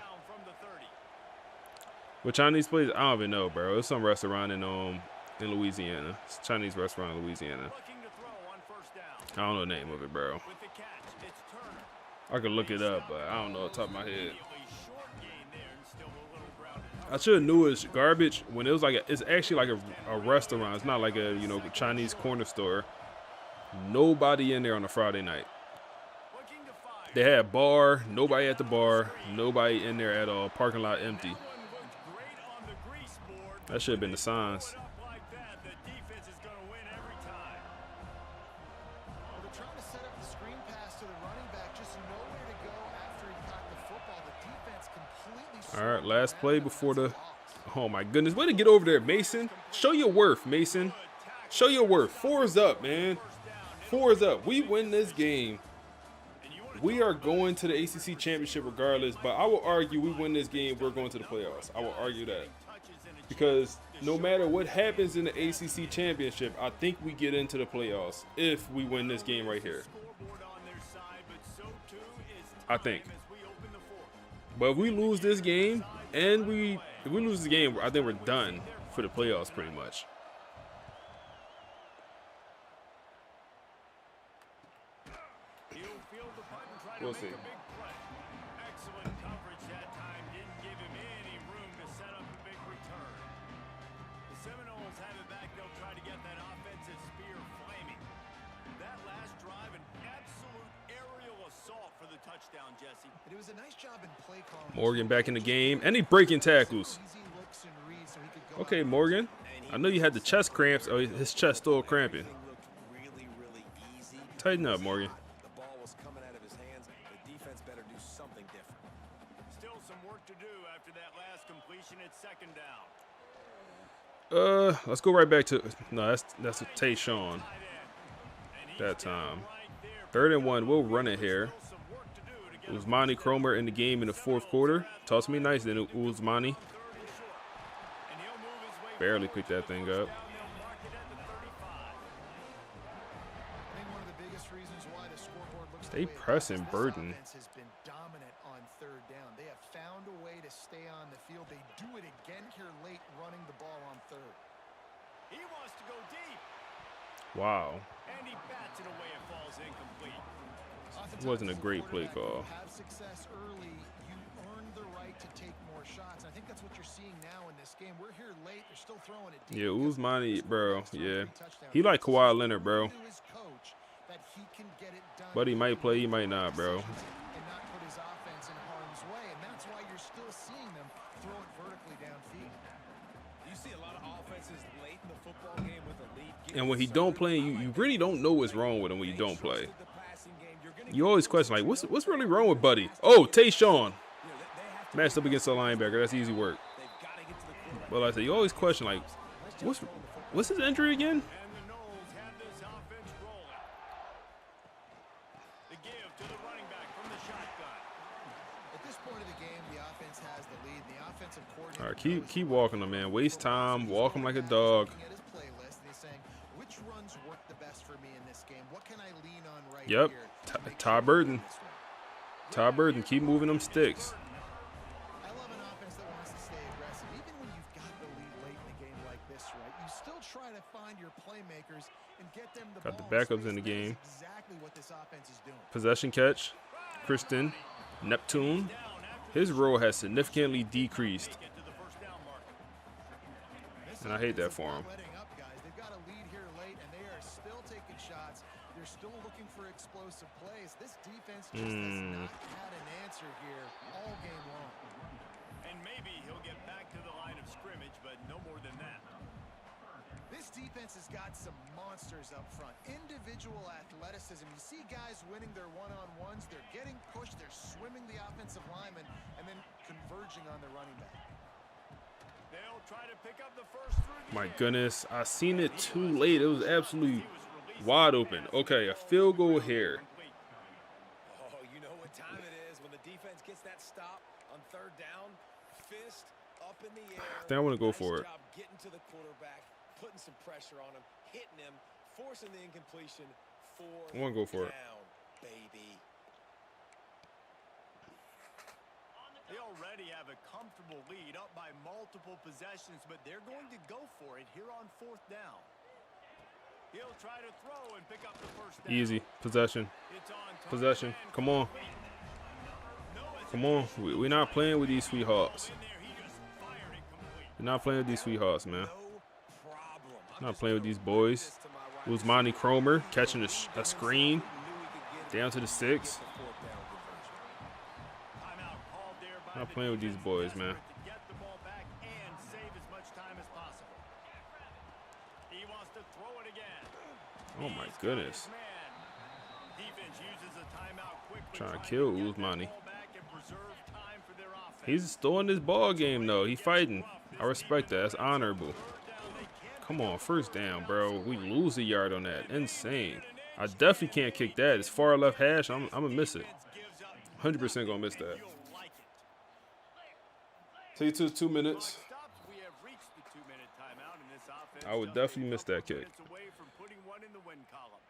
[SPEAKER 1] With Chinese place, I don't even know, bro. It's some restaurant in Louisiana. It's a Chinese restaurant in Louisiana. I don't know the name of it, bro. I could look it up, but I don't know off the top of my head. I should have knew it's garbage when it was like it's actually like a restaurant. It's not like a Chinese corner store. Nobody in there on a Friday night. They had a bar, nobody at the bar, nobody in there at all. Parking lot empty. That should have been the signs.
[SPEAKER 5] They're trying to set up the screen pass to the running back, just nowhere to go after he caught the football. The defense completely.
[SPEAKER 1] All right, last play before the. Oh my goodness, way to get over there, Mason. Show your worth, Mason. Show your worth. 4 is up, man. 4 is up. We win this game. We are going to the ACC championship regardless, but I will argue we win this game, we're going to the playoffs. I will argue that. Because no matter what happens in the ACC championship, I think we get into the playoffs if we win this game right here. I think. But if we lose this game, and if we lose the game, I think we're done for the playoffs pretty much. We'll see.
[SPEAKER 4] Excellent coverage that time. Didn't give him any room to set up a big return. The Seminoles have it back. They'll try to get that offensive spear flaming. That last drive, an absolute aerial assault for the touchdown, Jesse.
[SPEAKER 5] It was a nice job in play calling.
[SPEAKER 1] Morgan back in the game, and he breaking tackles.
[SPEAKER 5] Easy looks and reads so he could go
[SPEAKER 1] Okay,
[SPEAKER 5] out.
[SPEAKER 1] Morgan. I know you had the chest cramps. Oh, his chest still cramping.
[SPEAKER 7] Everything looked really, really easy.
[SPEAKER 1] Tighten up, Morgan.
[SPEAKER 7] The ball was coming out of his hands. The defense better do something different.
[SPEAKER 4] Still some work to do after that last completion at second down.
[SPEAKER 1] Let's go right back to no. That's a Tayshawn. That time. 3rd and 1. We'll run it here. Usmani Cromer in the game in the 4th quarter. Toss me nice then, Usmani. Barely picked that thing up.
[SPEAKER 5] I think one of the biggest reasons why the scoreboard looks
[SPEAKER 1] They
[SPEAKER 5] the way it
[SPEAKER 1] pressing
[SPEAKER 5] does,
[SPEAKER 1] Burden.
[SPEAKER 5] This offense has been dominant on 3rd down. They have found a way to stay on the field. They do it again here late, running the ball on 3rd.
[SPEAKER 4] He wants to go deep,
[SPEAKER 1] Wow.
[SPEAKER 4] and he bats it away. It falls incomplete.
[SPEAKER 1] It wasn't a great play call.
[SPEAKER 5] Have success early, you earn the right to take more shots. I think that's what you're seeing now in this game. We're here late. They're still throwing it deep.
[SPEAKER 1] Yeah, Usmani, bro. Yeah. He like Kawhi Leonard, bro. But he might play, he might not, bro.
[SPEAKER 5] And not put his offense in harm's way, and that's why you're still seeing them throw it vertically downfield.
[SPEAKER 7] You see a lot of offenses late in the football game with a lead.
[SPEAKER 1] And when he don't play, you really don't know what's wrong with him when you don't play. You always question, like, what's really wrong with Buddy? Oh, Tayshawn. Matched up against a linebacker. That's easy work. But like I said, you always question, like, what's his injury again?
[SPEAKER 4] And the Knowles have this offense rolling. The give to the running back from the shotgun.
[SPEAKER 5] At this point of the game, the offense has the lead. The offensive coordinator.
[SPEAKER 1] All right, keep walking him, man. Waste time. Walk him like a dog.
[SPEAKER 5] Looking at his playlist, and he's saying, which runs work the best for me in this game? What can I lean on right
[SPEAKER 1] Yep.
[SPEAKER 5] here?
[SPEAKER 1] Ty Burden. Ty Burden. Keep moving them sticks.
[SPEAKER 5] I love an offense that wants to stay aggressive. Even when you've got the lead late in a game like this, right? You still try to find your playmakers and get them the
[SPEAKER 1] Got the
[SPEAKER 5] ball.
[SPEAKER 1] backups in the
[SPEAKER 5] That is
[SPEAKER 1] game.
[SPEAKER 5] exactly what this offense is doing.
[SPEAKER 1] Possession catch. Kristen. Neptune. His role has significantly decreased. And I hate that for him.
[SPEAKER 5] Letting up, guys. They've got a lead here late, and they are still taking shots. They're still looking for explosive plays. This defense just has not had an answer here all game long.
[SPEAKER 4] And maybe he'll get back to the line of scrimmage, but no more than that.
[SPEAKER 5] This defense has got some monsters up front. Individual athleticism. You see guys winning their one-on-ones. They're getting pushed. They're swimming the offensive lineman and then converging on the running back.
[SPEAKER 4] They'll try to pick up the first through the
[SPEAKER 1] My
[SPEAKER 4] air.
[SPEAKER 1] goodness. I seen it too late. It was absolutely wide open. Okay, a field goal here.
[SPEAKER 7] Oh, you know what time it is when the defense gets that stop on 3rd down. Fist up in the air.
[SPEAKER 1] I think I want to go for it.
[SPEAKER 7] Nice job getting to the quarterback, putting some pressure on him, hitting him, forcing the incompletion.
[SPEAKER 1] I want to go for it.
[SPEAKER 7] Down, baby.
[SPEAKER 4] They already have a comfortable lead up by multiple possessions, but they're going to go for it here on 4th down. He'll try to throw and pick up the first down.
[SPEAKER 1] Easy. Possession.
[SPEAKER 4] It's on target
[SPEAKER 1] Possession.
[SPEAKER 4] and
[SPEAKER 1] Come on. Come on. We're not playing with these sweethearts.
[SPEAKER 4] in there. He just fired it complete.
[SPEAKER 1] We're not playing with these sweethearts, man.
[SPEAKER 7] No problem.
[SPEAKER 1] Not playing with these boys. Usmani Cromer catching a screen down to the 6.
[SPEAKER 4] Timeout called there by
[SPEAKER 1] Not
[SPEAKER 4] the
[SPEAKER 1] playing with these
[SPEAKER 4] defense.
[SPEAKER 1] boys, man.
[SPEAKER 4] Desperate to get the ball back and save as much time as possible. He wants to throw it again.
[SPEAKER 1] Oh my
[SPEAKER 4] He's got
[SPEAKER 1] goodness.
[SPEAKER 4] his man. Defense uses a timeout quickly,
[SPEAKER 1] Trying to
[SPEAKER 4] to
[SPEAKER 1] kill
[SPEAKER 4] get that
[SPEAKER 1] Usmani.
[SPEAKER 4] ball back and preserve time for their offense.
[SPEAKER 1] He's still in this ball game though. He fighting. I respect that. That's honorable. Come on, 1st down, bro. We lose a yard on that. Insane. I definitely can't kick that. It's far left hash. I'm gonna miss it. 100% gonna miss that.
[SPEAKER 4] You'll like it.
[SPEAKER 1] Take it to 2 minutes.
[SPEAKER 4] Stops. We have reached the 2-minute timeout in this offense.
[SPEAKER 1] I would definitely miss that kick.
[SPEAKER 4] Minutes away from putting one in the win column.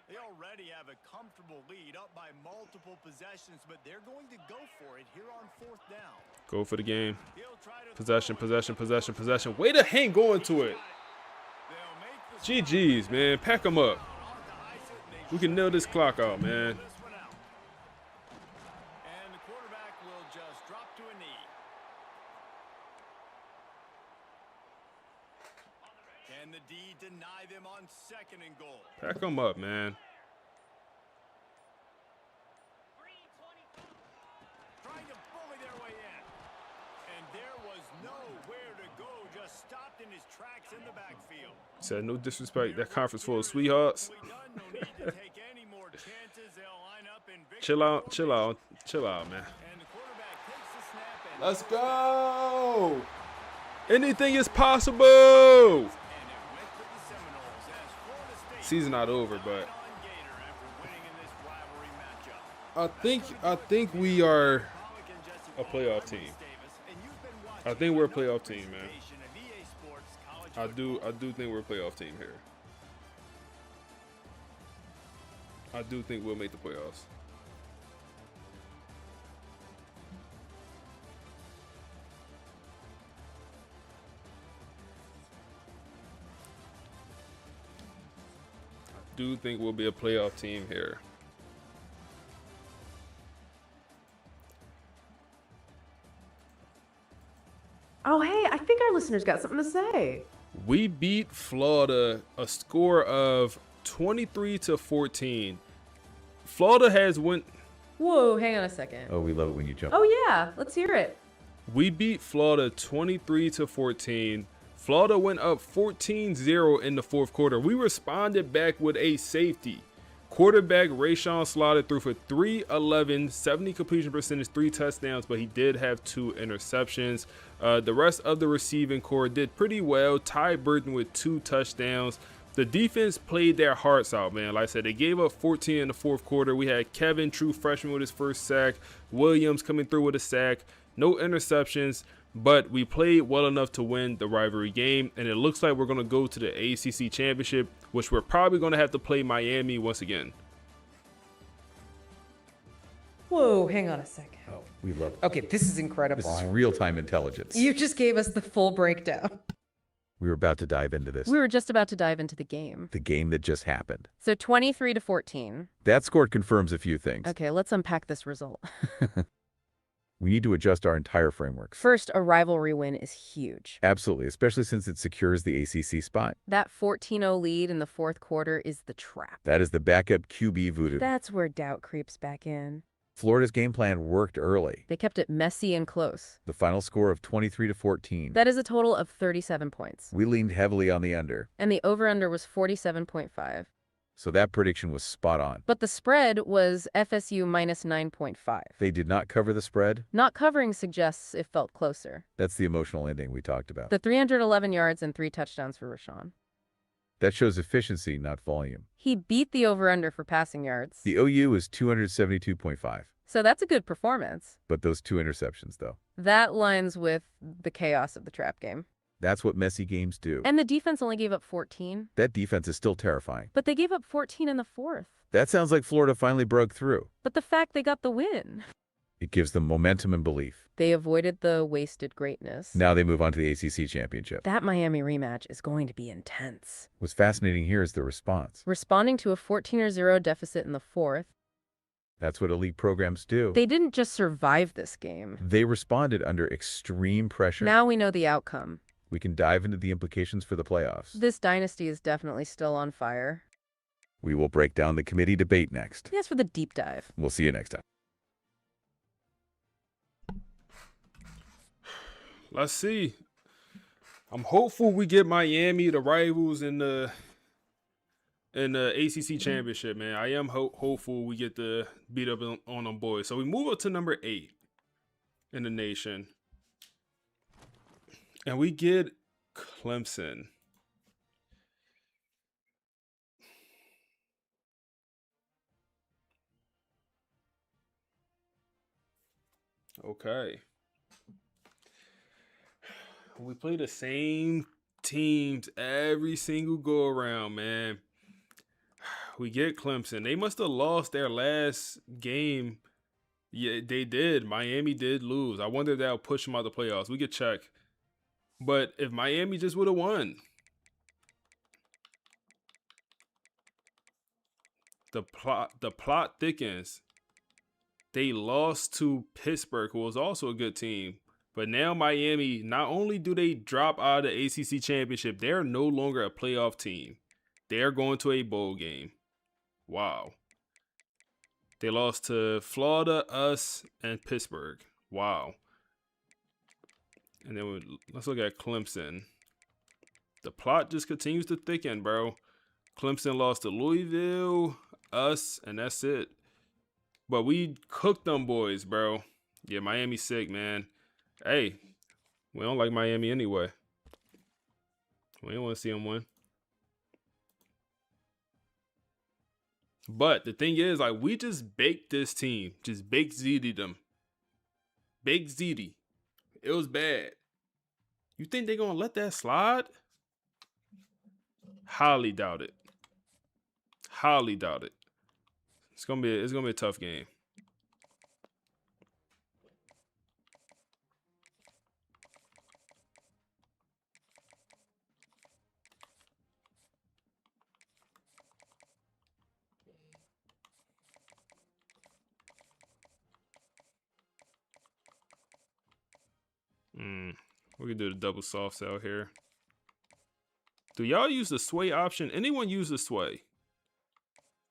[SPEAKER 4] They already have a comfortable lead up by multiple possessions, but they're going to go for it here on 4th down.
[SPEAKER 1] Go for the game.
[SPEAKER 4] He'll try to
[SPEAKER 1] Possession,
[SPEAKER 4] throw it.
[SPEAKER 1] possession, possession, possession. Way to hang on to it.
[SPEAKER 4] They'll make the
[SPEAKER 1] GG's, man. Pack them up.
[SPEAKER 4] on to ice it, and they
[SPEAKER 1] We can nail this clock out, man.
[SPEAKER 4] this one out. And the quarterback will just drop to a knee. Can the D deny them on 2nd and goal?
[SPEAKER 1] Pack them up, man.
[SPEAKER 4] there was nowhere to go, just stopped in his tracks in the backfield.
[SPEAKER 1] Said no disrespect. That conference full of sweethearts.
[SPEAKER 4] No need to take any more chances. They'll line up in victory
[SPEAKER 1] Chill out,
[SPEAKER 4] formation.
[SPEAKER 1] chill out, chill out, man.
[SPEAKER 4] And the quarterback takes the snap and
[SPEAKER 1] Let's go. Anything is possible. Season not over, but I think we are a playoff team. I think we're a playoff team, man. I do think we're a playoff team here. I do think we'll make the playoffs. I do think we'll be a playoff team here.
[SPEAKER 2] Oh, hey, I think our listeners got something to say.
[SPEAKER 1] We beat Florida a score of 23-14. Florida has went.
[SPEAKER 2] Whoa, hang on a second.
[SPEAKER 3] Oh, we love it when you jump.
[SPEAKER 2] Oh, yeah, let's hear it.
[SPEAKER 1] We beat Florida 23-14. Florida went up 14-0 in the fourth quarter. We responded back with a safety. Quarterback Rashawn Slaughter threw for 311, 70 completion percentage, 3 touchdowns, but he did have 2 interceptions. The rest of the receiving core did pretty well. Ty Burton with 2 touchdowns. The defense played their hearts out, man. Like I said, they gave up 14 in the fourth quarter. We had Kevin, true freshman, with his first sack. Williams coming through with a sack. No interceptions, but we played well enough to win the rivalry game. And it looks like we're going to go to the ACC championship, which we're probably going to have to play Miami once again.
[SPEAKER 2] Whoa, hang on a second.
[SPEAKER 3] Oh, we love it.
[SPEAKER 2] Okay, this is incredible.
[SPEAKER 3] This is real-time intelligence.
[SPEAKER 2] You just gave us the full breakdown.
[SPEAKER 3] We were about to dive into this.
[SPEAKER 2] We were just about to dive into the game.
[SPEAKER 3] The game that just happened.
[SPEAKER 2] So 23-14.
[SPEAKER 3] That score confirms a few things.
[SPEAKER 2] Okay, let's unpack this result.
[SPEAKER 3] We need to adjust our entire framework.
[SPEAKER 2] First, a rivalry win is huge.
[SPEAKER 3] Absolutely, especially since it secures the ACC spot.
[SPEAKER 2] That 14-0 lead in the fourth quarter is the trap.
[SPEAKER 3] That is the backup QB voodoo.
[SPEAKER 2] That's where doubt creeps back in.
[SPEAKER 3] Florida's game plan worked early.
[SPEAKER 2] They kept it messy and close.
[SPEAKER 3] The final score of 23-14.
[SPEAKER 2] That is a total of 37 points.
[SPEAKER 3] We leaned heavily on the under.
[SPEAKER 2] And the over-under was 47.5.
[SPEAKER 3] So that prediction was spot on.
[SPEAKER 2] But the spread was FSU minus 9.5.
[SPEAKER 3] They did not cover the spread.
[SPEAKER 2] Not covering suggests it felt closer.
[SPEAKER 3] That's the emotional ending we talked about.
[SPEAKER 2] The 311 yards and 3 touchdowns for Rashawn.
[SPEAKER 3] That shows efficiency, not volume.
[SPEAKER 2] He beat the over-under for passing yards.
[SPEAKER 3] The OU is 272.5.
[SPEAKER 2] So that's a good performance.
[SPEAKER 3] But those 2 interceptions, though.
[SPEAKER 2] That lines with the chaos of the trap game.
[SPEAKER 3] That's what messy games do.
[SPEAKER 2] And the defense only gave up 14.
[SPEAKER 3] That defense is still terrifying.
[SPEAKER 2] But they gave up 14 in the fourth.
[SPEAKER 3] That sounds like Florida finally broke through.
[SPEAKER 2] But the fact they got the win.
[SPEAKER 3] It gives them momentum and belief.
[SPEAKER 2] They avoided the wasted greatness.
[SPEAKER 3] Now they move on to the ACC championship.
[SPEAKER 2] That Miami rematch is going to be intense.
[SPEAKER 3] What's fascinating here is the response.
[SPEAKER 2] Responding to a 14-0 deficit in the fourth.
[SPEAKER 3] That's what elite programs do.
[SPEAKER 2] They didn't just survive this game.
[SPEAKER 3] They responded under extreme pressure.
[SPEAKER 2] Now we know the outcome.
[SPEAKER 3] We can dive into the implications for the playoffs.
[SPEAKER 2] This dynasty is definitely still on fire.
[SPEAKER 3] We will break down the committee debate next.
[SPEAKER 2] Yes, for the deep dive.
[SPEAKER 3] We'll see you next time.
[SPEAKER 1] Let's see. I'm hopeful we get Miami, the rivals, in the ACC championship, man. I am hopeful we get to beat up on them boys. So we move up to number 8 in the nation. And we get Clemson. Okay. We play the same teams every single go around, man. We get Clemson. They must have lost their last game. Yeah, they did. Miami did lose. I wonder if that'll push them out of the playoffs. We could check. But if Miami just would have won, the plot thickens. They lost to Pittsburgh, who was also a good team. But now Miami, not only do they drop out of the ACC championship, they're no longer a playoff team. They're going to a bowl game. Wow. They lost to Florida, us, and Pittsburgh. Wow. And then let's look at Clemson. The plot just continues to thicken, bro. Clemson lost to Louisville, us, and that's it. But we cooked them boys, bro. Yeah, Miami's sick, man. Hey, we don't like Miami anyway. We don't want to see them win. But the thing is, like, we just baked this team. Just baked ZD'd them. Baked ZD. It was bad. You think they're going to let that slide? Highly doubt it. Highly doubt it. It's gonna be a tough game. We can do the double soft sell here. Do y'all use the sway option? Anyone use the sway?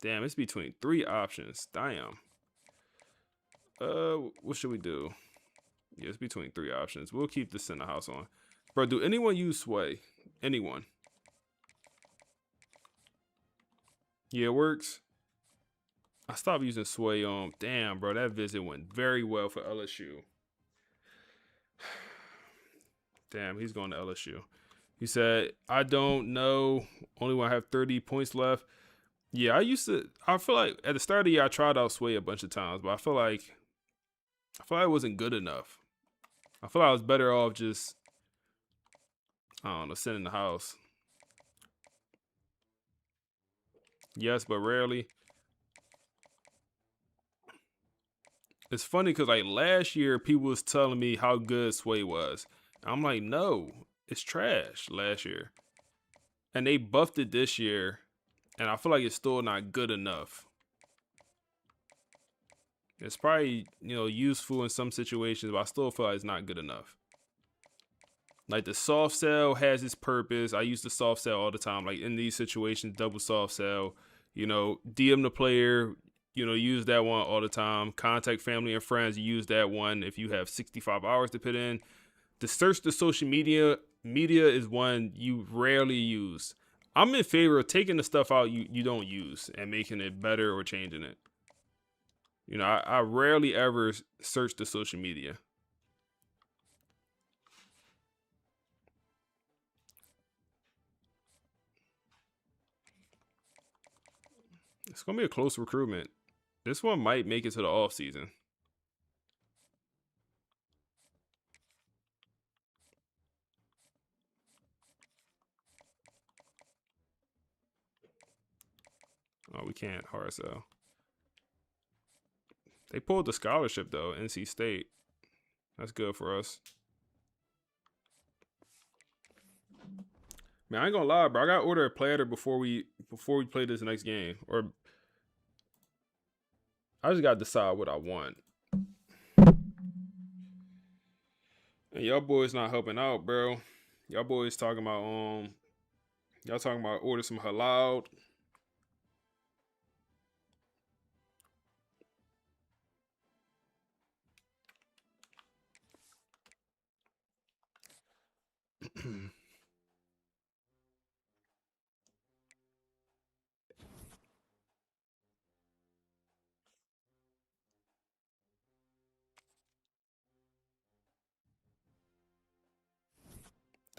[SPEAKER 1] Damn, it's between 3 options. Damn. What should we do? Yeah, it's between 3 options. We'll keep this in the house on. Bro, do anyone use sway? Anyone? Yeah, it works. I stopped using sway on. Damn, bro, that visit went very well for LSU. Damn, he's going to LSU. He said, I don't know. Only when I have 30 points left. Yeah, I feel like at the start of the year, I tried out sway a bunch of times, but I feel like it wasn't good enough. I feel like I was better off just, I don't know, sitting in the house. Yes, but rarely. It's funny because like last year, people was telling me how good sway was. I'm like, no, it's trash last year. And they buffed it this year. And I feel like it's still not good enough. It's probably, useful in some situations, but I still feel like it's not good enough. Like the soft sell has its purpose. I use the soft sell all the time. Like in these situations, double soft sell, DM the player, use that one all the time. Contact family and friends, use that one if you have 65 hours to put in. The search the social media is one you rarely use. I'm in favor of taking the stuff out you don't use and making it better or changing it. I rarely ever search the social media. It's going to be a close recruitment. This one might make it to the off season. Oh, we can't hard sell. They pulled the scholarship though, NC State. That's good for us. Man, I ain't gonna lie, bro. I gotta order a platter before we play this next game. Or I just gotta decide what I want. And y'all boys not helping out, bro. Y'all boys talking about order some halal.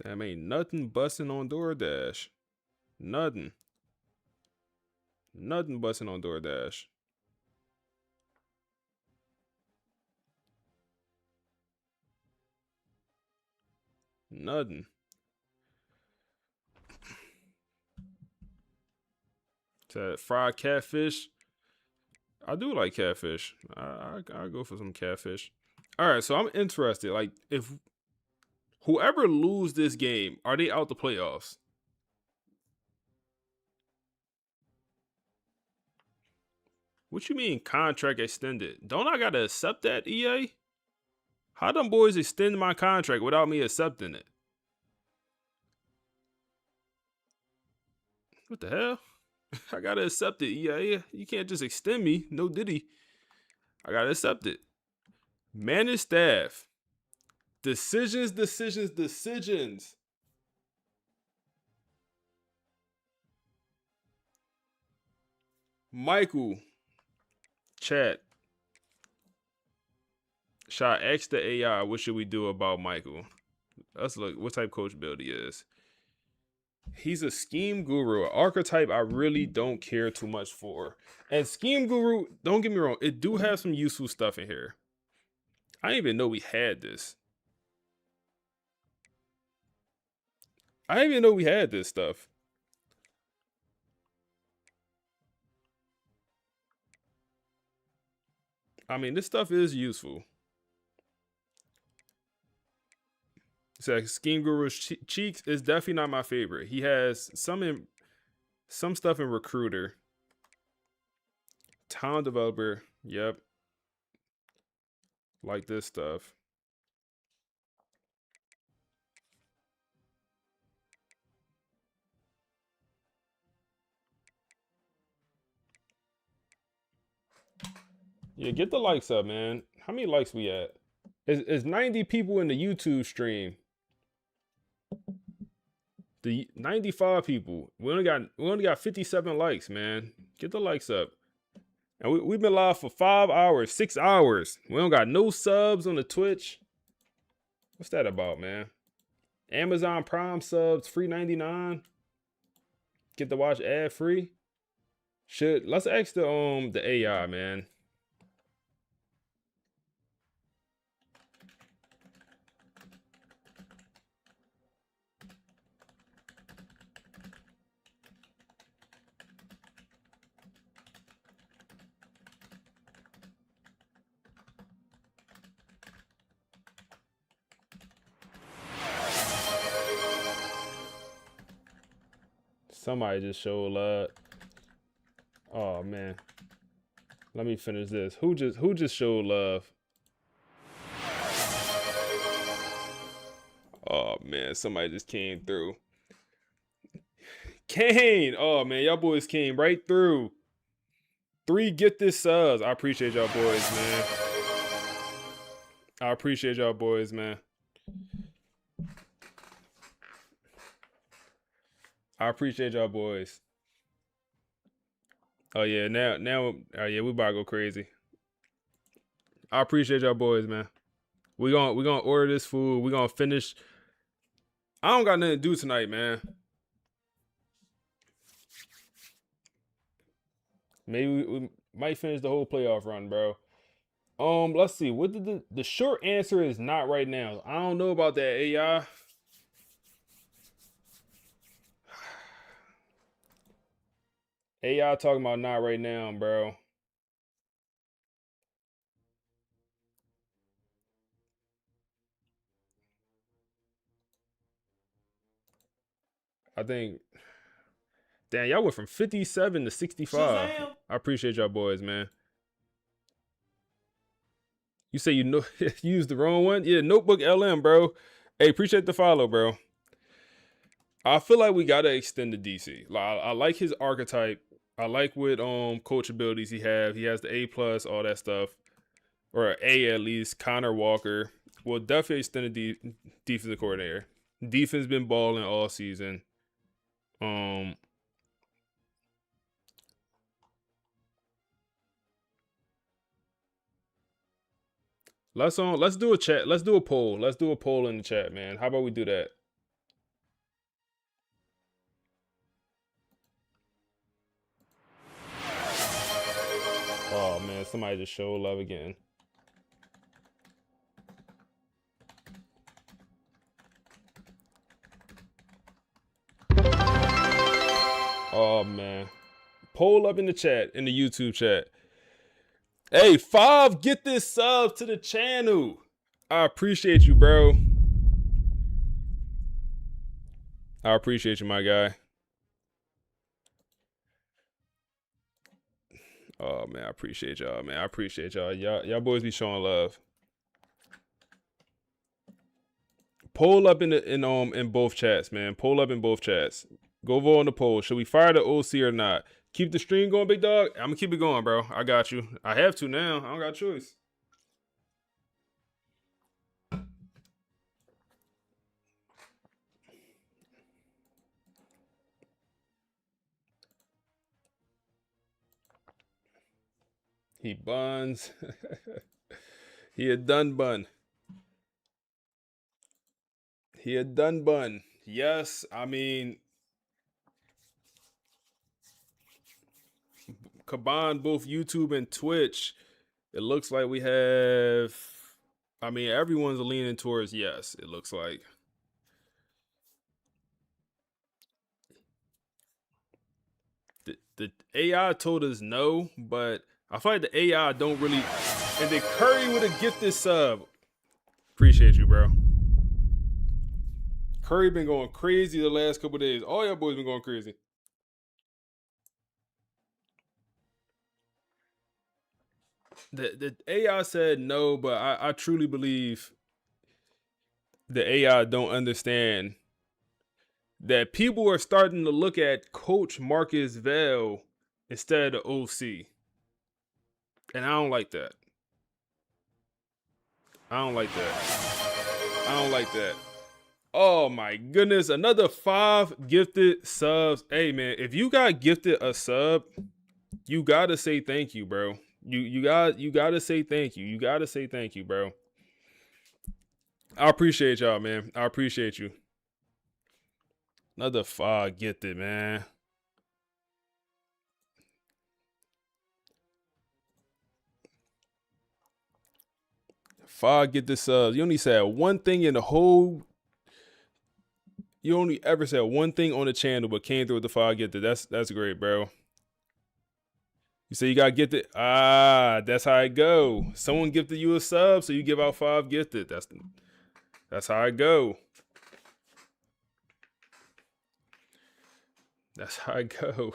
[SPEAKER 1] Damn, ain't nothing busting on DoorDash. Nothing. Nothing busting on DoorDash. Nothing. To fried catfish. I do like catfish. I go for some catfish. All right, so I'm interested. Like, if whoever lose this game, are they out the playoffs? What you mean contract extended? Don't I gotta accept that, EA? How them boys extend my contract without me accepting it? What the hell? I gotta accept it, EA. You can't just extend me. No diddy. I gotta accept it. Manage staff. Decisions, decisions, decisions. Michael, chat. Should I ask the AI what should we do about Michael? Let's look what type coach build he is. He's a scheme guru, an archetype I really don't care too much for. And scheme guru, don't get me wrong, it do have some useful stuff in here. I didn't even know we had this. I didn't even know we had this stuff. I mean, this stuff is useful. It's like Scheme Guru's Cheeks is definitely not my favorite. He has some stuff in Recruiter. Talent Developer, yep. Like this stuff. Yeah, get the likes up, man. How many likes we at? It's 90 people in the YouTube stream. The 95 people. We only got 57 likes, man. Get the likes up. And we've been live for 5 hours, 6 hours. We don't got no subs on the Twitch. What's that about, man? Amazon Prime subs, free 99. Get to watch ad free. Let's ask the AI, man. Somebody just showed love. Oh man. Let me finish this. Who just showed love? Oh man, somebody just came through. Kane! Oh man, y'all boys came right through. 3 get this subs. I appreciate y'all boys, man. I appreciate y'all boys, man. I appreciate y'all boys. Oh yeah, now oh yeah, we about to go crazy. I appreciate y'all boys, man. We gonna order this food. We gonna finish. I don't got nothing to do tonight, man. Maybe we might finish the whole playoff run, bro. Let's see. What did the short answer is not right now. I don't know about that AI. AI talking about not right now, bro. I think, damn, y'all went from 57 to 65. Shazam! I appreciate y'all boys, man. You say you know you used the wrong one? Yeah, Notebook LM, bro. Hey, appreciate the follow, bro. I feel like we gotta extend the DC. Like, I like his archetype. I like what coach abilities he have. He has the A+, all that stuff. Or A at least. Connor Walker. Well, definitely extend the defensive coordinator. Defense been balling all season. Let's do a chat. Let's do a poll. Let's do a poll in the chat, man. How about we do that? Oh man, somebody just showed love again. Oh man. Poll up in the chat, in the YouTube chat. Hey, 5, get this sub to the channel. I appreciate you, bro. I appreciate you, my guy. Oh man, I appreciate y'all, man. I appreciate y'all. Y'all boys be showing love. Poll up in both chats, man. Poll up in both chats. Go vote on the poll. Should we fire the OC or not? Keep the stream going, big dog. I'm gonna keep it going, bro. I got you. I have to now. I don't got a choice. He buns. He a done bun. He a done bun. Yes, I mean, combine both YouTube and Twitch, it looks like we have. I mean, everyone's leaning towards yes. It looks like. The AI told us no, but I feel like the AI don't really. And then Curry with a gifted sub. Appreciate you, bro. Curry been going crazy the last couple days. All y'all boys been going crazy. The AI said no, but I truly believe the AI don't understand that people are starting to look at Coach Marcus Vale instead of OC. And I don't like that. I don't like that. I don't like that. Oh my goodness, another 5 gifted subs. Hey man, if you got gifted a sub, you gotta say thank you, bro. You gotta say thank you. You gotta say thank you, bro. I appreciate y'all, man. I appreciate you. Another 5 gifted, man. Get the subs. You only said one thing in the whole. You only ever said one thing on the channel, but came through with the 5 gifted. That's great, bro. You say you got gifted. That's how it go. Someone gifted you a sub, so you give out 5 gifted. That's how it go. That's how it go.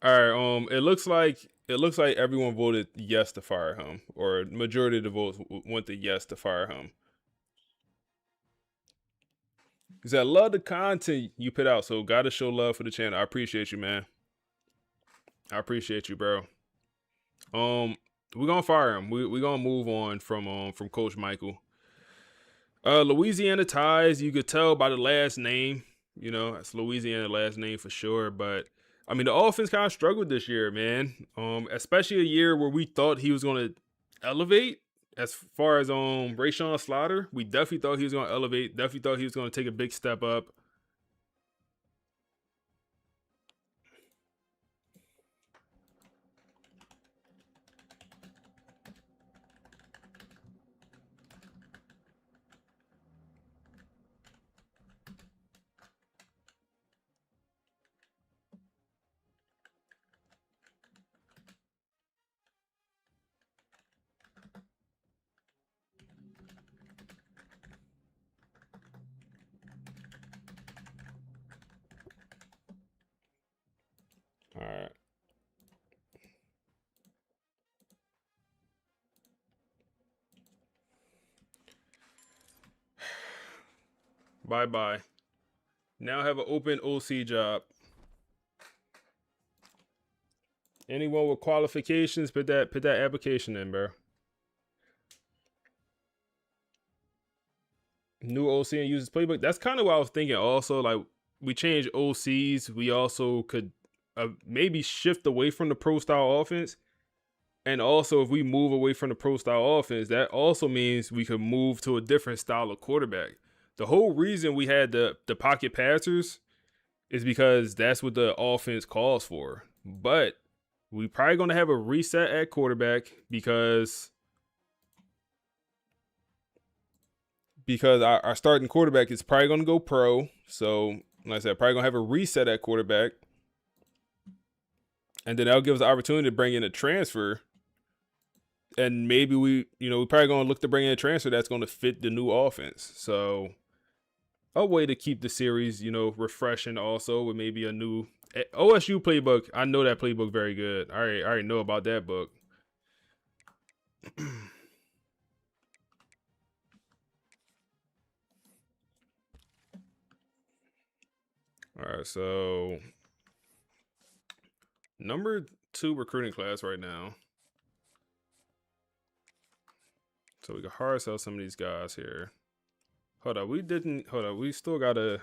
[SPEAKER 1] All right. It looks like everyone voted yes to fire him, or majority of the votes went to yes to fire him. Because I love the content you put out, so gotta show love for the channel. I appreciate you, man. I appreciate you, bro. We're gonna fire him. We're gonna move on from Coach Michael. Louisiana ties, you could tell by the last name. You know, it's Louisiana last name for sure. But I mean, the offense kind of struggled this year, man. Especially a year where we thought he was gonna elevate. As far as Rayshawn Slaughter, we definitely thought he was gonna elevate. Definitely thought he was gonna take a big step up. All right. Bye-bye. Now have an open OC job. Anyone with qualifications, put that application in, bro. New OC and uses playbook. That's kind of what I was thinking. Also, like we changed OCs, we also could maybe shift away from the pro style offense. And also, if we move away from the pro style offense, that also means we could move to a different style of quarterback. The whole reason we had the pocket passers is because that's what the offense calls for. But we probably going to have a reset at quarterback because our starting quarterback is probably going to go pro. So, like I said, probably going to have a reset at quarterback. And then that'll give us the opportunity to bring in a transfer. And maybe we're probably going to look to bring in a transfer that's going to fit the new offense. So, a way to keep the series, refreshing also with maybe a new OSU playbook. I know that playbook very good. I already know about that book. All right, so number 2 recruiting class right now. So we can hard sell some of these guys here. Hold up, we still gotta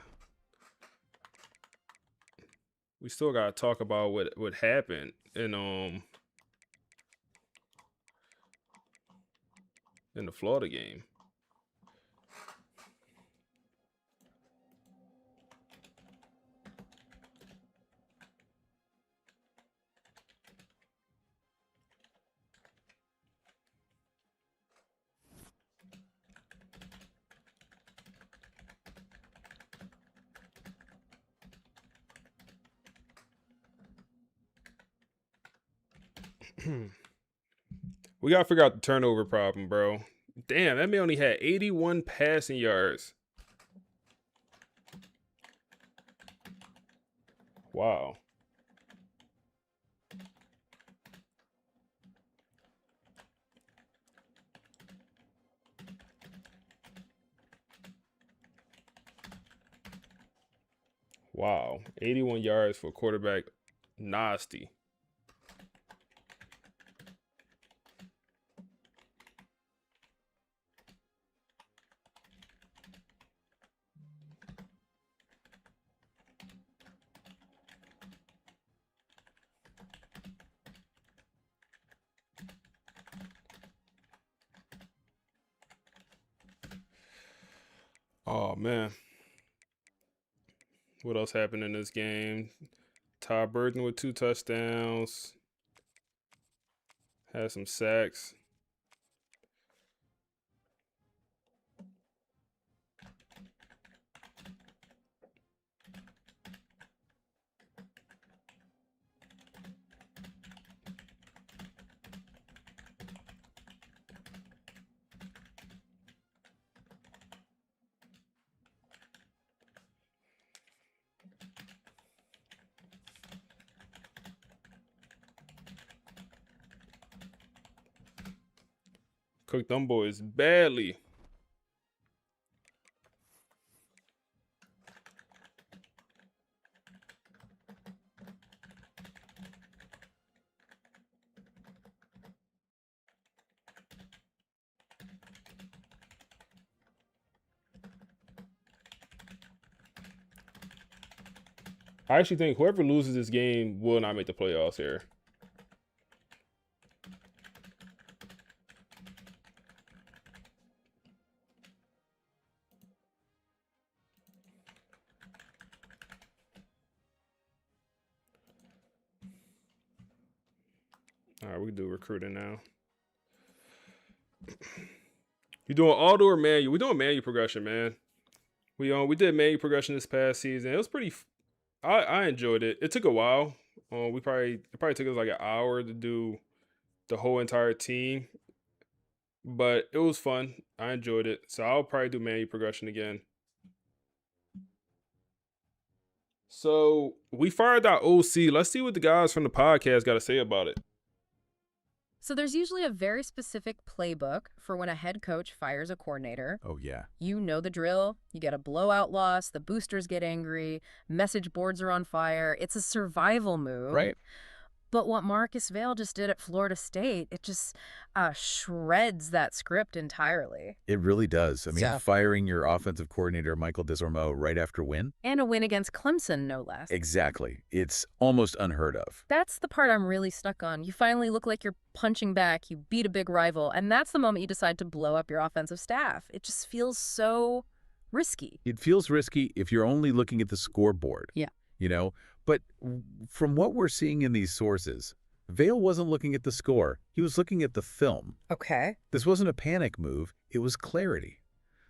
[SPEAKER 1] talk about what happened in in the Florida game. We gotta figure out the turnover problem, bro. Damn, that man only had 81 passing yards. Wow. Wow. 81 yards for quarterback Dynasty. Oh, man. What else happened in this game? Todd Burton with 2 touchdowns. Had some sacks. Cooked them boys badly. I actually think whoever loses this game will not make the playoffs here. All right, we can do recruiting now. You doing auto or manual? We doing manual progression, man. We did manual progression this past season. It was pretty. I enjoyed it. It took a while. It probably took us like an hour to do the whole entire team, but it was fun. I enjoyed it, so I'll probably do manual progression again. So we fired our OC. Let's see what the guys from the podcast got to say about it.
[SPEAKER 2] So there's usually a very specific playbook for when a head coach fires a coordinator.
[SPEAKER 3] Oh, yeah.
[SPEAKER 2] You know the drill. You get a blowout loss. The boosters get angry. Message boards are on fire. It's a survival move.
[SPEAKER 3] Right.
[SPEAKER 2] But what Marcus Vale just did at Florida State, it just shreds that script entirely.
[SPEAKER 3] It really does. I mean,
[SPEAKER 2] Yeah.
[SPEAKER 3] firing your offensive coordinator, Michael Desormeaux, right after win?
[SPEAKER 2] And a win against Clemson, no less.
[SPEAKER 3] Exactly. It's almost unheard of.
[SPEAKER 2] That's the part I'm really stuck on. You finally look like you're punching back. You beat a big rival. And that's the moment you decide to blow up your offensive staff. It just feels so risky.
[SPEAKER 3] It feels risky if you're only looking at the scoreboard.
[SPEAKER 2] Yeah.
[SPEAKER 3] You know? But from what we're seeing in these sources, Vale wasn't looking at the score. He was looking at the film.
[SPEAKER 2] Okay.
[SPEAKER 3] This wasn't a panic move. It was clarity.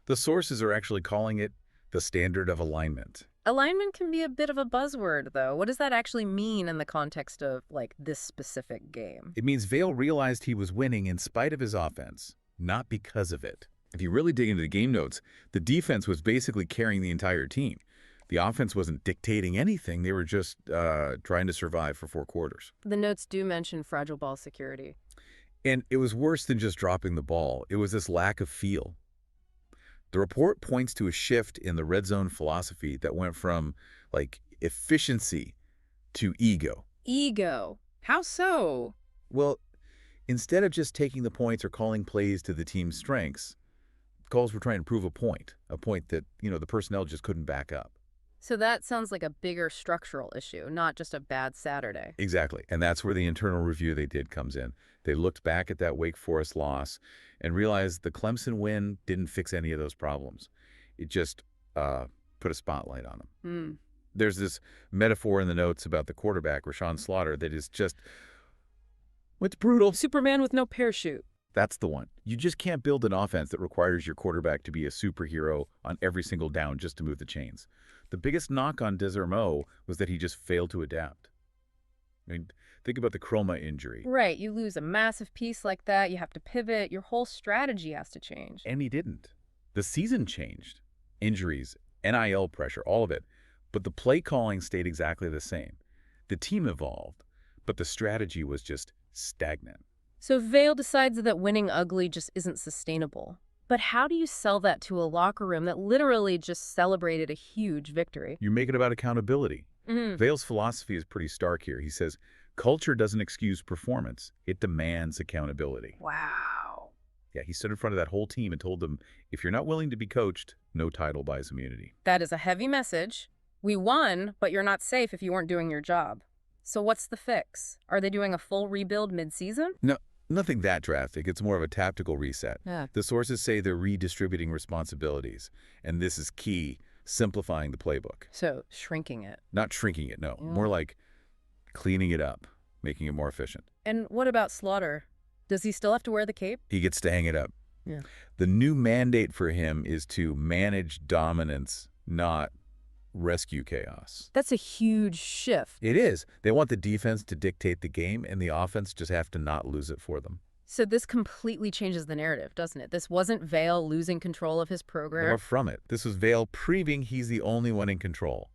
[SPEAKER 3] The sources are actually calling it the standard of alignment.
[SPEAKER 2] Alignment can be a bit of a buzzword, though. What does that actually mean in the context of, like, this specific game?
[SPEAKER 3] It means Vale realized he was winning in spite of his offense, not because of it. If you really dig into the game notes, the defense was basically carrying the entire team. The offense wasn't dictating anything. They were just trying to survive for 4 quarters.
[SPEAKER 2] The notes do mention fragile ball security.
[SPEAKER 3] And it was worse than just dropping the ball. It was this lack of feel. The report points to a shift in the red zone philosophy that went from, like, efficiency to ego.
[SPEAKER 2] Ego? How so?
[SPEAKER 3] Well, instead of just taking the points or calling plays to the team's strengths, calls were trying to prove a point that, the personnel just couldn't back up.
[SPEAKER 2] So that sounds like a bigger structural issue, not just a bad Saturday.
[SPEAKER 3] Exactly. And that's where the internal review they did comes in. They looked back at that Wake Forest loss and realized the Clemson win didn't fix any of those problems. It just put a spotlight on them. There's this metaphor in the notes about the quarterback, Rashawn Slaughter, that is just, it's brutal.
[SPEAKER 2] Superman with no parachute.
[SPEAKER 3] That's the one. You just can't build an offense that requires your quarterback to be a superhero on every single down just to move the chains. The biggest knock on Desormeaux was that he just failed to adapt. I mean, think about the Chroma injury.
[SPEAKER 2] Right, you lose a massive piece like that, you have to pivot, your whole strategy has to change.
[SPEAKER 3] And he didn't. The season changed. Injuries, NIL pressure, all of it. But the play calling stayed exactly the same. The team evolved, but the strategy was just stagnant.
[SPEAKER 2] So Vale decides that winning ugly just isn't sustainable. But how do you sell that to a locker room that literally just celebrated a huge victory?
[SPEAKER 3] You make it about accountability. Vale's philosophy is pretty stark here. He says, culture doesn't excuse performance. It demands accountability.
[SPEAKER 2] Wow.
[SPEAKER 3] Yeah, he stood in front of that whole team and told them, if you're not willing to be coached, no title buys immunity.
[SPEAKER 2] That is a heavy message. We won, but you're not safe if you weren't doing your job. So what's the fix? Are they doing a full rebuild mid-season?
[SPEAKER 3] No, nothing that drastic. It's more of a tactical reset.
[SPEAKER 2] Yeah.
[SPEAKER 3] The sources say they're redistributing responsibilities, and this is key, simplifying the playbook.
[SPEAKER 2] So shrinking it.
[SPEAKER 3] Not shrinking it, no. More like cleaning it up, making it more efficient.
[SPEAKER 2] And what about Slaughter? Does he still have to wear the cape?
[SPEAKER 3] He gets to hang it up.
[SPEAKER 2] Yeah.
[SPEAKER 3] The new mandate for him is to manage dominance, not rescue chaos.
[SPEAKER 2] That's a huge shift.
[SPEAKER 3] It is. They want the defense to dictate the game, and the offense just have to not lose it for them.
[SPEAKER 2] So this completely changes the narrative, doesn't it? This wasn't Vale losing control of his program.
[SPEAKER 3] Far from it. This was Vale proving he's the only one in control.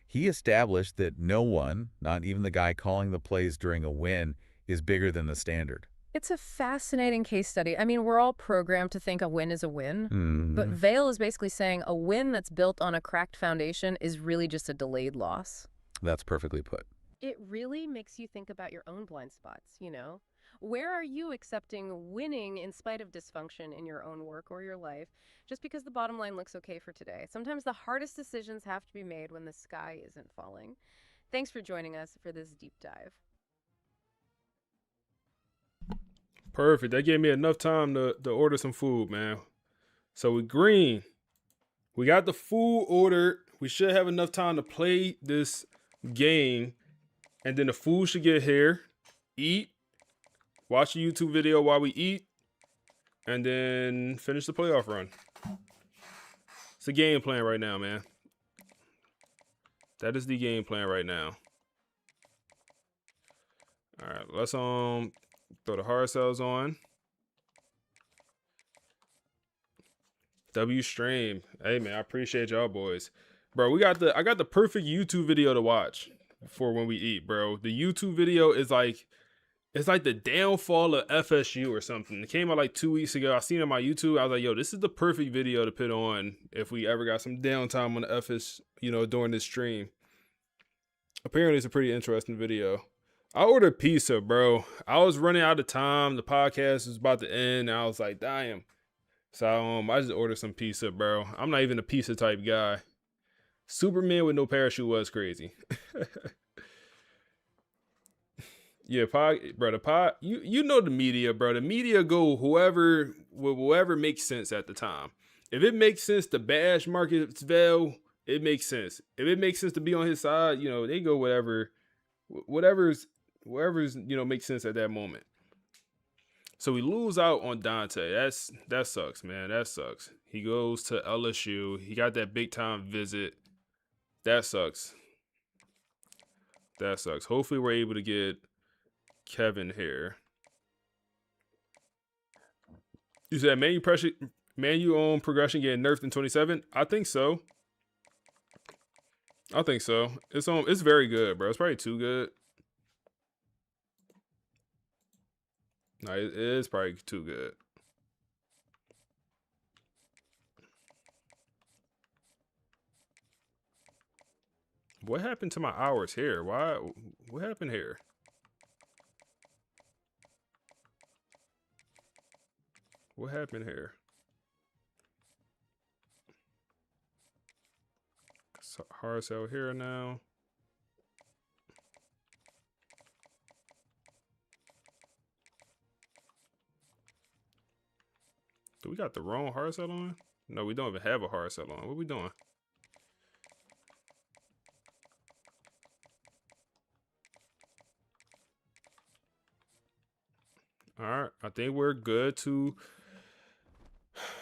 [SPEAKER 3] He established that no one, not even the guy calling the plays during a win, is bigger than the standard.
[SPEAKER 2] It's a fascinating case study. I mean, we're all programmed to think a win is a win, but Vale is basically saying a win that's built on a cracked foundation is really just a delayed loss.
[SPEAKER 3] That's perfectly put.
[SPEAKER 2] It really makes you think about your own blind spots, you know? Where are you accepting winning in spite of dysfunction in your own work or your life, just because the bottom line looks okay for today? Sometimes the hardest decisions have to be made when the sky isn't falling. Thanks for joining us for this deep dive.
[SPEAKER 1] Perfect. That gave me enough time to order some food, man. So with green, we got the food ordered. We should have enough time to play this game. And then the food should get here. Eat. Watch a YouTube video while we eat. And then finish the playoff run. It's a game plan right now, man. That is the game plan right now. All right, let's throw the hard cells on. W stream. Hey man, I appreciate y'all boys. Bro, I got the perfect YouTube video to watch for when we eat, bro. The YouTube video is like, it's like the downfall of FSU or something. It came out like 2 weeks ago. I seen it on my YouTube. I was like, yo, this is the perfect video to put on if we ever got some downtime on the FS, during this stream. Apparently it's a pretty interesting video. I ordered pizza, bro. I was running out of time. The podcast was about to end. And I was like, damn. So I just ordered some pizza, bro. I'm not even a pizza type guy. Superman with no parachute was crazy. Yeah, you know the media, bro. The media go whoever makes sense at the time. If it makes sense to bash Marcus Vale, it makes sense. If it makes sense to be on his side, they go whatever's makes sense at that moment. So we lose out on Dante. That sucks, man. That sucks. He goes to LSU. He got that big time visit. That sucks. That sucks. Hopefully we're able to get Kevin here. You said manu on progression getting nerfed in 27? I think so. It's very good, bro. It's probably too good. No, it is probably too good. What happened to my hours here? What happened here? What happened here? hard sell here now. Do we got the wrong hard sell on? No, we don't even have a hard sell on. What are we doing? All right, I think we're good to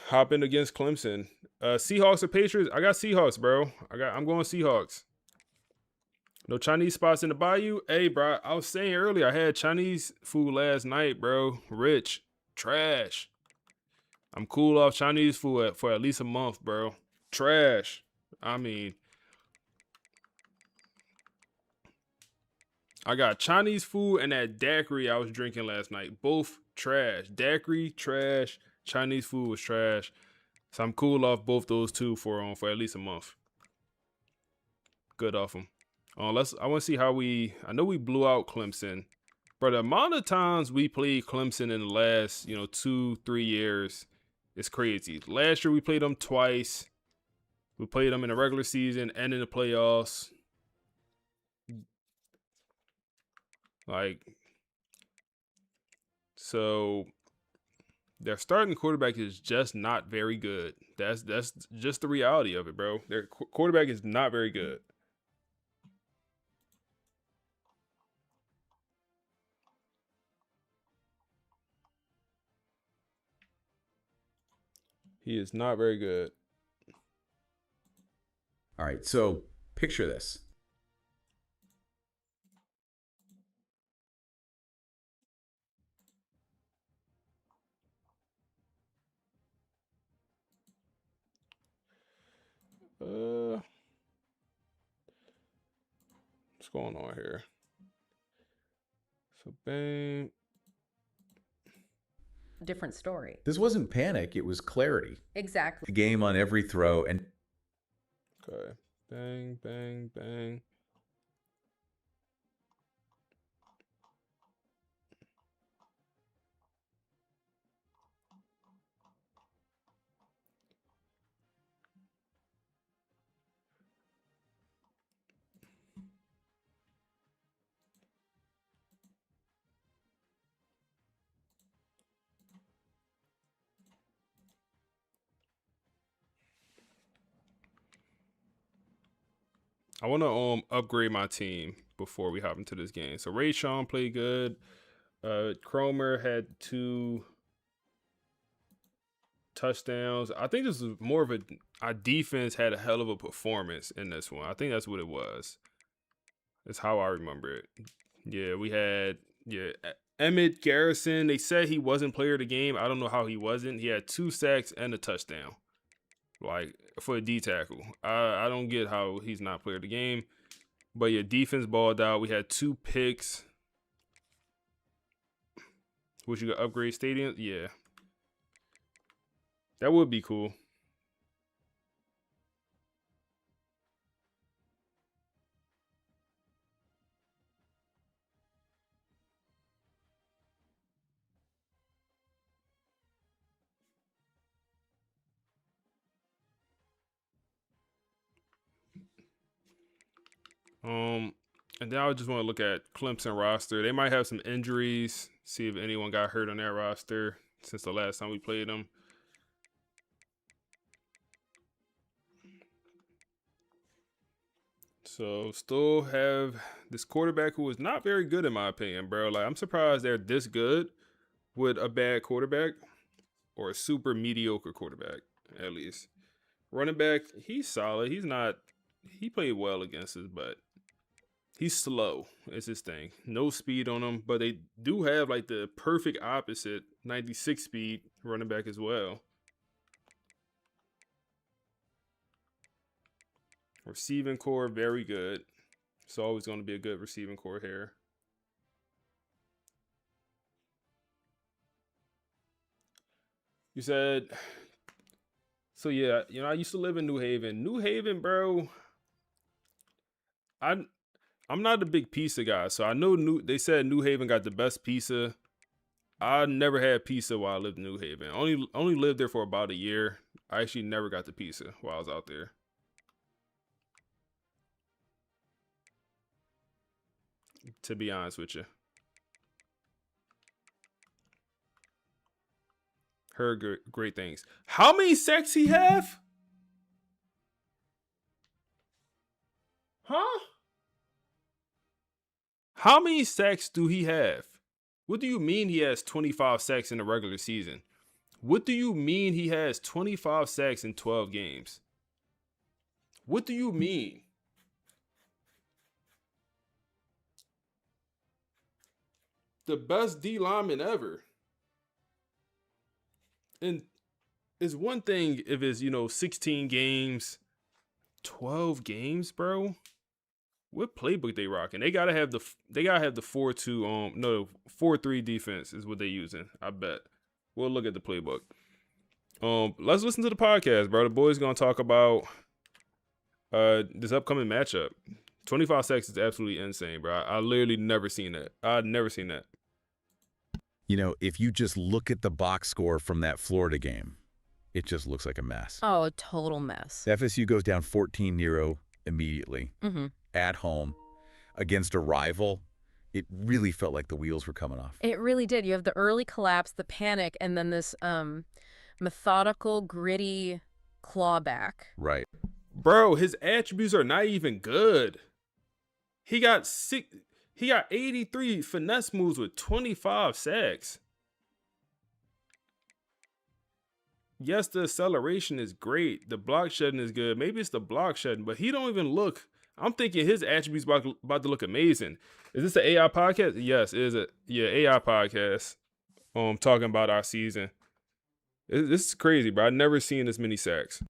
[SPEAKER 1] hop in against Clemson. Seahawks or Patriots? I got Seahawks, bro. I'm going Seahawks. No Chinese spots in the bayou? Hey, bro, I was saying earlier, I had Chinese food last night, bro. Rich. Trash. I'm cool off Chinese food for at least a month, bro. Trash. I mean, I got Chinese food and that daiquiri I was drinking last night. Both trash. Daiquiri, trash. Chinese food was trash. So I'm cool off both those two for at least a month. Good off them. I want to see how I know we blew out Clemson. But the amount of times we played Clemson in the last, 2-3 years is crazy. Last year we played them twice. We played them in the regular season and in the playoffs. So their starting quarterback is just not very good. That's just the reality of it, bro. Their quarterback is not very good. He is not very good.
[SPEAKER 3] All right, so picture this.
[SPEAKER 1] What's going on here? So bang.
[SPEAKER 2] Different story.
[SPEAKER 3] This wasn't panic, it was clarity.
[SPEAKER 2] Exactly.
[SPEAKER 3] The game on every throw and
[SPEAKER 1] Okay. Bang, bang, bang. I want to upgrade my team before we hop into this game. So Ray Sean played good. Cromer had 2 touchdowns. I think this was more of our defense had a hell of a performance in this one. I think that's what it was. That's how I remember it. Yeah, we had Emmett Garrison. They said he wasn't player of the game. I don't know how he wasn't. He had 2 sacks and a touchdown. For a D tackle. I don't get how he's not player of the game. But yeah, defense balled out. We had 2 picks. Would you go upgrade stadium? Yeah. That would be cool. And then I just want to look at Clemson roster. They might have some injuries. See if anyone got hurt on that roster since the last time we played them. So still have this quarterback who is not very good in my opinion, bro. I'm surprised they're this good with a bad quarterback or a super mediocre quarterback, at least. Running back, he's solid. He played well against us, but he's slow. It's his thing. No speed on him, but they do have the perfect opposite 96 speed running back as well. Receiving core, very good. It's always going to be a good receiving core here. You said, so yeah, I used to live in New Haven. New Haven, bro, I'm not a big pizza guy, so I know they said New Haven got the best pizza. I never had pizza while I lived in New Haven. Only lived there for about a year. I actually never got the pizza while I was out there. to be honest with you. Heard great things. How many sacks he have? Huh? How many sacks do he have? What do you mean he has 25 sacks in the regular season? What do you mean he has 25 sacks in 12 games? What do you mean? The best D lineman ever. And it's one thing if it's, 16 games, 12 games, bro. What playbook they rocking? They gotta have the 4-2 4-3 defense is what they using. I bet. We'll look at the playbook. Let's listen to the podcast, bro. The boys gonna talk about this upcoming matchup. 25 sacks is absolutely insane, bro. I literally never seen that. I'd never seen that.
[SPEAKER 3] If you just look at the box score from that Florida game, it just looks like a mess.
[SPEAKER 2] Oh, a total mess.
[SPEAKER 3] FSU goes down 14-0 immediately at home against a rival. It really felt like the wheels were coming off.
[SPEAKER 2] It really did. You have the early collapse, the panic, and then this methodical, gritty clawback.
[SPEAKER 3] Right.
[SPEAKER 1] Bro, his attributes are not even good. He got 83 finesse moves with 25 sacks. Yes, the acceleration is great. The block shedding is good. Maybe it's the block shedding, but he don't even look. I'm thinking his attributes about to look amazing. Is this an AI podcast? Yes, it is AI podcast. Talking about our season. This is crazy, bro. I've never seen this many sacks.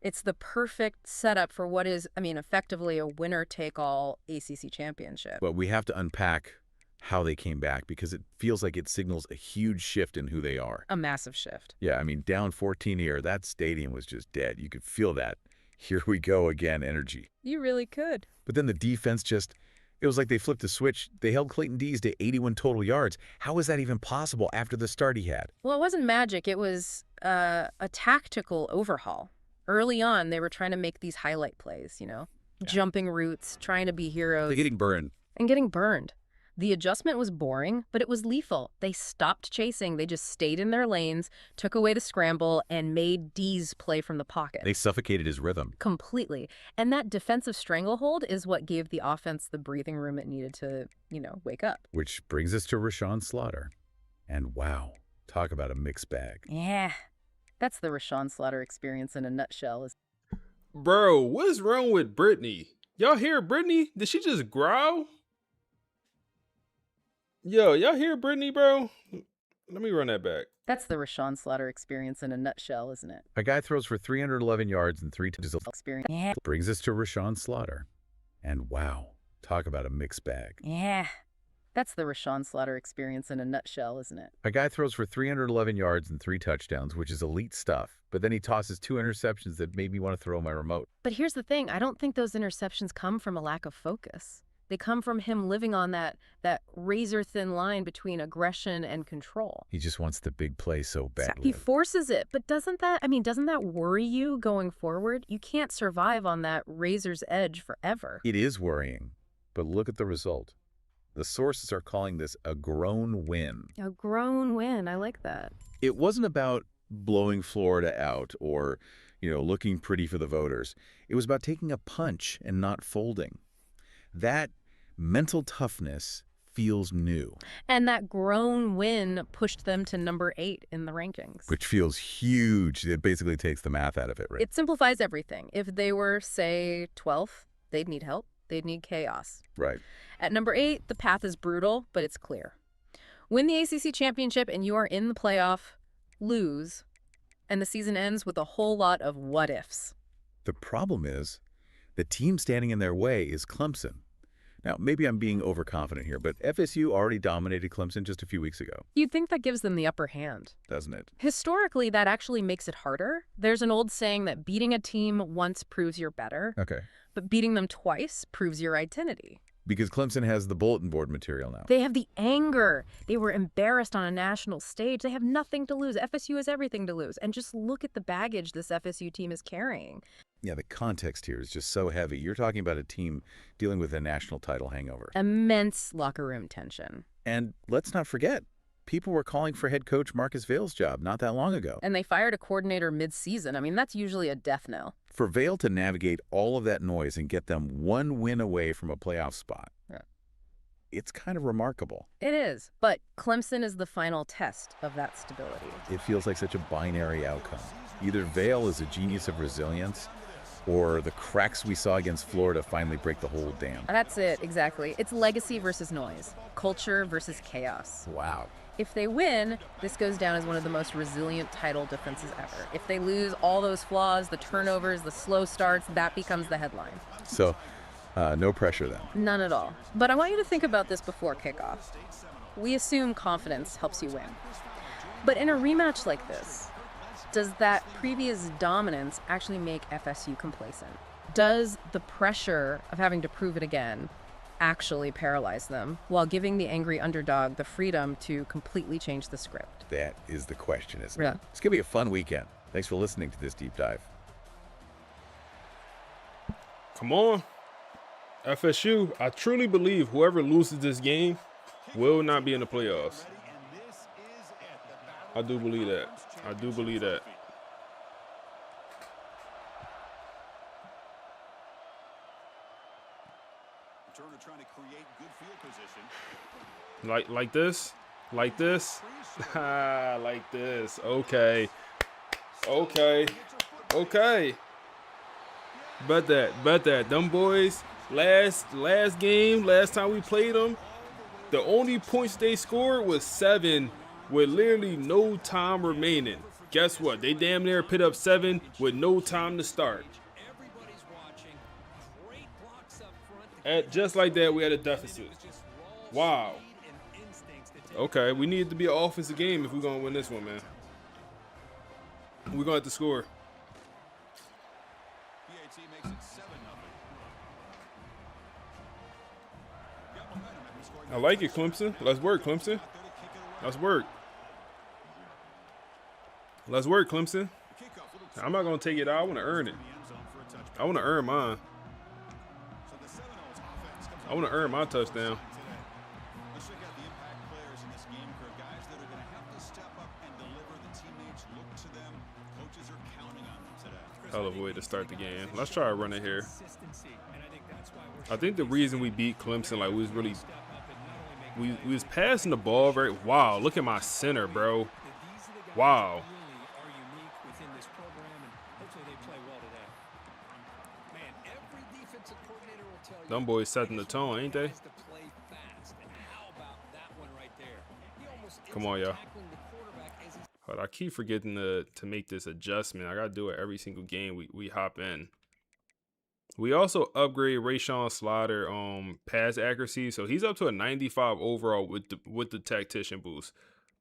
[SPEAKER 2] It's the perfect setup for what is, effectively a winner-take-all ACC championship.
[SPEAKER 3] But we have to unpack how they came back because it feels like it signals a huge shift in who they are.
[SPEAKER 2] A massive shift.
[SPEAKER 3] Yeah, down 14 here, that stadium was just dead. You could feel that. Here we go again energy.
[SPEAKER 2] You really could.
[SPEAKER 3] But then the defense it was like they flipped a switch. They held Clayton Dees to 81 total yards. How is that even possible after the start he had?
[SPEAKER 2] Well, it wasn't magic. It was a tactical overhaul. Early on, they were trying to make these highlight plays, jumping routes, trying to be heroes.
[SPEAKER 3] They're getting burned.
[SPEAKER 2] And getting burned. The adjustment was boring, but it was lethal. They stopped chasing. They just stayed in their lanes, took away the scramble, and made D's play from the pocket.
[SPEAKER 3] They suffocated his rhythm.
[SPEAKER 2] Completely. And that defensive stranglehold is what gave the offense the breathing room it needed to, wake up.
[SPEAKER 3] Which brings us to Rashawn Slaughter. And wow, talk about a mixed bag.
[SPEAKER 2] Yeah. That's the Rashawn Slaughter experience in a nutshell.
[SPEAKER 1] Bro, what's wrong with Brittany? Y'all hear Brittany? Did she just growl? Yo, y'all hear Brittany, bro? Let me run that back.
[SPEAKER 2] That's the Rashawn Slaughter experience in a nutshell, isn't it?
[SPEAKER 3] A guy throws for 311 yards and 3 touchdowns.
[SPEAKER 2] Experience. Yeah.
[SPEAKER 3] Brings us to Rashawn Slaughter. And wow, talk about a mixed bag.
[SPEAKER 2] Yeah. That's the Rashawn Slaughter experience in a nutshell, isn't it?
[SPEAKER 3] A guy throws for 311 yards and 3 touchdowns, which is elite stuff. But then he tosses 2 interceptions that made me want to throw my remote.
[SPEAKER 2] But here's the thing. I don't think those interceptions come from a lack of focus. They come from him living on that razor-thin line between aggression and control.
[SPEAKER 3] He just wants the big play so badly.
[SPEAKER 2] He forces it, but doesn't that worry you going forward? You can't survive on that razor's edge forever.
[SPEAKER 3] It is worrying, but look at the result. The sources are calling this a grown win.
[SPEAKER 2] A grown win. I like that.
[SPEAKER 3] It wasn't about blowing Florida out or, looking pretty for the voters. It was about taking a punch and not folding. That mental toughness feels new.
[SPEAKER 2] And that grown win pushed them to number 8 in the rankings.
[SPEAKER 3] Which feels huge. It basically takes the math out of it, right?
[SPEAKER 2] It simplifies everything. If they were, say, 12th, they'd need help. They'd need chaos.
[SPEAKER 3] Right.
[SPEAKER 2] At number 8, the path is brutal, but it's clear. Win the ACC championship and you are in the playoff. Lose, and the season ends with a whole lot of what-ifs.
[SPEAKER 3] The problem is, the team standing in their way is Clemson. Now, maybe I'm being overconfident here, but FSU already dominated Clemson just a few weeks ago.
[SPEAKER 2] You'd think that gives them the upper hand.
[SPEAKER 3] Doesn't it?
[SPEAKER 2] Historically, that actually makes it harder. There's an old saying that beating a team once proves you're better.
[SPEAKER 3] Okay.
[SPEAKER 2] But beating them twice proves your identity.
[SPEAKER 3] Because Clemson has the bulletin board material now.
[SPEAKER 2] They have the anger. They were embarrassed on a national stage. They have nothing to lose. FSU has everything to lose. And just look at the baggage this FSU team is carrying.
[SPEAKER 3] Yeah, the context here is just so heavy. You're talking about a team dealing with a national title hangover.
[SPEAKER 2] Immense locker room tension.
[SPEAKER 3] And let's not forget, people were calling for head coach Marcus Vale's job not that long ago.
[SPEAKER 2] And they fired a coordinator mid-season. I mean, that's usually a death knell.
[SPEAKER 3] For Vale to navigate all of that noise and get them one win away from a playoff spot, it's kind of remarkable.
[SPEAKER 2] It is, but Clemson is the final test of that stability.
[SPEAKER 3] It feels like such a binary outcome. Either Vale is a genius of resilience, or the cracks we saw against Florida finally break the whole dam.
[SPEAKER 2] That's it, exactly. It's legacy versus noise, culture versus chaos.
[SPEAKER 3] Wow.
[SPEAKER 2] If they win, this goes down as one of the most resilient title defenses ever. If they lose, all those flaws, the turnovers, the slow starts, that becomes the headline.
[SPEAKER 3] So, no pressure then?
[SPEAKER 2] None at all. But I want you to think about this before kickoff. We assume confidence helps you win. But in a rematch like this, does that previous dominance actually make FSU complacent? Does the pressure of having to prove it again actually paralyze them while giving the angry underdog the freedom to completely change the script?
[SPEAKER 3] That is the question, isn't it?
[SPEAKER 2] Yeah.
[SPEAKER 3] It's going to be a fun weekend. Thanks for listening to this deep dive.
[SPEAKER 1] Come on. FSU, I truly believe whoever loses this game will not be in the playoffs. I do believe that. I do believe that.
[SPEAKER 11] Turner trying to create good field position.
[SPEAKER 1] Like this? Like this? Like this. Okay. Okay. Okay. Bet that. Them boys, last game, last time we played them, the only points they scored was 7 with literally no time remaining. Guess what? They damn near put up 7 with no time to start. And just like that, we had a deficit. Wow. Okay, we need to be an offensive game if we're going to win this one, man. We're going to have to score. I like it, Clemson. Let's work, Clemson. Let's work. Let's work, Clemson. I'm not going to take it out. I want to earn it. I want to earn mine. I want to earn my touchdown.
[SPEAKER 11] Let's check out the impact players in this game, guys that are going to have to step up and deliver. The teammates look to them. Coaches are counting on them today.
[SPEAKER 1] Hell of a way to start the game. Let's try to run it here. I think the reason we beat Clemson, like, we was really, we was passing the ball very. Wow, look at my center, bro. Wow. Them boys setting the tone, ain't they? Come on, y'all. But I keep forgetting to make this adjustment. I gotta do it every single game we hop in. We also upgrade Rashawn Slaughter pass accuracy, so he's up to a 95 overall with the tactician boost.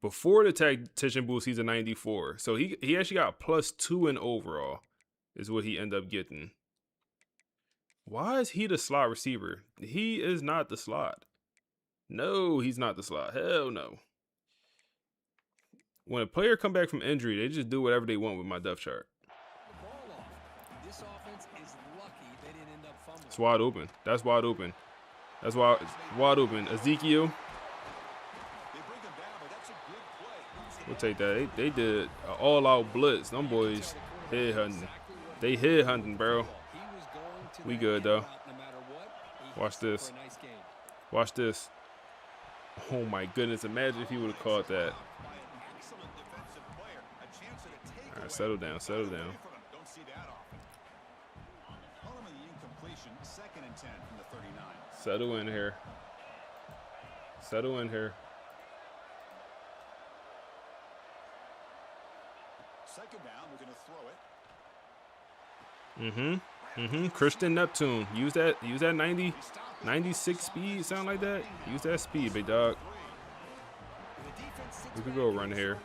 [SPEAKER 1] Before the tactician boost, he's a 94. So he actually got +2 in overall, is what he ended up getting. Why is he the slot receiver? He is not the slot. No, he's not the slot. Hell no. When a player come back from injury, they just do whatever they want with my depth chart. It's wide open. That's wide open. That's wide open. Ezekiel. We'll take that. They did an all-out blitz. Them boys head hunting. They head hunting, bro. We good though. Watch this. Watch this. Oh my goodness! Imagine if he would have caught that. All right, settle down. Settle down. Settle in here. Settle in here.
[SPEAKER 11] Second down, we're going to throw it.
[SPEAKER 1] Christian Neptune. Use that 96 speed, sound like that? Use that speed, big dog. We could go run here.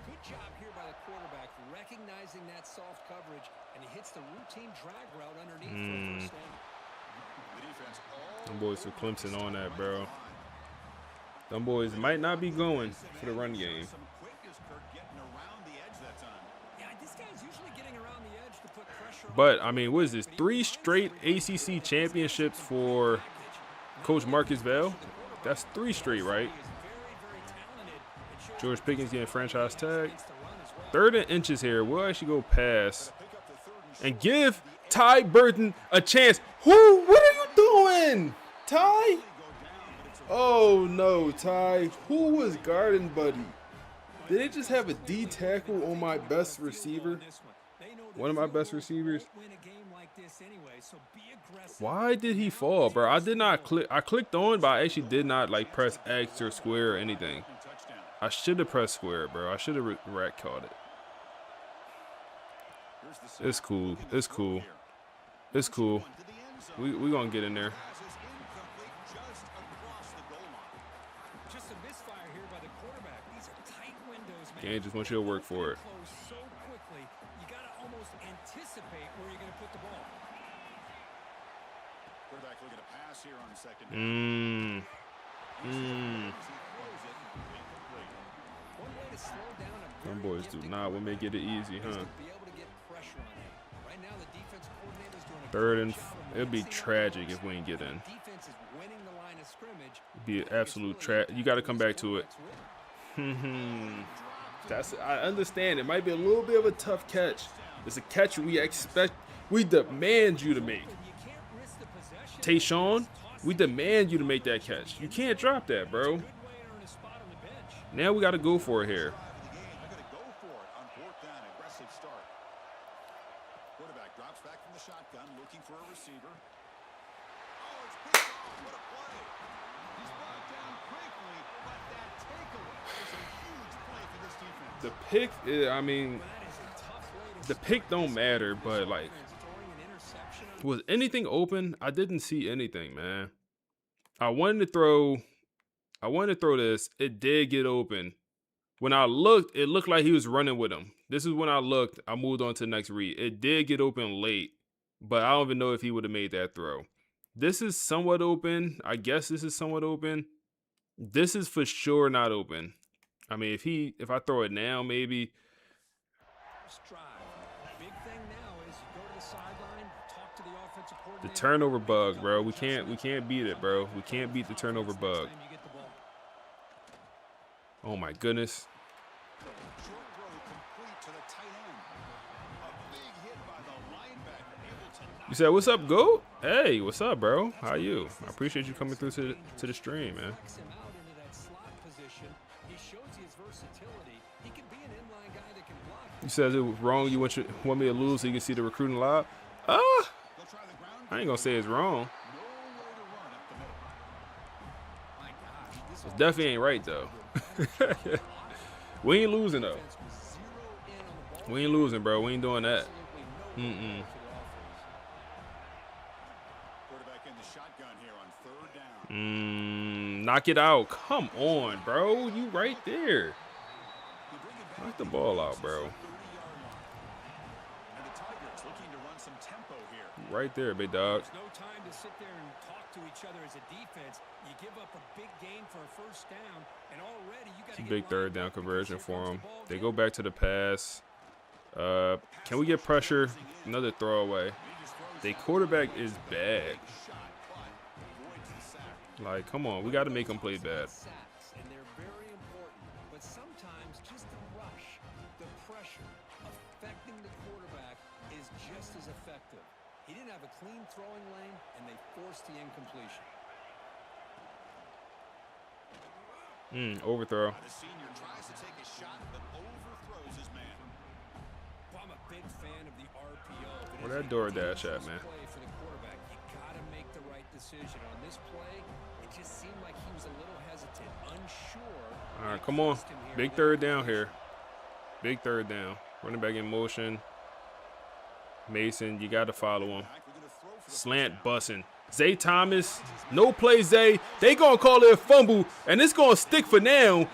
[SPEAKER 6] Good job here by the quarterback, recognizing that soft coverage, and he hits the routine drag route underneath for a first down.
[SPEAKER 1] Them boys from Clemson on that, bro. Them boys might not be going for the run game. But, I mean, what is this? 3 straight ACC championships for Coach Marcus Vale? That's 3 straight, right? George Pickens getting franchise tag. 3rd and inches here. We'll actually go pass and give Ty Burton a chance. Who? What are you doing, Ty? Oh, no, Ty. Who was guarding Buddy? Did they just have a D tackle on my best receiver? One of my best receivers. Why did he fall, bro? I did not click. I clicked on, but I actually did not like press X or square or anything. I should have pressed square, bro. I should have rat caught it. It's cool. It's cool. It's cool. We gonna get in there. Game just wants you to work for it. Them boys do not want me to get it easy, huh? 3rd and it'd be tragic if we ain't get in. It'd be an absolute you got to come back to it. I understand. It might be a little bit of a tough catch. It's a catch we demand you to make. Tayshawn, we demand you to make that catch. You can't drop that, bro. Now we got to go for it here.
[SPEAKER 11] Quarterback drops back from the shotgun, looking for a receiver.
[SPEAKER 1] The pick, I mean, the pick don't matter, but like, was anything open? I didn't see anything, man. I wanted to throw this. It did get open. When I looked, it looked like he was running with him. This is when I looked. I moved on to the next read. It did get open late, but I don't even know if he would have made that throw. This is somewhat open. I guess this is somewhat open. This is for sure not open. I mean, if I throw it now, maybe. The turnover bug, bro. We can't beat it, bro. We can't beat the turnover bug. Oh my goodness. You said, "What's up, Goat? Hey, what's up, bro? How you? I appreciate you coming through to the stream, man." You said it was wrong. You want me to lose so you can see the recruiting live? I ain't gonna say it's wrong. It definitely ain't right though. We ain't losing though. We ain't losing, bro. We ain't doing that. Knock it out. Come on, bro. You right there. Knock the ball out, bro. Right there, big dog.
[SPEAKER 6] There's no time to sit there and talk to each other as a defense. You give up a big gain for a first down, and already you got to get
[SPEAKER 1] big 3rd down conversion for them. They go back to the pass. Can we get pressure? Another throwaway. Their quarterback is bad. Like, come on, we got to make them play bad.
[SPEAKER 6] And they're very important, but sometimes just the rush, the pressure, affecting the quarterback is just as effective. He didn't have a clean throwing lane, and they forced the incompletion.
[SPEAKER 1] Overthrow.
[SPEAKER 11] The senior tries to take a shot, but overthrows his man.
[SPEAKER 6] Well, I'm a big fan of the RPO.
[SPEAKER 1] Where that DoorDash at, man?
[SPEAKER 6] For the quarterback, you gotta make the right decision on this play. It just seemed like he was a little hesitant, unsure.
[SPEAKER 1] All right, come on. Big 3rd down here. Big 3rd down. Running back in motion. Mason, you got to follow him. Slant bussing. Zay Thomas, no play Zay. They going to call it a fumble, and it's going to stick for now.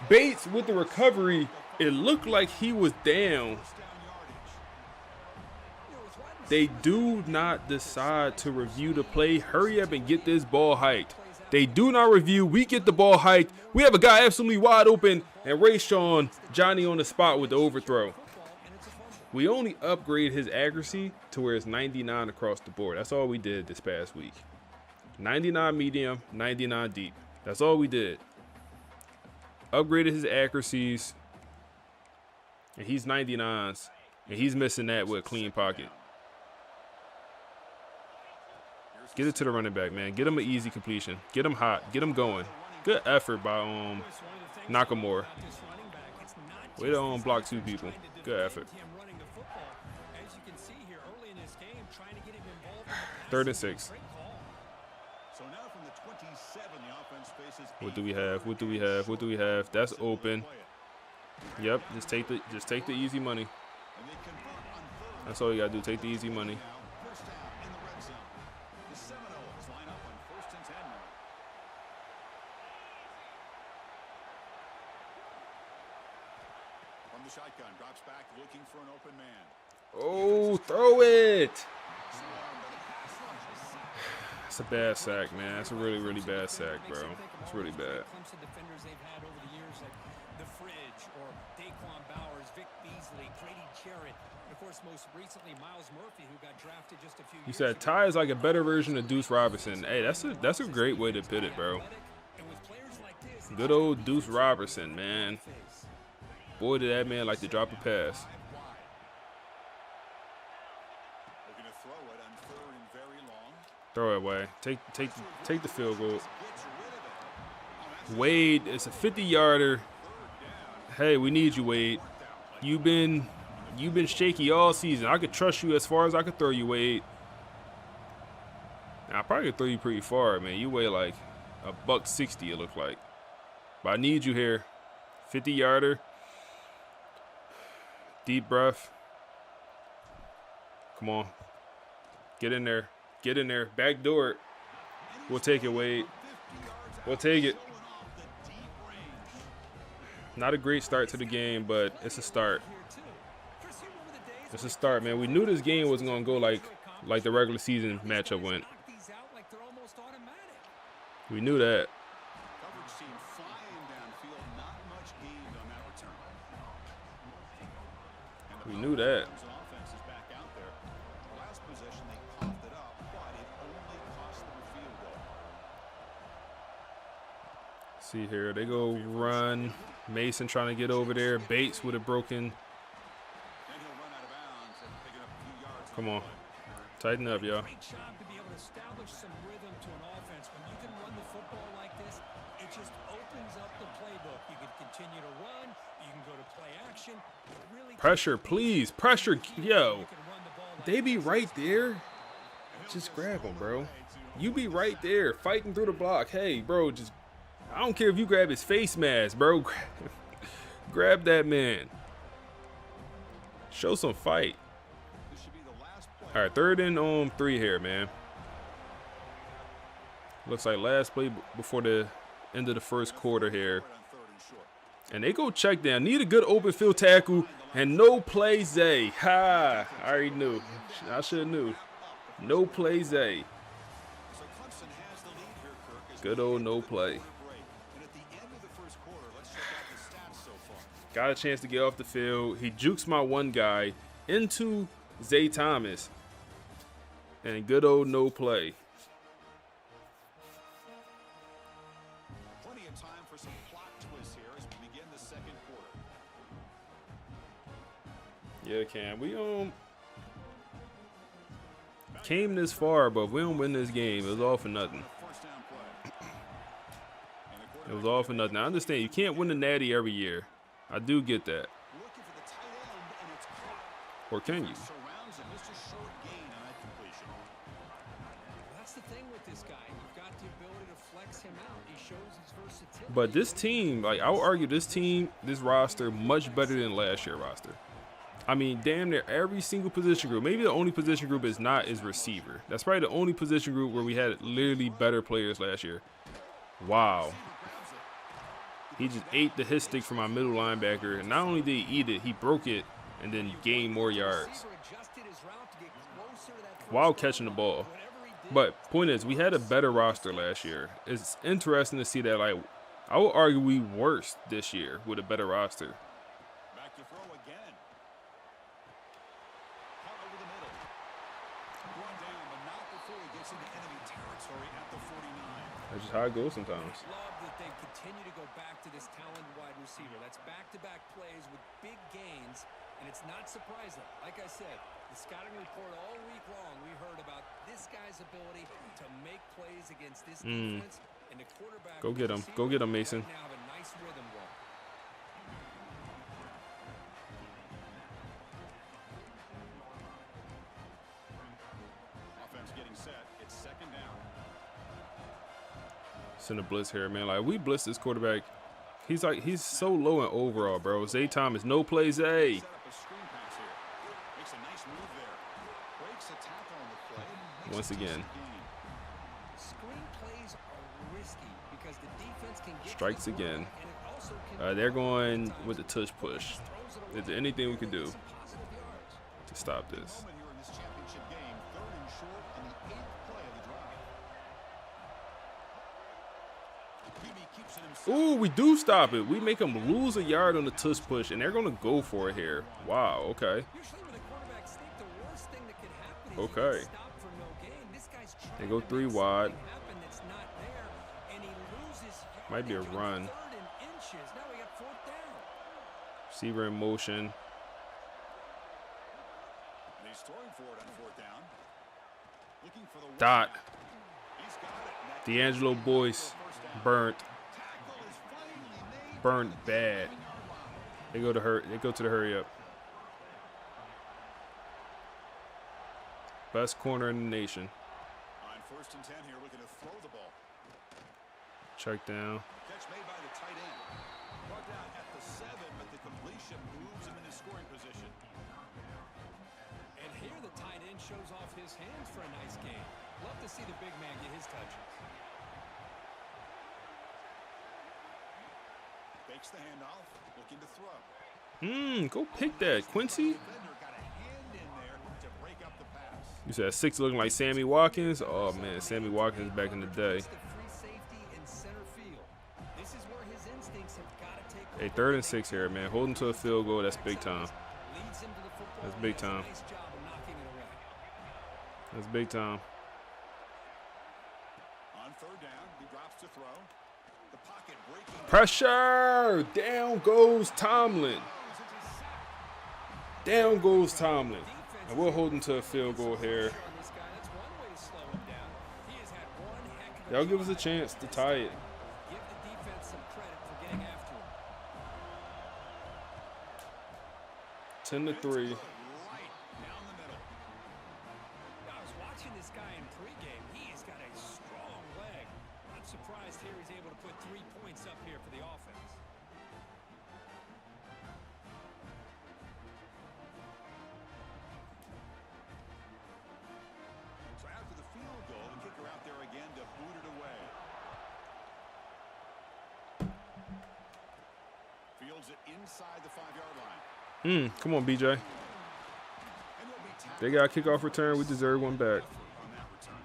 [SPEAKER 1] Bates with the recovery. It looked like he was down. They do not decide to review the play. Hurry up and get this ball hiked. They do not review. We get the ball hiked. We have a guy absolutely wide open, and Rayshawn Johnny on the spot with the overthrow. We only upgrade his accuracy to where it's 99 across the board. That's all we did this past week. 99 medium, 99 deep. That's all we did. Upgraded his accuracies, and he's 99s, and he's missing that with a clean pocket. Get it to the running back, man. Get him an easy completion. Get him hot. Get him going. Good effort by Nakamura. Way to block 2 people. Good effort. 3rd and 6. What do we have? What do we have? What do we have? That's open. Yep, just take the easy money. That's all you gotta do. Take the easy money.
[SPEAKER 11] From the shotgun, drops back, looking for an open man.
[SPEAKER 1] Oh, throw it! That's a bad sack, man. That's a really, really bad sack, bro. It's really bad. You said Ty is like a better version of Deuce Robinson. Hey, that's a great way to put it, bro. Good old Deuce Robertson, man. Boy, did that man like to drop a pass. Throw it away. Take the field goal. Wade, it's a 50-yarder. Hey, we need you, Wade. You've been shaky all season. I could trust you as far as I could throw you, Wade. Now, I probably could throw you pretty far, man. You weigh like $160, it looked like. But I need you here. 50-yarder. Deep breath. Come on. Get in there. Get in there. Backdoor it. We'll take it, Wade. We'll take it. Not a great start to the game, but it's a start. It's a start, man. We knew this game wasn't going to go like the regular season matchup went. We knew that. We knew that. See here, they go run. Mason trying to get over there. Bates would have broken. Come on, tighten up, y'all. Pressure, please. Pressure, yo. They be right there. Just grab them, bro. You be right there, fighting through the block. Hey, bro, just. I don't care if you grab his face mask, bro. Grab that man. Show some fight. All right, 3rd and 3 here, man. Looks like last play before the end of the first quarter here. And they go check down. Need a good open field tackle and no play Zay. Ha! I already knew. I should have knew. No play Zay. Good old no play. Got a chance to get off the field. He jukes my one guy into Zay Thomas. And good old no play.
[SPEAKER 11] Plenty of time for some plot twists here as we begin the second quarter.
[SPEAKER 1] Yeah, Cam. We came this far, but if we don't win this game, it was all for nothing. It was all for nothing. I understand you can't win the Natty every year. I do get that. Or can you? But this team, like I would argue this team, this roster, much better than last year's roster. I mean, damn near every single position group. Maybe the only position group is receiver. That's probably the only position group where we had literally better players last year. Wow. He just ate the hit stick from my middle linebacker. And not only did he eat it, he broke it and then gained more yards. while catching the ball. But point is, we had a better roster last year. It's interesting to see that, like, I would argue we worse this year with a better roster.
[SPEAKER 11] Back to throw again. Caught over the middle. Brought down, but not before he gets into enemy territory at the 49.
[SPEAKER 1] That's just how it goes sometimes.
[SPEAKER 6] Love that they continue to go back to this talented wide receiver. That's back-to-back plays with big gains, and it's not surprising. Like I said, the scouting report all week long, we heard about this guy's ability to make plays against this defense, and the quarterback.
[SPEAKER 1] Go get him. Go get him, Mason.
[SPEAKER 6] Now have a nice rhythm going.
[SPEAKER 11] Offense getting set. It's second down.
[SPEAKER 1] Send a blitz here, man. Like, we blitz this quarterback. He's so low in overall, bro. Zay Thomas, no play Zay.
[SPEAKER 11] Set up a screen pass here. Makes a nice move there. Breaks a tackle on the play. Makes
[SPEAKER 1] Once
[SPEAKER 11] a
[SPEAKER 1] again.
[SPEAKER 11] decent gain.
[SPEAKER 6] Screen plays are risky because the defense can get
[SPEAKER 1] Strikes
[SPEAKER 6] to the
[SPEAKER 1] again.
[SPEAKER 6] quarterback, and it also can
[SPEAKER 1] They're going with the tush push. Is there anything we can do
[SPEAKER 6] some positive yards.
[SPEAKER 1] to stop this?
[SPEAKER 11] Moment here in this championship game. 3rd and short on the 8th play of the drive. QB keeps it himself.
[SPEAKER 1] Ooh, we do stop it. We make them lose a yard on the tush push, and they're going to go for it here. Wow, okay.
[SPEAKER 6] Usually when a quarterback sneak, the worst thing that can happen is
[SPEAKER 1] Okay.
[SPEAKER 6] you get stopped for no gain. This guy's trying
[SPEAKER 1] They go
[SPEAKER 6] to
[SPEAKER 1] 3
[SPEAKER 6] make
[SPEAKER 1] wide.
[SPEAKER 6] something happen that's not there, and he loses
[SPEAKER 1] Might be a
[SPEAKER 6] yardage on
[SPEAKER 1] run.
[SPEAKER 6] 3rd and inches. Now we got 4th down.
[SPEAKER 1] Receiver in motion.
[SPEAKER 11] And he's throwing for it on 4th down. Looking for the
[SPEAKER 1] Dot.
[SPEAKER 11] He's got it. And that
[SPEAKER 1] D'Angelo Boyce burnt.
[SPEAKER 11] tackle is finally made.
[SPEAKER 1] Burnt bad. They go to the hurry up. Best corner in the nation.
[SPEAKER 11] On 1st and 10 here, looking to throw the ball.
[SPEAKER 1] Check down.
[SPEAKER 11] Catch made by the tight end. Brought down at the 7, but the completion moves him into scoring position.
[SPEAKER 6] And here the tight end shows off his hands for a nice game. Love to see the big man get his touches.
[SPEAKER 11] Fakes the handoff, looking to throw.
[SPEAKER 1] Go pick that, Quincy.
[SPEAKER 11] Defender got a hand in there to break up the pass.
[SPEAKER 1] You said 6 looking like Sammy Watkins? Oh, man, Sammy Watkins back in the day.
[SPEAKER 6] The free safety in center field. This is where his instincts have got to take
[SPEAKER 1] Hey,
[SPEAKER 6] over.
[SPEAKER 1] 3rd and 6 here, man. Holding to a field goal, that's big time.
[SPEAKER 6] Leads him to the football.
[SPEAKER 1] That's big
[SPEAKER 6] Does a
[SPEAKER 1] time.
[SPEAKER 6] Nice job of knocking it away.
[SPEAKER 1] That's big time.
[SPEAKER 11] On 3rd down, he drops to throw. The pocket breaking.
[SPEAKER 1] Pressure! Down goes Tomlin. Down goes Tomlin. And we're holding to a field goal here.
[SPEAKER 6] On this guy, that's one way to slow him down. He has had one heck of a
[SPEAKER 1] That'll give us a
[SPEAKER 6] job.
[SPEAKER 1] chance to tie it.
[SPEAKER 6] Give the defense some credit for getting after him.
[SPEAKER 1] 10-3.
[SPEAKER 11] Right down the middle.
[SPEAKER 6] I was watching this guy in pregame. He has got a strong leg. Not surprised here he's able to put 3 points up here for the offense.
[SPEAKER 11] So after the field goal, the kicker out there again to boot it away. Fields it inside the 5-yard line.
[SPEAKER 1] Come on, BJ.
[SPEAKER 11] And he'll be tackled
[SPEAKER 1] They got a kickoff return. We deserve one back.
[SPEAKER 11] on that return.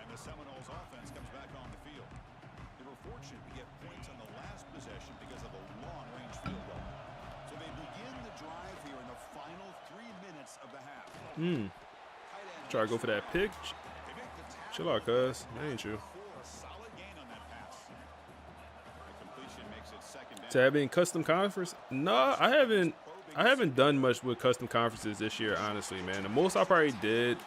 [SPEAKER 11] And the Seminoles offense comes back on the field. They were fortunate to get points on the last possession because of a long-range field goal. So they begin the drive here in the final 3 minutes of the half. Tight end
[SPEAKER 1] Try to go for that pick.
[SPEAKER 11] They make the tackle.
[SPEAKER 1] Chill out, cuz. That ain't you.
[SPEAKER 11] A solid gain on that pass. The completion makes it second down.
[SPEAKER 1] To have been custom conference? No, I haven't done much with custom conferences this year, honestly, man. The most I probably did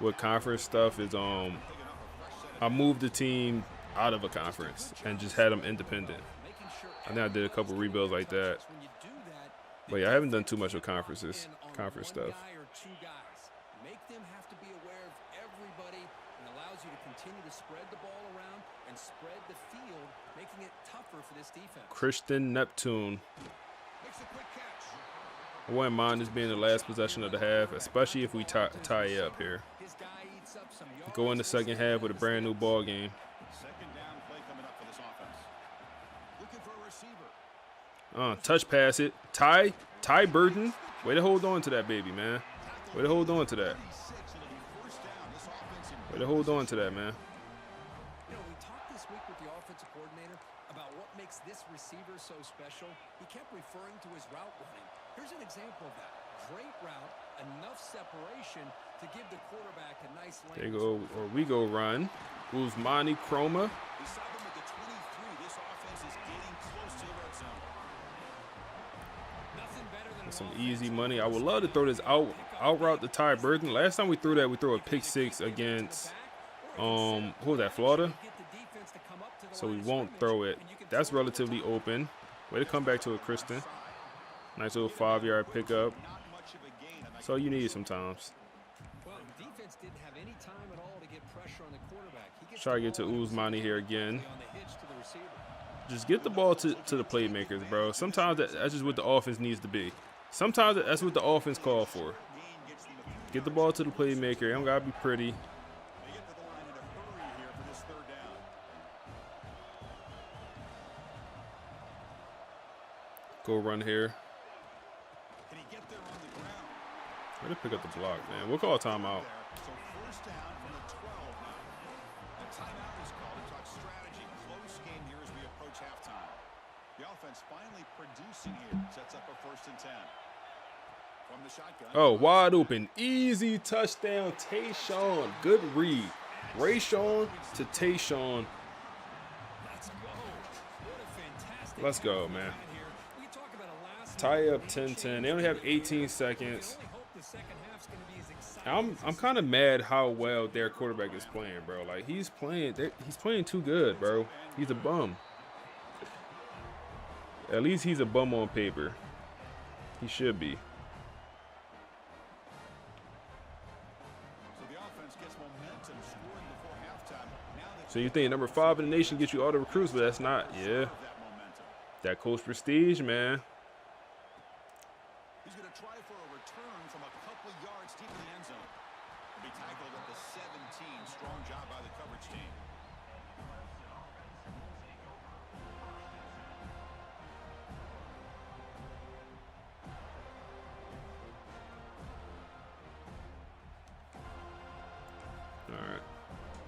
[SPEAKER 1] with conference stuff is I moved the team out of a conference and just had them independent.
[SPEAKER 6] Making sure
[SPEAKER 1] I think I did a couple rebuilds like that.
[SPEAKER 6] when you do that,
[SPEAKER 1] But yeah, I haven't done too much with conferences,
[SPEAKER 6] in on
[SPEAKER 1] conference
[SPEAKER 6] one
[SPEAKER 1] stuff.
[SPEAKER 6] guy or 2 guys. Make them have to be aware of everybody and allows you to continue to spread the ball around and spread the field, making it tougher for this defense.
[SPEAKER 1] Christian Neptune.
[SPEAKER 11] Makes a quick catch.
[SPEAKER 1] I wouldn't mind this being the last possession of the half, especially if we tie up here.
[SPEAKER 6] His guy eats up some yards.
[SPEAKER 1] Go in the second half with a brand new ball game.
[SPEAKER 11] Second down play coming up for this offense. Looking for a receiver.
[SPEAKER 1] Touch pass it. Ty Burton. Way to hold on to that baby, man. Way to hold on to that. Way to hold on to that, man.
[SPEAKER 6] You know, we talked this week with the offensive coordinator about what makes this receiver so special. He kept referring to his route running. Here's an example of that. Great route, enough separation to give the quarterback a nice lane.
[SPEAKER 1] They go, or we go run. Usmani Chroma. Some easy money. I would love to throw this out route to Ty Burton. Last time we threw that, we threw a pick 6 against who was that, Florida? So we won't throw it. That's relatively open. Way to come back to it, Kristen. Nice little 5-yard pickup. That's all you need sometimes. Try to get to Usmani here again. Just get the ball to the playmakers, bro. Sometimes that's just what the offense needs to be. Sometimes that's what the offense call for. Get the ball to the playmaker. It don't gotta be pretty. Go run here. Way to pick up the block, man. We'll call a timeout.
[SPEAKER 11] Finally producing here, sets up a 1st and 10. From the shotgun.
[SPEAKER 1] Oh, wide open. Easy touchdown, Tayshawn. Good read. Rayshawn to Tayshawn. Let's go, man. Tie up 10-10. They only have 18 seconds. I'm kind of mad how well their quarterback is playing, bro. Like, he's playing too good, bro. He's a bum. At least he's a bum on paper. He should be. So you think number 5 in the nation gets you all the recruits, but that's not. Yeah. That coach prestige, man.
[SPEAKER 11] He's going to try for a return from a couple of yards deep in the end zone. He'll be tackled at the 17. Strong job by the coverage team.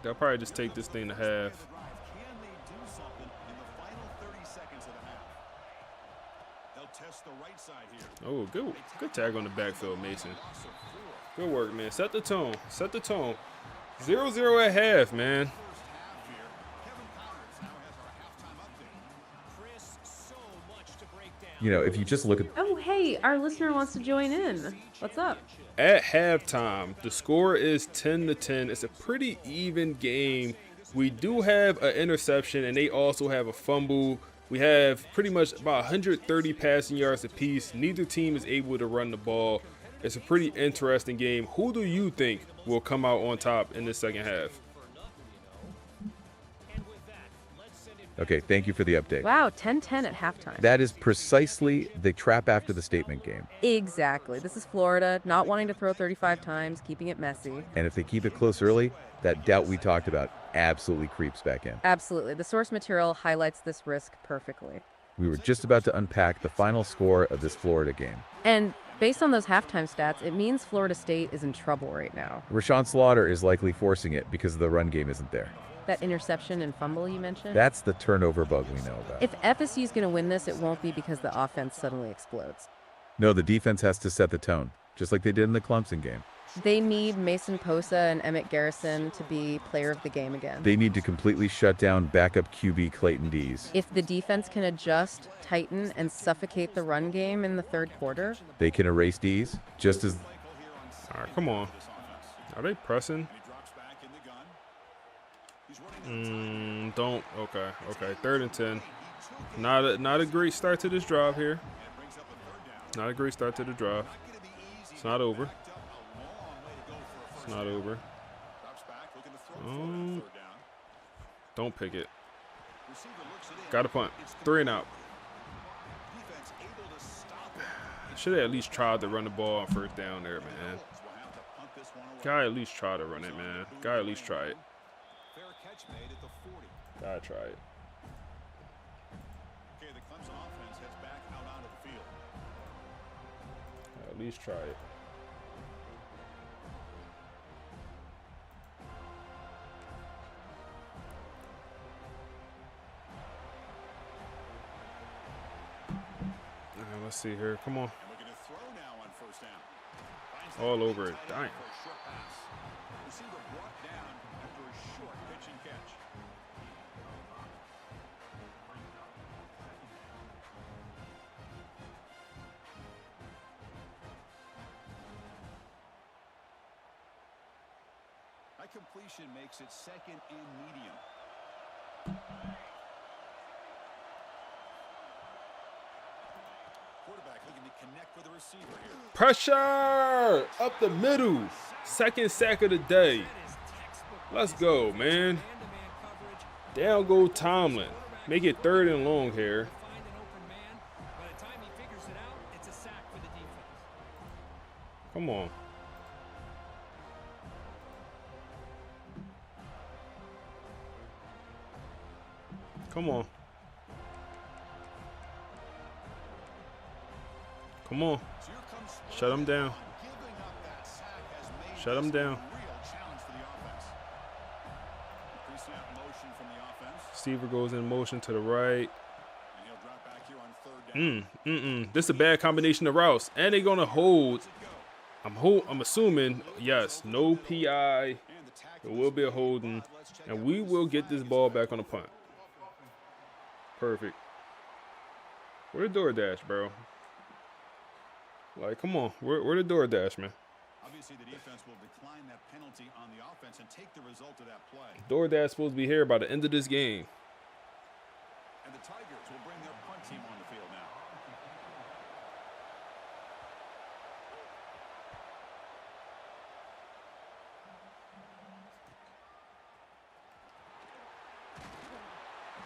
[SPEAKER 1] They'll probably just take this thing to half.
[SPEAKER 11] Can they do something in the final 30 seconds of the half? They'll test the right side here.
[SPEAKER 1] Oh, good tag on the backfield, Mason. Good work, man. Set the tone. Set the tone. 0-0 at half, man.
[SPEAKER 3] You know, if you just look at...
[SPEAKER 2] Oh, hey, our listener wants to join in. What's up?
[SPEAKER 1] At halftime, the score is 10-10. It's a pretty even game. We do have an interception, and they also have a fumble. We have pretty much about 130 passing yards apiece. Neither team is able to run the ball. It's a pretty interesting game. Who do you think will come out on top in the second half?
[SPEAKER 3] Okay, thank you for the update.
[SPEAKER 2] Wow, 10-10 at halftime.
[SPEAKER 3] That is precisely the trap after the statement game.
[SPEAKER 2] Exactly. This is Florida, not wanting to throw 35 times, keeping it messy.
[SPEAKER 3] And if they keep it close early, that doubt we talked about absolutely creeps back in.
[SPEAKER 2] Absolutely. The source material highlights this risk perfectly.
[SPEAKER 3] We were just about to unpack the final score of this Florida game.
[SPEAKER 2] And based on those halftime stats, it means Florida State is in trouble right now.
[SPEAKER 3] Rashawn Slaughter is likely forcing it because the run game isn't there.
[SPEAKER 2] That interception and fumble you mentioned?
[SPEAKER 3] That's the turnover bug we know about.
[SPEAKER 2] If FSU's going to win this, it won't be because the offense suddenly explodes.
[SPEAKER 3] No, the defense has to set the tone, just like they did in the Clemson game.
[SPEAKER 2] They need Mason Posa and Emmett Garrison to be player of the game again.
[SPEAKER 3] They need to completely shut down backup QB Clayton Dees.
[SPEAKER 2] If the defense can adjust, tighten, and suffocate the run game in the third quarter,
[SPEAKER 3] they can erase Dees just as...
[SPEAKER 1] All right, come on. Are they pressing? Don't. Okay. 3rd and 10. Not a great start to this drive here. Not a great start to the drive. It's not over. It's not over. Don't pick it. Got a punt. 3 and out. Should have at least tried to run the ball on 1st down there, man. Gotta at least try to run it, man. Gotta at least try it. Gotta try it.
[SPEAKER 11] Okay, the Clemson offense heads back out onto the field.
[SPEAKER 1] At least try it. let's see here. Come on.
[SPEAKER 11] And looking to throw now on first down. Finds
[SPEAKER 1] All
[SPEAKER 11] that
[SPEAKER 1] over it.
[SPEAKER 11] tight end
[SPEAKER 1] Dang.
[SPEAKER 11] for a short pass. Receiver brought down after a short pitch and catch. That completion makes it second and medium. Quarterback looking to connect with the receiver here.
[SPEAKER 1] Pressure up the middle. Second sack of the day. Let's go, man. Down go Tomlin. Make it 3rd and long here. Come on. Come on. Come on. Shut him down. Shut him down. Receiver goes in motion to the right. This is a bad combination of routes. And they're going to hold. I'm assuming, yes, no PI. There will be a holding. And we will get this ball back on the punt. Perfect. Where the DoorDash, bro? Like, come on. Where the DoorDash, man?
[SPEAKER 11] Obviously, the defense will decline that penalty on the offense and take the result of that play.
[SPEAKER 1] DoorDash supposed to be here by the end of this game.
[SPEAKER 11] And the Tigers will bring their punt team on the field now.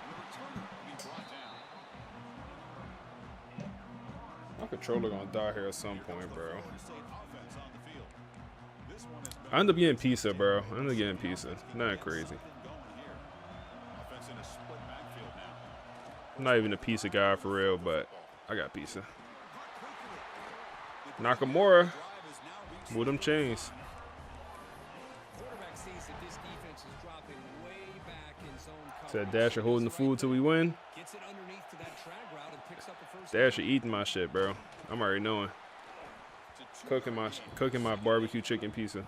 [SPEAKER 11] And the returner will be brought down.
[SPEAKER 1] My controller gonna die here at some point, bro. I end up getting pizza, bro. I end up getting pizza. Not crazy. I'm not even a pizza guy for real, but I got pizza. Nakamura with them chains. Said Dasher holding the food till we win. Dasher eating my shit, bro. I'm already knowing. Cooking my barbecue chicken pizza.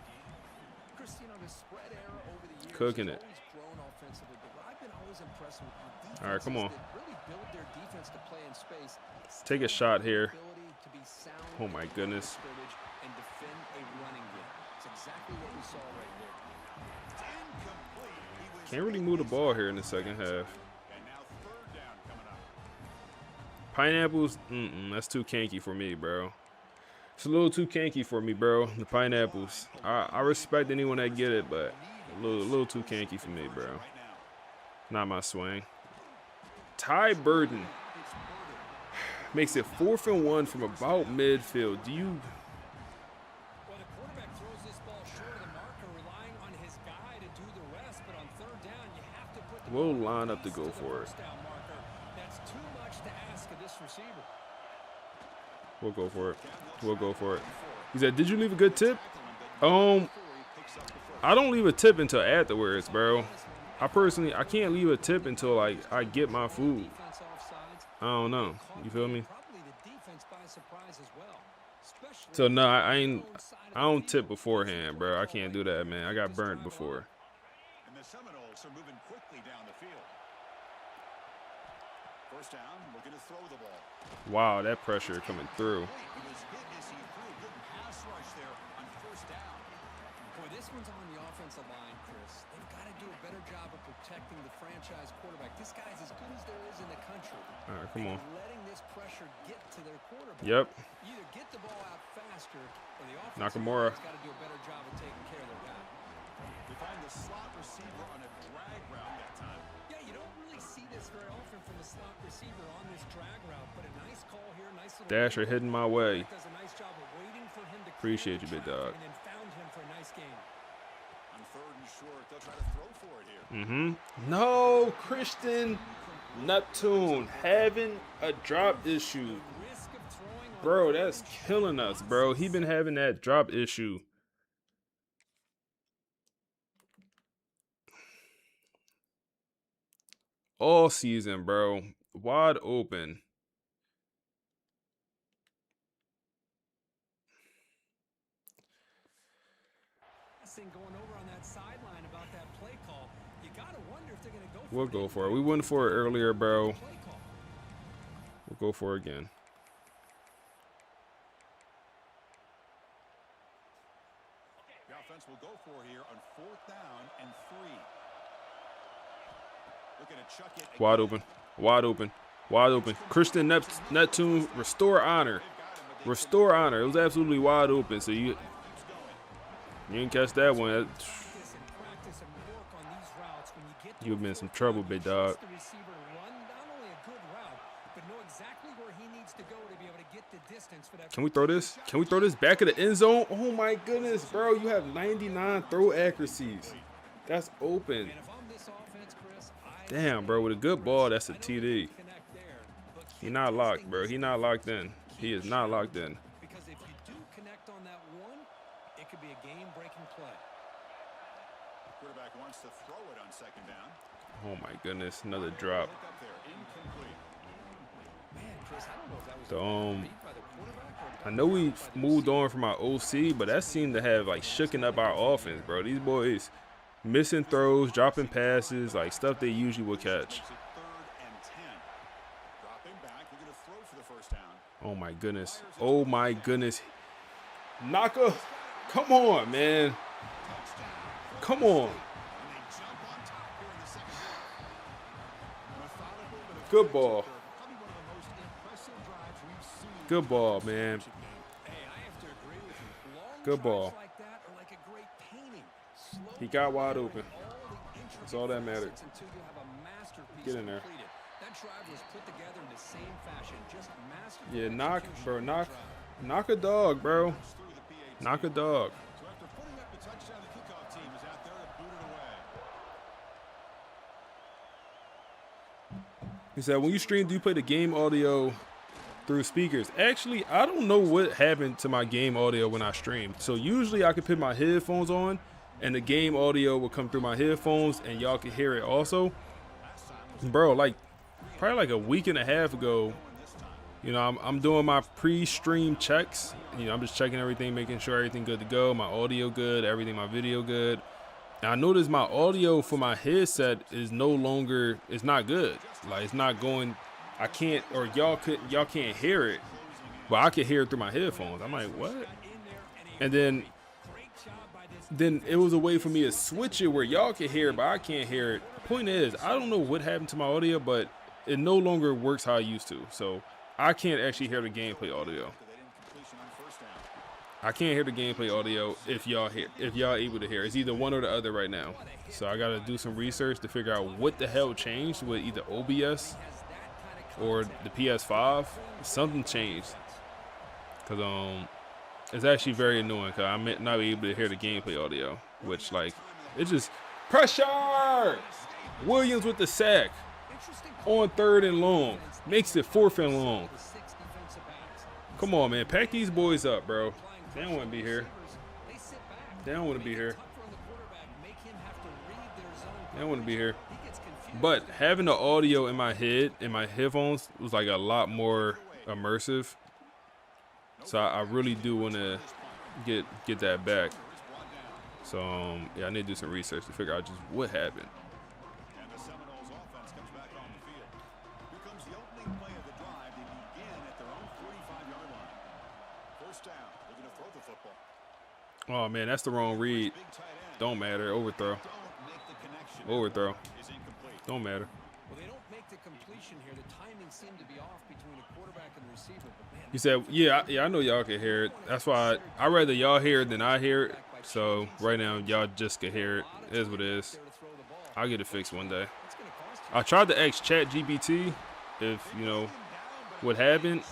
[SPEAKER 1] Cooking it. All right, come on. Take a shot here. Oh my goodness. Can't really move the ball here in the second half. Pineapples, that's too kanky for me, bro. It's a little too kanky for me, bro. The pineapples. I respect anyone that get it, but a little too kanky for me, bro. Not my swing. Ty Burden makes it 4th and 1 from about midfield. Do you? We'll line up to go for it. We'll go for it. We'll go for it. He said, "Did you leave a good tip?" I don't leave a tip until afterwards, bro. I can't leave a tip until like I get my food. I don't know. You feel me? So no, I don't tip beforehand, bro. I can't do that, man. I got burnt before.
[SPEAKER 11] And the Seminoles are moving quickly down the field. First down, looking to throw the ball.
[SPEAKER 1] Wow, that pressure coming through.
[SPEAKER 11] He was hit as he threw a good pass rush there on first down.
[SPEAKER 6] Boy, this one's on the offensive line, Chris. They've got to do a better job of protecting the franchise quarterback. This guy's as good as there is in the country.
[SPEAKER 1] All right, come on.
[SPEAKER 6] Letting this pressure get to their quarterback.
[SPEAKER 1] Yep.
[SPEAKER 6] Either get the ball out faster, or the offensive
[SPEAKER 1] Nakamura.
[SPEAKER 6] line's got to do a better job of taking care of their guy.
[SPEAKER 11] We find the slot receiver on a drag route that time.
[SPEAKER 6] Yeah, you don't really see this very often from a slot receiver on this drag route, but a nice call here, nice little
[SPEAKER 1] Dasher hitting my way.
[SPEAKER 6] does a nice job of waiting for him to
[SPEAKER 1] Appreciate you, big dog.
[SPEAKER 6] and then found him for a nice game.
[SPEAKER 11] On 3rd and short, they'll try to throw for it here.
[SPEAKER 1] No, Christian Neptune having a drop issue. Bro, that's killing us, bro. He been having that drop issue. All season, bro. Wide open. 3rd and 4. We'll go for it. We went for it earlier, bro. We'll go for it again.
[SPEAKER 11] The offense will go for here on 4th down and 3. Looking to chuck it again.
[SPEAKER 1] Wide open. Wide open. Wide open. Christian Neptune, restore honor. Restore honor. It was absolutely wide open. So you didn't catch that one. You've been in some trouble, big dog. Can we throw this? Can we throw this back of the end zone? Oh my goodness, bro. You have 99 throw accuracies. That's open. Damn, bro. With a good ball, that's a TD. He not locked, bro. He not locked in. He is not locked in.
[SPEAKER 6] Because if you do connect on that one, it could be a game-breaking play.
[SPEAKER 11] Quarterback wants to throw it on 2nd down.
[SPEAKER 1] Oh my goodness, another drop. I know we moved on from our OC, but that seemed to have like shooken up our offense, bro. These boys missing throws, dropping passes, like stuff they usually would catch. Oh my goodness. Oh my goodness. Naka, come on, man. Come on. Good ball. Good ball, man. Good ball. He got wide open. That's all that mattered. Get in there. Yeah, knock a dog, bro. Knock a dog. He said, when you stream, do you play the game audio through speakers? Actually, I don't know what happened to my game audio when I streamed. So usually I could put my headphones on and the game audio will come through my headphones and y'all can hear it also. Bro, like probably like a week and a half ago, you know, I'm doing my pre-stream checks. You know, I'm just checking everything, making sure everything good to go, my audio good, everything, my video good. And I noticed my audio for my headset is no longer, it's not good. Like it's not going, I can't, or y'all can't hear it, but I can hear it through my headphones. I'm like, what? And then it was a way for me to switch it where y'all can hear it, but I can't hear it. Point is, I don't know what happened to my audio, but it no longer works how I used to. So I can't actually hear the gameplay audio. I can't hear the gameplay audio if y'all able to hear. It's either one or the other right now. So I gotta do some research to figure out what the hell changed with either OBS or the PS5. Something changed. Cause it's actually very annoying because I'm not able to hear the gameplay audio, which like it's just pressure. Williams with the sack on 3rd and long, makes it 4th and long. Come on, man, pack these boys up, bro. They don't want to be here. They don't want to be here. They don't want to be here. But having the audio in my head, in my headphones, was like a lot more immersive. So I really do want to get that back. So yeah, I need to do some research to figure out just what happened.
[SPEAKER 11] And the Seminoles offense comes back on the field. Here comes the opening play of the drive. They begin at their own 45-yard line. 1st down. They're going to throw the football.
[SPEAKER 1] Oh man, that's the wrong read. Don't matter. Overthrow. Overthrow. Don't matter.
[SPEAKER 6] Well, they don't make the completion here. The timing seemed to be off between the quarterback and the receiver. But man,
[SPEAKER 1] He said, yeah, I know y'all can hear it. That's why I'd rather y'all hear it than I hear it. So right now, y'all just can hear it. It is what it is. I'll get it fixed one day. I tried to ask ChatGPT if, you know, what happened.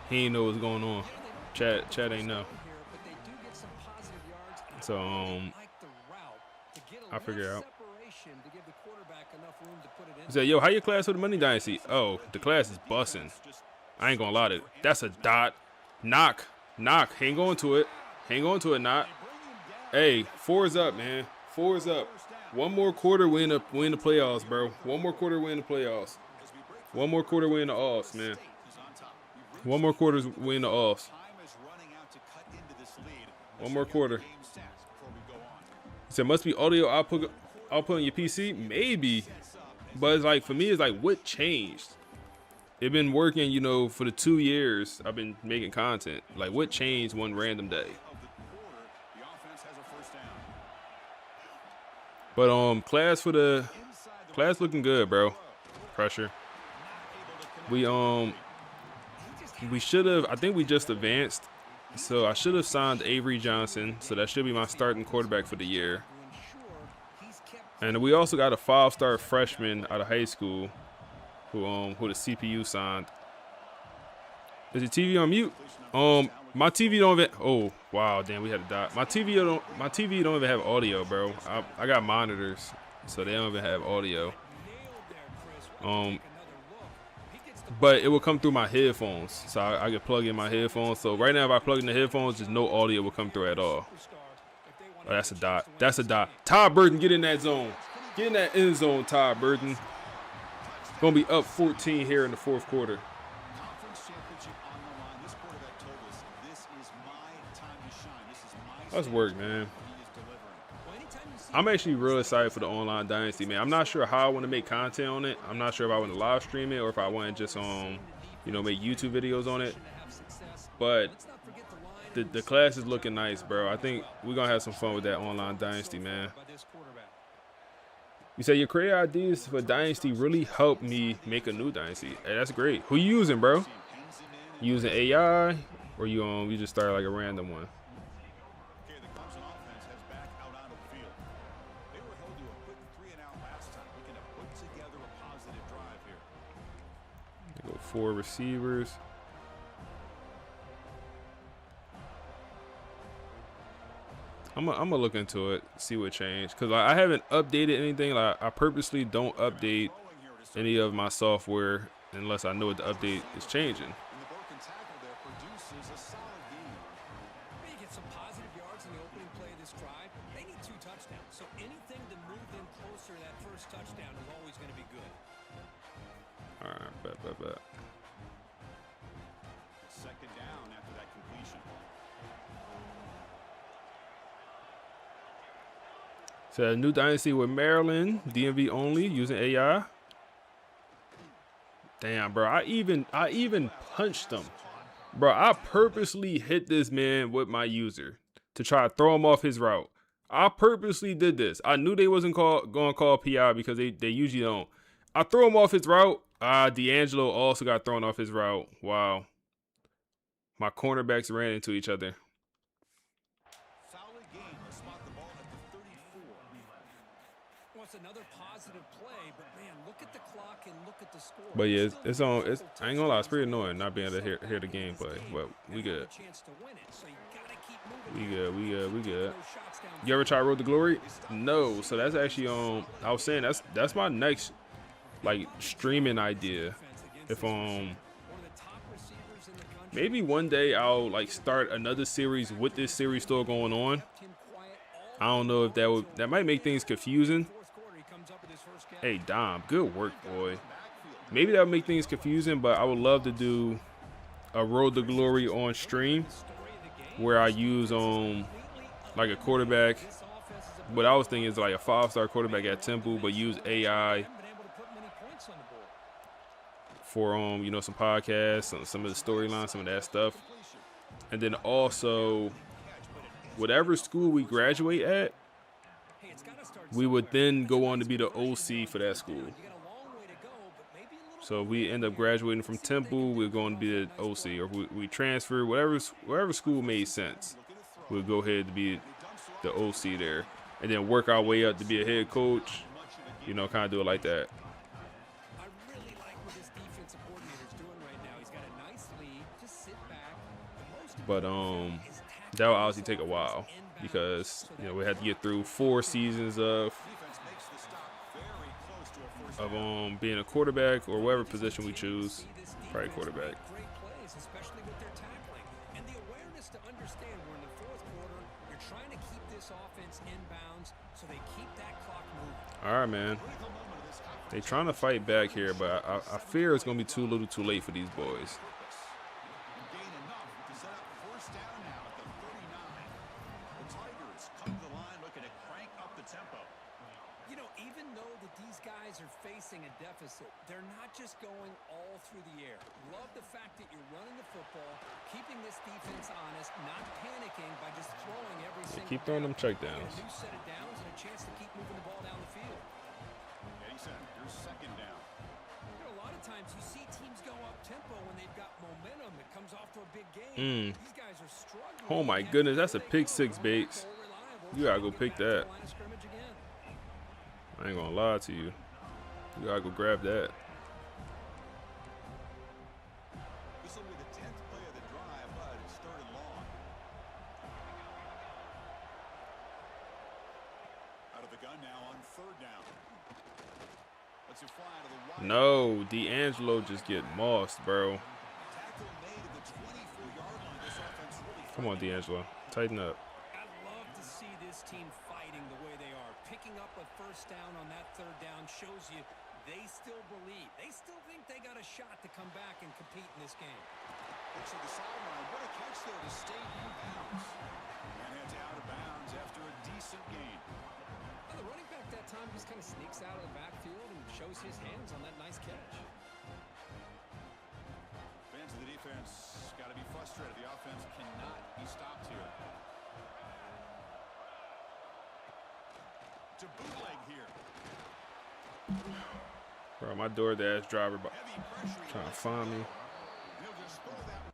[SPEAKER 1] He ain't know what's going on. Chat ain't know. So, I figure out. He said, yo, how your class with the Money Dynasty? Oh, the class is bussin'. I ain't gonna lie to it. That's a dot. Knock. Hang on to it. Knock. Hey, 4 is up, man. 4 is up. One more quarter, win the playoffs, bro. One more quarter, win the playoffs. One more quarter, win the offs, man. One more quarter, win the offs. One more quarter. So it must be audio output on your PC? Maybe. But it's like, for me, it's like, what changed? It been working, you know, for the 2 years I've been making content. Like, what changed one random day? But class looking good, bro. Pressure. We should have, I think we just advanced. So I should have signed Avery Johnson. So that should be my starting quarterback for the year. And we also got a 5-star freshman out of high school who the CPU signed. Is your TV on mute? My TV don't even, oh wow, damn, we had a dot. My TV don't even have audio, bro. I got monitors, so they don't even have audio. But it will come through my headphones, so I can plug in my headphones. So right now, if I plug in the headphones, just no audio will come through at all. Oh, that's a dot. That's a dot. Todd Burton, get in that zone. Get in that end zone, Todd Burton. Gonna be up 14 here in the fourth quarter. Let's work, man. I'm actually real excited for the online Dynasty, man. I'm not sure how I want to make content on it. I'm not sure if I want to live stream it or if I want to just you know, make YouTube videos on it. But the class is looking nice, bro. I think we're gonna have some fun with that online Dynasty, man. You say your creative ideas for Dynasty really helped me make a new Dynasty. Hey, that's great. Who you using, bro? You using AI or you just started like a random one? Go 4 receivers. I'm gonna look into it, see what changed, because I haven't updated anything. Like, I purposely don't update any of my software unless I know what the update is changing. All right, bet.
[SPEAKER 11] Second down after that completion.
[SPEAKER 1] So a new Dynasty with Maryland, DMV only, using AI. Damn, bro, I even punched him. Bro, I purposely hit this man with my user to try to throw him off his route. I purposely did this. I knew they wasn't going to call PI because they usually don't. I threw him off his route. D'Angelo also got thrown off his route. Wow. My cornerbacks ran into each other.
[SPEAKER 6] Solid game to spot the ball at the 34. Well, it's another positive play, but man, look at the clock and look at the score.
[SPEAKER 1] But yeah, it's on. I ain't gonna lie, it's pretty annoying not being able to hear the gameplay. But we good. We good. You ever try Road to Glory? No. So that's actually I was saying that's my next like streaming idea. If maybe one day I'll like start another series with this series still going on. I don't know if that might make things confusing. Hey Dom, good work, boy. Maybe that would make things confusing, but I would love to do a Road to Glory on stream where I use like a quarterback. What I was thinking is like a 5-star quarterback at Temple, but use AI for you know, some podcasts, some of the storylines, some of that stuff. And then also whatever school we graduate at, we would then go on to be the OC for that school. So if we end up graduating from Temple, we're going to be the OC, or we transfer, whatever school made sense. We'll go ahead to be the OC there, and then work our way up to be a head coach. You know, kind of do it like that. But that will obviously take a while because, you know, we had to get through 4 seasons of being a quarterback or whatever position we choose. Probably quarterback. All right, man. They trying to fight back here, but I fear it's going to be too little too late for these boys.
[SPEAKER 6] these guys are facing a deficit. They're not just going all through the air. Love the fact that you're running the football, keeping this defense honest, not panicking by just throwing every single
[SPEAKER 1] Keep throwing them
[SPEAKER 6] down.
[SPEAKER 1] checkdowns.
[SPEAKER 6] A new set of downs and a chance to keep moving the ball down the field.
[SPEAKER 11] Yeah, he said, here's second down.
[SPEAKER 6] You know, a lot of times you see teams go up tempo when they've got momentum. It comes off to a big game. These guys are struggling.
[SPEAKER 1] Oh my goodness, that's a pick six, Bates. You gotta go pick that. I ain't gonna lie to you. You gotta go grab that.
[SPEAKER 11] This will be the 10th play of the drive, but it's third and long. Out of the gun now on third down. Let's it fly out of the wide.
[SPEAKER 1] No, D'Angelo just get mossed, bro.
[SPEAKER 11] Tackle made at the 24-yard line. This offense really
[SPEAKER 1] Come on, D'Angelo. Tighten up.
[SPEAKER 6] I love to see this team fighting the way they are. Picking up a first down on that third down shows you they still believe. They still think they got a shot to come back and compete in this game.
[SPEAKER 11] looks at the sideline. What a catch there to stay in bounds. And it's out of bounds after a decent gain.
[SPEAKER 6] And the running back that time just kind of sneaks out of the backfield and shows his hands on that nice catch.
[SPEAKER 11] Fans of the defense got to be frustrated. The offense cannot be stopped here. To bootleg here.
[SPEAKER 1] Bro, my DoorDash driver trying to find me.
[SPEAKER 11] He'll just throw that.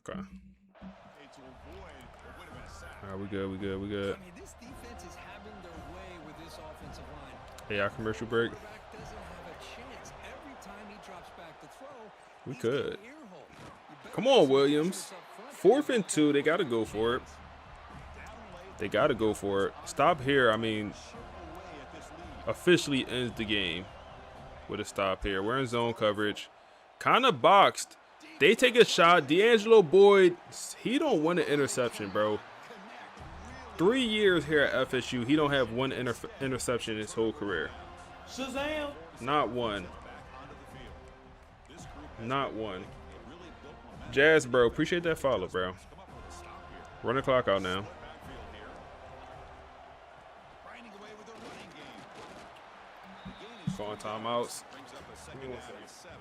[SPEAKER 1] Okay.
[SPEAKER 11] To avoid what would have been a sack.
[SPEAKER 1] All right, we good.
[SPEAKER 6] I mean, this defense is having their way with this offensive line.
[SPEAKER 1] Hey, our commercial break.
[SPEAKER 6] Quarterback doesn't have a chance. Every time he drops back to throw,
[SPEAKER 1] We
[SPEAKER 6] he's
[SPEAKER 1] could.
[SPEAKER 6] getting ear hole. You better
[SPEAKER 1] Come on,
[SPEAKER 6] see
[SPEAKER 1] Williams.
[SPEAKER 6] this up front.
[SPEAKER 1] 4th and 2. They got to go for it. They got to go for it. Stop here. I mean, officially ends the game with a stop here. We're in zone coverage. Kind of boxed. They take a shot. D'Angelo Boyd, he don't want an interception, bro. 3 years here at FSU, he don't have one interception in his whole career.
[SPEAKER 13] Shazam!
[SPEAKER 1] Not one. Not one. Jazz, bro, appreciate that follow, bro. Run the clock out now. Calling timeouts.
[SPEAKER 11] Brings up a second down and 7.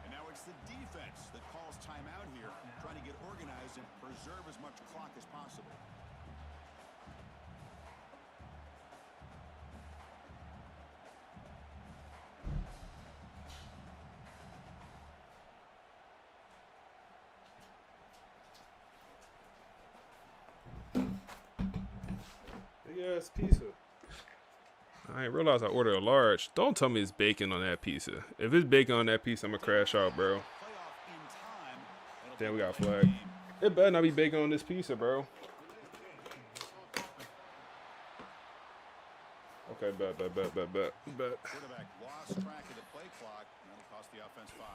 [SPEAKER 11] And now it's the defense that calls timeout here, trying to get organized and preserve as much clock as possible.
[SPEAKER 1] Big ass pizza. I ain't realize I ordered a large. Don't tell me it's bacon on that pizza. If it's bacon on that pizza, I'm gonna crash out, bro. Damn, we got a flag. It better not be bacon on this pizza, bro. Okay, bet.
[SPEAKER 11] Quarterback lost track of the play clock, and that'll cost the offense 5.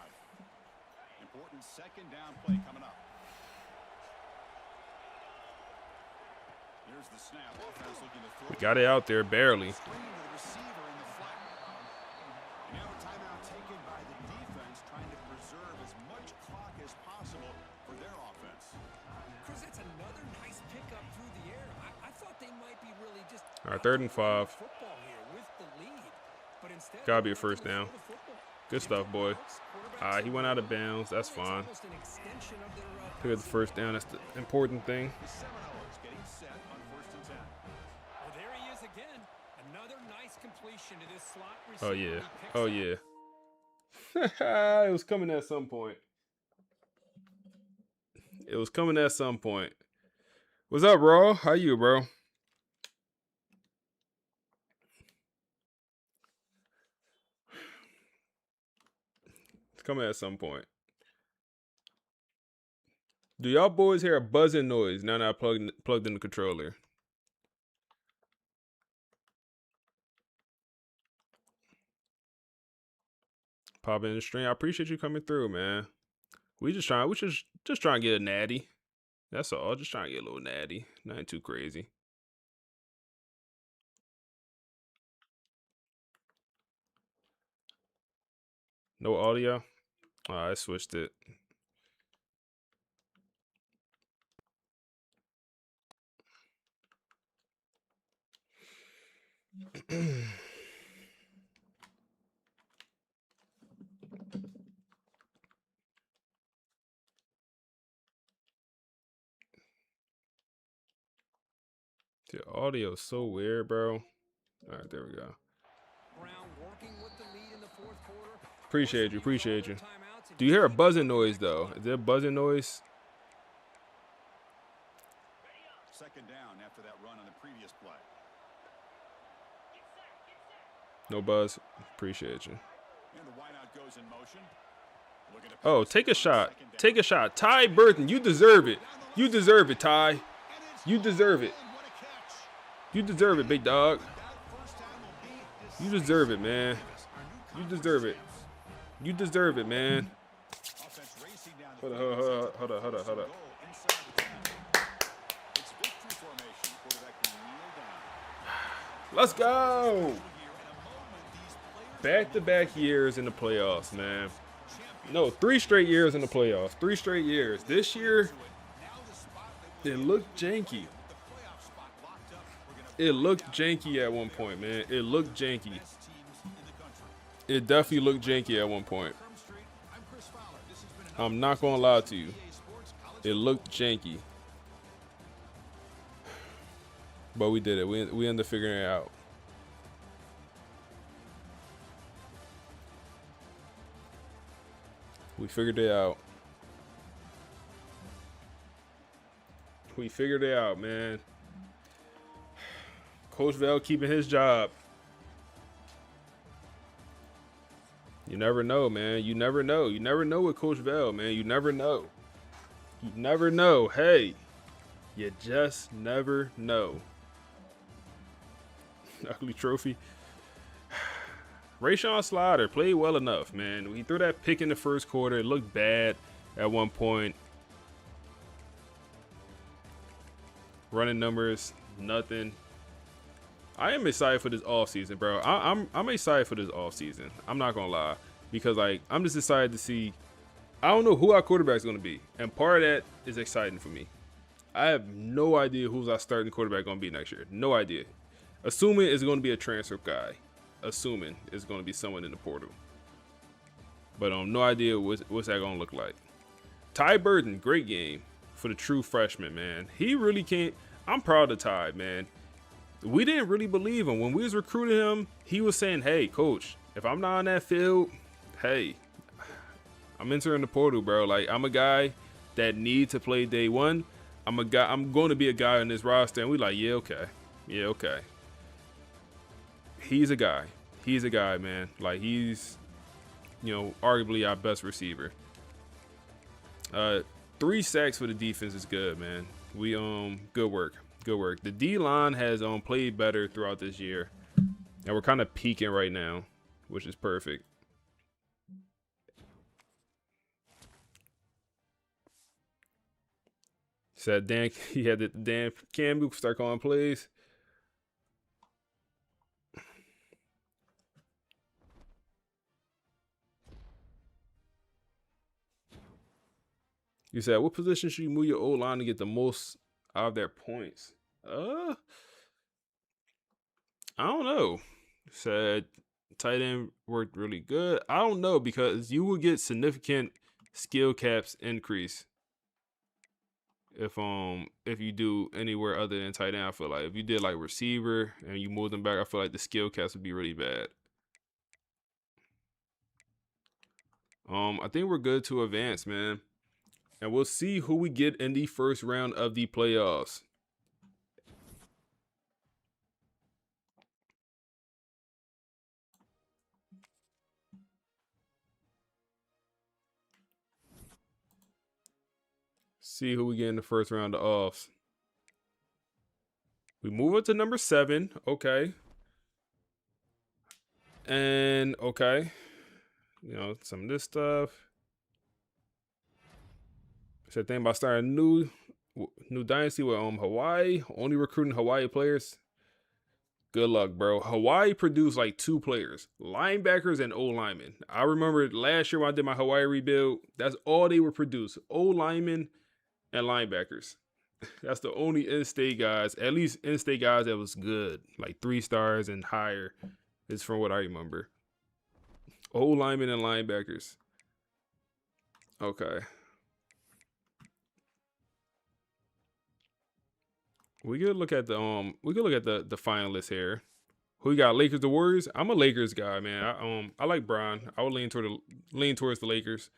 [SPEAKER 11] Important second down play coming up. Here's the snap. Offense looking to throw.
[SPEAKER 1] We got it out there, barely.
[SPEAKER 11] Screen to the receiver in the flat. And now a timeout taken by the defense, trying to preserve as much clock as possible for their offense.
[SPEAKER 6] Chris, that's another nice pickup through the air. I thought they might be really just
[SPEAKER 1] All right, 3rd and 5.
[SPEAKER 6] football here with the lead. But instead,
[SPEAKER 1] Gotta be a
[SPEAKER 6] they
[SPEAKER 1] first
[SPEAKER 6] throw
[SPEAKER 1] down.
[SPEAKER 6] the football.
[SPEAKER 1] Good stuff, boy. He went out of bounds. That's
[SPEAKER 6] It's
[SPEAKER 1] fine.
[SPEAKER 6] almost an extension of their,
[SPEAKER 1] Pick up the first down. That's the important thing.
[SPEAKER 11] The Seminoles getting set on 1st and 10.
[SPEAKER 6] Well, there he is again. Another nice completion to this slot
[SPEAKER 1] Oh,
[SPEAKER 6] receiver.
[SPEAKER 1] yeah.
[SPEAKER 6] He picks
[SPEAKER 1] Oh,
[SPEAKER 6] up.
[SPEAKER 1] yeah. It was coming at some point. It was coming at some point. What's up, bro? How you, bro? It's coming at some point. Do y'all boys hear a buzzing noise now that I plugged in the controller? Pop in the stream. I appreciate you coming through, man. We just trying to get a natty. That's all. Just trying to get a little natty. Nothing too crazy. No audio? Oh, I switched it. The audio is so weird, bro. All right, there we go. Appreciate you. Appreciate you. Do you hear a buzzing noise, though? Is there a buzzing noise?
[SPEAKER 11] Second down after that run on the previous play.
[SPEAKER 1] No buzz. Appreciate you.
[SPEAKER 11] And the wideout goes in motion.
[SPEAKER 1] Oh, take a shot. Take a shot. Ty Burton, you deserve it. You deserve it, Ty. You deserve it. You deserve it, big dog. You deserve it, man. You deserve it. You deserve it, man. Hold up. Let's go. Back-to-back years in the playoffs, man. No, 3 straight years in the playoffs. 3 straight years. This year, it looked janky. It looked janky at one point, man. It looked janky. It definitely looked janky at one point. I'm not gonna lie to you. It looked janky. But we did it. We ended up figuring it out. We figured it out. We figured it out, man. Coach Vale keeping his job. You never know, man. You never know. You never know with Coach Vale, man. You never know. You never know. Hey, you just never know. Ugly trophy. Rayshawn Slaughter played well enough, man. He threw that pick in the first quarter. It looked bad at one point. Running numbers, nothing. I am excited for this offseason, bro. I'm excited for this offseason. I'm not gonna lie, because like I'm just excited to see. I don't know who our quarterback is gonna be, and part of that is exciting for me. I have no idea who's our starting quarterback gonna be next year. No idea. Assuming it's gonna be a transfer guy. Assuming it's gonna be someone in the portal. But no idea what's that gonna look like. Ty Burton, great game for the true freshman, man. He really can't. I'm proud of Ty, man. We didn't really believe him when we was recruiting him. He was saying, "Hey, coach, if I'm not on that field, hey, I'm entering the portal, bro. Like I'm a guy that need to play day one. I'm going to be a guy on this roster." And we like, yeah, okay, He's a guy. He's a guy, man. Like he's, arguably our best receiver. 3 sacks for the defense is good, man. We good work. Good work. The D-line has played better throughout this year. And we're kind of peaking right now, which is perfect. Said Dan, he had the Dan Campbell start calling plays. You said, what position should you move your O-line to get the most out of their points? I don't know. Said tight end worked really good. I don't know, because you will get significant skill caps increase if you do anywhere other than tight end. I feel like if you did like receiver and you move them back, I feel like the skill caps would be really bad. I think we're good to advance, man. And we'll see who we get in the first round of the playoffs. See who we get in the first round of offs. We move it to number 7. Okay. And okay. Some of this stuff. Said thing about starting new dynasty with Hawaii, only recruiting Hawaii players. Good luck, bro. Hawaii produced like 2 players, linebackers and O-linemen. I remember last year when I did my Hawaii rebuild, that's all they would produce, O-linemen and linebackers. That's the only in-state guys, at least in-state guys that was good, like 3 stars and higher, is from what I remember. O-linemen and linebackers. Okay. We could look at the finalists here. Who you got? Lakers, the Warriors. I'm a Lakers guy, man. I like Bron. I would lean towards the Lakers.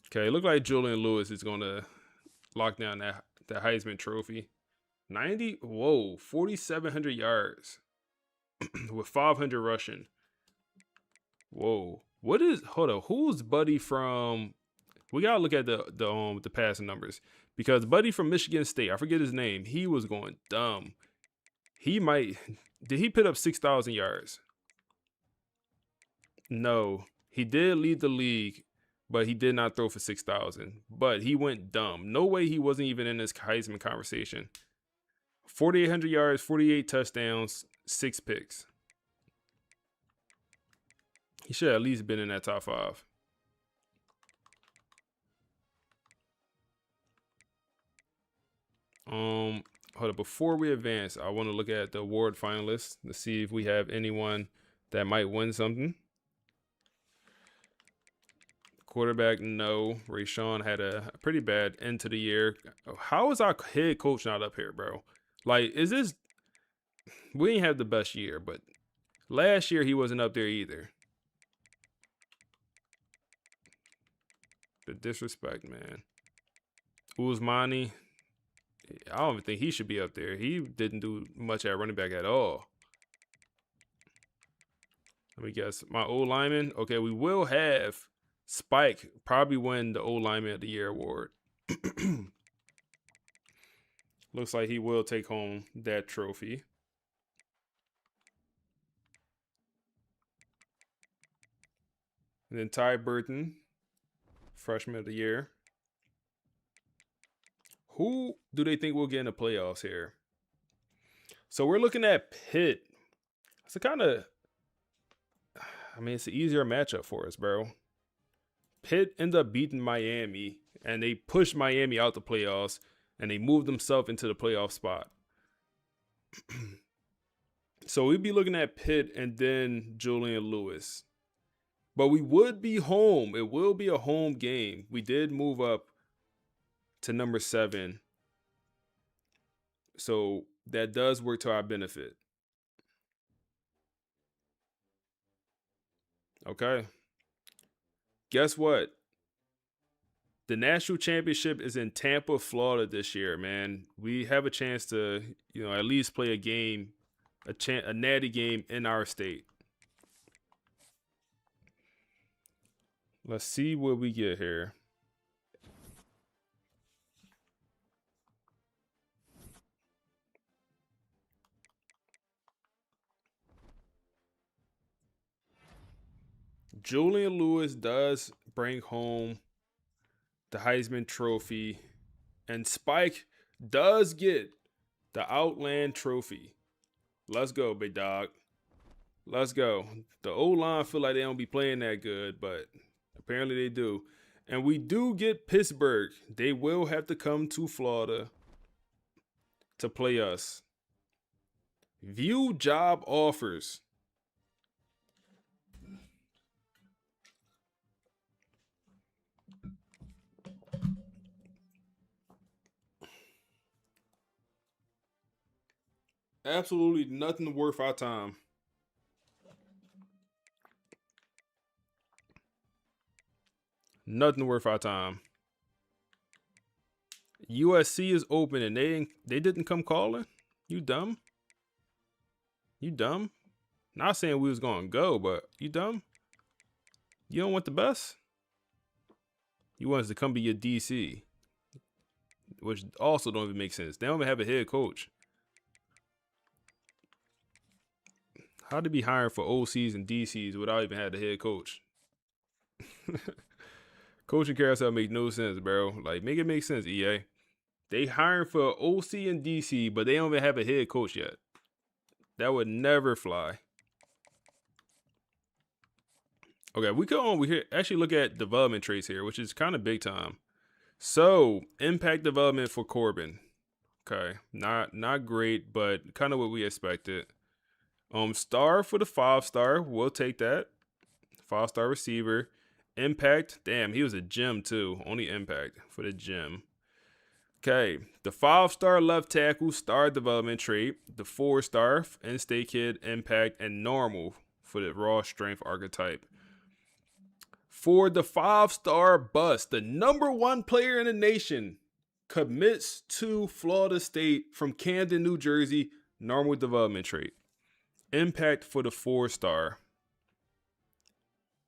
[SPEAKER 1] Okay, look like Julian Lewis is gonna lock down that Heisman Trophy. 4,700 yards with 500 rushing. Whoa, hold on? Who's Buddy from? We gotta look at the passing numbers because Buddy from Michigan State, I forget his name. He was going dumb. Did he put up 6,000 yards? No, he did lead the league, but he did not throw for 6,000. But he went dumb. No way he wasn't even in this Heisman conversation. 4,800 yards, 48 touchdowns, 6 picks. He should have at least been in that top 5. Hold up. Before we advance, I want to look at the award finalists to see if we have anyone that might win something. Quarterback, no. Rayshawn had a pretty bad end to the year. How is our head coach not up here, bro? Like, we ain't have the best year, but last year he wasn't up there either. The disrespect, man. Usmani, I don't even think he should be up there. He didn't do much at running back at all. Let me guess. My O-lineman. Okay, we will have Spike probably win the O-lineman of the year award. Looks like he will take home that trophy. And then Ty Burton, freshman of the year. Who do they think will get in the playoffs here? So we're looking at Pitt. It's it's an easier matchup for us, bro. Pitt ended up beating Miami, and they pushed Miami out the playoffs, and they moved themselves into the playoff spot. So we'd be looking at Pitt and then Julian Lewis. But we would be home. It will be a home game. We did move up to number 7. So that does work to our benefit. Okay. Guess what? The national championship is in Tampa, Florida this year, man. We have a chance to, at least play a game, a natty game in our state. Let's see what we get here. Julian Lewis does bring home the Heisman Trophy, and Spike does get the Outland Trophy. Let's go, big dog. Let's go. The O-line feel like they don't be playing that good, but apparently they do. And we do get Pittsburgh. They will have to come to Florida to play us. View job offers. Absolutely nothing worth our time. Nothing worth our time. USC is open and they didn't come calling? You dumb? You dumb? Not saying we was going to go, but you dumb? You don't want the best? You want us to come be your DC. Which also don't even make sense. They don't even have a head coach. How to be hiring for OCs and DCs without even having a head coach? Coaching carousel make no sense, bro. Like, make it make sense, EA. They hiring for OC and DC, but they don't even have a head coach yet. That would never fly. Okay, we could actually look at development traits here, which is kind of big time. So, impact development for Corbin. Okay, not great, but kind of what we expected. Star for the 5-star, we'll take that. 5-star receiver. Impact, damn, he was a gem too. Only impact for the gem. Okay, the 5-star left tackle, star development trait. The 4-star, in-state kid, impact, and normal for the raw strength archetype. For the 5-star bust, the #1 player in the nation commits to Florida State from Camden, New Jersey, normal development trait. Impact for the 4-star.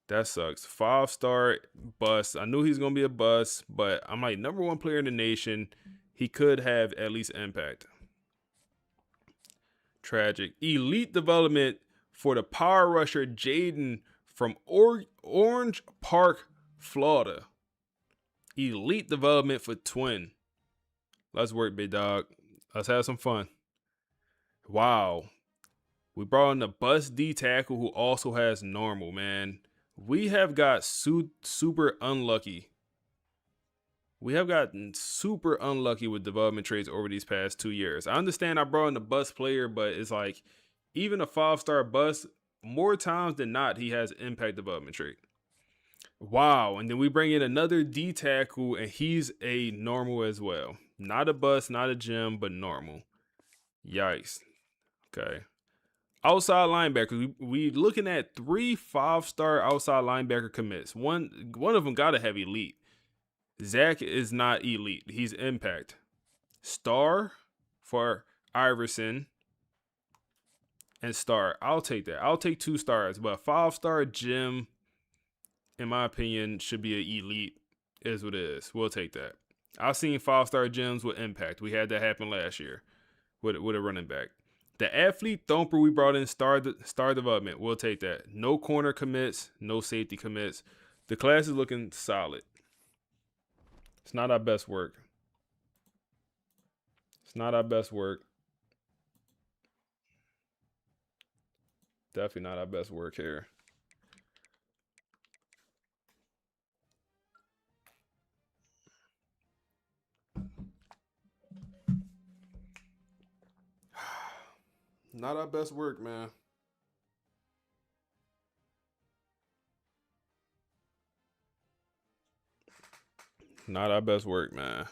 [SPEAKER 1] That sucks. 5-star bust. I knew he's going to be a bust, but I'm like, #1 player in the nation. He could have at least impact. Tragic. Elite development for the power rusher Jaden from Orange Park, Florida. Elite development for Twin. Let's work, big dog. Let's have some fun. Wow. We brought in the bust D tackle who also has normal, man. We have got super unlucky. We have gotten super unlucky with development traits over these past 2 years. I understand I brought in the bust player, but it's like even a 5-star bust, more times than not, he has impact development trait. Wow. And then we bring in another D tackle, and he's a normal as well. Not a bust, not a gem, but normal. Yikes. Okay. Outside linebackers, we looking at 3 5-star outside linebacker commits. One of them got to have elite. Zach is not elite. He's impact. Star for Iverson and star. I'll take that. I'll take 2 stars, but 5-star gem, in my opinion, should be an elite. Is what it is. We'll take that. I've seen 5-star gems with impact. We had that happen last year with a running back. The athlete thumper we brought in star development. We'll take that. No corner commits, no safety commits. The class is looking solid. It's not our best work. It's not our best work. Definitely not our best work here. Not our best work, man. Not our best work, man.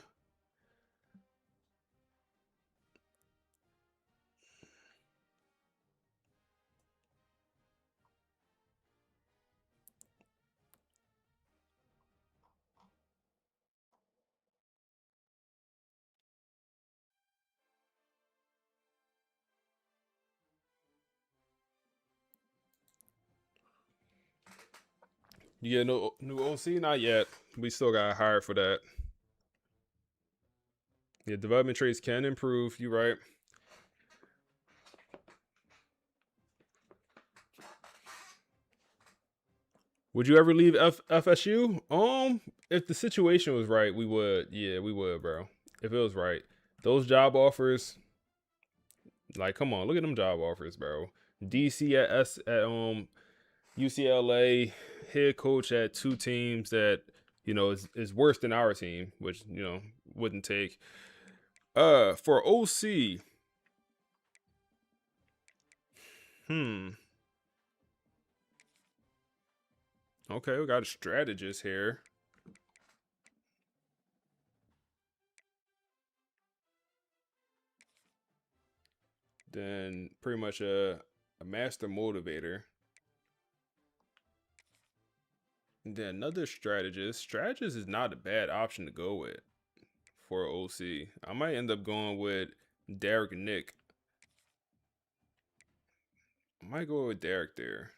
[SPEAKER 1] You get no new OC? Not yet. We still got hired for that. Yeah, development traits can improve. You're right. Would you ever leave FSU? If the situation was right, we would. Yeah, we would, bro. If it was right. Those job offers, like, come on, look at them job offers, bro. DC at UCLA, head coach at 2 teams that, is worse than our team, which, wouldn't take. For OC. Okay, we got a strategist here. Then pretty much a master motivator. And then another strategist. Strategist is not a bad option to go with for OC. I might end up going with Derek Nick. I might go with Derek there.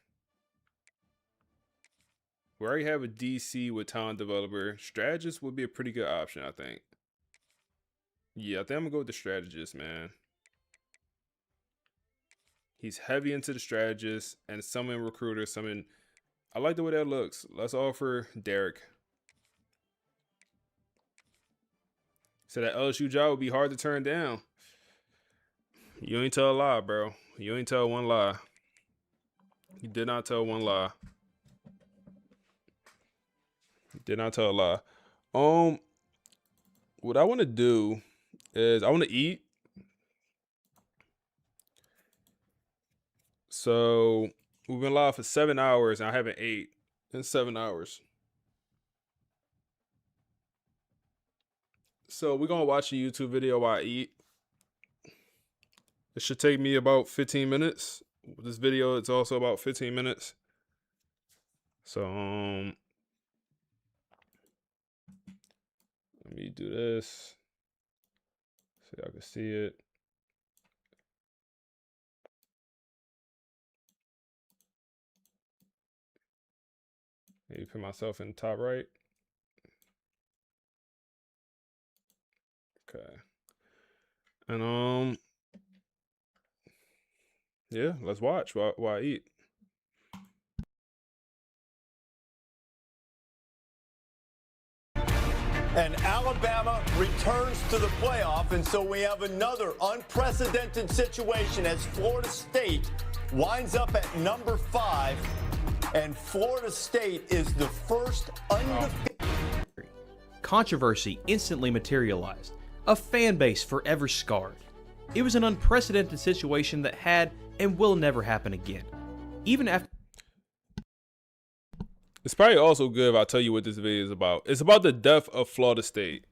[SPEAKER 1] We already have a DC with talent developer. Strategist would be a pretty good option, I think. Yeah, I think I'm going to go with the strategist, man. He's heavy into the strategist and some in recruiter, some in I like the way that looks. Let's offer Derek. So that LSU job would be hard to turn down. You ain't tell a lie, bro. You ain't tell one lie. You did not tell one lie. You did not tell a lie. What I want to do is I want to eat. So we've been live for 7 hours and I haven't ate in 7 hours. So we're going to watch a YouTube video while I eat. It should take me about 15 minutes. This video, it's also about 15 minutes. So, let me do this so y'all can see it. Maybe put myself in the top right. Okay. And yeah, let's watch while I eat.
[SPEAKER 4] And Alabama returns to the playoff, and so we have another unprecedented situation as Florida State winds up at number 5, and Florida State is the first undefeated.
[SPEAKER 13] Controversy instantly materialized, a fan base forever scarred. It was an unprecedented situation that had and will never happen again. Even after...
[SPEAKER 1] It's probably also good if I tell you what this video is about. It's about the death of Florida State.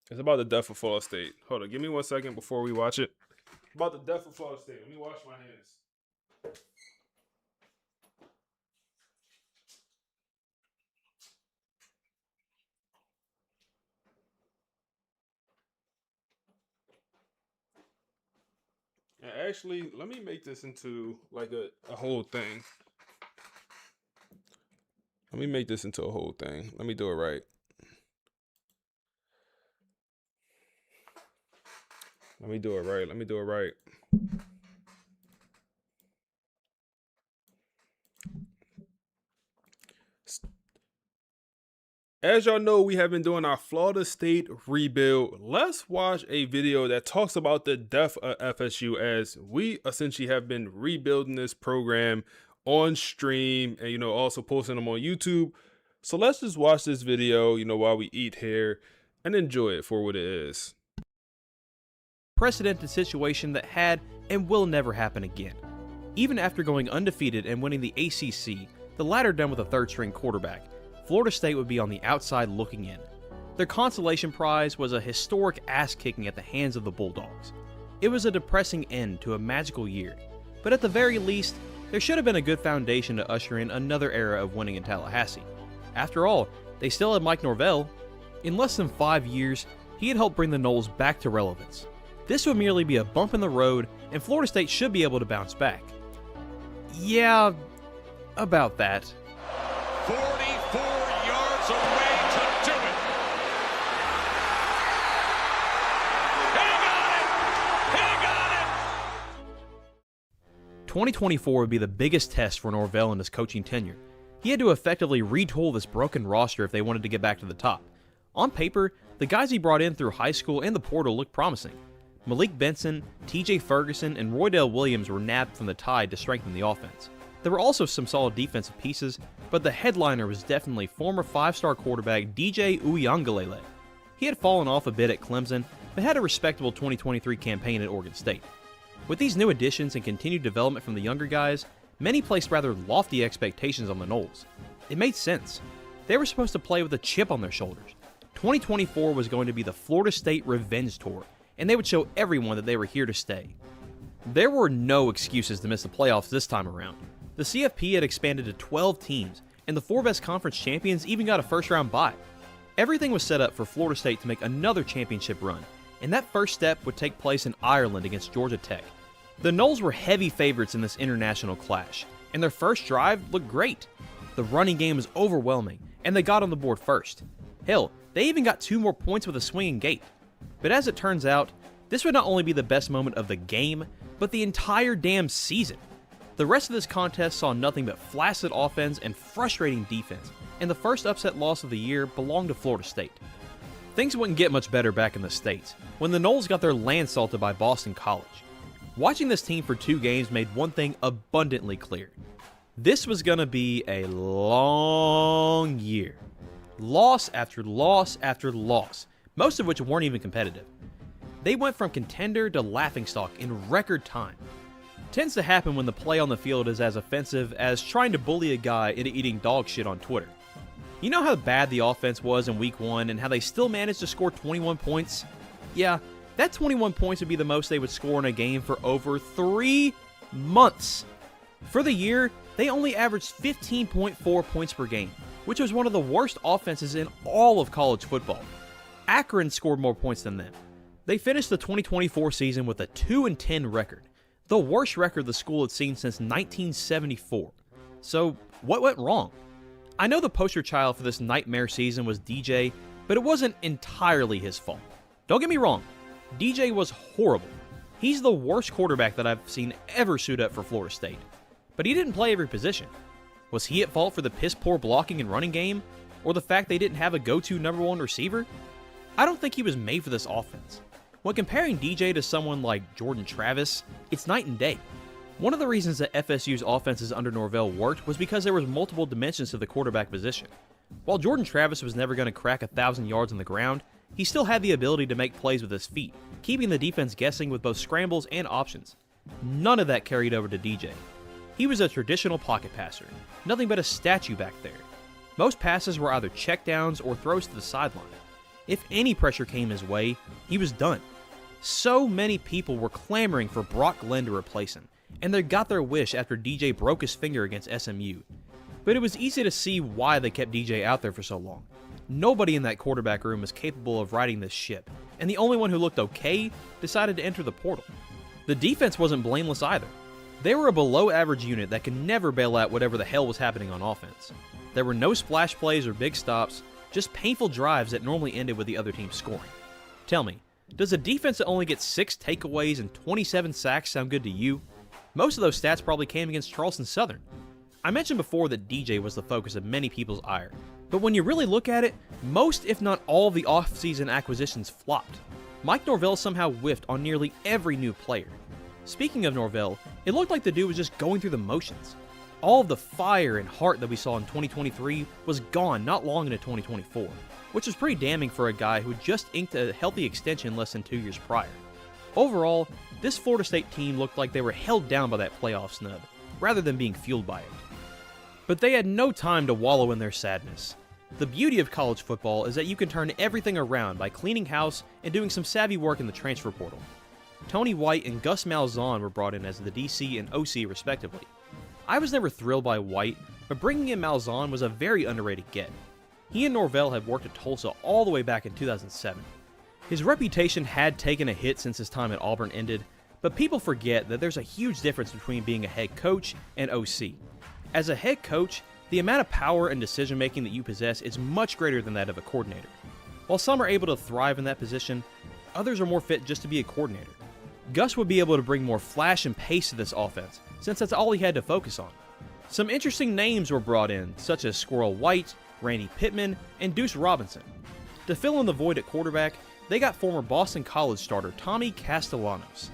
[SPEAKER 1] It's about the death of Florida State. Hold on, give me 1 second before we watch it. About the death of Florida State. Let me wash my hands. And actually, let me make this into like a whole thing. Let me make this into a whole thing. Let me do it right. Let me do it right. Let me do it right. As y'all know, we have been doing our Florida State rebuild. Let's watch a video that talks about the death of FSU, as we essentially have been rebuilding this program on stream and, also posting them on YouTube. So let's just watch this video, while we eat here and enjoy it for what it is.
[SPEAKER 13] Precedented situation that had and will never happen again. Even after going undefeated and winning the ACC, the latter done with a third-string quarterback, Florida State would be on the outside looking in. Their consolation prize was a historic ass-kicking at the hands of the Bulldogs. It was a depressing end to a magical year, but at the very least, there should have been a good foundation to usher in another era of winning in Tallahassee. After all, they still had Mike Norvell. In less than 5 years, he had helped bring the Noles back to relevance. This would merely be a bump in the road, and Florida State should be able to bounce back. Yeah, about that.
[SPEAKER 11] 44 yards away to do it. He got it!
[SPEAKER 13] 2024 would be the biggest test for Norvell in his coaching tenure. He had to effectively retool this broken roster if they wanted to get back to the top. On paper, the guys he brought in through high school and the portal looked promising. Malik Benson, TJ Ferguson, and Roydell Williams were nabbed from the Tide to strengthen the offense. There were also some solid defensive pieces, but the headliner was definitely former 5-star quarterback DJ Uiagalelei. He had fallen off a bit at Clemson, but had a respectable 2023 campaign at Oregon State. With these new additions and continued development from the younger guys, many placed rather lofty expectations on the Noles. It made sense. They were supposed to play with a chip on their shoulders. 2024 was going to be the Florida State Revenge Tour, and they would show everyone that they were here to stay. There were no excuses to miss the playoffs this time around. The CFP had expanded to 12 teams, and the 4 best conference champions even got a first-round bye. Everything was set up for Florida State to make another championship run, and that first step would take place in Ireland against Georgia Tech. The Noles were heavy favorites in this international clash, and their first drive looked great. The running game was overwhelming, and they got on the board first. Hell, they even got 2 more points with a swinging gate. But as it turns out, this would not only be the best moment of the game, but the entire damn season. The rest of this contest saw nothing but flaccid offense and frustrating defense, and the first upset loss of the year belonged to Florida State. Things wouldn't get much better back in the States, when the Noles got their land salted by Boston College. Watching this team for 2 games made one thing abundantly clear. This was going to be a long year. Loss after loss after loss, most of which weren't even competitive. They went from contender to laughingstock in record time. Tends to happen when the play on the field is as offensive as trying to bully a guy into eating dog shit on Twitter. You know how bad the offense was in week 1 and how they still managed to score 21 points? Yeah, that 21 points would be the most they would score in a game for over 3 months. For the year, they only averaged 15.4 points per game, which was one of the worst offenses in all of college football. Akron scored more points than them. They finished the 2024 season with a 2-10 record, the worst record the school had seen since 1974. So, what went wrong? I know the poster child for this nightmare season was DJ, but it wasn't entirely his fault. Don't get me wrong, DJ was horrible. He's the worst quarterback that I've seen ever suit up for Florida State. But he didn't play every position. Was he at fault for the piss-poor blocking and running game? Or the fact they didn't have a go-to number 1 receiver? I don't think he was made for this offense. When comparing DJ to someone like Jordan Travis, it's night and day. One of the reasons that FSU's offenses under Norvell worked was because there was multiple dimensions to the quarterback position. While Jordan Travis was never going to crack 1,000 yards on the ground, he still had the ability to make plays with his feet, keeping the defense guessing with both scrambles and options. None of that carried over to DJ. He was a traditional pocket passer, nothing but a statue back there. Most passes were either checkdowns or throws to the sideline. If any pressure came his way, he was done. So many people were clamoring for Brock Glenn to replace him, and they got their wish after DJ broke his finger against SMU. But it was easy to see why they kept DJ out there for so long. Nobody in that quarterback room was capable of riding this ship, and the only one who looked okay decided to enter the portal. The defense wasn't blameless either. They were a below-average unit that could never bail out whatever the hell was happening on offense. There were no splash plays or big stops, just painful drives that normally ended with the other team scoring. Tell me, does a defense that only gets 6 takeaways and 27 sacks sound good to you? Most of those stats probably came against Charleston Southern. I mentioned before that DJ was the focus of many people's ire, but when you really look at it, most if not all of the offseason acquisitions flopped. Mike Norvell somehow whiffed on nearly every new player. Speaking of Norvell, it looked like the dude was just going through the motions. All of the fire and heart that we saw in 2023 was gone not long into 2024, which was pretty damning for a guy who just inked a healthy extension less than 2 years prior. Overall, this Florida State team looked like they were held down by that playoff snub, rather than being fueled by it. But they had no time to wallow in their sadness. The beauty of college football is that you can turn everything around by cleaning house and doing some savvy work in the transfer portal. Tony White and Gus Malzahn were brought in as the DC and OC respectively. I was never thrilled by White, but bringing in Malzahn was a very underrated get. He and Norvell had worked at Tulsa all the way back in 2007. His reputation had taken a hit since his time at Auburn ended, but people forget that there's a huge difference between being a head coach and OC. As a head coach, the amount of power and decision-making that you possess is much greater than that of a coordinator. While some are able to thrive in that position, others are more fit just to be a coordinator. Gus would be able to bring more flash and pace to this offense, since that's all he had to focus on. Some interesting names were brought in, such as Squirrel White, Randy Pittman, and Deuce Robinson. To fill in the void at quarterback, they got former Boston College starter Tommy Castellanos.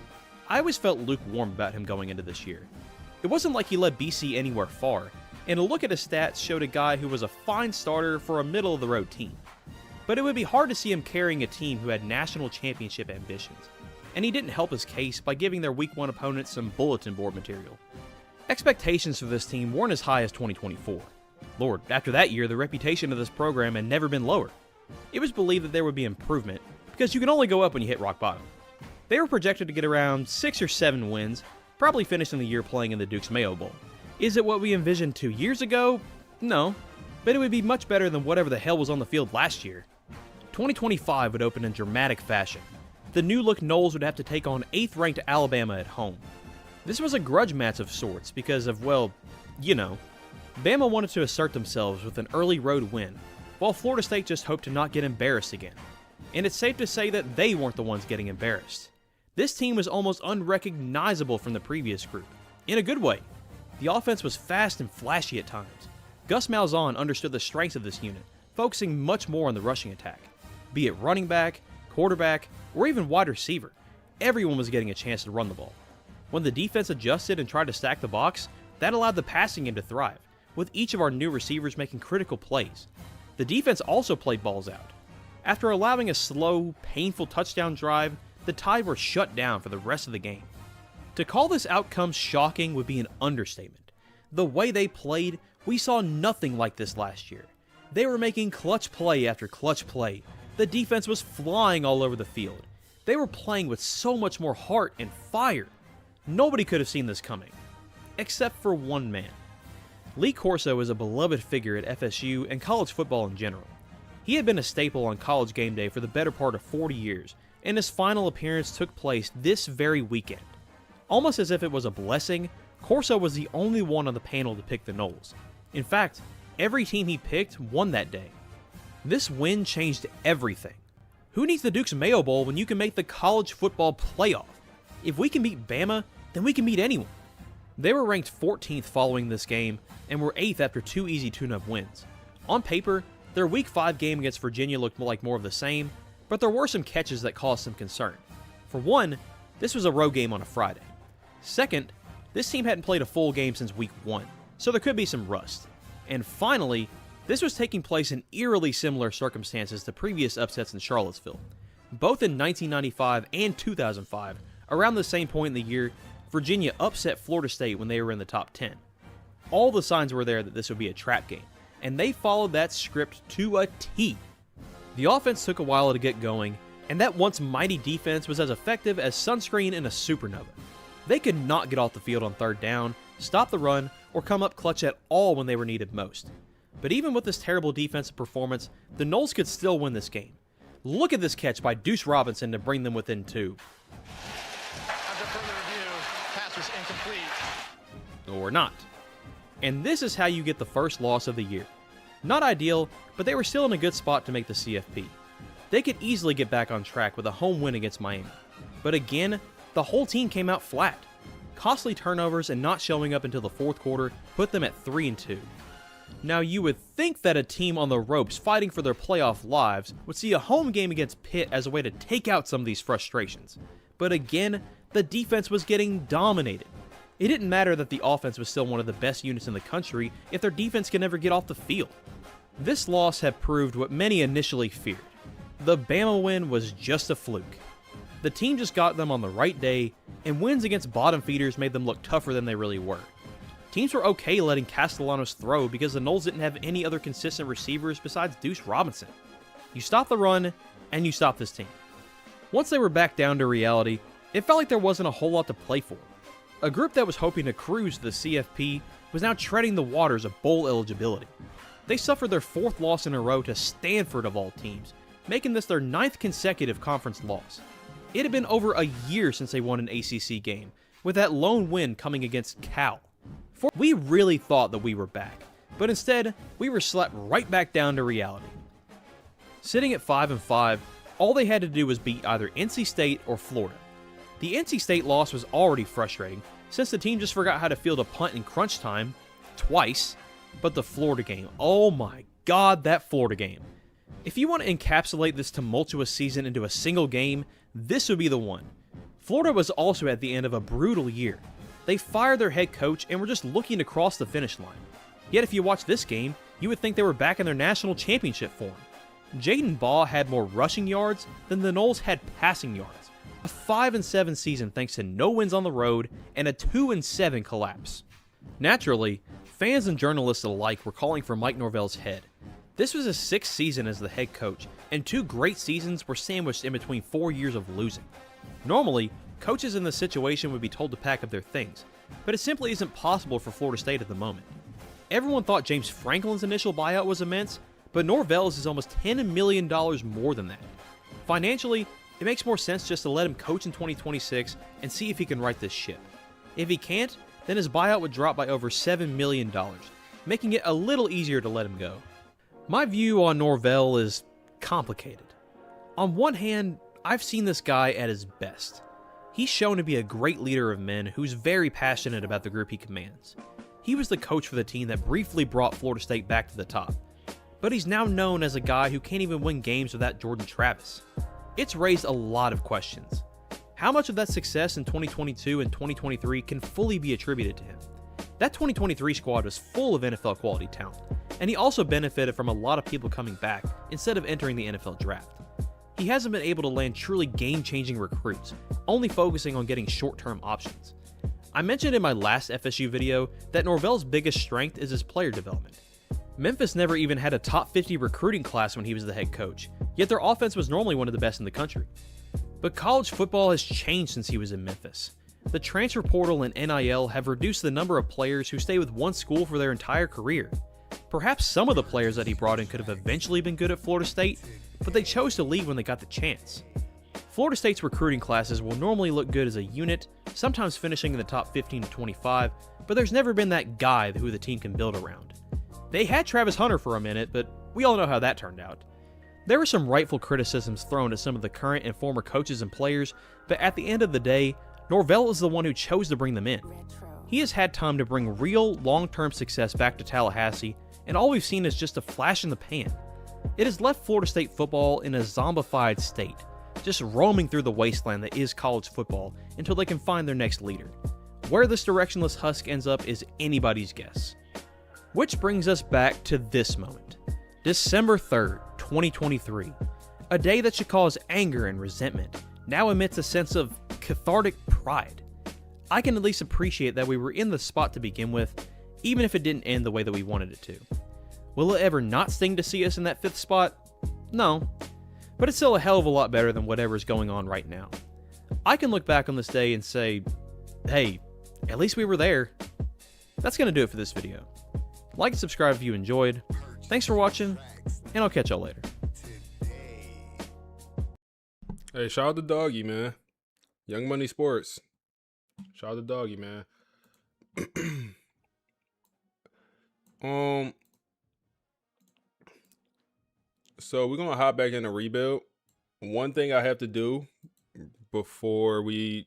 [SPEAKER 13] I always felt lukewarm about him going into this year. It wasn't like he led BC anywhere far, and a look at his stats showed a guy who was a fine starter for a middle-of-the-road team. But it would be hard to see him carrying a team who had national championship ambitions, and he didn't help his case by giving their Week 1 opponents some bulletin board material. Expectations for this team weren't as high as 2024. Lord, after that year, the reputation of this program had never been lower. It was believed that there would be improvement, because you can only go up when you hit rock bottom. They were projected to get around 6 or 7 wins, probably finishing the year playing in the Duke's Mayo Bowl. Is it what we envisioned 2 years ago? No, but it would be much better than whatever the hell was on the field last year. 2025 would open in dramatic fashion. The new-look Noles would have to take on 8th-ranked Alabama at home. This was a grudge match of sorts because of, well, you know. Bama wanted to assert themselves with an early road win, while Florida State just hoped to not get embarrassed again. And it's safe to say that they weren't the ones getting embarrassed. This team was almost unrecognizable from the previous group, in a good way. The offense was fast and flashy at times. Gus Malzahn understood the strengths of this unit, focusing much more on the rushing attack. Be it running back, quarterback, or even wide receiver, everyone was getting a chance to run the ball. When the defense adjusted and tried to stack the box, that allowed the passing game to thrive, with each of our new receivers making critical plays. The defense also played balls out. After allowing a slow, painful touchdown drive, the Tide were shut down for the rest of the game. To call this outcome shocking would be an understatement. The way they played, we saw nothing like this last year. They were making clutch play after clutch play. The defense was flying all over the field. They were playing with so much more heart and fire. Nobody could have seen this coming, except for one man. Lee Corso is a beloved figure at FSU and college football in general. He had been a staple on College Game Day for the better part of 40 years, and his final appearance took place this very weekend. Almost as if it was a blessing, Corso was the only one on the panel to pick the Noles. In fact, every team he picked won that day. This win changed everything. Who needs the Duke's Mayo Bowl when you can make the college football playoff? If we can beat Bama, then we can beat anyone. They were ranked 14th following this game and were 8th after 2 easy tune-up wins. On paper, their Week 5 game against Virginia looked like more of the same, but there were some catches that caused some concern. For one, this was a road game on a Friday. Second, this team hadn't played a full game since Week 1, so there could be some rust. And finally, this was taking place in eerily similar circumstances to previous upsets in Charlottesville. Both in 1995 and 2005, around the same point in the year, Virginia upset Florida State when they were in the top 10. All the signs were there that this would be a trap game, and they followed that script to a T. The offense took a while to get going, and that once mighty defense was as effective as sunscreen in a supernova. They could not get off the field on third down, stop the run, or come up clutch at all when they were needed most. But even with this terrible defensive performance, the Noles could still win this game. Look at this catch by Deuce Robinson to bring them within 2.
[SPEAKER 14] After further review, pass was incomplete.
[SPEAKER 13] Or not. And this is how you get the first loss of the year. Not ideal, but they were still in a good spot to make the CFP. They could easily get back on track with a home win against Miami. But again, the whole team came out flat. Costly turnovers and not showing up until the fourth quarter put them at 3-2. Now you would think that a team on the ropes fighting for their playoff lives would see a home game against Pitt as a way to take out some of these frustrations. But again, the defense was getting dominated. It didn't matter that the offense was still one of the best units in the country if their defense could never get off the field. This loss had proved what many initially feared. The Bama win was just a fluke. The team just got them on the right day, and wins against bottom feeders made them look tougher than they really were. Teams were okay letting Castellanos throw because the Noles didn't have any other consistent receivers besides Deuce Robinson. You stop the run, and you stop this team. Once they were back down to reality, it felt like there wasn't a whole lot to play for. A group that was hoping to cruise to the CFP was now treading the waters of bowl eligibility. They suffered their 4th loss in a row to Stanford of all teams, making this their 9th consecutive conference loss. It had been over a year since they won an ACC game, with that lone win coming against Cal. We really thought that we were back, but instead, we were slapped right back down to reality. Sitting at 5-5, all they had to do was beat either NC State or Florida. The NC State loss was already frustrating, since the team just forgot how to field a punt in crunch time, twice, but the Florida game, oh my god, that Florida game. If you want to encapsulate this tumultuous season into a single game, this would be the one. Florida was also at the end of a brutal year. They fired their head coach and were just looking to cross the finish line. Yet if you watch this game, you would think they were back in their national championship form. Jaden Baugh had more rushing yards than the Noles had passing yards. A 5-7 season thanks to no wins on the road and a 2-7 collapse. Naturally, fans and journalists alike were calling for Mike Norvell's head. This was his 6th season as the head coach, and 2 great seasons were sandwiched in between 4 years of losing. Normally, coaches in this situation would be told to pack up their things, but it simply isn't possible for Florida State at the moment. Everyone thought James Franklin's initial buyout was immense, but Norvell's is almost $10 million more than that. Financially, it makes more sense just to let him coach in 2026 and see if he can right this ship. If he can't, then his buyout would drop by over $7 million, making it a little easier to let him go. My view on Norvell is complicated. On one hand, I've seen this guy at his best. He's shown to be a great leader of men who's very passionate about the group he commands. He was the coach for the team that briefly brought Florida State back to the top. But he's now known as a guy who can't even win games without Jordan Travis. It's raised a lot of questions. How much of that success in 2022 and 2023 can fully be attributed to him? That 2023 squad was full of NFL quality talent, and he also benefited from a lot of people coming back instead of entering the NFL draft. He hasn't been able to land truly game-changing recruits, only focusing on getting short-term options. I mentioned in my last FSU video that Norvell's biggest strength is his player development. Memphis never even had a top 50 recruiting class when he was the head coach, yet their offense was normally one of the best in the country. But college football has changed since he was in Memphis. The transfer portal and NIL have reduced the number of players who stay with one school for their entire career. Perhaps some of the players that he brought in could have eventually been good at Florida State, but they chose to leave when they got the chance. Florida State's recruiting classes will normally look good as a unit, sometimes finishing in the top 15 to 25, but there's never been that guy who the team can build around. They had Travis Hunter for a minute, but we all know how that turned out. There were some rightful criticisms thrown at some of the current and former coaches and players, but at the end of the day, Norvell is the one who chose to bring them in. He has had time to bring real, long-term success back to Tallahassee, and all we've seen is just a flash in the pan. It has left Florida State football in a zombified state, just roaming through the wasteland that is college football until they can find their next leader. Where this directionless husk ends up is anybody's guess. Which brings us back to this moment. December 3rd, 2023. A day that should cause anger and resentment, now emits a sense of cathartic pride. I can at least appreciate that we were in the spot to begin with, even if it didn't end the way that we wanted it to. Will it ever not sting to see us in that 5th spot? No. But it's still a hell of a lot better than whatever's going on right now. I can look back on this day and say, hey, at least we were there. That's going to do it for this video. Like and subscribe if you enjoyed. Thanks for watching, and I'll catch y'all later.
[SPEAKER 1] Hey, shout out to Doggy, man. Young Money Sports. Shout out to Doggy, man. So we're gonna hop back in a rebuild. One thing I have to do before we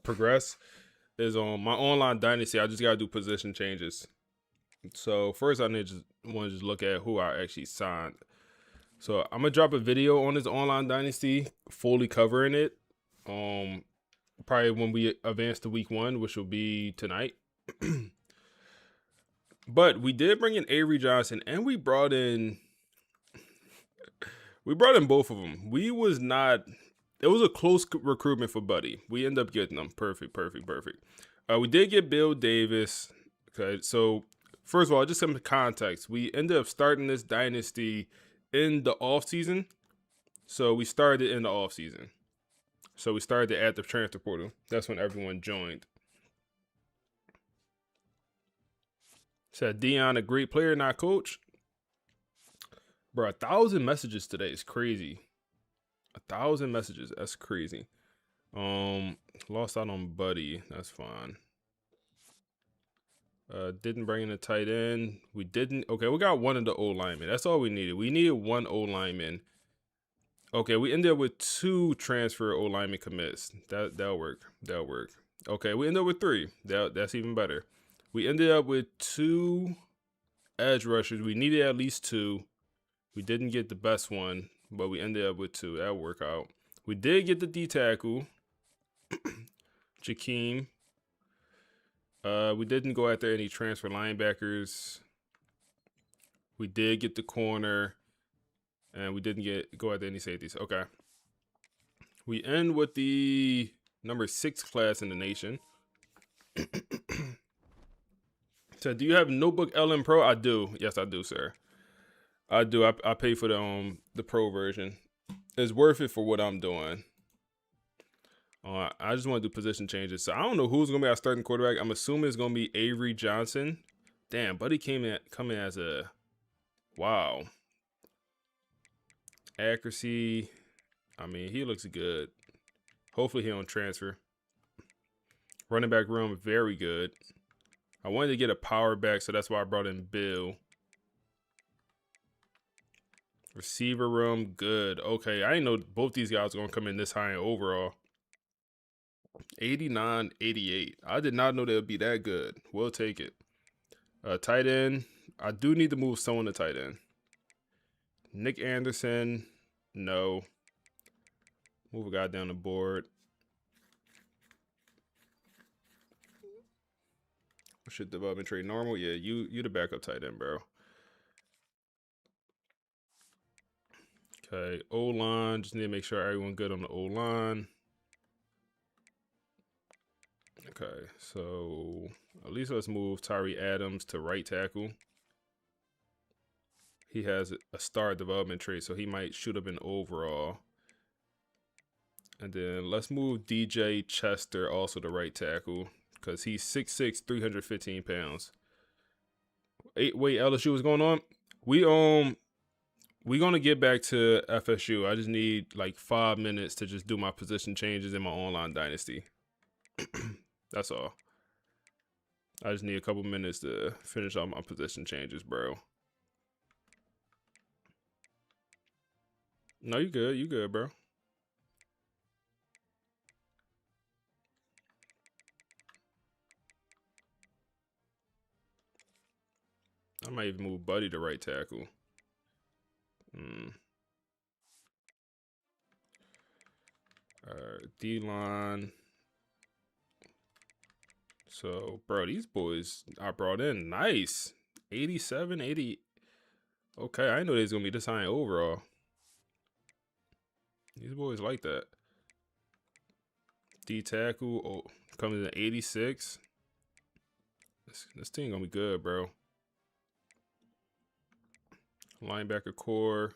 [SPEAKER 1] progress is on my online Dynasty. I just gotta do position changes. So first, I want to just look at who I actually signed. So I'm gonna drop a video on this online Dynasty, fully covering it. Probably when we advance to week 1, which will be tonight. But we did bring in Avery Johnson, and we brought in both of them. It was a close recruitment for Buddy. We ended up getting them. Perfect. We did get Bill Davis. Okay, so first of all, just some context. We ended up starting this dynasty in the offseason. So we started in the offseason. So we started at the transfer portal. That's when everyone joined. Said Dion, a great player, not coach. Bro, 1,000 messages today is crazy. 1,000 messages. That's crazy. Lost out on Buddy. That's fine. Didn't bring in a tight end. We didn't. Okay, we got one of the O linemen. That's all we needed. We needed one O lineman. Okay, we ended up with 2 transfer O lineman commits. That'll work. Okay, we ended up with 3. That's even better. We ended up with 2 edge rushers. We needed at least 2. We didn't get the best one, but we ended up with 2. That'll work out. We did get the D tackle, Jakeem. We didn't go after any transfer linebackers. We did get the corner, and we didn't go after any safeties. Okay. We end with the number 6 class in the nation. So, do you have Notebook LM Pro? I do. Yes, I do, sir. I do. I pay for the pro version. It's worth it for what I'm doing. I just want to do position changes. So I don't know who's gonna be our starting quarterback. I'm assuming it's gonna be Avery Johnson. Damn, Buddy come in as a wow. Accuracy. I mean, he looks good. Hopefully he don't transfer. Running back room, very good. I wanted to get a power back, so that's why I brought in Bill. Receiver room, good. Okay, I didn't know both these guys were going to come in this high in overall. 89, 88. I did not know they would be that good. We'll take it. Tight end. I do need to move someone to tight end. Nick Anderson. No. Move a guy down the board. Should development trade normal? Yeah, you the backup tight end, bro. Okay, O-line. Just need to make sure everyone good on the O-line. Okay, so at least let's move Tyree Adams to right tackle. He has a star development trait, so he might shoot up in overall. And then let's move DJ Chester also to right tackle because he's 6'6", 315 pounds. Wait, LSU, what's going on? We're gonna get back to FSU. I just need like 5 minutes to just do my position changes in my online dynasty. That's all. I just need a couple minutes to finish all my position changes, bro. No, you good. You good, bro. I might even move Buddy to right tackle. D-line. So, bro, these boys I brought in. Nice. 87, 80. Okay, I didn't know they was going to be this high overall. These boys like that. D-tackle comes in 86. This team going to be good, bro. Linebacker core.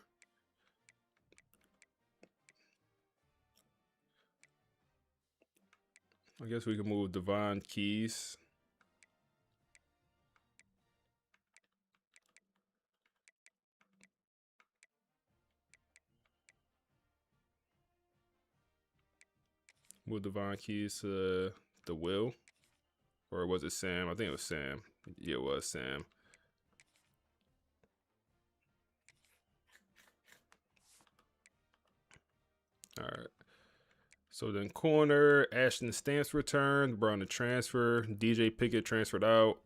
[SPEAKER 1] I guess we can move Devon Keys. Move Devon Keys to the Will. Or was it Sam? I think it was Sam. Yeah, it was Sam. All right. So then corner, Ashton Stamps returned. Brought on the transfer. DJ Pickett transferred out.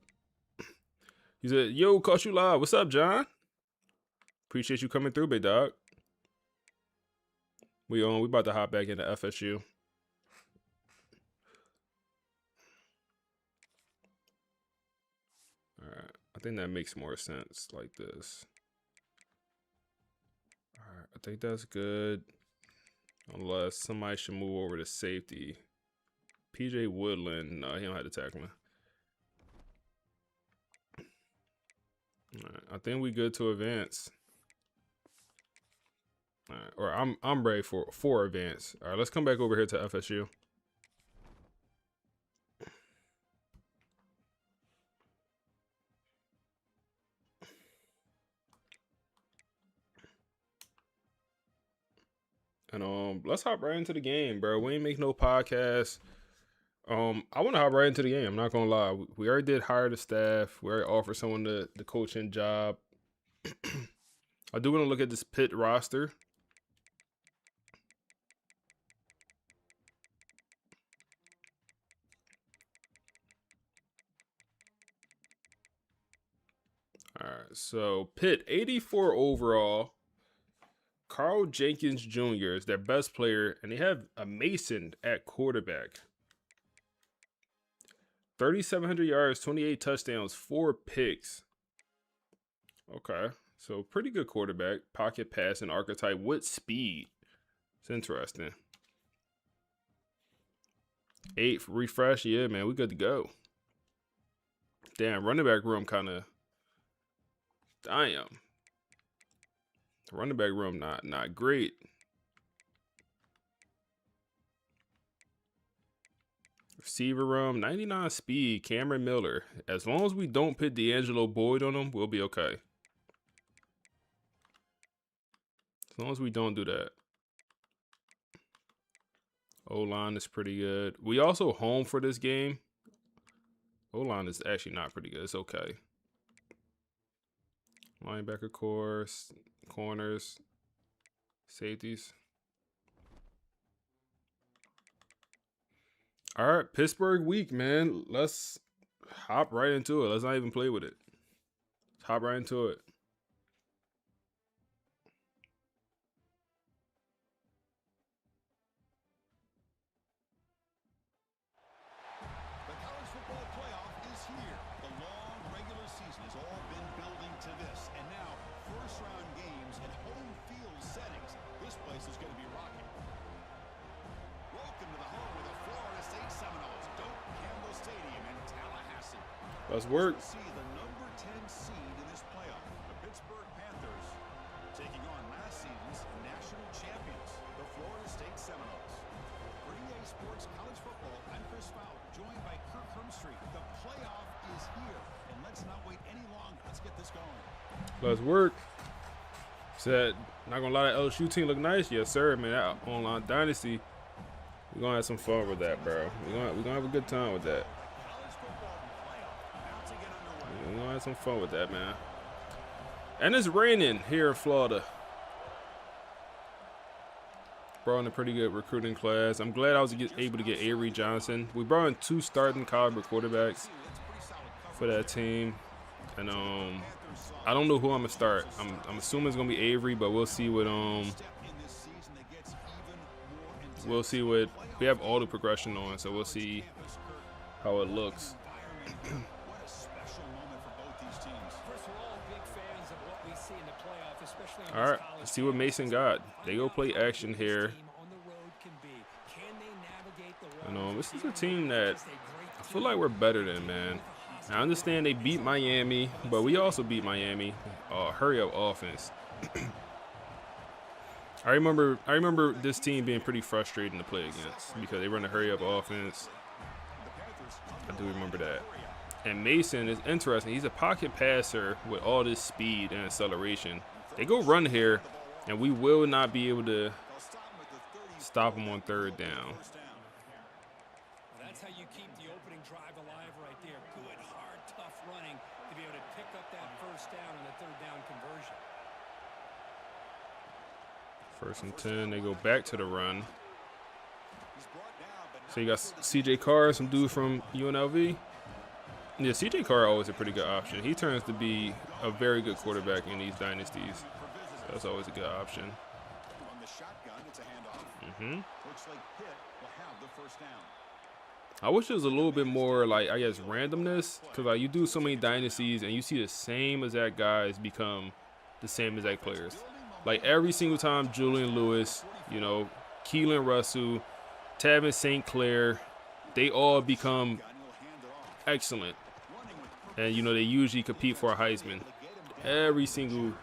[SPEAKER 1] He said, yo, caught you live. What's up, John? Appreciate you coming through, big dog. We about to hop back into FSU. All right. I think that makes more sense like this. All right. I think that's good. Unless somebody should move over to safety. PJ Woodland. No, he don't have to tackle me. All right, I think we good to advance. All right, or I'm ready for advance. All right, let's come back over here to FSU. And let's hop right into the game, bro. We ain't make no podcast. I want to hop right into the game. I'm not gonna lie. We already did hire the staff. We already offered someone the coaching job. I do want to look at this Pitt roster. All right, so Pitt 84 overall. Carl Jenkins Jr. is their best player, and they have a Mason at quarterback. 3,700 yards, 28 touchdowns, 4 picks. Okay, so pretty good quarterback. Pocket passing archetype with speed. It's interesting. 8 refresh. Yeah, man, we good to go. Damn, running back room kind of. Damn. Running back room not great. Receiver room, 99 speed, Cameron Miller. As long as we don't put D'Angelo Boyd on him, we'll be okay. As long as we don't do that. O-line is pretty good. We also home for this game. O-line is actually not pretty good. It's okay. Linebacker course, corners, safeties. All right, Pittsburgh week, man. Let's hop right into it. Let's not even play with it. Hop right into it.
[SPEAKER 11] The college football playoff is here. The long regular season has all been building to this. And now, first-round games and home field settings. This place is going to be rocking. Welcome to the home of the Florida State Seminoles, Doak Campbell Stadium in Tallahassee.
[SPEAKER 1] Let's work.
[SPEAKER 11] See the number 10 seed in this playoff, the Pittsburgh Panthers, taking on last season's national champions, the Florida State Seminoles. For EA Sports College Football, I'm Chris Fowler, joined by Kirk Hermstreet. The playoff is here, and let's not wait any longer. Let's get this going.
[SPEAKER 1] Let's work. Said, not gonna lie, that LSU team look nice. Yes, sir, man. That online Dynasty, we're gonna have some fun with that, bro. We're gonna have a good time with that. We're gonna have some fun with that, man. And it's raining here in Florida. Brought in a pretty good recruiting class. I'm glad I was able to get Avery Johnson. We brought in 2 starting caliber quarterbacks for that team. And I don't know who I'm gonna start. I'm assuming it's gonna be Avery, but we'll see what we have all the progression on, so we'll see how it looks. All right, let's see what Mason got. They go play action here. And this is a team that I feel like we're better than, man. I understand they beat Miami, but we also beat Miami. Hurry up offense. I remember this team being pretty frustrating to play against because they run a hurry up offense. I do remember that. And Mason is interesting. He's a pocket passer with all this speed and acceleration. They go run here, and we will not be able to stop him on 3rd down.
[SPEAKER 6] That's how you keep the opening drive alive right there. Good, hard, tough running to be able to pick up that 1st down and the 3rd down conversion.
[SPEAKER 1] 1st and 10, they go back to the run. So you got CJ Carr, some dude from UNLV. Yeah, CJ Carr always a pretty good option. He turns to be a very good quarterback in these dynasties. So that's always a good option. I wish there was a little bit more, like, I guess, randomness. Because, like, you do so many dynasties and you see the same exact guys become the same exact players. Like, every single time, Julian Lewis, you know, Keelan Russell, Tavin St. Clair, they all become excellent. And, you know, they usually compete for a Heisman. Every single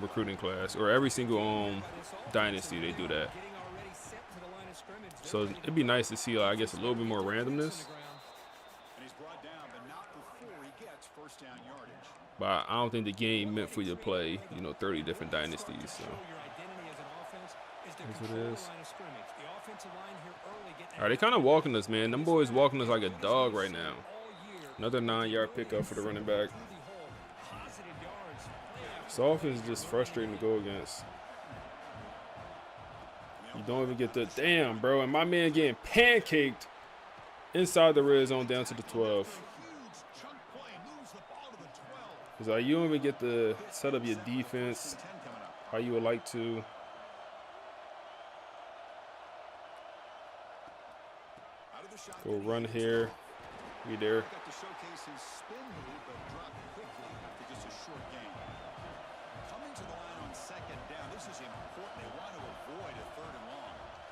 [SPEAKER 1] recruiting class or every single dynasty, they do that. So it'd be nice to see, I guess, a little bit more randomness. But I don't think the game meant for you to play, you know, 30 different dynasties. So that's what it is. All right, they kind of walking us, man. Them boys walking us like a dog right now. Another 9-yard pickup for the running back. This offense is just frustrating to go against. You don't even get the damn, bro. And my man getting pancaked inside the red zone down to the 12. It's like you don't even get to set up your defense how you would like to. Go run here. We there.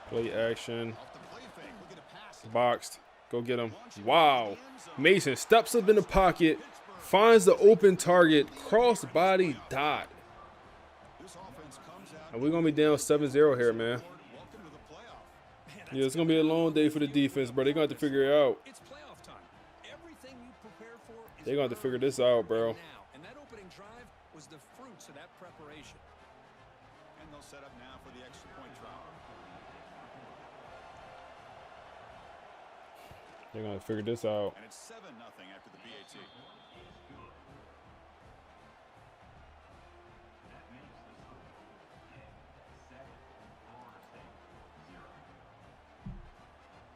[SPEAKER 1] Play action. Boxed. Go get him. Wow. Mason steps up in the pocket, finds the open target, cross body dot. And we're going to be down 7-0 here, man. Yeah, it's going to be a long day for the defense, bro. They're going to have to figure it out. They're going to have to figure this out, bro.
[SPEAKER 6] And that opening drive was the fruits of that preparation.
[SPEAKER 11] And they'll set up now for the extra point try.
[SPEAKER 1] They're going to figure this out.
[SPEAKER 11] And it's 7-0 after the PAT.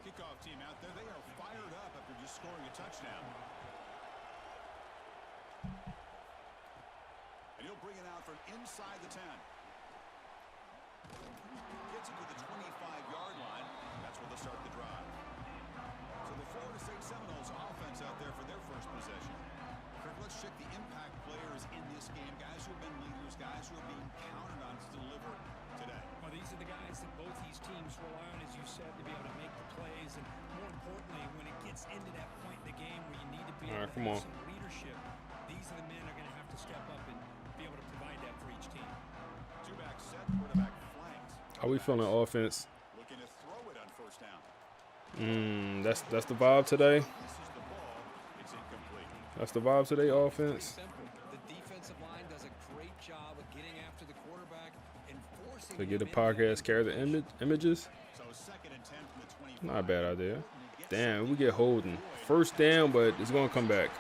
[SPEAKER 11] Kickoff team out there. They are fired up after just scoring a touchdown. And he'll bring it out from inside the 10. Gets it to the 25-yard line. That's where they'll start the drive. So the Florida State Seminoles offense out there for their first possession. Kirk, let's check the impact players in this game. Guys who have been leaders, guys who are being counted on to deliver today.
[SPEAKER 15] Well, these are the guys that both these teams rely on, as you said, to be able to make the plays. And more importantly, when it gets into that point in the game where you need to be able to have some leadership, these are the men that are going to have to step up and be able to provide that for each team.
[SPEAKER 11] Two-back set, quarterback flanked.
[SPEAKER 1] How we feeling offense?
[SPEAKER 11] Looking to throw it on first down.
[SPEAKER 1] That's the vibe today. That's the vibe today, offense.
[SPEAKER 15] The defensive line does a great job of getting after the quarterback and forcing
[SPEAKER 1] To get the podcast carry the images.
[SPEAKER 11] So second and 10 from the 25.
[SPEAKER 1] Not a bad idea. Damn, we get holding. First down, but it's going to come back.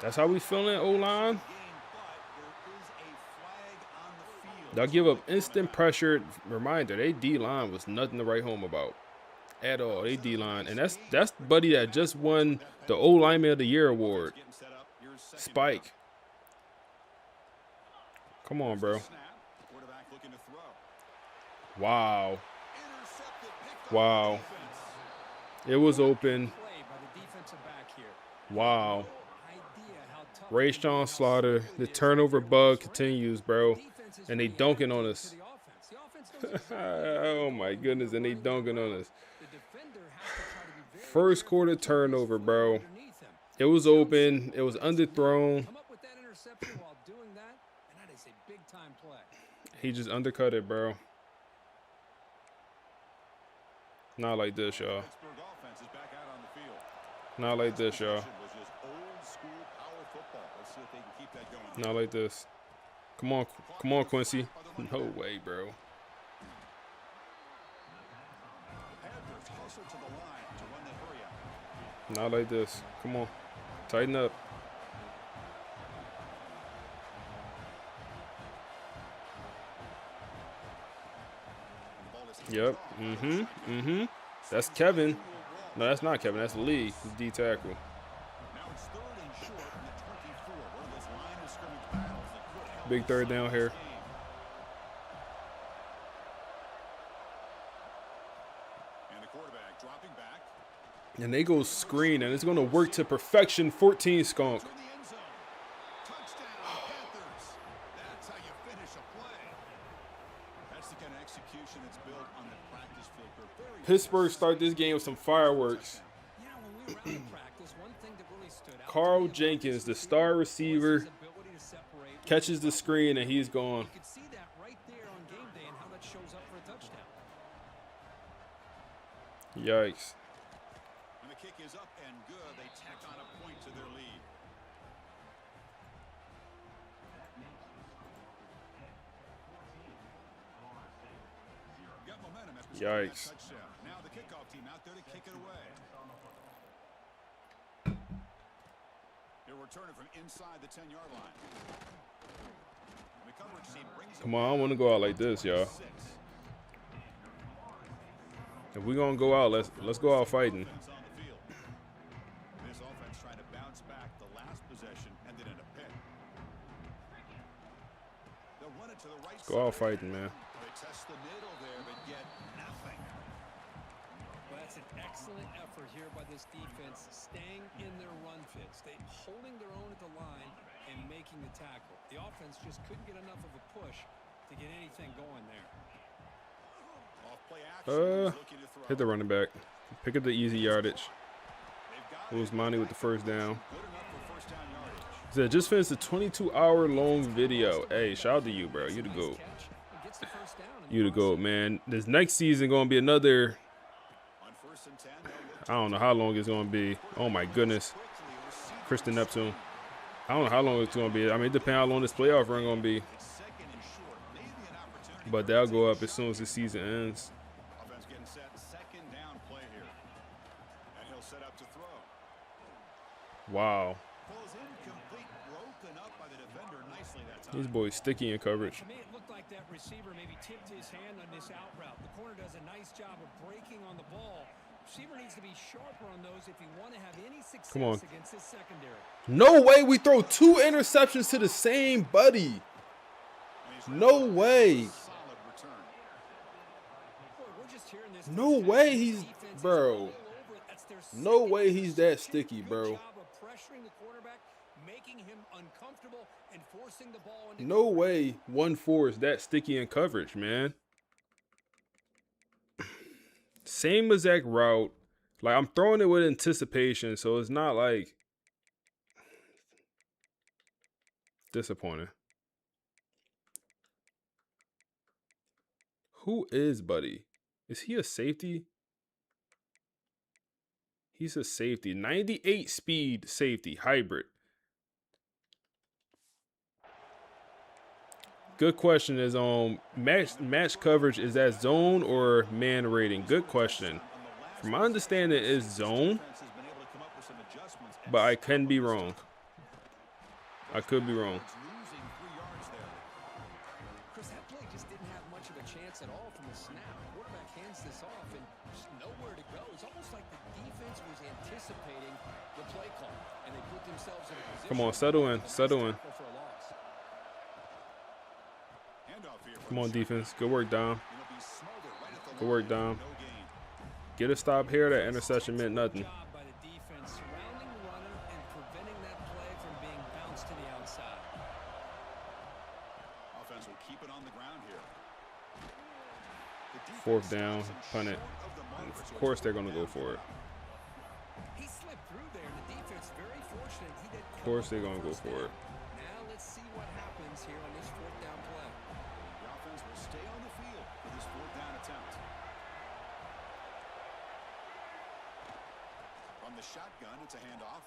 [SPEAKER 1] That's how we feeling, O-line. They'll give up instant pressure. Reminder, they D-line was nothing to write home about at all. They D-line. And that's buddy that just won the O-Lineman of the Year award. Spike. Come on, bro. Wow. Wow. It was open. Wow. Rayshawn Slaughter. The turnover bug continues, bro. And they dunking on us. Oh, my goodness. And they dunking on us. First quarter turnover, bro. It was open. It was underthrown. He just undercut it, bro. Not like this, y'all. Not like this, y'all. Not like this. Come on, Quincy. No way, bro. Not like this. Come on. Tighten up. Yep. That's Kevin. No, that's not Kevin. That's Lee. He's D tackle. Big third down here. And they go screen, and it's going to work to perfection. 14 skunk. Pittsburgh start this game with some fireworks. Carl Jenkins, the star receiver, catches the screen, and he's gone. Yikes.
[SPEAKER 11] And the kick is up and good. They tack on a point to their lead. Got momentum after
[SPEAKER 1] Yikes.
[SPEAKER 11] touchdown. Now the kickoff team out there to kick it away. They'll return it from inside the 10-yard line. And the coverage team brings
[SPEAKER 1] Come on, I don't want to go out like this, y'all. If we're gonna go out, let's go out fighting.
[SPEAKER 11] This offense trying to bounce back. The last possession ended in a pick. They'll run it to the right side.
[SPEAKER 1] Go out fighting, man.
[SPEAKER 11] They test the middle there, but get nothing.
[SPEAKER 15] Well, that's an excellent effort here by this defense, staying in their run fits. They holding their own at the line and making the tackle. The offense just couldn't get enough of a push to get anything going there.
[SPEAKER 1] Hit the running back. Pick up the easy yardage. Usmani with the first down. Said just finished a 22-hour long video. Hey, shout out to you, bro. You the GOAT. You the GOAT, man. This next season gonna be another. I don't know how long it's gonna be. Oh my goodness. Christian Neptune. I don't know how long it's gonna be. I mean, it depends how long this playoff run gonna be. But that'll go up as soon as the season ends.
[SPEAKER 11] Offense getting set. Second down play here. And he'll set up to throw.
[SPEAKER 1] Wow.
[SPEAKER 11] Falls incomplete, broken up by the defender nicely that time.
[SPEAKER 1] These boys sticky in coverage.
[SPEAKER 15] To me, it looked like that receiver maybe tipped his hand on this out route. The corner does a nice job of breaking on the ball, Receiver needs to be sharper on those if you want to have any success
[SPEAKER 1] Come on.
[SPEAKER 15] against this secondary.
[SPEAKER 1] No way we throw 2 interceptions to the same buddy. No way. No way he's, bro. No way he's that sticky, bro. No way 1-4 is that sticky in coverage, man. Same exact route. Like, I'm throwing it with anticipation, so it's not like disappointing. Who is Buddy? Is he a safety? He's a safety. 98 speed safety, hybrid. Good question. Is match coverage, is that zone or man rating? Good question. From my understanding, it's zone, but I can be wrong. I could be wrong.
[SPEAKER 6] Chris, that play just didn't have much of a chance at all from the snap. Quarterback hands this off and just nowhere to go. It's almost like the defense was anticipating the play call, and they put themselves in a position.
[SPEAKER 1] Come on, settle in, settle in. Come on, defense. Good work, Dom. Good work, Dom. Get a stop here. That interception meant nothing.
[SPEAKER 11] Offense will keep it on the ground here.
[SPEAKER 1] 4th down, punt it. Of course they're going to go for it.
[SPEAKER 6] He slipped through there. The defense very fortunate. He did.
[SPEAKER 1] Of course they're going to go for it.
[SPEAKER 6] Now let's see what happens here on this 4th down play.
[SPEAKER 11] The offense will stay on the field for this 4th down attempt. From the shotgun, it's a handoff.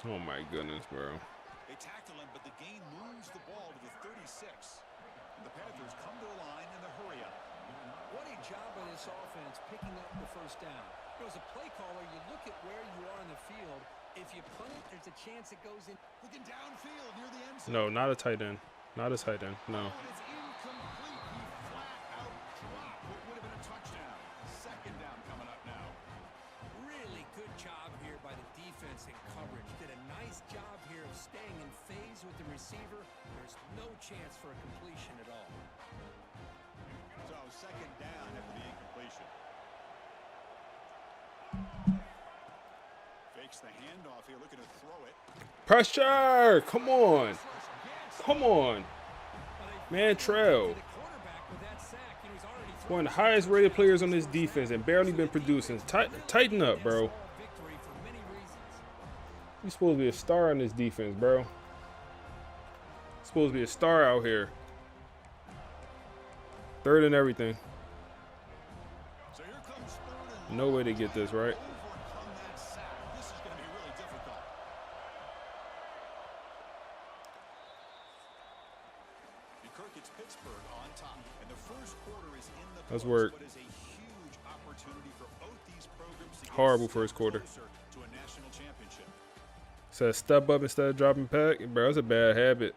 [SPEAKER 1] Oh my goodness, bro.
[SPEAKER 11] They tackle him, but the game moves the ball to the 36. And the Panthers come to the line in the hurry up.
[SPEAKER 15] What a job by this offense picking up the 1st down. As a play caller, you look at where you are in the field. If you punt it, there's a chance it goes in.
[SPEAKER 11] Looking downfield near the end zone.
[SPEAKER 1] No, not a tight end. Not a tight end. No.
[SPEAKER 11] It's incomplete. He flat out dropped what would have been a touchdown. 2nd down coming up now.
[SPEAKER 15] Really good job here by the defense in coverage. Did a nice job here of staying in phase with the receiver. There's no chance for a completion at all.
[SPEAKER 11] So 2nd down after the incompletion. Fakes the handoff here, looking to throw it.
[SPEAKER 1] Pressure! Come on. Come on. Man, Trell. One of the highest rated players on this defense and barely been producing. Tighten up, bro. You're supposed to be a star on this defense, bro. You're supposed to be a star out here. 3rd and everything. No way to get this, right? Let's work. Horrible 1st quarter. Says step up instead of dropping back. Bro, that's a bad habit.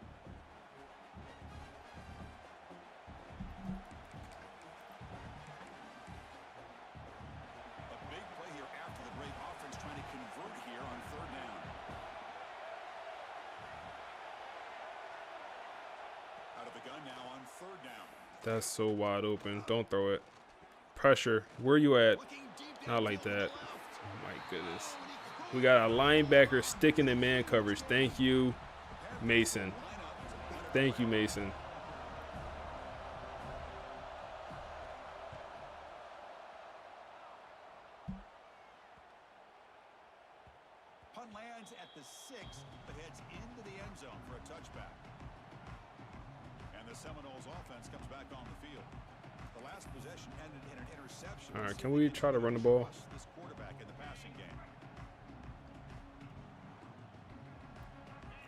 [SPEAKER 11] A big play here after the break. Offense trying to convert here on 3rd down. Out of the gun now on 3rd down.
[SPEAKER 1] That's so wide open. Don't throw it. Pressure. Where you at? Not like that. Oh my goodness. We got a linebacker sticking in man coverage. Thank you, Mason. Thank you, Mason.
[SPEAKER 11] Punt lands at the 6, but heads into the end zone for a touchback. And the Seminoles offense comes back on the field. The last possession ended in an interception.
[SPEAKER 1] All right, can we try to run the ball?
[SPEAKER 11] This quarterback in the passing game.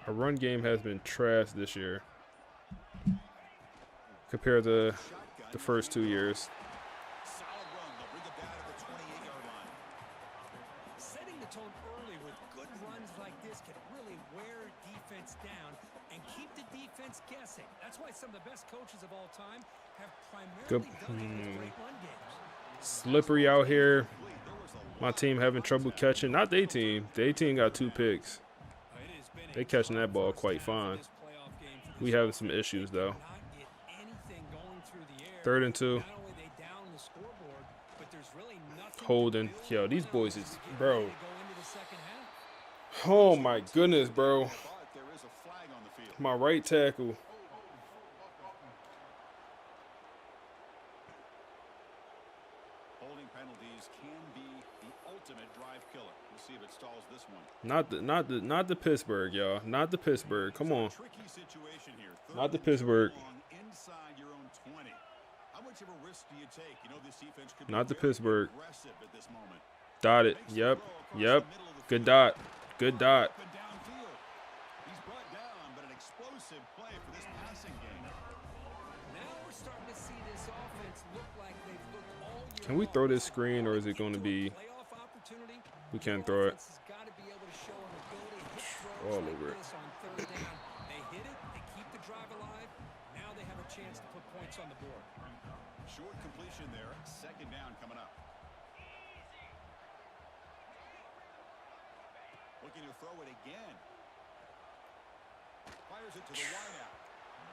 [SPEAKER 1] Our run game has been trash this year compared to the first 2 years.
[SPEAKER 11] Solid run. They'll bring it down to the 28-yard line.
[SPEAKER 15] Setting the tone early with good runs like this can really wear defense down and keep the defense guessing. That's why some of the best coaches of all time have primarily done it with great run games.
[SPEAKER 1] Slippery out here. My team having trouble catching. Not they team. They team got 2 picks. They catching that ball quite fine. We having some issues though. 3rd and 2. Holding. Yo, these boys is, bro. Oh my goodness, bro. My right tackle.
[SPEAKER 11] Holding penalties can be the ultimate drive killer. We'll see if it stalls this one.
[SPEAKER 1] Not the Pittsburgh, y'all. Not the Pittsburgh. Come on.
[SPEAKER 11] Tricky situation here.
[SPEAKER 1] Not the Pittsburgh.
[SPEAKER 11] Inside your own 20. How much of a risk do you take? You know this defense could
[SPEAKER 1] Not
[SPEAKER 11] be
[SPEAKER 1] the Pittsburgh.
[SPEAKER 11] aggressive at this moment.
[SPEAKER 1] Dot it. Yep. Yep. Good dot. Good dot.
[SPEAKER 11] Up and downfield. He's brought down, but an explosive play for this passing game.
[SPEAKER 15] Now we're starting to see this offense look like they've looked all year.
[SPEAKER 1] Can we throw this screen or is it going to be? We can't throw it. All over it.
[SPEAKER 15] They hit it, they keep the drive alive. Now they have a chance to put points on the board.
[SPEAKER 11] Short completion there. 2nd down coming up. Looking to throw it again. Fires it to the wideout.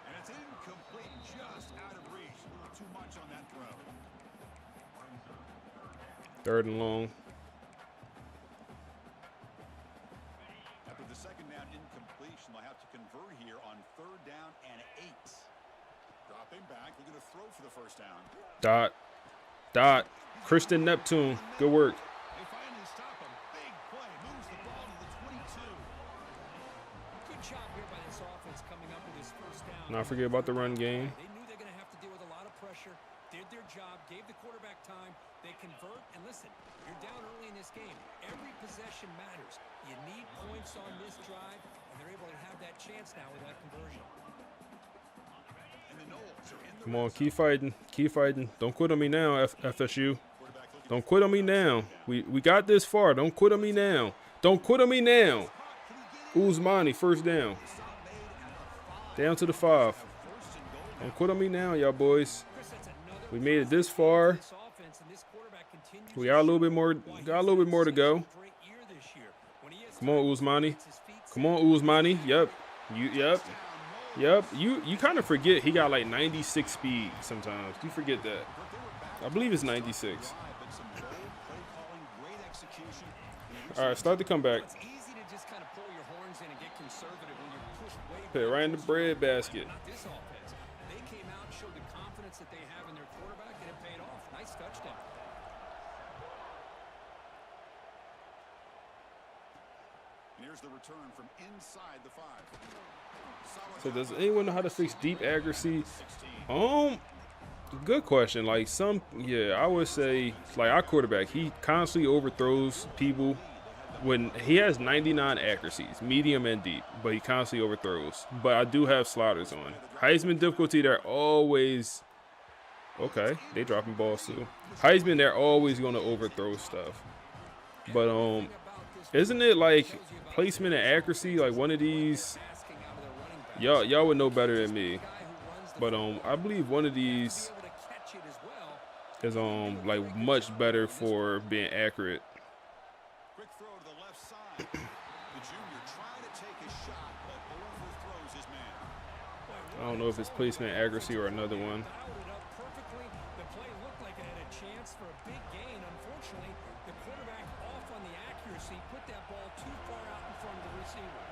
[SPEAKER 11] And it's incomplete, just out of reach. A little too much on that throw.
[SPEAKER 1] 3rd and long.
[SPEAKER 11] After the 2nd down incompletion, they'll have to convert here on 3rd down and 8. Dropping back, looking to throw for the 1st down.
[SPEAKER 1] Dot. Dot. Christian Neptune. Good work.
[SPEAKER 11] They finally stop him. Big play. Moves the ball to the 22.
[SPEAKER 15] Good job here by this offense coming up with his 1st down.
[SPEAKER 1] Not forget about the run game.
[SPEAKER 15] They knew they're going to have to deal with a lot of pressure. Did their job, gave the quarterback time. They convert, and listen, you're down early in this game. Every possession matters. You need points on this drive, and they're able to have that chance now with that conversion.
[SPEAKER 1] Come on, keep fighting. Keep fighting. Don't quit on me now, FSU. Don't quit on me now. We got this far. Don't quit on me now. Don't quit on me now. Usmani, 1st down. Down to the 5. Don't quit on me now, y'all boys. We made it this far. We got a little bit more. Got a little bit more to go. Come on, Usmani. Come on, Usmani. Yep. Yep. You kind of forget he got like 96 speed sometimes. You forget that. I believe it's 96. All right, start the comeback. Put it right in the bread basket.
[SPEAKER 15] They came out and showed the confidence that they have in their quarterback, and it paid off. Nice touchdown.
[SPEAKER 11] And here's the return from inside the 5.
[SPEAKER 1] So does anyone know how to fix deep accuracy? Good question. Like I would say like our quarterback, he constantly overthrows people when he has 99 accuracies, medium and deep, but he constantly overthrows. But I do have sliders on. Heisman difficulty, they're always okay. They dropping balls too. Heisman, they're always going to overthrow stuff. But isn't it like placement and accuracy? Like one of these, y'all would know better than me. But I believe one of these is like much better for being accurate.
[SPEAKER 11] Quick throw to the left side. The junior trying to take a shot, but overthrows his man.
[SPEAKER 1] I don't know if it's placement accuracy or another one.
[SPEAKER 15] The play looked like it had a chance for a big gain. Unfortunately, the quarterback off on the accuracy, put that ball too far out in front of the receiver.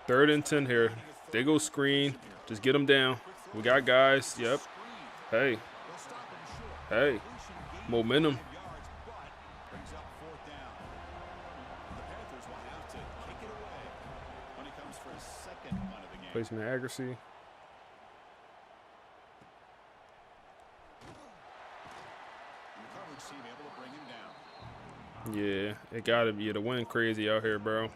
[SPEAKER 1] 3rd and 10 here. They go screen. Just get them down. We got guys. Yep. Hey. Hey. Momentum.
[SPEAKER 11] Brings up 4th down. The Panthers will have to kick it away when it comes for a 2nd punt of the game.
[SPEAKER 1] Placement accuracy.
[SPEAKER 11] And the coverage team able to bring him down.
[SPEAKER 1] Yeah, it gotta be the wind crazy out here, bro.
[SPEAKER 11] And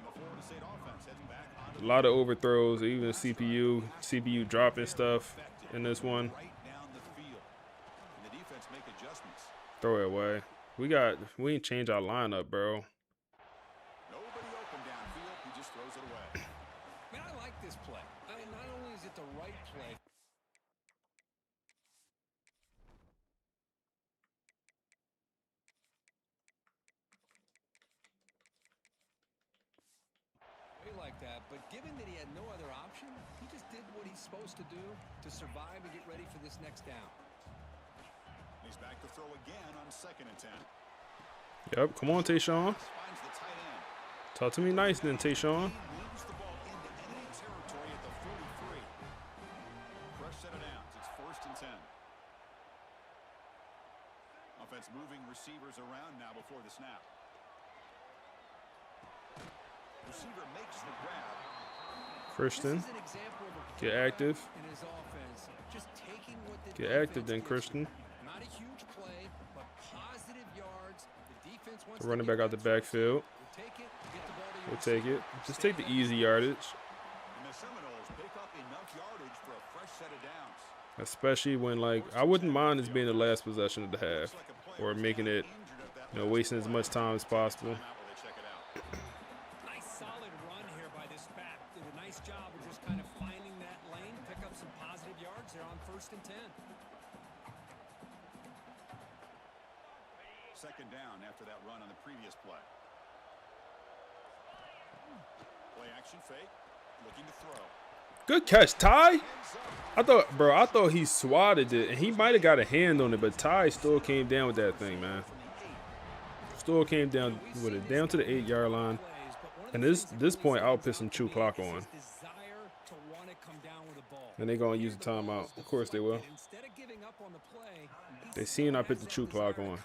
[SPEAKER 11] the Florida State offense heading back onto
[SPEAKER 1] A lot of overthrows, even CPU dropping stuff in this one.
[SPEAKER 11] right down the field. And the defense make adjustments.
[SPEAKER 1] Throw it away. We ain't changed our lineup, bro.
[SPEAKER 11] Nobody open downfield. He just throws it away.
[SPEAKER 15] Man, I like this play. I mean, not only is it the right play,
[SPEAKER 7] that, but given that he had no other option, he just did what he's supposed to do to survive and get ready for this next down.
[SPEAKER 11] He's back to throw again on 2nd and 10.
[SPEAKER 1] Yep, come on, Tayshawn.
[SPEAKER 11] Finds the tight end.
[SPEAKER 1] Talk to me nice then, Tayshawn.
[SPEAKER 11] Moves the ball into enemy territory at the 43. Fresh set of downs. It's 1st and 10. Offense moving receivers around now before the snap. Receiver makes the grab.
[SPEAKER 1] Christian, get active. Get active then, Christian.
[SPEAKER 7] Not a huge play, but positive yards. The defense wants
[SPEAKER 1] The running back out the backfield. We'll take it. Just take the easy yardage.
[SPEAKER 11] And the Seminoles pick up enough yardage for a fresh set of downs.
[SPEAKER 1] Especially when, like, I wouldn't mind this being the last possession of the half. Or making it, you know, wasting as much time as possible.
[SPEAKER 6] Nice solid run here by this back. Did a nice job of just kind of finding that lane, pick up some positive yards there on 1st and 10.
[SPEAKER 11] 2nd down after that run on the previous play. Play action fake, looking to throw.
[SPEAKER 1] Good catch, Ty. I thought he swatted it, and he might have got a hand on it, but Ty still came down with that thing, man. Still came down with it, down to the 8-yard line. And this point, I'll put some chew clock on. And they're going to use the timeout. Of course they will. They seen I put the chew clock on.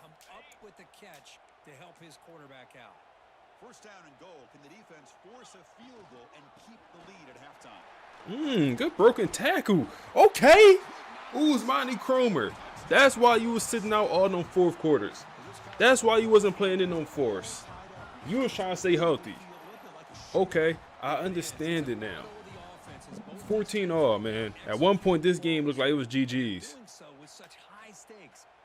[SPEAKER 7] To help his quarterback out.
[SPEAKER 11] 1st down and goal. Can the defense force a field goal and keep the lead at halftime?
[SPEAKER 1] Good broken tackle. Okay. Ousmane Cromer. That's why you was sitting out all them 4th quarters. That's why you wasn't playing in them 4s. You was trying to stay healthy. Okay, I understand it now. 14 all, man. At one point, this game looked like it was GG's.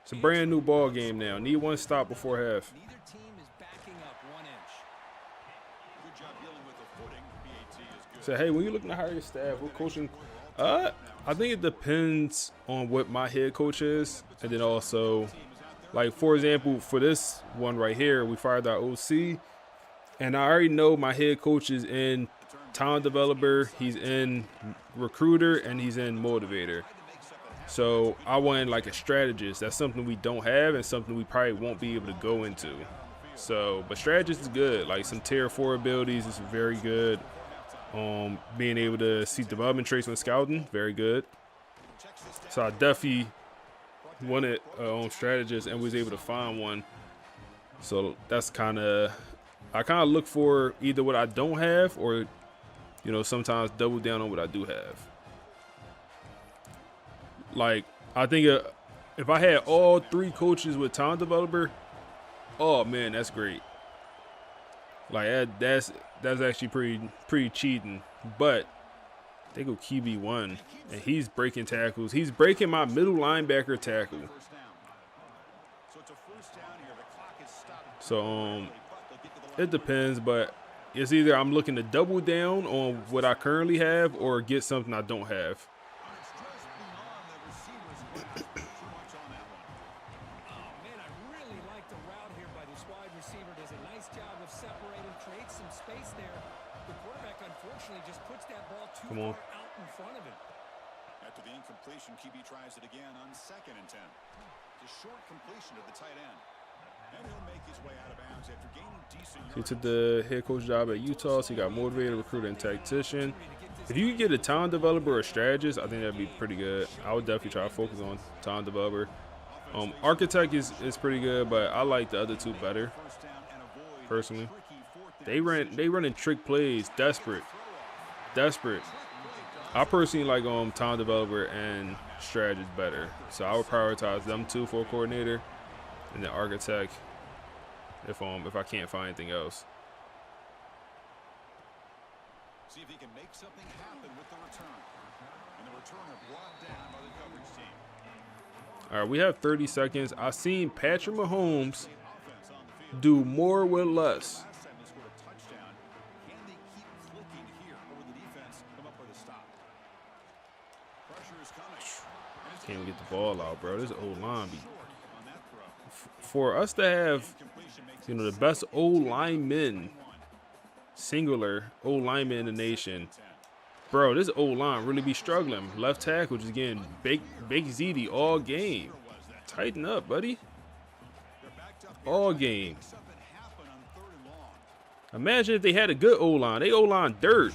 [SPEAKER 1] It's a brand new ball game now. Need one stop before half.
[SPEAKER 7] Neither team is backing up 1 inch.
[SPEAKER 11] Good job dealing with the footing. BAT is good.
[SPEAKER 1] So, hey, when you're looking to hire your staff, what coaching? I think it depends on what my head coach is. And then also, like, for example, for this one right here, we fired our OC. And I already know my head coach is in talent developer, he's in recruiter, and he's in motivator. So I want like a strategist. That's something we don't have and something we probably won't be able to go into. So, but strategist is good. Like some tier 4 abilities is very good. Being able to see development traits when scouting, very good. So I definitely wanted strategist and was able to find one. So that's I kind of look for either what I don't have or, you know, sometimes double down on what I do have. Like, I think if I had all 3 coaches with talent developer, oh man, that's great. Like that's actually pretty cheating. But they go QB1 and he's breaking tackles. He's breaking my middle linebacker tackle. So it depends, but it's either I'm looking to double down on what I currently have or get something I don't have. Come on.
[SPEAKER 11] Out in front of him. After the incompletion, QB tries it again on 2nd and 10. It's a short completion to the tight end. And he'll make his way out of bounds after gaining decent yards.
[SPEAKER 1] He took the head coach job at Utah, so he got motivated, recruiter, and tactician. If you could get a talent developer or a strategist, I think that'd be pretty good. I would definitely try to focus on talent developer. Architect is pretty good, but I like the other 2 better, personally. They running trick plays, desperate. I personally like talent developer and strategist better, so I would prioritize them 2 for a coordinator, and then architect if I can't find anything else.
[SPEAKER 11] See if he can make something happen with the return. And the returner brought down by the coverage team.
[SPEAKER 1] All right, we have 30 seconds. I've seen Patrick Mahomes do more with less. Can't even get the ball out, bro. This old line be for us to have, you know, the best old linemen singular O-lineman in the nation. Bro, this O-line really be struggling. Left tackle just getting big ZD all game. Tighten up, buddy. All game. Imagine if they had a good O-line. They O-line dirt.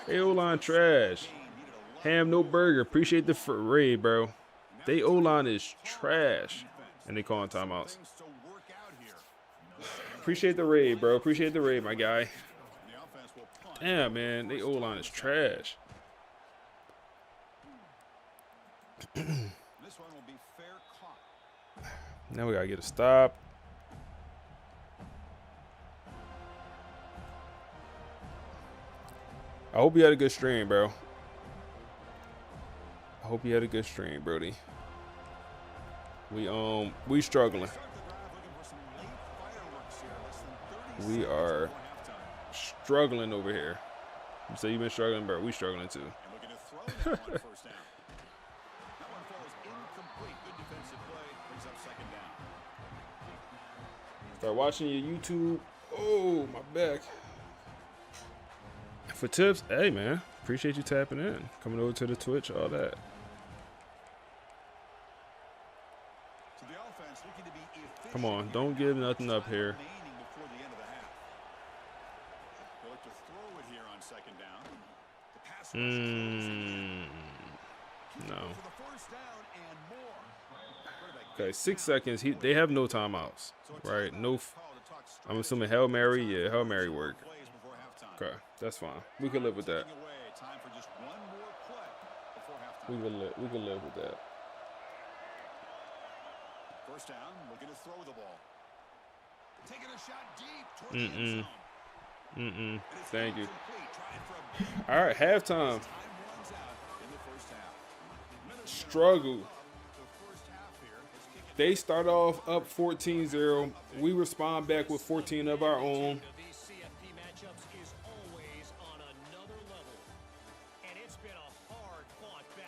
[SPEAKER 1] They O-line trash. Ham, no burger. Appreciate the raid, bro. They O-line is trash. And they calling timeouts. Appreciate the raid, bro. Appreciate the raid, my guy. Damn, man. They O-line is trash. Now we gotta get a stop. I hope you had a good stream, bro. I hope you had a good stream, Brody. We struggling. We are struggling over here. You say you've been struggling, bro. We struggling too. Start watching your YouTube. Oh, my back. For tips, hey man, appreciate you tapping in, coming over to the Twitch, all that. Come on, don't give nothing up here. No. Okay, 6 seconds. They have no timeouts, right? No. I'm assuming Hail Mary. Yeah, Hail Mary work. Okay, that's fine. We can live with that. We can live with that.
[SPEAKER 11] First down, looking to throw the ball. Taking a shot deep.
[SPEAKER 1] Thank you. All right, halftime. Struggle. They start off up 14-0. We respond back with 14 of our own.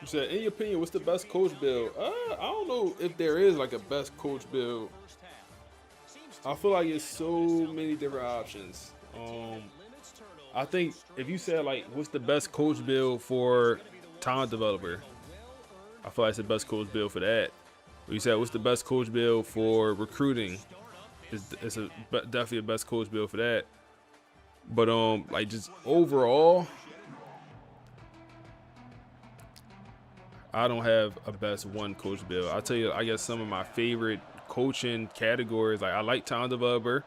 [SPEAKER 1] You said, in your opinion, what's the best coach build? I don't know if there is like a best coach build. I feel like it's so many different options. I think if you said like, what's the best coach build for talent developer? I feel like it's the best coach build for that. If you said, what's the best coach build for recruiting? It's definitely a best coach build for that. But like just overall, I don't have a best one coach build. I'll tell you, I guess some of my favorite coaching categories, like I like talent developer.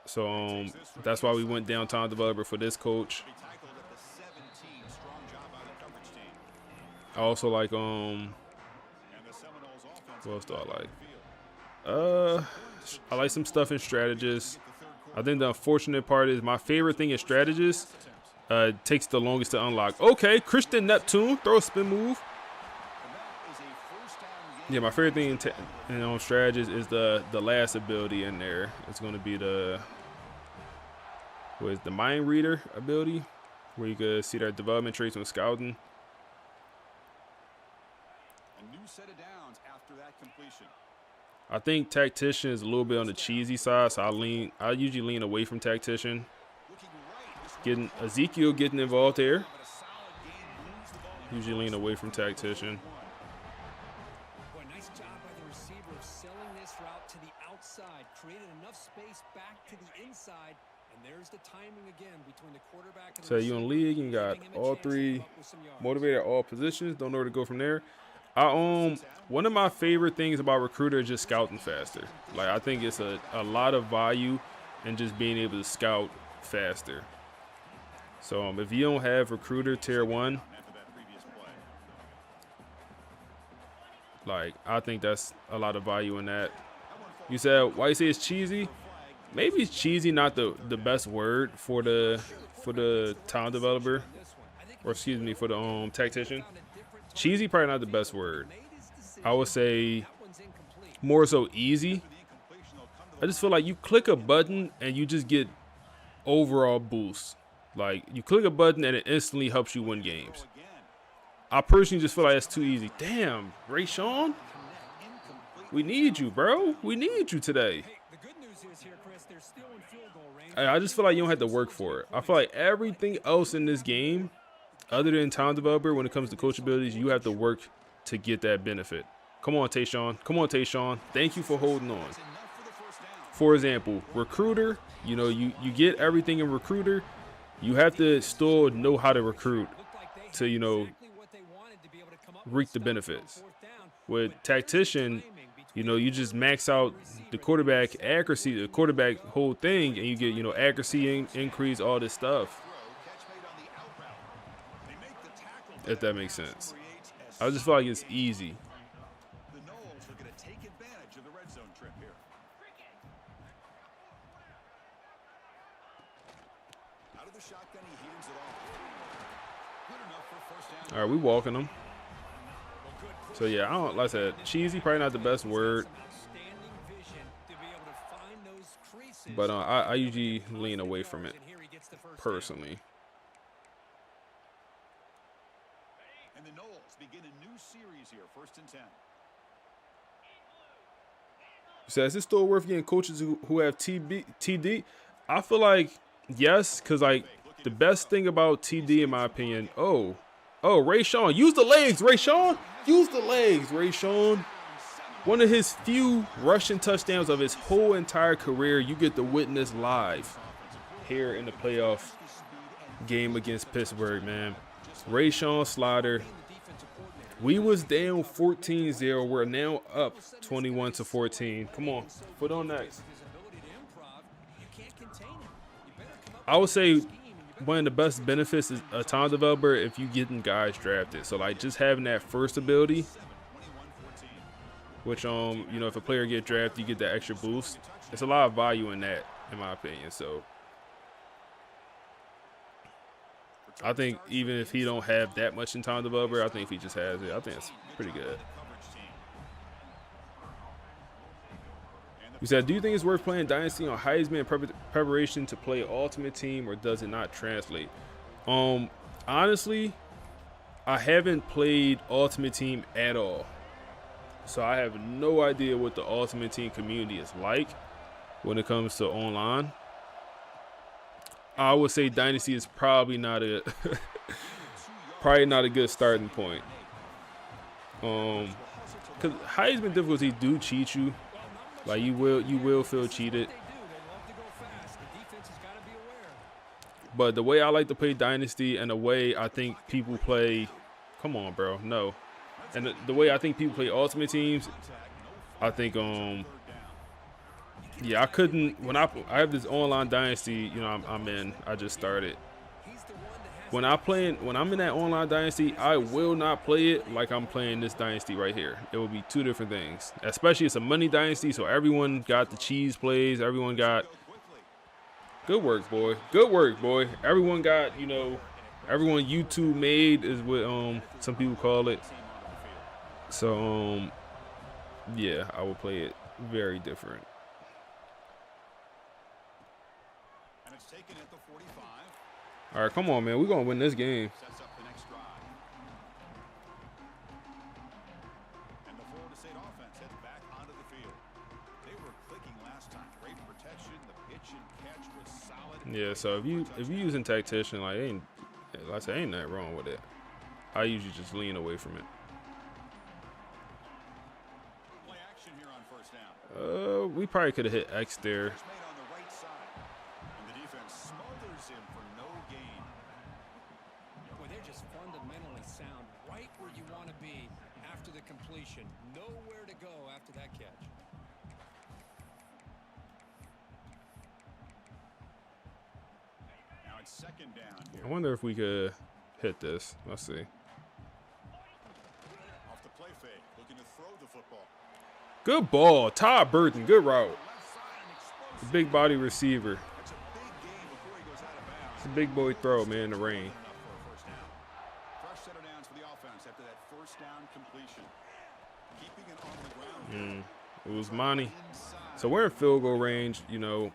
[SPEAKER 1] So that's why we went down talent developer for this coach. I also like what else do I like? I like some stuff in strategists. I think the unfortunate part is my favorite thing in strategists takes the longest to unlock. Okay, Christian Neptune, throw a spin move. Yeah, my favorite thing in strategists is the last ability in there. It's going to be the mind reader ability, where you can see their development traits when scouting.
[SPEAKER 11] Set of downs after that completion.
[SPEAKER 1] I think tactician is a little bit on the cheesy side, so I usually lean away from tactician. Getting Ezekiel getting involved there. Usually lean away from tactician.
[SPEAKER 15] Nice job by the receiver of selling this route to the outside, created enough space back to the inside, and there's the timing again between the quarterback and the
[SPEAKER 1] So you in league and got all three motivated at all positions. Don't know where to go from there. One of my favorite things about Recruiter is just scouting faster. Like I think it's a lot of value in just being able to scout faster. So if you don't have Recruiter Tier 1, like I think that's a lot of value in that. You said why you say it's cheesy? Maybe it's cheesy not the best word for the talent developer, or excuse me, for the tactician. Cheesy probably not the best word. I would say more so easy. I just feel like you click a button and you just get overall boost. Like you click a button and it instantly helps you win games. I personally just feel like that's too easy. Damn, Rayshawn, we need you, bro. We need you today.
[SPEAKER 6] The good news is here, Chris, they're still in field goal
[SPEAKER 1] I just feel like you don't have to work for it. I feel like everything else in this game, other than talent developer, when it comes to coach abilities, you have to work to get that benefit. Come on, Tayshaun. Come on, Tayshaun. Thank you for holding on. For example, recruiter, you know, you get everything in recruiter. You have to still know how to recruit to, you know, reap the benefits. With tactician, you know, you just max out the quarterback accuracy, the quarterback whole thing, and you get, you know, accuracy increase, all this stuff. If that makes sense. I just feel like it's easy.
[SPEAKER 11] The Knowles are going to take advantage of the red zone trip here. Out of the shotgun, he hands it off. Good enough for first down.
[SPEAKER 1] All right, we walking them. So yeah, I don't, like I said, cheesy probably not the best word, but I usually lean away from it personally.
[SPEAKER 11] And the Knowles begin a new series here, 1st and 10.
[SPEAKER 1] So is it still worth getting coaches who have TD? I feel like yes, because like the best thing about TD in my opinion, oh, Rayshawn, use the legs, Rayshawn. Use the legs, Rayshawn. One of his few rushing touchdowns of his whole entire career, you get to witness live here in the playoff game against Pittsburgh, man. Rayshawn Slaughter. We was down 14-0. We're now up 21-14. Come on, foot on next. I would say one of the best benefits is a talent developer if you getting guys drafted. So like just having that first ability, which you know, if a player get drafted, you get that extra boost. There's a lot of value in that, in my opinion. So I think even if he don't have that much in talent developer, I think if he just has it, I think it's pretty good. He said, do you think it's worth playing Dynasty on HEISMAN in preparation to play Ultimate Team, or does it not translate? Honestly, I haven't played Ultimate Team at all. So I have no idea what the Ultimate Team community is like when it comes to online. I would say Dynasty is probably not a good starting point. Because HEISMAN difficulty do cheat you. Like you will feel cheated. But the way I like to play Dynasty and the way I think people play, come on, bro, no. And the way I think people play Ultimate Teams, I think yeah, I couldn't when I have this online Dynasty, you know, I'm in. I just started. When I'm in that online Dynasty, I will not play it like I'm playing this Dynasty right here. It will be two different things. Especially it's a money Dynasty, so everyone got the cheese plays. Everyone got good work, boy. Good work, boy. Everyone got, you know, everyone YouTube made is what some people call it. So yeah, I will play it very different.
[SPEAKER 11] And it's taken at the 45.
[SPEAKER 1] All right, come on, man. We're going to win this game.
[SPEAKER 11] Sets up the next drive. And the Florida State offense heads back onto the field. They were clicking last time. Great protection. The pitch and catch was solid.
[SPEAKER 1] Yeah, so if you using tactician, like I said, ain't nothing wrong with it. I usually just lean away from it.
[SPEAKER 11] Play action here on 1st down.
[SPEAKER 1] We probably could have hit X there.
[SPEAKER 11] It's made on the right side. And the defense smothers him for no gain.
[SPEAKER 15] Boy, they're just fundamentally sound, right where you want to be after the completion. Nowhere to go after that catch.
[SPEAKER 11] Now it's 2nd down here.
[SPEAKER 1] I wonder if we could hit this. Let's see.
[SPEAKER 11] Off the play fake, looking to throw the football.
[SPEAKER 1] Good ball. Todd Burton. Good route. Big body receiver.
[SPEAKER 11] That's a big gain before he goes out of bounds.
[SPEAKER 1] It's a big boy throw, man, in the rain.
[SPEAKER 11] Enough for a 1st down. Fresh set of downs for the offense after that 1st down completion. Keeping it on the ground.
[SPEAKER 1] It was Monty. So we're in field goal range, you know.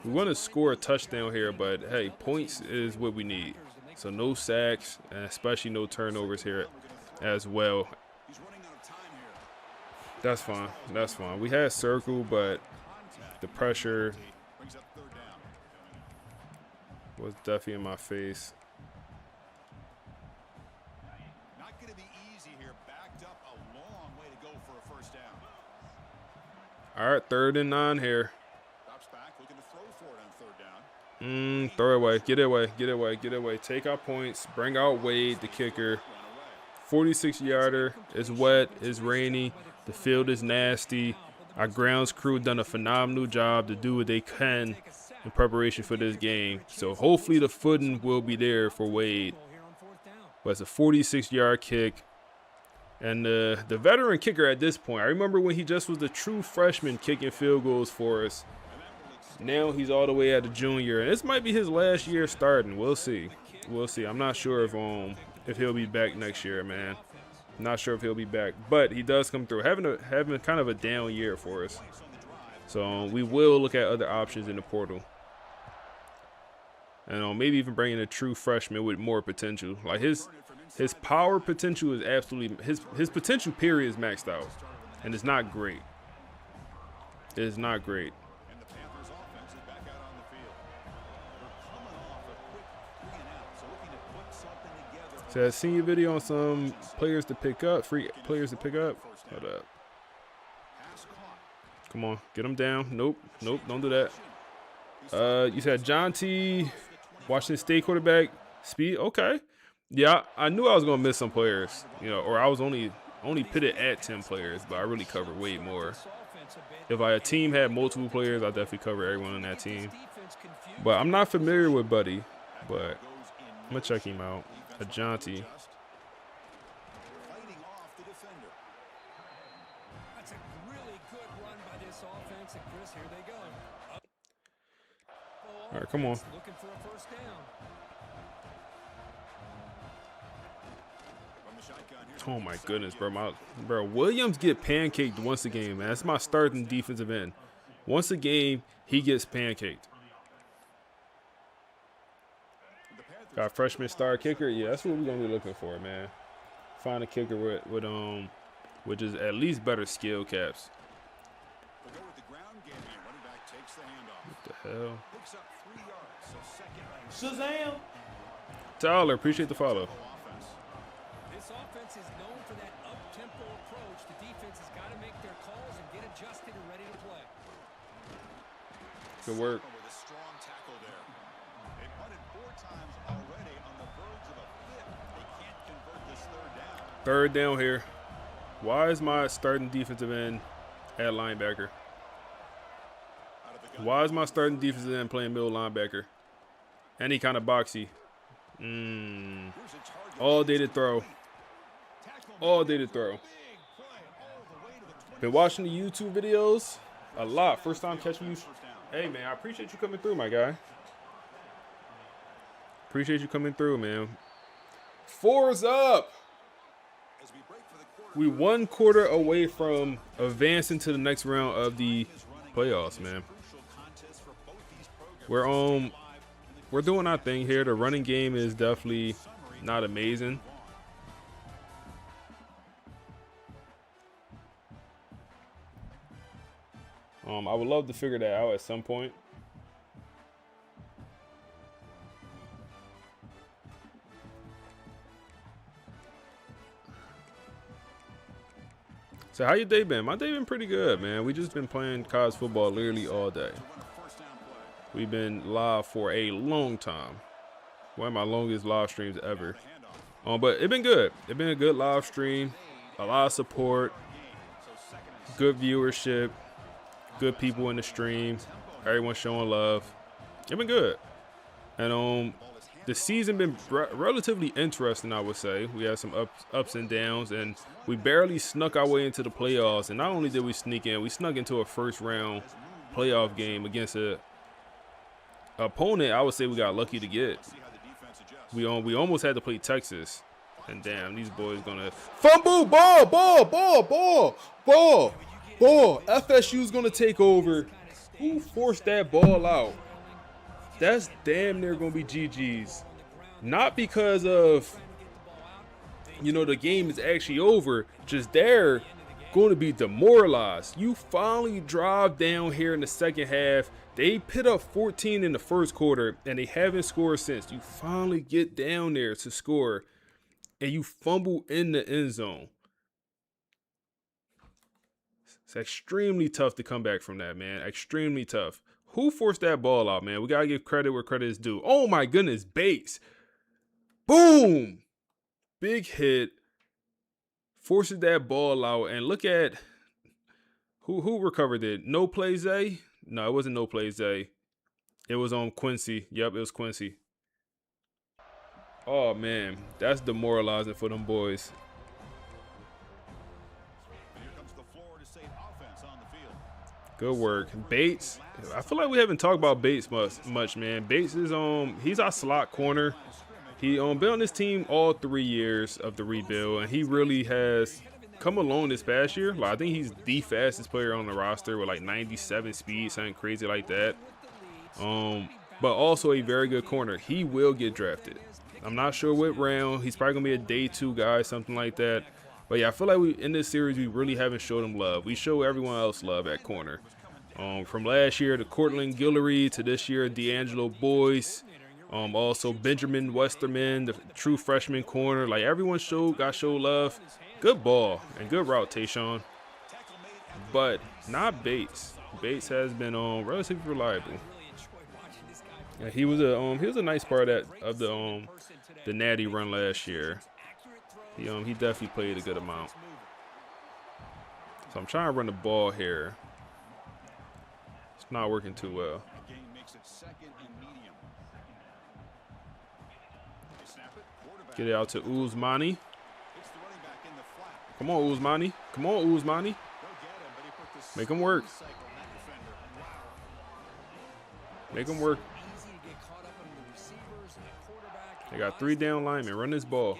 [SPEAKER 1] We want to score a touchdown here, but hey, points is what we need. So no sacks, and especially no turnovers here as well.
[SPEAKER 11] He's running out of time here.
[SPEAKER 1] That's fine. That's fine. We had circle, but the pressure,
[SPEAKER 11] Brings up 3rd
[SPEAKER 1] was definitely in my face.
[SPEAKER 11] Not going to be easy here. Backed up a long way to go for a first down.
[SPEAKER 1] All right, 3rd and 9 here.
[SPEAKER 11] Drops back, looking to throw for it on 3rd down.
[SPEAKER 1] Throw it away. Get it away. Get it away. Get it away. Take our points. Bring out Wade, the kicker. 46-yarder. It's wet. It's rainy. The field is nasty. Our grounds crew done a phenomenal job to do what they can in preparation for this game. So hopefully the footing will be there for Wade. But it's a 46-yard kick. And the veteran kicker at this point, I remember when he just was a true freshman kicking field goals for us. Now he's all the way at a junior, and this might be his last year starting. We'll see. We'll see. I'm not sure if he'll be back next year, man. Not sure if he'll be back, but he does come through, having kind of a down year for us. So we will look at other options in the portal, and maybe even bringing a true freshman with more potential. Like his power potential is absolutely his potential period is maxed out, and it's not great. It is not great. So I've seen your video on some players to pick up, free players to pick up. Hold up. Come on, get them down. Nope, don't do that. You said John T, Washington State quarterback, speed. Okay, yeah, I knew I was gonna miss some players, or I was only pitted at 10 players, but I really covered way more. If a team had multiple players, I definitely cover everyone on that team. But I'm not familiar with Buddy, but I'm gonna check him out. Ajanti.
[SPEAKER 15] That's a really good run by this offense, and Chris, here they go.
[SPEAKER 1] All right, come on.
[SPEAKER 15] Looking for a first down.
[SPEAKER 1] Oh my goodness, bro. Williams get pancaked once a game, man. That's my starting defensive end. Once a game, he gets pancaked. Got freshman star kicker. Yeah, that's what we're gonna be looking for, man. Find a kicker with just at least better skill caps. What the hell?
[SPEAKER 13] Shazam!
[SPEAKER 1] Tyler, appreciate the follow.
[SPEAKER 15] This offense is known for that up-tempo approach. The defense has got to make their calls and get adjusted and ready to play.
[SPEAKER 1] Good work. 3rd down here. Why is my starting defensive end at linebacker? Why is my starting defensive end playing middle linebacker? And he kind of boxy. All day to throw. All day to throw. Been watching the YouTube videos a lot. First time catching you. Hey, man, I appreciate you coming through, my guy. Appreciate you coming through, man. 4's up. We 1 quarter away from advancing to the next round of the playoffs, man. We're doing our thing here. The running game is definitely not amazing. I would love to figure that out at some point. So how your day been? My day been pretty good, man. We just been playing college football literally all day. We've been live for a long time. One of my longest live streams ever. But it been good. It been a good live stream. A lot of support. Good viewership. Good people in the stream. Everyone showing love. It been good. And the season been relatively interesting, I would say. We had some ups and downs, and we barely snuck our way into the playoffs. And not only did we sneak in, we snuck into a first-round playoff game against a opponent I would say we got lucky to get. We almost had to play Texas. And damn, these boys gonna fumble, ball. FSU's gonna take over. Who forced that ball out? That's damn near gonna be GG's. Not because of, the game is actually over. Just their going to be demoralized. You finally drive down here in the second half. They put up 14 in the first quarter, and they haven't scored since. You finally get down there to score, and you fumble in the end zone. It's extremely tough to come back from that, man. Extremely tough. Who forced that ball out, man? We got to give credit where credit is due. Oh, my goodness. Bates. Boom. Big hit. Forces that ball out. And look at who recovered it. No play Zay? No, it wasn't no play Zay. It was on Quincy. Yep, it was Quincy. Oh, man. That's demoralizing for them boys. Good work. Bates. I feel like we haven't talked about Bates much, man. Bates is he's our slot corner. He been on this team all 3 years of the rebuild, and he really has come along this past year. Like, I think he's the fastest player on the roster with like 97 speed, something crazy like that. But also a very good corner. He will get drafted. I'm not sure what round. He's probably gonna be a day 2 guy, something like that. But yeah, I feel like in this series, we really haven't showed him love. We show everyone else love at corner. From last year to Cortland Guillory to this year, D'Angelo Boyce. Also Benjamin Westerman, the true freshman corner. Like, everyone got showed love. Good ball and good route, Tayshaun. But not Bates. Bates has been relatively reliable. Yeah, he was a nice part of the Natty run last year. He definitely played a good amount. So I'm trying to run the ball here. It's not working too well. Get it out to Ousmane. Come on, Ousmane. Come on, Ousmane. Make him work. Make him work. They got 3 down linemen. Run this ball.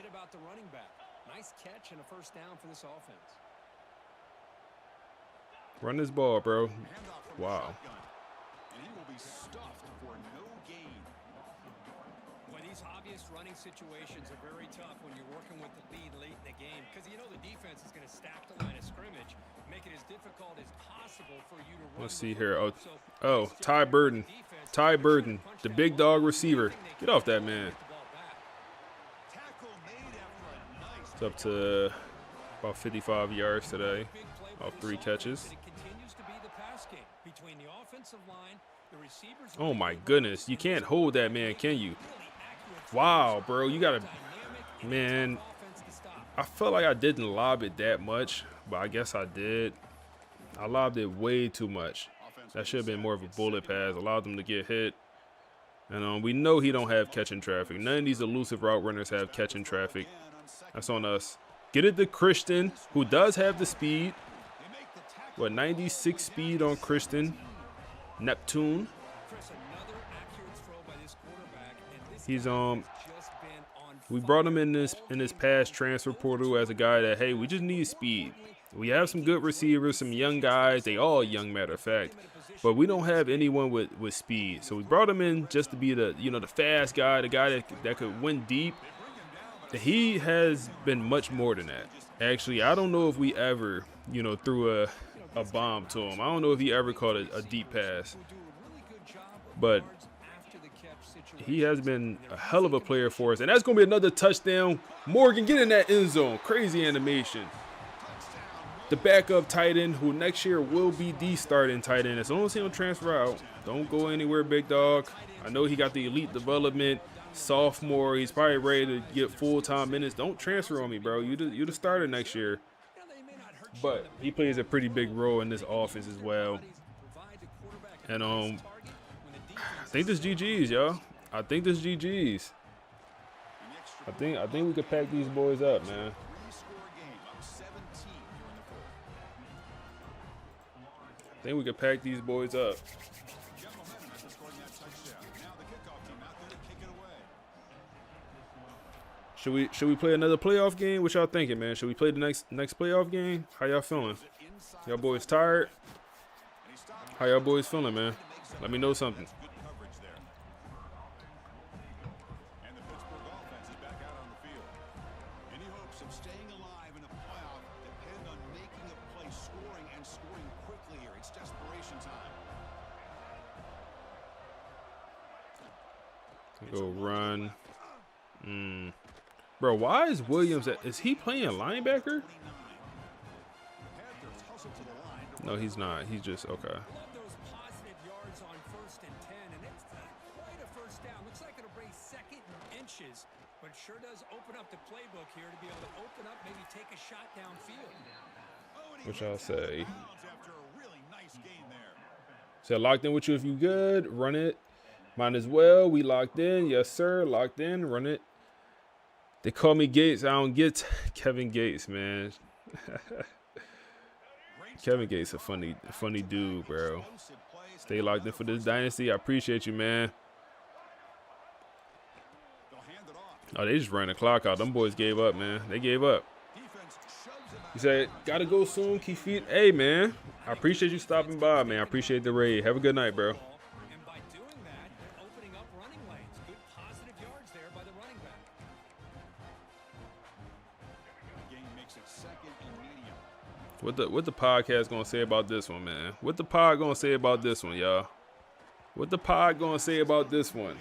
[SPEAKER 6] And a first down for this offense.
[SPEAKER 1] Run this ball, bro. Wow.
[SPEAKER 11] And he will be stuffed for no gain.
[SPEAKER 6] Well, these obvious running situations are very tough when you're working with the lead late in the game, because you know the defense is going to stack the line of scrimmage, make it as difficult as possible for you to run.
[SPEAKER 1] Let's see here. Oh, Ty Burden. Ty Burden, the big dog receiver. Get off that man. It's up to about 55 yards today off 3 catches. Oh my goodness, you can't hold that man, can you? Wow, bro, you gotta, man. I felt like I didn't lob it that much, but I guess I did. I lobbed it way too much. That should have been more of a bullet pass, allowed them to get hit. And we know he don't have catching traffic. None of these elusive route runners have catching traffic. That's on us. Get it to Christian, who does have the speed. What, 96 speed on Christian. Neptune. He's we brought him in this past transfer portal as a guy that, hey, we just need speed. We have some good receivers, some young guys. They all young, matter of fact. But we don't have anyone with speed. So we brought him in just to be the fast guy, the guy that could win deep. He has been much more than that. Actually, I don't know if we ever, threw a bomb to him. I don't know if he ever caught a deep pass. But he has been a hell of a player for us. And that's going to be another touchdown. Morgan, get in that end zone. Crazy animation. The backup tight end, who next year will be the starting tight end. As long as he don't transfer out, don't go anywhere, big dog. I know he got the elite development. Sophomore, he's probably ready to get full-time minutes. Don't transfer on me, bro. You the starter next year. But he plays a pretty big role in this offense as well. And I think this GG's, y'all. I think this GG's. I think we could pack these boys up, man. I think we could pack these boys up. Should we play another playoff game? What y'all thinking, man? Should we play the next playoff game? How y'all feeling? Y'all boys tired? How y'all boys feeling, man? Let me know something.
[SPEAKER 11] scoring and scoring quickly here. It's desperation time.
[SPEAKER 1] Go run. Bro, why is Williams is he playing linebacker? No, he's not. He's just okay.
[SPEAKER 15] Love those positive yards on 1st and 10, and it's not quite a first down. Looks like it'll bring 2nd and inches, but it sure does open up the playbook here to be able to open up, maybe take a shot downfield.
[SPEAKER 1] What y'all say? So locked in with you if you good. Run it. Might as well. We locked in. Yes, sir. Locked in. Run it. They call me Gates. I don't get Kevin Gates, man. Kevin Gates a funny dude, bro. Stay locked in for this dynasty. I appreciate you, man. Oh, they just ran the clock out. Them boys gave up, man. They gave up. He said, gotta go soon, keep feet. Hey, man. I appreciate you stopping by, man. I appreciate the raid. Have a good night, bro.
[SPEAKER 15] And by doing that, they're opening up running lanes. Good positive yards there by the running back.
[SPEAKER 11] Game makes it 2nd and medium.
[SPEAKER 1] What the podcast gonna say about this one, man? What the pod gonna say about this one, y'all? What the pod gonna say about this one?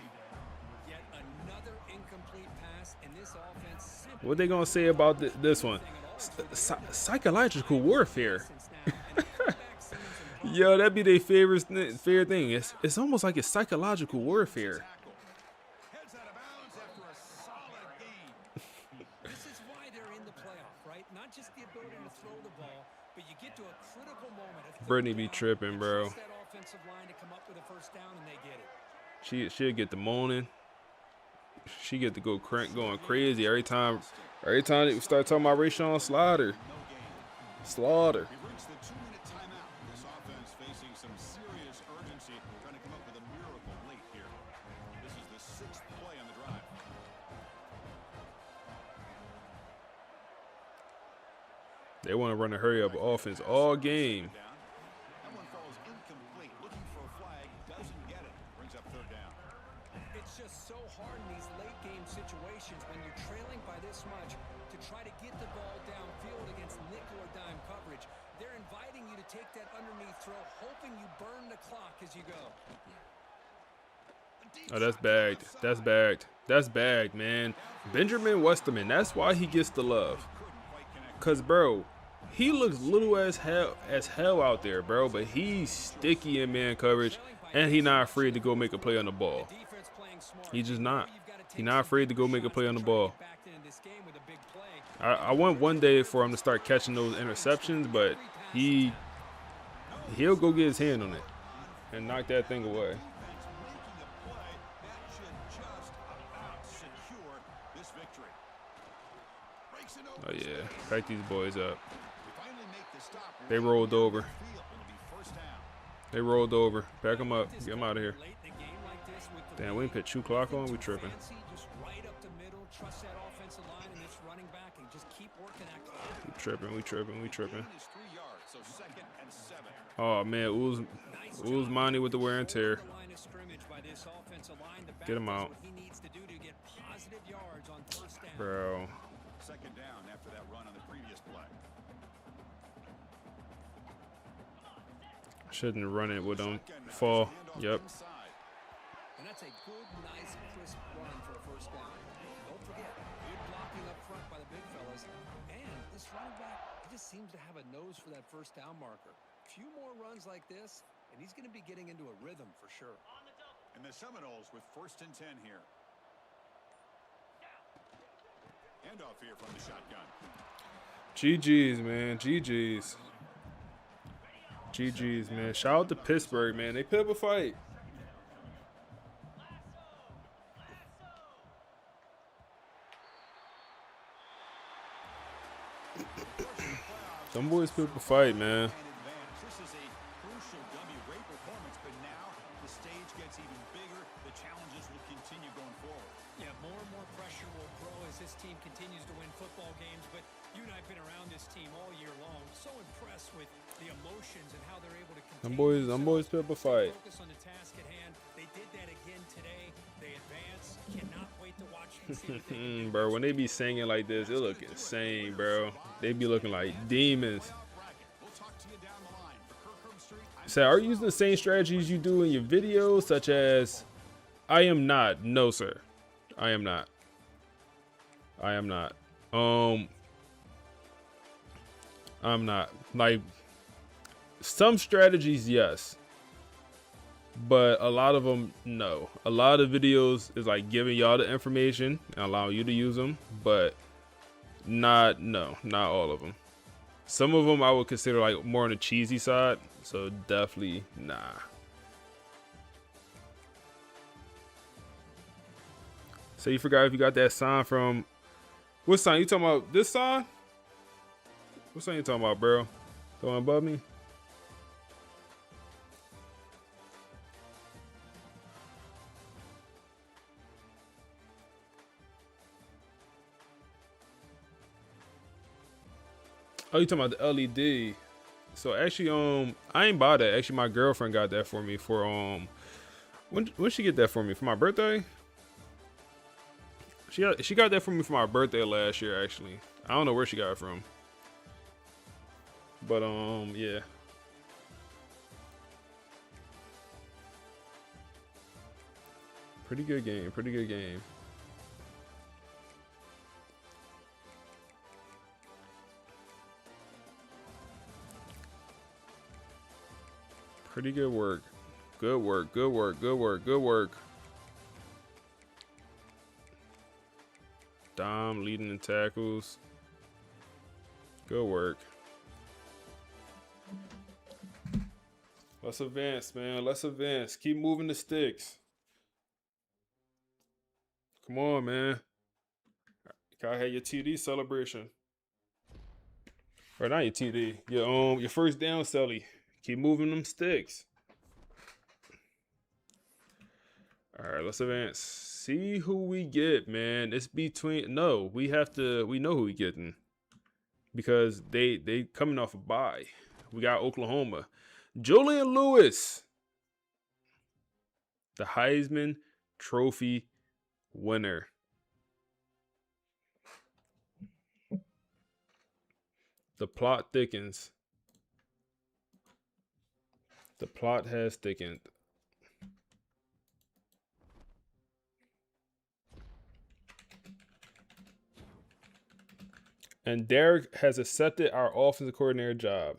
[SPEAKER 15] Yet another incomplete pass, and this offense
[SPEAKER 1] What they gonna say about this one? Psychological warfare. Yo, that'd be their favorite thing. It's almost like it's psychological warfare.
[SPEAKER 11] Heads out of bounds after a solid gain.
[SPEAKER 15] This is why they're in the playoff, right? Not just the ability to throw the ball, but you get to a critical moment.
[SPEAKER 1] Brittany be tripping, bro.
[SPEAKER 15] That offensive line to come up with a first down, and they get it.
[SPEAKER 1] She'll get the moaning. She get to go going crazy every time they start talking about Rashawn Slaughter. Slaughter.
[SPEAKER 11] We've reached the 2-minute timeout. This offense facing some serious urgency, trying to come up with a miracle late here. This is the 6th play on the drive.
[SPEAKER 1] They want to run a hurry up offense all game.
[SPEAKER 11] That one falls incomplete. Looking for a flag, doesn't get it. Brings up 3rd down.
[SPEAKER 15] It's just so hard in these late game situations when you're trailing by this much to try to get the ball downfield against nickel or dime coverage. They're inviting you to take that underneath throw, hoping you burn the clock as you go.
[SPEAKER 1] Oh, that's bagged. That's bagged. That's bagged, man. Benjamin Westerman. That's why he gets the love. Cause, bro, he looks little as hell out there, bro. But he's sticky in man coverage, and he not afraid to go make a play on the ball. He's just not. He's not afraid to go make a play on the ball. I want one day for him to start catching those interceptions, but he'll go get his hand on it and knock that thing away. Oh yeah, pack these boys up. They rolled over. They rolled over. Pack them up. Get them out of here. Damn, we didn't put 2 clock on. We tripping. We tripping. Oh man, Uzmani with the wear and tear. Get him out, bro.
[SPEAKER 11] 2nd down after that run on the previous play.
[SPEAKER 1] Shouldn't run it with him. Fall. Yep.
[SPEAKER 15] And that's a good, nice, crisp run for a first down. Don't forget, good blocking up front by the big fellas. And this running back, he just seems to have a nose for that first down marker. A few more runs like this, and he's going to be getting into a rhythm for sure.
[SPEAKER 11] And the Seminoles with 1st and 10 here. Handoff here from the shotgun.
[SPEAKER 1] GG's, man. GG's. GG's, man. Shout out to Pittsburgh, man. They put up a fight. Some boys put up a fight, man.
[SPEAKER 11] This is a crucial W. Great performance, but now the stage gets even bigger. The challenges will continue going forward.
[SPEAKER 15] Yeah, more and more pressure will grow as this team continues to win football games, but you and I have been around this team all year long. So impressed with the emotions and how they're able to continue.
[SPEAKER 1] Them boys put up a fight.
[SPEAKER 15] Focus on the task at hand. They did that again today. They advance. Cannot wait to watch and see what they can do.
[SPEAKER 1] Bro, when they be singing like this, it look insane, bro. They be looking like demons.
[SPEAKER 11] We'll talk to you down
[SPEAKER 1] Say, are you using the same strategies you do in your videos, such as? I am not. No, sir. I am not. I am not. I'm not. Like, some strategies, yes. But a lot of them, no. A lot of videos is like giving y'all the information and allowing you to use them, but not all of them. Some of them I would consider like more on the cheesy side, so definitely nah. So you forgot if you got that sign from, what sign? You talking about this sign? What sign you talking about, bro? The one above me? Oh, you talking about the LED? So actually, I ain't bought that. Actually, my girlfriend got that for me for when she get that for me for my birthday? She got that for me for my birthday last year. Actually, I don't know where she got it from, but yeah. Pretty good game. Pretty good game. Pretty good work. Good work. Good work. Good work. Good work. Dom leading in tackles. Good work. Let's advance, man. Let's advance. Keep moving the sticks. Come on, man. Gotta have your TD celebration. Or not your TD. Your first down, Selly. Keep moving them sticks. All right, let's advance. See who we get, man. It's between. No, we know who we getting, because they coming off a bye. We got Oklahoma. Julian Lewis, the Heisman Trophy winner. The plot thickens. The plot has thickened. And Derek has accepted our offensive coordinator job.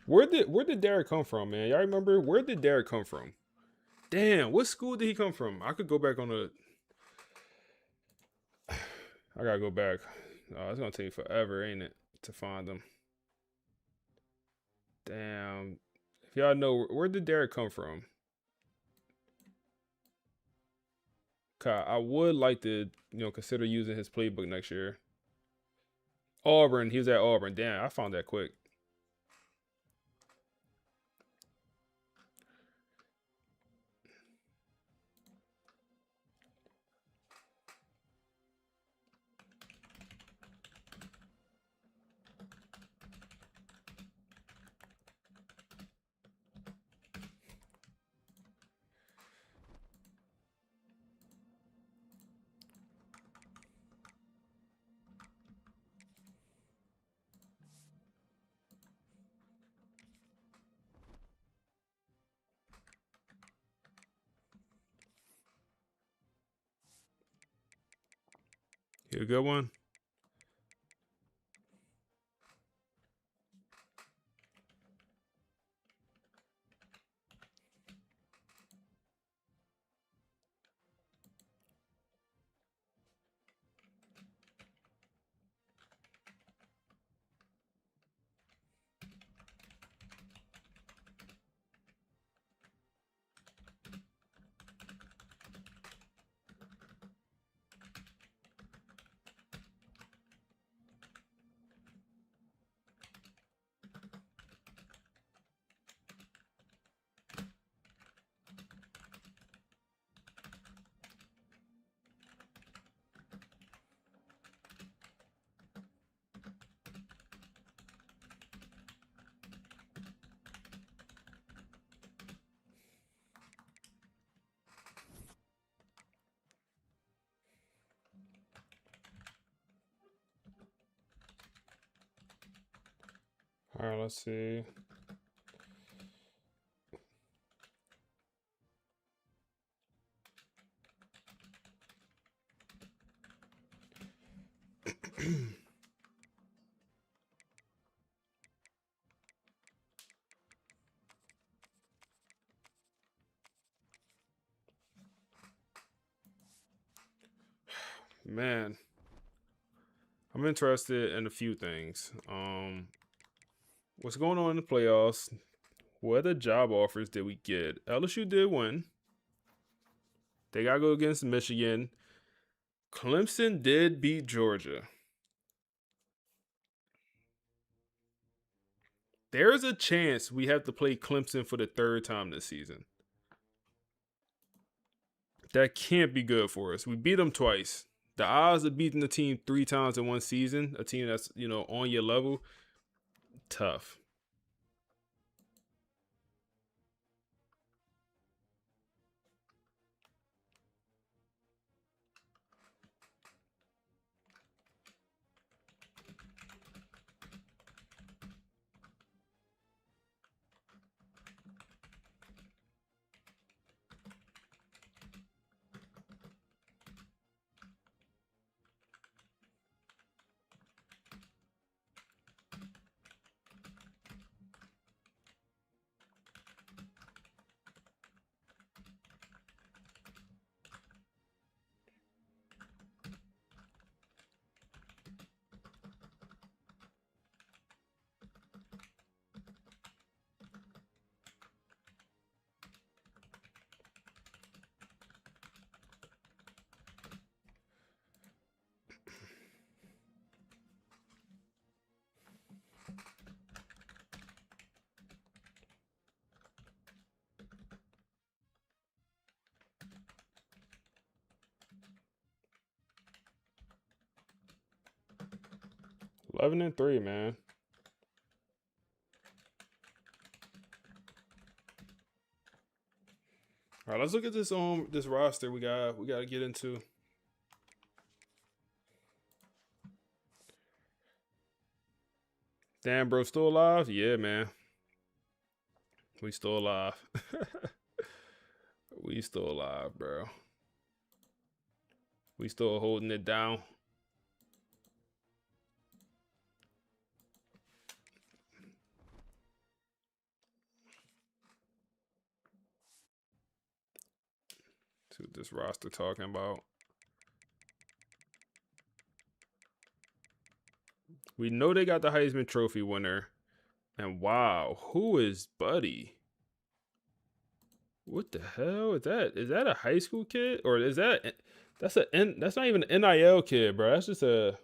[SPEAKER 1] Where did Derek come from, man? Y'all remember? Where did Derek come from? Damn, what school did he come from? I could go back on the. I gotta go back. Oh, it's gonna take forever, ain't it, to find him? Damn. If y'all know, where did Derek come from? I would like to, consider using his playbook next year. Auburn. He was at Auburn. Damn, I found that quick. You a good one? All right, let's see. Man, I'm interested in a few things. What's going on in the playoffs? What other job offers did we get? LSU did win. They got to go against Michigan. Clemson did beat Georgia. There's a chance we have to play Clemson for the third time this season. That can't be good for us. We beat them twice. The odds of beating the team 3 times in one season, a team that's, on your level, tough. Eleven and 3, man. All right, let's look at this roster we got to get into. Damn, bro, still alive? Yeah, man. We still alive. We still alive, bro. We still holding it down. See what this roster talking about. We know they got the Heisman Trophy winner. And wow, who is Buddy? What the hell is that? Is that a high school kid? Or is that's not even an NIL kid, bro. That's just a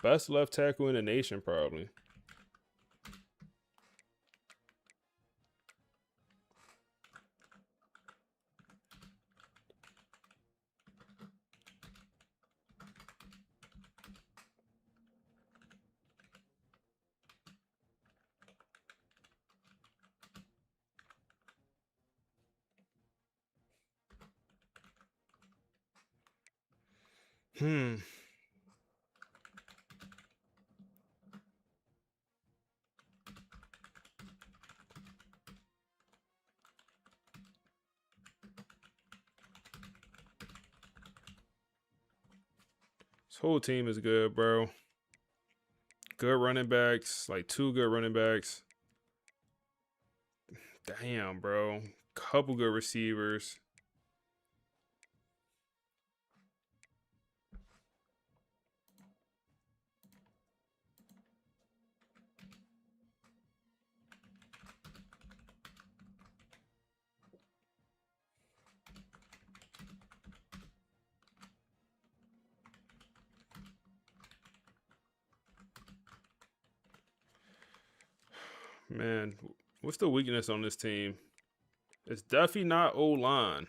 [SPEAKER 1] best left tackle in the nation, probably. This whole team is good, bro. Good running backs, like 2 good running backs. Damn, bro. Couple good receivers. Man, what's the weakness on this team? It's definitely not O-line.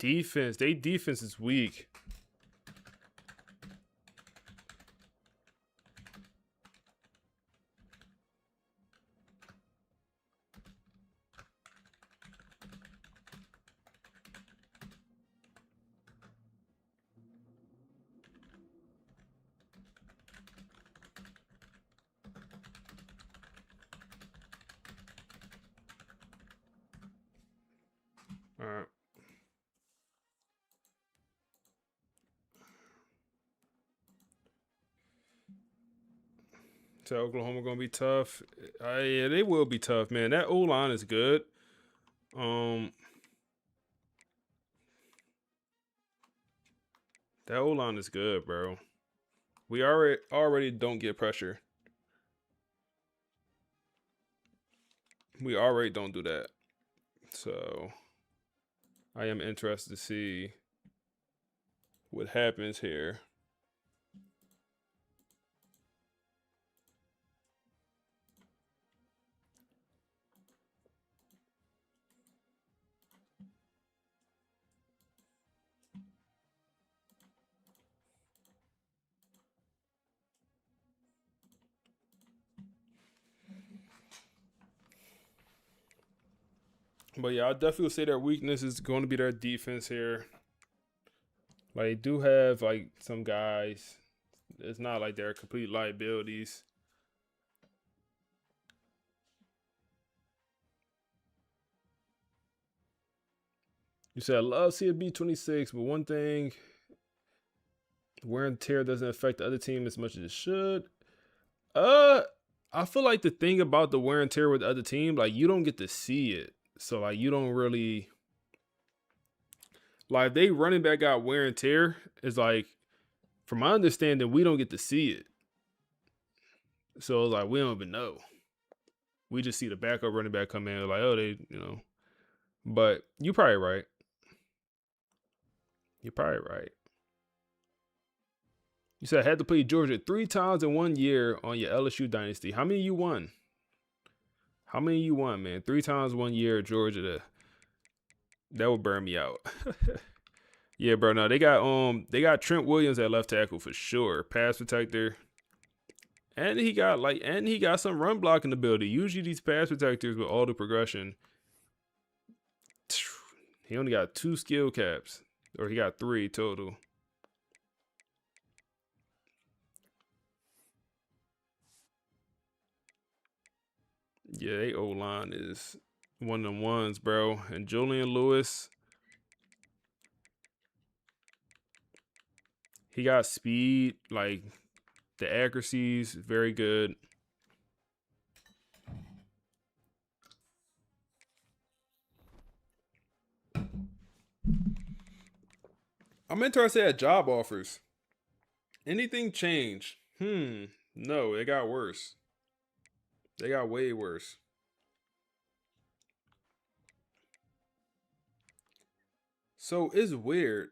[SPEAKER 1] defense. They defense is weak. All right. So Oklahoma gonna be tough. Yeah, they will be tough, man. That O-line is good. That O-line is good, bro. We already don't get pressure. We already don't do that. So I am interested to see what happens here. But yeah, I definitely would say their weakness is going to be their defense here. Like, they do have like some guys. It's not like they're complete liabilities. You said I love CFB 26, but one thing, wear and tear doesn't affect the other team as much as it should. I feel like the thing about the wear and tear with the other team, like, you don't get to see it. So, like, you don't really, like, if they running back got wear and tear, it's like, from my understanding, we don't get to see it. So, it's like, we don't even know. We just see the backup running back come in, like, oh, they, you know. But you're probably right. You're probably right. You said I had to play Georgia 3 times in 1 year on your LSU Dynasty. How many you won? How many you won, man? 3 times 1 year at Georgia. That would burn me out. Yeah, bro. No, they got Trent Williams at left tackle for sure. Pass protector. And he got some run blocking ability. Usually these pass protectors with all the progression, he only got 2 skill caps. Or he got 3 total. Yeah, they O-line is one of them ones, bro. And Julian Lewis, he got speed, like the accuracy's very good. I'm interested at job offers. Anything change? No, it got worse. They got way worse. So it's weird.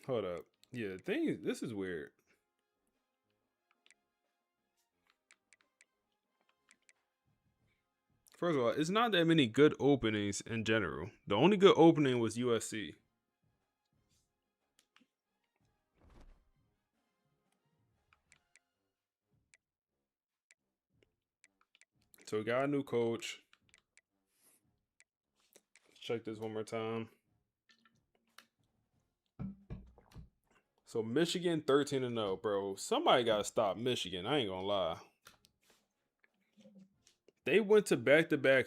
[SPEAKER 1] Hold up. Yeah, this is weird. First of all, it's not that many good openings in general. The only good opening was USC. So we got a new coach. Let's check this one more time. So Michigan 13-0, bro. Somebody got to stop Michigan. I ain't going to lie. They went to back-to-back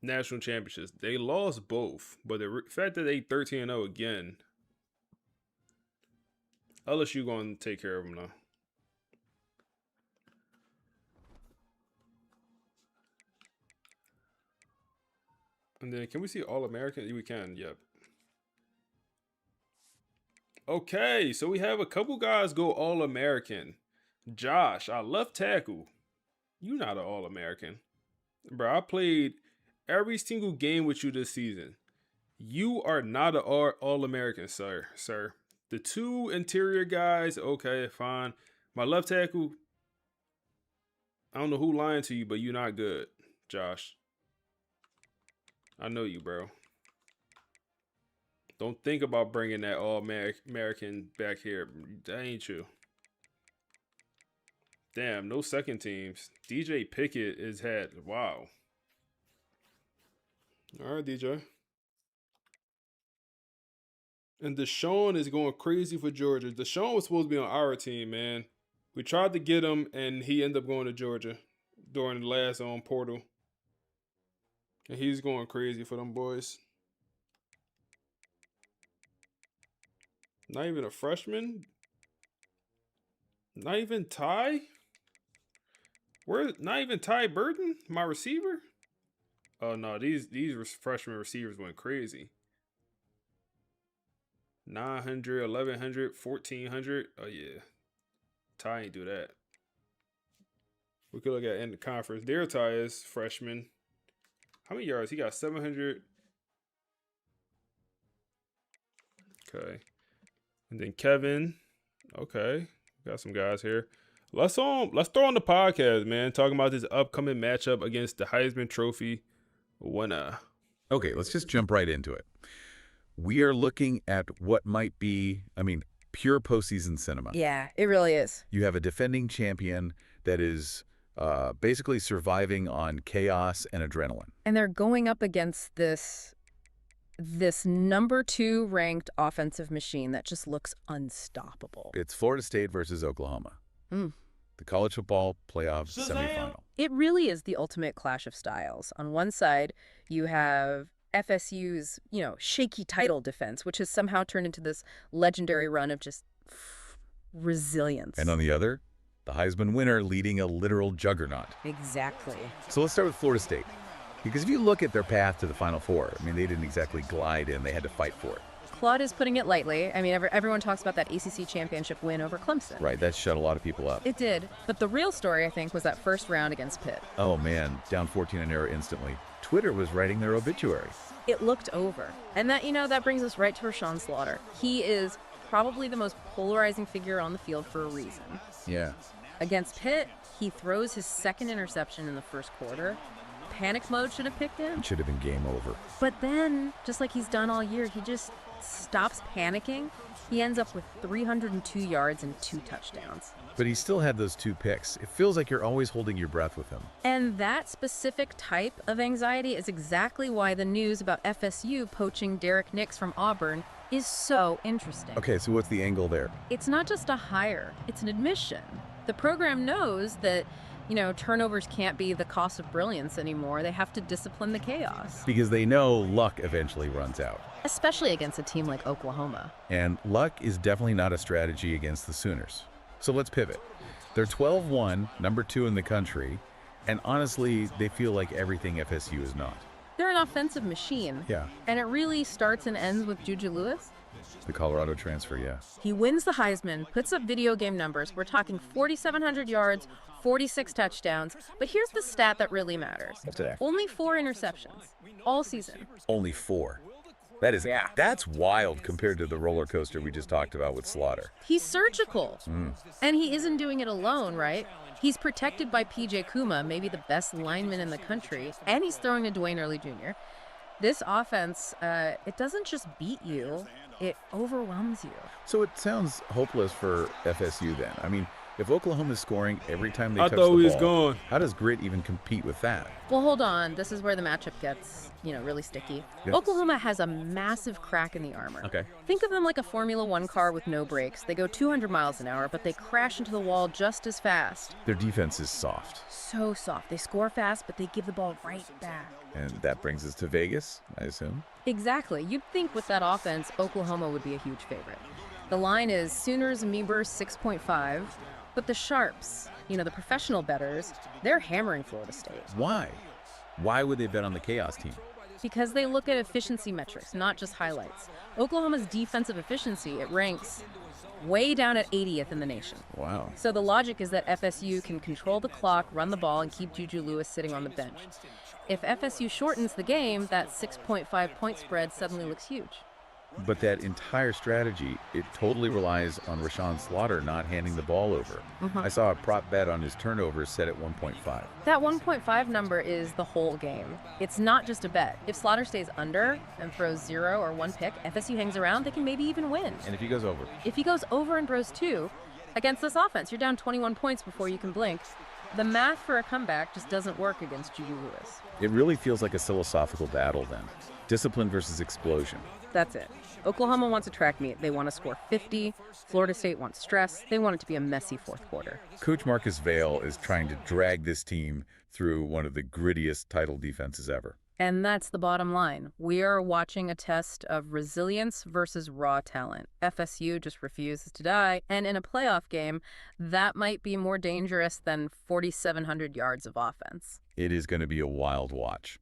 [SPEAKER 1] national championships. They lost both. But the fact that they 13-0 again, LSU going to take care of them now. And then can we see All-American? We can, yep. Okay, so we have a couple guys go All-American. Josh, our left tackle. You not an All-American. Bro, I played every single game with you this season. You are not an All-American, sir. The 2 interior guys, okay, fine. My left tackle, I don't know who lying to you, but you're not good, Josh. I know you, bro. Don't think about bringing that All-American back here. That ain't you. Damn, no second teams. DJ Pickett is had. Wow. All right, DJ. And Deshaun is going crazy for Georgia. Deshaun was supposed to be on our team, man. We tried to get him, and he ended up going to Georgia during the last portal. And he's going crazy for them boys. Not even a freshman? Not even Ty? Not even Ty Burton, my receiver? Oh no, these freshman receivers went crazy. 900, 1100, 1400. Oh yeah. Ty ain't do that. We could look at in the conference. Their Ty is freshman. How many yards? He got 700. Okay. And then Kevin. Okay. Got some guys here. Let's throw on the podcast, man. Talking about this upcoming matchup against the Heisman Trophy winner.
[SPEAKER 3] Okay, let's just jump right into it. We are looking at what might be, pure postseason cinema.
[SPEAKER 2] Yeah, it really is.
[SPEAKER 3] You have a defending champion that is basically surviving on chaos and adrenaline.
[SPEAKER 2] And they're going up against this number 2 ranked offensive machine that just looks unstoppable.
[SPEAKER 3] It's Florida State versus Oklahoma. The college football playoff semifinal.
[SPEAKER 2] It really is the ultimate clash of styles. On one side, you have FSU's, shaky title defense, which has somehow turned into this legendary run of just resilience.
[SPEAKER 3] And on the other, the Heisman winner leading a literal juggernaut.
[SPEAKER 2] Exactly.
[SPEAKER 3] So let's start with Florida State. Because if you look at their path to the Final Four, they didn't exactly glide in. They had to fight for it.
[SPEAKER 2] Claude is putting it lightly. Everyone talks about that ACC championship win over Clemson.
[SPEAKER 3] Right, that shut a lot of people up.
[SPEAKER 2] It did. But the real story, I think, was that first round against Pitt.
[SPEAKER 3] Oh, man, down 14-0 instantly. Twitter was writing their obituary.
[SPEAKER 2] It looked over. And that brings us right to Rashawn Slaughter. He is probably the most polarizing figure on the field for a reason.
[SPEAKER 3] Yeah.
[SPEAKER 2] Against Pitt, he throws his second interception in the first quarter. Panic mode should have picked him.
[SPEAKER 3] It should have been game over.
[SPEAKER 2] But then, just like he's done all year, he just stops panicking. He ends up with 302 yards and 2 touchdowns.
[SPEAKER 3] But he still had those 2 picks. It feels like you're always holding your breath with him.
[SPEAKER 2] And that specific type of anxiety is exactly why the news about FSU poaching Derek Nix from Auburn is so interesting.
[SPEAKER 3] Okay, so what's the angle there?
[SPEAKER 2] It's not just a hire, it's an admission. The program knows that turnovers can't be the cost of brilliance anymore. They have to discipline the chaos.
[SPEAKER 3] Because they know luck eventually runs out.
[SPEAKER 2] Especially against a team like Oklahoma.
[SPEAKER 3] And luck is definitely not a strategy against the Sooners. So let's pivot. They're 12-1, number 2 in the country, and honestly, they feel like everything FSU is not.
[SPEAKER 2] They're an offensive machine.
[SPEAKER 3] Yeah.
[SPEAKER 2] And it really starts and ends with Juju Lewis.
[SPEAKER 3] The Colorado transfer, yeah.
[SPEAKER 2] He wins the Heisman, puts up video game numbers. We're talking 4,700 yards, 46 touchdowns. But here's the stat that really matters.
[SPEAKER 3] What's that?
[SPEAKER 2] Only 4 interceptions all season.
[SPEAKER 3] Only 4. That's wild compared to the roller coaster we just talked about with Slaughter.
[SPEAKER 2] He's surgical. And he isn't doing it alone, right? He's protected by P.J. Kuma, maybe the best lineman in the country, and he's throwing to Dwayne Early Jr. This offense, it doesn't just beat you, it overwhelms you.
[SPEAKER 3] So it sounds hopeless for FSU then. If Oklahoma's scoring every time they touch the ball,
[SPEAKER 1] I thought he was gone.
[SPEAKER 3] How does Grit even compete with that?
[SPEAKER 2] Well, hold on. This is where the matchup gets, really sticky.
[SPEAKER 3] Yep.
[SPEAKER 2] Oklahoma has a massive crack in the armor.
[SPEAKER 3] Okay.
[SPEAKER 2] Think of them like a Formula One car with no brakes. They go 200 miles an hour, but they crash into the wall just as fast.
[SPEAKER 3] Their defense is soft.
[SPEAKER 2] So soft. They score fast, but they give the ball right back.
[SPEAKER 3] And that brings us to Vegas, I assume?
[SPEAKER 2] Exactly. You'd think with that offense, Oklahoma would be a huge favorite. The line is Sooners Meber 6.5. But the sharps, the professional bettors, they're hammering Florida State.
[SPEAKER 3] Why? Why would they bet on the chaos team?
[SPEAKER 2] Because they look at efficiency metrics, not just highlights. Oklahoma's defensive efficiency, it ranks way down at 80th in the nation.
[SPEAKER 3] Wow.
[SPEAKER 2] So the logic is that FSU can control the clock, run the ball, and keep Juju Lewis sitting on the bench. If FSU shortens the game, that 6.5 point spread suddenly looks huge.
[SPEAKER 3] But that entire strategy, it totally relies on Rashawn Slaughter not handing the ball over. I saw a prop bet on his turnovers set at 1.5.
[SPEAKER 2] That 1.5 number is the whole game. It's not just a bet. If Slaughter stays under and throws 0 or 1 pick, FSU hangs around, they can maybe even win.
[SPEAKER 3] And if he goes over?
[SPEAKER 2] If he goes over and throws 2, against this offense, you're down 21 points before you can blink. The math for a comeback just doesn't work against Juju Lewis.
[SPEAKER 3] It really feels like a philosophical battle then. Discipline versus explosion.
[SPEAKER 2] That's it. Oklahoma wants a track meet. They want to score 50. Florida State wants stress. They want it to be a messy fourth quarter.
[SPEAKER 3] Coach Marcus Vale is trying to drag this team through one of the grittiest title defenses ever.
[SPEAKER 2] And that's the bottom line. We are watching a test of resilience versus raw talent. FSU just refuses to die. And in a playoff game, that might be more dangerous than 4,700 yards of offense.
[SPEAKER 3] It is going to be a wild watch.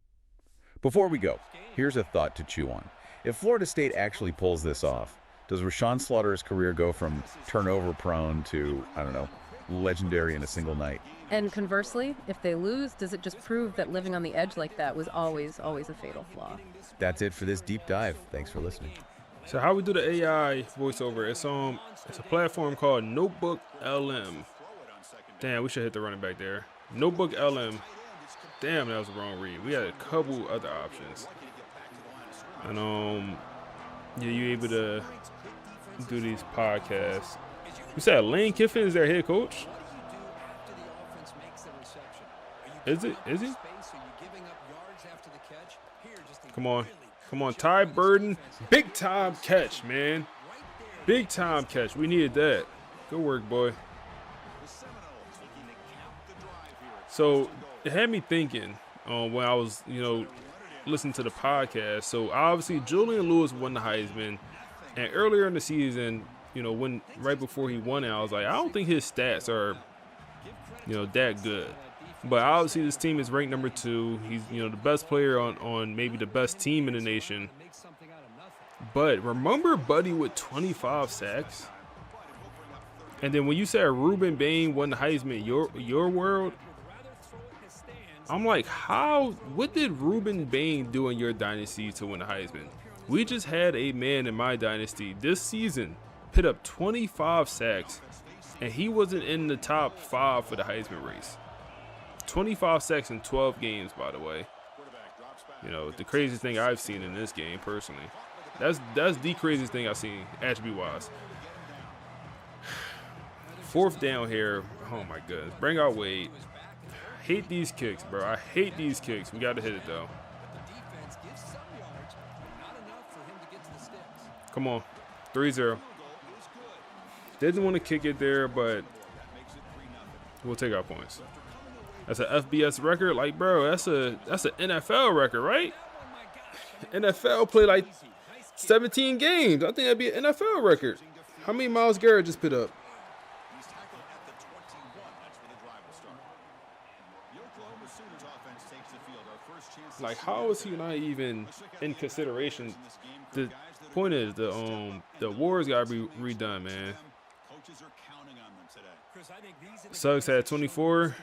[SPEAKER 3] Before we go, here's a thought to chew on. If Florida State actually pulls this off, does Rashawn Slaughter's career go from turnover prone to, I don't know, legendary in a single night?
[SPEAKER 2] And conversely, if they lose, does it just prove that living on the edge like that was always a fatal flaw?
[SPEAKER 3] That's it for this deep dive. Thanks for listening.
[SPEAKER 1] So how we do the AI voiceover? It's a platform called Notebook LM. Damn, we should hit the running back there. Notebook LM. Damn, that was the wrong read. We had a couple other options. And yeah, you able to do these podcasts. You said Lane Kiffin is their head coach? Is it? Is he? Come on. Come on, Ty Burden. Big time catch, man. Big time catch. We needed that. Good work, boy. So it had me thinking when I was, listening to the podcast. So obviously Julian Lewis won the Heisman. And earlier in the season, when right before he won it, I was like, I don't think his stats are, that good. But obviously this team is ranked number 2. He's, the best player on maybe the best team in the nation. But remember Buddy with 25 sacks? And then when you said Ruben Bain won the Heisman, your world, I'm like, what did Ruben Bain do in your dynasty to win the Heisman? We just had a man in my dynasty this season put up 25 sacks, and he wasn't in the top 5 for the Heisman race. 25 sacks in 12 games, by the way. The craziest thing I've seen in this game, personally. That's the craziest thing I've seen, attribute-wise. 4th down here. Oh, my goodness. Bring out Wade. Hate these kicks, bro. I hate these kicks. We got to hit it, though. Come on. 3-0. Didn't want to kick it there, but we'll take our points. That's an FBS record. Like, bro, that's an NFL record, right? NFL play like 17 games. I think that'd be an NFL record. How many Myles Garrett just put up? Like, how is he not even in consideration? The point is, the awards got to be redone, man. Suggs had 24.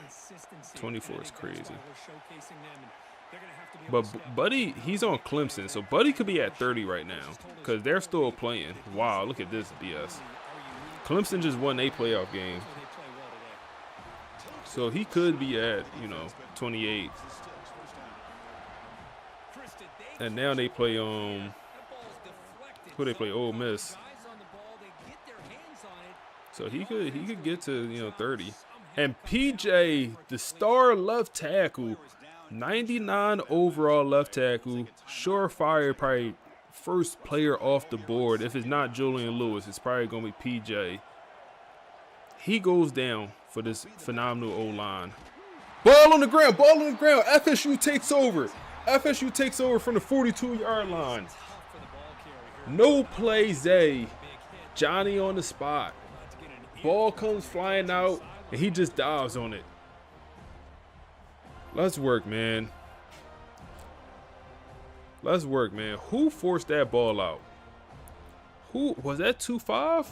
[SPEAKER 1] 24 is crazy. But Buddy, he's on Clemson, so Buddy could be at 30 right now because they're still playing. Wow, look at this BS. Clemson just won a playoff game. So he could be at, 28. And now they play who they play? Ole Miss. So he could get to 30. And PJ, the star left tackle, 99 overall left tackle, surefire, probably first player off the board. If it's not Julian Lewis, it's probably gonna be PJ. He goes down for this phenomenal O-line. Ball on the ground, FSU takes over. FSU takes over from the 42-yard line. No play, Zay. Johnny on the spot. Ball comes flying out, and he just dives on it. Let's work, man. Let's work, man. Who forced that ball out? Who was that? 2-5?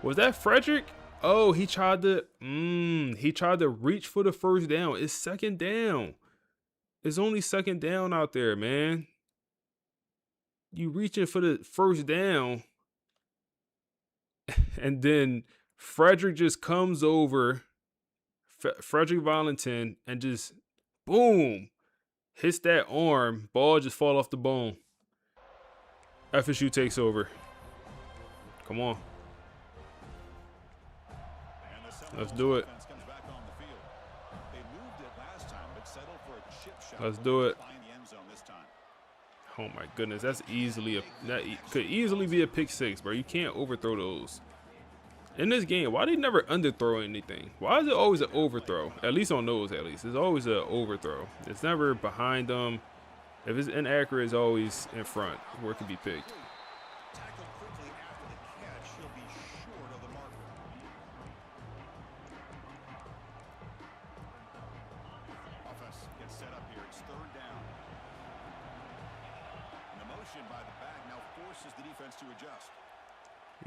[SPEAKER 1] Was that Frederick? Oh, he tried to reach for the first down. It's 2nd down. It's only 2nd down out there, man. you reaching for the first down, and then Frederick just comes over, Frederick Valentin, and just boom, hits that arm. Ball just fall off the bone. FSU takes over. Come on. Let's do it. Let's do it. Oh my goodness, that could easily be a pick six, bro. You can't overthrow those. In this game, why do they never underthrow anything? Why is it always an overthrow? At least on those, at least. It's always an overthrow. It's never behind them. If it's inaccurate, it's always in front where it could be picked.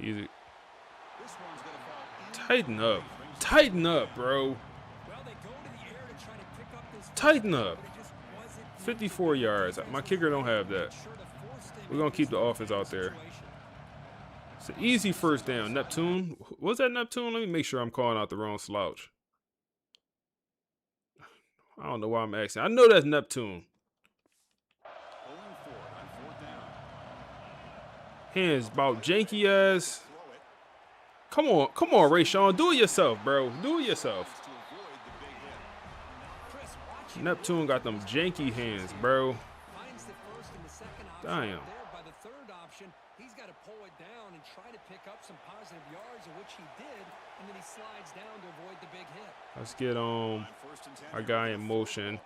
[SPEAKER 1] Easy. Tighten up. Tighten up, bro. Tighten up. 54 yards. My kicker don't have that. We're going to keep the offense out there. It's an easy first down. Neptune. Was that Neptune? Let me make sure I'm calling out the wrong slouch. I don't know why I'm asking. I know that's Neptune. Hands about janky ass. Come on, Rayshawn. Do it yourself, bro. Do it yourself. Neptune got them janky hands, bro. Damn.
[SPEAKER 6] He's got to pull it down and try to pick up some positive yards, of which he did, and then he slides down to avoid the big hit.
[SPEAKER 1] Let's get our guy in motion.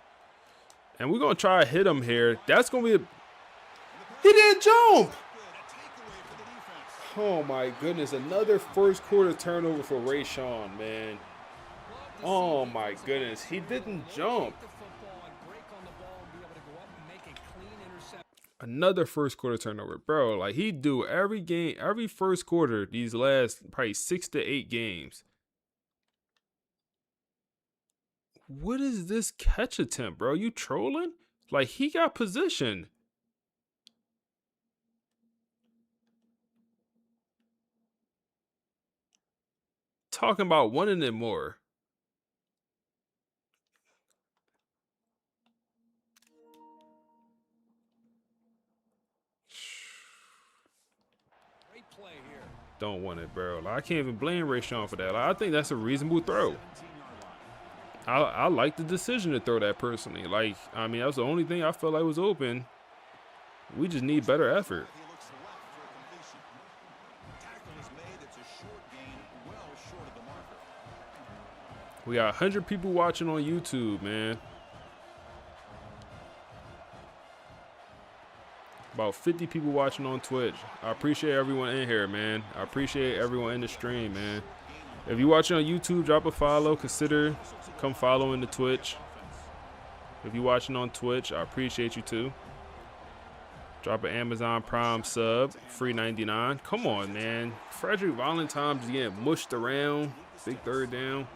[SPEAKER 1] And we're going to try to hit him here. That's going to be He didn't jump! Oh my goodness, another first quarter turnover for Rayshawn, man. Oh my goodness, he didn't jump. Another first quarter turnover, bro. Like, he do every game, every first quarter these last probably 6 to 8 games. What is this catch attempt, bro? You trolling? Like, he got position. Talking about wanting it more. Don't want it, bro. Like, I can't even blame Rayshawn for that. Like, I think that's a reasonable throw. I like the decision to throw that personally. Like, I mean, that's the only thing I felt like was open. We just need better effort. We got 100 people watching on YouTube, man. About 50 people watching on Twitch. I appreciate everyone in here, man. I appreciate everyone in the stream, man. If you're watching on YouTube, drop a follow. Consider come following the Twitch. If you're watching on Twitch, I appreciate you too. Drop an Amazon Prime sub, free 99. Come on, man. Frederick Valentine just getting mushed around. Big third down.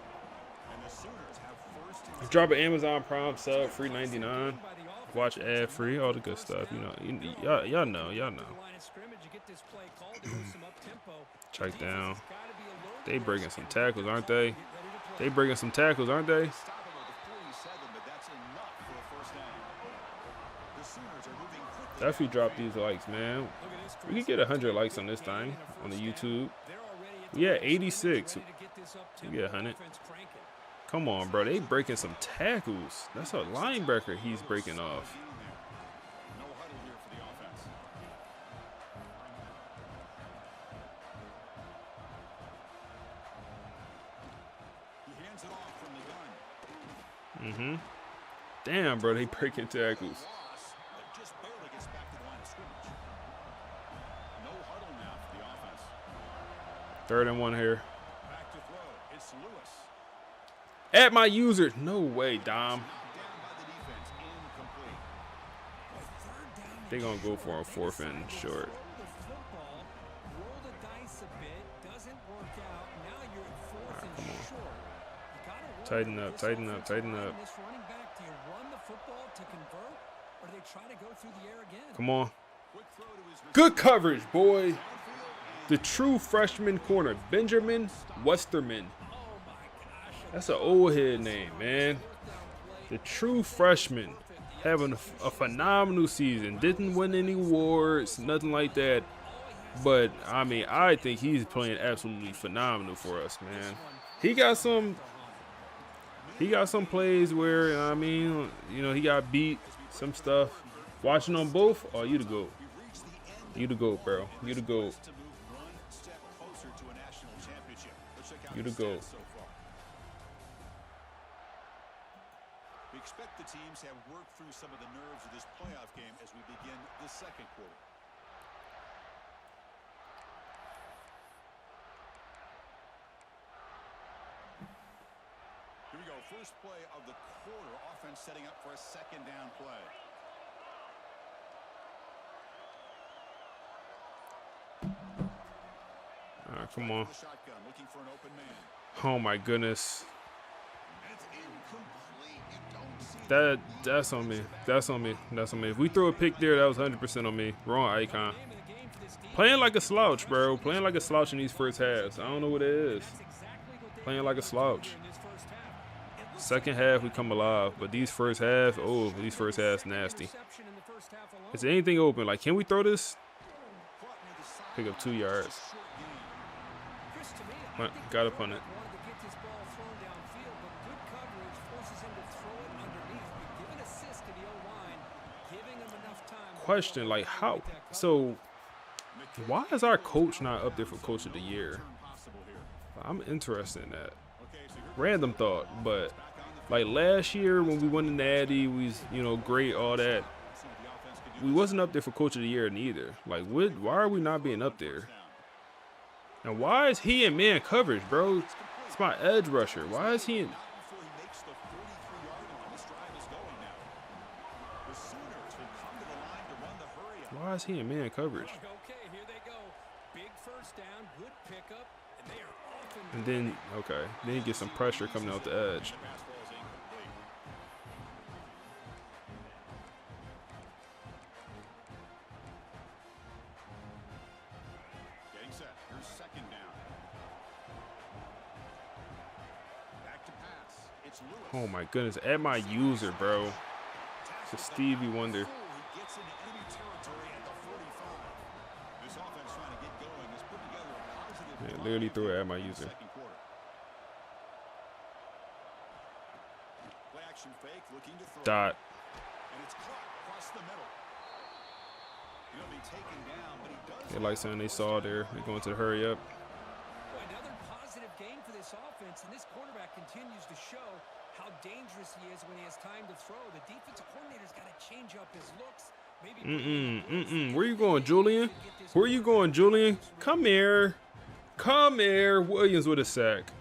[SPEAKER 1] Drop an Amazon Prime sub, free 99. Watch ad free, all the good stuff. You know, y'all know. Check down. They breaking some tackles, aren't they? They breaking some tackles, aren't they? Definitely drop these likes, man. We could get 100 likes on this thing on the YouTube. We at 86. We get 100. Come on, bro. They breaking some tackles. That's a linebacker he's breaking off. Damn, bro. They breaking tackles. Third and 1 here. At my user. No way, Dom. They're going to go for a 4th and short. Right, come on. Tighten up, tighten up, tighten up. Come on. Good coverage, boy. The true freshman corner, Benjamin Westerman. That's an old head name, man. The true freshman, having a phenomenal season. Didn't win any awards, nothing like that. But, I mean, I think he's playing absolutely phenomenal for us, man. He got some plays where, I mean, you know, he got beat, some stuff. Watching on both, oh, you the GOAT. You the GOAT, bro. You the GOAT. You the GOAT.
[SPEAKER 11] We expect the teams have worked through some of the nerves of this playoff game as we begin the second quarter. Here we go. First play of the quarter. Offense setting up for a second down play.
[SPEAKER 1] All right, come on. Oh my goodness. That's on me. That's on me. That's on me. If we throw a pick there, that was 100% on me. Wrong icon. Playing like a slouch, bro. Playing like a slouch in these first halves. I don't know what it is. Playing like a slouch. Second half, we come alive. But these first half, oh, these first halves nasty. Is there anything open? Like, can we throw this? Pick up 2 yards. Got up on it. Question, like, how? So, why is our coach not up there for Coach of the Year? I'm interested in that. Random thought, but like last year when we won the Natty, we was, you know, great, all that. We wasn't up there for Coach of the Year neither. Like, why are we not being up there? And why is he in man coverage, bro? It's my edge rusher. Why is he in? Why is he in man coverage? And then, okay, then he gets some pressure coming out the edge.
[SPEAKER 11] Getting set. Here's second down. Back to pass. It's Lewis.
[SPEAKER 1] Oh my goodness, at my user, bro. It's a Stevie Wonder. Yeah, literally threw it at my user. Dot. They like something they saw there. They're going to the hurry up.
[SPEAKER 15] Another positive game for this offense, and this quarterback continues to show how dangerous he is when he has time to throw. The defensive coordinator's got to change up his looks.
[SPEAKER 1] Where you going, Julian? Where you going, Julian? Come here. Come here. Williams with a sack.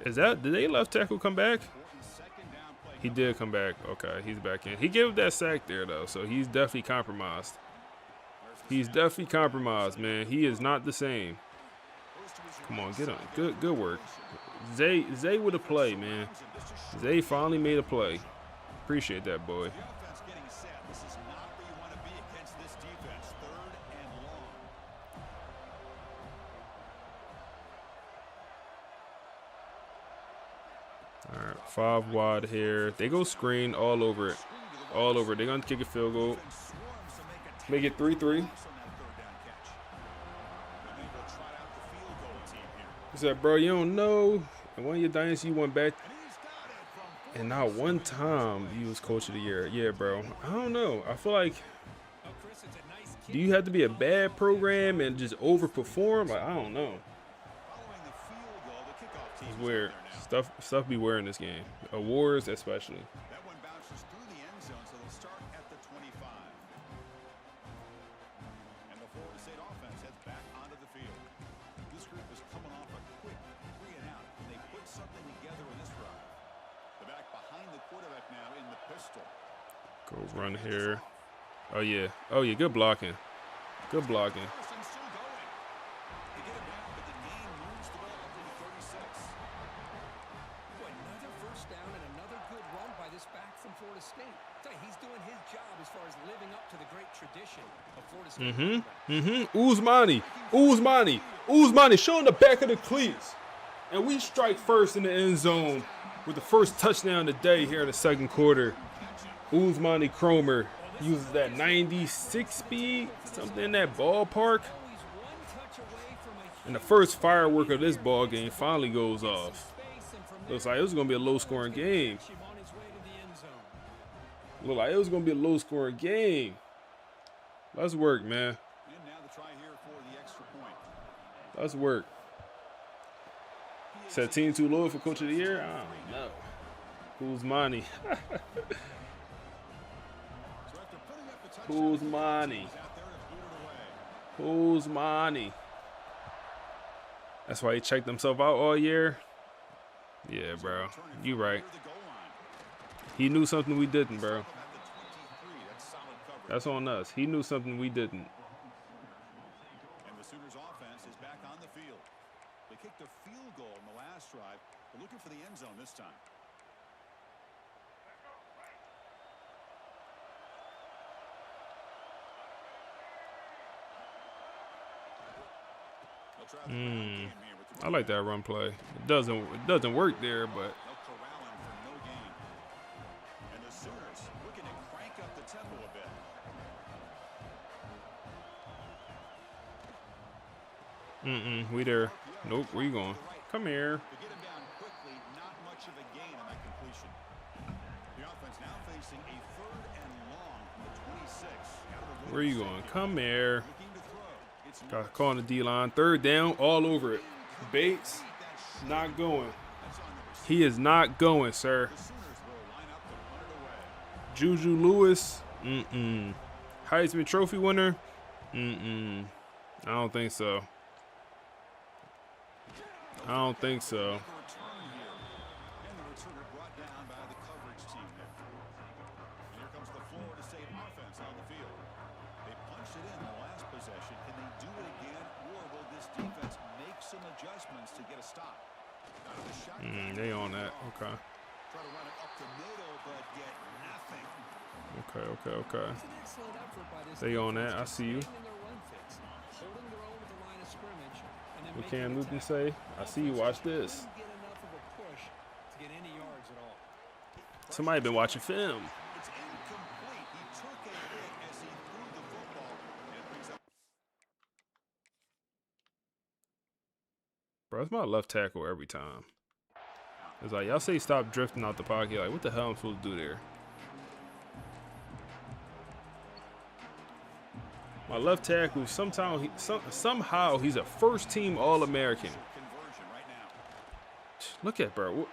[SPEAKER 1] Is that, did they left tackle come back? He did come back. Okay, he's back in. He gave that sack there, though, so he's definitely compromised. He's definitely compromised, man. He is not the same. Come on, get on. Good work. Zay with a play, man. Zay finally made a play. Appreciate that, boy. All right, 5 wide here. They go screen all over it. All over it. They're going to kick a field goal. Make it 3-3. He said, bro, you don't know. In one of your Dynasty, you went back. And not one time you was Coach of the Year. Yeah, bro. I don't know. I feel like, do you have to be a bad program and just overperform? Like, I don't know. It's weird. Stuff be weird in this game. Awards especially.
[SPEAKER 11] That one bounces through the end zone, so they'll start at the 25. And the Florida State offense heads back onto the field. This group is coming off a quick 3 and out, and they put something together in this drive. The back behind the quarterback now in the pistol.
[SPEAKER 1] Go run here. Oh yeah. Oh yeah. Good blocking. Good blocking.
[SPEAKER 15] State. He's doing his job as far as living up to the great tradition of Florida State.
[SPEAKER 1] Usmani showing the back of the cleats. And we strike first in the end zone with the first touchdown of the day here in the second quarter. Usmani Cromer uses that 96 speed, something in that ballpark. And the first firework of this ball game finally goes off. Looks like it was going to be a low-scoring game. Looked like it was going to be a low-scoring game. Let's work, man. Let's work. Is that team too low for Coach of the Year? I don't know. Who's money? Who's money? Who's money? That's why he checked himself out all year? Yeah, bro. You right. He knew something we didn't, bro. That's on us. He knew something we didn't.
[SPEAKER 11] And the Sooners offense is back on the field. They kicked a field goal in the last drive. They're looking for the end zone this time.
[SPEAKER 1] I like that run play. It doesn't work there, but
[SPEAKER 11] And the Sooners looking to crank up the tempo a bit.
[SPEAKER 1] We there. Nope, where you going? Come here.
[SPEAKER 11] To get him down quickly, not much of a gain on that completion. The offense now facing a 3rd and long from the 26.
[SPEAKER 1] Where you going? Come here. Got caught on the D-line. 3rd down, all over it. Bates, not going. He is not going, sir. Juju Lewis, Heisman Trophy winner, I don't think so. I don't think so.
[SPEAKER 11] And the returner brought down by the coverage team there. And here comes the Florida State offense on the field. They punched it in the last possession. Can they do it again, or will this defense make some adjustments to get a stop? Out of the shotgun.
[SPEAKER 1] They on that. Okay.
[SPEAKER 11] Try to run it up the middle, but get nothing.
[SPEAKER 1] Okay. They on that. I see you. What Cam Newton say? I see you. Watch this. Somebody been watching film.
[SPEAKER 11] It's incomplete. He took a hit as he threw the football. And brings up.
[SPEAKER 1] Bro, it's my left tackle every time. It's like, y'all say stop drifting out the pocket. Like, what the hell am I supposed to do there? My left tackle, somehow he's a first-team All-American. Look at bro.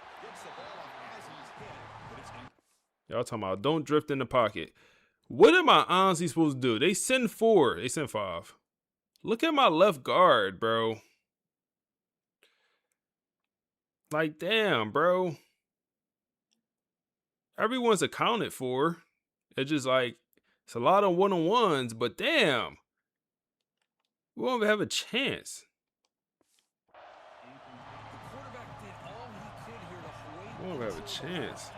[SPEAKER 1] Y'all talking about don't drift in the pocket. What am I honestly supposed to do? They send 4. They send 5. Look at my left guard, bro. Like, damn, bro. Everyone's accounted for. It's just like, it's a lot of one-on-ones, but damn. We won't have a chance. We won't have a chance.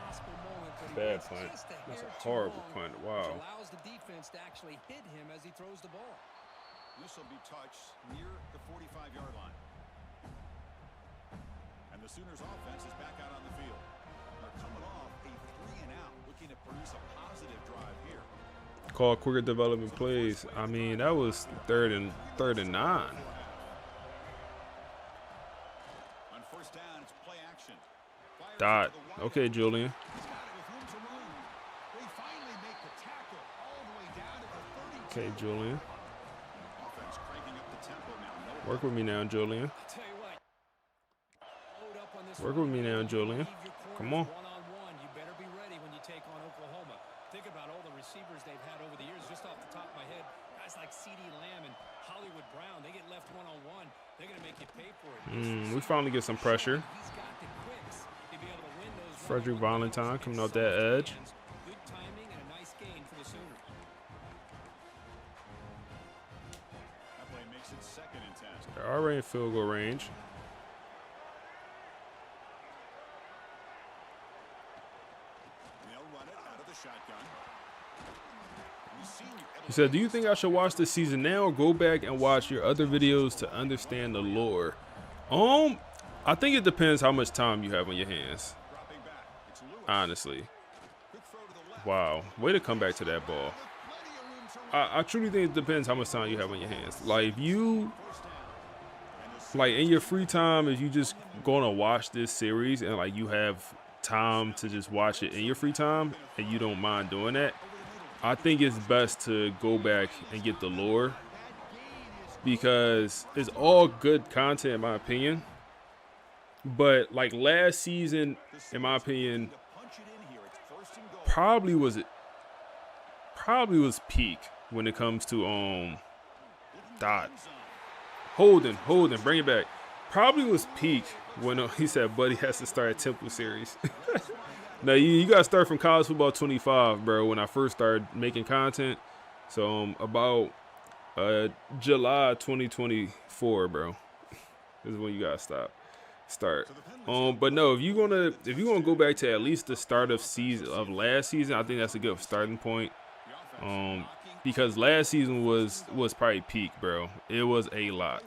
[SPEAKER 1] Bad punt. That's a horrible punt. Wow.
[SPEAKER 15] Allows the defense to actually hit him as he throws the ball.
[SPEAKER 11] This will be touched near the 45-yard line. And the Sooners offense is back out on the field. They're coming off a 3-and-out, looking to produce a positive drive here.
[SPEAKER 1] Call quicker development plays. I mean, that was third and 9.
[SPEAKER 11] On first down, it's play action.
[SPEAKER 1] Dot. Okay, Julian. Okay, Julian. Work with me now, Julian. Work with me now, Julian. Come on.
[SPEAKER 15] You better be ready when you take on Oklahoma. Think about all the receivers they've had over the years. Just off the top of my head, guys like C.D. Lamb and Hollywood Brown, they get left one-on-one. They're going to make you pay for it.
[SPEAKER 1] We finally get some pressure. Frederick Valentine coming off that edge.
[SPEAKER 15] Good timing and a nice gain for the Sooners.
[SPEAKER 11] That play makes it 2nd and 10.
[SPEAKER 1] They're already in field goal range.
[SPEAKER 11] They'll run it out of the shotgun.
[SPEAKER 1] He said, do you think I should watch this season now or go back and watch your other videos to understand the lore? I think it depends how much time you have on your hands. Honestly. Wow. Way to come back to that ball. I truly think it depends how much time you have on your hands. Like, if you, like, in your free time, if you just going to watch this series and, like, you have time to just watch it in your free time and you don't mind doing that, I think it's best to go back and get the lore, because it's all good content in my opinion. But like last season, in my opinion, probably was peak when it comes to Holden, bring it back. Probably was peak when he said Buddy has to start a Temple series. Now you gotta start from College Football 25, bro. When I first started making content, so about July 2024, bro, this is when you gotta start. But no, if you gonna go back to at least the start of last season, I think that's a good starting point. Because last season was probably peak, bro. It was a lot.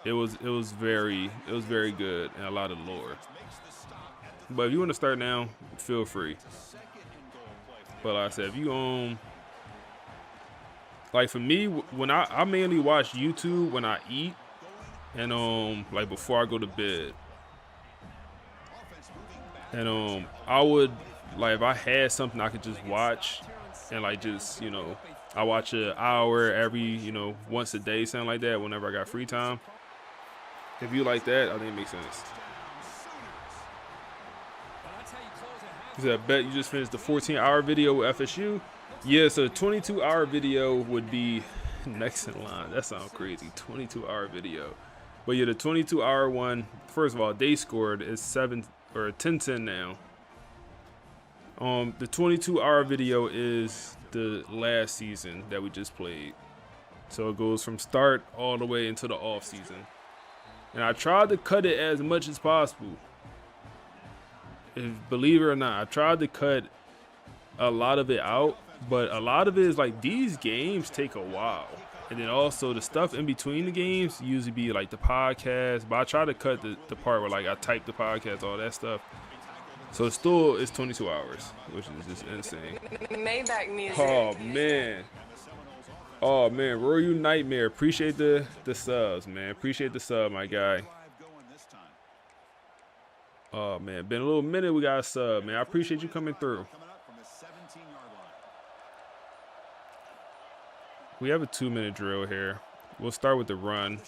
[SPEAKER 1] It was very good and a lot of lore. But if you want to start now, feel free. But like I said, if you like for me, when I mainly watch YouTube when I eat and like before I go to bed. And I would, like, if I had something I could just watch and like just, you know, I watch an hour every, you know, once a day, something like that, whenever I got free time. If you like that, I think it makes sense. He said, I bet you just finished the 14-hour video with FSU. Yeah, so a 22-hour video would be next in line. That sounds crazy. 22-hour video. But yeah, the 22-hour one, first of all, they scored is 10-10 now. The 22-hour video is the last season that we just played. So it goes from start all the way into the off season. And I tried to cut it as much as possible. Believe it or not, I tried to cut a lot of it out, but a lot of it is like these games take a while. And then also the stuff in between the games usually be like the podcast, but I try to cut the part where like I type the podcast, all that stuff. So it's 22 hours, which is just insane.
[SPEAKER 16] Maybach music.
[SPEAKER 1] Oh man, Royal Nightmare. Appreciate the subs, man. Appreciate the sub, my guy. Oh man, been a little minute we got a sub, man. I appreciate you coming through. We have a 2-minute drill here. We'll start with the run.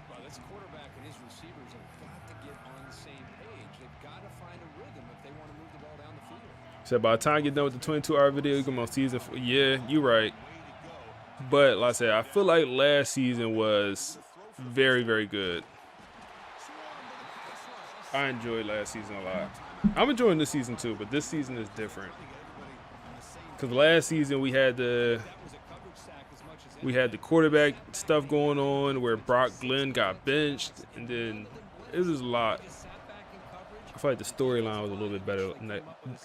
[SPEAKER 6] Well, this quarterback and his receivers have got to get on the same page. They've got to find a rhythm if they want to move the ball down the field.
[SPEAKER 1] So by the time you get done with the 22-hour video, you come on season 4. Yeah, you're right. But like I said, I feel like last season was very, very good. I enjoyed last season a lot. I'm enjoying this season too, but this season is different. Because last season we had the quarterback stuff going on where Brock Glenn got benched, and then it was a lot. I feel like the storyline was a little bit better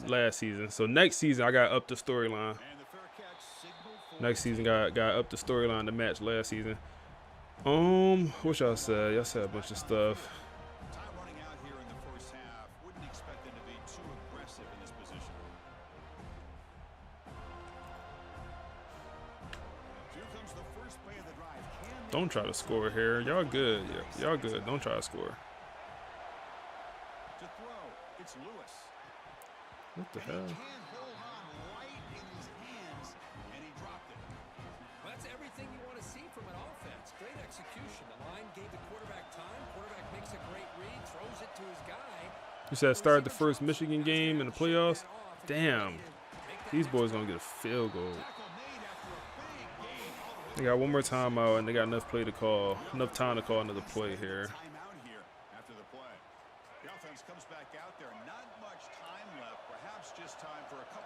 [SPEAKER 1] last season. So next season I got up the storyline. Next season got up the storyline to match last season. What y'all said? Y'all said a bunch of stuff. Don't try to score here. Y'all good. Yeah, y'all good. Don't try to score. What the hell?
[SPEAKER 6] That's everything you want to see from an offense. Great execution. The line gave the quarterback time. Quarterback makes a great read, throws it to his guy.
[SPEAKER 1] You said start the first Michigan game in the playoffs? Damn. These boys gonna get a field goal. They got one more timeout, and they got enough time to call another play here.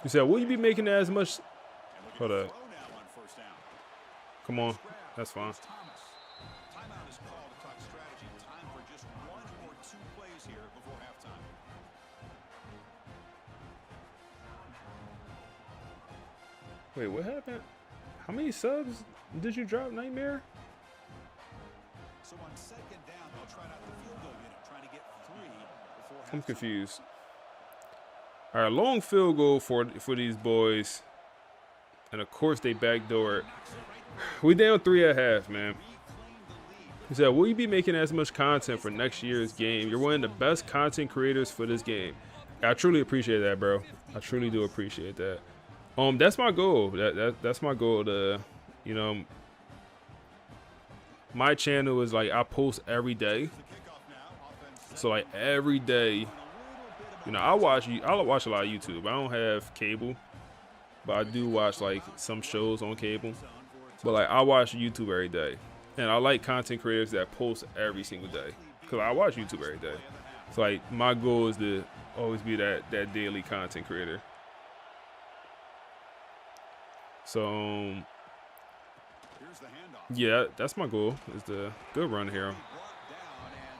[SPEAKER 1] You said, will you be making as much? Hold up. Come on. That's fine.
[SPEAKER 11] Timeout is called to talk strategy. Time for just 1 or 2 plays here before halftime.
[SPEAKER 1] Wait, what happened? How many subs did you drop, Nightmare?
[SPEAKER 11] So on second down, they'll try out the field goal unit, trying to get 3 before halftime.
[SPEAKER 1] I'm confused. All right, long field goal for these boys. And, of course, they backdoor it. We down 3 at half, man. He said, will you be making as much content for next year's game? You're one of the best content creators for this game. I truly appreciate that, bro. I truly do appreciate that. That's my goal. That's my goal to, you know, my channel is like I post every day. So like every day, you know, I watch a lot of YouTube. I don't have cable, but I do watch like some shows on cable. But like I watch YouTube every day, and I like content creators that post every single day because I watch YouTube every day. So like my goal is to always be that daily content creator. So yeah, that's my goal. Is the good run here.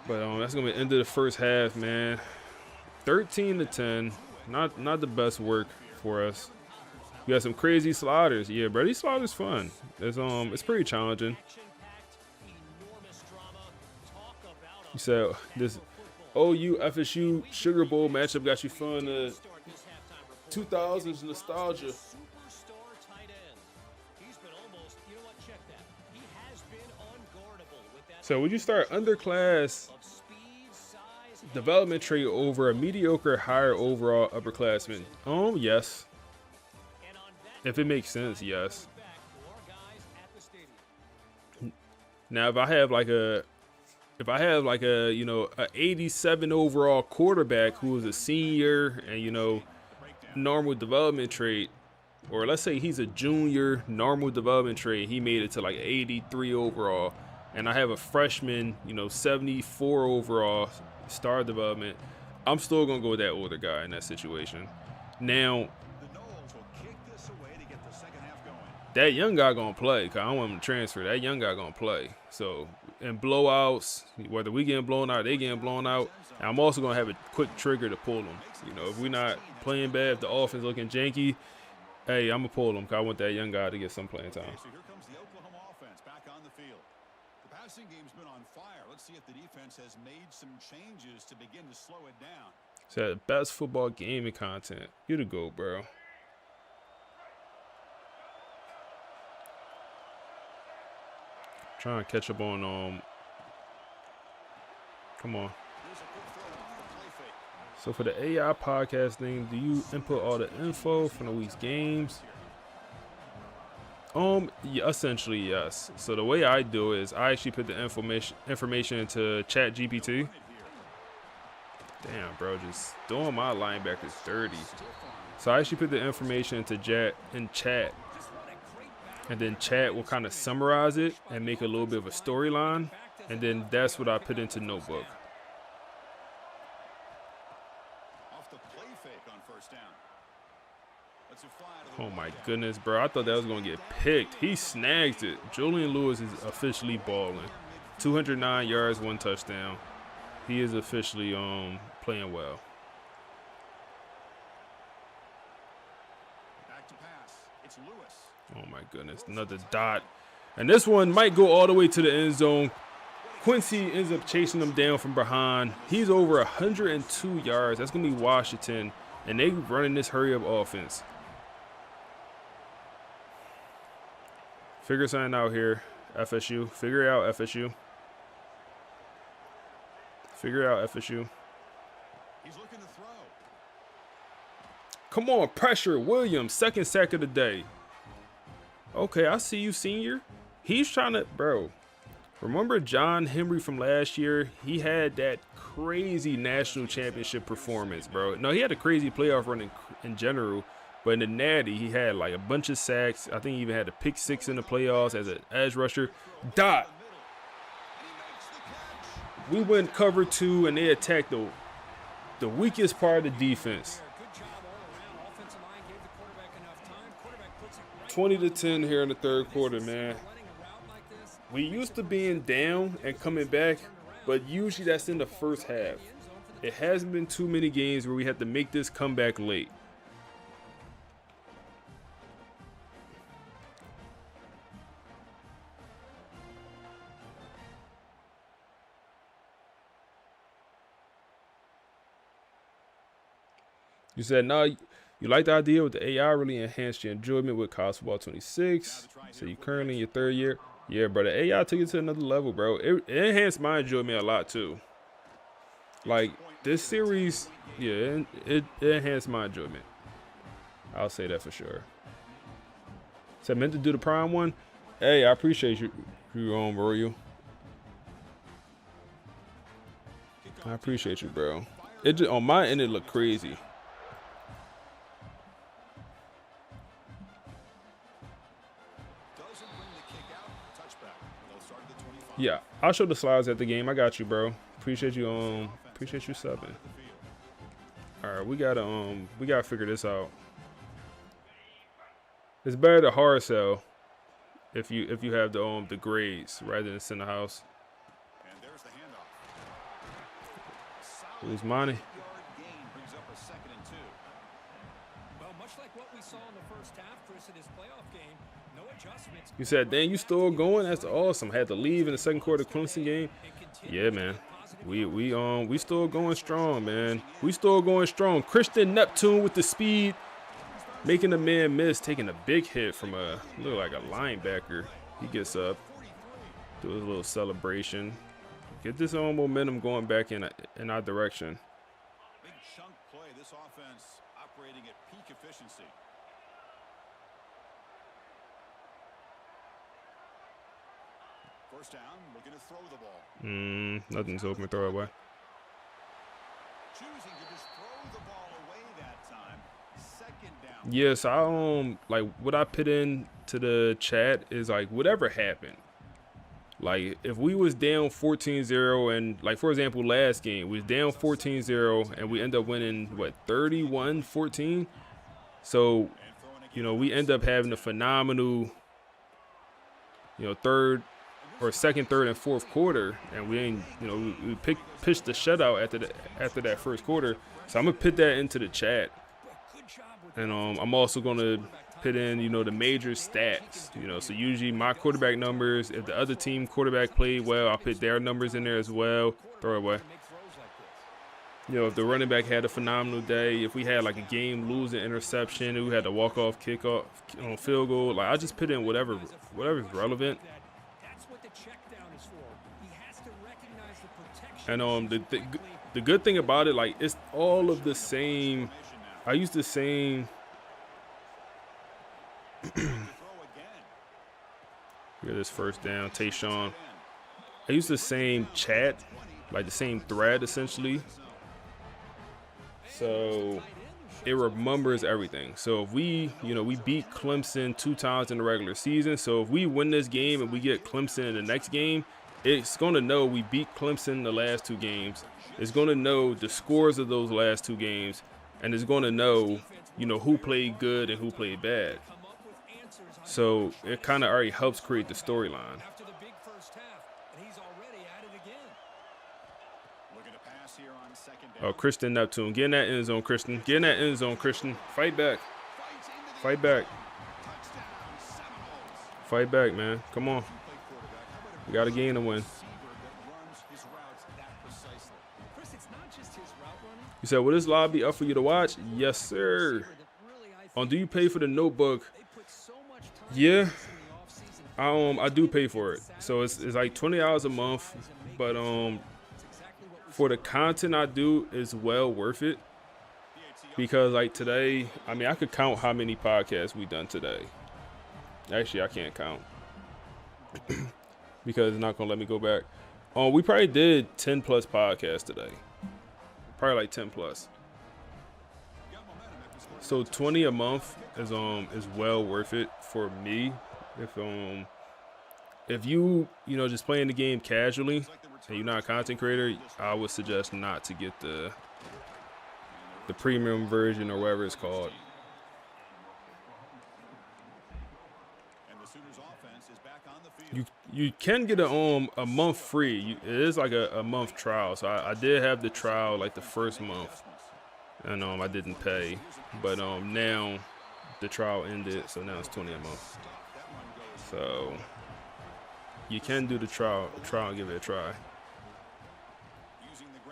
[SPEAKER 1] But that's gonna be the end of the first half, man. 13-10. Not the best work for us. We got some crazy sliders. Yeah, bro, these sliders fun. It's pretty challenging. You said this OU FSU Sugar Bowl matchup got you feeling 2000s nostalgia. So would you start underclass development trait over a mediocre higher overall upperclassman? Yes. If it makes sense, yes. Now if I have like a you know, a 87 overall quarterback who is a senior and, you know, normal development trait, or let's say he's a junior normal development trait, he made it to like 83 overall, and I have a freshman, you know, 74 overall star development, I'm still gonna go with that older guy in that situation. Now that young guy gonna play, cause I don't want him to transfer. That young guy gonna play. So in blowouts, whether we getting blown out, or they getting blown out, I'm also gonna have a quick trigger to pull them. You know, if we're not playing bad, if the offense looking janky, hey, I'm gonna pull them, cause I want that young guy to get some playing time.
[SPEAKER 11] So here comes the Oklahoma offense back on the field. The passing game's been on fire. Let's see if the defense has made some changes to begin to slow it down.
[SPEAKER 1] So the best football gaming content. You the GOAT, bro. Trying to catch up on come on. So for the AI podcasting, do you input all the info from the week's games? Yeah, essentially yes. So the way I do is I actually put the information into ChatGPT. Damn, bro, just doing my linebackers dirty. So I actually put the information into chat. And then chat will kind of summarize it and make a little bit of a storyline. And then that's what I put into Notebook.
[SPEAKER 11] Off the play fake on first down.
[SPEAKER 1] Oh my goodness, bro. I thought that was going to get picked. He snags it. Julian Lewis is officially balling. 209 yards, 1 touchdown. He is officially playing well.
[SPEAKER 11] Back to pass. It's Lewis.
[SPEAKER 1] Oh my goodness, another dot. And this one might go all the way to the end zone. Quincy ends up chasing him down from behind. He's over 102 yards. That's going to be Washington. And they running this hurry-up offense. Figure something out here, FSU. Figure it out, FSU. Figure it out, FSU.
[SPEAKER 11] He's looking to throw.
[SPEAKER 1] Come on, pressure. Williams, second sack of the day. Okay, I see you, senior. He's trying to, bro. Remember John Henry from last year? He had that crazy national championship performance, bro. No, he had a crazy playoff run in general, but in the Natty, he had like a bunch of sacks. I think he even had a pick 6 in the playoffs as an edge rusher. Dot. We went cover 2, and they attacked the weakest part of the defense. 20-10 here in the third quarter, man. We used to being down and coming back, but usually that's in the first half. It hasn't been too many games where we had to make this comeback late. You said, no, you like the idea with the AI really enhanced your enjoyment with college football 26. So you currently in your third year. Yeah, bro, the AI took it to another level, bro. It enhanced my enjoyment a lot, too. Like, this series, yeah, it enhanced my enjoyment. I'll say that for sure. So I meant to do the prime one. Hey, I appreciate you, Royal. I appreciate you, bro. It just, on my end, it looked crazy. Yeah, I'll show the slides at the game. I got you, bro. Appreciate you subbing. All right, we gotta figure this out. It's better to hard sell if you have the grades rather than send the house. Who's money? You said, dang, you still going? That's awesome. Had to leave in the second quarter Clemson game. Yeah, man. We still going strong, man. We still going strong. Christian Neptune with the speed, making the man miss, taking a big hit from look like a linebacker. He gets up, do a little celebration, get this momentum going back in our direction.
[SPEAKER 11] Big chunk play. This offense operating at peak efficiency. First down, looking to throw the ball.
[SPEAKER 1] Nothing's open. Throw it away.
[SPEAKER 11] Choosing to just throw the ball away that time. Second down.
[SPEAKER 1] Yes, like what I put in to the chat is like whatever happened. Like if we was down 14-0 and like for example last game we was down 14-0 and we end up winning what 31-14. So, we end up having a phenomenal third or second, third, and fourth quarter, and we ain't, we pitched the shutout after that first quarter. So I'm gonna put that into the chat, and I'm also gonna put in, the major stats. So usually my quarterback numbers. If the other team quarterback played well, I'll put their numbers in there as well. Throw it away. If the running back had a phenomenal day, if we had like a game-losing interception, we had a walk-off kickoff, field goal, like I just put in whatever's relevant. And the good thing about it, like it's all of the same. I use the same. Here, this first down, Tayshawn. I use the same chat, like the same thread essentially. So it remembers everything. So if we beat Clemson 2 times in the regular season. So if we win this game and we get Clemson in the next game, it's going to know we beat Clemson the last 2 games. It's going to know the scores of those last 2 games. And it's going to know, who played good and who played bad. So it kind of already helps create the storyline. Oh, Christian Neptune. Get in that end zone, Christian. Get in that end zone, Christian. Fight back. Fight back. Fight back, man. Come on. We got a game to win. You said, will this live be up for you to watch? Yes, sir. Do you pay for the notebook? Yeah. I do pay for it. So it's like $20 a month. But for the content I do, it's well worth it. Because like today, I could count how many podcasts we done today. Actually, I can't count. Because it's not going to let me go back. We probably did 10 plus podcasts today. Probably like 10 plus. So 20 a month is well worth it for me. If you just playing the game casually and you're not a content creator, I would suggest not to get the premium version or whatever it's called. You can get a month free. It is like a month trial. So I did have the trial like the first month, and I didn't pay. But now the trial ended, so now it's $20 a month. So you can do the trial and give it a try.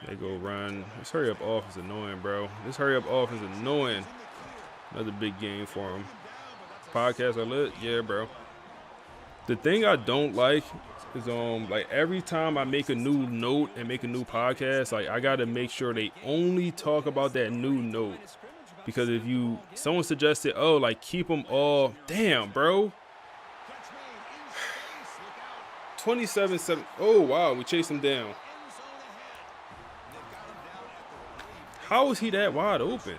[SPEAKER 1] They go run. This hurry up off is annoying, bro. This hurry up off is annoying. Another big game for him. Podcasts are lit, yeah, bro. The thing I don't like is like every time I make a new note and make a new podcast, like I gotta make sure they only talk about that new note. Because if someone suggested, oh, like keep them all, damn, bro. 27-7. Oh wow, we chased him down. How is he that wide open?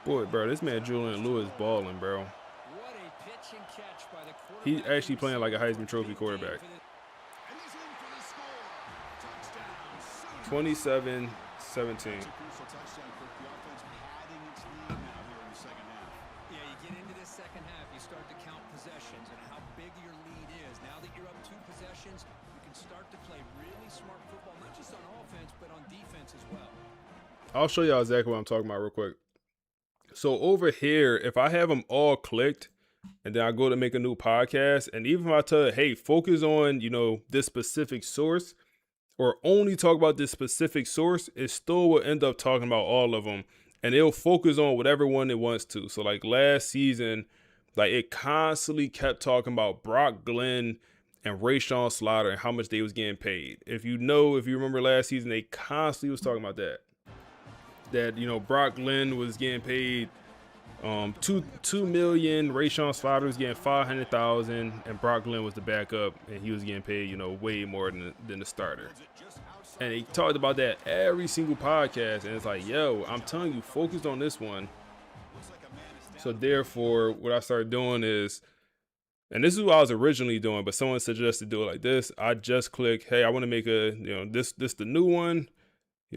[SPEAKER 1] Boy, bro, this man Julian Lewis balling, bro. He's actually playing like a Heisman Trophy quarterback. 27-17. I'll show y'all exactly what I'm talking about real quick. So over here, if I have them all clicked and then I go to make a new podcast, and even if I tell it, hey, focus on, this specific source or only talk about this specific source, it still will end up talking about all of them, and it'll focus on whatever one it wants to. So like last season, like it constantly kept talking about Brock Glenn and Rashawn Slaughter and how much they was getting paid. If you remember last season, they constantly was talking about that. Brock Glenn was getting paid $2 million, Rashawn Slaughter was getting $500,000, and Brock Glenn was the backup, and he was getting paid, way more than the starter. And they talked about that every single podcast, and it's like, yo, I'm telling you, focus on this one. So therefore, what I started doing is, and this is what I was originally doing, but someone suggested do it like this. I just click, hey, I want to make this the new one.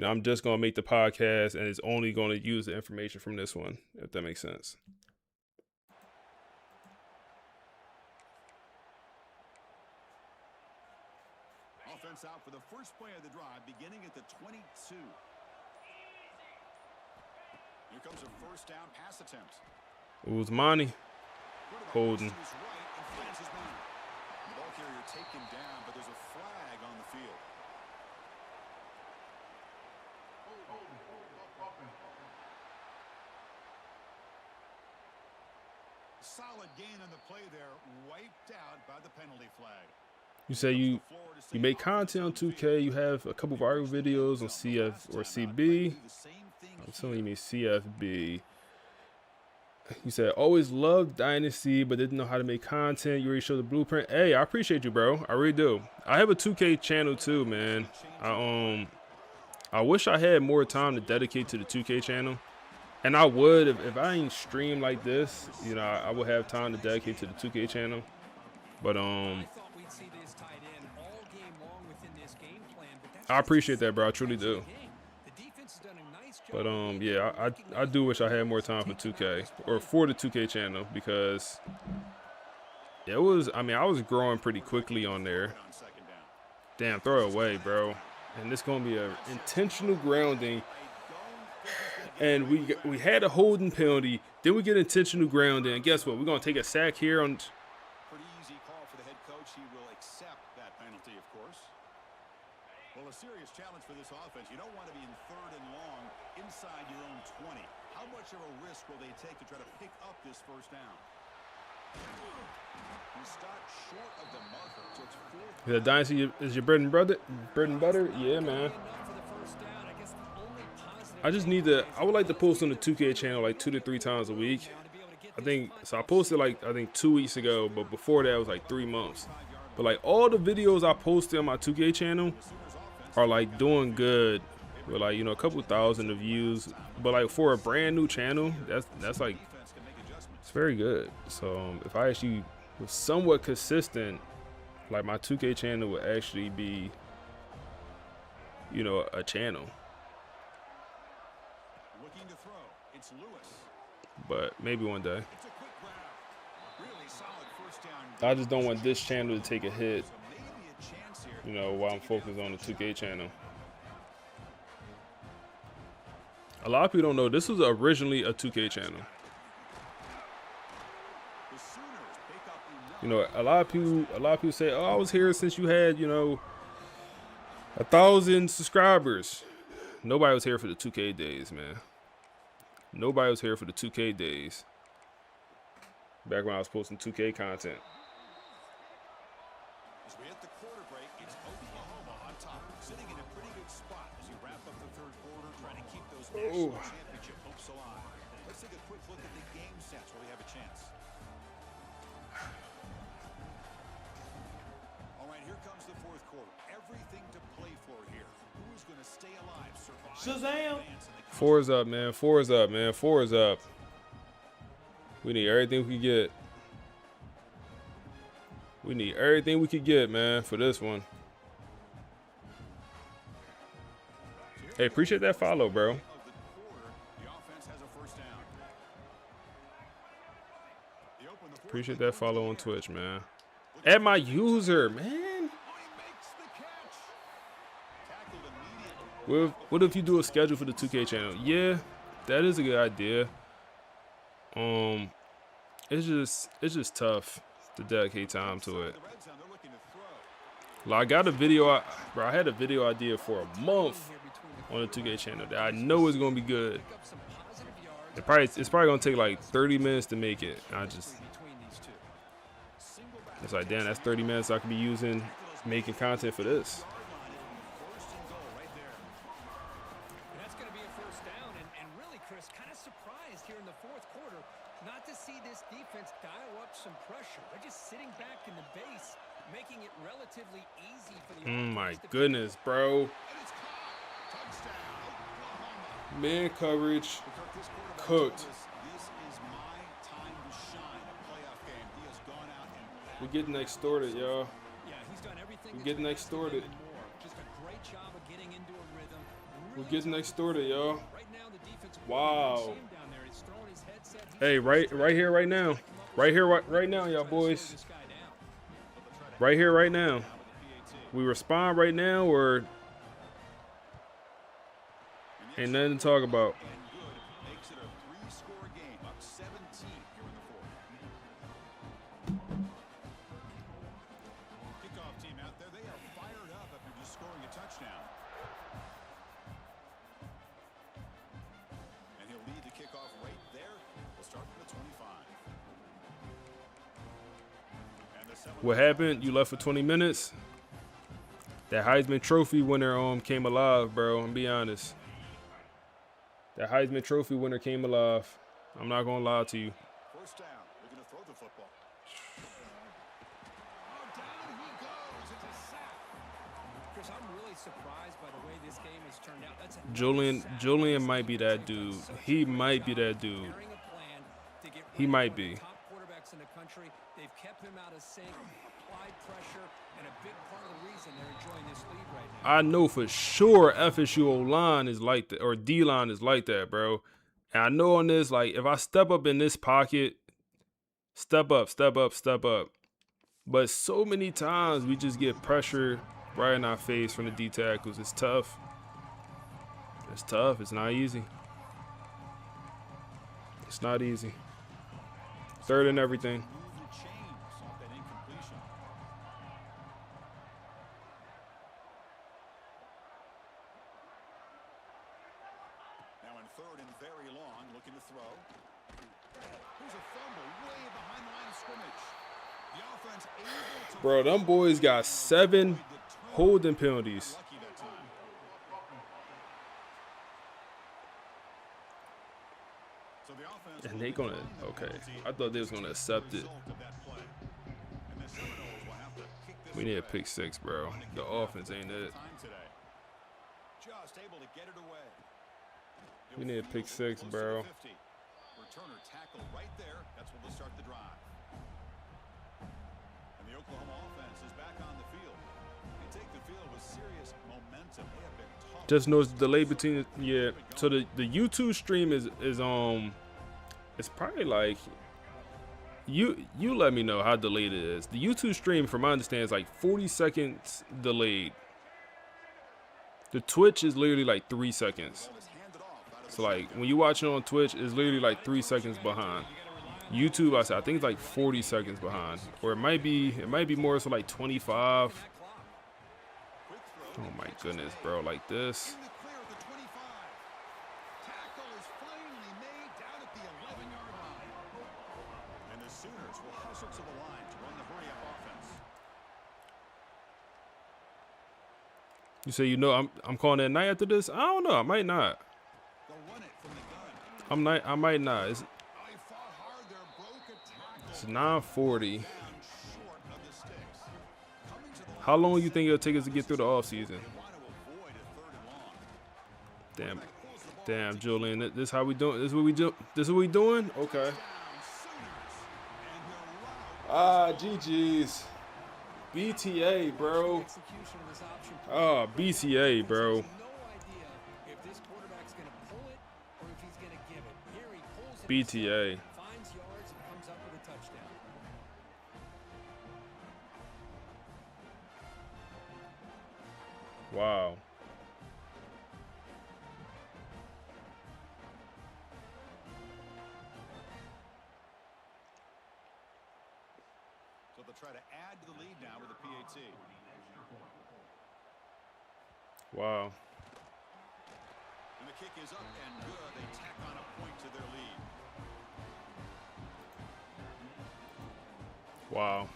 [SPEAKER 1] I'm just going to make the podcast, and it's only going to use the information from this one, if that makes sense.
[SPEAKER 11] Offense out for the first play of the drive, beginning at the 22. Here comes a first down pass attempt.
[SPEAKER 1] Usmani holding.
[SPEAKER 11] The ball carrier taken down, but there's a flag on the field. Solid gain on the play there, wiped out by the penalty flag.
[SPEAKER 1] You say you make content on 2K, you have a couple viral videos on CF or CB. I'm telling you mean CFB. You said always loved Dynasty, but didn't know how to make content. You already showed the blueprint. Hey, I appreciate you, bro. I really do. I have a 2K channel too, man. I wish I had more time to dedicate to the 2K channel. And I would, if I ain't stream like this, I would have time to dedicate to the 2K channel. But I appreciate that, bro. I truly do. But yeah, I do wish I had more time for 2K or for the 2K channel, because it was, I was growing pretty quickly on there. Damn, throw it away, bro. And this gonna be an intentional grounding. And we had a holding penalty, then we get intentional grounding, and guess what? We're gonna take a sack here on.
[SPEAKER 11] Pretty easy call for the head coach. He will accept that penalty, of course. Well, a serious challenge for this offense. You don't want to be in 3rd and long inside your own 20. How much of a risk will they take to try to pick up this first down? He stopped short of the marker, so it's 4th.
[SPEAKER 1] The Dynasty is your bread and butter? Yeah, man. I just need to, I would like to post on the 2K channel like 2 to 3 times a week. I posted like 2 weeks ago, but before that it was like 3 months. But like all the videos I posted on my 2K channel are like doing good with like, a couple thousand of views. But like for a brand new channel, that's like, it's very good. So if I actually was somewhat consistent, like my 2K channel would actually be, a channel.
[SPEAKER 11] Looking to throw. It's Lewis.
[SPEAKER 1] But maybe one day.
[SPEAKER 11] It's a quick
[SPEAKER 1] I just don't want this channel to take a hit, you know, while I'm focused on the 2K channel. A lot of people don't know this was originally a 2K channel. You know, a lot of people say, "Oh, I was here since you had, you know, 1,000 subscribers." Nobody was here for the 2K days, man. Nobody was here for the 2K days. Back when I was posting 2K content.
[SPEAKER 11] As we hit the quarter break, it's Oklahoma on top, sitting in a pretty good spot as you wrap up the third quarter, trying to keep those national championship hopes alive. Let's take a quick look at the game stats where we have a chance. All right, here comes the fourth quarter. Everything to play for here. Who's going to stay alive, survive?
[SPEAKER 13] Shazam!
[SPEAKER 1] 4 is up, man. 4 is up, man. 4 is up. We need everything we can get. We need everything we could get, man, for this one. Hey, appreciate that follow, bro. Appreciate that follow on Twitch, man. Add my user, man. What if you do a schedule for the 2K channel? Yeah, that is a good idea. It's just tough to dedicate time to it. Like, I got a video, bro. I had a video idea for a month on the 2K channel that I know is gonna be good. It's probably gonna take like 30 minutes to make it. It's like, damn, that's 30 minutes I could be using making content for this.
[SPEAKER 6] That's going to be a first down, and really, Chris, kind of surprised here in the fourth quarter not to see this defense dial up some pressure. They're just sitting back in the base, making it relatively easy for the
[SPEAKER 1] Oh my goodness, bro. Man coverage cooked. We're getting extorted, y'all. We're getting extorted. We're getting extorted, y'all. Wow. Hey, right here, right now. Right here, right now, y'all boys. Right here, right now. We respond right now, or ain't nothing to talk about. What happened? You left for 20 minutes? That Heisman Trophy winner came alive, bro. I'm be honest. That Heisman Trophy winner came alive. I'm not gonna lie to you.
[SPEAKER 11] First down. They're going to throw the football.
[SPEAKER 6] Down he goes. It's a sack. Chris, I'm really surprised by the way this game has turned out. That's
[SPEAKER 1] Julian might be that dude. He might be that dude. He might be.
[SPEAKER 6] Quarterbacks in the country, they've kept him out of sync, applied pressure, and a big part of the reason they're enjoying this lead right now.
[SPEAKER 1] I know for sure FSU O-line is like that, or D-line is like that, bro. And I know on this, like, if I step up in this pocket, step up. But so many times we just get pressure right in our face from the D tackles. It's tough. It's tough. It's not easy. It's not easy. Third and everything.
[SPEAKER 11] Now in third and very long, looking to throw. Here's a fumble way behind the line of scrimmage. The offense able to...
[SPEAKER 1] Bro, them boys got 7 holding penalties. And they gonna, okay. I thought they was gonna accept it. We need a pick 6, bro. The offense ain't it. We need a pick 6, bro.
[SPEAKER 11] Returner tackle right there. That's where they'll start the drive. And the Oklahoma offense is back on the field. They take the field with serious momentum. They have been tough.
[SPEAKER 1] Just noticed the delay between, yeah. So the YouTube stream is it's probably like You let me know how delayed it is. The YouTube stream, from my understanding, is like 40 seconds delayed. The Twitch is literally like 3 seconds. So like when you watch it on Twitch, it's literally like 3 seconds behind. YouTube, I think it's like 40 seconds behind, or it might be more, so like 25. Oh my goodness, bro, like this. You say I'm calling it night after this? I don't know. I might not. I might not. It's 9:40. How long do you think it'll take us to get through the off season? Damn, Julian. This how we doing? This is what we do. This is what we doing? Okay. GG's. BTA, bro. BTA, bro. BTA. Wow.
[SPEAKER 11] So they'll try to add to the lead now with a PAT.
[SPEAKER 1] Wow.
[SPEAKER 11] And the kick is up and good. They tack on a point to their lead.
[SPEAKER 1] Wow.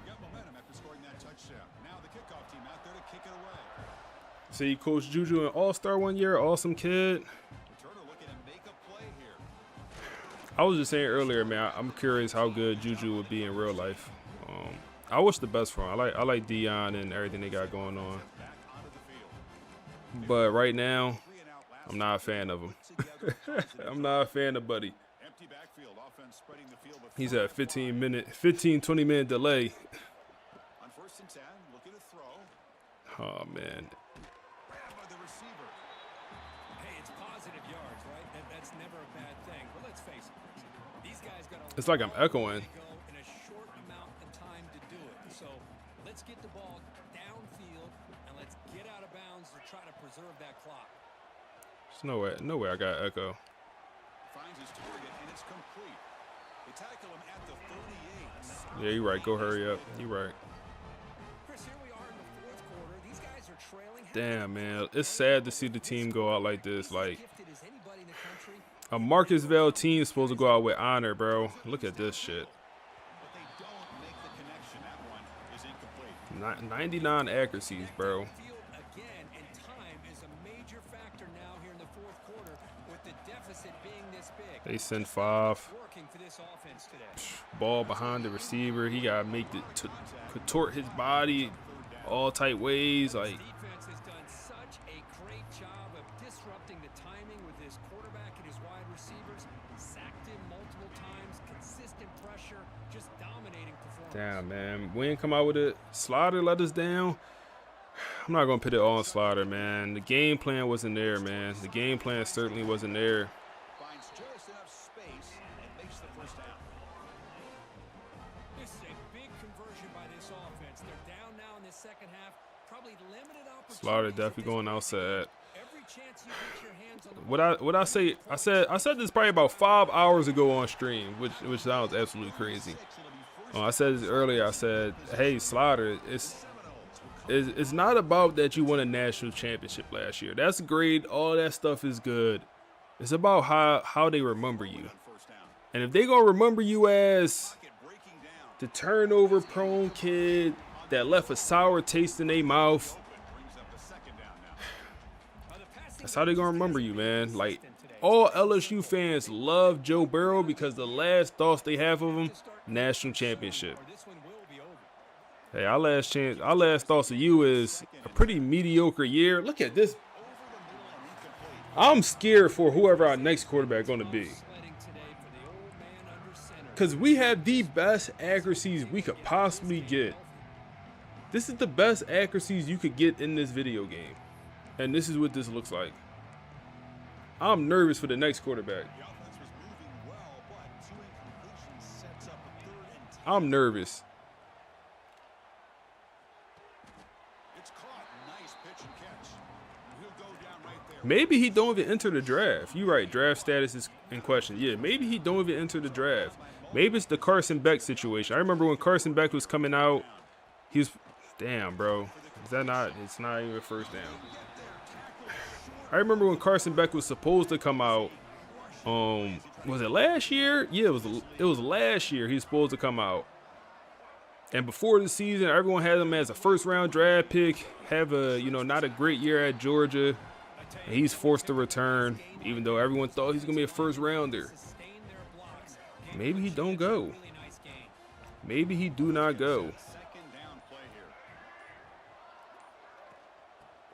[SPEAKER 11] Got momentum after scoring that touchdown. Now the kickoff team out there to kick it away.
[SPEAKER 1] See, Coach Juju, an all-star one year, awesome kid.
[SPEAKER 11] Looking to make a play here.
[SPEAKER 1] I was just saying earlier, man, I'm curious how good Juju would be in real life. I wish the best for him. I like Dion and everything they got going on. But right now, I'm not a fan of him. I'm not a fan of Buddy. He's at 20 minute delay. Oh, man. It's like I'm echoing.
[SPEAKER 6] Let's get the ball downfield and let's get out of bounds to try to preserve that clock.
[SPEAKER 1] There's no way I got echo.
[SPEAKER 11] Finds his target and it's complete. They tackle him at the 38.
[SPEAKER 1] Yeah, you're right. Go hurry up. You're right.
[SPEAKER 6] Chris, here we are in the fourth quarter. These guys are trailing.
[SPEAKER 1] Damn, man. It's sad to see the team go out like this. Like, a Marcus Vale team is supposed to go out with honor, bro. Look at this shit. 99 accuracies, bro. They send 5. Ball behind the receiver. He got to make it to contort his body all tight ways. Like,
[SPEAKER 6] Defense has done such a great job of disrupting the timing with his quarterback and his wide receivers. Sacked him multiple times. Consistent pressure. Just dominating performance.
[SPEAKER 1] damn, man. We ain't come out with it. Slaughter let us down. I'm not going to put it all on Slaughter, man. The game plan wasn't there, man. The game plan certainly wasn't there.
[SPEAKER 11] Finds just enough space and makes the first down.
[SPEAKER 6] This is a big conversion by this offense. They're down now in the second half. Probably limited opportunities.
[SPEAKER 1] Slaughter definitely going outside.
[SPEAKER 6] Every chance you get your hands on the
[SPEAKER 1] What I say? I said this probably about 5 hours ago on stream, which sounds absolutely crazy. I said this earlier. I said, hey, Slaughter, it's not about that you won a national championship last year. That's great. All that stuff is good. It's about how they remember you. And if they gonna remember you as the turnover prone kid that left a sour taste in their mouth, that's how they gonna remember you, man. Like, all LSU fans love Joe Burrow because the last thoughts they have of him, national championship. Hey, our last thoughts of you is a pretty mediocre year. Look at this. I'm scared for whoever our next quarterback going to be. Because we have the best accuracies we could possibly get. This is the best accuracies you could get in this video game. And this is what this looks like. I'm nervous for the next quarterback. I'm nervous.
[SPEAKER 11] It's caught. Nice pitch and catch. He'll go down right there.
[SPEAKER 1] Maybe he don't even enter the draft. You're right. Draft status is in question. Yeah, maybe he don't even enter the draft. Maybe it's the Carson Beck situation. I remember when Carson Beck was coming out, he was, damn, bro. Is that not, it's not even a first down. I remember when Carson Beck was supposed to come out, was it last year? Yeah, it was last year he was supposed to come out. And before the season, everyone had him as a first-round draft pick, have a, not a great year at Georgia. And he's forced to return, even though everyone thought he's going to be a first-rounder. Maybe he don't go. Maybe he do not go.
[SPEAKER 11] Second down play here.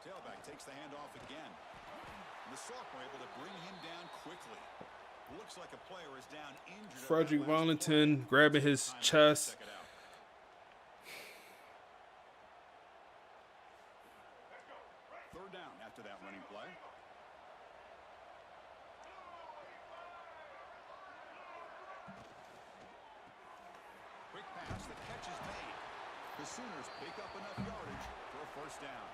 [SPEAKER 11] Tailback takes the handoff again. And the sophomore able to bring him down quickly. Looks like a player is down injured.
[SPEAKER 1] Frederick Valentin grabbing his chest.
[SPEAKER 11] Third down after that running play. Quick pass, the catch is made. The Sooners pick up enough yardage for a first down.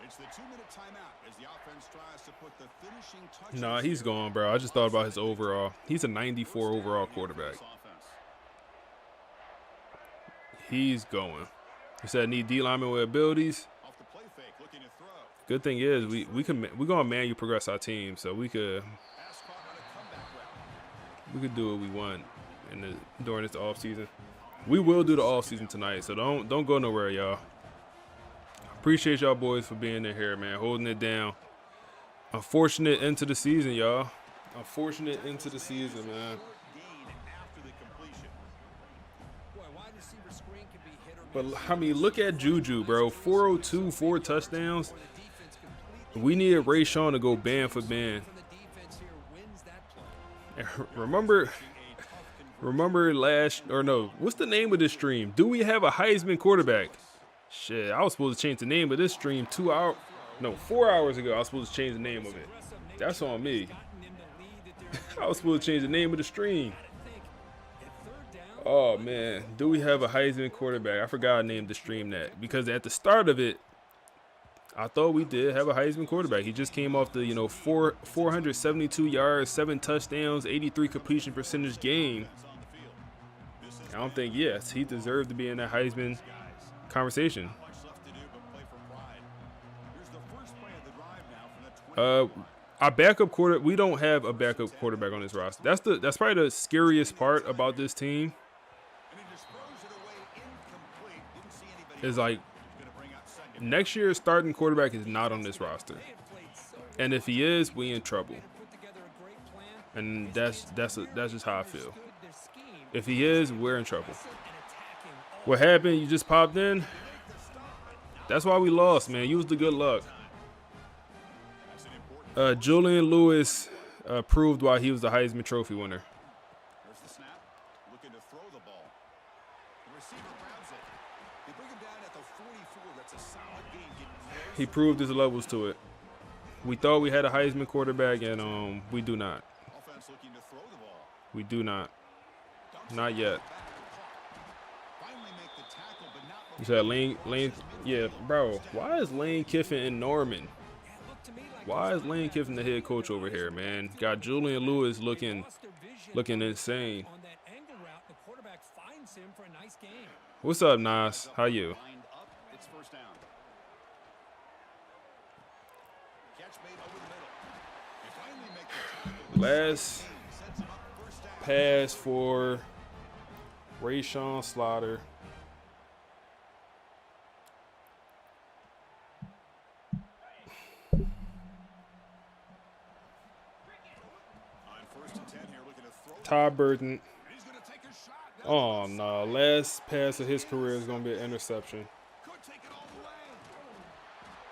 [SPEAKER 11] It's the 2-minute timeout as the offense tries to put the finishing touches.
[SPEAKER 1] Nah, he's gone, bro. I just thought about his overall. He's a 94 overall quarterback. He's going. He said need D linemen with abilities.
[SPEAKER 11] Off the play fake, looking to throw.
[SPEAKER 1] Good thing is we're gonna manually progress our team, so we could do what we want during this off season. We will do the off season tonight, so don't go nowhere, y'all. Appreciate y'all boys for being in here, man, holding it down. Unfortunate end to the season, y'all. Unfortunate end to the season, man. But I mean, look at Juju, bro. 402, 4 touchdowns. We needed Rayshawn to go band for band. And remember what's the name of this stream? Do we have a Heisman quarterback? Shit, I was supposed to change the name of this stream 4 hours ago. I was supposed to change the name of it. That's on me. I was supposed to change the name of the stream. Oh, man. Do we have a Heisman quarterback? I forgot I named the stream that. Because at the start of it, I thought we did have a Heisman quarterback. He just came off the, 472 yards, 7 touchdowns, 83 completion percentage game. I don't think, yes, he deserved to be in that Heisman conversation. Our backup quarterback, we don't have a backup quarterback on this roster. That's probably the scariest part about this team. Is like next year's starting quarterback is not on this roster, and if he is, we in trouble. And that's just how I feel. If he is, we're in trouble. What happened? You just popped in. That's why we lost, man. Use the good luck. Julian Lewis proved why he was the Heisman Trophy winner.
[SPEAKER 11] There's the snap, looking to throw the ball. The receiver grabs it. They bring him down at the 44. That's a solid game.
[SPEAKER 1] He proved his levels to it. We thought we had a Heisman quarterback, and we do not.
[SPEAKER 11] Offense looking to throw the ball.
[SPEAKER 1] We do not. Not yet. You said Lane, yeah, bro. Why is Lane Kiffin in Norman? Why is Lane Kiffin the head coach over here, man? Got Julian Lewis looking insane. What's up, Nas? How you? Last pass for Rayshawn Slaughter. Todd Burton. Oh, no. Last pass of his career is going to be an interception.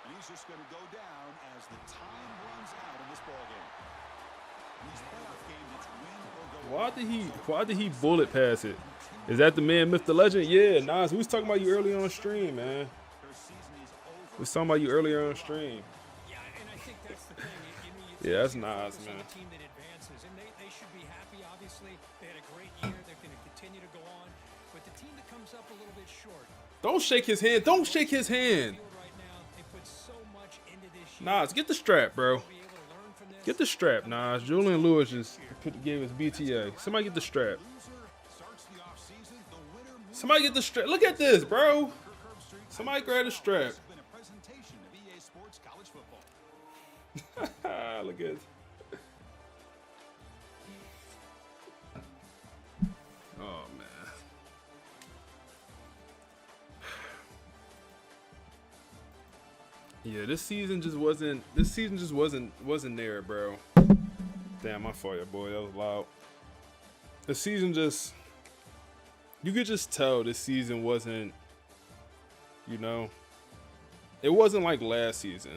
[SPEAKER 11] He's just going to go down as the time runs out in this ballgame. These playoff games, it's win or go.
[SPEAKER 1] Why did he bullet pass it? Is that the man, Myth the Legend? Yeah, Nas, we was talking about you earlier on stream, man. We was talking about you earlier on stream.
[SPEAKER 15] Yeah, and I think that's the thing.
[SPEAKER 1] Yeah, that's Nas, man.
[SPEAKER 15] Team that advances, and they should be happy, obviously. They had a great year. They're going to continue to go on. But the team that comes up a little bit short.
[SPEAKER 1] Don't shake his hand. Don't shake his hand.
[SPEAKER 15] Right now, they put so much into this year.
[SPEAKER 1] Nas, get the strap, bro. Get the strap, Nas. Julian Lewis just gave us BTA. Somebody get the strap. Somebody get the strap. Look at this, bro. Somebody grab the strap. Look at it. Oh man. Yeah, this season just wasn't there, bro. Damn, my fault, yeah, boy. That was loud. The season just, you could just tell this season wasn't, you know, it wasn't like last season.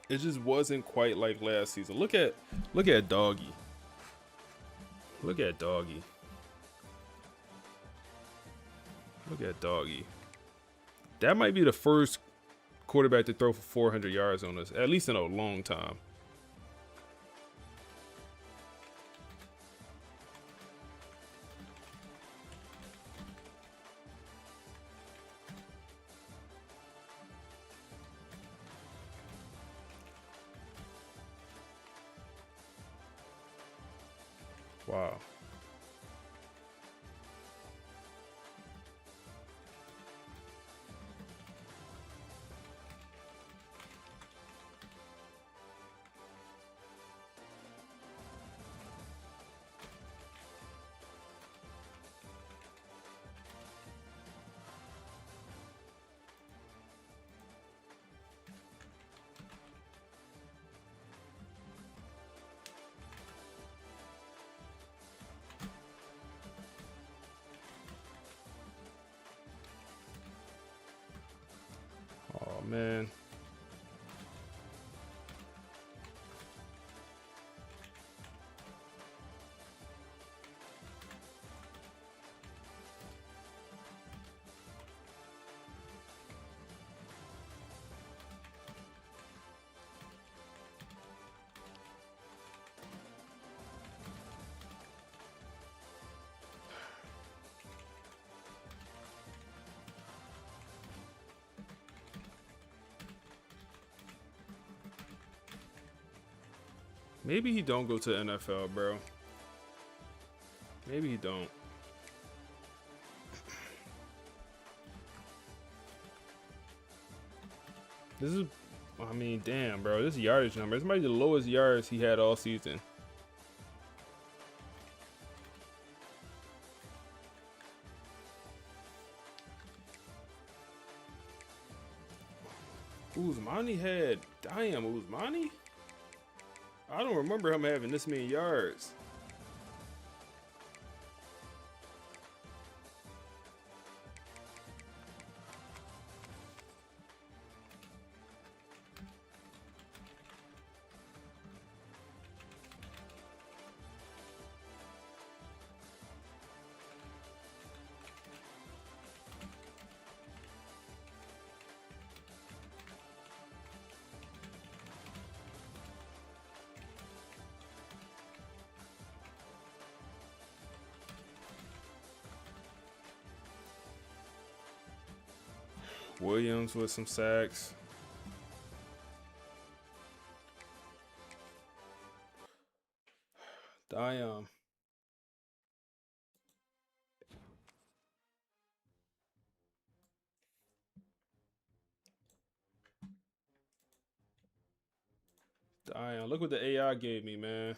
[SPEAKER 1] It just wasn't quite like last season. Look at Doggy. Look at Doggy. Look at Doggy. That might be the first quarterback to throw for 400 yards on us, at least in a long time. Wow. Oh man. Maybe he don't go to the NFL, bro. Maybe he don't. This is, I mean, damn, bro. This yardage number. This might be the lowest yards he had all season. Usmani had, damn, Usmani? I don't remember him having this many yards. Williams with some sacks. Damn. Damn, look what the AI gave me, man.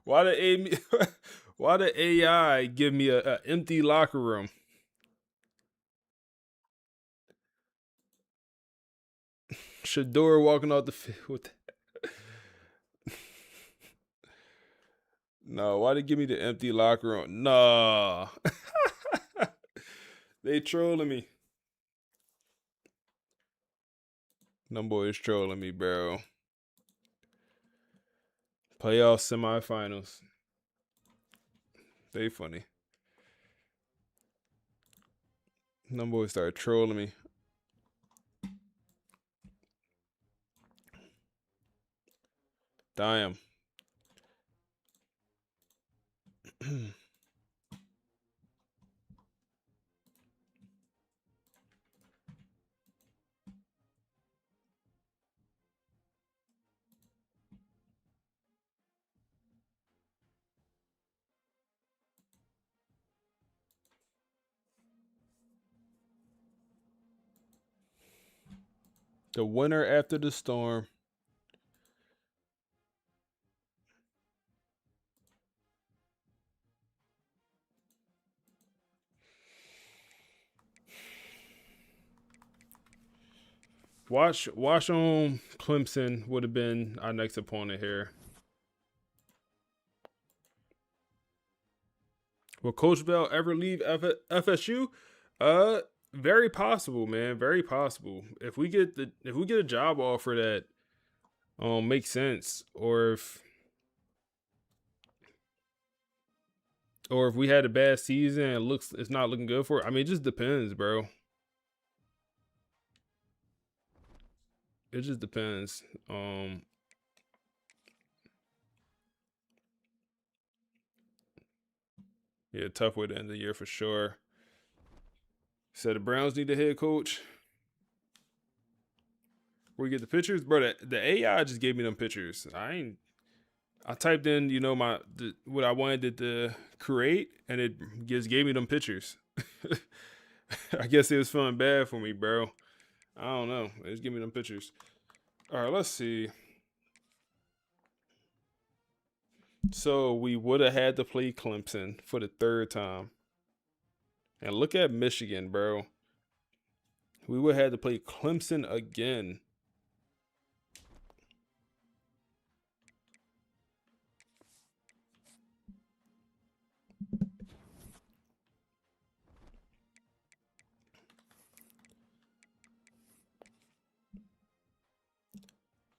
[SPEAKER 1] Why the AI give me a empty locker room? Shador walking off the field. No, why they give me the empty locker room? No. They trolling me. Them boys trolling me, bro. Playoff semifinals. They funny. Them boys started trolling me. Damn. The winter after the storm. Watch on Clemson would have been our next opponent here. Will Coach Bell ever leave FSU? Very possible, man. Very possible. If we get a job offer that makes sense, or if we had a bad season and it's not looking good for it. I mean, it just depends, bro. It just depends. Yeah, tough way to end the year for sure. Said the Browns need a head coach. Where you get the pictures, bro? The AI just gave me them pictures. I typed in, what I wanted it to create, and it just gave me them pictures. I guess it was feeling bad for me, bro. I don't know. It just gave me them pictures. All right, let's see. So we would have had to play Clemson for the third time. And look at Michigan, bro. We would have had to play Clemson again.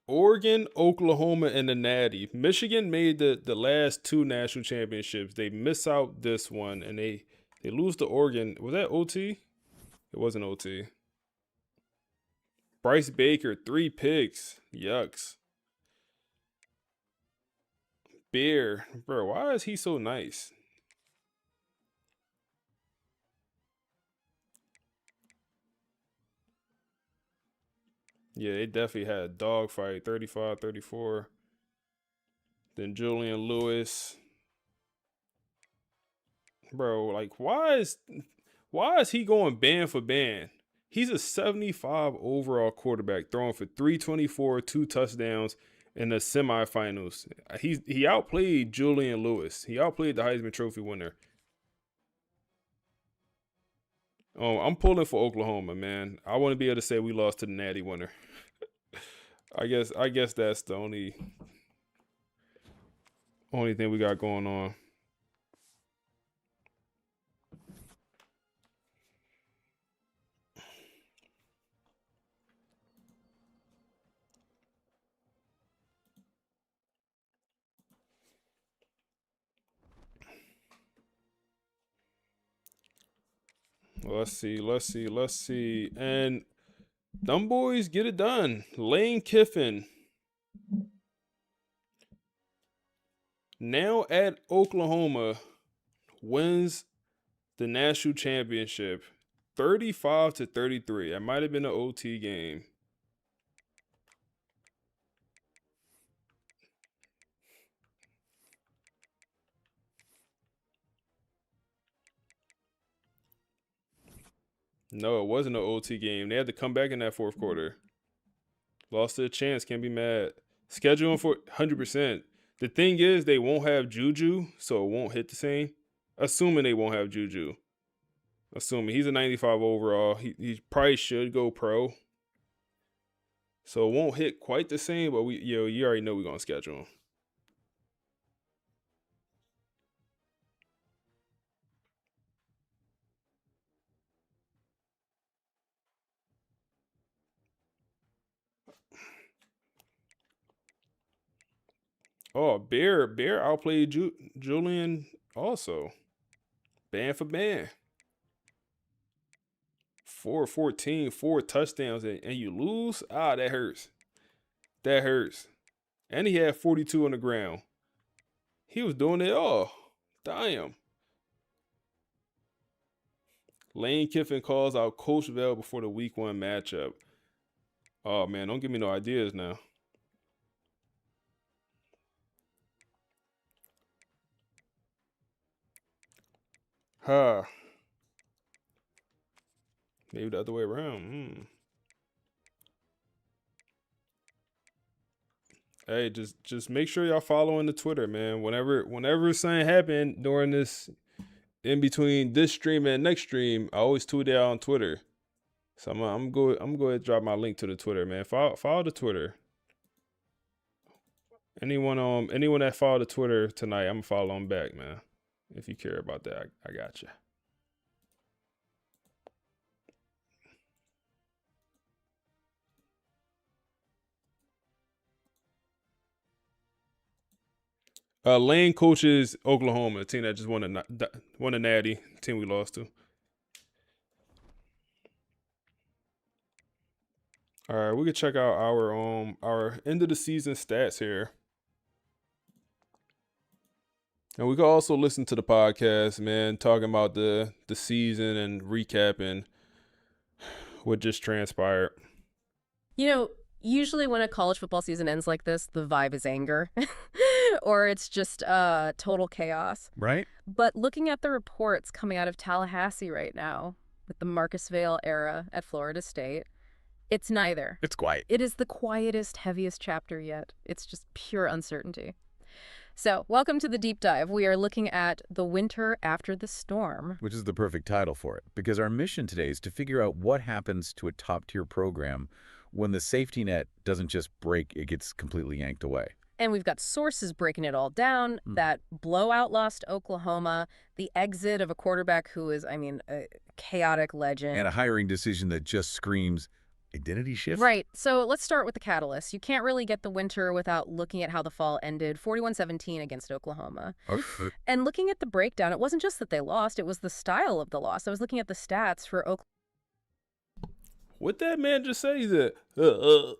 [SPEAKER 1] Oregon, Oklahoma, and the Natty. Michigan made the last two national championships. They miss out this one, and they lose to Oregon. Was that OT? It wasn't OT. Bryce Baker, 3 picks. Yucks. Bear. Bro, why is he so nice? Yeah, they definitely had a dogfight, 35-34. Then Julian Lewis. Bro, like, why is he going band for band? He's a 75 overall quarterback, throwing for 324, 2 touchdowns in the semifinals. He outplayed Julian Lewis. He outplayed the Heisman Trophy winner. Oh, I'm pulling for Oklahoma, man. I want to be able to say we lost to the Natty winner. I guess that's the only thing we got going on. Let's see. And them boys get it done. Lane Kiffin. Now at Oklahoma, wins the national championship 35-33. It might have been an OT game. No, it wasn't an OT game. They had to come back in that fourth quarter. Lost their chance. Can't be mad. Scheduling for 100%. The thing is, they won't have Juju, so it won't hit the same. Assuming they won't have Juju. Assuming he's a 95 overall. He probably should go pro. So it won't hit quite the same, but you already know we're going to schedule him. Oh, Bear outplayed Julian also. Band for band. 4-14, 4 touchdowns, and you lose? Ah, that hurts. That hurts. And he had 42 on the ground. He was doing it all. Damn. Lane Kiffin calls out Coach Vale before the week 1 matchup. Oh, man, don't give me no ideas now. Huh. Maybe the other way around. Hey, just make sure y'all following the Twitter, man. Whenever something happen during this, in between this stream and next stream, I always tweet it out on Twitter. So I'm go ahead and drop my link to the Twitter, man. Follow the Twitter. Anyone that follow the Twitter tonight, I'm gonna follow them back, man. If you care about that, I got you. Lane coaches Oklahoma, a team that just won a natty, team we lost to. All right, we can check out our end of the season stats here. And we can also listen to the podcast, man, talking about the season and recapping what just transpired.
[SPEAKER 2] You know, usually when a college football season ends like this, the vibe is anger or it's just total chaos.
[SPEAKER 3] Right.
[SPEAKER 2] But looking at the reports coming out of Tallahassee right now with the Marcus Vale era at Florida State, it's neither.
[SPEAKER 3] It's quiet.
[SPEAKER 2] It is the quietest, heaviest chapter yet. It's just pure uncertainty. So, welcome to the deep dive. We are looking at the winter after the storm.
[SPEAKER 3] Which is the perfect title for it, because our mission today is to figure out what happens to a top-tier program when the safety net doesn't just break, it gets completely yanked away.
[SPEAKER 2] And we've got sources breaking it all down. That blowout loss to Oklahoma, the exit of a quarterback who is, a chaotic legend.
[SPEAKER 3] And a hiring decision that just screams identity shift?
[SPEAKER 2] Right. So let's start with the catalyst. You can't really get the winter without looking at how the fall ended, 41-17 against Oklahoma.
[SPEAKER 3] Okay.
[SPEAKER 2] And looking at the breakdown, it wasn't just that they lost, it was the style of the loss. I was looking at the stats for Oklahoma.
[SPEAKER 1] What that man just say? He said, I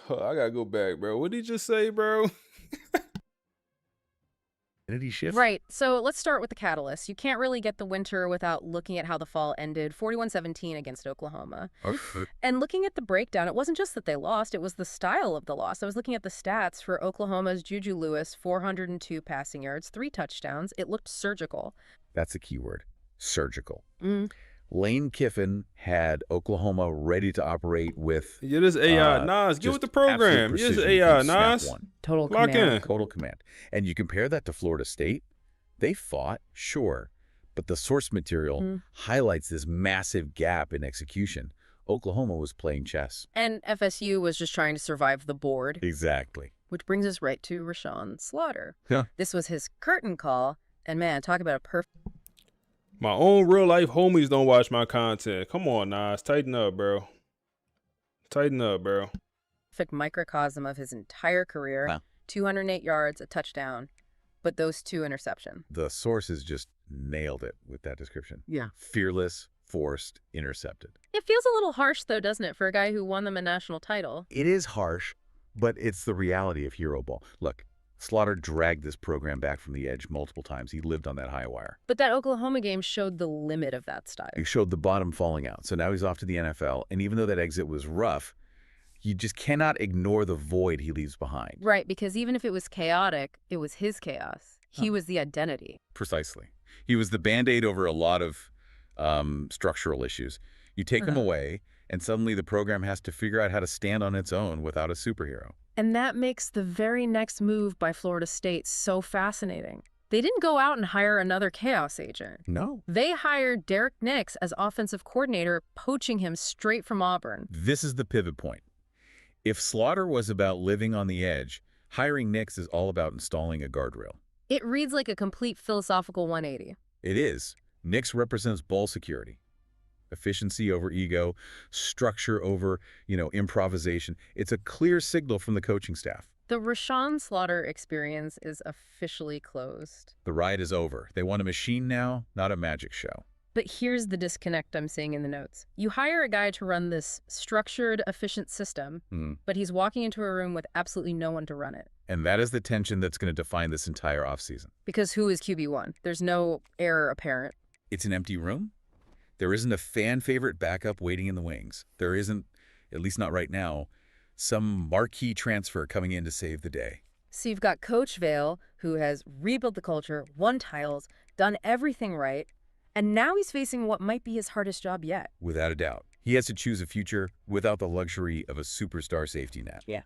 [SPEAKER 1] gotta go back, bro. What did he just say, bro?
[SPEAKER 3] Identity shift?
[SPEAKER 2] Right. So let's start with the catalyst. You can't really get the winter without looking at how the fall ended, 41-17 against Oklahoma.
[SPEAKER 3] Okay.
[SPEAKER 2] And looking at the breakdown, it wasn't just that they lost, it was the style of the loss. I was looking at the stats for Oklahoma's Juju Lewis, 402 passing yards, 3 touchdowns. It looked surgical.
[SPEAKER 3] That's a key word, surgical. Lane Kiffin had Oklahoma ready to operate with...
[SPEAKER 1] Yeah, this AI, Nas, get with the program. Yeah, this AI, Nas.
[SPEAKER 2] Total
[SPEAKER 1] Lock
[SPEAKER 2] command.
[SPEAKER 1] in.
[SPEAKER 3] Total command. And you compare that to Florida State, they fought, sure, but the source material highlights this massive gap in execution. Oklahoma was playing chess.
[SPEAKER 2] And FSU was just trying to survive the board.
[SPEAKER 3] Exactly.
[SPEAKER 2] Which brings us right to Rashawn Slaughter.
[SPEAKER 3] Yeah.
[SPEAKER 2] This was his curtain call, and man, talk about a perfect...
[SPEAKER 1] My own real life homies don't watch my content. Come on, Nas. Tighten up, bro. Tighten up, bro.
[SPEAKER 2] Perfect microcosm of his entire career.
[SPEAKER 3] Wow.
[SPEAKER 2] 208 yards, a touchdown, but those 2 interceptions.
[SPEAKER 3] The sources just nailed it with that description.
[SPEAKER 2] Yeah.
[SPEAKER 3] Fearless, forced, intercepted.
[SPEAKER 2] It feels a little harsh, though, doesn't it, for a guy who won them a national title?
[SPEAKER 3] It is harsh, but it's the reality of hero ball. Look, Slaughter dragged this program back from the edge multiple times. He lived on that high wire.
[SPEAKER 2] But that Oklahoma game showed the limit of that style.
[SPEAKER 3] He showed the bottom falling out. So now he's off to the NFL. And even though that exit was rough, you just cannot ignore the void he leaves behind.
[SPEAKER 2] Right, because even if it was chaotic, it was his chaos. He was the identity.
[SPEAKER 3] Precisely. He was the Band-Aid over a lot of structural issues. You take him away, and suddenly the program has to figure out how to stand on its own without a superhero.
[SPEAKER 2] And that makes the very next move by Florida State so fascinating. They didn't go out and hire another chaos agent.
[SPEAKER 3] No.
[SPEAKER 2] They hired Derek Nix as offensive coordinator, poaching him straight from Auburn.
[SPEAKER 3] This is the pivot point. If Slaughter was about living on the edge, hiring Nix is all about installing a guardrail.
[SPEAKER 2] It reads like a complete philosophical 180.
[SPEAKER 3] It is. Nix represents ball security. Efficiency over ego, structure over, improvisation. It's a clear signal from the coaching staff.
[SPEAKER 2] The Rashawn Slaughter experience is officially closed.
[SPEAKER 3] The ride is over. They want a machine now, not a magic show.
[SPEAKER 2] But here's the disconnect I'm seeing in the notes. You hire a guy to run this structured, efficient system, but he's walking into a room with absolutely no one to run it.
[SPEAKER 3] And that is the tension that's going to define this entire offseason.
[SPEAKER 2] Because who is QB1? There's no heir apparent.
[SPEAKER 3] It's an empty room. There isn't a fan-favorite backup waiting in the wings. There isn't, at least not right now, some marquee transfer coming in to save the day.
[SPEAKER 2] So you've got Coach Vale, who has rebuilt the culture, won titles, done everything right, and now he's facing what might be his hardest job yet.
[SPEAKER 3] Without a doubt. He has to choose a future without the luxury of a superstar safety net.
[SPEAKER 2] Yeah.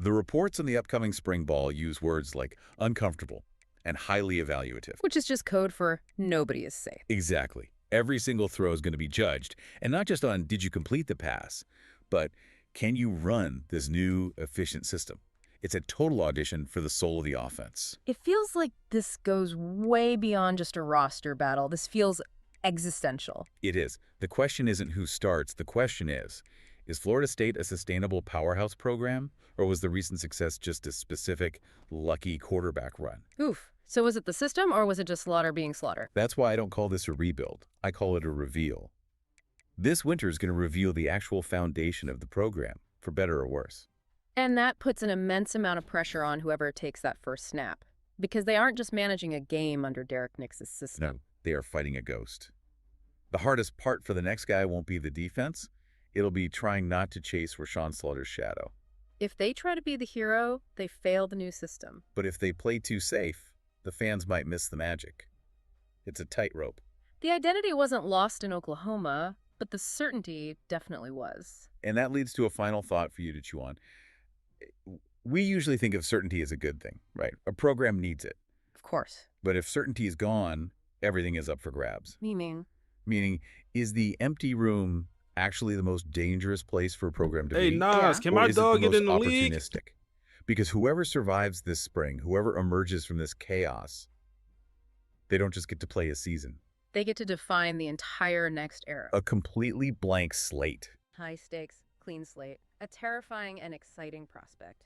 [SPEAKER 3] The reports on the upcoming spring ball use words like uncomfortable and highly evaluative.
[SPEAKER 2] Which is just code for nobody is safe.
[SPEAKER 3] Exactly. Every single throw is going to be judged, and not just on did you complete the pass, but can you run this new efficient system? It's a total audition for the soul of the offense.
[SPEAKER 2] It feels like this goes way beyond just a roster battle. This feels existential.
[SPEAKER 3] It is. The question isn't who starts. The question is Florida State a sustainable powerhouse program, or was the recent success just a specific, lucky quarterback run?
[SPEAKER 2] Oof. So was it the system, or was it just Slaughter being Slaughter?
[SPEAKER 3] That's why I don't call this a rebuild. I call it a reveal. This winter is going to reveal the actual foundation of the program, for better or worse.
[SPEAKER 2] And that puts an immense amount of pressure on whoever takes that first snap. Because they aren't just managing a game under Derek Nix's system.
[SPEAKER 3] No, they are fighting a ghost. The hardest part for the next guy won't be the defense. It'll be trying not to chase Rashawn Slaughter's shadow.
[SPEAKER 2] If they try to be the hero, they fail the new system.
[SPEAKER 3] But if they play too safe, the fans might miss the magic. It's a tightrope.
[SPEAKER 2] The identity wasn't lost in Oklahoma, but the certainty definitely was.
[SPEAKER 3] And that leads to a final thought for you to chew on. We usually think of certainty as a good thing, right? A program needs it.
[SPEAKER 2] Of course.
[SPEAKER 3] But if certainty is gone, everything is up for grabs.
[SPEAKER 2] Meaning,
[SPEAKER 3] is the empty room actually the most dangerous place for a program to be?
[SPEAKER 1] Hey, Nas, can my dog get in the league?
[SPEAKER 3] Because whoever survives this spring, whoever emerges from this chaos, they don't just get to play a season.
[SPEAKER 2] They get to define the entire next era.
[SPEAKER 3] A completely blank slate.
[SPEAKER 2] High stakes, clean slate. A terrifying and exciting prospect.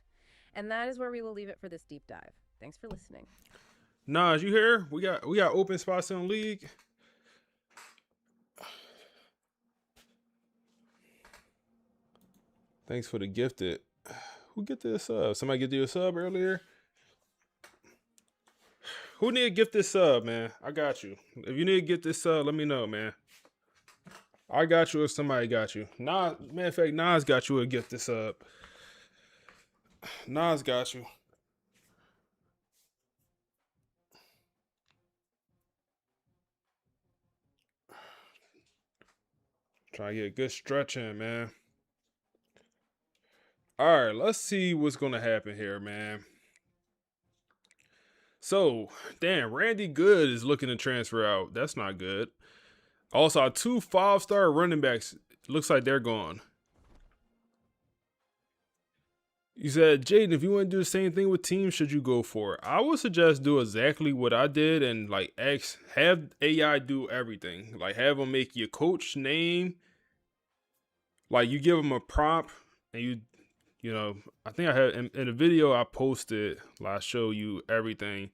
[SPEAKER 2] And that is where we will leave it for this deep dive. Thanks for listening.
[SPEAKER 1] Nas, you here? We got open spots in the league. Thanks for the gifted. Who get this sub? Somebody get you a sub earlier? Who need to gift this sub, man? I got you. If you need to get this sub, let me know, man. I got you if somebody got you. Nas, matter of fact, Nas got you a gift this sub. Nas got you. Try to get a good stretch in, man. All right, let's see what's going to happen here, man. So, damn, Randy Good is looking to transfer out. That's not good. Also, our 2 5-star running backs, looks like they're gone. You said, Jaden, if you want to do the same thing with teams, should you go for it? I would suggest do exactly what I did and have AI do everything. Like have them make your coach name. Like you give them a prompt and you know, I think I had in the video I posted, I show you everything.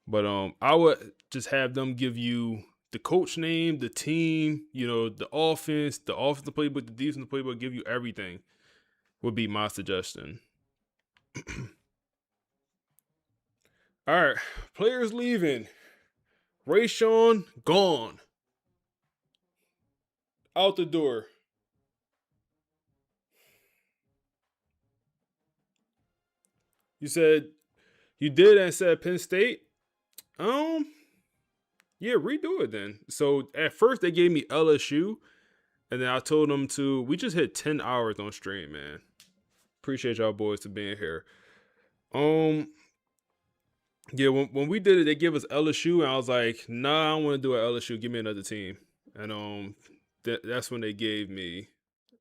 [SPEAKER 1] But I would just have them give you the coach name, the team, you know, the offensive playbook, the defensive playbook, give you everything. Would be my suggestion. All right, players leaving. Rayshawn gone. Out the door. You said you did and said Penn State? Yeah, redo it then. So at first they gave me LSU, and then I told them we just hit 10 hours on stream, man. Appreciate y'all boys for being here. Yeah, when we did it, they gave us LSU, and I was like, nah, I don't want to do an LSU. Give me another team. And that's when they gave me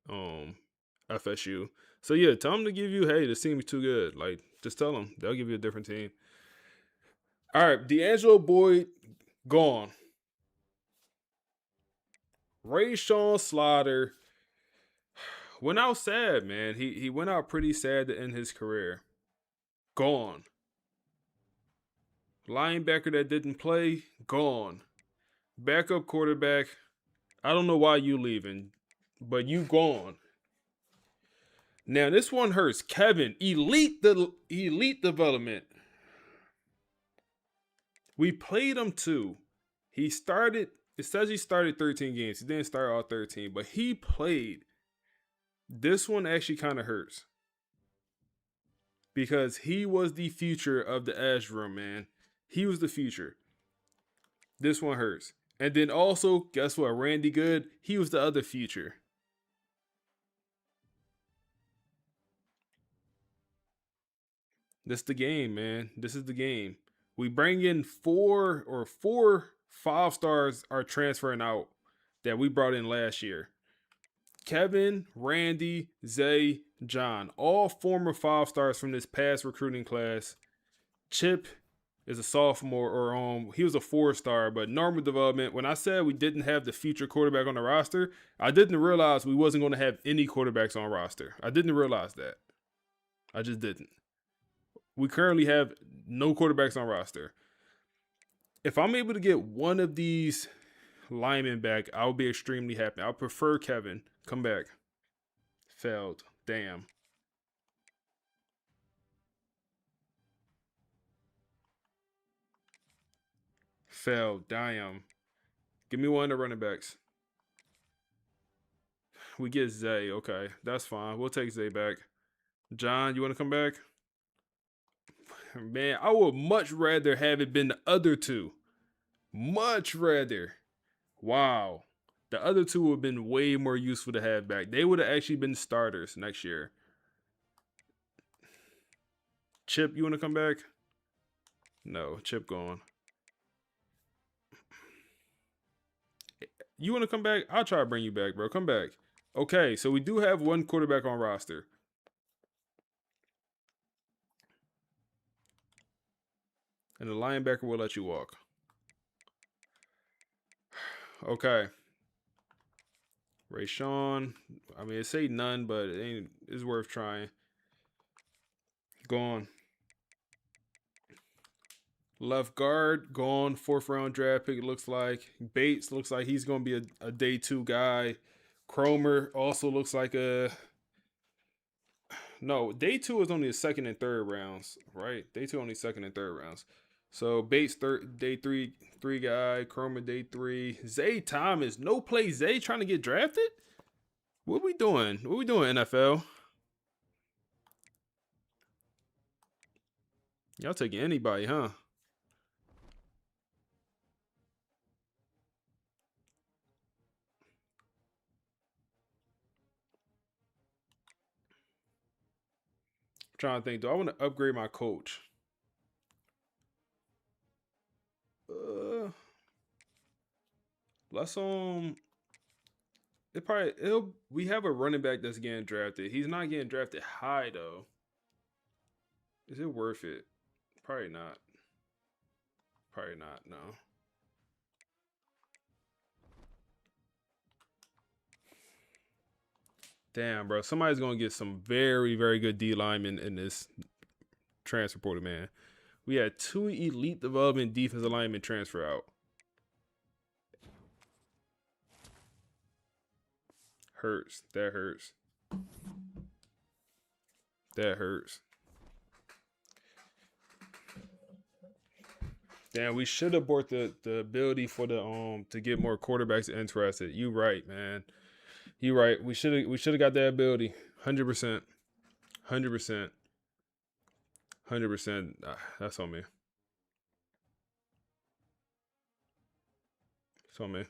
[SPEAKER 1] FSU. So yeah, tell them to give you, hey, this team is too good. Like, just tell them. They'll give you a different team. All right, D'Angelo Boyd, gone. Rashawn Slaughter went out sad, man. He went out pretty sad to end his career. Gone. Linebacker that didn't play, gone. Backup quarterback, I don't know why you leaving, but you gone. Now this one hurts. Kevin, elite development. We played him too. It says he started 13 games. He didn't start all 13, but he played. This one actually kind of hurts. Because he was the future of the edge room, man. He was the future. This one hurts. And then also, guess what? Randy Good, he was the other future. This is the game, man. This is the game. We bring in four 5-stars are transferring out that we brought in last year. Kevin, Randy, Zay, John, all former 5-stars from this past recruiting class. Chip is a sophomore, or he was a 4-star, but normal development. When I said we didn't have the future quarterback on the roster, I didn't realize we wasn't going to have any quarterbacks on roster. I didn't realize that. I just didn't. We currently have no quarterbacks on roster. If I'm able to get one of these linemen back, I'll be extremely happy. I prefer Kevin. Come back. Failed. Damn. Failed. Damn. Give me one of the running backs. We get Zay. Okay, that's fine. We'll take Zay back. John, you want to come back? Man, I would much rather have it been the other two. Much rather. Wow. The other two would have been way more useful to have back. They would have actually been starters next year. Chip, you want to come back? No, Chip gone. You want to come back? I'll try to bring you back, bro. Come back. Okay, so we do have one quarterback on roster. And the linebacker will let you walk. Okay. Rayshawn. I mean, it say none, but it's worth trying. Gone. Left guard, gone. 4th round draft pick, it looks like. Bates looks like he's going to be a day 2 guy. Cromer also looks like a... No, day 2 is only the 2nd and 3rd rounds, right? Day 2 only 2nd and 3rd rounds. So Bates day 3 guy, Cromer day 3. Zay Thomas, no play Zay trying to get drafted? What we doing? What we doing, NFL? Y'all taking anybody, huh? I'm trying to think, do I want to upgrade my coach? Let's we have a running back that's getting drafted. He's not getting drafted high though. Is it worth it? Probably not. Probably not, no. Damn, bro. Somebody's gonna get some very, very good D linemen in this transfer portal, man. We had 2 elite development defensive linemen transfer out. Hurts. That hurts. That hurts. Damn, we should have bought the ability for the to get more quarterbacks interested. You right, man. You right. We should have got that ability. 100%. 100%. 100%. That's on me. It's on me.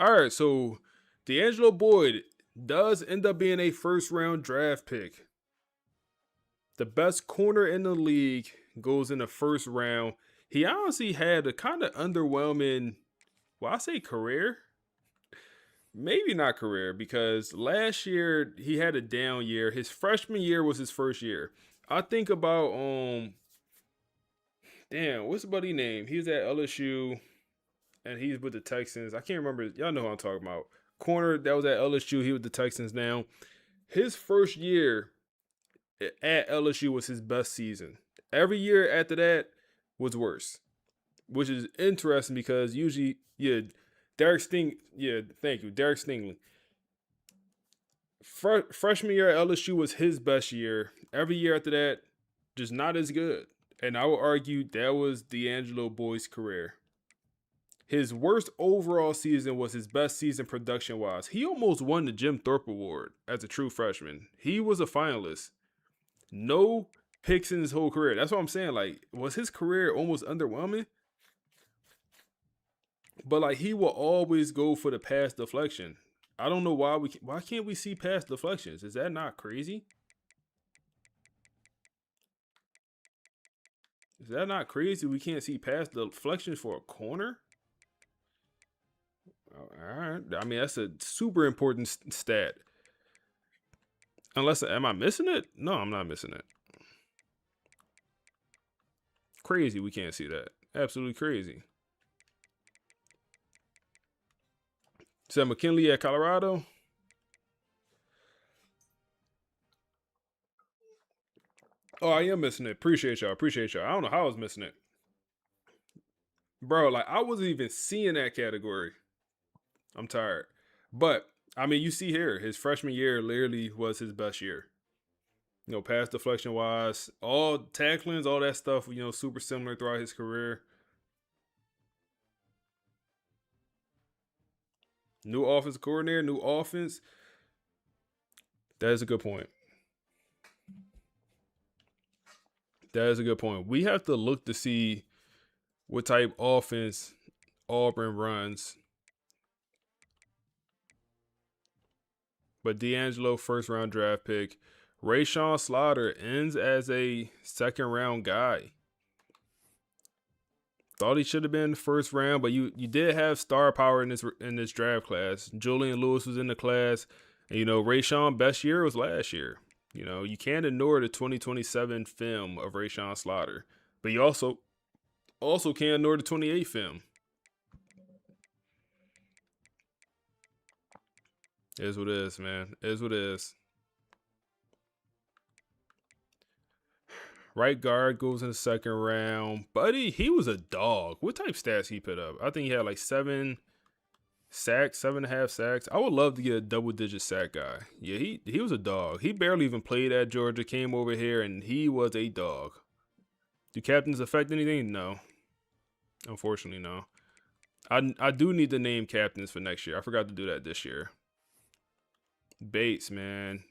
[SPEAKER 1] All right, so D'Angelo Boyd does end up being a 1st round draft pick. The best corner in the league goes in the 1st round. He honestly had a kind of underwhelming, well, I say career. Maybe not career, because last year he had a down year. His freshman year was his 1st year. I think about damn, what's the buddy name? He was at LSU and he's with the Texans. I can't remember. Y'all know who I'm talking about. Corner that was at LSU. He was the Texans now. His 1st year at LSU was his best season. Every year after that was worse, which is interesting because usually, Derek Stingley. Freshman year at LSU was his best year. Every year after that, just not as good. And I would argue that was D'Angelo Boyd's career. His worst overall season was his best season production-wise. He almost won the Jim Thorpe Award as a true freshman. He was a finalist. No picks in his whole career. That's what I'm saying. Like, was his career almost underwhelming? But like, he will always go for the pass deflection. I don't know why can't we see pass deflections? Is that not crazy? Is that not crazy? We can't see past the deflections for a corner? All right. I mean, that's a super important stat. Unless, am I missing it? No, I'm not missing it. Crazy we can't see that. Absolutely crazy. Is that McKinley at Colorado? Oh, I am missing it. Appreciate y'all. Appreciate y'all. I don't know how I was missing it. Bro, like, I wasn't even seeing that category. I'm tired. But, I mean, you see here, his freshman year literally was his best year. You know, pass deflection wise, all tacklings, all that stuff, you know, super similar throughout his career. New offensive coordinator, new offense. That is a good point. That is a good point. We have to look to see what type offense Auburn runs. But D'Angelo, first round draft pick. Rayshawn Slaughter ends as a second round guy. Thought he should have been the first round, but you did have star power in this draft class. Julian Lewis was in the class, and you know Rayshawn best year was last year. You know you can't ignore the 2027 film of Rayshawn Slaughter, but you also can't ignore the 28 film. Is what it is, man. Is what it is. Right guard goes in the second round. Buddy, he was a dog. What type stats he put up? I think he had like 7 sacks, 7.5 sacks. I would love to get a double-digit sack guy. Yeah, he was a dog. He barely even played at Georgia, came over here, and he was a dog. Do captains affect anything? No. Unfortunately, no. I do need to name captains for next year. I forgot to do that this year. Bates, man.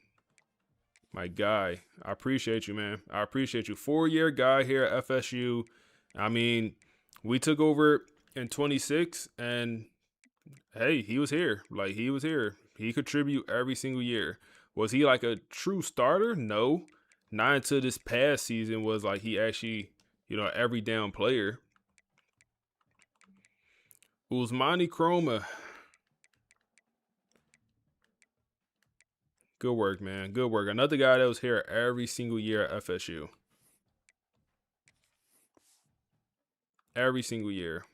[SPEAKER 1] My guy. I appreciate you, man. I appreciate you. 4-year guy here at FSU. I mean, we took over in 26, and hey, he was here. Like, he was here. He contribute every single year. Was he like a true starter? No. Not until this past season was like he actually, you know, every down player. Usmani Chroma. Good work, man. Good work. Another guy that was here every single year at FSU. Every single year.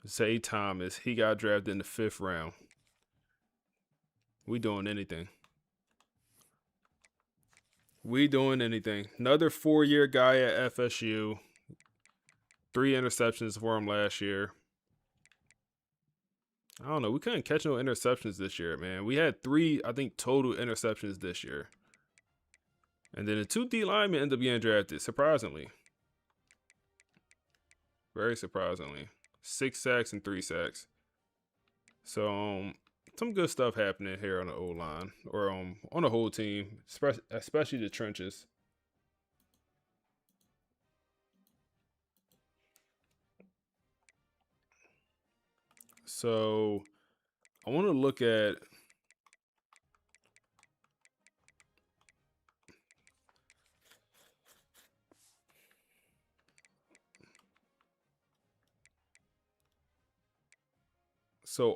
[SPEAKER 1] Zay Thomas. He got drafted in the 5th round. We doing anything. We doing anything. Another 4-year guy at FSU. 3 interceptions for him last year. I don't know. We couldn't catch no interceptions this year, man. We had 3, I think, total interceptions this year. And then the 2 D linemen ended up getting drafted, surprisingly. Very surprisingly. 6 sacks and 3 sacks. So, some good stuff happening here on the O-line. Or on the whole team, especially the trenches. So, I want to look at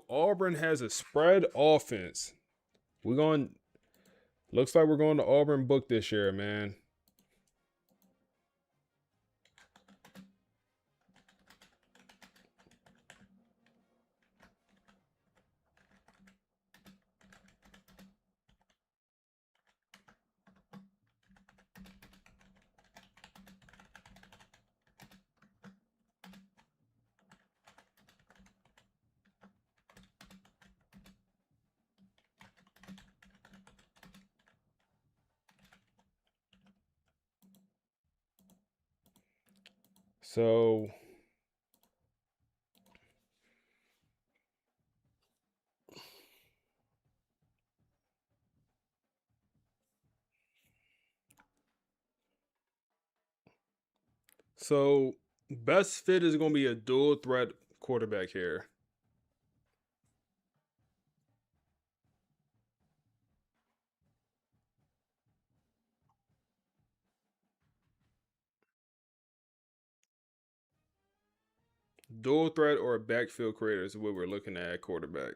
[SPEAKER 1] Auburn has a spread offense. Looks like we're going to Auburn book this year, man. So best fit is going to be a dual threat quarterback here. Dual threat or a backfield creator is what we're looking at quarterback.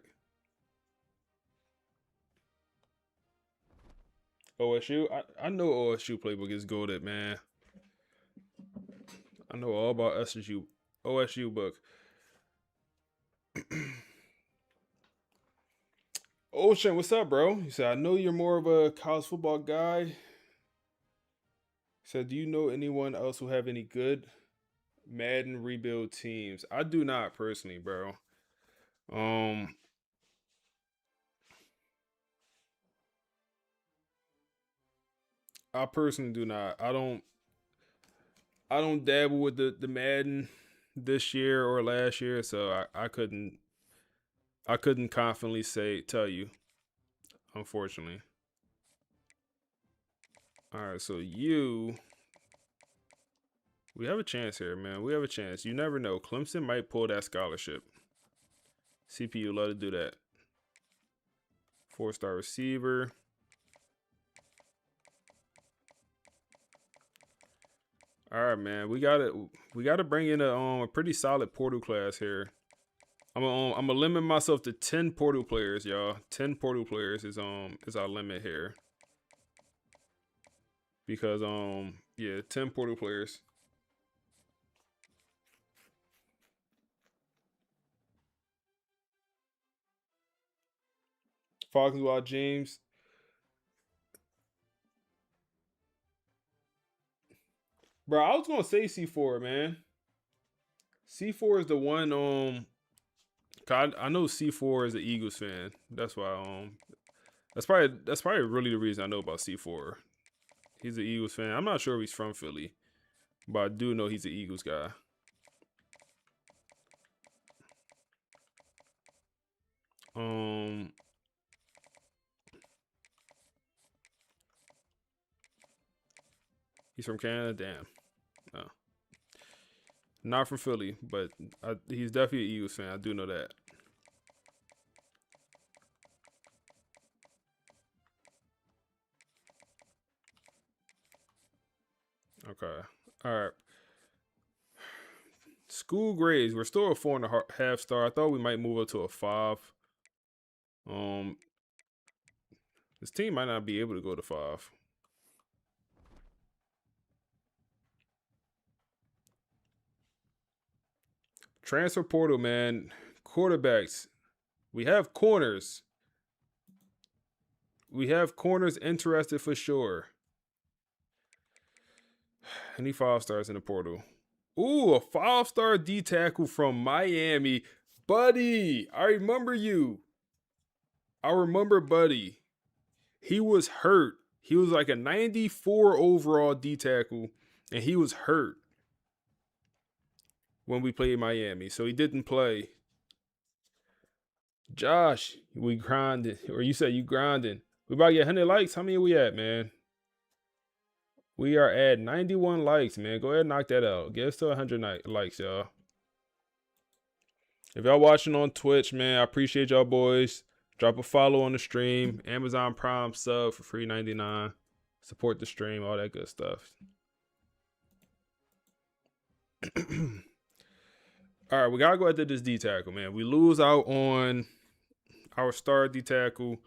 [SPEAKER 1] OSU, I know OSU playbook is goated, man. I know all about OSU book. Ocean, what's up, bro? He said, I know you're more of a college football guy. He said, do you know anyone else who have any good Madden rebuild teams? I do not personally, bro. I personally do not. I don't dabble with the Madden this year or last year, so I couldn't confidently tell you, unfortunately. All right, so we have a chance here, man. We have a chance. You never know. Clemson might pull that scholarship. CPU love to do that. 4-star receiver. All right, man. We gotta bring in a pretty solid portal class here. I'm gonna limit myself to 10 portal players, y'all. 10 portal players is our limit here. Because yeah, 10 portal players. Falcons Wild James. Bro, I was gonna say C4, man. C4 is the one. I know C4 is an Eagles fan. That's why. That's probably really the reason I know about C4. He's an Eagles fan. I'm not sure if he's from Philly, but I do know he's an Eagles guy. He's from Canada. Damn. No. Not from Philly, but he's definitely an Eagles fan. I do know that. Okay. All right. School grades. We're still a 4.5 star. I thought we might move up to a 5. This team might not be able to go to 5. Transfer portal, man. Quarterbacks. We have corners. We have corners interested for sure. Any 5 stars in the portal? Ooh, a 5-star D tackle from Miami. Buddy, I remember you. I remember Buddy. He was hurt. He was like a 94 overall D tackle, and he was hurt when we played Miami, so he didn't play. Josh, we grinding, or you said you grinding. We about to get 100 likes. How many are we at, man? We are at 91 likes, man. Go ahead and knock that out. Get us to 100 likes, y'all. If y'all watching on Twitch, man, I appreciate y'all boys. Drop a follow on the stream. Amazon Prime sub for free $99. Support the stream, all that good stuff. All right, we got to go after this D tackle, man. We lose out on our star D tackle.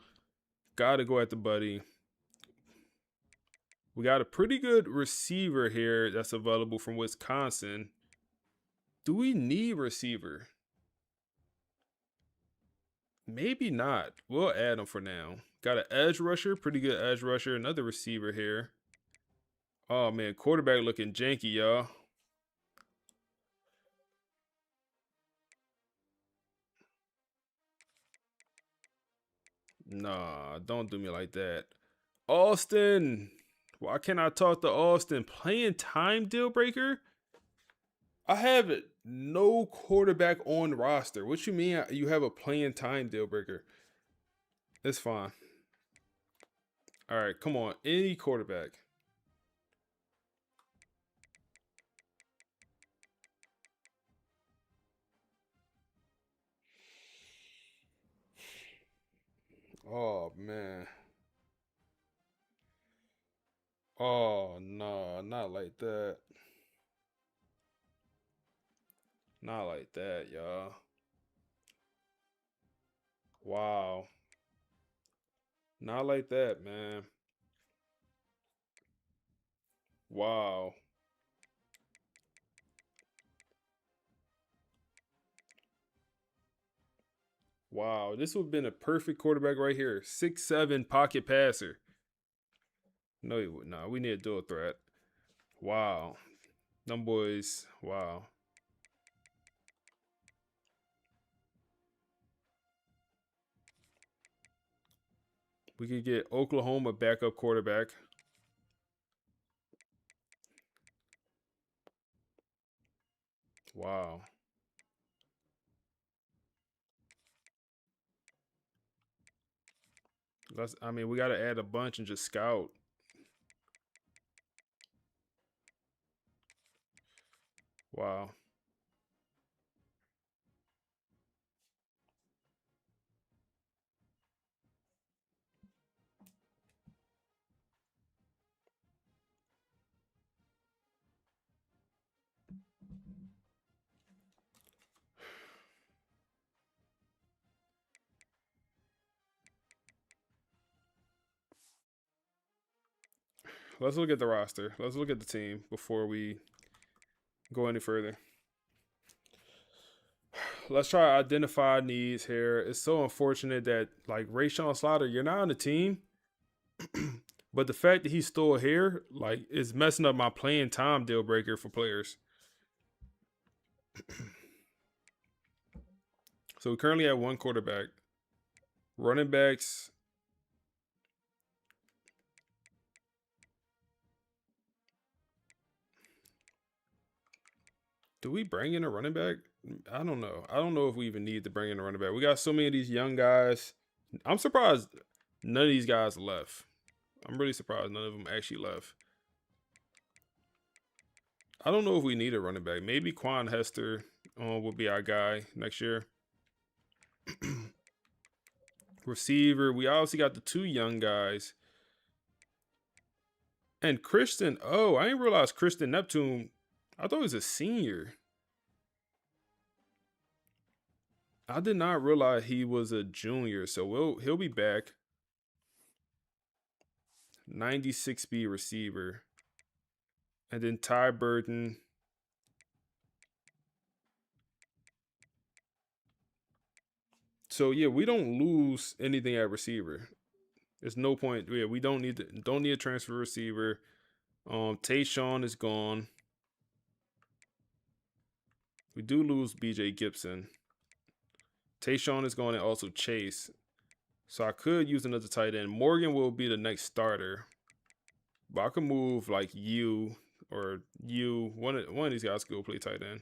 [SPEAKER 1] Got to go at the Buddy. We got a pretty good receiver here that's available from Wisconsin. Do we need receiver? Maybe not. We'll add him for now. Got an edge rusher, pretty good edge rusher. Another receiver here. Oh, man, quarterback looking janky, y'all. Nah, don't do me like that. Austin. Why can't I talk to Austin? Playing time deal breaker? I have no quarterback on the roster. What you mean you have a playing time deal breaker? It's fine. All right, come on. Any quarterback. Oh, man. Oh, no, not like that. Not like that, y'all. Wow. Not like that, man. Wow. Wow. This would have been a perfect quarterback right here. 6'7" pocket passer. No, he would not. We need a dual threat. Wow. Them boys. Wow. We could get Oklahoma backup quarterback. Wow. I mean, we got to add a bunch and just scout. Wow. Let's look at the roster. Let's look at the team before we go any further. Let's try to identify needs here. It's so unfortunate that, like, Rayshawn Slaughter, you're not on the team. But the fact that he's still here, like, is messing up my playing time deal breaker for players. So we currently have one quarterback. Running backs. Do we bring in a running back? I don't know. I don't know if we even need to bring in a running back. We got so many of these young guys. I'm surprised none of these guys left. I'm really surprised none of them actually left. I don't know if we need a running back. Maybe Quan Hester will be our guy next year. Receiver. We obviously got the two young guys. And Christian. Oh, I didn't realize Christian Neptune. I thought he was a senior. I did not realize he was a junior. So he'll be back. 96 speed receiver. And then Ty Burton. So yeah, we don't lose anything at receiver. There's no point. Yeah, we don't need a transfer receiver. Tayshawn is gone. We do lose BJ Gibson. Tayshawn is gone and also Chase. So I could use another tight end. Morgan will be the next starter. But I can move like you or you. One of these guys could go play tight end.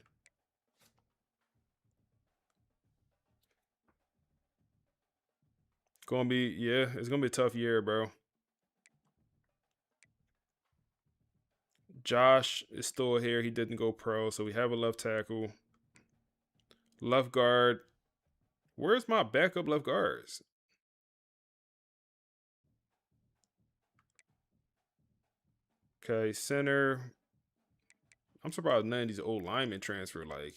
[SPEAKER 1] It's gonna be a tough year, bro. Josh is still here. He didn't go pro, so we have a left tackle. Left guard. Where's my backup left guards? Okay, center. I'm surprised none of these old linemen transfer. Like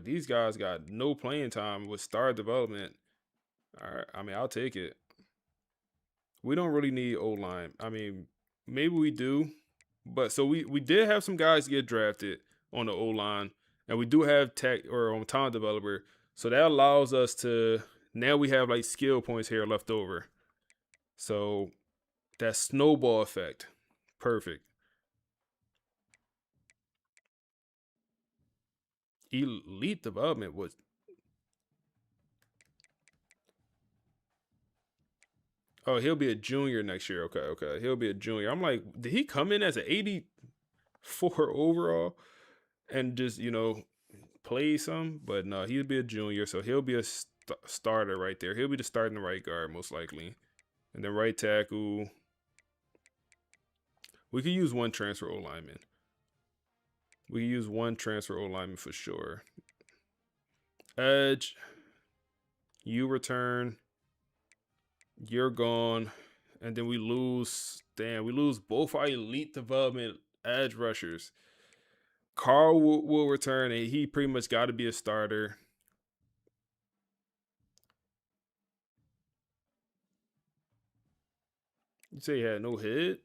[SPEAKER 1] these guys got no playing time with star development. All right, I mean, I'll take it. We don't really need O-line. I mean, maybe we do. But so we did have some guys get drafted on the O-line. And we do have tech or on talent developer. So that allows us to, now we have like skill points here left over. So that snowball effect. Perfect. Elite development was. Oh, he'll be a junior next year. Okay. He'll be a junior. I'm like, did he come in as an 84 overall and just, play some? But no, he'll be a junior, so he'll be a starter right there. He'll be the starting right guard most likely. And then right tackle. We could use one transfer O-lineman. We could use one transfer O-lineman for sure. Edge. You return. You're gone. And then we lose. Damn, we lose both our elite development edge rushers. Carl will return, and he pretty much got to be a starter. You say he had no hit?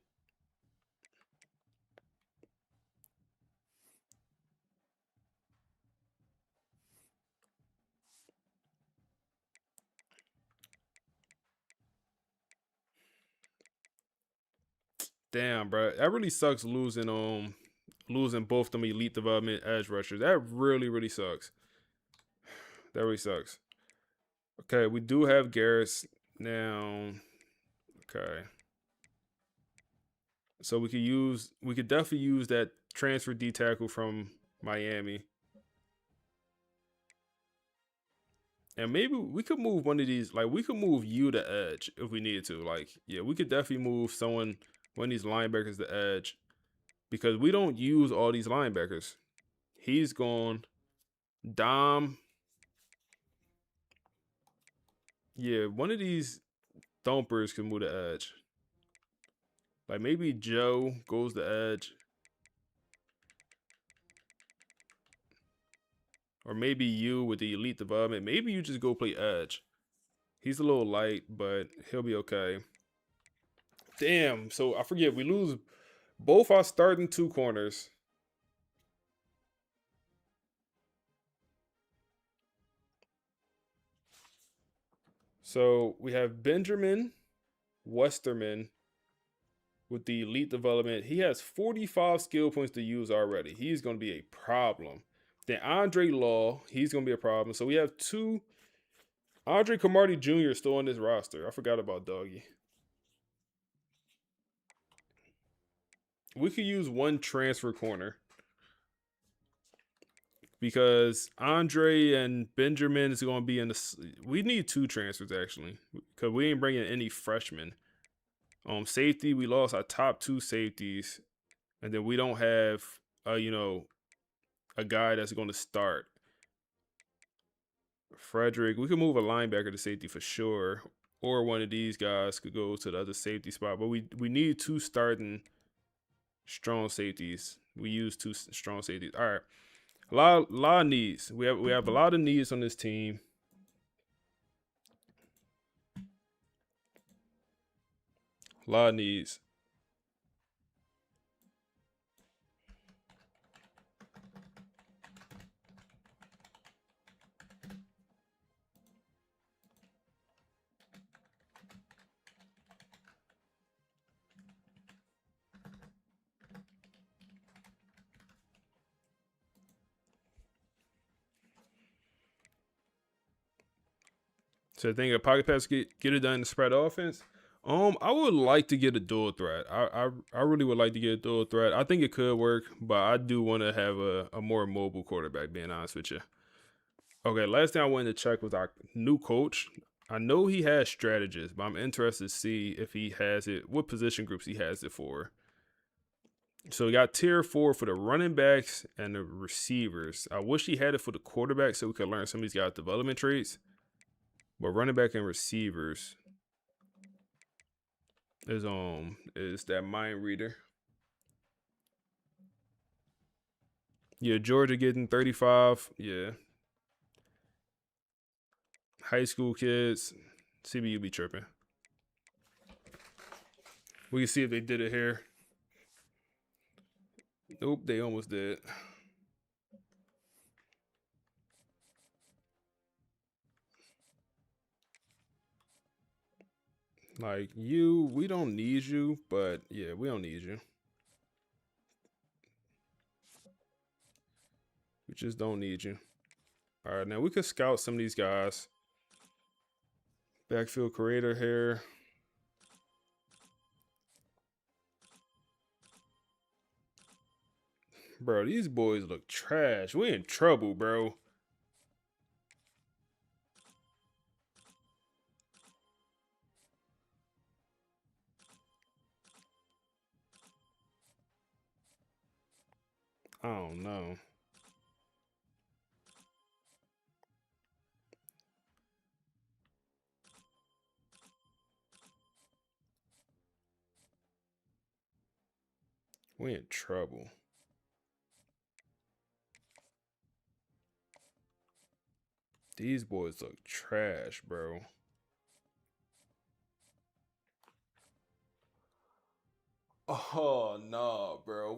[SPEAKER 1] Damn, bro. That really sucks losing both them elite development edge rushers. That really, really sucks. That really sucks. Okay, we do have Garris now. Okay. So we could definitely use that transfer D tackle from Miami. And maybe we could move one of these, like we could move you to edge if we needed to. Like, yeah, we could definitely move one of these linebackers to edge. Because we don't use all these linebackers. He's gone. Dom. Yeah, one of these thumpers can move the edge. Like maybe Joe goes to edge. Or maybe you with the elite development. Maybe you just go play edge. He's a little light, but he'll be okay. Damn, so I forget. We lose both our starting 2 corners. So we have Benjamin Westerman with the elite development. He has 45 skill points to use already. He's going to be a problem. Then Andre Law, he's going to be a problem. So we have 2. Andre Camardi Jr. still on this roster. I forgot about Doggy. We could use 1 transfer corner. Because Andre and Benjamin is going to be in the... We need 2 transfers, actually. Because we ain't bringing any freshmen. Safety, we lost our top 2 safeties. And then we don't have, a guy that's going to start. Frederick, we could move a linebacker to safety for sure. Or one of these guys could go to the other safety spot. But we need 2 starting strong safeties. We use 2 strong safeties. All right. A lot of needs. We have a lot of needs on this team. A lot of needs. So I think a pocket pass get it done in the spread offense. I would like to get a dual threat. I really would like to get a dual threat. I think it could work, but I do want to have a more mobile quarterback, being honest with you. Okay, last thing I wanted to check was our new coach. I know he has strategists, but I'm interested to see if he has it, what position groups he has it for. So we got tier 4 for the running backs and the receivers. I wish he had it for the quarterback so we could learn some of these guys' development traits. But running back and receivers is that mind reader. Yeah, Georgia getting 35. Yeah. High school kids, CBU be tripping. We can see if they did it here. Nope, they almost did. Like, we don't need you, but yeah, we don't need you. We just don't need you. All right, now we could scout some of these guys. Backfield creator here. Bro, these boys look trash. We in trouble, bro. I don't know. We in trouble. These boys look trash, bro. Oh no, bro.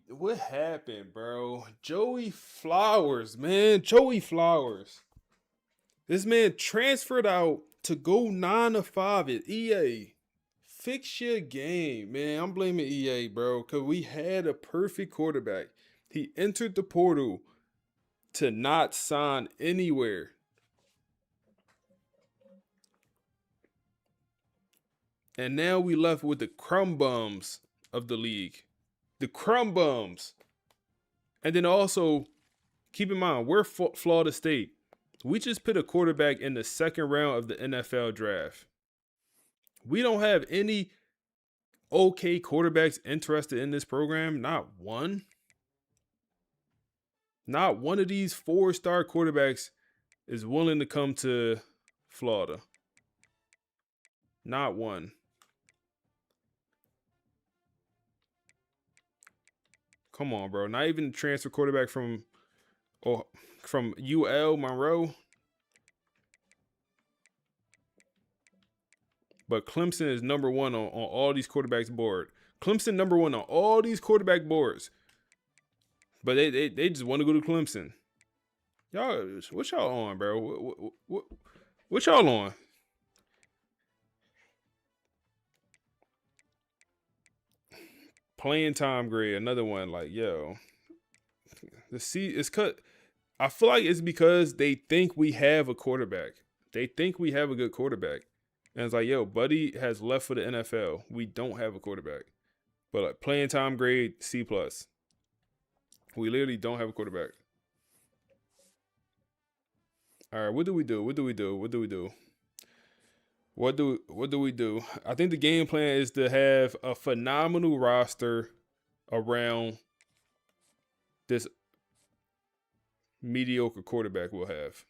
[SPEAKER 1] What happened, bro? Joey Flowers, man. Joey Flowers. This man transferred out to go 9-5 at EA. Fix your game, man. I'm blaming EA, bro, because we had a perfect quarterback. He entered the portal to not sign anywhere. And now we left with the crumb bums of the league. The crumb bums. And then also, keep in mind, we're Florida State. We just put a quarterback in the second round of the NFL draft. We don't have any okay quarterbacks interested in this program. Not one. Not one of these 4-star quarterbacks is willing to come to Florida. Not one. Come on, bro. Not even transfer quarterback from UL Monroe. But Clemson is number one on all these quarterbacks board. Clemson number one on all these quarterback boards. But they just want to go to Clemson. Y'all, what y'all on, bro? What y'all on? Playing time grade, another one. Like, yo, the C is cut. I feel like it's because they think we have a quarterback. They think we have a good quarterback. And it's like, yo, Buddy has left for the NFL. We don't have a quarterback. But like, playing time grade, C+. We literally don't have a quarterback. All right, what do we do? What do we do? What do we do? What do we do? I think the game plan is to have a phenomenal roster around this mediocre quarterback we'll have.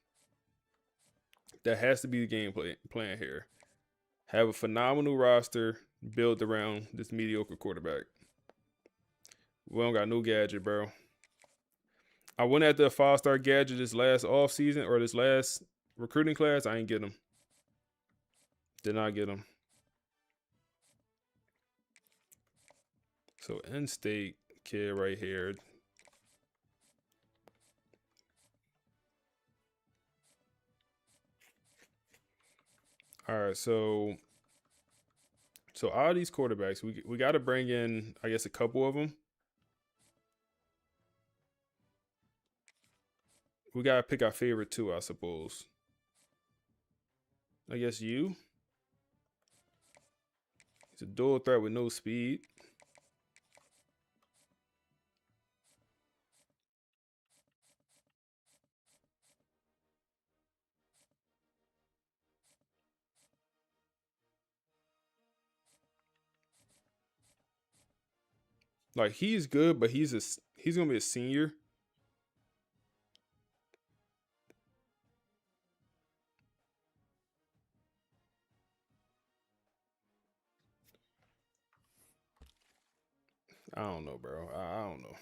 [SPEAKER 1] That has to be the game plan here. Have a phenomenal roster built around this mediocre quarterback. We don't got no gadget, bro. I went after a 5-star gadget this last offseason or this last recruiting class. I ain't get him. Did not get him. So in-state kid right here. All right, so all these quarterbacks, we got to bring in, I guess, a couple of them. We got to pick our favorite two, I suppose. I guess you. He's a dual threat with no speed. Like, he's good, but he's gonna be a senior. I don't know, bro. I don't know.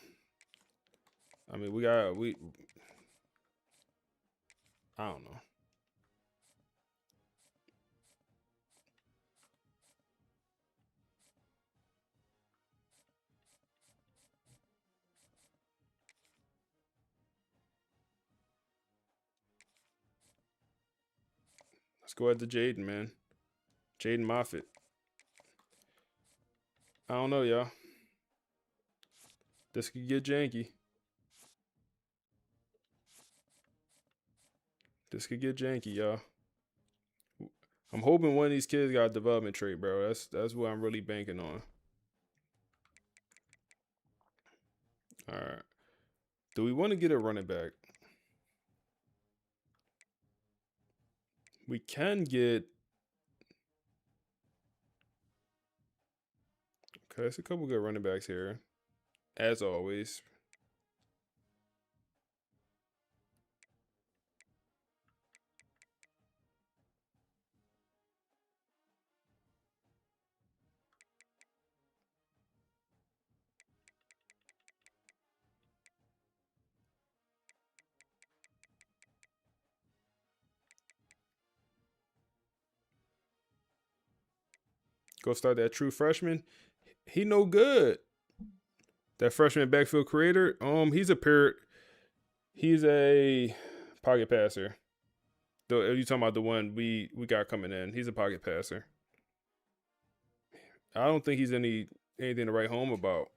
[SPEAKER 1] I mean, I don't know. Let's go ahead to Jaden, man. Jaden Moffitt. I don't know, y'all. This could get janky. This could get janky, y'all. I'm hoping one of these kids got a development trait, bro. That's what I'm really banking on. All right. Do we want to get a running back? We can get... Okay, there's a couple good running backs here. As always. Go start that true freshman. He no good. That freshman backfield creator. He's a pocket passer. Though you talking about the one we got coming in? He's a pocket passer. I don't think he's anything to write home about.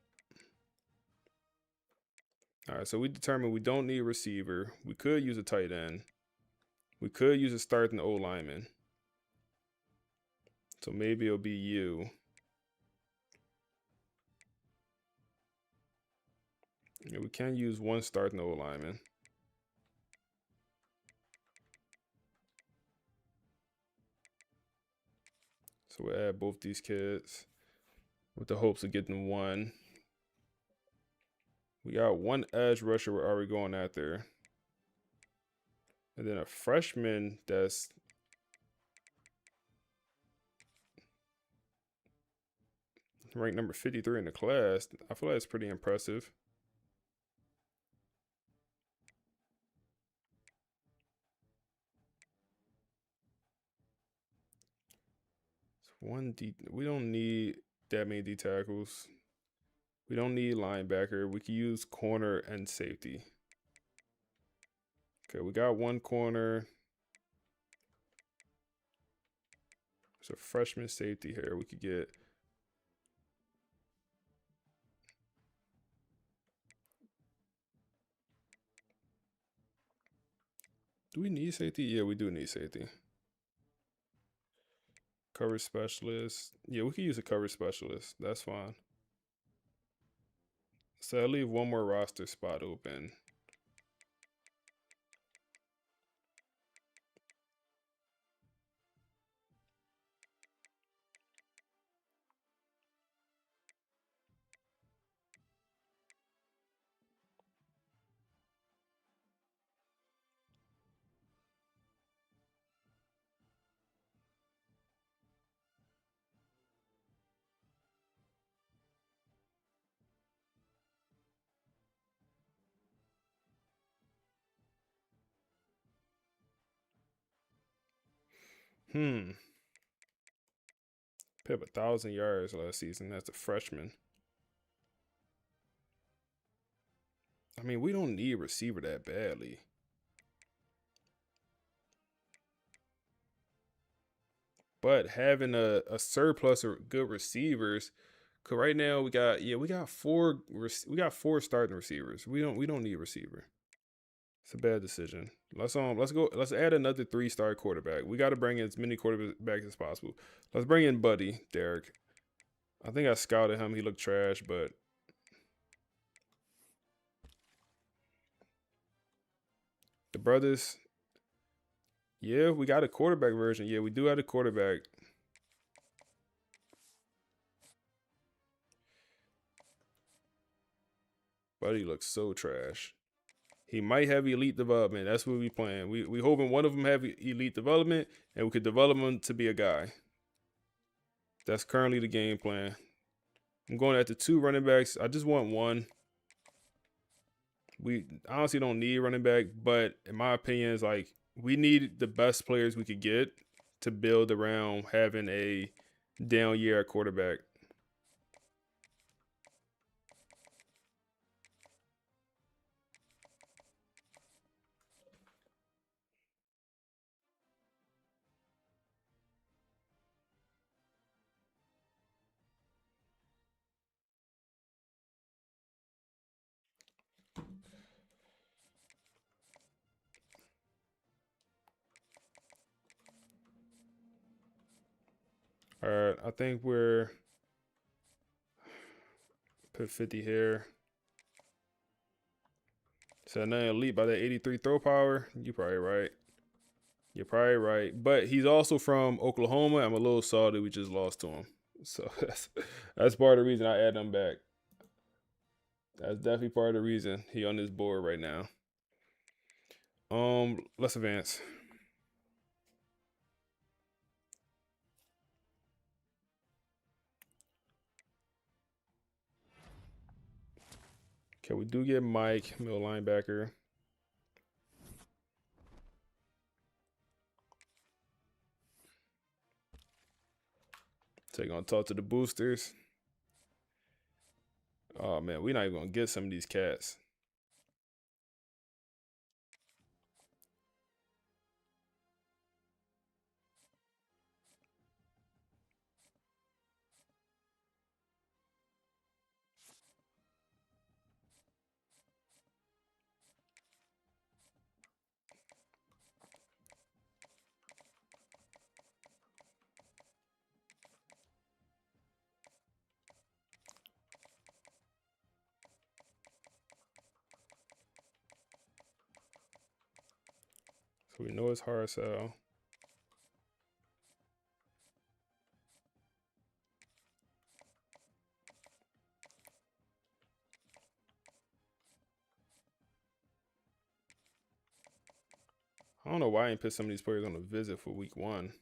[SPEAKER 1] All right, so we determined we don't need a receiver. We could use a tight end. We could use a starting O lineman. So maybe it'll be you. Yeah, we can use one starting O lineman. So we'll add both these kids with the hopes of getting one. We got one edge rusher we're already going after. And then a freshman that's ranked number 53 in the class. I feel like it's pretty impressive. We don't need that many D tackles. We don't need linebacker. We can use corner and safety. Okay, we got one corner. There's a freshman safety here we could get. Do we need safety? Yeah, we do need safety. Cover specialist. Yeah, we could use a cover specialist. That's fine. So I'll leave one more roster spot open. Picked up 1,000 yards last season as a freshman. I mean, we don't need a receiver that badly. But having a surplus of good receivers, cause right now we got four starting receivers. We don't need a receiver. It's a bad decision. Let's add another 3-star quarterback. We got to bring in as many quarterbacks as possible. Let's bring in Buddy Derek. I think I scouted him. He looked trash, but the brothers. Yeah, we got a quarterback version. Yeah, we do have a quarterback. Buddy looks so trash. He might have elite development. That's what we playing. We hoping one of them have elite development and we could develop him to be a guy. That's currently the game plan. I'm going after 2 running backs. I just want one. We honestly don't need running back, but in my opinion, it's like we need the best players we could get to build around having a down year at quarterback. All right, I think we're put 50 here. So now elite by that 83 throw power. You're probably right. You're probably right. But he's also from Oklahoma. I'm a little salty we just lost to him. So that's part of the reason I add him back. That's definitely part of the reason he on this board right now. Let's advance. Okay, we do get Mike, middle linebacker. So they're gonna talk to the boosters. Oh man, we're not even gonna get some of these cats. So we know it's hard sell. I don't know why I ain't put some of these players on a visit for week 1.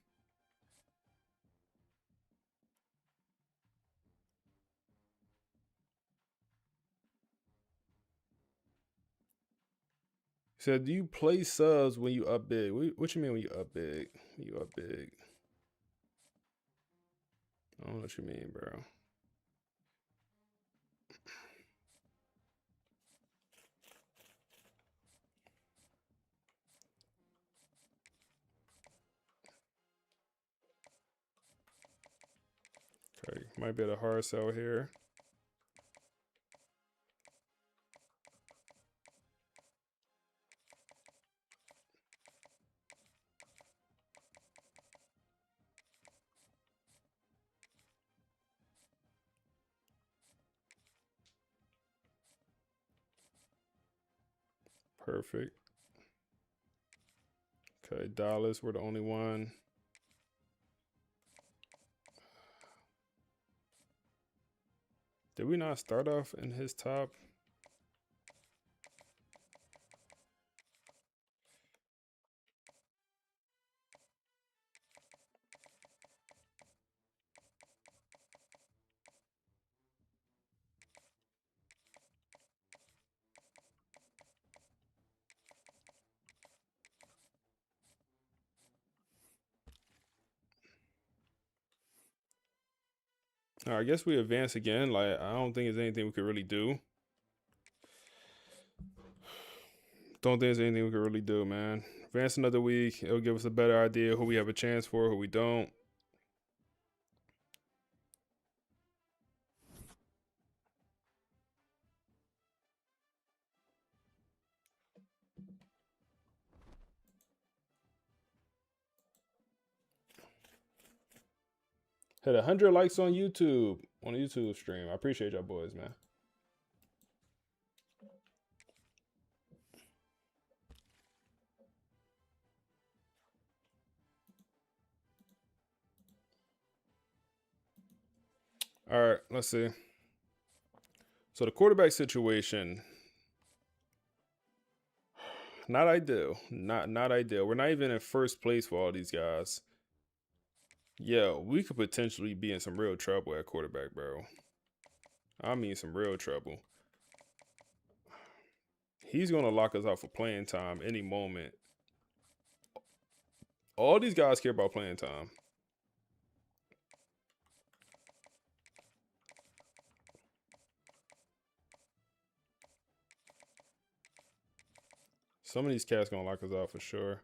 [SPEAKER 1] He said, do you play subs when you up big? What you mean when you up big? When you up big? I don't know what you mean, bro. Okay, might be at a hard sell here. Perfect. Okay, Dallas, we're the only one. Did we not start off in his top? All right, I guess we advance again. Like, I don't think there's anything we could really do. Don't think there's anything we could really do, man. Advance another week. It'll give us a better idea who we have a chance for, who we don't. Hit 100 likes on YouTube, on the YouTube stream. I appreciate y'all boys, man. All right, let's see. So the quarterback situation, not ideal. Not ideal. We're not even in first place for all these guys. Yeah, we could potentially be in some real trouble at quarterback, bro. I mean some real trouble. He's going to lock us out for playing time any moment. All these guys care about playing time. Some of these cats going to lock us out for sure.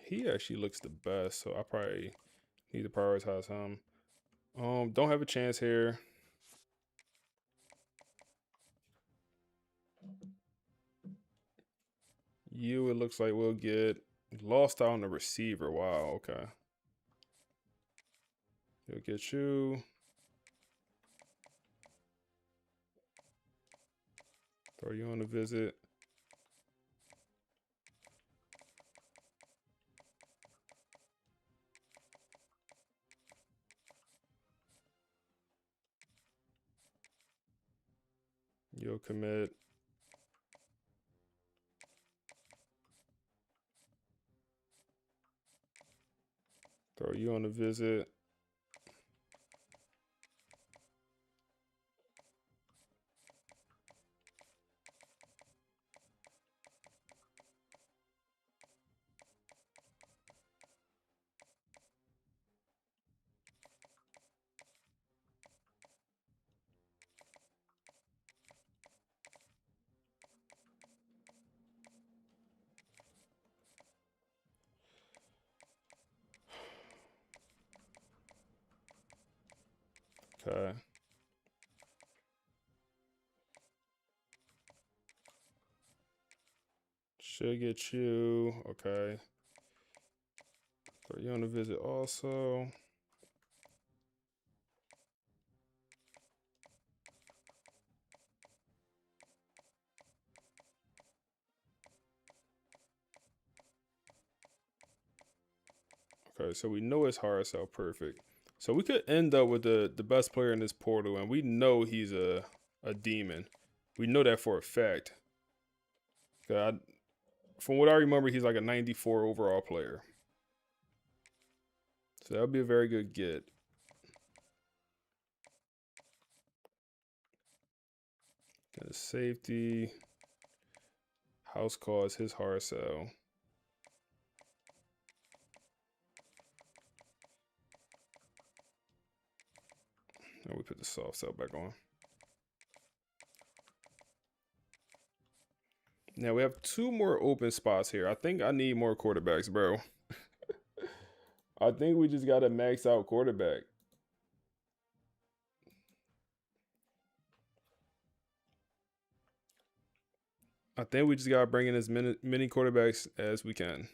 [SPEAKER 1] He actually looks the best, so I probably need to prioritize him. Don't have a chance here. You, it looks like we'll get lost out on the receiver. Wow, okay. He'll get you. Throw you on a visit. You'll commit. Throw you on a visit. Okay. Should get you. Okay. Throw you on a visit also. Okay, so we know it's hard sell perfect. So we could end up with the best player in this portal, and we know he's a demon. We know that for a fact. God, from what I remember, he's like a 94 overall player. So that would be a very good get. Then safety. House call is his hard sell. And we put the soft sell back on. Now we have 2 more open spots here. I think I need more quarterbacks, bro. I think we just got to max out quarterback. I think we just got to bring in as many quarterbacks as we can.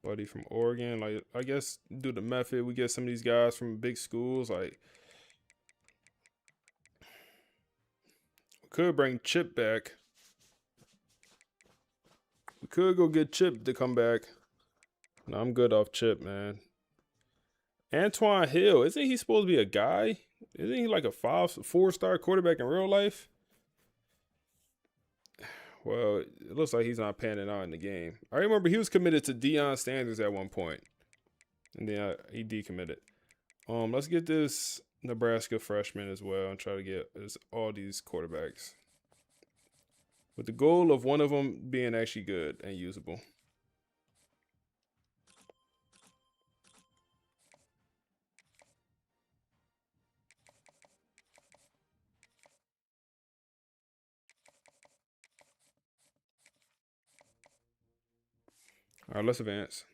[SPEAKER 1] Buddy from Oregon, like I guess do the method. We get some of these guys from big schools. Like we could bring Chip back. We could go get Chip to come back. No, I'm good off Chip, man. Antoine Hill, isn't he supposed to be a guy? Isn't he like a 4-star quarterback in real life? Well, it looks like he's not panning out in the game. I remember he was committed to Deion Sanders at one point, and then he decommitted. Let's get this Nebraska freshman as well and try to get all these quarterbacks, with the goal of one of them being actually good and usable. All right, let's advance.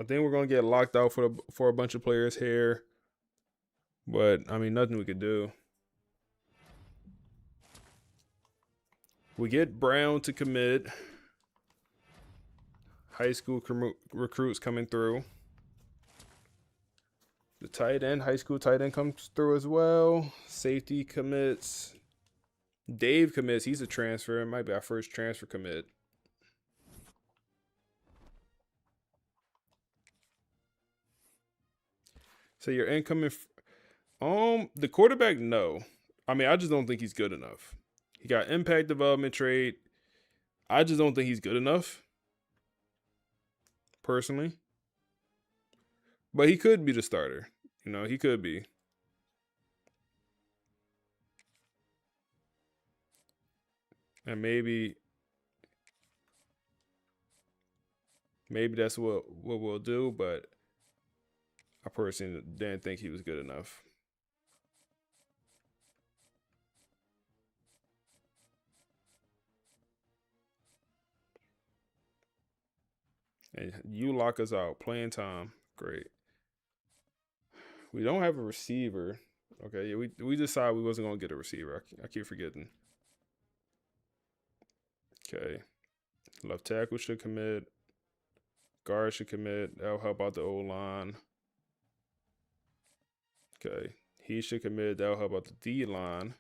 [SPEAKER 1] I think we're gonna get locked out for a bunch of players here, but I mean nothing we could do. We get Brown to commit. High school recruits coming through. The tight end, high school tight end comes through as well. Safety commits. Dave commits. He's a transfer. It might be our first transfer commit. So your incoming, the quarterback, no. I mean, I just don't think he's good enough. He got impact development trait. I just don't think he's good enough, personally. But he could be the starter. You know, he could be. And maybe that's what we'll do, but I personally didn't think he was good enough. And you lock us out. Playing time. Great. We don't have a receiver. Okay, yeah, we decided we wasn't gonna get a receiver. I keep forgetting. Okay, left tackle should commit. Guard should commit. That'll help out the O-line. Okay, he should commit. That'll help out the D-line.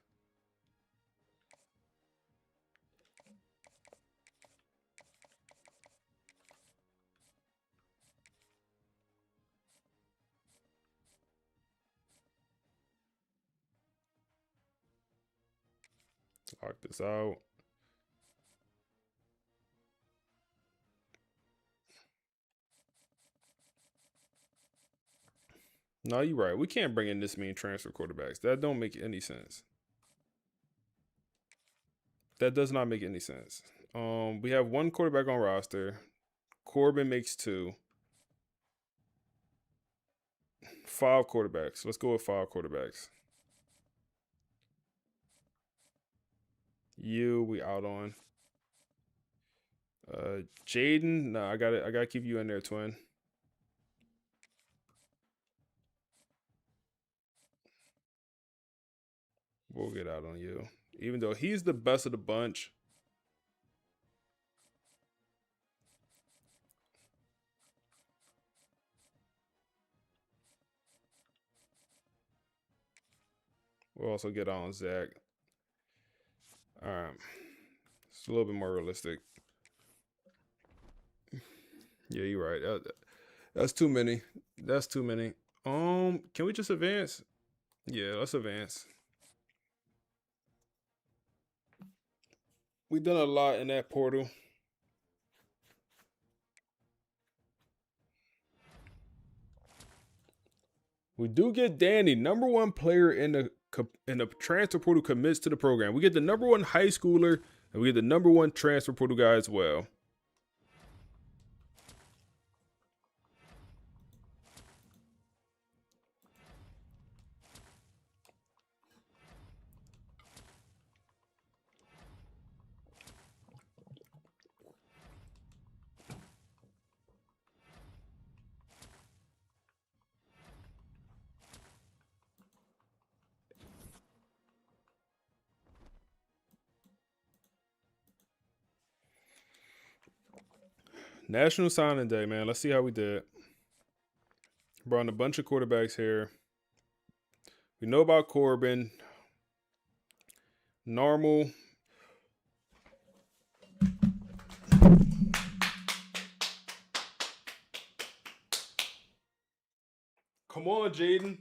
[SPEAKER 1] Lock this out. No, you're right. We can't bring in this many transfer quarterbacks. That don't make any sense. That does not make any sense. We have one quarterback on roster. Corbin makes 2. 5 quarterbacks. Let's go with 5 quarterbacks. We out on. Jaden, no, I gotta keep you in there, twin. We'll get out on you. Even though he's the best of the bunch. We'll also get on Zach. All right. It's a little bit more realistic. Yeah, you're right. That's too many. That's too many. Can we just advance? Yeah, let's advance. We've done a lot in that portal. We do get Danny, #1 player in the transfer portal, commits to the program. We get the #1 high schooler, and we get the #1 transfer portal guy as well. National Signing Day, man. Let's see how we did. Brought in a bunch of quarterbacks here. We know about Corbin. Normal. Come on, Jaden.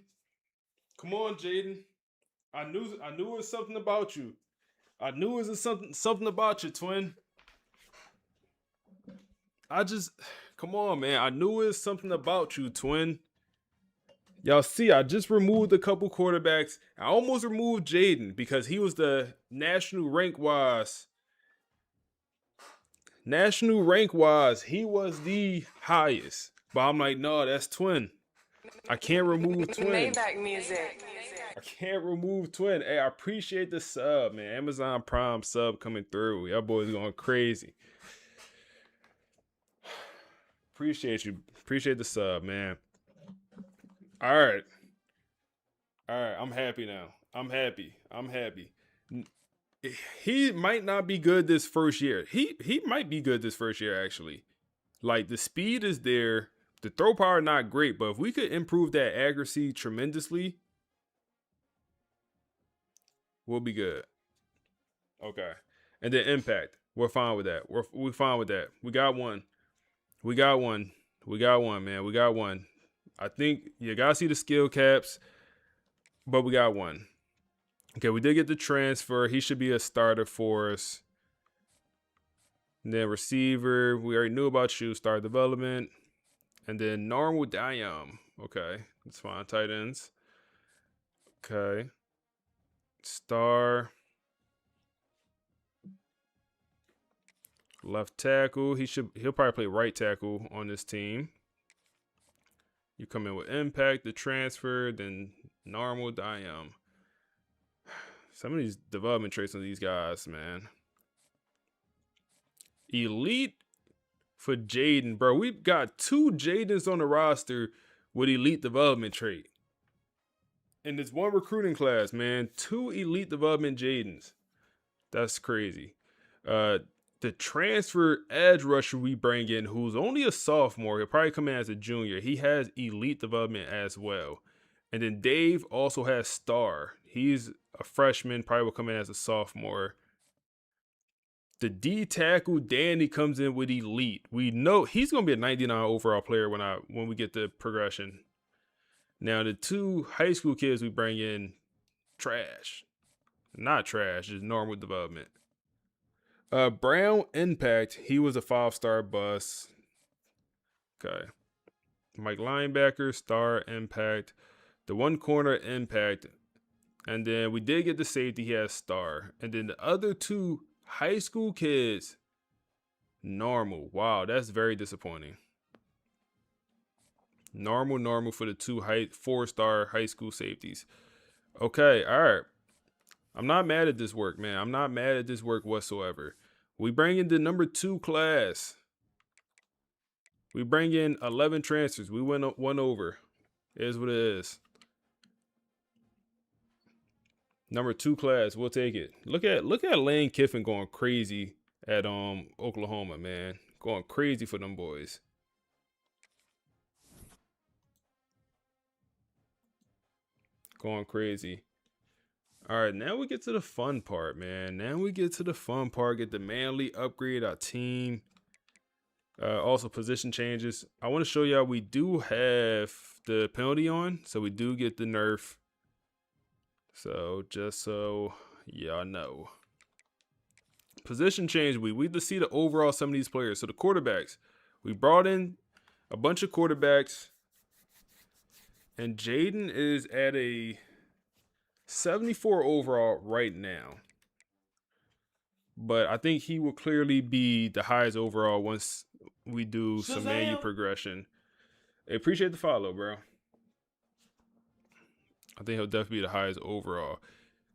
[SPEAKER 1] Come on, Jaden. I knew it was something about you. I knew it was something about you, twin. Come on, man. I knew it was something about you, twin. Y'all see, I just removed a couple quarterbacks. I almost removed Jaden because he was the national rank-wise. National rank-wise, he was the highest. But I'm like, no, that's twin. I can't remove twin.
[SPEAKER 16] Maybach music.
[SPEAKER 1] I can't remove twin. Hey, I appreciate the sub, man. Amazon Prime sub coming through. Y'all boys going crazy. Appreciate you. Appreciate the sub, man. All right. I'm happy now. I'm happy. He might not be good this first year. He might be good this first year, actually. Like, the speed is there. The throw power, not great. But if we could improve that accuracy tremendously, we'll be good. Okay. And then impact. We're fine with that. We're fine with that. We got one. We got one, man. We got one. I think you gotta see the skill caps, but we got one. Okay, we did get the transfer. He should be a starter for us. And then receiver, we already knew about you. Start development. And then normal Diam. Okay, that's fine. Tight ends. Okay. Star. Left tackle. He'll probably play right tackle on this team. You come in with impact, the transfer, then normal Diam. Some of these development traits on these guys, man. Elite for Jaden, bro. We've got 2 Jadens on the roster with elite development trait. in this one recruiting class, man, 2 elite development Jadens. That's crazy. The transfer edge rusher we bring in, who's only a sophomore, he'll probably come in as a junior. He has elite development as well. And then Dave also has star. He's a freshman, probably will come in as a sophomore. The D tackle Danny comes in with elite. We know he's gonna be a 99 overall player when we get the progression. Now the 2 high school kids we bring in, trash. Not trash, just normal development. Brown impact, he was a 5-star bust. Okay. Mike linebacker, star impact. The 1 corner impact. And then we did get the safety, he has star. And then the other 2 high school kids, normal. Wow, that's very disappointing. Normal for the 2 4-star high school safeties. Okay, all right. I'm not mad at this work, man. I'm not mad at this work whatsoever. We bring in the number 2 class. We bring in 11 transfers. We went 1 over. It is what it is. Number 2 class, we'll take it. Look at Lane Kiffin going crazy at Oklahoma, man. Going crazy for them boys. Going crazy. All right, now we get to the fun part, man. Now we get to the fun part. Get the manly upgrade our team. Also position changes. I want to show y'all we do have the penalty on, so we do get the nerf. So just so y'all know. Position change, we just see the overall some of these players. So the quarterbacks, we brought in a bunch of quarterbacks, and Jaden is at a 74 overall right now. But I think he will clearly be the highest overall once we do some menu progression. I appreciate the follow, bro. I think he'll definitely be the highest overall.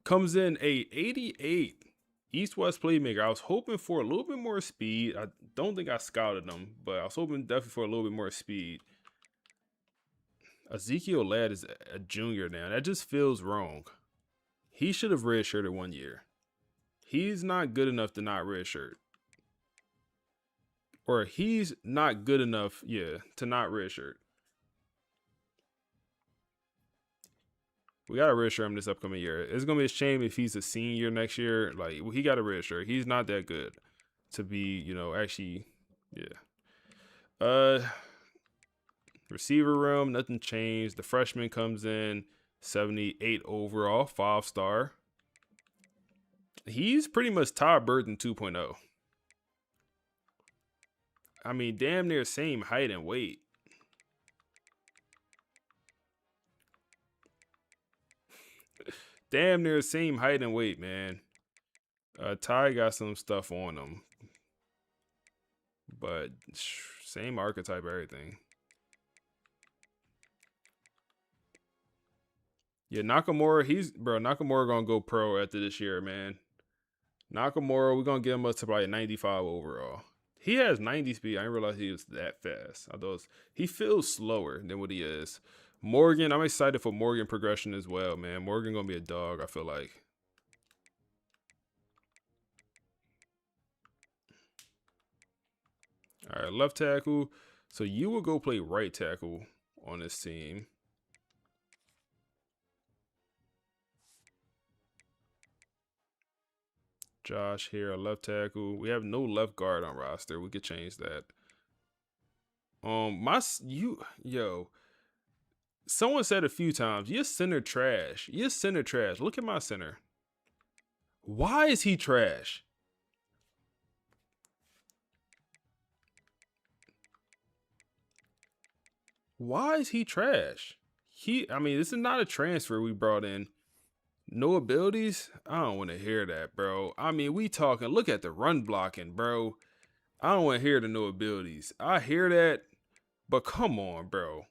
[SPEAKER 1] Comes in a 88 East-West playmaker. I was hoping for a little bit more speed. I don't think I scouted him, but I was hoping definitely for a little bit more speed. Ezekiel Ladd is a junior now. That just feels wrong. He should have redshirted 1 year. He's not good enough to not redshirt. Or he's not good enough, to not redshirt. We got to redshirt him this upcoming year. It's going to be a shame if he's a senior next year. Like, he got a redshirt. He's not that good to be, actually, receiver room, nothing changed. The freshman comes in, 78 overall, 5-star. He's pretty much Todd Burton 2.0. I mean, damn near same height and weight. Damn near same height and weight, man. Ty got some stuff on him. But same archetype, everything. Yeah, Nakamura, Nakamura gonna go pro after this year, man. Nakamura, we're gonna get him up to probably 95 overall. He has 90 speed. I didn't realize he was that fast. He feels slower than what he is. Morgan, I'm excited for Morgan progression as well, man. Morgan gonna be a dog, I feel like. All right, left tackle. So you will go play right tackle on this team. Josh here, a left tackle. We have no left guard on roster. We could change that. Someone said a few times, your center trash. Your center trash. Look at my center. Why is he trash? Why is he trash? This is not a transfer we brought in. No abilities? I don't want to hear that, bro. We talking, look at the run blocking, bro. I don't want to hear the no abilities. I hear that, but come on, bro.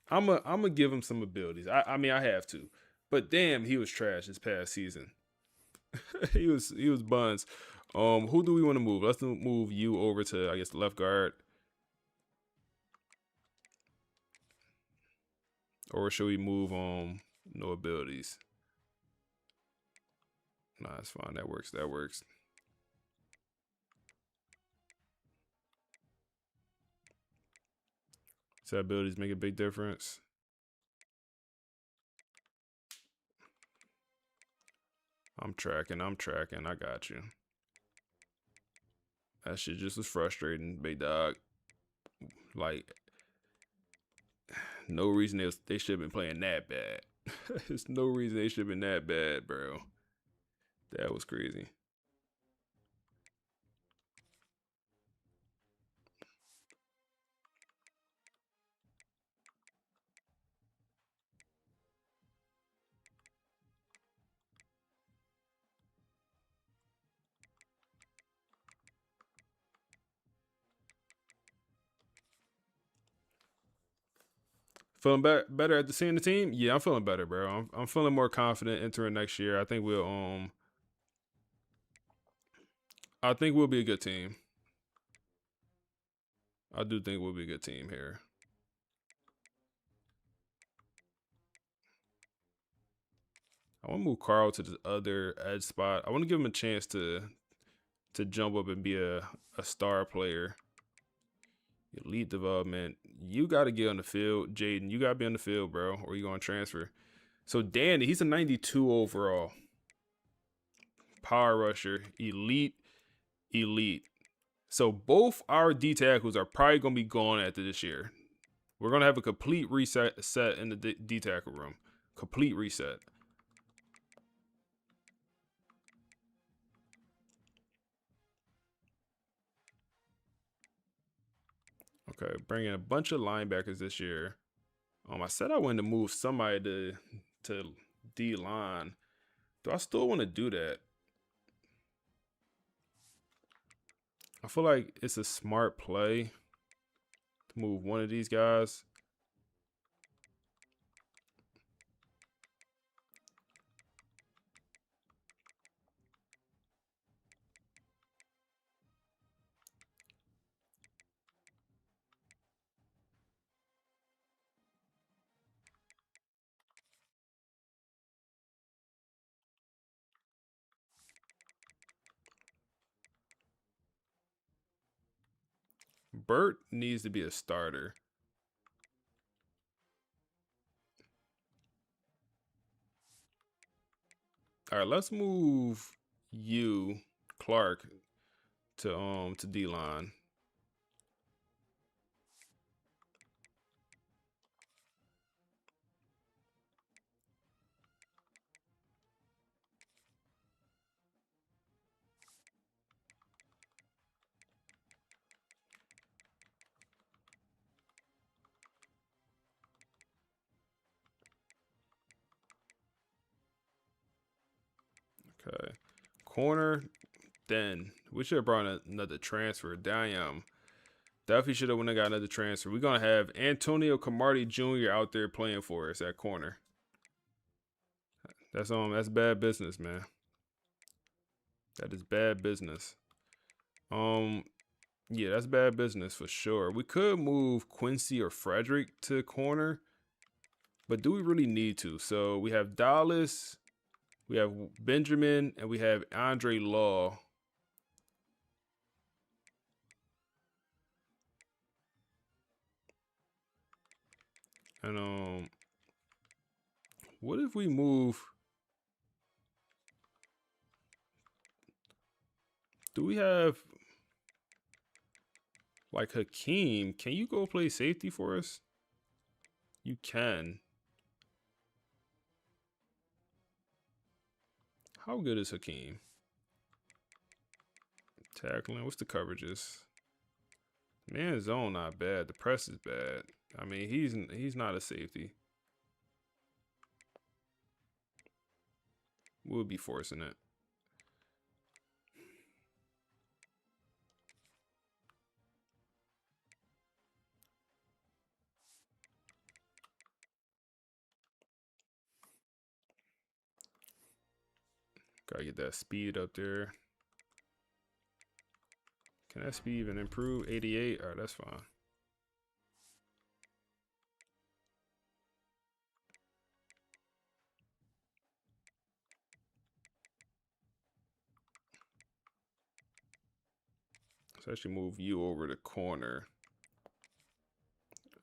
[SPEAKER 1] I'm gonna give him some abilities. I have to. But damn, he was trash this past season. he was buns. Who do we want to move? Let's move you over to, I guess, the left guard. Or should we move on no abilities? Nah, that's fine. That works. That works. So abilities make a big difference. I'm tracking. I got you. That shit just was frustrating, big dog. Like, no reason they should have been playing that bad. There's no reason they should have been that bad, bro. That was crazy. Feeling better at the seeing the team? Yeah, I'm feeling better, bro. I'm feeling more confident entering next year. I think we'll be a good team. I do think we'll be a good team here. I want to move Carl to the other edge spot. I want to give him a chance to jump up and be a star player. Elite development. You got to get on the field. Jaden, you got to be on the field, bro, or you going to transfer. So Danny, he's a 92 overall. Power rusher. Elite. So both our D tackles are probably going to be gone after this year. We're going to have a complete reset in the D tackle room. Complete reset. Okay, bringing a bunch of linebackers this year. I said I wanted to move somebody to D-line. Do I still want to do that? I feel like it's a smart play to move one of these guys. Burt needs to be a starter. All right, let's move you, Clark, to D-line. Okay. Corner, then. We should have brought another transfer. Damn. Definitely should have got another transfer. We're going to have Antonio Camardi Jr. out there playing for us at corner. That's bad business, man. That is bad business. Yeah, that's bad business for sure. We could move Quincy or Frederick to corner, but do we really need to? So we have Dallas, we have Benjamin, and we have Andre Law. And what if we move? Do we have like Hakeem? Can you go play safety for us? You can. How good is Hakeem? Tackling. What's the coverages? Man, zone not bad. The press is bad. I mean, he's not a safety. We'll be forcing it. Gotta get that speed up there. Can that speed even improve? 88? All right, that's fine. Let's actually move you over to corner.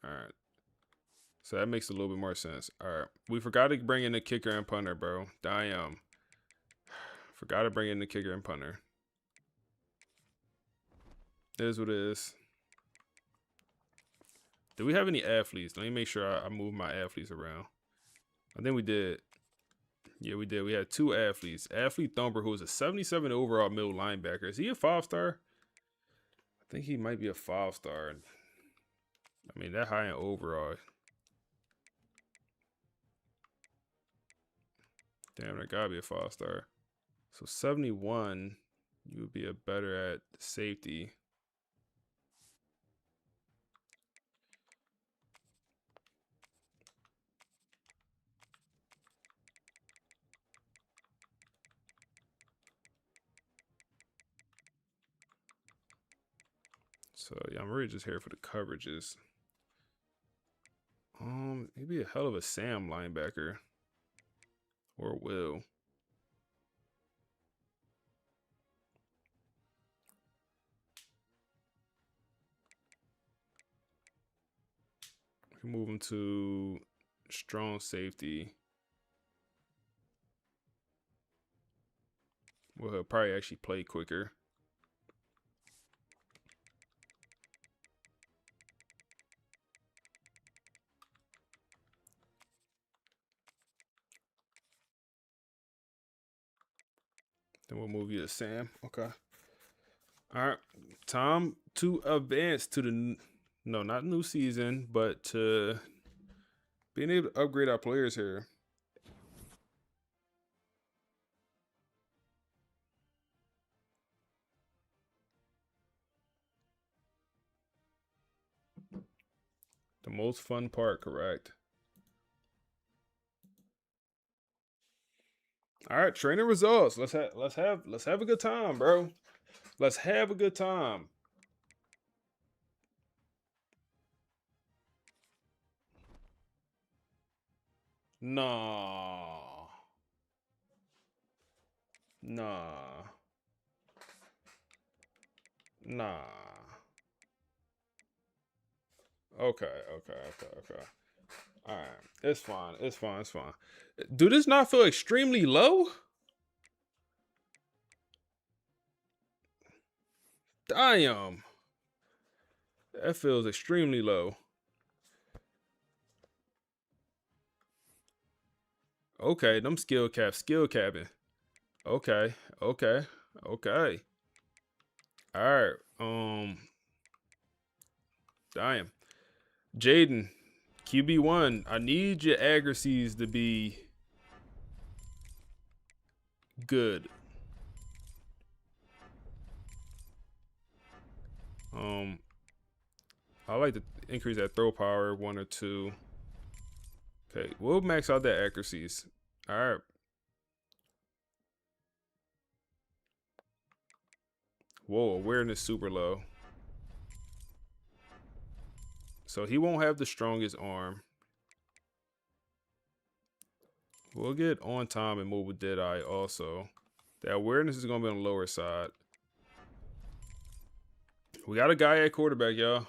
[SPEAKER 1] All right. So that makes a little bit more sense. All right. We forgot to bring in the kicker and punter, bro. Damn. Forgot to bring in the kicker and punter. It is what it is. Do we have any athletes? Let me make sure I move my athletes around. I think we did. Yeah, we did. We had 2 athletes. Athlete Thumper, who is a 77 overall middle linebacker. Is he a 5-star? I think he might be a 5-star. I mean, that high in overall. Damn, that gotta be a 5-star. So 71, you would be a better at safety. So yeah, I'm really just here for the coverages. He'd be a hell of a Sam linebacker. Or Will. We can move him to strong safety. Well, he'll probably actually play quicker. Then we'll move you to Sam. Okay. All right. Time to advance to the, no, not new season, but to being able to upgrade our players here. The most fun part, correct. All right, training results. Let's have a good time, bro. Let's have a good time. Nah. Nah. Nah. Okay. All right. It's fine. It's fine. Do this not feel extremely low? Damn. That feels extremely low. Okay, them skill capping. Okay. All right. Damn. Jaden, QB1, I need your accuracies to be good. I like to increase that throw power 1 or 2. Okay, we'll max out that accuracies. All right. Whoa, awareness super low. So he won't have the strongest arm. We'll get on time and move with Deadeye also. The awareness is going to be on the lower side. We got a guy at quarterback, y'all.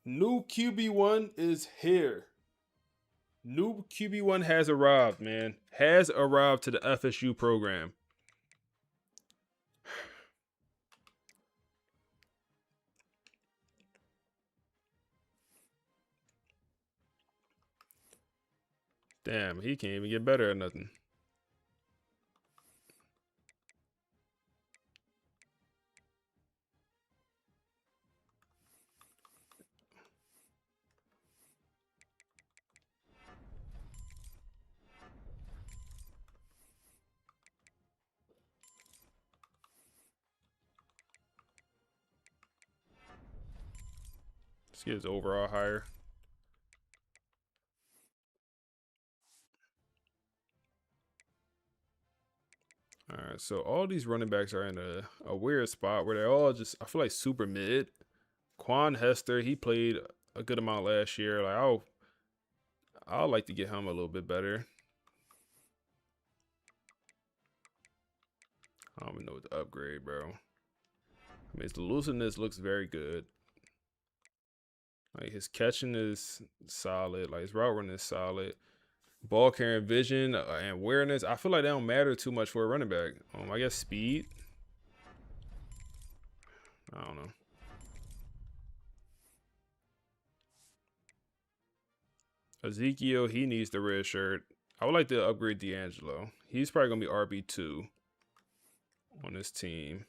[SPEAKER 1] New QB1 is here. New QB1 has arrived, man. Has arrived to the FSU program. Damn, he can't even get better at nothing. Let's get his overall higher. All right, so all these running backs are in a weird spot where they're all just, I feel like, super mid. Quan Hester, he played a good amount last year. Like, I'll like to get him a little bit better. I don't even know what to upgrade, bro. I mean, his elusiveness looks very good. Like, his catching is solid. Like, his route running is solid. Ball carrying vision and awareness. I feel like they don't matter too much for a running back. I guess speed. I don't know. Ezekiel, he needs the red shirt. I would like to upgrade D'Angelo. He's probably going to be RB2 on this team.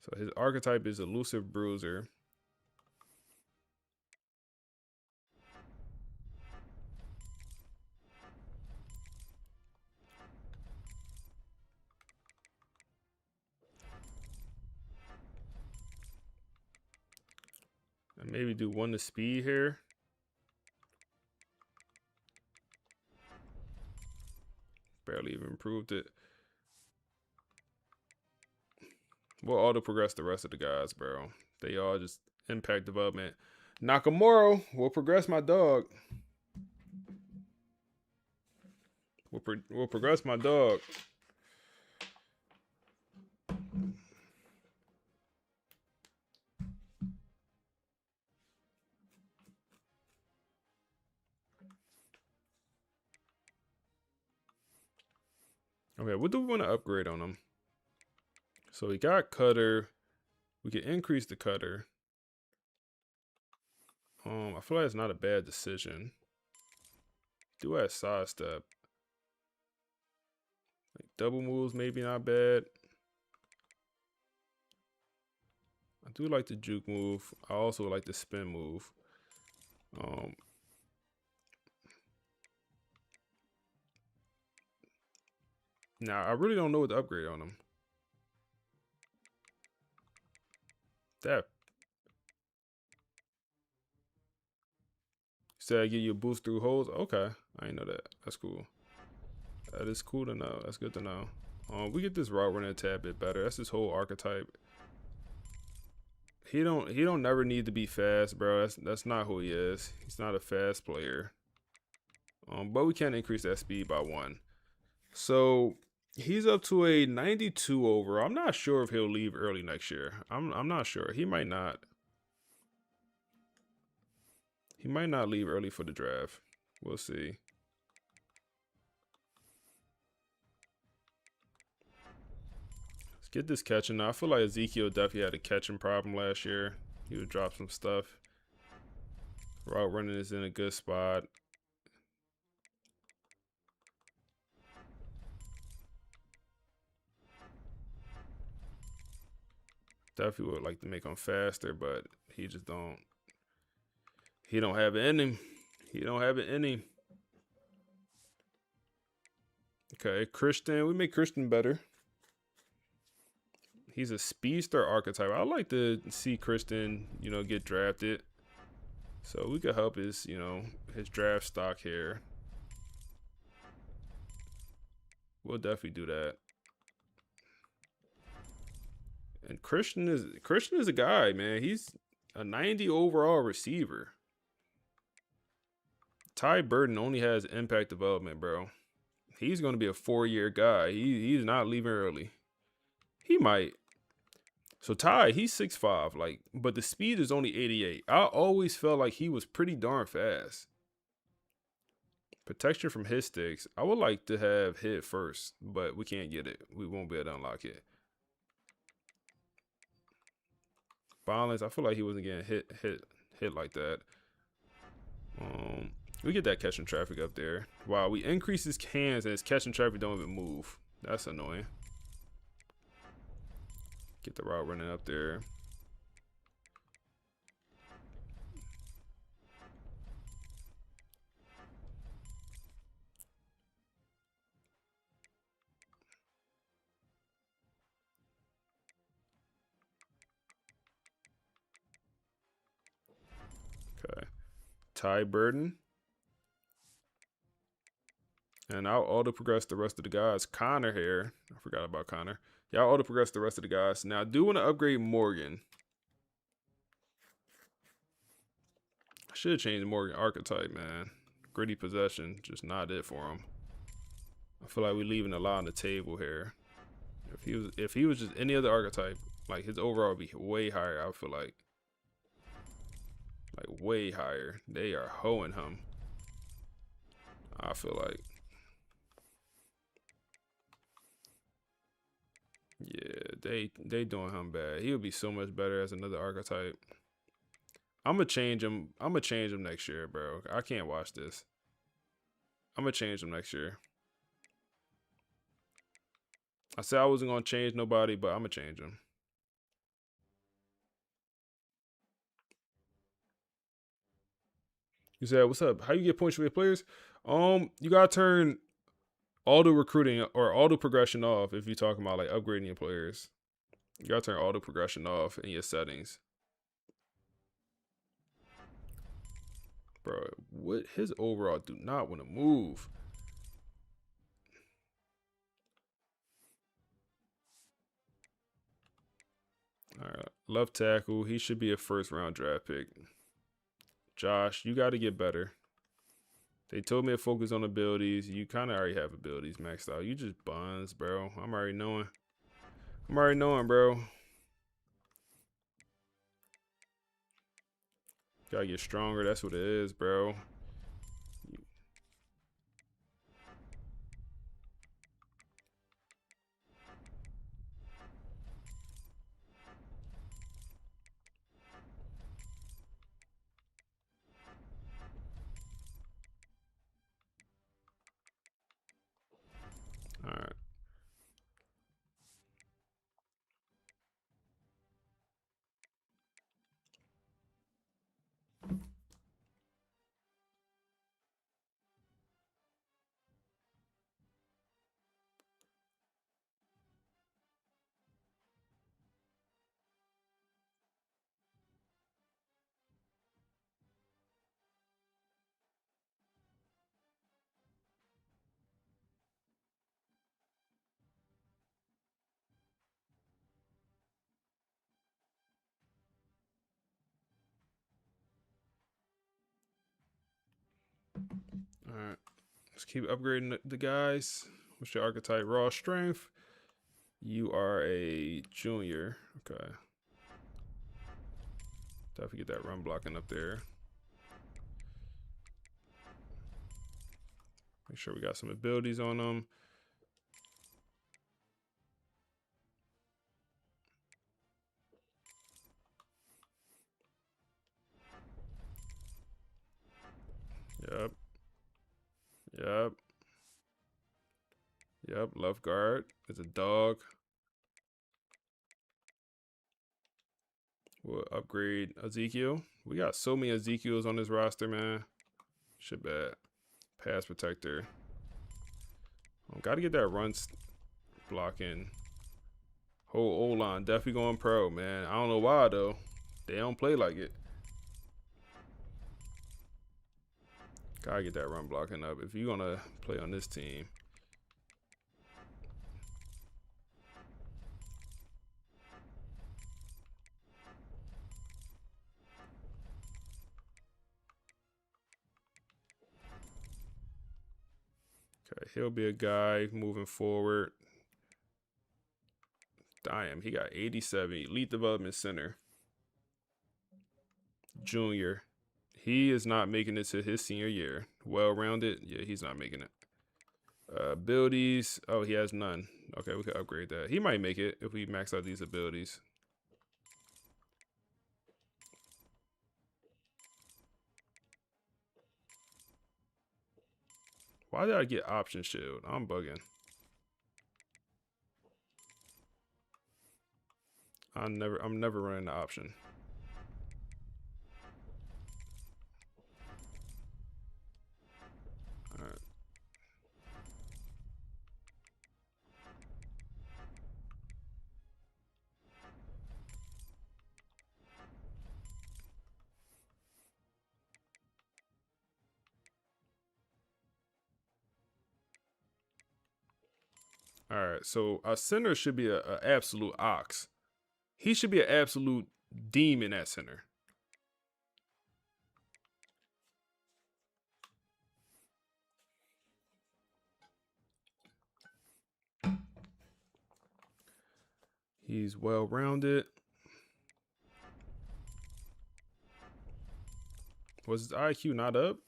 [SPEAKER 1] So his archetype is elusive bruiser. And maybe do 1 to speed here. Barely even improved it. We'll auto progress the rest of the guys, bro. They all just impact development. Nakamura will progress my dog. We'll progress my dog. Okay, what do we want to upgrade on him? So we got cutter. We can increase the cutter. I feel like it's not a bad decision. Do have sidestep. Like double moves, maybe not bad. I do like the juke move. I also like the spin move. Now I really don't know what to upgrade on him. That said I give you a boost through holes. Okay, I didn't know that. That's cool. That is cool to know. That's good to know. We get this route running a tad bit better. That's his whole archetype. He don't never need to be fast, bro. That's not who he is. He's not a fast player. But we can increase that speed by 1. So he's up to a 92 overall. I'm not sure if he'll leave early next year. I'm not sure. He might not. He might not leave early for the draft. We'll see. Let's get this catching now. I feel like Ezekiel definitely had a catching problem last year. He would drop some stuff. Route running is in a good spot. Definitely would like to make him faster, but he just don't. He don't have it in him. He don't have it in him. Okay, Christian. We make Christian better. He's a speedster archetype. I like to see Christian, get drafted. So we could help his, his draft stock here. We'll definitely do that. And Christian is a guy, man. He's a 90 overall receiver. Ty Burton only has impact development, bro. He's going to be a 4-year guy. He's not leaving early. He might. So Ty, he's 6'5", but the speed is only 88. I always felt like he was pretty darn fast. Protection from hit sticks. I would like to have hit first, but we can't get it. We won't be able to unlock it. Violence, I feel like he wasn't getting hit like that. We get that catching traffic up there. Wow, we increase his hands and his catching traffic don't even move. That's annoying. Get the route running up there. Okay. Ty Burden. And I'll auto progress the rest of the guys. Connor here. I forgot about Connor. Yeah, I'll auto progress the rest of the guys. Now, I do want to upgrade Morgan. I should have changed Morgan archetype, man. Gritty possession, just not it for him. I feel like we're leaving a lot on the table here. If he was just any other archetype, like his overall would be way higher. I feel like way higher. They are hoeing him. I feel like, yeah, they doing him bad. He would be so much better as another archetype. I'm gonna change him. I'm gonna change him next year, bro. I can't watch this. I'm gonna change him next year. I said I wasn't gonna change nobody, but I'm gonna change him. You said, "What's up? How you get points for your players?" You gotta turn auto recruiting or auto progression off if you're talking about like upgrading your players. You gotta turn auto progression off in your settings. Bro, what his overall do not want to move. All right, left tackle. He should be a first-round draft pick. Josh, you got to get better. They told me to focus on abilities. You kind of already have abilities maxed out. You just buns, bro. I'm already knowing, bro. Gotta get stronger. That's what it is, bro. All right. All right. Let's keep upgrading the guys. What's your archetype? Raw strength. You are a junior. Okay. Definitely get that run blocking up there. Make sure we got some abilities on them. Yep. Yep. Yep. Left guard is a dog. We'll upgrade Ezekiel. We got so many Ezekiels on this roster, man. Shit bad. Pass protector. Got to get that run blocking. Whole O-line definitely going pro, man. I don't know why, though. They don't play like it. Gotta get that run blocking up if you're gonna play on this team. Okay, he'll be a guy moving forward. Damn, he got 87. Elite Development Center. Junior. He is not making it to his senior year. Well-rounded. Yeah, he's not making it. Abilities. Oh, he has none. Okay, we can upgrade that. He might make it if we max out these abilities. Why did I get option shield? I'm bugging. I'm never running the option. All right. All right, so our center should be a absolute ox. He should be an absolute demon at center. He's well-rounded. Was his IQ not up?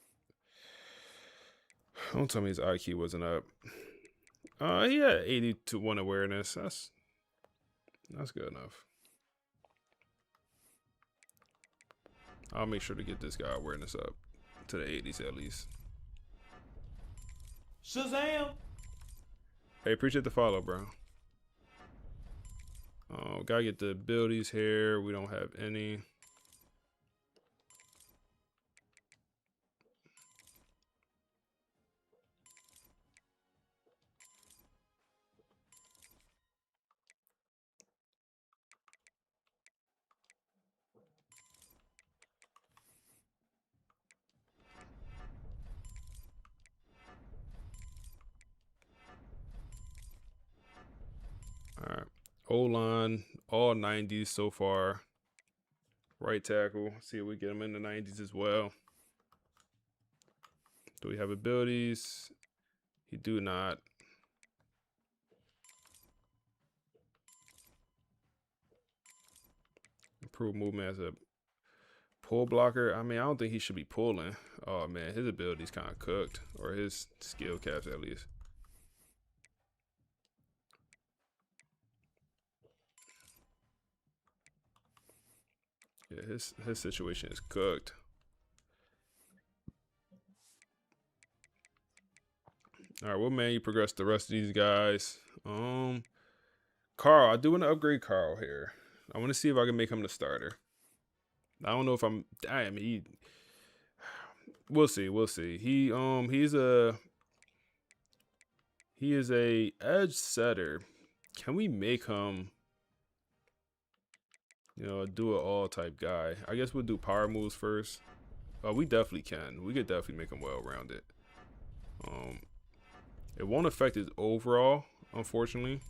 [SPEAKER 1] Don't tell me his IQ wasn't up. He had 80-1 awareness. That's good enough. I'll make sure to get this guy awareness up to the 80s at least.
[SPEAKER 6] Shazam!
[SPEAKER 1] Hey, appreciate the follow, bro. Oh, gotta get the abilities here. We don't have any. All right. O-line, all 90s so far. Right tackle. See if we get him in the 90s as well. Do we have abilities? He do not. Improve movement as a pull blocker. I mean, I don't think he should be pulling. Oh, man. His ability's kind of cooked. Or his skill caps, at least. Yeah, his situation is cooked. All right, what man you progress the rest of these guys? Carl, I do want to upgrade Carl here. I want to see if I can make him the starter. I don't know if I'm. Damn, we'll see. We'll see. He is a edge setter. Can we make him, you know, a do it all type guy? I guess we'll do power moves first. We definitely can. We could definitely make him well rounded. It won't affect his overall, unfortunately.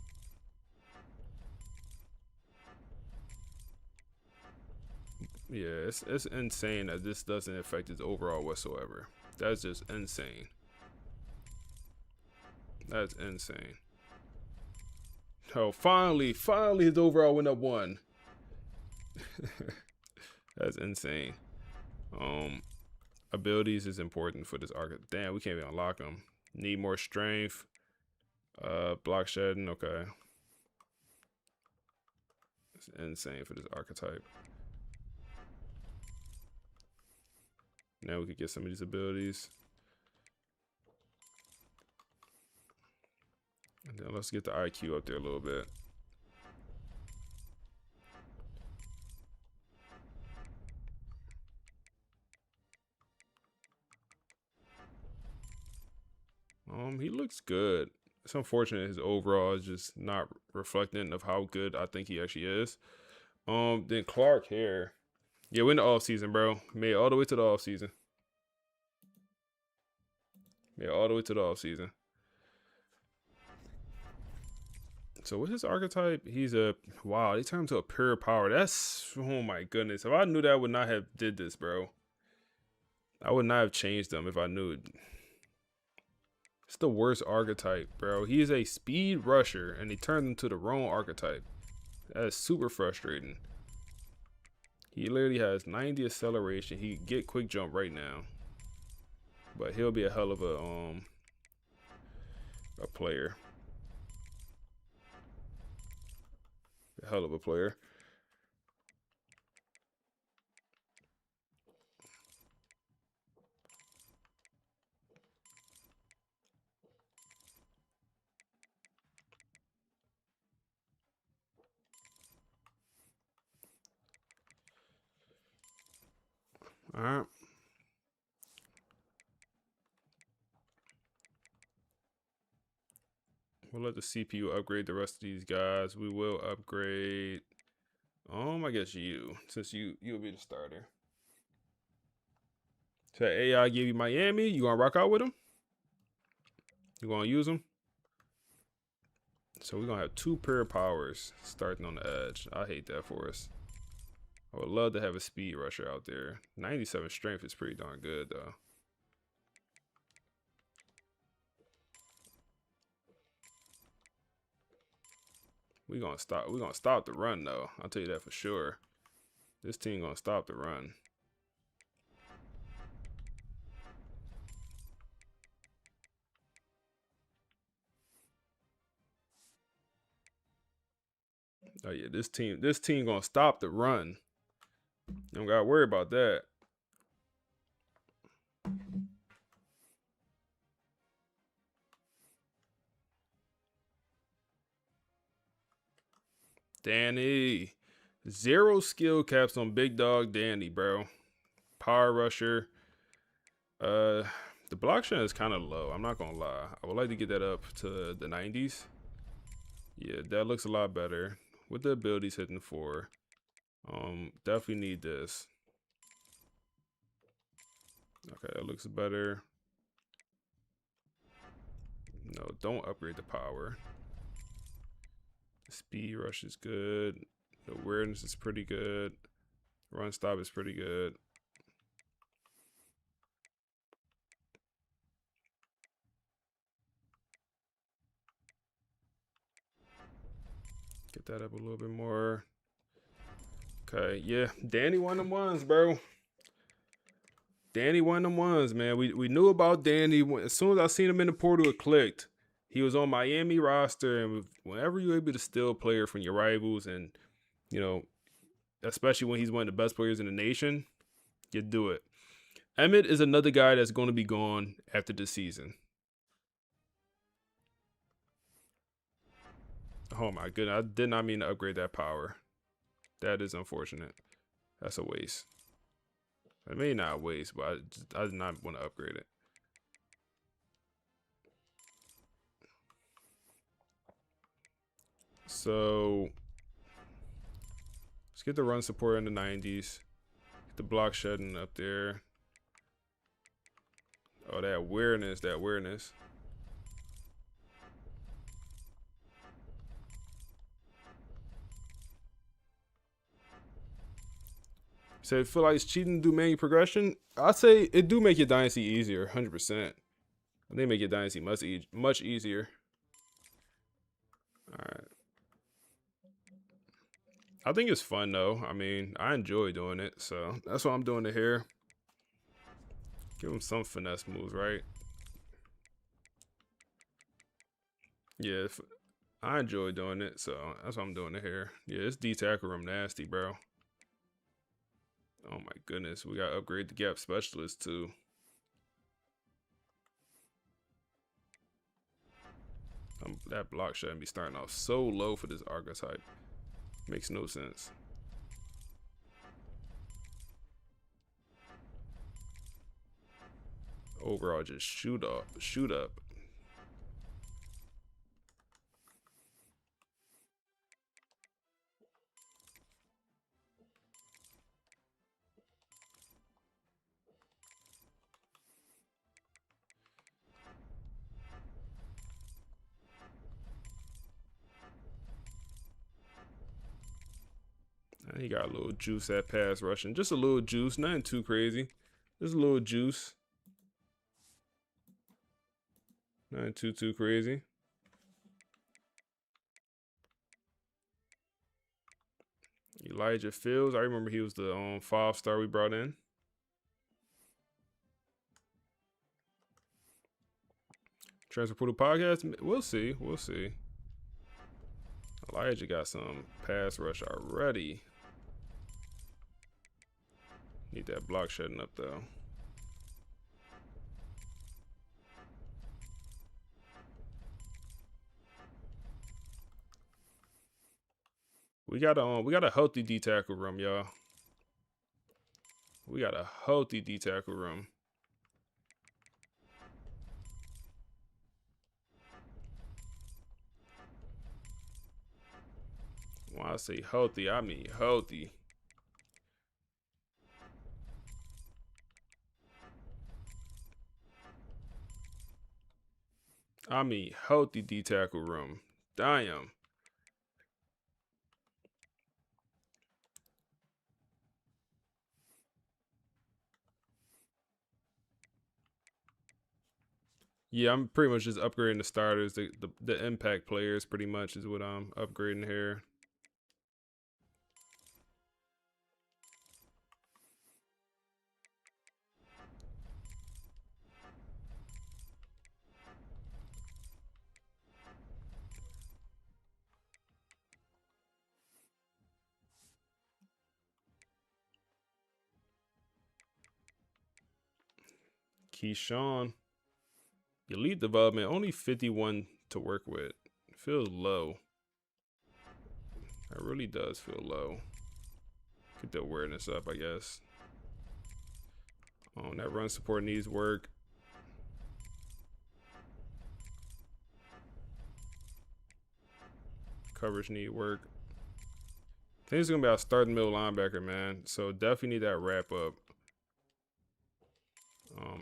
[SPEAKER 1] Yeah, it's insane that this doesn't affect his overall whatsoever. That's just insane. That's insane. Oh, finally his overall went up 1. That's insane. Abilities is important for this arc. Damn, we can't even unlock him. Need more strength. Block shedding, okay. It's insane for this archetype. Now we could get some of these abilities. And then let's get the IQ up there a little bit. He looks good. It's unfortunate his overall is just not reflecting of how good I think he actually is. Then Clark here. Yeah, we're in the off season, bro. Made it all the way to the off season. Made it all the way to the off season. So what's his archetype? He's a wow. They turned him to a pure power. That's, oh my goodness. If I knew that, I would not have did this, bro. I would not have changed them if I knew it. It's the worst archetype, bro. He is a speed rusher, and he turned him to the wrong archetype. That is super frustrating. He literally has 90 acceleration. He can get quick jump right now, but he'll be a hell of a player. A hell of a player. All right. We'll let the CPU upgrade the rest of these guys. We will upgrade. I guess you, since you'll be the starter. So AI give you Miami. You gonna rock out with him? You gonna use him? So we're gonna have 2 pure powers starting on the edge. I hate that for us. I would love to have a speed rusher out there. 97 strength is pretty darn good though. We're gonna stop the run though. I'll tell you that for sure. This team gonna stop the run. Oh yeah, this team gonna stop the run. Don't gotta worry about that. Danny. 0 skill caps on Big Dog Danny, bro. Power rusher. The block shot is kind of low. I'm not gonna lie. I would like to get that up to the 90s. Yeah, that looks a lot better. With the abilities hitting 4. Definitely need this. Okay, that looks better. No, don't upgrade the power. The speed rush is good. The awareness is pretty good. Run stop is pretty good. Get that up a little bit more. Okay, yeah. Danny one of them ones, bro. Danny one of them ones, man. We knew about Danny. As soon as I seen him in the portal, it clicked. He was on Miami roster, and whenever you're able to steal a player from your rivals, and, you know, especially when he's one of the best players in the nation, you do it. Emmett is another guy that's going to be gone after this season. Oh my goodness, I did not mean to upgrade that power. That is unfortunate. That's a waste. I mean, not a waste, but I did not want to upgrade it. So let's get the run support in the 90s. Get the block shedding up there. Oh, that awareness, that awareness. So, feel like it's cheating to do manual progression? I'd say it do make your dynasty easier, 100%. They make your dynasty much easier. All right. I think it's fun though. I mean, I enjoy doing it, so that's why I'm doing it here. Give them some finesse moves, right? Yeah, I enjoy doing it, so that's why I'm doing it here. Yeah, this D-tackle room nasty, bro. Oh my goodness, we gotta upgrade the gap specialist too. That block shouldn't be starting off so low for this archetype. Makes no sense. Overall, just shoot up. And he got a little juice at pass rushing. Just a little juice. Nothing too crazy. Just a little juice. Nothing too crazy. Elijah Fields. I remember he was the 5-star we brought in. Transfer Portal Podcast. We'll see. We'll see. Elijah got some pass rush already. Need that block shutting up though. We got a healthy D tackle room, y'all. We got a healthy D tackle room. When I say healthy, I mean healthy. I mean healthy D tackle room. Damn. Yeah, I'm pretty much just upgrading the starters. The impact players pretty much is what I'm upgrading here. Keyshawn. Elite development, only 51 to work with. Feels low. That really does feel low. Get the awareness up, I guess. Oh, that run support needs work. Coverage need work. I think it's gonna be our starting middle linebacker, man. So definitely need that wrap up.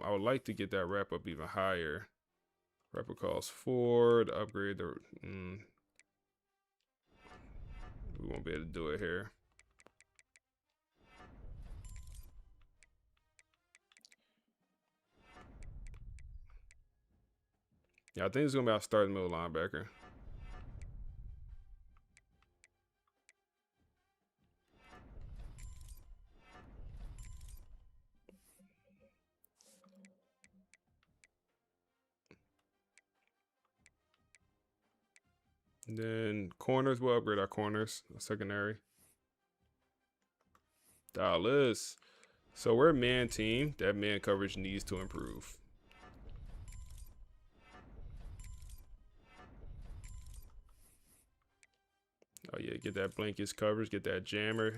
[SPEAKER 1] I would like to get that wrap up even higher. Wrap up calls forward, upgrade the. We won't be able to do it here. Yeah, I think it's gonna be our starting middle linebacker. And then corners, we'll upgrade our corners, secondary. Dallas. So we're a man team. That man coverage needs to improve. Oh yeah, get that blankets coverage, get that jammer.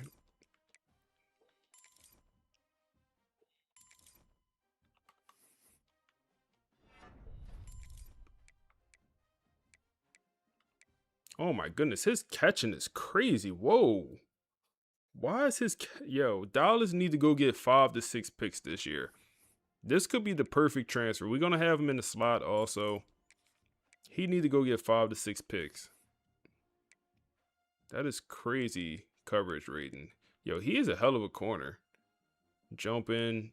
[SPEAKER 1] Oh my goodness, his catching is crazy. Whoa. Why is his yo, Dallas need to go get 5 to 6 picks this year. This could be the perfect transfer. We're gonna have him in the slot also. He need to go get 5 to 6 picks. That is crazy coverage rating. Yo, he is a hell of a corner. Jump in.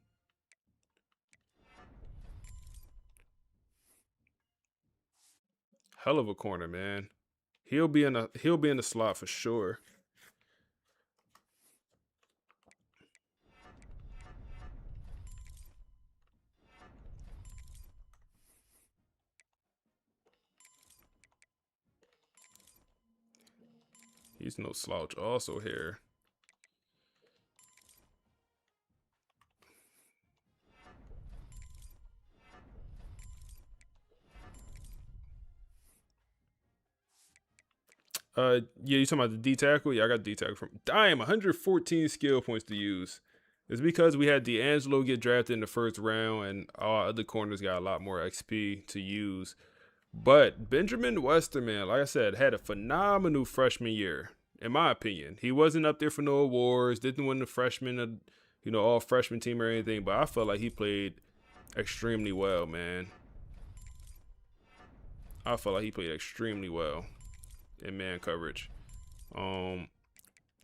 [SPEAKER 1] Hell of a corner, man. He'll be in the slot for sure. He's no slouch also here. Yeah, you talking about the D tackle? Yeah, I got D tackle from. Damn, 114 skill points to use. It's because we had D'Angelo get drafted in the first round, and all other corners got a lot more XP to use. But Benjamin Wester, man, like I said, had a phenomenal freshman year, in my opinion. He wasn't up there for no awards, didn't win the freshman, all freshman team or anything, but I felt like he played extremely well, man. I felt like he played extremely well in man coverage.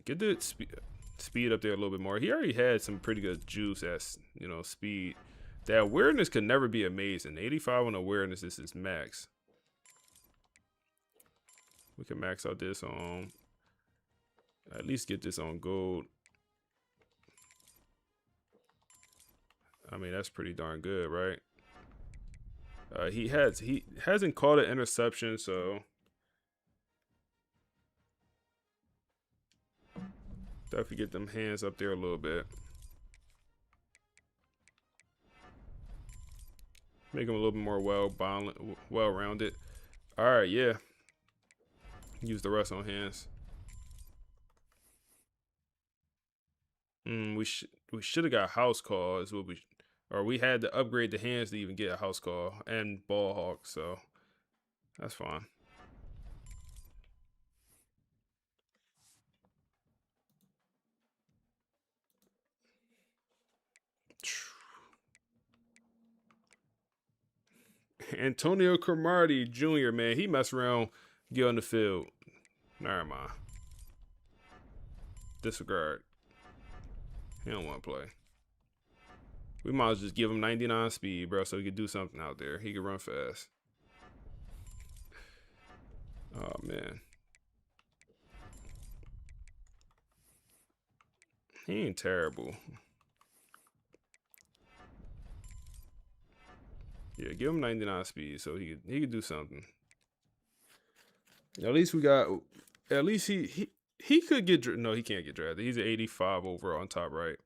[SPEAKER 1] Get the speed up there a little bit more. He already had some pretty good juice at speed. That awareness could never be amazing. 85 on awareness is his max. We can max out this on, at least get this on gold. I mean, that's pretty darn good, right? He hasn't caught an interception, so definitely get them hands up there a little bit. Make him a little bit more well-rounded. All right, yeah. Use the rest on hands. We should have got house call is what we had to upgrade the hands to even get a house call and ball hawk, so that's fine. Antonio Cromartie Jr., man, he mess around, get on the field. Never mind. Disregard. He don't want to play. We might as well just give him 99 speed, bro, so he could do something out there. He could run fast. Oh, man. He ain't terrible. Yeah, give him 99 speed so he could do something. At least we got. At least he could get. No, he can't get drafted. He's an 85 overall on top right.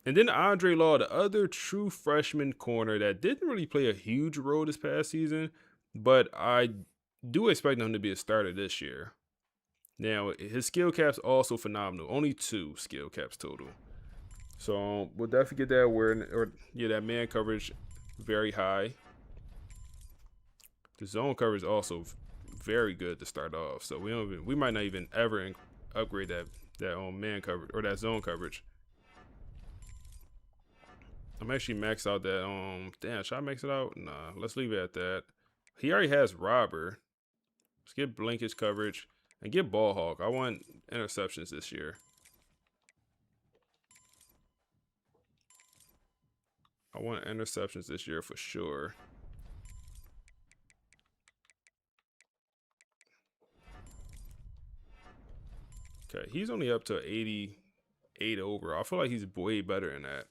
[SPEAKER 1] And then Andre Law, the other true freshman corner that didn't really play a huge role this past season, but I do expect him to be a starter this year. Now, his skill cap's also phenomenal. Only 2 skill caps total. So we'll definitely get that awareness, or yeah, that man coverage very high. The zone coverage also very good to start off. So we might not even ever upgrade that man coverage or that zone coverage. I'm actually maxed out that damn, should I max it out? Nah, let's leave it at that. He already has robber. Let's get blinkage coverage and get ball hawk. I want interceptions this year. I want interceptions this year for sure. Okay, he's only up to 88 over. I feel like he's way better than that.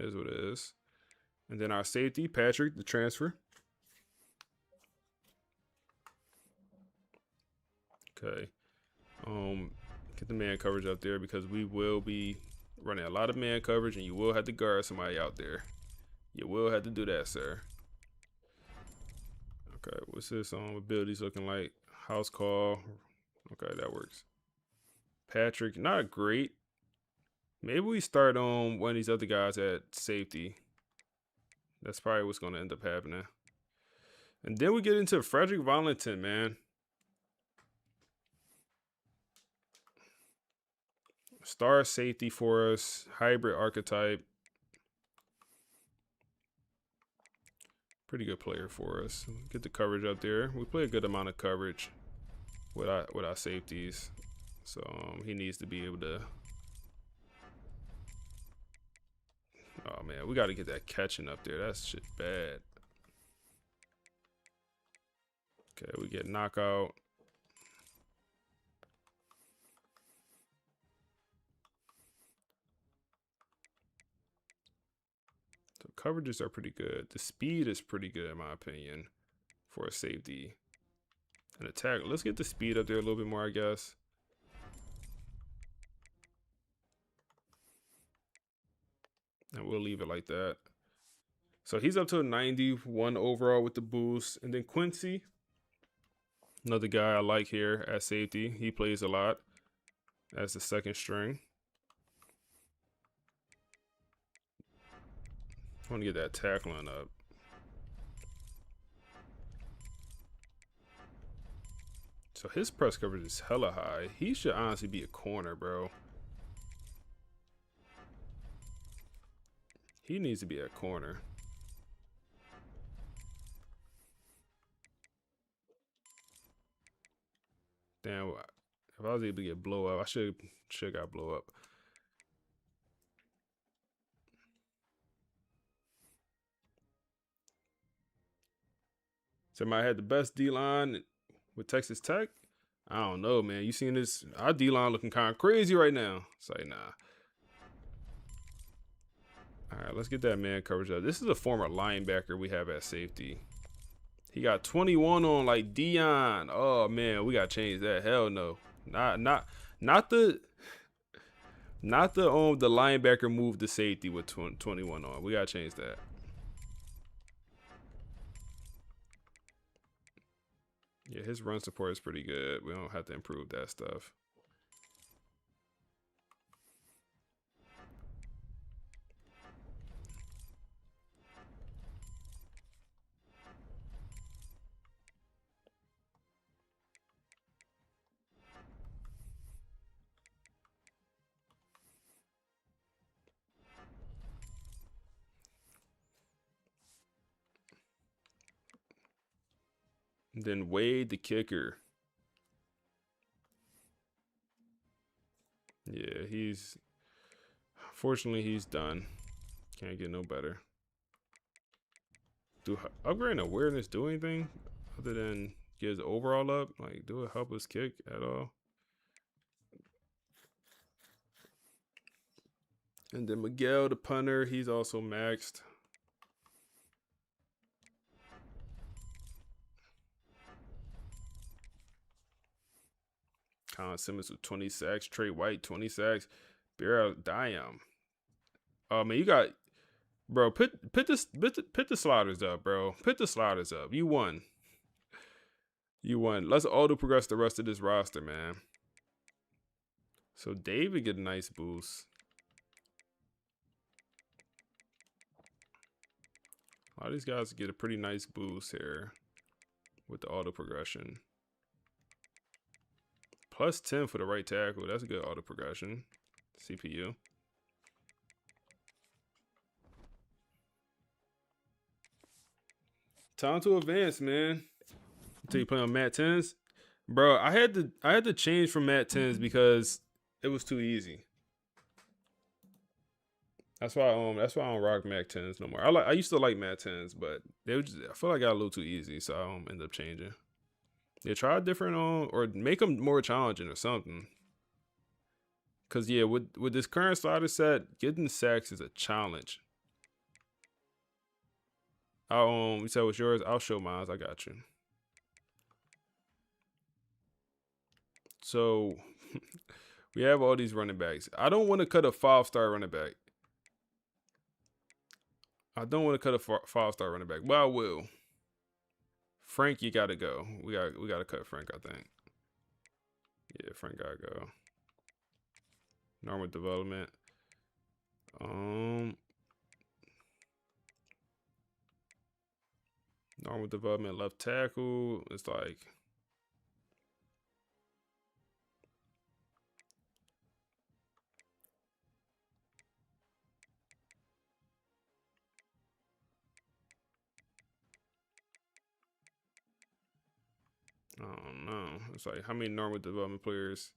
[SPEAKER 1] Is what it is. And then our safety, Patrick, the transfer. Okay. Get the man coverage up there because we will be running a lot of man coverage and you will have to guard somebody out there. You will have to do that, sir. Okay, what's this abilities looking like? House call. Okay, that works. Patrick, not great. Maybe we start on one of these other guys at safety. That's probably what's going to end up happening. And then we get into Frederick Valentin, man. Star safety for us. Hybrid archetype. Pretty good player for us. Get the coverage up there. We play a good amount of coverage with our safeties. So he needs to be able to. Oh man, we got to get that catching up there. That's shit bad. Okay, we get knockout. So coverages are pretty good. The speed is pretty good in my opinion for a safety. And attack. Let's get the speed up there a little bit more, I guess. And we'll leave it like that. So he's up to a 91 overall with the boost. And then Quincy, another guy I like here at safety. He plays a lot as the second string. I want to get that tackling up. So his press coverage is hella high. He should honestly be a corner, bro. He needs to be a corner. Damn, if I was able to get blow up, I should got blow up. Somebody had the best D-line with Texas Tech. I don't know, man. You seen this? Our D-line looking kind of crazy right now. It's like, nah. All right, let's get that man coverage up. This is a former linebacker we have at safety. He got 21 on like Dion. Oh man, we gotta change that. Hell no. Not the linebacker move to safety with 21 on. We gotta change that. Yeah, his run support is pretty good. We don't have to improve that stuff. And then Wade, the kicker. Yeah, fortunately, he's done. Can't get no better. Do upgrading awareness do anything other than get his overall up? Like, do it help his kick at all? And then Miguel, the punter, he's also maxed. Colin Simmons with 20 sacks. Trey White, 20 sacks. Beryl Diam. Oh, man, you got... Bro, put the sliders up, bro. Put the sliders up. You won. You won. Let's auto progress the rest of this roster, man. So David get a nice boost. A lot of these guys get a pretty nice boost here with the auto progression. Plus 10 for the right tackle. That's a good auto progression. CPU. Time to advance, man. Until you play on Mat 10s. Bro, I had to change from Mat 10s because it was too easy. That's why I don't rock Mat 10s no more. I used to like Mat 10s, but I feel like I got a little too easy, so I end up changing. Yeah, try different or make them more challenging or something. Cause yeah, with this current slider set, getting sacks is a challenge. You said what's yours? I'll show mine. I got you. So we have all these running backs. I don't want to cut a 5-star running back. I don't want to cut a 5-star running back, but I will. Frank, you gotta go. We gotta cut Frank, I think. Yeah, Frank gotta go. Normal development. Normal development left tackle. It's like I don't know. It's like how many normal development players?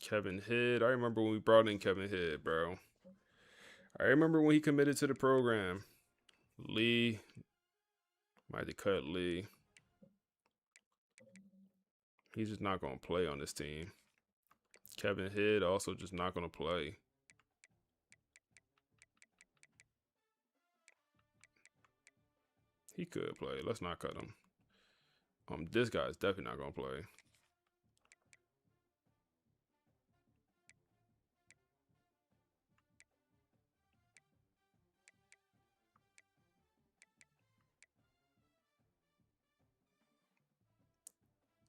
[SPEAKER 1] Kevin Hidd. I remember when we brought in Kevin Hidd, bro. I remember when he committed to the program. Lee. Might have to cut Lee. He's just not going to play on this team. Kevin Hidd also just not going to play. He could play. Let's not cut him. This guy's definitely not going to play.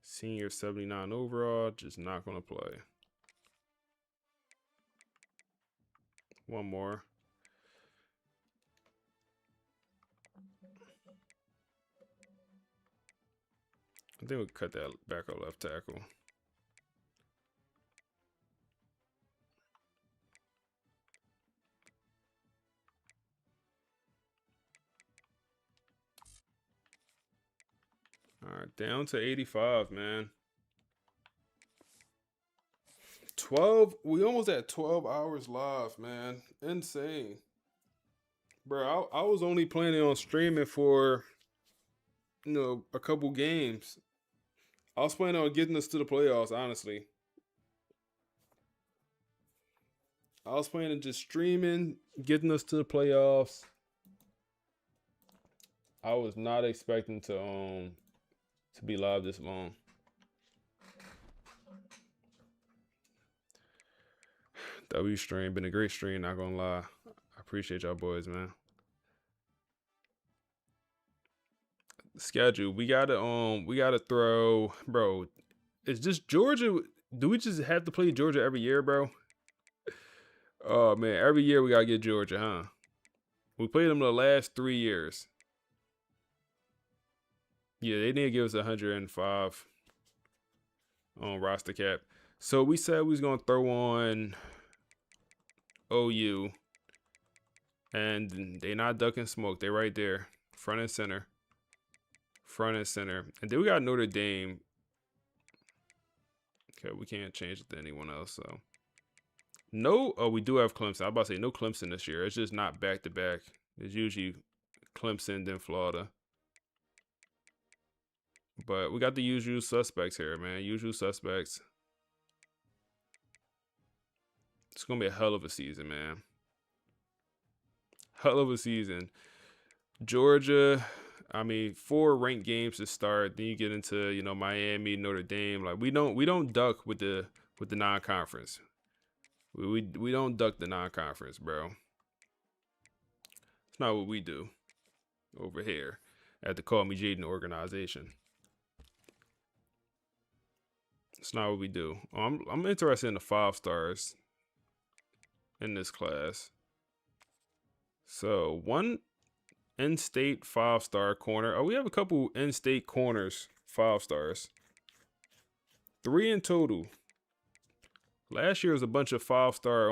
[SPEAKER 1] Senior 79 overall, just not going to play. One more. I think we'll cut that back on left tackle. All right, down to 85, man. 12, we almost at 12 hours live, man. Insane. Bro, I was only planning on streaming for, a couple games. I was planning on getting us to the playoffs, honestly. I was planning on just streaming, getting us to the playoffs. I was not expecting to be live this long. W stream, been a great stream, not gonna lie. I appreciate y'all boys, man. Schedule, we gotta throw, bro. It's just Georgia. Do we just have to play Georgia every year, bro? Oh man, every year we gotta get Georgia, huh? We played them the last 3 years. Yeah, they need to give us 105 on roster cap. So we said we was gonna throw on OU, and they not ducking smoke. They right there, front and center. Front and center. And then we got Notre Dame. Okay, we can't change it to anyone else, so. No, oh, we do have Clemson. I was about to say no Clemson this year. It's just not back-to-back. It's usually Clemson, then Florida. But we got the usual suspects here, man. Usual suspects. It's going to be a hell of a season, man. Hell of a season. Georgia, I mean, 4 ranked games to start. Then you get into, you know, Miami, Notre Dame. Like we don't duck with the non-conference. We don't duck the non-conference, bro. It's not what we do over here at the Call Me Jaden organization. It's not what we do. I'm interested in the 5 stars in this class. So 1 in-state 5-star corner. Oh, we have a couple in-state corners 5 stars. 3 in total. Last year was a bunch of 5-star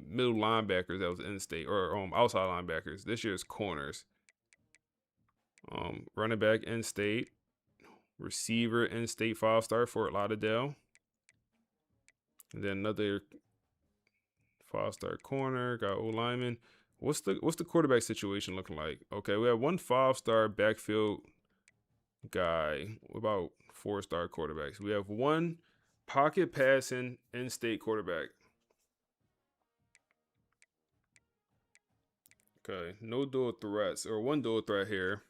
[SPEAKER 1] middle linebackers that was in-state or outside linebackers. This year's corners. Running back in-state. Receiver in-state 5-star Fort Lauderdale. And then another 5-star corner. Got O-lineman. What's the quarterback situation looking like? Okay, we have 1 5-star backfield guy. What about 4-star quarterbacks? We have 1 pocket passing in-state quarterback. Okay, no dual threats, or 1 dual threat here.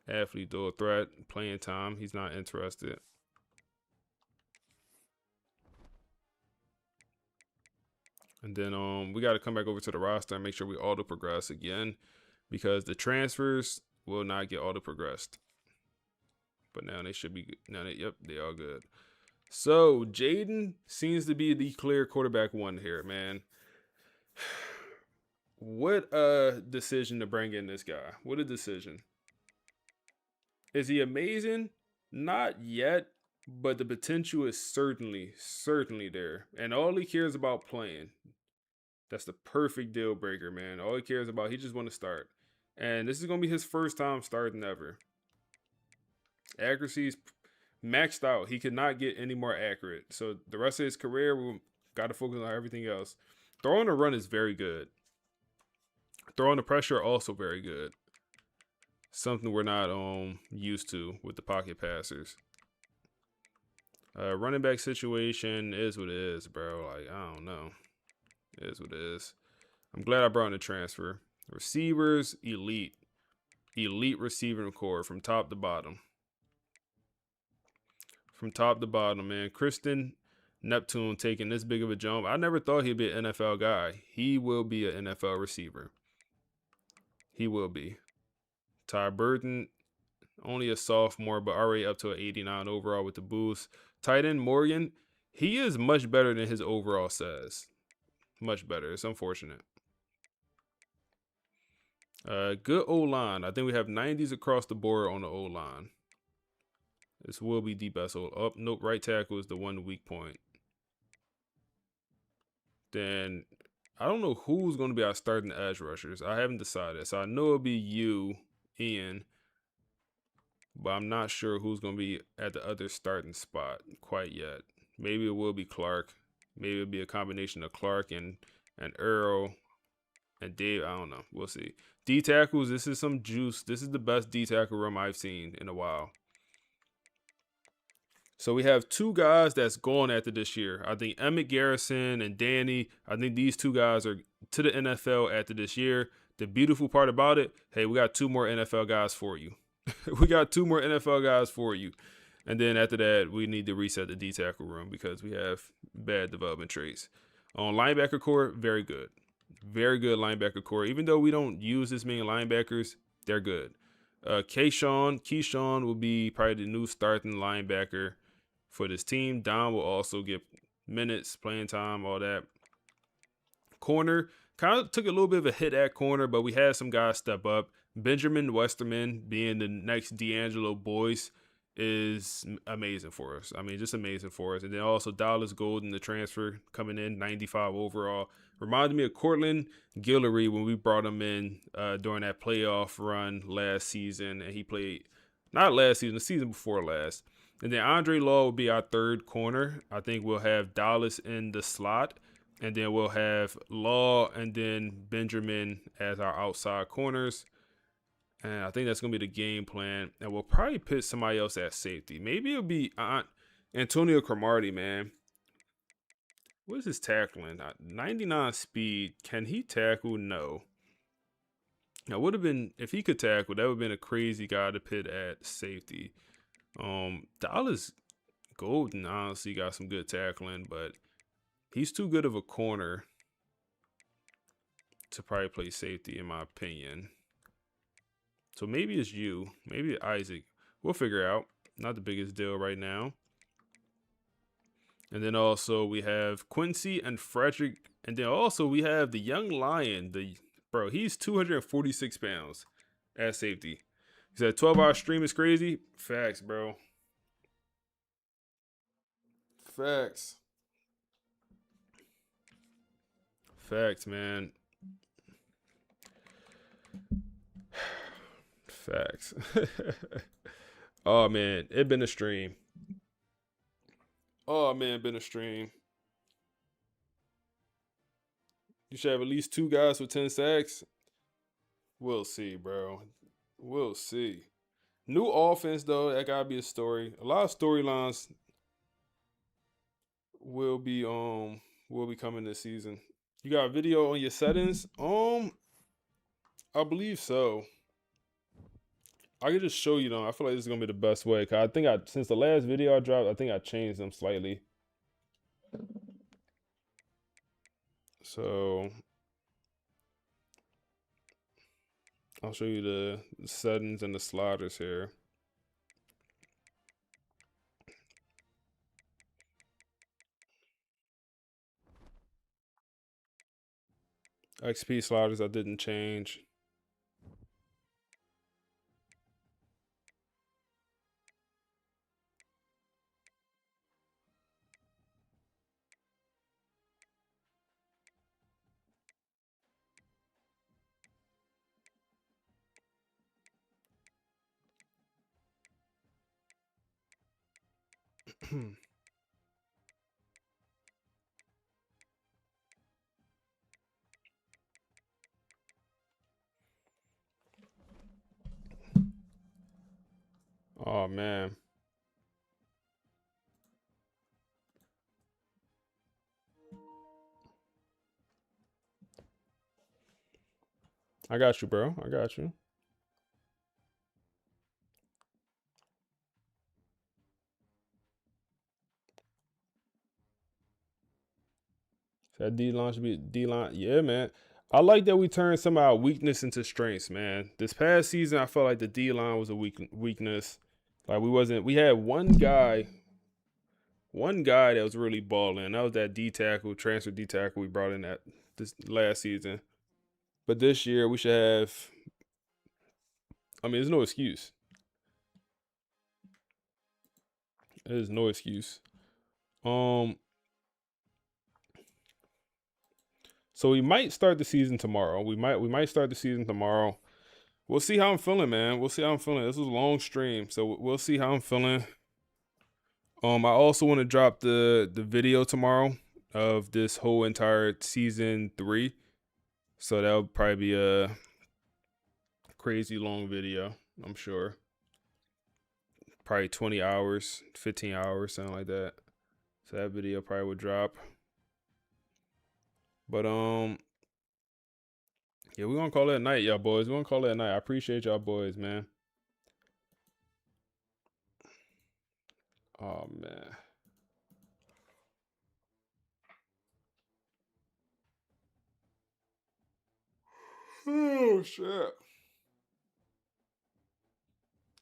[SPEAKER 1] Athlete dual threat, playing time. He's not interested. And then we got to come back over to the roster and make sure we auto progress again, because the transfers will not get auto progressed. But now they should be good. Now they all good. So Jaden seems to be the clear quarterback 1 here, man. What a decision to bring in this guy. What a decision. Is he amazing? Not yet, but the potential is certainly there. And all he cares about playing. That's the perfect deal breaker, man. All he cares about, he just want to start. And this is going to be his first time starting ever. Accuracy's maxed out. He could not get any more accurate. So the rest of his career, we got to focus on everything else. Throwing a run is very good. Throwing the pressure also very good. Something we're not used to with the pocket passers. Running back situation is what it is, bro. Like, I don't know. It is what it is. I'm glad I brought in the transfer. Receivers, elite. Elite receiving core from top to bottom. From top to bottom, man. Kristen Neptune taking this big of a jump. I never thought he'd be an NFL guy. He will be an NFL receiver. He will be. Ty Burton, only a sophomore, but already up to an 89 overall with the boost. Tight end Morgan, he is much better than his overall says. Much better. It's unfortunate. Good O-line. I think we have 90s across the board on the O-line. This will be the best O-line. Oh, nope. Right tackle is the 1 weak point. Then I don't know who's going to be our starting edge rushers. I haven't decided. So I know it'll be you, Ian, but I'm not sure who's going to be at the other starting spot quite yet. Maybe it will be Clark. Maybe it'll be a combination of Clark and Earl and Dave. I don't know. We'll see. D tackles, this is some juice. This is the best D tackle room I've seen in a while. So we have 2 guys that's going after this year. I think Emmett Garrison and Danny, I think these 2 guys are to the NFL after this year. The beautiful part about it, hey, we got 2 more NFL guys for you. We got 2 more NFL guys for you. And then after that, we need to reset the D tackle room because we have bad development traits. On linebacker core, very good. Very good linebacker core. Even though we don't use this many linebackers, they're good. Keyshawn will be probably the new starting linebacker for this team. Don will also get minutes, playing time, all that. Corner, kind of took a little bit of a hit at corner, but we had some guys step up. Benjamin Westerman being the next D'Angelo Boyce is amazing for us. I mean, just amazing for us. And then also Dallas Golden, the transfer, coming in, 95 overall. Reminded me of Cortland Guillory when we brought him in during that playoff run last season, and he played Not last season, the season before last. And then Andre Law will be our third corner. I think we'll have Dallas in the slot. And then we'll have Law and then Benjamin as our outside corners. And I think that's going to be the game plan. And we'll probably put somebody else at safety. Maybe it'll be Antonio Cromartie, man. What is his tackling? 99 speed. Can he tackle? No. Now, would have been, if he could tackle, that would have been a crazy guy to put at safety. Dallas Golden honestly got some good tackling, but he's too good of a corner to probably play safety, in my opinion. So maybe it's you. Maybe it's Isaac. We'll figure out. Not the biggest deal right now. And then also we have Quincy and Frederick. And then also we have the young lion. Bro, he's 246 pounds at safety. He said 12-hour stream is crazy. Facts, bro. Facts. Facts, man. Facts. Oh, man. It been a stream. Oh, man, been a stream. You should have at least 2 guys with 10 sacks. We'll see, bro. We'll see. New offense, though. That gotta be a story. A lot of storylines will be coming this season. You got a video on your settings? I believe so. I can just show you though. I feel like this is gonna be the best way. Cause I think since the last video I dropped, I think I changed them slightly. So I'll show you the settings and the sliders here. XP sliders I didn't change. Oh man. I got you, bro. I got you. That D-line should be D-line. Yeah, man. I like that we turned some of our weakness into strengths, man. This past season, I felt like the D-line was a weakness. Like we had one guy that was really balling. That was that transfer D tackle we brought in this last season. But this year we should have. I mean, there's no excuse. There's no excuse. So we might start the season tomorrow. We might start the season tomorrow. We'll see how I'm feeling, man. We'll see how I'm feeling. This was a long stream, so we'll see how I'm feeling. I also want to drop the video tomorrow of this whole entire season 3. So that'll probably be a crazy long video, I'm sure. Probably 20 hours, 15 hours, something like that. So that video probably would drop. But yeah, we're gonna call it a night, y'all boys. We're gonna call it a night. I appreciate y'all boys, man. Oh man. Oh shit.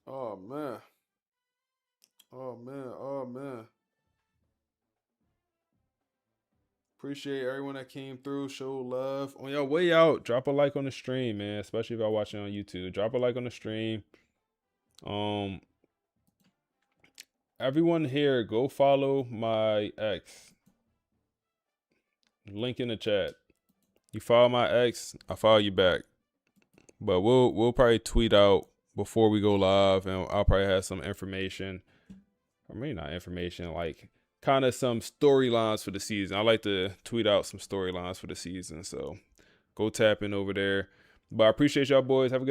[SPEAKER 1] Oh man. Oh man. Oh man. Appreciate everyone that came through, show love. On your way out, drop a like on the stream, man. Especially if y'all watching on YouTube. Drop a like on the stream. Everyone here, go follow my ex. Link in the chat. You follow my ex, I follow you back. But we'll probably tweet out before we go live, and I'll probably have some information, or maybe not information, like kind of some storylines for the season. I like to tweet out some storylines for the season, so go tap in over there. But I appreciate y'all boys. Have a good